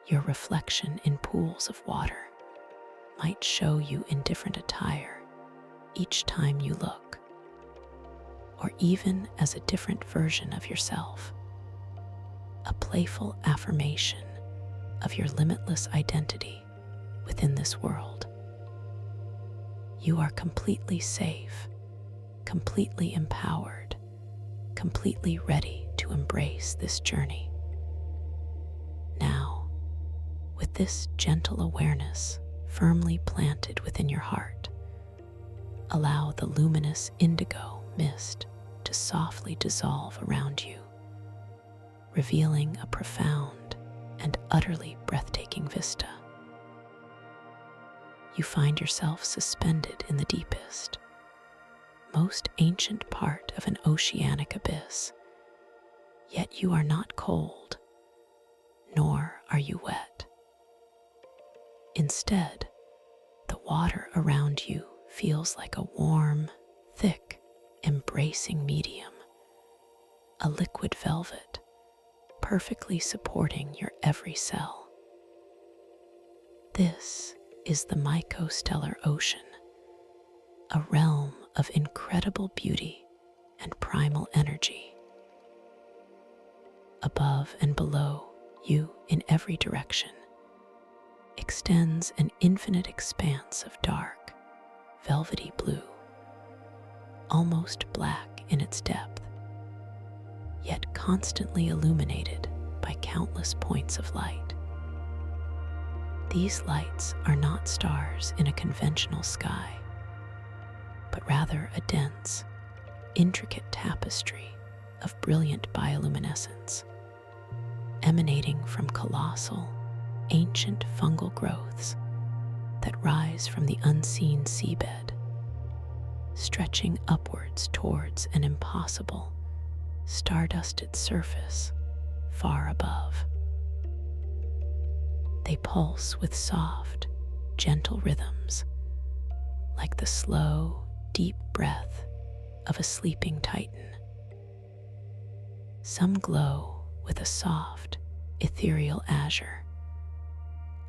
Your reflection in pools of water might show you in different attire each time you look, or even as a different version of yourself, a playful affirmation of your limitless identity within this world. You are completely safe, completely empowered, completely ready to embrace this journey. Now, with this gentle awareness firmly planted within your heart, allow the luminous indigo mist to softly dissolve around you, revealing a profound and utterly breathtaking vista. You find yourself suspended in the deepest, most ancient part of an oceanic abyss, yet you are not cold, nor are you wet. Instead, the water around you feels like a warm, thick, embracing medium, a liquid velvet, perfectly supporting your every cell. This is the mycostellar ocean, a realm of incredible beauty and primal energy. Above and below you, in every direction, extends an infinite expanse of dark, velvety blue, almost black in its depth, yet constantly illuminated by countless points of light. These lights are not stars in a conventional sky, but rather a dense, intricate tapestry of brilliant bioluminescence, emanating from colossal, ancient fungal growths that rise from the unseen seabed, stretching upwards towards an impossible, stardusted surface far above. They pulse with soft, gentle rhythms, like the slow, deep breath of a sleeping titan. Some glow with a soft, ethereal azure,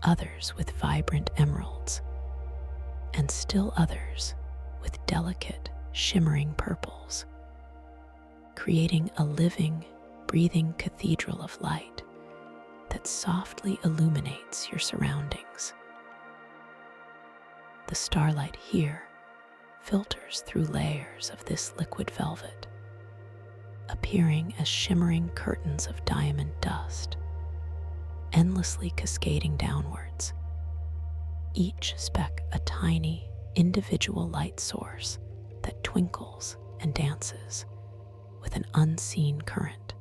others with vibrant emeralds, and still others with delicate, shimmering purples, creating a living, breathing cathedral of light that softly illuminates your surroundings. The starlight here filters through layers of this liquid velvet, appearing as shimmering curtains of diamond dust, endlessly cascading downwards, each speck a tiny, individual light source that twinkles and dances with an unseen current.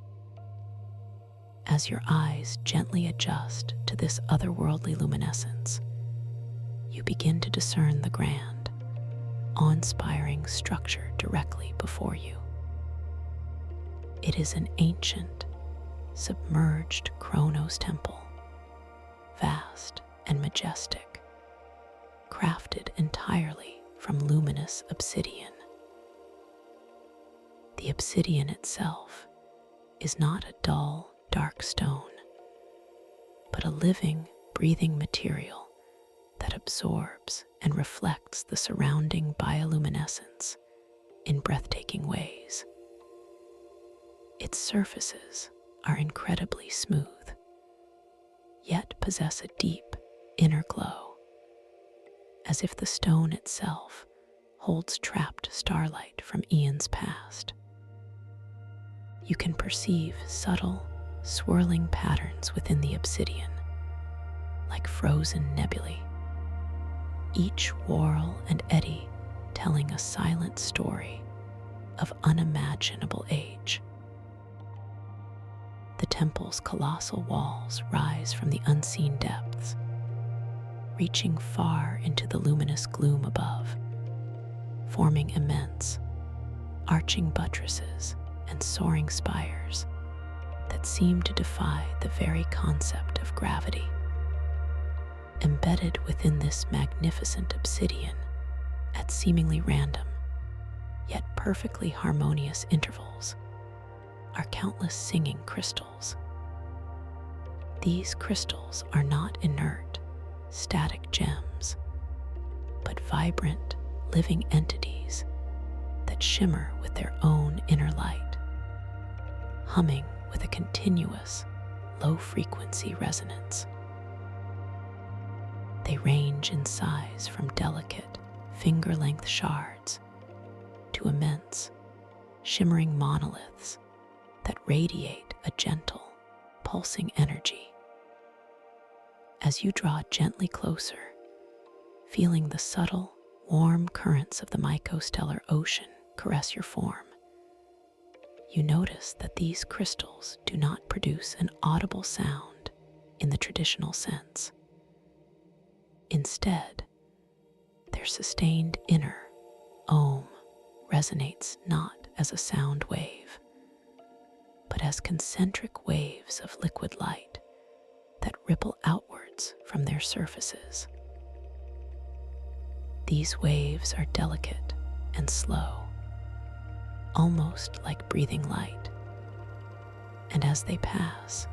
As your eyes gently adjust to this otherworldly luminescence, you begin to discern the grand, awe-inspiring structure directly before you. It is an ancient, submerged Kronos temple, vast and majestic, crafted entirely from luminous obsidian. The obsidian itself is not a dull, dark stone, but a living, breathing material that absorbs and reflects the surrounding bioluminescence in breathtaking ways. Its surfaces are incredibly smooth, yet possess a deep inner glow, as if the stone itself holds trapped starlight from eons past. You can perceive subtle, swirling patterns within the obsidian, like frozen nebulae, each whorl and eddy telling a silent story of unimaginable age. The temple's colossal walls rise from the unseen depths, reaching far into the luminous gloom above, forming immense, arching buttresses and soaring spires that seem to defy the very concept of gravity. Embedded within this magnificent obsidian, at seemingly random, yet perfectly harmonious intervals, are countless singing crystals. These crystals are not inert, static gems, but vibrant, living entities that shimmer with their own inner light, humming with a continuous, low-frequency resonance. They range in size from delicate, finger-length shards to immense, shimmering monoliths that radiate a gentle, pulsing energy. As you draw gently closer, feeling the subtle, warm currents of the mycostellar ocean caress your form, you notice that these crystals do not produce an audible sound in the traditional sense. Instead, their sustained inner Om resonates not as a sound wave, but as concentric waves of liquid light that ripple outwards from their surfaces. These waves are delicate and slow, almost like breathing light, and as they pass,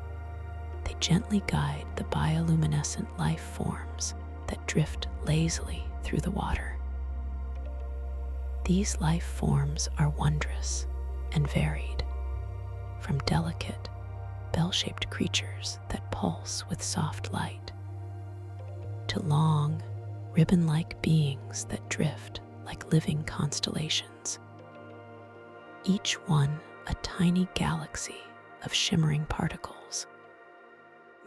they gently guide the bioluminescent life forms that drift lazily through the water. These life forms are wondrous and varied, from delicate, bell-shaped creatures that pulse with soft light, to long, ribbon-like beings that drift like living constellations, each one a tiny galaxy of shimmering particles,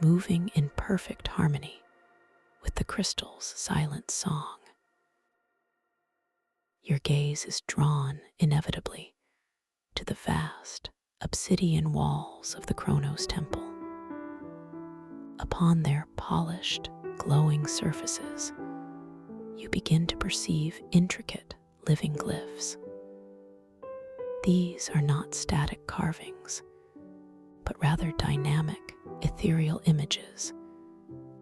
moving in perfect harmony with the crystal's silent song. Your gaze is drawn inevitably to the vast obsidian walls of the Kronos temple. Upon their polished, glowing surfaces, you begin to perceive intricate living glyphs. These are not static carvings, but rather dynamic, ethereal images,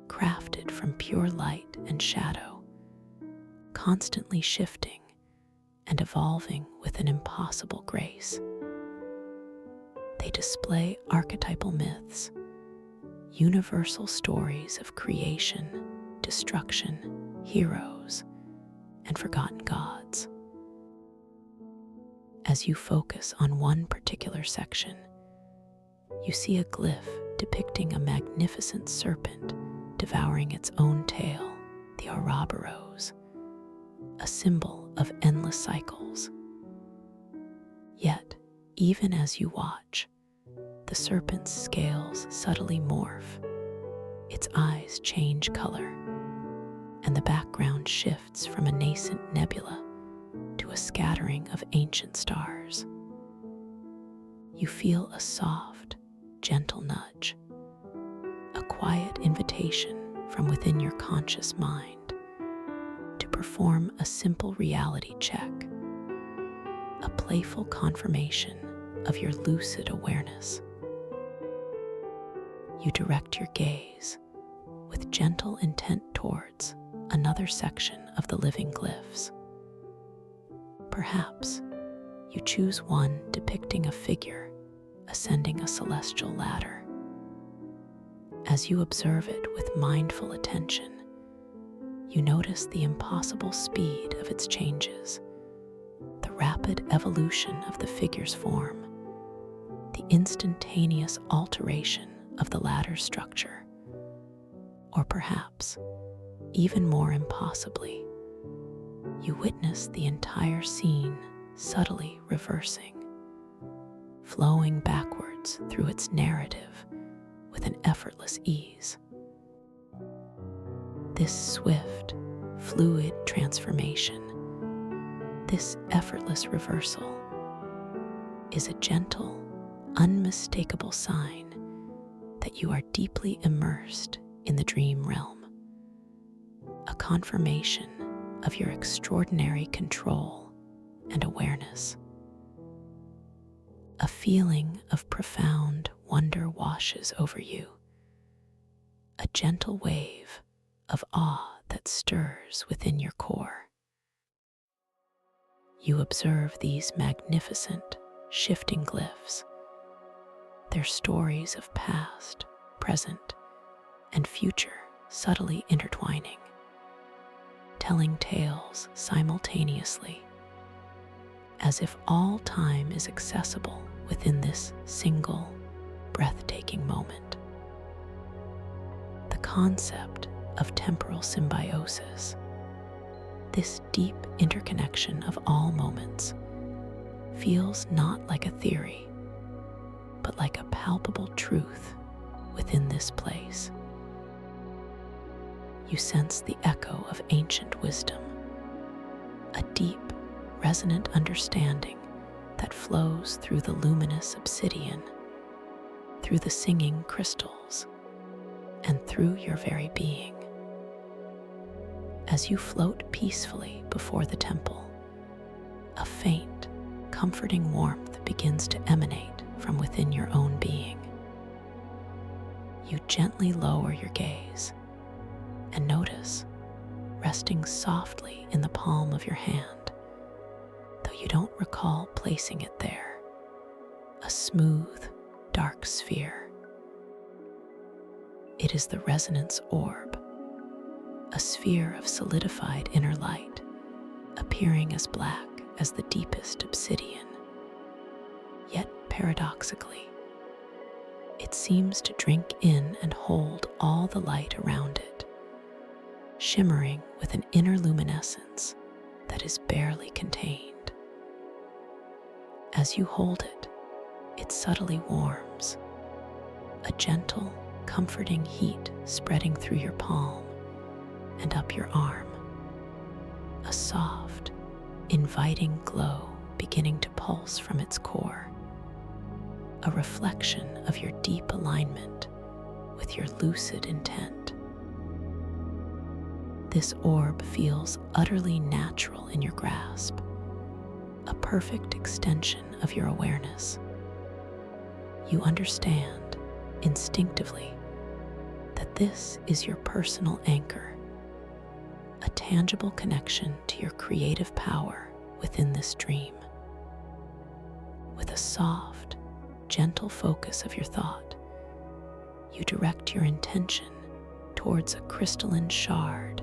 crafted from pure light and shadow, constantly shifting and evolving with an impossible grace. They display archetypal myths, universal stories of creation, destruction, heroes, and forgotten gods. As you focus on one particular section, you see a glyph depicting a magnificent serpent devouring its own tail, the Ouroboros, a symbol of endless cycles. Yet, Even as you watch, the serpent's scales subtly morph, its eyes change color, and the background shifts from a nascent nebula to a scattering of ancient stars. You feel a soft, gentle nudge, a quiet invitation from within your conscious mind to perform a simple reality check, a playful confirmation of your lucid awareness. You direct your gaze with gentle intent towards another section of the living glyphs. Perhaps you choose one depicting a figure ascending a celestial ladder. As you observe it with mindful attention, you notice the impossible speed of its changes, the rapid evolution of the figure's form, the instantaneous alteration of the ladder's structure, or perhaps, even more impossibly, you witness the entire scene subtly reversing, flowing backwards through its narrative with an effortless ease. This swift, fluid transformation, this effortless reversal, is a gentle, unmistakable sign that you are deeply immersed in the dream realm, a confirmation of your extraordinary control and awareness. A feeling of profound wonder washes over you, a gentle wave of awe that stirs within your core. You observe these magnificent, shifting glyphs, their stories of past, present, and future subtly intertwining, telling tales simultaneously, as if all time is accessible within this single, breathtaking moment. The concept of temporal symbiosis, this deep interconnection of all moments, feels not like a theory, but like a palpable truth within this place. You sense the echo of ancient wisdom, a deep, resonant understanding that flows through the luminous obsidian, through the singing crystals, and through your very being. As you float peacefully before the temple, a faint, comforting warmth begins to emanate from within your own being. You gently lower your gaze and notice, resting softly in the palm of your hand, though you don't recall placing it there, a smooth, dark sphere. It is the resonance orb, a sphere of solidified inner light, appearing as black as the deepest obsidian. Yet paradoxically, it seems to drink in and hold all the light around it, shimmering with an inner luminescence that is barely contained. As you hold it, it subtly warms, a gentle, comforting heat spreading through your palm and up your arm, a soft, inviting glow beginning to pulse from its core, a reflection of your deep alignment with your lucid intent. This orb feels utterly natural in your grasp, a perfect extension of your awareness. You understand instinctively that this is your personal anchor, a tangible connection to your creative power within this dream. With a soft, gentle focus of your thought, you direct your intention towards a crystalline shard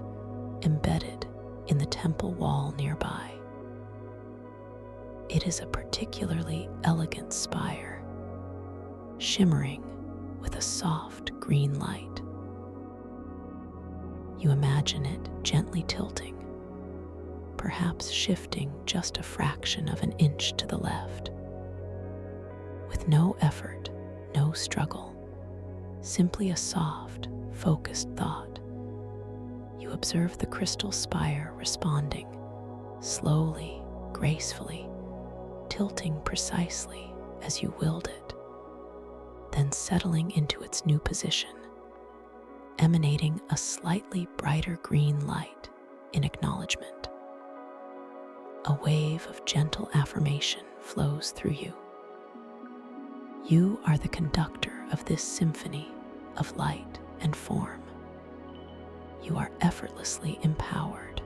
embedded in the temple wall nearby. It is a particularly elegant spire, shimmering with a soft green light. You imagine it gently tilting, perhaps shifting just a fraction of an inch to the left, With no effort, no struggle, simply a soft, focused thought, you observe the crystal spire responding, slowly, gracefully, tilting precisely as you willed it, then settling into its new position, emanating a slightly brighter green light in acknowledgement. A wave of gentle affirmation flows through you. You are the conductor of this symphony of light and form. You are effortlessly empowered.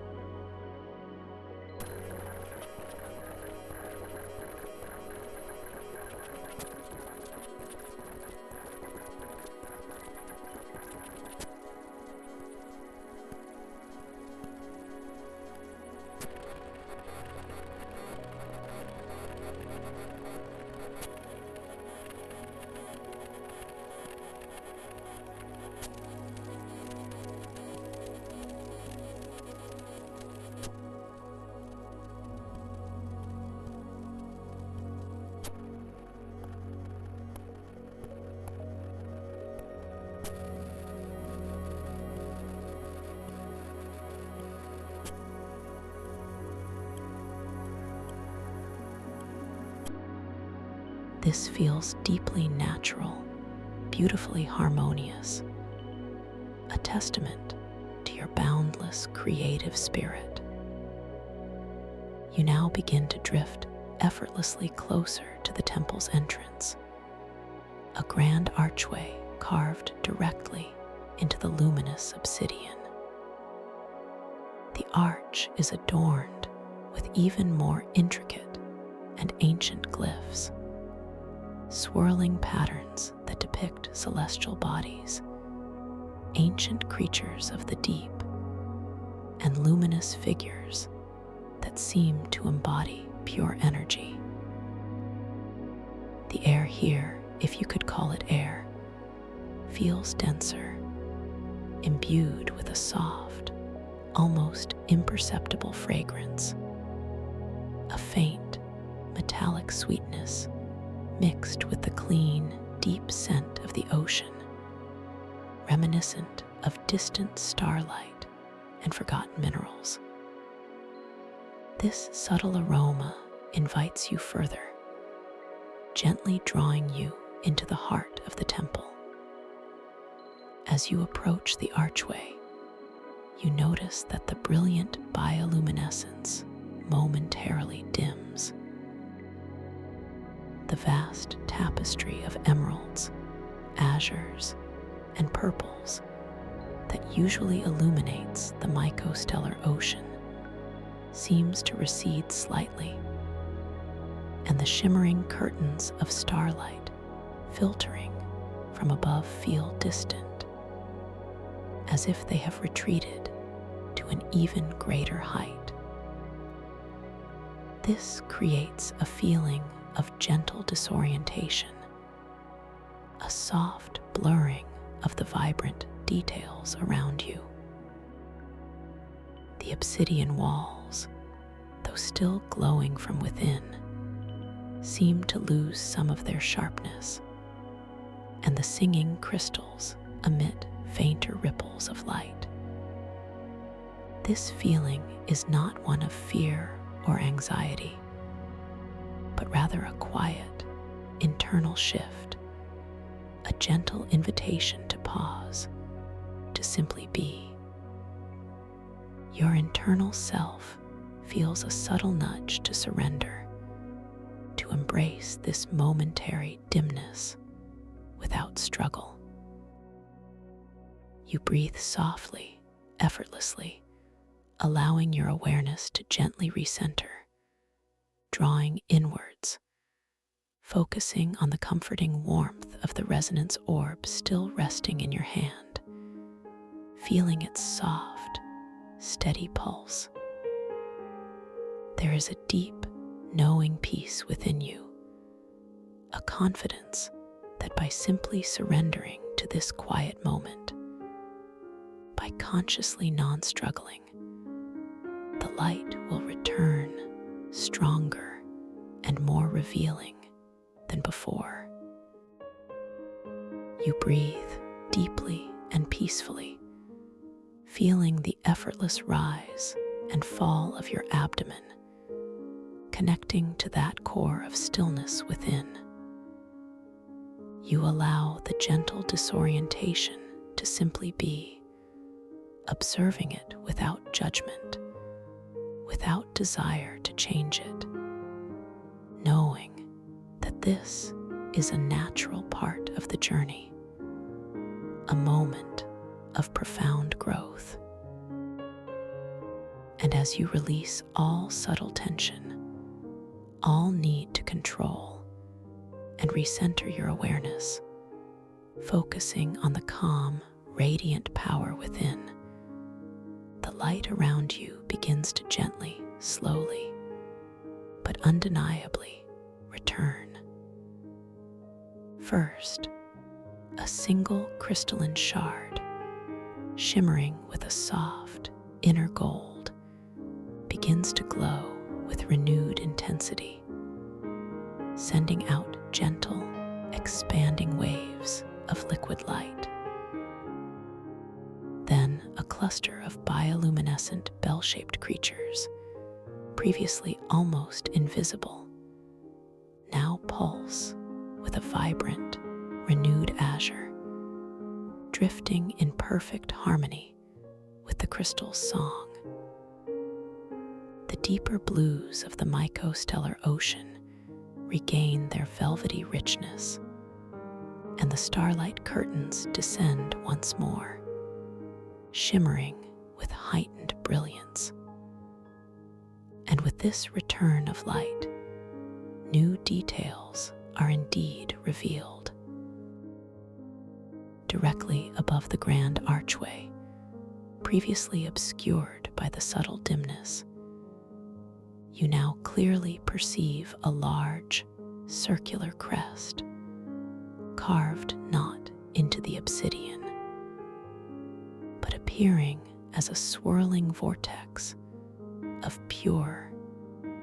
This feels deeply natural, beautifully harmonious, a testament to your boundless creative spirit. You now begin to drift effortlessly closer to the temple's entrance, a grand archway carved directly into the luminous obsidian. The arch is adorned with even more intricate and ancient glyphs, swirling patterns that depict celestial bodies, ancient creatures of the deep, and luminous figures that seem to embody pure energy. The air here, if you could call it air, feels denser, imbued with a soft, almost imperceptible fragrance, a faint, metallic sweetness mixed with the clean, deep scent of the ocean, reminiscent of distant starlight and forgotten minerals. This subtle aroma invites you further, gently drawing you into the heart of the temple. As you approach the archway, you notice that the brilliant bioluminescence momentarily dims. The vast tapestry of emeralds, azures, and purples that usually illuminates the mycostellar ocean seems to recede slightly, and the shimmering curtains of starlight filtering from above feel distant, as if they have retreated to an even greater height. This creates a feeling of gentle disorientation, a soft blurring of the vibrant details around you. The obsidian walls, though still glowing from within, seem to lose some of their sharpness, and the singing crystals emit fainter ripples of light. This feeling is not one of fear or anxiety, but rather a quiet, internal shift, a gentle invitation to pause, to simply be. Your internal self feels a subtle nudge to surrender, to embrace this momentary dimness without struggle. You breathe softly, effortlessly, allowing your awareness to gently recenter, drawing inwards, focusing on the comforting warmth of the resonance orb still resting in your hand, feeling its soft, steady pulse. There is a deep, knowing peace within you, a confidence that by simply surrendering to this quiet moment, by consciously non-struggling, the light will return stronger and more revealing than before. You breathe deeply and peacefully, feeling the effortless rise and fall of your abdomen, connecting to that core of stillness within. You allow the gentle disorientation to simply be, observing it without judgment, without desire to change it, knowing that this is a natural part of the journey, a moment of profound growth. And as you release all subtle tension, all need to control, and recenter your awareness, focusing on the calm, radiant power within, the light around you begins to gently, slowly, but undeniably return. First, a single crystalline shard, shimmering with a soft inner gold, begins to glow with renewed intensity, sending out gentle, expanding waves of liquid light. Then a cluster of bioluminescent bell-shaped creatures, previously almost invisible, now pulse with a vibrant, renewed azure, drifting in perfect harmony with the crystal's song. The deeper blues of the mycostellar ocean regain their velvety richness, and the starlight curtains descend once more, shimmering with heightened brilliance. And with this return of light, new details are indeed revealed. Directly above the grand archway, previously obscured by the subtle dimness, you now clearly perceive a large, circular crest, carved not into the obsidian, but appearing as a swirling vortex of pure,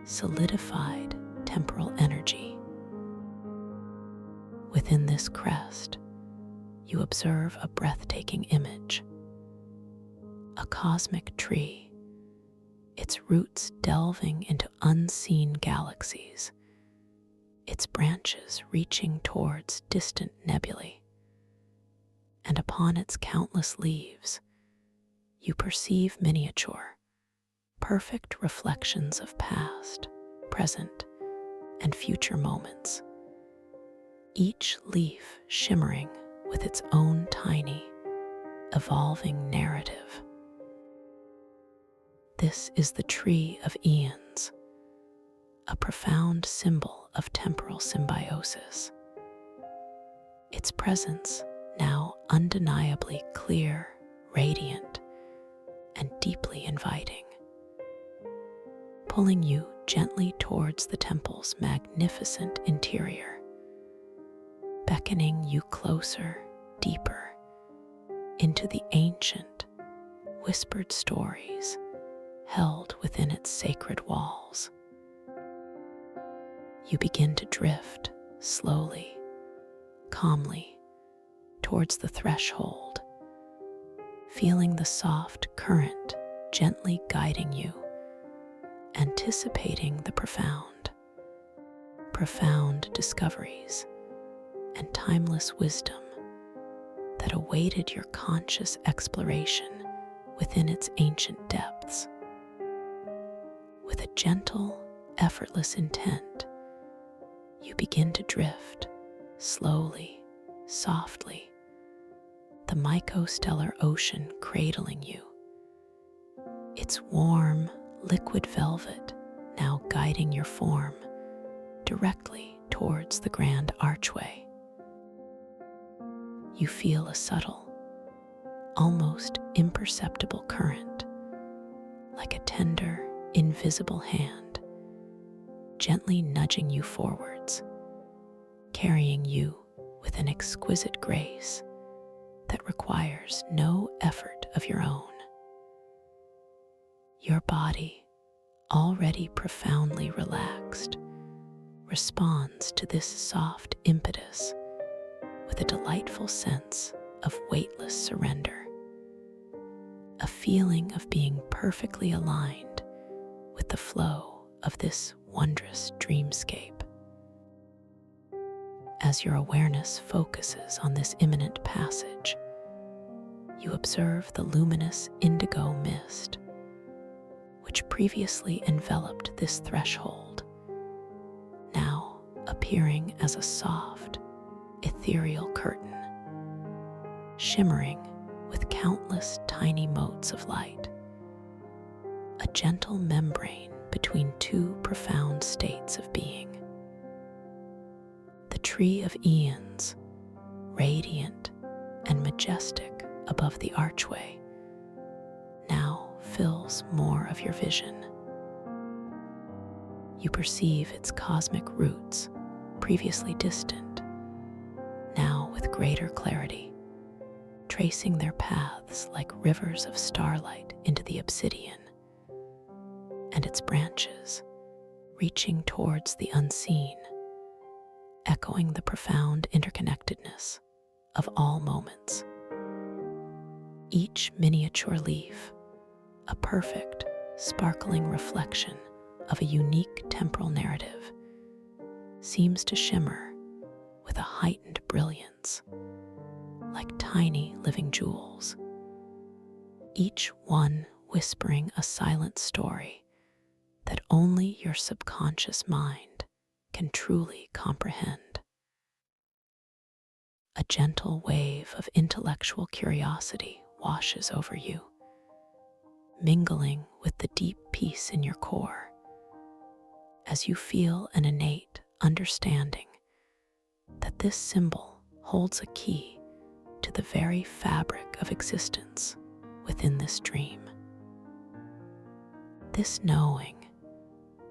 solidified temporal energy. Within this crest, you observe a breathtaking image, a cosmic tree, its roots delving into unseen galaxies, its branches reaching towards distant nebulae, and upon its countless leaves, you perceive miniature, perfect reflections of past, present, and future moments, each leaf shimmering with its own tiny, evolving narrative. This is the Tree of Eons, a profound symbol of temporal symbiosis. Its presence, now undeniably clear, radiant, and deeply inviting, pulling you gently towards the temple's magnificent interior, beckoning you closer, deeper, into the ancient, whispered stories held within its sacred walls. You begin to drift slowly, calmly, towards the threshold, feeling the soft current gently guiding you, anticipating the profound discoveries and timeless wisdom that awaited your conscious exploration within its ancient depths. With a gentle, effortless intent, you begin to drift slowly, softly, the mycostellar ocean cradling you, its warm, liquid velvet now guiding your form directly towards the grand archway. You feel a subtle, almost imperceptible current, like a tender, invisible hand, gently nudging you forwards, carrying you with an exquisite grace that requires no effort of your own. Your body, already profoundly relaxed, responds to this soft impetus with a delightful sense of weightless surrender, a feeling of being perfectly aligned with the flow of this wondrous dreamscape. As your awareness focuses on this imminent passage, you observe the luminous indigo mist, which previously enveloped this threshold, now appearing as a soft, ethereal curtain, shimmering with countless tiny motes of light, a gentle membrane between two profound states of being. The tree of eons, radiant and majestic above the archway, now fills more of your vision. You perceive its cosmic roots, previously distant, now with greater clarity, tracing their paths like rivers of starlight into the obsidian, and its branches reaching towards the unseen, echoing the profound interconnectedness of all moments. Each miniature leaf, a perfect, sparkling reflection of a unique temporal narrative, seems to shimmer with a heightened brilliance, like tiny living jewels, each one whispering a silent story that only your subconscious mind can truly comprehend. A gentle wave of intellectual curiosity washes over you, mingling with the deep peace in your core, as you feel an innate understanding that this symbol holds a key to the very fabric of existence within this dream. This knowing,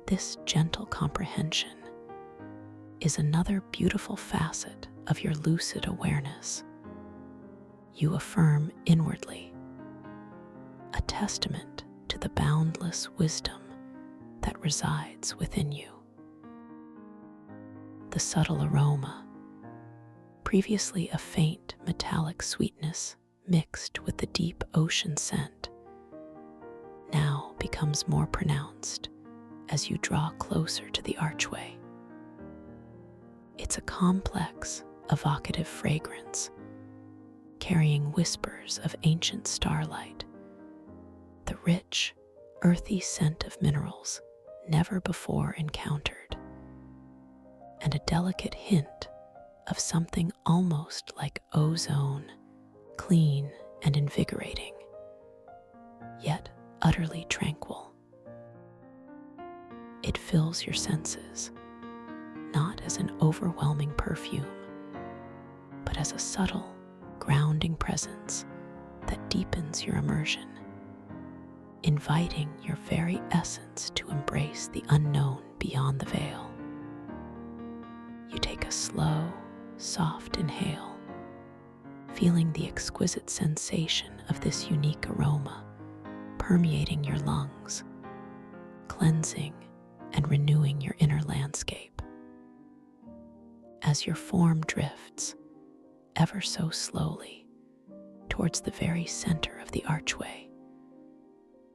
this gentle comprehension, is another beautiful facet of your lucid awareness. You affirm inwardly, a testament to the boundless wisdom that resides within you. The subtle aroma, previously a faint metallic sweetness mixed with the deep ocean scent, now becomes more pronounced as you draw closer to the archway. It's a complex, evocative fragrance, carrying whispers of ancient starlight, the rich, earthy scent of minerals never before encountered, and a delicate hint of something almost like ozone, clean and invigorating, yet utterly tranquil. It fills your senses, not as an overwhelming perfume, but as a subtle, grounding presence that deepens your immersion, inviting your very essence to embrace the unknown beyond the veil. You take a slow, soft inhale, feeling the exquisite sensation of this unique aroma permeating your lungs, cleansing and renewing your inner landscape. As your form drifts, ever so slowly, towards the very center of the archway,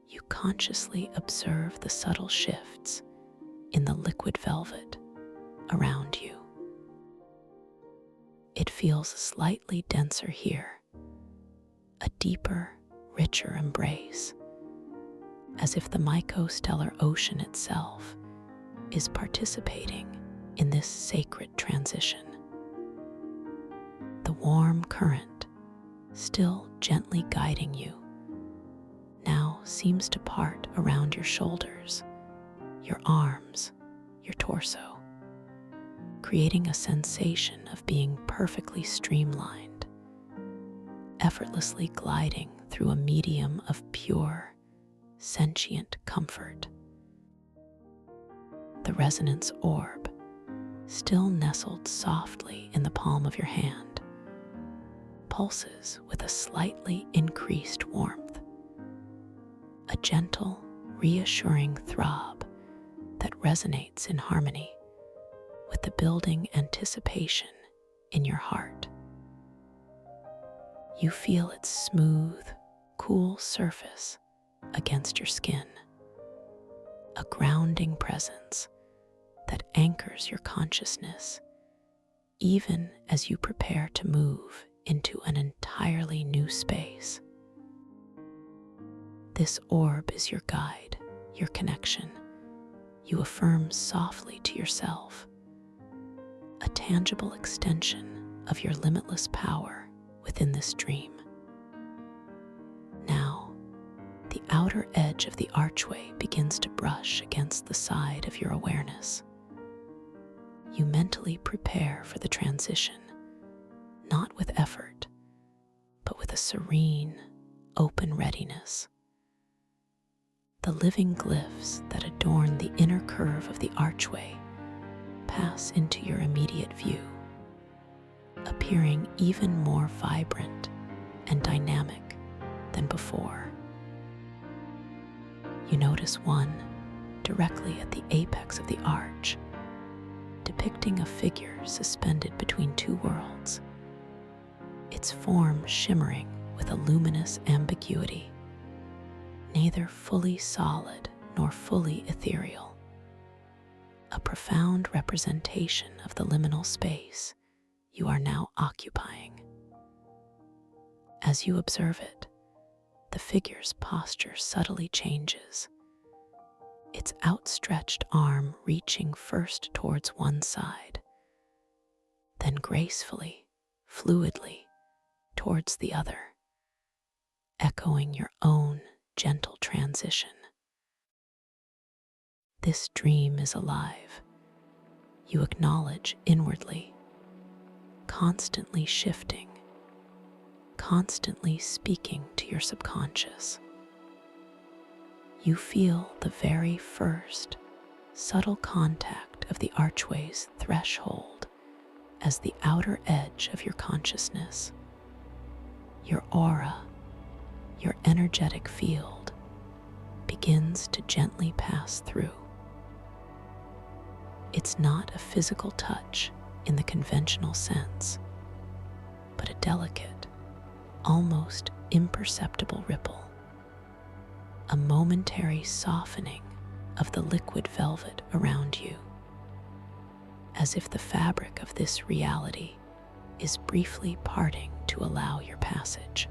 you consciously observe the subtle shifts in the liquid velvet around you. It feels slightly denser here, a deeper, richer embrace, as if the mycostellar ocean itself is participating in this sacred transition. The warm current, still gently guiding you, now seems to part around your shoulders, your arms, your torso, creating a sensation of being perfectly streamlined, effortlessly gliding through a medium of pure, sentient comfort. The resonance orb, still nestled softly in the palm of your hand, pulses with a slightly increased warmth, a gentle, reassuring throb that resonates in harmony with the building anticipation in your heart. You feel its smooth, cool surface against your skin, a grounding presence that anchors your consciousness even as you prepare to move into an entirely new space. This orb is your guide, your connection. You affirm softly to yourself, a tangible extension of your limitless power within this dream. Now, the outer edge of the archway begins to brush against the side of your awareness. You mentally prepare for the transition, not with effort, but with a serene, open readiness. The living glyphs that adorn the inner curve of the archway pass into your immediate view, appearing even more vibrant and dynamic than before. You notice one directly at the apex of the arch, depicting a figure suspended between two worlds, its form shimmering with a luminous ambiguity, neither fully solid nor fully ethereal, a profound representation of the liminal space you are now occupying. As you observe it, the figure's posture subtly changes, its outstretched arm reaching first towards one side, then gracefully, fluidly towards the other, echoing your own gentle transition. This dream is alive, you acknowledge inwardly, constantly shifting, constantly speaking to your subconscious. You feel the very first subtle contact of the archway's threshold as the outer edge of your consciousness. Your aura, your energetic field, begins to gently pass through. It's not a physical touch in the conventional sense, but a delicate, almost imperceptible ripple, a momentary softening of the liquid velvet around you, as if the fabric of this reality is briefly parting to allow your passage.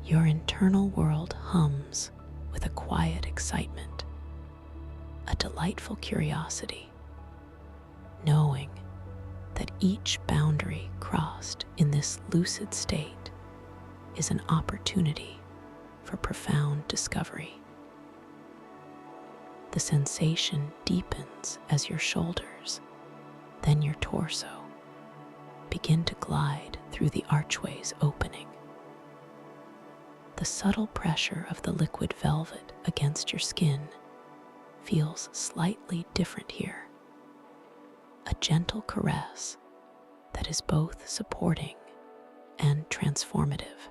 Your internal world hums with a quiet excitement, a delightful curiosity, knowing that each boundary crossed in this lucid state is an opportunity for profound discovery. The sensation deepens as your shoulders, then your torso, begin to glide through the archway's opening. The subtle pressure of the liquid velvet against your skin feels slightly different here, a gentle caress that is both supporting and transformative.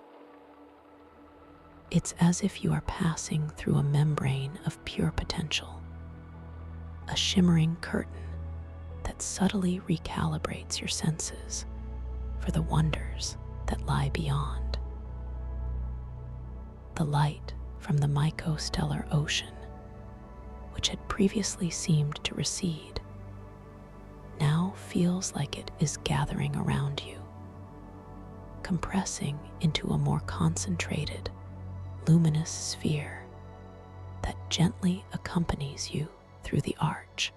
It's as if you are passing through a membrane of pure potential, a shimmering curtain that subtly recalibrates your senses for the wonders that lie beyond. The light from the mycostellar ocean, which had previously seemed to recede, now feels like it is gathering around you, compressing into a more concentrated, luminous sphere that gently accompanies you through the arch.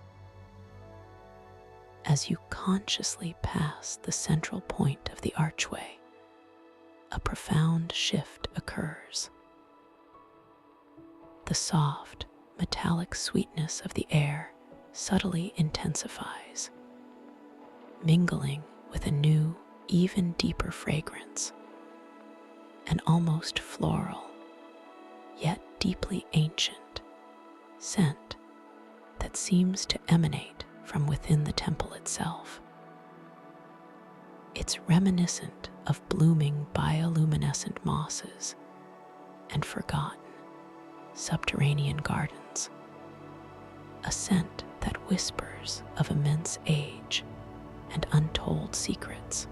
As you consciously pass the central point of the archway, a profound shift occurs. The soft, metallic sweetness of the air subtly intensifies, mingling with a new, even deeper fragrance, an almost floral, yet deeply ancient scent that seems to emanate from within the temple itself. It's reminiscent of blooming bioluminescent mosses and forgotten subterranean gardens, a scent that whispers of immense age and untold secrets.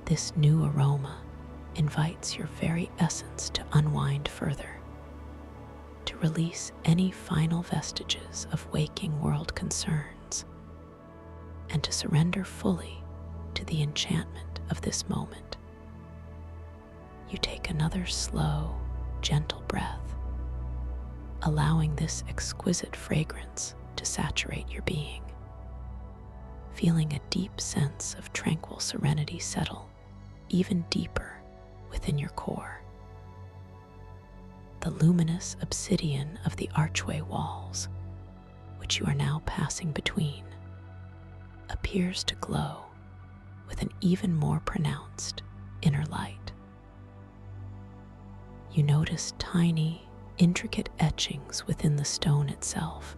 This new aroma invites your very essence to unwind further, to release any final vestiges of waking world concerns, and to surrender fully to the enchantment of this moment. You take another slow, gentle breath, allowing this exquisite fragrance to saturate your being, feeling a deep sense of tranquil serenity settle even deeper within your core. The luminous obsidian of the archway walls, which you are now passing between, appears to glow with an even more pronounced inner light. You notice tiny, intricate etchings within the stone itself,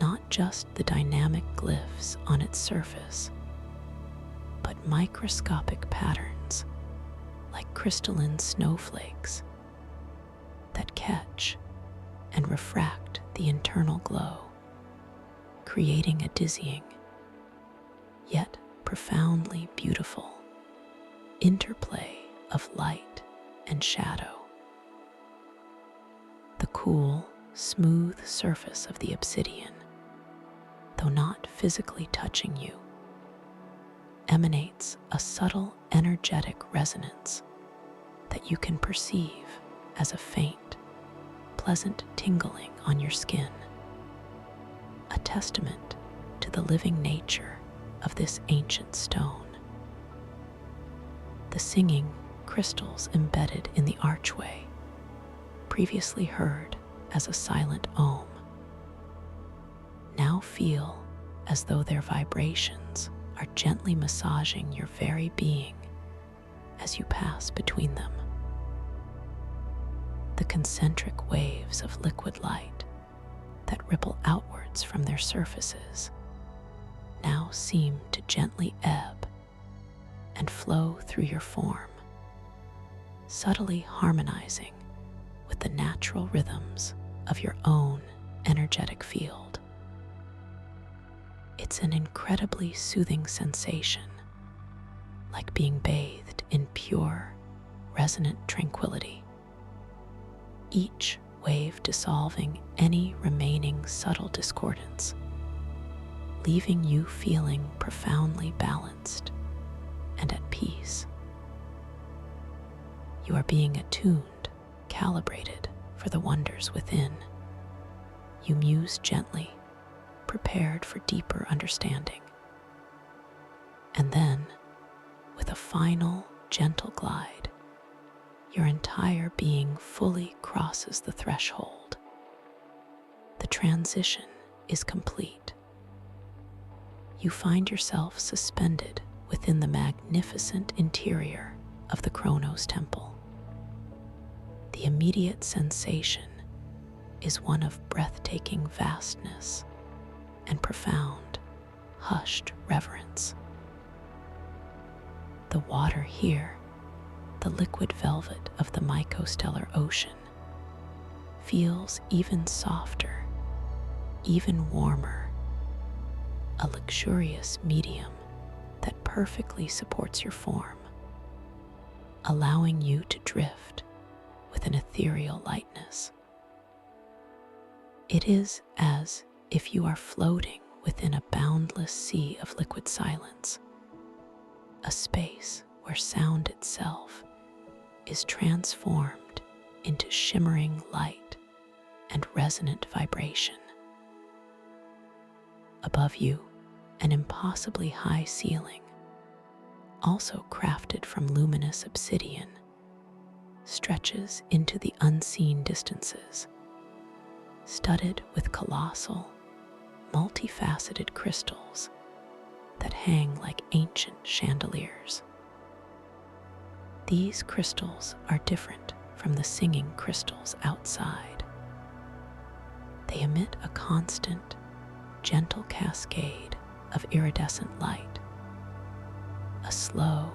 not just the dynamic glyphs on its surface, but microscopic patterns like crystalline snowflakes that catch and refract the internal glow, creating a dizzying, yet profoundly beautiful interplay of light and shadow. The cool, smooth surface of the obsidian, though not physically touching you, emanates a subtle energetic resonance that you can perceive as a faint, pleasant tingling on your skin, a testament to the living nature of this ancient stone. The singing crystals embedded in the archway, previously heard as a silent ohm, now feel as though their vibrations are gently massaging your very being as you pass between them. The concentric waves of liquid light that ripple outwards from their surfaces now seem to gently ebb and flow through your form, subtly harmonizing with the natural rhythms of your own energetic field. It's an incredibly soothing sensation, like being bathed in pure, resonant tranquility, each wave dissolving any remaining subtle discordance, leaving you feeling profoundly balanced and at peace. You are being attuned, calibrated for the wonders within. You muse gently, prepared for deeper understanding. And then, with a final, gentle glide, your entire being fully crosses the threshold. The transition is complete. You find yourself suspended within the magnificent interior of the Kronos Temple. The immediate sensation is one of breathtaking vastness and profound, hushed reverence. The water here, the liquid velvet of the mycostellar ocean, feels even softer, even warmer, a luxurious medium that perfectly supports your form, allowing you to drift with an ethereal lightness. It is as if you are floating within a boundless sea of liquid silence, a space where sound itself is transformed into shimmering light and resonant vibration. Above you, an impossibly high ceiling, also crafted from luminous obsidian, stretches into the unseen distances, studded with colossal, multifaceted crystals that hang like ancient chandeliers. These crystals are different from the singing crystals outside. They emit a constant, gentle cascade of iridescent light, a slow,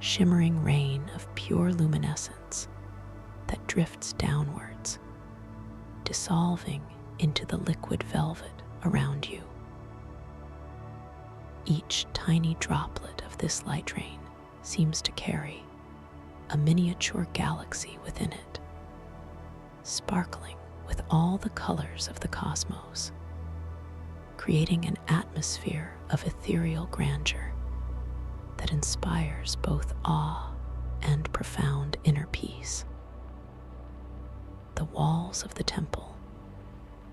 shimmering rain of pure luminescence that drifts downwards, dissolving into the liquid velvet around you. Each tiny droplet of this light rain seems to carry a miniature galaxy within it, sparkling with all the colors of the cosmos, creating an atmosphere of ethereal grandeur that inspires both awe and profound inner peace. The walls of the temple,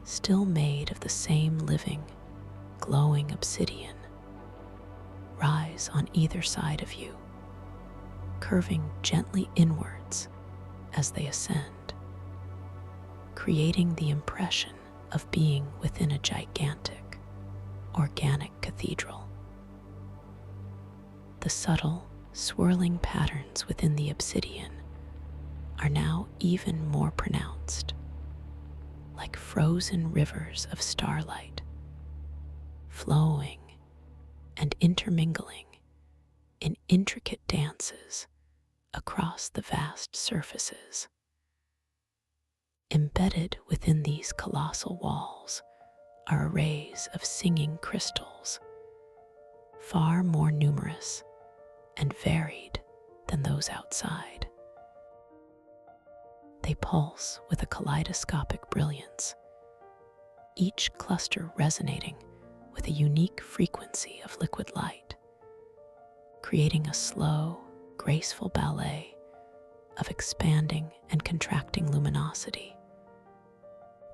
still made of the same living, glowing obsidian, rise on either side of you, curving gently inwards as they ascend, creating the impression of being within a gigantic, organic cathedral. The subtle, swirling patterns within the obsidian are now even more pronounced, like frozen rivers of starlight, flowing and intermingling in intricate dances across the vast surfaces. Embedded within these colossal walls are arrays of singing crystals, far more numerous and varied than those outside. They pulse with a kaleidoscopic brilliance, each cluster resonating with a unique frequency of liquid light, creating a slow, graceful ballet of expanding and contracting luminosity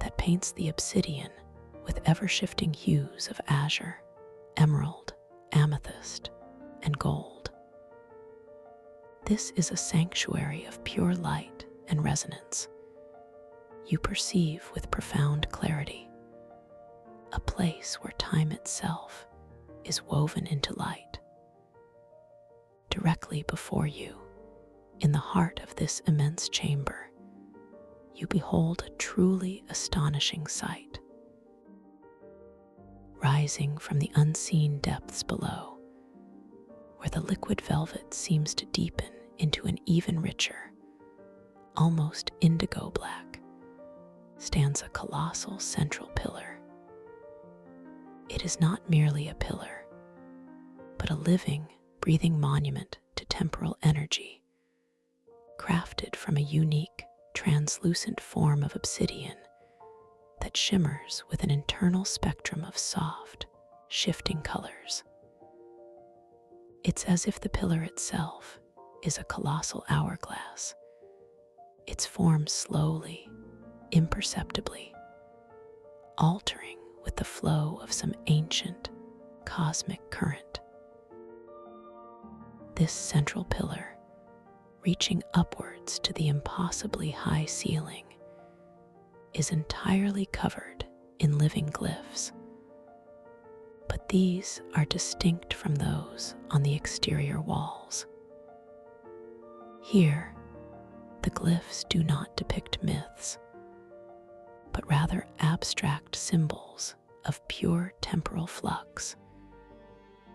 that paints the obsidian with ever-shifting hues of azure, emerald, amethyst, and gold. This is a sanctuary of pure light and resonance. You perceive with profound clarity, a place where time itself is woven into light. Directly before you, in the heart of this immense chamber, you behold a truly astonishing sight. Rising from the unseen depths below, where the liquid velvet seems to deepen into an even richer, almost indigo black, stands a colossal central pillar. It is not merely a pillar, but a living, breathing monument to temporal energy, crafted from a unique, translucent form of obsidian that shimmers with an internal spectrum of soft, shifting colors. It's as if the pillar itself is a colossal hourglass, its form slowly, imperceptibly, altering with the flow of some ancient, cosmic current. This central pillar, reaching upwards to the impossibly high ceiling, is entirely covered in living glyphs. But these are distinct from those on the exterior walls. Here, the glyphs do not depict myths, but rather abstract symbols of pure temporal flux,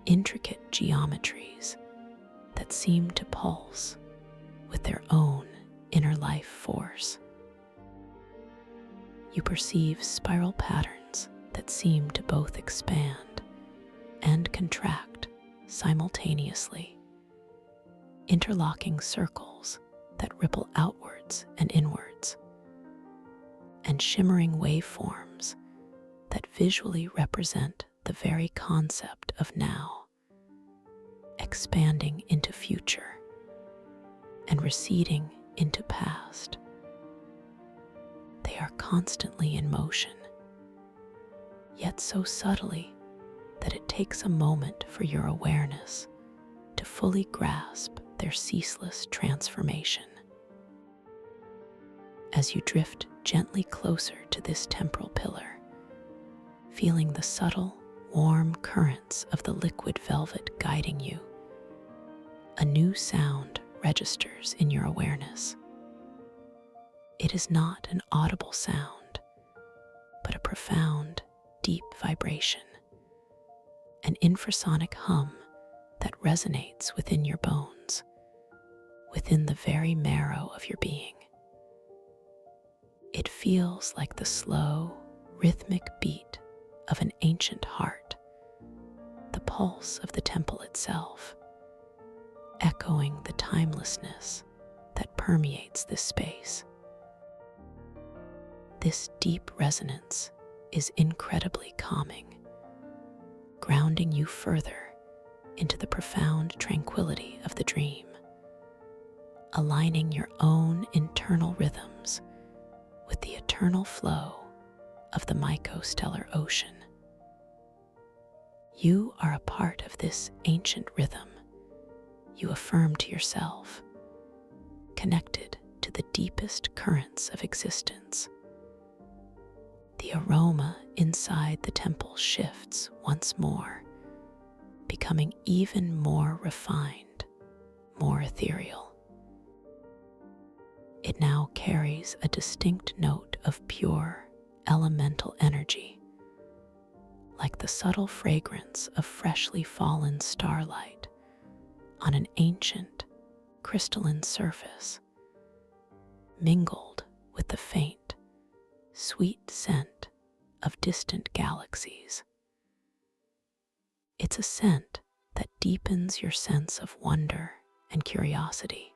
intricate geometries that seem to pulse with their own inner life force. You perceive spiral patterns that seem to both expand and contract simultaneously, interlocking circles that ripple outwards and inwards, and shimmering waveforms that visually represent the very concept of now, expanding into future and receding into past. They are constantly in motion, yet so subtly that it takes a moment for your awareness to fully grasp their ceaseless transformation. As you drift gently closer to this temporal pillar, feeling the subtle, warm currents of the liquid velvet guiding you, a new sound registers in your awareness. It is not an audible sound, but a profound, deep vibration, an infrasonic hum that resonates within your bones, within the very marrow of your being. It feels like the slow, rhythmic beat of an ancient heart, the pulse of the temple itself, echoing the timelessness that permeates this space. This deep resonance is incredibly calming, grounding you further into the profound tranquility of the dream, aligning your own internal rhythms with the eternal flow of the mycostellar ocean. You are a part of this ancient rhythm, you affirm to yourself, connected to the deepest currents of existence. The aroma inside the temple shifts once more, becoming even more refined, more ethereal. It now carries a distinct note of pure, elemental energy, like the subtle fragrance of freshly fallen starlight on an ancient, crystalline surface, mingled with the faint, sweet scent of distant galaxies. It's a scent that deepens your sense of wonder and curiosity,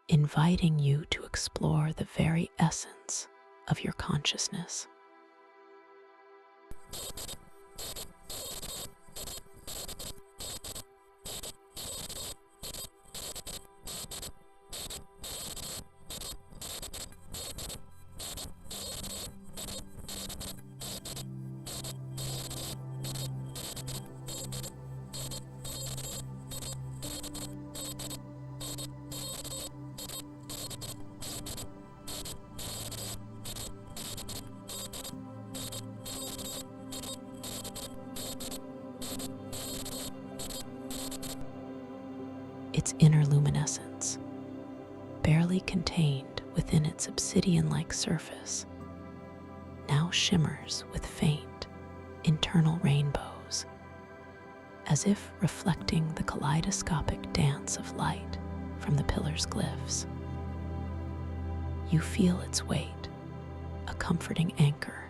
inviting you to explore the very essence of your consciousness. Its inner luminescence, barely contained within its obsidian-like surface, now shimmers with faint, internal rainbows, as if reflecting the kaleidoscopic dance of light from the pillar's glyphs. You feel its weight, a comforting anchor,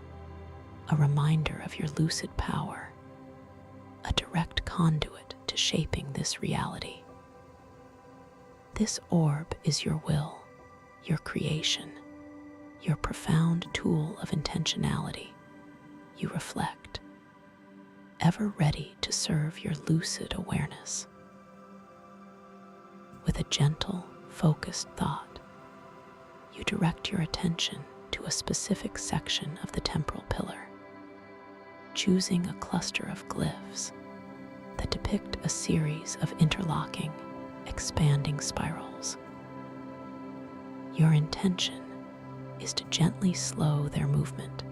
a reminder of your lucid power, a direct conduit to shaping this reality. This orb is your will, your creation, your profound tool of intentionality. You reflect, ever ready to serve your lucid awareness. With a gentle, focused thought, you direct your attention to a specific section of the temporal pillar, choosing a cluster of glyphs that depict a series of interlocking, expanding spirals. Your intention is to gently slow their movement,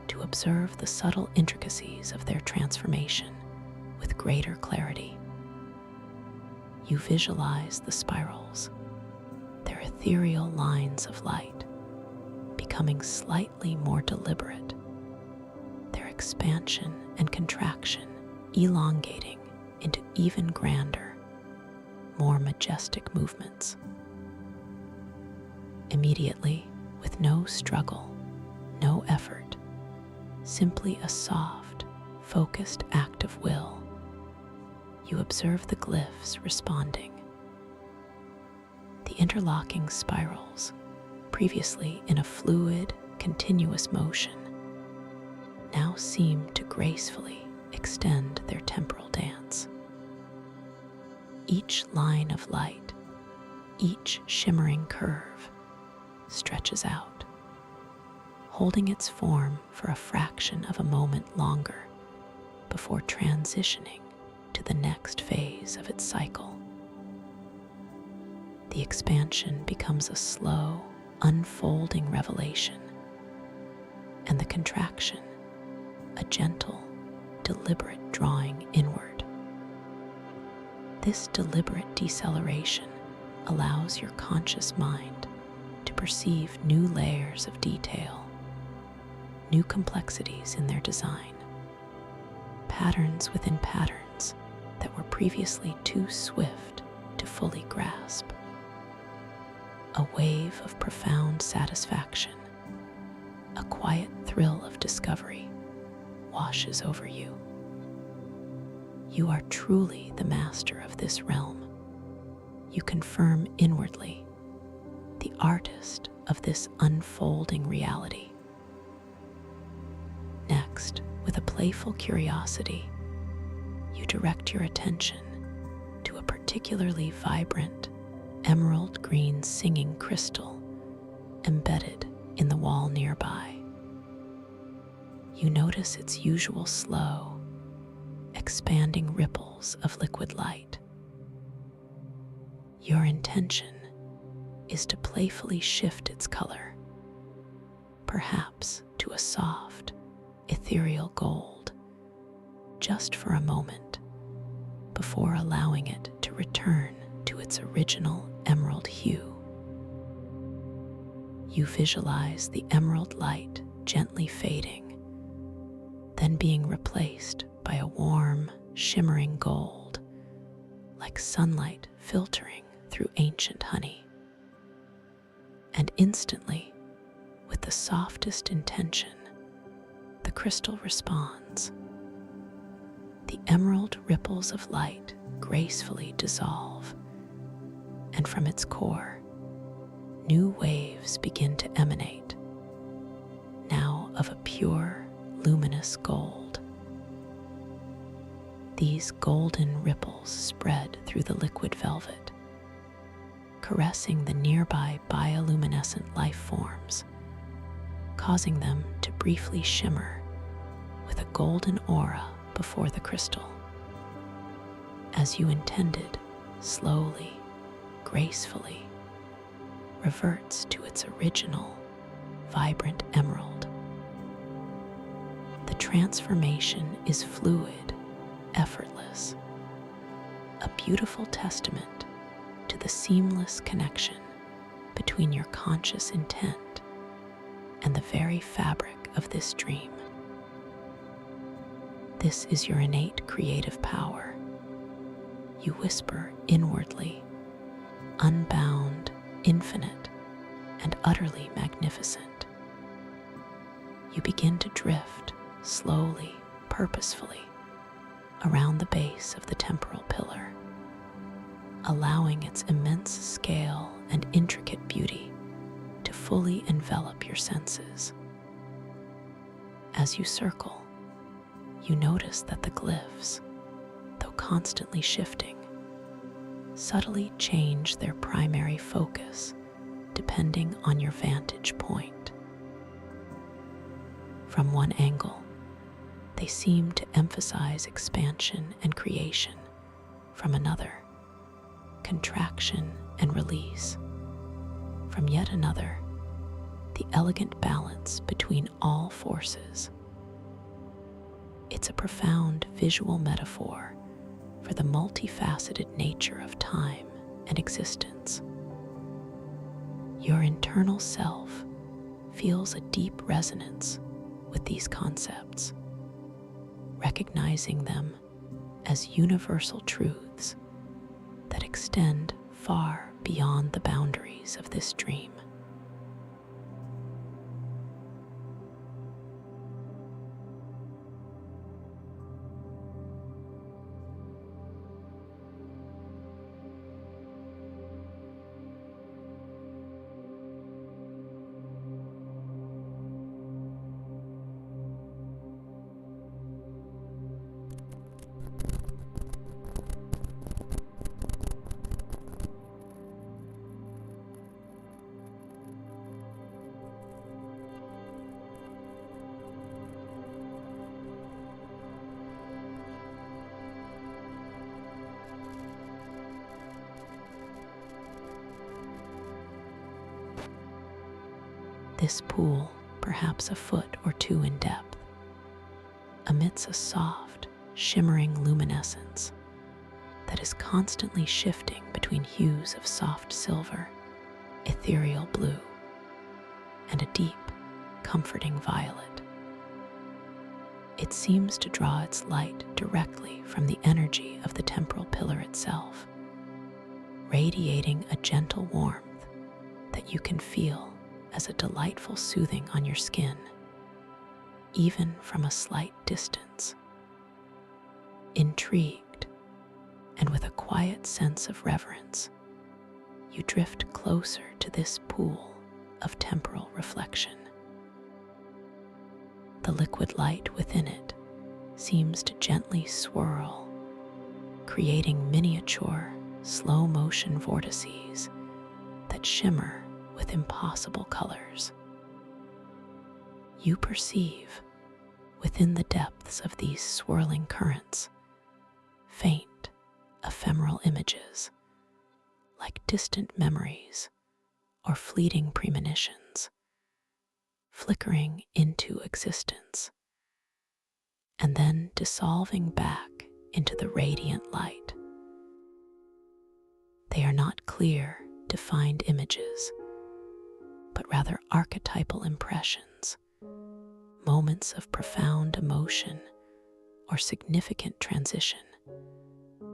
to observe the subtle intricacies of their transformation with greater clarity. You visualize the spirals, their ethereal lines of light, becoming slightly more deliberate, their expansion and contraction elongating into even grander, more majestic movements. Immediately, with no struggle, no effort, simply a soft, focused act of will, you observe the glyphs responding. The interlocking spirals, previously in a fluid, continuous motion, now seem to gracefully extend their temporal dance. Each line of light, each shimmering curve, stretches out, holding its form for a fraction of a moment longer before transitioning to the next phase of its cycle. The expansion becomes a slow, unfolding revelation, and the contraction, a gentle, deliberate drawing inward. This deliberate deceleration allows your conscious mind to perceive new layers of detail, new complexities in their design, patterns within patterns that were previously too swift to fully grasp. A wave of profound satisfaction, a quiet thrill discovery washes over you. You are truly the master of this realm. You confirm inwardly the artist of this unfolding reality. Next, with a playful curiosity, you direct your attention to a particularly vibrant emerald green singing crystal embedded in the wall nearby. You notice its usual slow, expanding ripples of liquid light. Your intention is to playfully shift its color, perhaps to a soft, ethereal gold, just for a moment, before allowing it to return to its original emerald hue. You visualize the emerald light gently fading, then being replaced by a warm, shimmering gold, like sunlight filtering through ancient honey. And instantly, with the softest intention, the crystal responds. The emerald ripples of light gracefully dissolve, and from its core, new waves begin to emanate, now of a pure, luminous gold. These golden ripples spread through the liquid velvet, caressing the nearby bioluminescent life forms, causing them to briefly shimmer with a golden aura before the crystal. As you intended, slowly, gracefully, reverts to its original, vibrant emerald. The transformation is fluid, effortless, a beautiful testament to the seamless connection between your conscious intent and the very fabric of this dream. This is your innate creative power. You whisper inwardly, unbound, infinite, and utterly magnificent. You begin to drift slowly, purposefully, around the base of the temporal pillar, allowing its immense scale and intricate beauty to fully envelop your senses. As you circle, you notice that the glyphs, though constantly shifting, subtly change their primary focus depending on your vantage point. From one angle, they seem to emphasize expansion and creation. From another, contraction and release. From yet another, the elegant balance between all forces. It's a profound visual metaphor for the multifaceted nature of time and existence. Your internal self feels a deep resonance with these concepts, recognizing them as universal truths that extend far beyond the boundaries of this dream. This pool, perhaps a foot or two in depth, emits a soft, shimmering luminescence that is constantly shifting between hues of soft silver, ethereal blue, and a deep, comforting violet. It seems to draw its light directly from the energy of the temporal pillar itself, radiating a gentle warmth that you can feel as a delightful soothing on your skin. even from a slight distance. Intrigued, and with a quiet sense of reverence, you drift closer to this pool of temporal reflection. The liquid light within it seems to gently swirl, creating miniature, slow-motion vortices that shimmer with impossible colors. You perceive, within the depths of these swirling currents, faint, ephemeral images, like distant memories or fleeting premonitions, flickering into existence and then dissolving back into the radiant light. They are not clear, defined images, but rather archetypal impressions, moments of profound emotion or significant transition,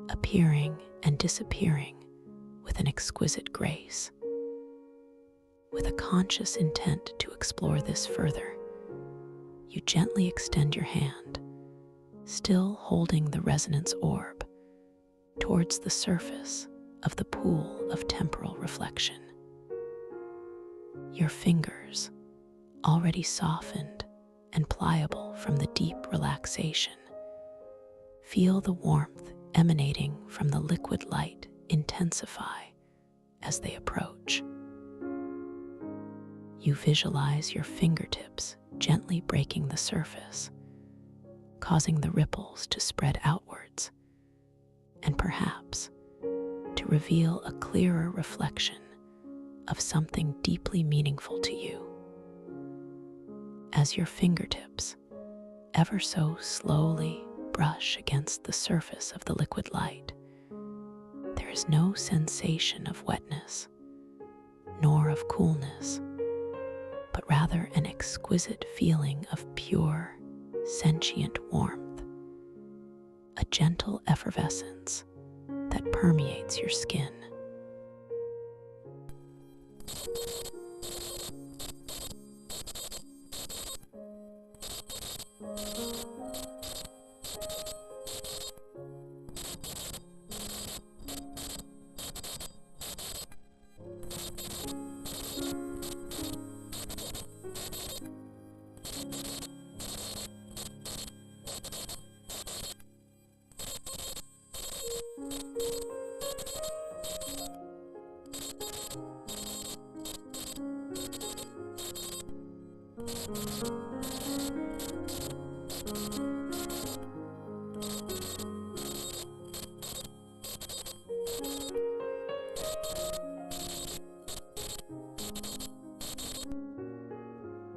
appearing and disappearing with an exquisite grace. With a conscious intent to explore this further, you gently extend your hand, still holding the resonance orb, towards the surface of the pool of temporal reflection. Your fingers, already softened and pliable from the deep relaxation, feel the warmth emanating from the liquid light intensify as they approach. You visualize your fingertips gently breaking the surface, causing the ripples to spread outwards, and perhaps to reveal a clearer reflection of something deeply meaningful to you. As your fingertips, ever so slowly, brush against the surface of the liquid light, there is no sensation of wetness, nor of coolness, but rather an exquisite feeling of pure, sentient warmth, a gentle effervescence that permeates your skin.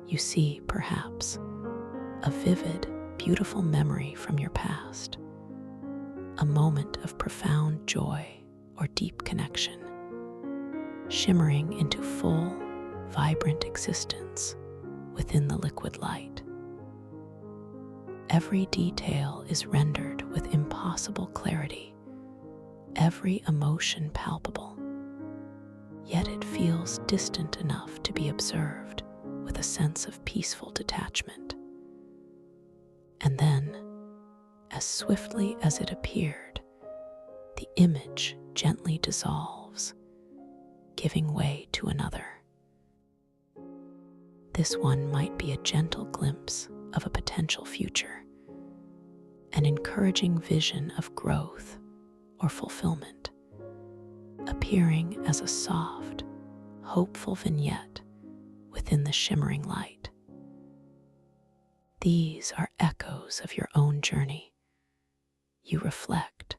You see, perhaps, a vivid, beautiful memory from your past, a moment of profound joy or deep connection, shimmering into full, vibrant existence within the liquid light. Every detail is rendered with impossible clarity, every emotion palpable, yet it feels distant enough to be observed with a sense of peaceful detachment. And then, as swiftly as it appeared, the image gently dissolves, giving way to another. This one might be a gentle glimpse of a potential future, an encouraging vision of growth or fulfillment, appearing as a soft, hopeful vignette within the shimmering light. These are echoes of your own journey. You reflect,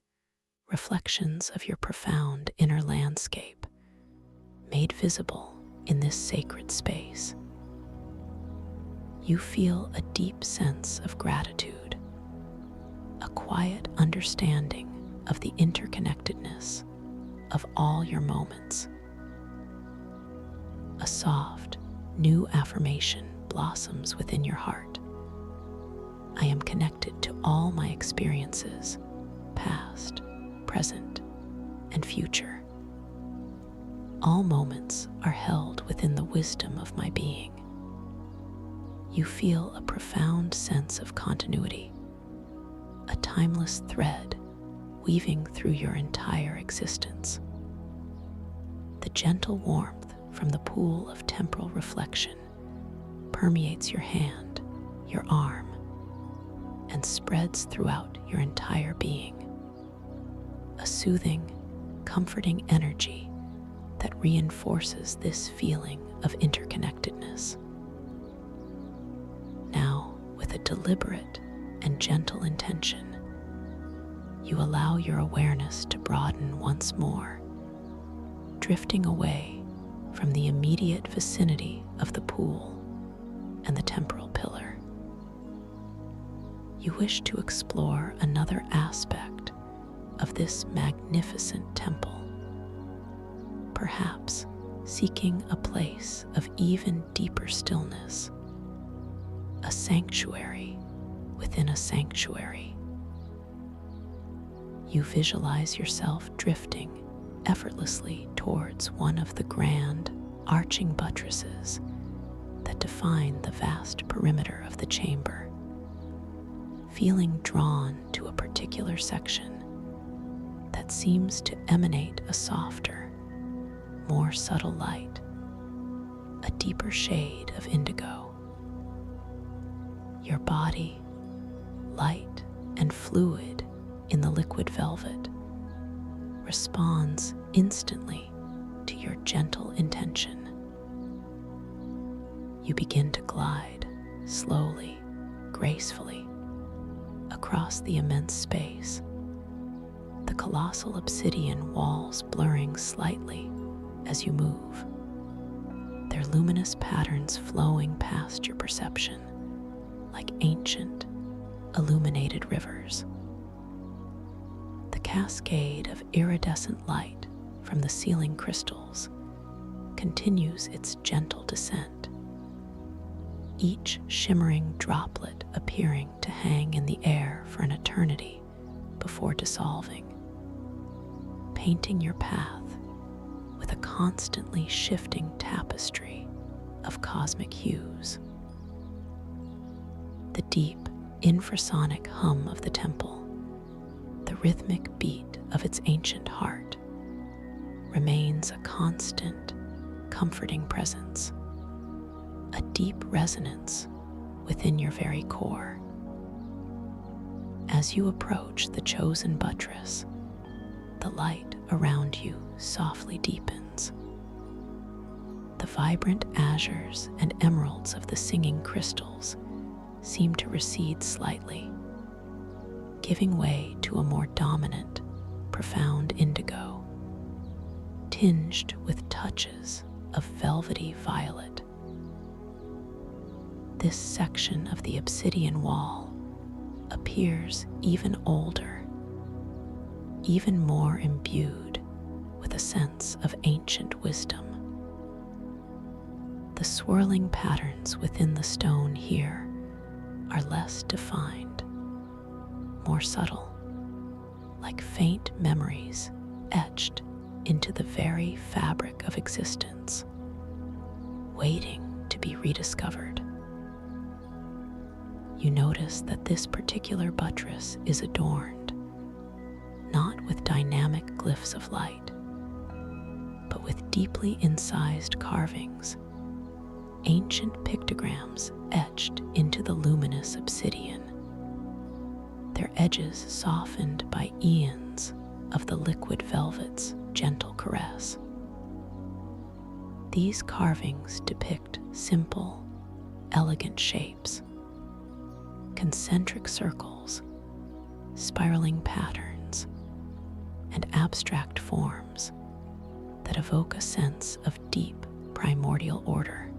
reflections of your profound inner landscape, made visible in this sacred space. You feel a deep sense of gratitude, a quiet understanding of the interconnectedness of all your moments. A soft, new affirmation blossoms within your heart. I am connected to all my experiences, past, present, and future. All moments are held within the wisdom of my being. you feel a profound sense of continuity, a timeless thread weaving through your entire existence. The gentle warmth from the pool of temporal reflection permeates your hand, your arm, and spreads throughout your entire being. A soothing, comforting energy that reinforces this feeling of interconnectedness. Now, with a deliberate and gentle intention, you allow your awareness to broaden once more, drifting away from the immediate vicinity of the pool and the temporal pillar. You wish to explore another aspect of this magnificent temple, perhaps seeking a place of even deeper stillness, a sanctuary within a sanctuary. You visualize yourself drifting effortlessly towards one of the grand, arching buttresses that define the vast perimeter of the chamber, feeling drawn to a particular section that seems to emanate a softer, more subtle light, a deeper shade of indigo. Your body, light and fluid in the liquid velvet, responds instantly to your gentle intention. You begin to glide slowly, gracefully, across the immense space, the colossal obsidian walls blurring slightly as you move, their luminous patterns flowing past your perception like ancient, illuminated rivers. The cascade of iridescent light from the ceiling crystals continues its gentle descent, each shimmering droplet appearing to hang in the air for an eternity before dissolving, painting your path with a constantly shifting tapestry of cosmic hues. The deep, infrasonic hum of the temple, the rhythmic beat of its ancient heart, remains a constant, comforting presence, a deep resonance within your very core. As you approach the chosen buttress, the light around you softly deepens. The vibrant azures and emeralds of the singing crystals seem to recede slightly, giving way to a more dominant, profound indigo, tinged with touches of velvety violet. This section of the obsidian wall appears even older, even more imbued with a sense of ancient wisdom. The swirling patterns within the stone here are less defined, more subtle, like faint memories etched into the very fabric of existence, waiting to be rediscovered. You notice that this particular buttress is adorned not with dynamic glyphs of light, but with deeply incised carvings, ancient pictograms etched into the luminous obsidian, their edges softened by eons of the liquid velvet's gentle caress. These carvings depict simple, elegant shapes, concentric circles, spiraling patterns, and abstract forms that evoke a sense of deep primordial order.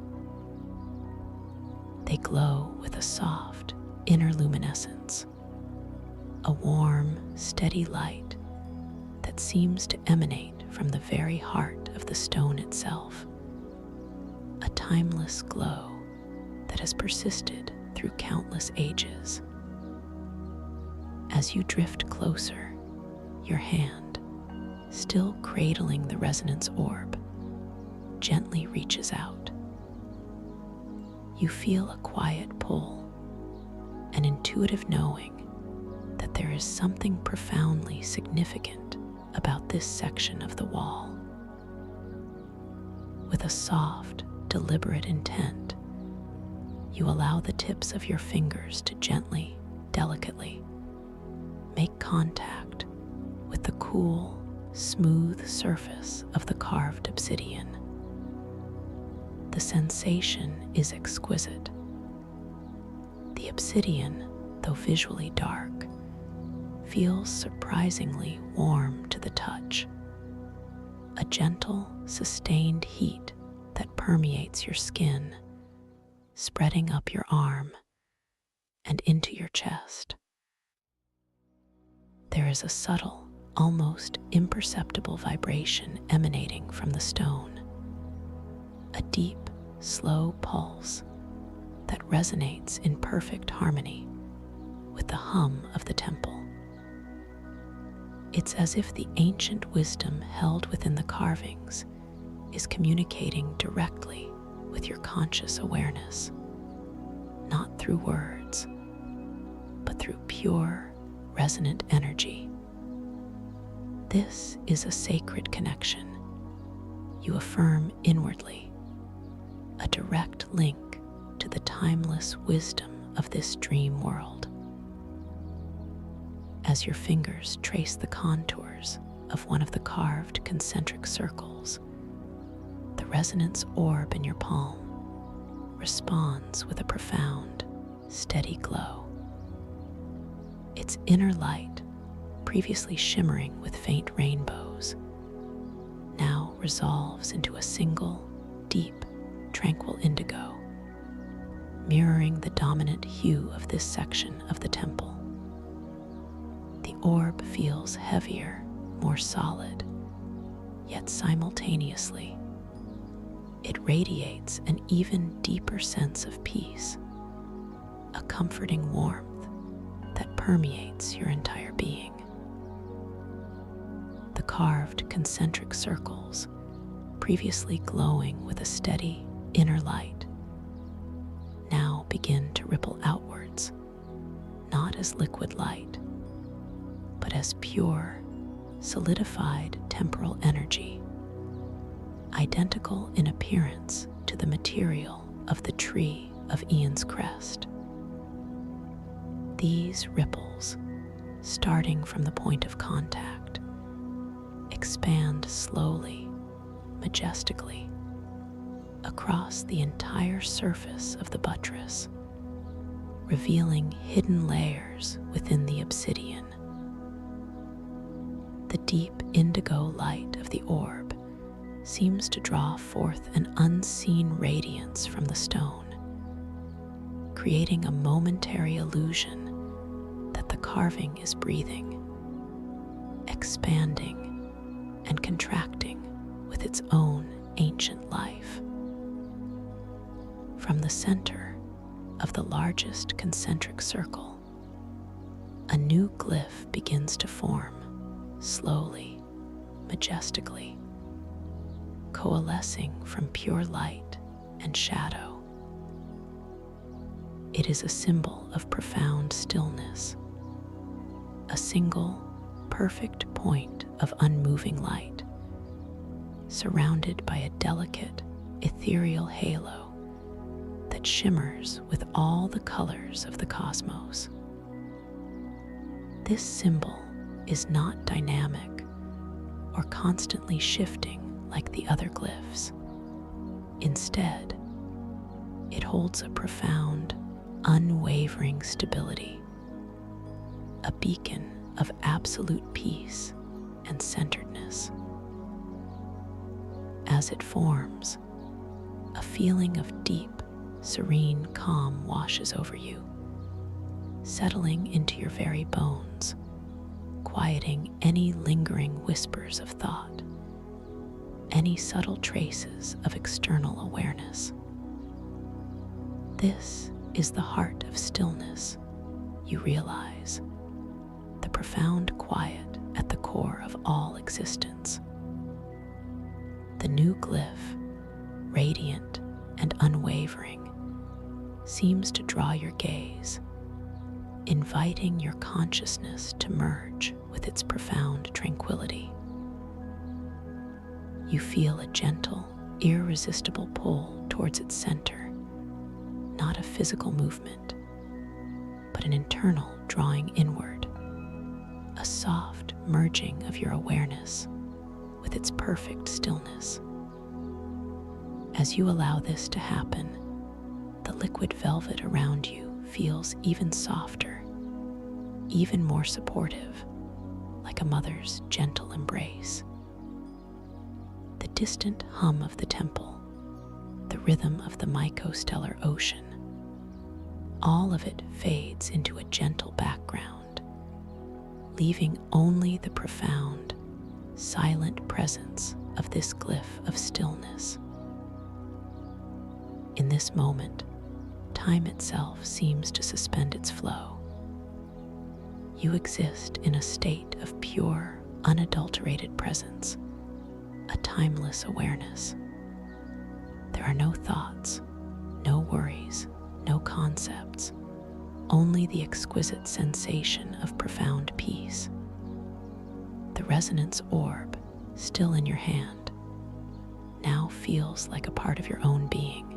They glow with a soft inner luminescence, a warm, steady light that seems to emanate from the very heart of the stone itself, a timeless glow that has persisted through countless ages. As you drift closer, your hand, still cradling the resonance orb, gently reaches out. you feel a quiet pull, an intuitive knowing that there is something profoundly significant about this section of the wall. With a soft, deliberate intent, you allow the tips of your fingers to gently, delicately make contact with the cool, smooth surface of the carved obsidian. The sensation is exquisite. The obsidian, though visually dark, feels surprisingly warm to the touch. A gentle, sustained heat that permeates your skin, spreading up your arm and into your chest. There is a subtle, almost imperceptible vibration emanating from the stone, a deep, slow pulse that resonates in perfect harmony with the hum of the temple. It's as if the ancient wisdom held within the carvings is communicating directly with your conscious awareness, not through words, but through pure, resonant energy. This is a sacred connection you affirm inwardly, a direct link to the timeless wisdom of this dream world. As your fingers trace the contours of one of the carved concentric circles, the resonance orb in your palm responds with a profound, steady glow. Its inner light, previously shimmering with faint rainbows, now resolves into a single, deep, tranquil indigo, mirroring the dominant hue of this section of the temple. The orb feels heavier, more solid, yet simultaneously, it radiates an even deeper sense of peace, a comforting warmth that permeates your entire being. The carved concentric circles, previously glowing with a steady inner light, now begin to ripple outwards, not as liquid light, but as pure, solidified temporal energy, identical in appearance to the material of the tree of Ian's crest. These ripples, starting from the point of contact, expand slowly, majestically, across the entire surface of the buttress, revealing hidden layers within the obsidian. The deep indigo light of the orb seems to draw forth an unseen radiance from the stone, creating a momentary illusion that the carving is breathing, expanding and contracting with its own ancient life. From the center of the largest concentric circle, a new glyph begins to form, slowly, majestically, coalescing from pure light and shadow. It is a symbol of profound stillness, a single, perfect point of unmoving light, surrounded by a delicate, ethereal halo that shimmers with all the colors of the cosmos. This symbol is not dynamic or constantly shifting like the other glyphs. Instead, it holds a profound, unwavering stability, a beacon of absolute peace and centeredness. As it forms, a feeling of deep, serene calm washes over you, settling into your very bones, quieting any lingering whispers of thought, any subtle traces of external awareness. This is the heart of stillness, you realize, the profound quiet at the core of all existence. The new glyph, radiant and unwavering, seems to draw your gaze, inviting your consciousness to merge with its profound tranquility. You feel a gentle, irresistible pull towards its center, not a physical movement, but an internal drawing inward, a soft merging of your awareness with its perfect stillness. As you allow this to happen, the liquid velvet around you feels even softer, even more supportive, like a mother's gentle embrace. The distant hum of the temple, the rhythm of the mycostellar ocean, all of it fades into a gentle background, leaving only the profound, silent presence of this glyph of stillness. In this moment, time itself seems to suspend its flow. You exist in a state of pure, unadulterated presence, a timeless awareness. There are no thoughts, no worries, no concepts, only the exquisite sensation of profound peace. The resonance orb, still in your hand, now feels like a part of your own being.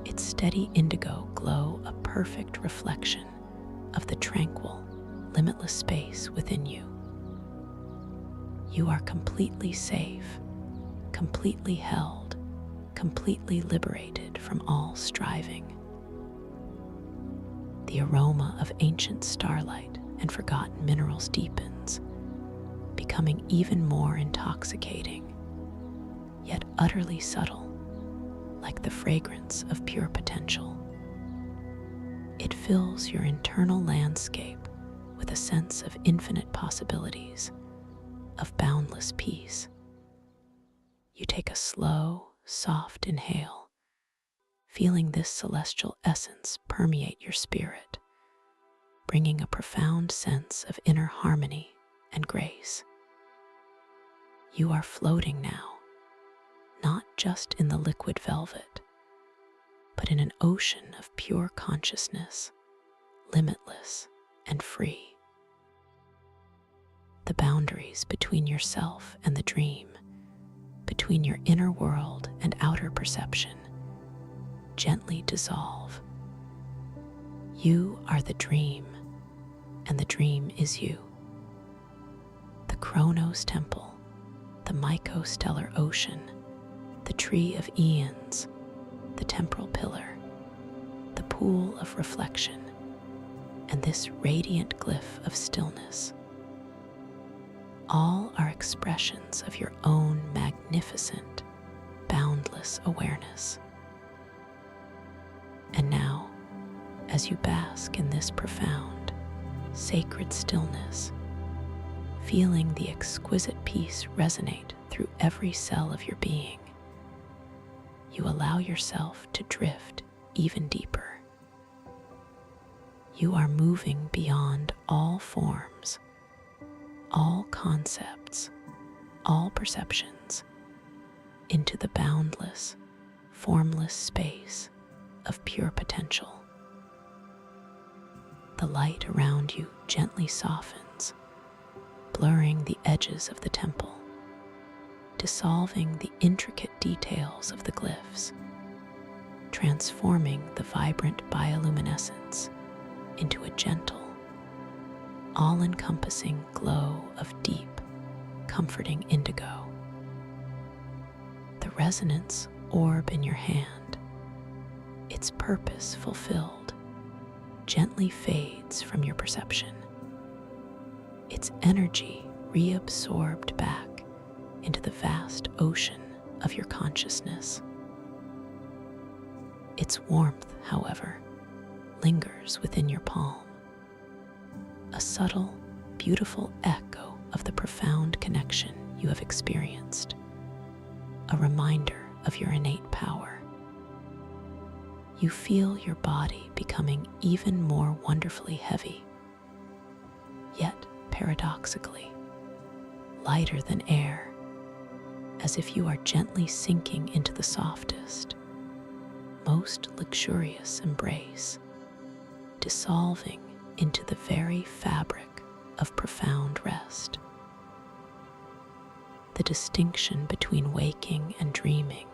Its steady indigo glow a perfect reflection of the tranquil, limitless space within you. You are completely safe, completely held, completely liberated from all striving. The aroma of ancient starlight and forgotten minerals deepens, becoming even more intoxicating, yet utterly subtle, like the fragrance of pure potential. It fills your internal landscape with a sense of infinite possibilities, of boundless peace. You take a slow, soft inhale, feeling this celestial essence permeate your spirit, bringing a profound sense of inner harmony and grace. You are floating now, not just in the liquid velvet, but in an ocean of pure consciousness, limitless and free. The boundaries between yourself and the dream, between your inner world and outer perception, gently dissolve. You are the dream, and the dream is you. The Chronos Temple, the mycostellar ocean, the tree of eons, the temporal pillar, the pool of reflection, and this radiant glyph of stillness. All are expressions of your own magnificent, boundless awareness. And now, as you bask in this profound, sacred stillness, feeling the exquisite peace resonate through every cell of your being, you allow yourself to drift even deeper. You are moving beyond all forms, all concepts, all perceptions, into the boundless, formless space of pure potential. The light around you gently softens, blurring the edges of the temple, dissolving the intricate details of the glyphs, transforming the vibrant bioluminescence into a gentle, all-encompassing glow of deep, comforting indigo. The resonance orb in your hand, its purpose fulfilled, gently fades from your perception, its energy reabsorbed back into the vast ocean of your consciousness. Its warmth, however, lingers within your palm, a subtle, beautiful echo of the profound connection you have experienced, a reminder of your innate power. You feel your body becoming even more wonderfully heavy, yet paradoxically, lighter than air, as if you are gently sinking into the softest, most luxurious embrace, dissolving into the very fabric of profound rest. The distinction between waking and dreaming,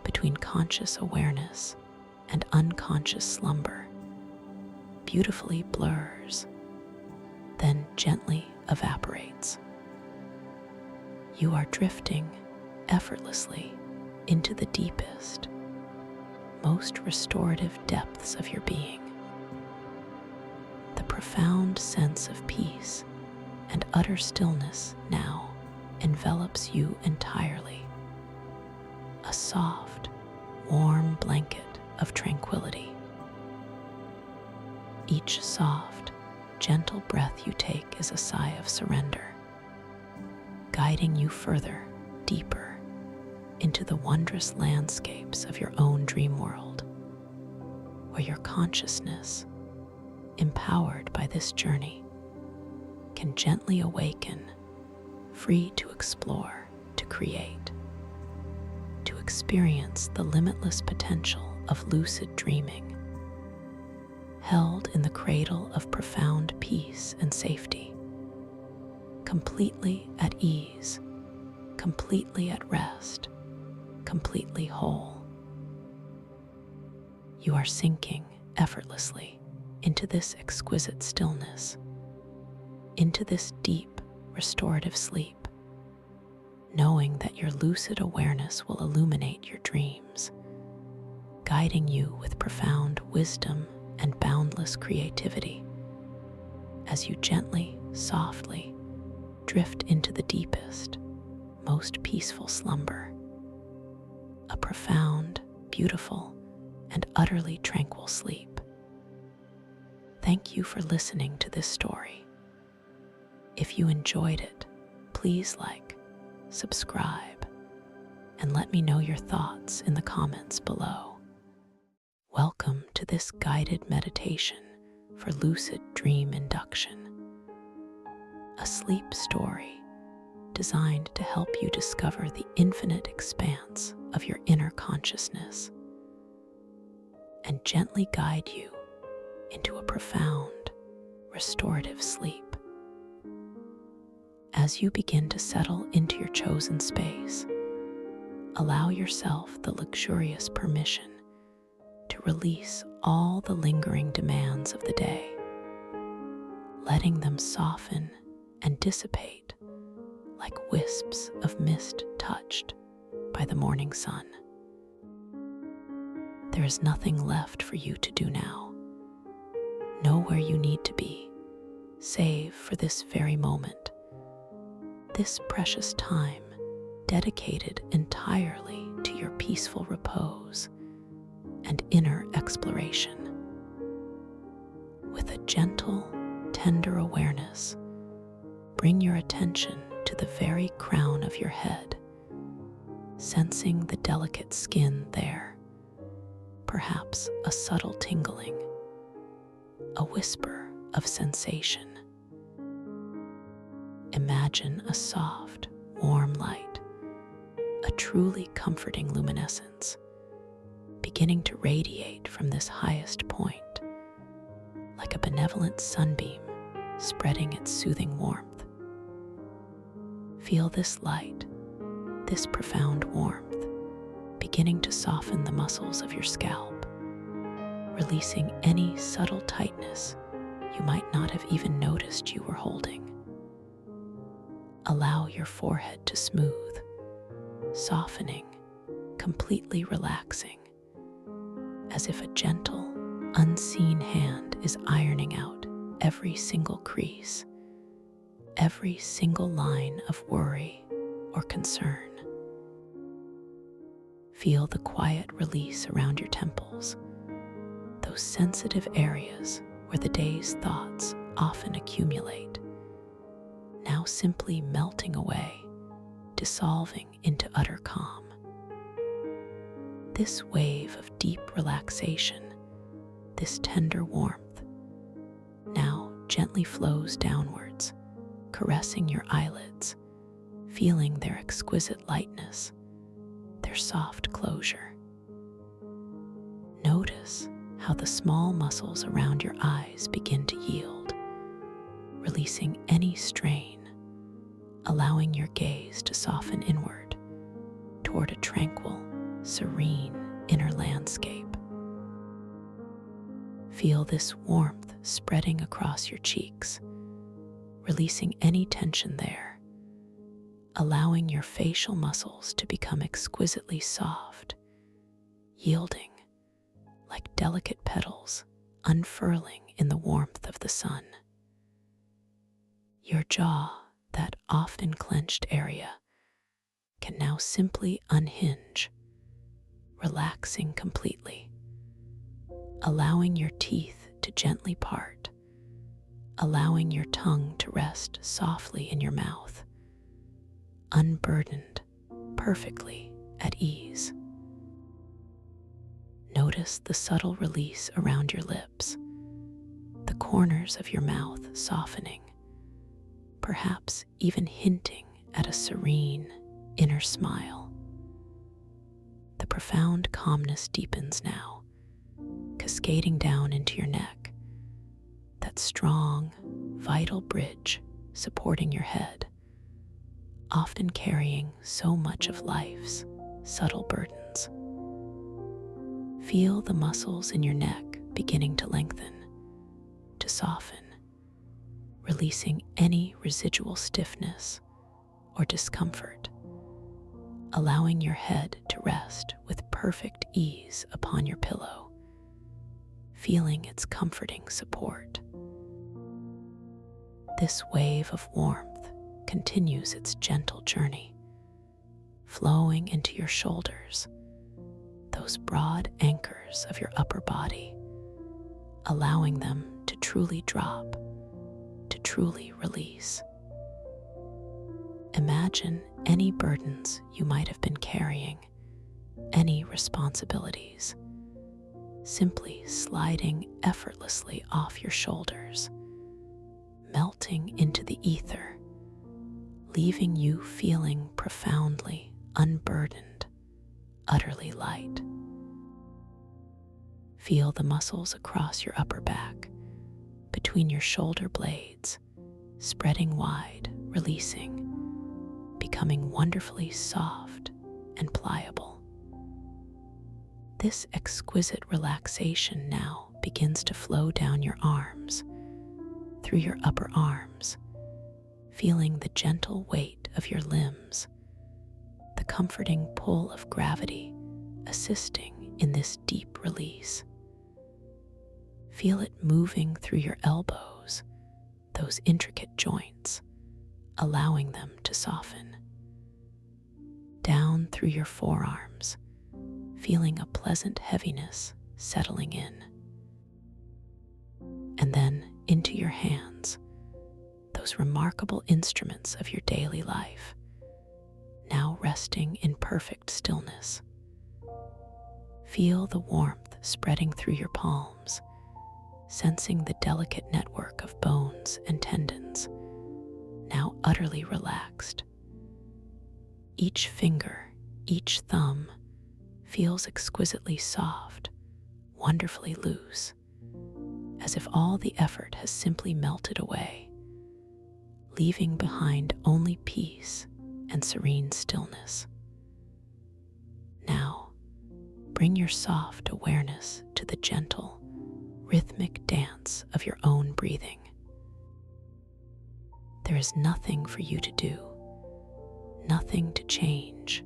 between conscious awareness and unconscious slumber, beautifully blurs, then gently evaporates. You are drifting effortlessly into the deepest, most restorative depths of your being. The profound sense of peace and utter stillness now envelops you entirely. A soft, warm blanket of tranquility. Each soft, gentle breath you take is a sigh of surrender, guiding you further, deeper, into the wondrous landscapes of your own dream world, where your consciousness, empowered by this journey, can gently awaken, free to explore, to create, to experience the limitless potential of lucid dreaming, held in the cradle of profound peace and safety, completely at ease, completely at rest, completely whole. You are sinking effortlessly into this exquisite stillness, into this deep, restorative sleep, knowing that your lucid awareness will illuminate your dreams, guiding you with profound wisdom and boundless creativity as you gently, softly drift into the deepest, most peaceful slumber, a profound, beautiful, and utterly tranquil sleep. Thank you for listening to this story. If you enjoyed it, please like, subscribe, and let me know your thoughts in the comments below. Welcome to this guided meditation for lucid dream induction, a sleep story designed to help you discover the infinite expanse of your inner consciousness and gently guide you into a profound, restorative sleep. As you begin to settle into your chosen space, allow yourself the luxurious permission to release all the lingering demands of the day, letting them soften and dissipate like wisps of mist touched by the morning sun. There is nothing left for you to do now. Know where you need to be, save for this very moment, this precious time dedicated entirely to your peaceful repose and inner exploration. With a gentle, tender awareness, bring your attention to the very crown of your head, sensing the delicate skin there, perhaps a subtle tingling, a whisper of sensation. Imagine a soft, warm light, a truly comforting luminescence, beginning to radiate from this highest point, like a benevolent sunbeam spreading its soothing warmth. Feel this light, this profound warmth, beginning to soften the muscles of your scalp, releasing any subtle tightness you might not have even noticed you were holding. Allow your forehead to smooth, softening, completely relaxing, as if a gentle, unseen hand is ironing out every single crease, every single line of worry or concern. Feel the quiet release around your temples, those sensitive areas where the day's thoughts often accumulate, now simply melting away, dissolving into utter calm. This wave of deep relaxation, this tender warmth, now gently flows downwards, caressing your eyelids, feeling their exquisite lightness, their soft closure. Notice how the small muscles around your eyes begin to yield, releasing any strain, allowing your gaze to soften inward toward a tranquil, serene inner landscape. Feel this warmth spreading across your cheeks, releasing any tension there, allowing your facial muscles to become exquisitely soft, yielding like delicate petals unfurling in the warmth of the sun. Your jaw, that often clenched area, can now simply unhinge, relaxing completely, allowing your teeth to gently part, allowing your tongue to rest softly in your mouth, unburdened, perfectly at ease. Notice the subtle release around your lips, the corners of your mouth softening, perhaps even hinting at a serene inner smile. The profound calmness deepens now, cascading down into your neck, that strong, vital bridge supporting your head, often carrying so much of life's subtle burdens. Feel the muscles in your neck beginning to lengthen, to soften, releasing any residual stiffness or discomfort, allowing your head to rest with perfect ease upon your pillow, feeling its comforting support. This wave of warmth continues its gentle journey, flowing into your shoulders, those broad anchors of your upper body, allowing them to truly drop, to truly release. Imagine any burdens you might have been carrying, any responsibilities, simply sliding effortlessly off your shoulders, melting into the ether, leaving you feeling profoundly unburdened, utterly light. Feel the muscles across your upper back, between your shoulder blades, spreading wide, releasing, becoming wonderfully soft and pliable. This exquisite relaxation now begins to flow down your arms, through your upper arms, feeling the gentle weight of your limbs, the comforting pull of gravity assisting in this deep release. Feel it moving through your elbows, those intricate joints, allowing them to soften. Down through your forearms, feeling a pleasant heaviness settling in. And then into your hands, those remarkable instruments of your daily life, now resting in perfect stillness. Feel the warmth spreading through your palms, sensing the delicate network of bones and tendons, now utterly relaxed. Each finger, each thumb, feels exquisitely soft, wonderfully loose, as if all the effort has simply melted away, leaving behind only peace and serene stillness. Now, bring your soft awareness to the gentle, rhythmic dance of your own breathing. There is nothing for you to do, nothing to change,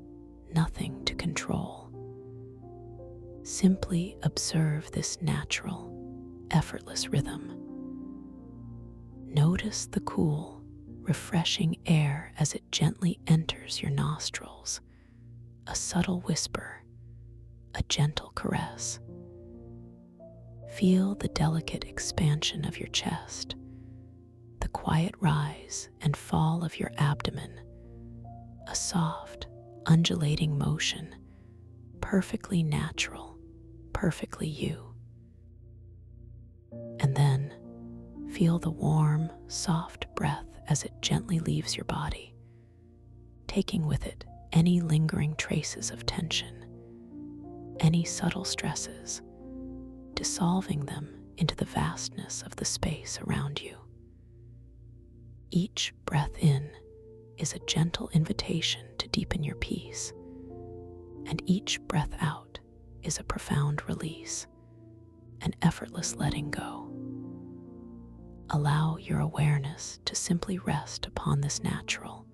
nothing to control. Simply observe this natural, effortless rhythm. Notice the cool, refreshing air as it gently enters your nostrils, a subtle whisper, a gentle caress. Feel the delicate expansion of your chest, the quiet rise and fall of your abdomen, a soft, undulating motion, perfectly natural, perfectly you. And then feel the warm, soft breath as it gently leaves your body, taking with it any lingering traces of tension, any subtle stresses, dissolving them into the vastness of the space around you. Each breath in is a gentle invitation to deepen your peace, and each breath out is a profound release, an effortless letting go. Allow your awareness to simply rest upon this natural,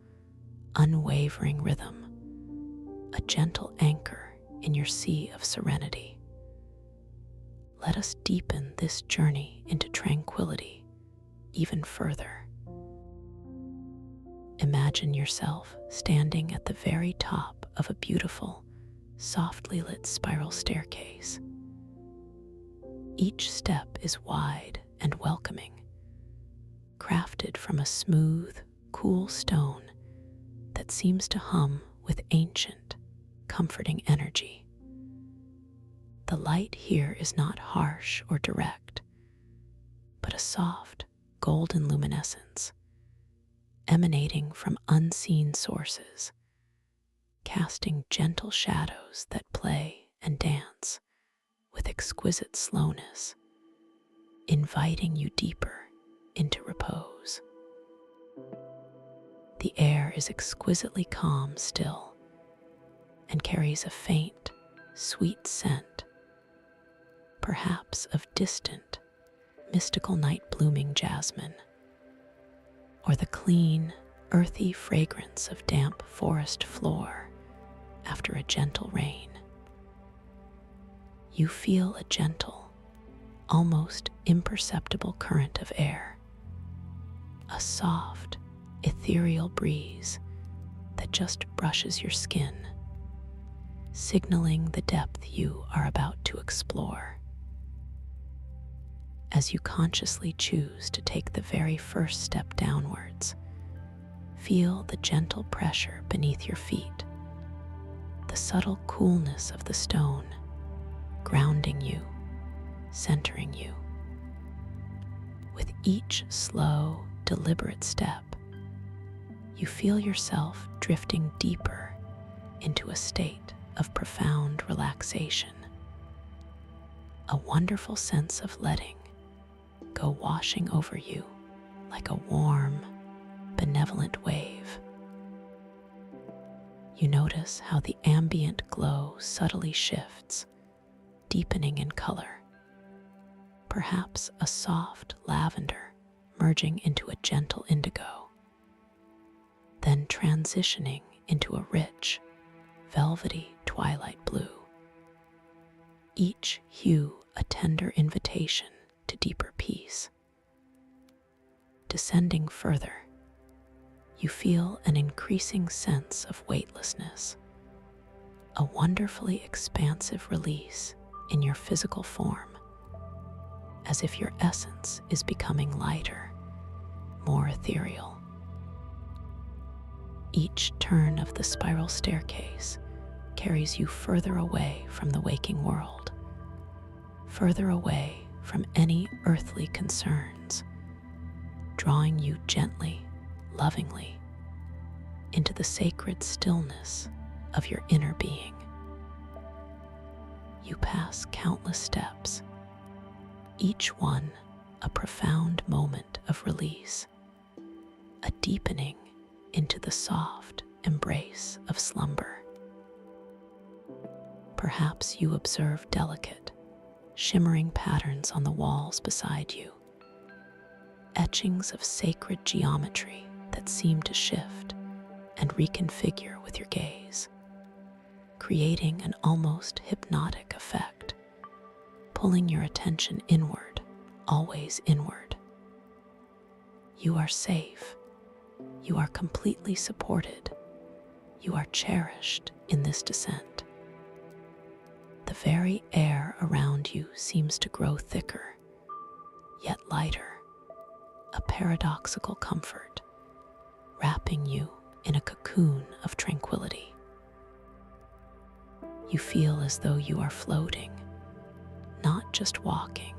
unwavering rhythm, a gentle anchor in your sea of serenity. Let us deepen this journey into tranquility even further. Imagine yourself standing at the very top of a beautiful, softly lit spiral staircase. Each step is wide and welcoming, crafted from a smooth, cool stone that seems to hum with ancient, comforting energy. The light here is not harsh or direct, but a soft, golden luminescence, emanating from unseen sources, casting gentle shadows that play and dance with exquisite slowness, inviting you deeper into repose. The air is exquisitely calm still and carries a faint, sweet scent, perhaps of distant, mystical night-blooming jasmine, or the clean, earthy fragrance of damp forest floor after a gentle rain. You feel a gentle, almost imperceptible current of air, a soft, ethereal breeze that just brushes your skin, signaling the depth you are about to explore. As you consciously choose to take the very first step downwards, feel the gentle pressure beneath your feet, the subtle coolness of the stone, grounding you, centering you. With each slow, deliberate step, you feel yourself drifting deeper into a state of profound relaxation, a wonderful sense of letting go washing over you like a warm, benevolent wave. You notice how the ambient glow subtly shifts, deepening in color, perhaps a soft lavender merging into a gentle indigo, then transitioning into a rich, velvety twilight blue. Each hue a tender invitation to deeper peace. Descending further, you feel an increasing sense of weightlessness, a wonderfully expansive release in your physical form, as if your essence is becoming lighter, more ethereal. Each turn of the spiral staircase carries you further away from the waking world, further away from any earthly concerns, drawing you gently, lovingly, into the sacred stillness of your inner being. You pass countless steps, each one a profound moment of release, a deepening into the soft embrace of slumber. Perhaps you observe delicate, shimmering patterns on the walls beside you, etchings of sacred geometry that seem to shift and reconfigure with your gaze, creating an almost hypnotic effect, pulling your attention inward, always inward. You are safe. You are completely supported. You are cherished in this descent. The very air around you seems to grow thicker, yet lighter, a paradoxical comfort, wrapping you in a cocoon of tranquility. You feel as though you are floating, not just walking,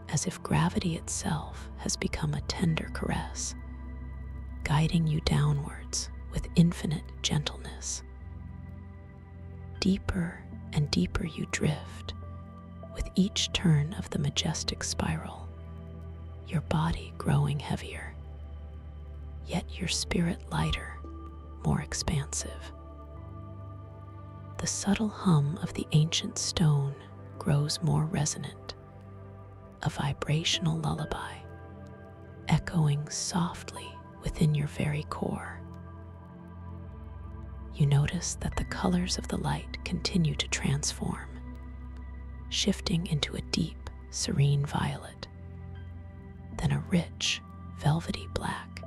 as if gravity itself has become a tender caress, guiding you downwards with infinite gentleness. Deeper and deeper you drift, With each turn of the majestic spiral, your body growing heavier, yet your spirit lighter, more expansive. The subtle hum of the ancient stone grows more resonant, a vibrational lullaby, echoing softly within your very core. You notice that the colors of the light continue to transform, shifting into a deep, serene violet, then a rich, velvety black.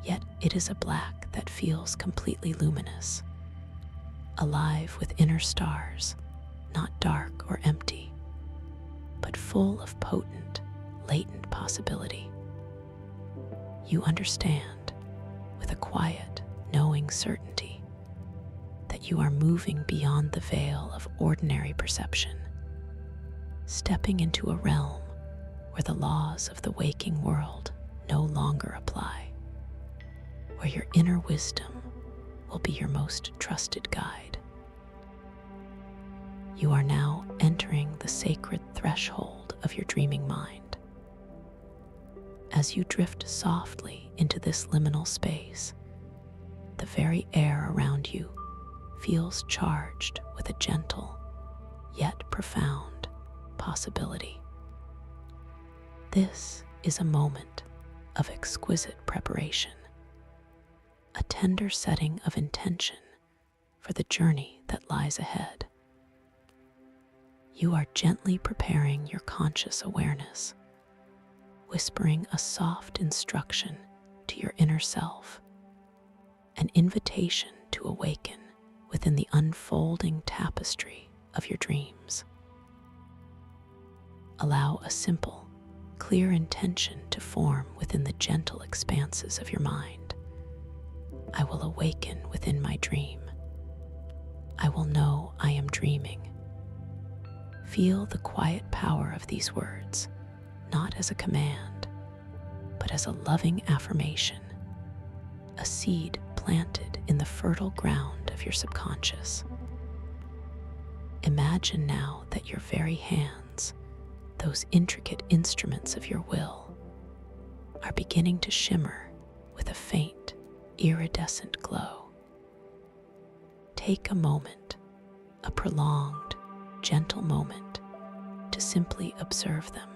Yet it is a black that feels completely luminous, alive with inner stars, not dark or empty, but full of potent, latent possibility. You understand, with a quiet, knowing certainty, that you are moving beyond the veil of ordinary perception, stepping into a realm where the laws of the waking world no longer apply, where your inner wisdom will be your most trusted guide. You are now entering the sacred threshold of your dreaming mind. As you drift softly into this liminal space, the very air around you feels charged with a gentle, yet profound possibility. This is a moment of exquisite preparation, a tender setting of intention for the journey that lies ahead. You are gently preparing your conscious awareness, whispering a soft instruction to your inner self, an invitation to awaken within the unfolding tapestry of your dreams. Allow a simple, clear intention to form within the gentle expanses of your mind. I will awaken within my dream. I will know I am dreaming. Feel the quiet power of these words, not as a command, but as a loving affirmation, a seed planted in the fertile ground of your subconscious. Imagine now that your very hands, those intricate instruments of your will, are beginning to shimmer with a faint, iridescent glow. Take a moment, a prolonged, gentle moment, to simply observe them.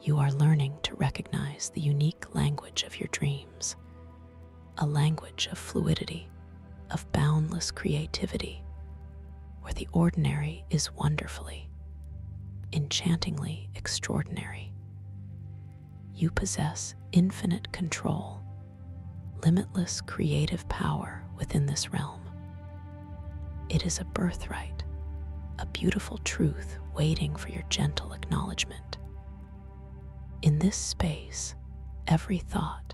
You are learning to recognize the unique language of your dreams, a language of fluidity, of boundless creativity, where the ordinary is wonderfully, enchantingly extraordinary. You possess infinite control, limitless creative power within this realm. It is a birthright, a beautiful truth waiting for your gentle acknowledgement. In this space, every thought,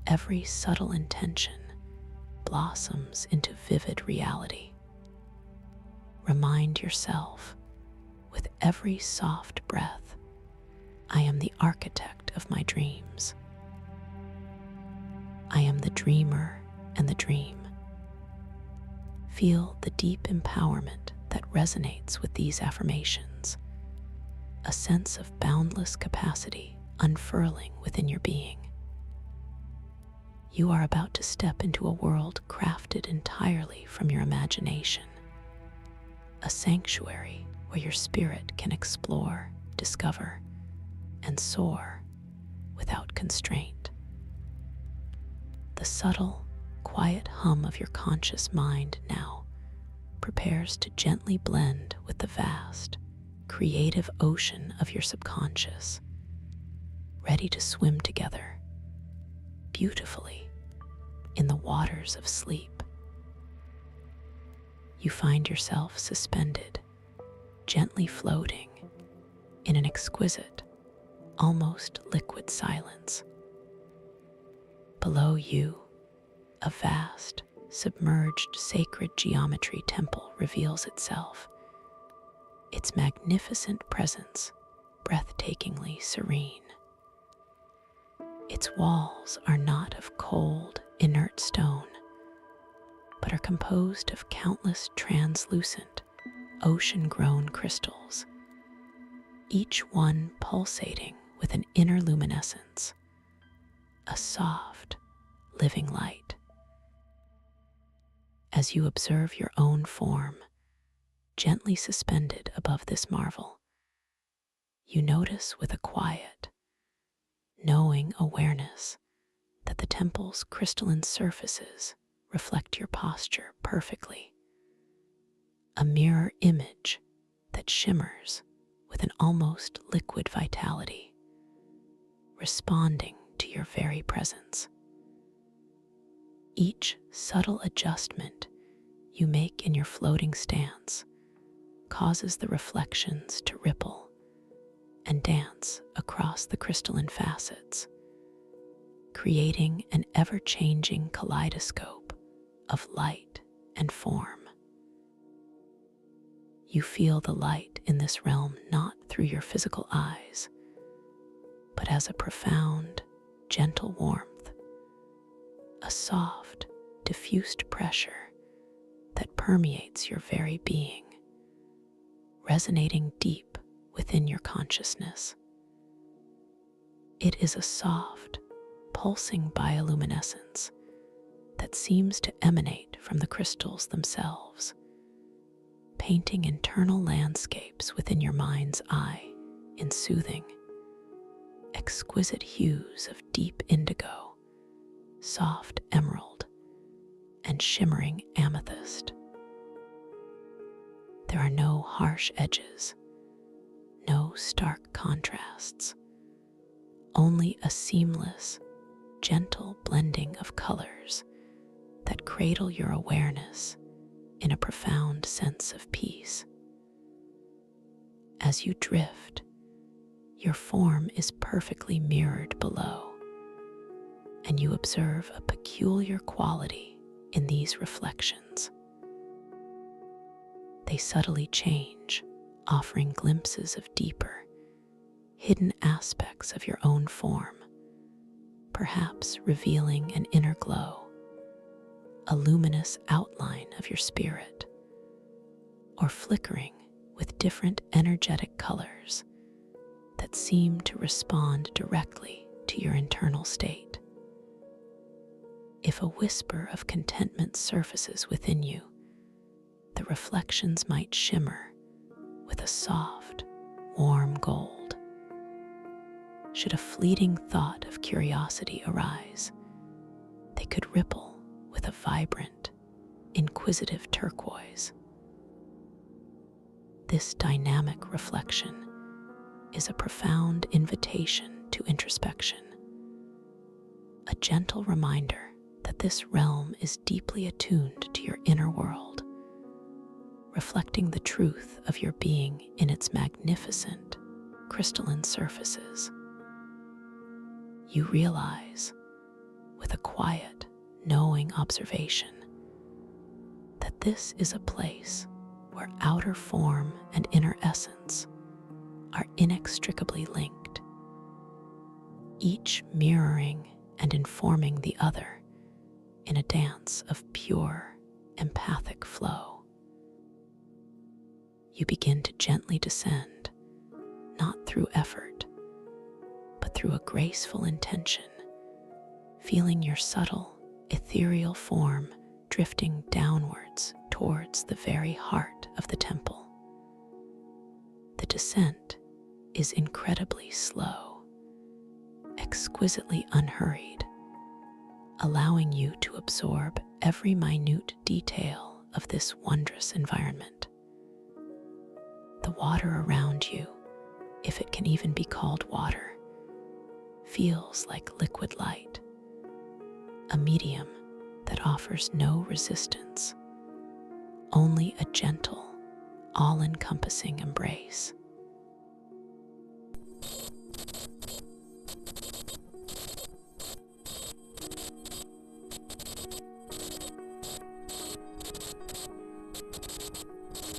every subtle intention blossoms into vivid reality. Remind yourself, with every soft breath, I am the architect of my dreams. I am the dreamer and the dream. Feel the deep empowerment that resonates with these affirmations, a sense of boundless capacity unfurling within your being. You are about to step into a world crafted entirely from your imagination, a sanctuary where your spirit can explore, discover, and soar without constraint. The subtle, quiet hum of your conscious mind now prepares to gently blend with the vast, creative ocean of your subconscious, ready to swim together, beautifully in the waters of sleep. You find yourself suspended, gently floating in an exquisite, almost liquid silence. Below you, a vast, submerged sacred geometry temple reveals itself, its magnificent presence breathtakingly serene. Its walls are not of cold, inert stone, but are composed of countless translucent, ocean-grown crystals, each one pulsating with an inner luminescence, a soft, living light. As you observe your own form, gently suspended above this marvel, you notice with a quiet, knowing awareness that the temple's crystalline surfaces reflect your posture perfectly, a mirror image that shimmers with an almost liquid vitality, responding to your very presence. Each subtle adjustment you make in your floating stance causes the reflections to ripple and dance across the crystalline facets, creating an ever-changing kaleidoscope of light and form. You feel the light in this realm not through your physical eyes, but as a profound, gentle warmth, a soft, diffused pressure that permeates your very being, resonating deep within your consciousness. It is a soft, pulsing bioluminescence that seems to emanate from the crystals themselves, painting internal landscapes within your mind's eye in soothing, exquisite hues of deep indigo, soft emerald, and shimmering amethyst. There are no harsh edges, no stark contrasts, only a seamless, gentle blending of colors that cradle your awareness in a profound sense of peace. As you drift, your form is perfectly mirrored below, and you observe a peculiar quality in these reflections. They subtly change, offering glimpses of deeper, hidden aspects of your own form, perhaps revealing an inner glow, a luminous outline of your spirit, or flickering with different energetic colors that seem to respond directly to your internal state. If a whisper of contentment surfaces within you, the reflections might shimmer with a soft, warm gold. Should a fleeting thought of curiosity arise, they could ripple with a vibrant, inquisitive turquoise. This dynamic reflection is a profound invitation to introspection, a gentle reminder that this realm is deeply attuned to your inner world, reflecting the truth of your being in its magnificent, crystalline surfaces. You realize, with a quiet, knowing observation, that this is a place where outer form and inner essence are inextricably linked, each mirroring and informing the other in a dance of pure, empathic flow. You begin to gently descend, not through effort, but through a graceful intention, feeling your subtle, ethereal form drifting downwards towards the very heart of the temple. The descent is incredibly slow, exquisitely unhurried, allowing you to absorb every minute detail of this wondrous environment. The water around you, if it can even be called water, feels like liquid light, a medium that offers no resistance, only a gentle, all-encompassing embrace.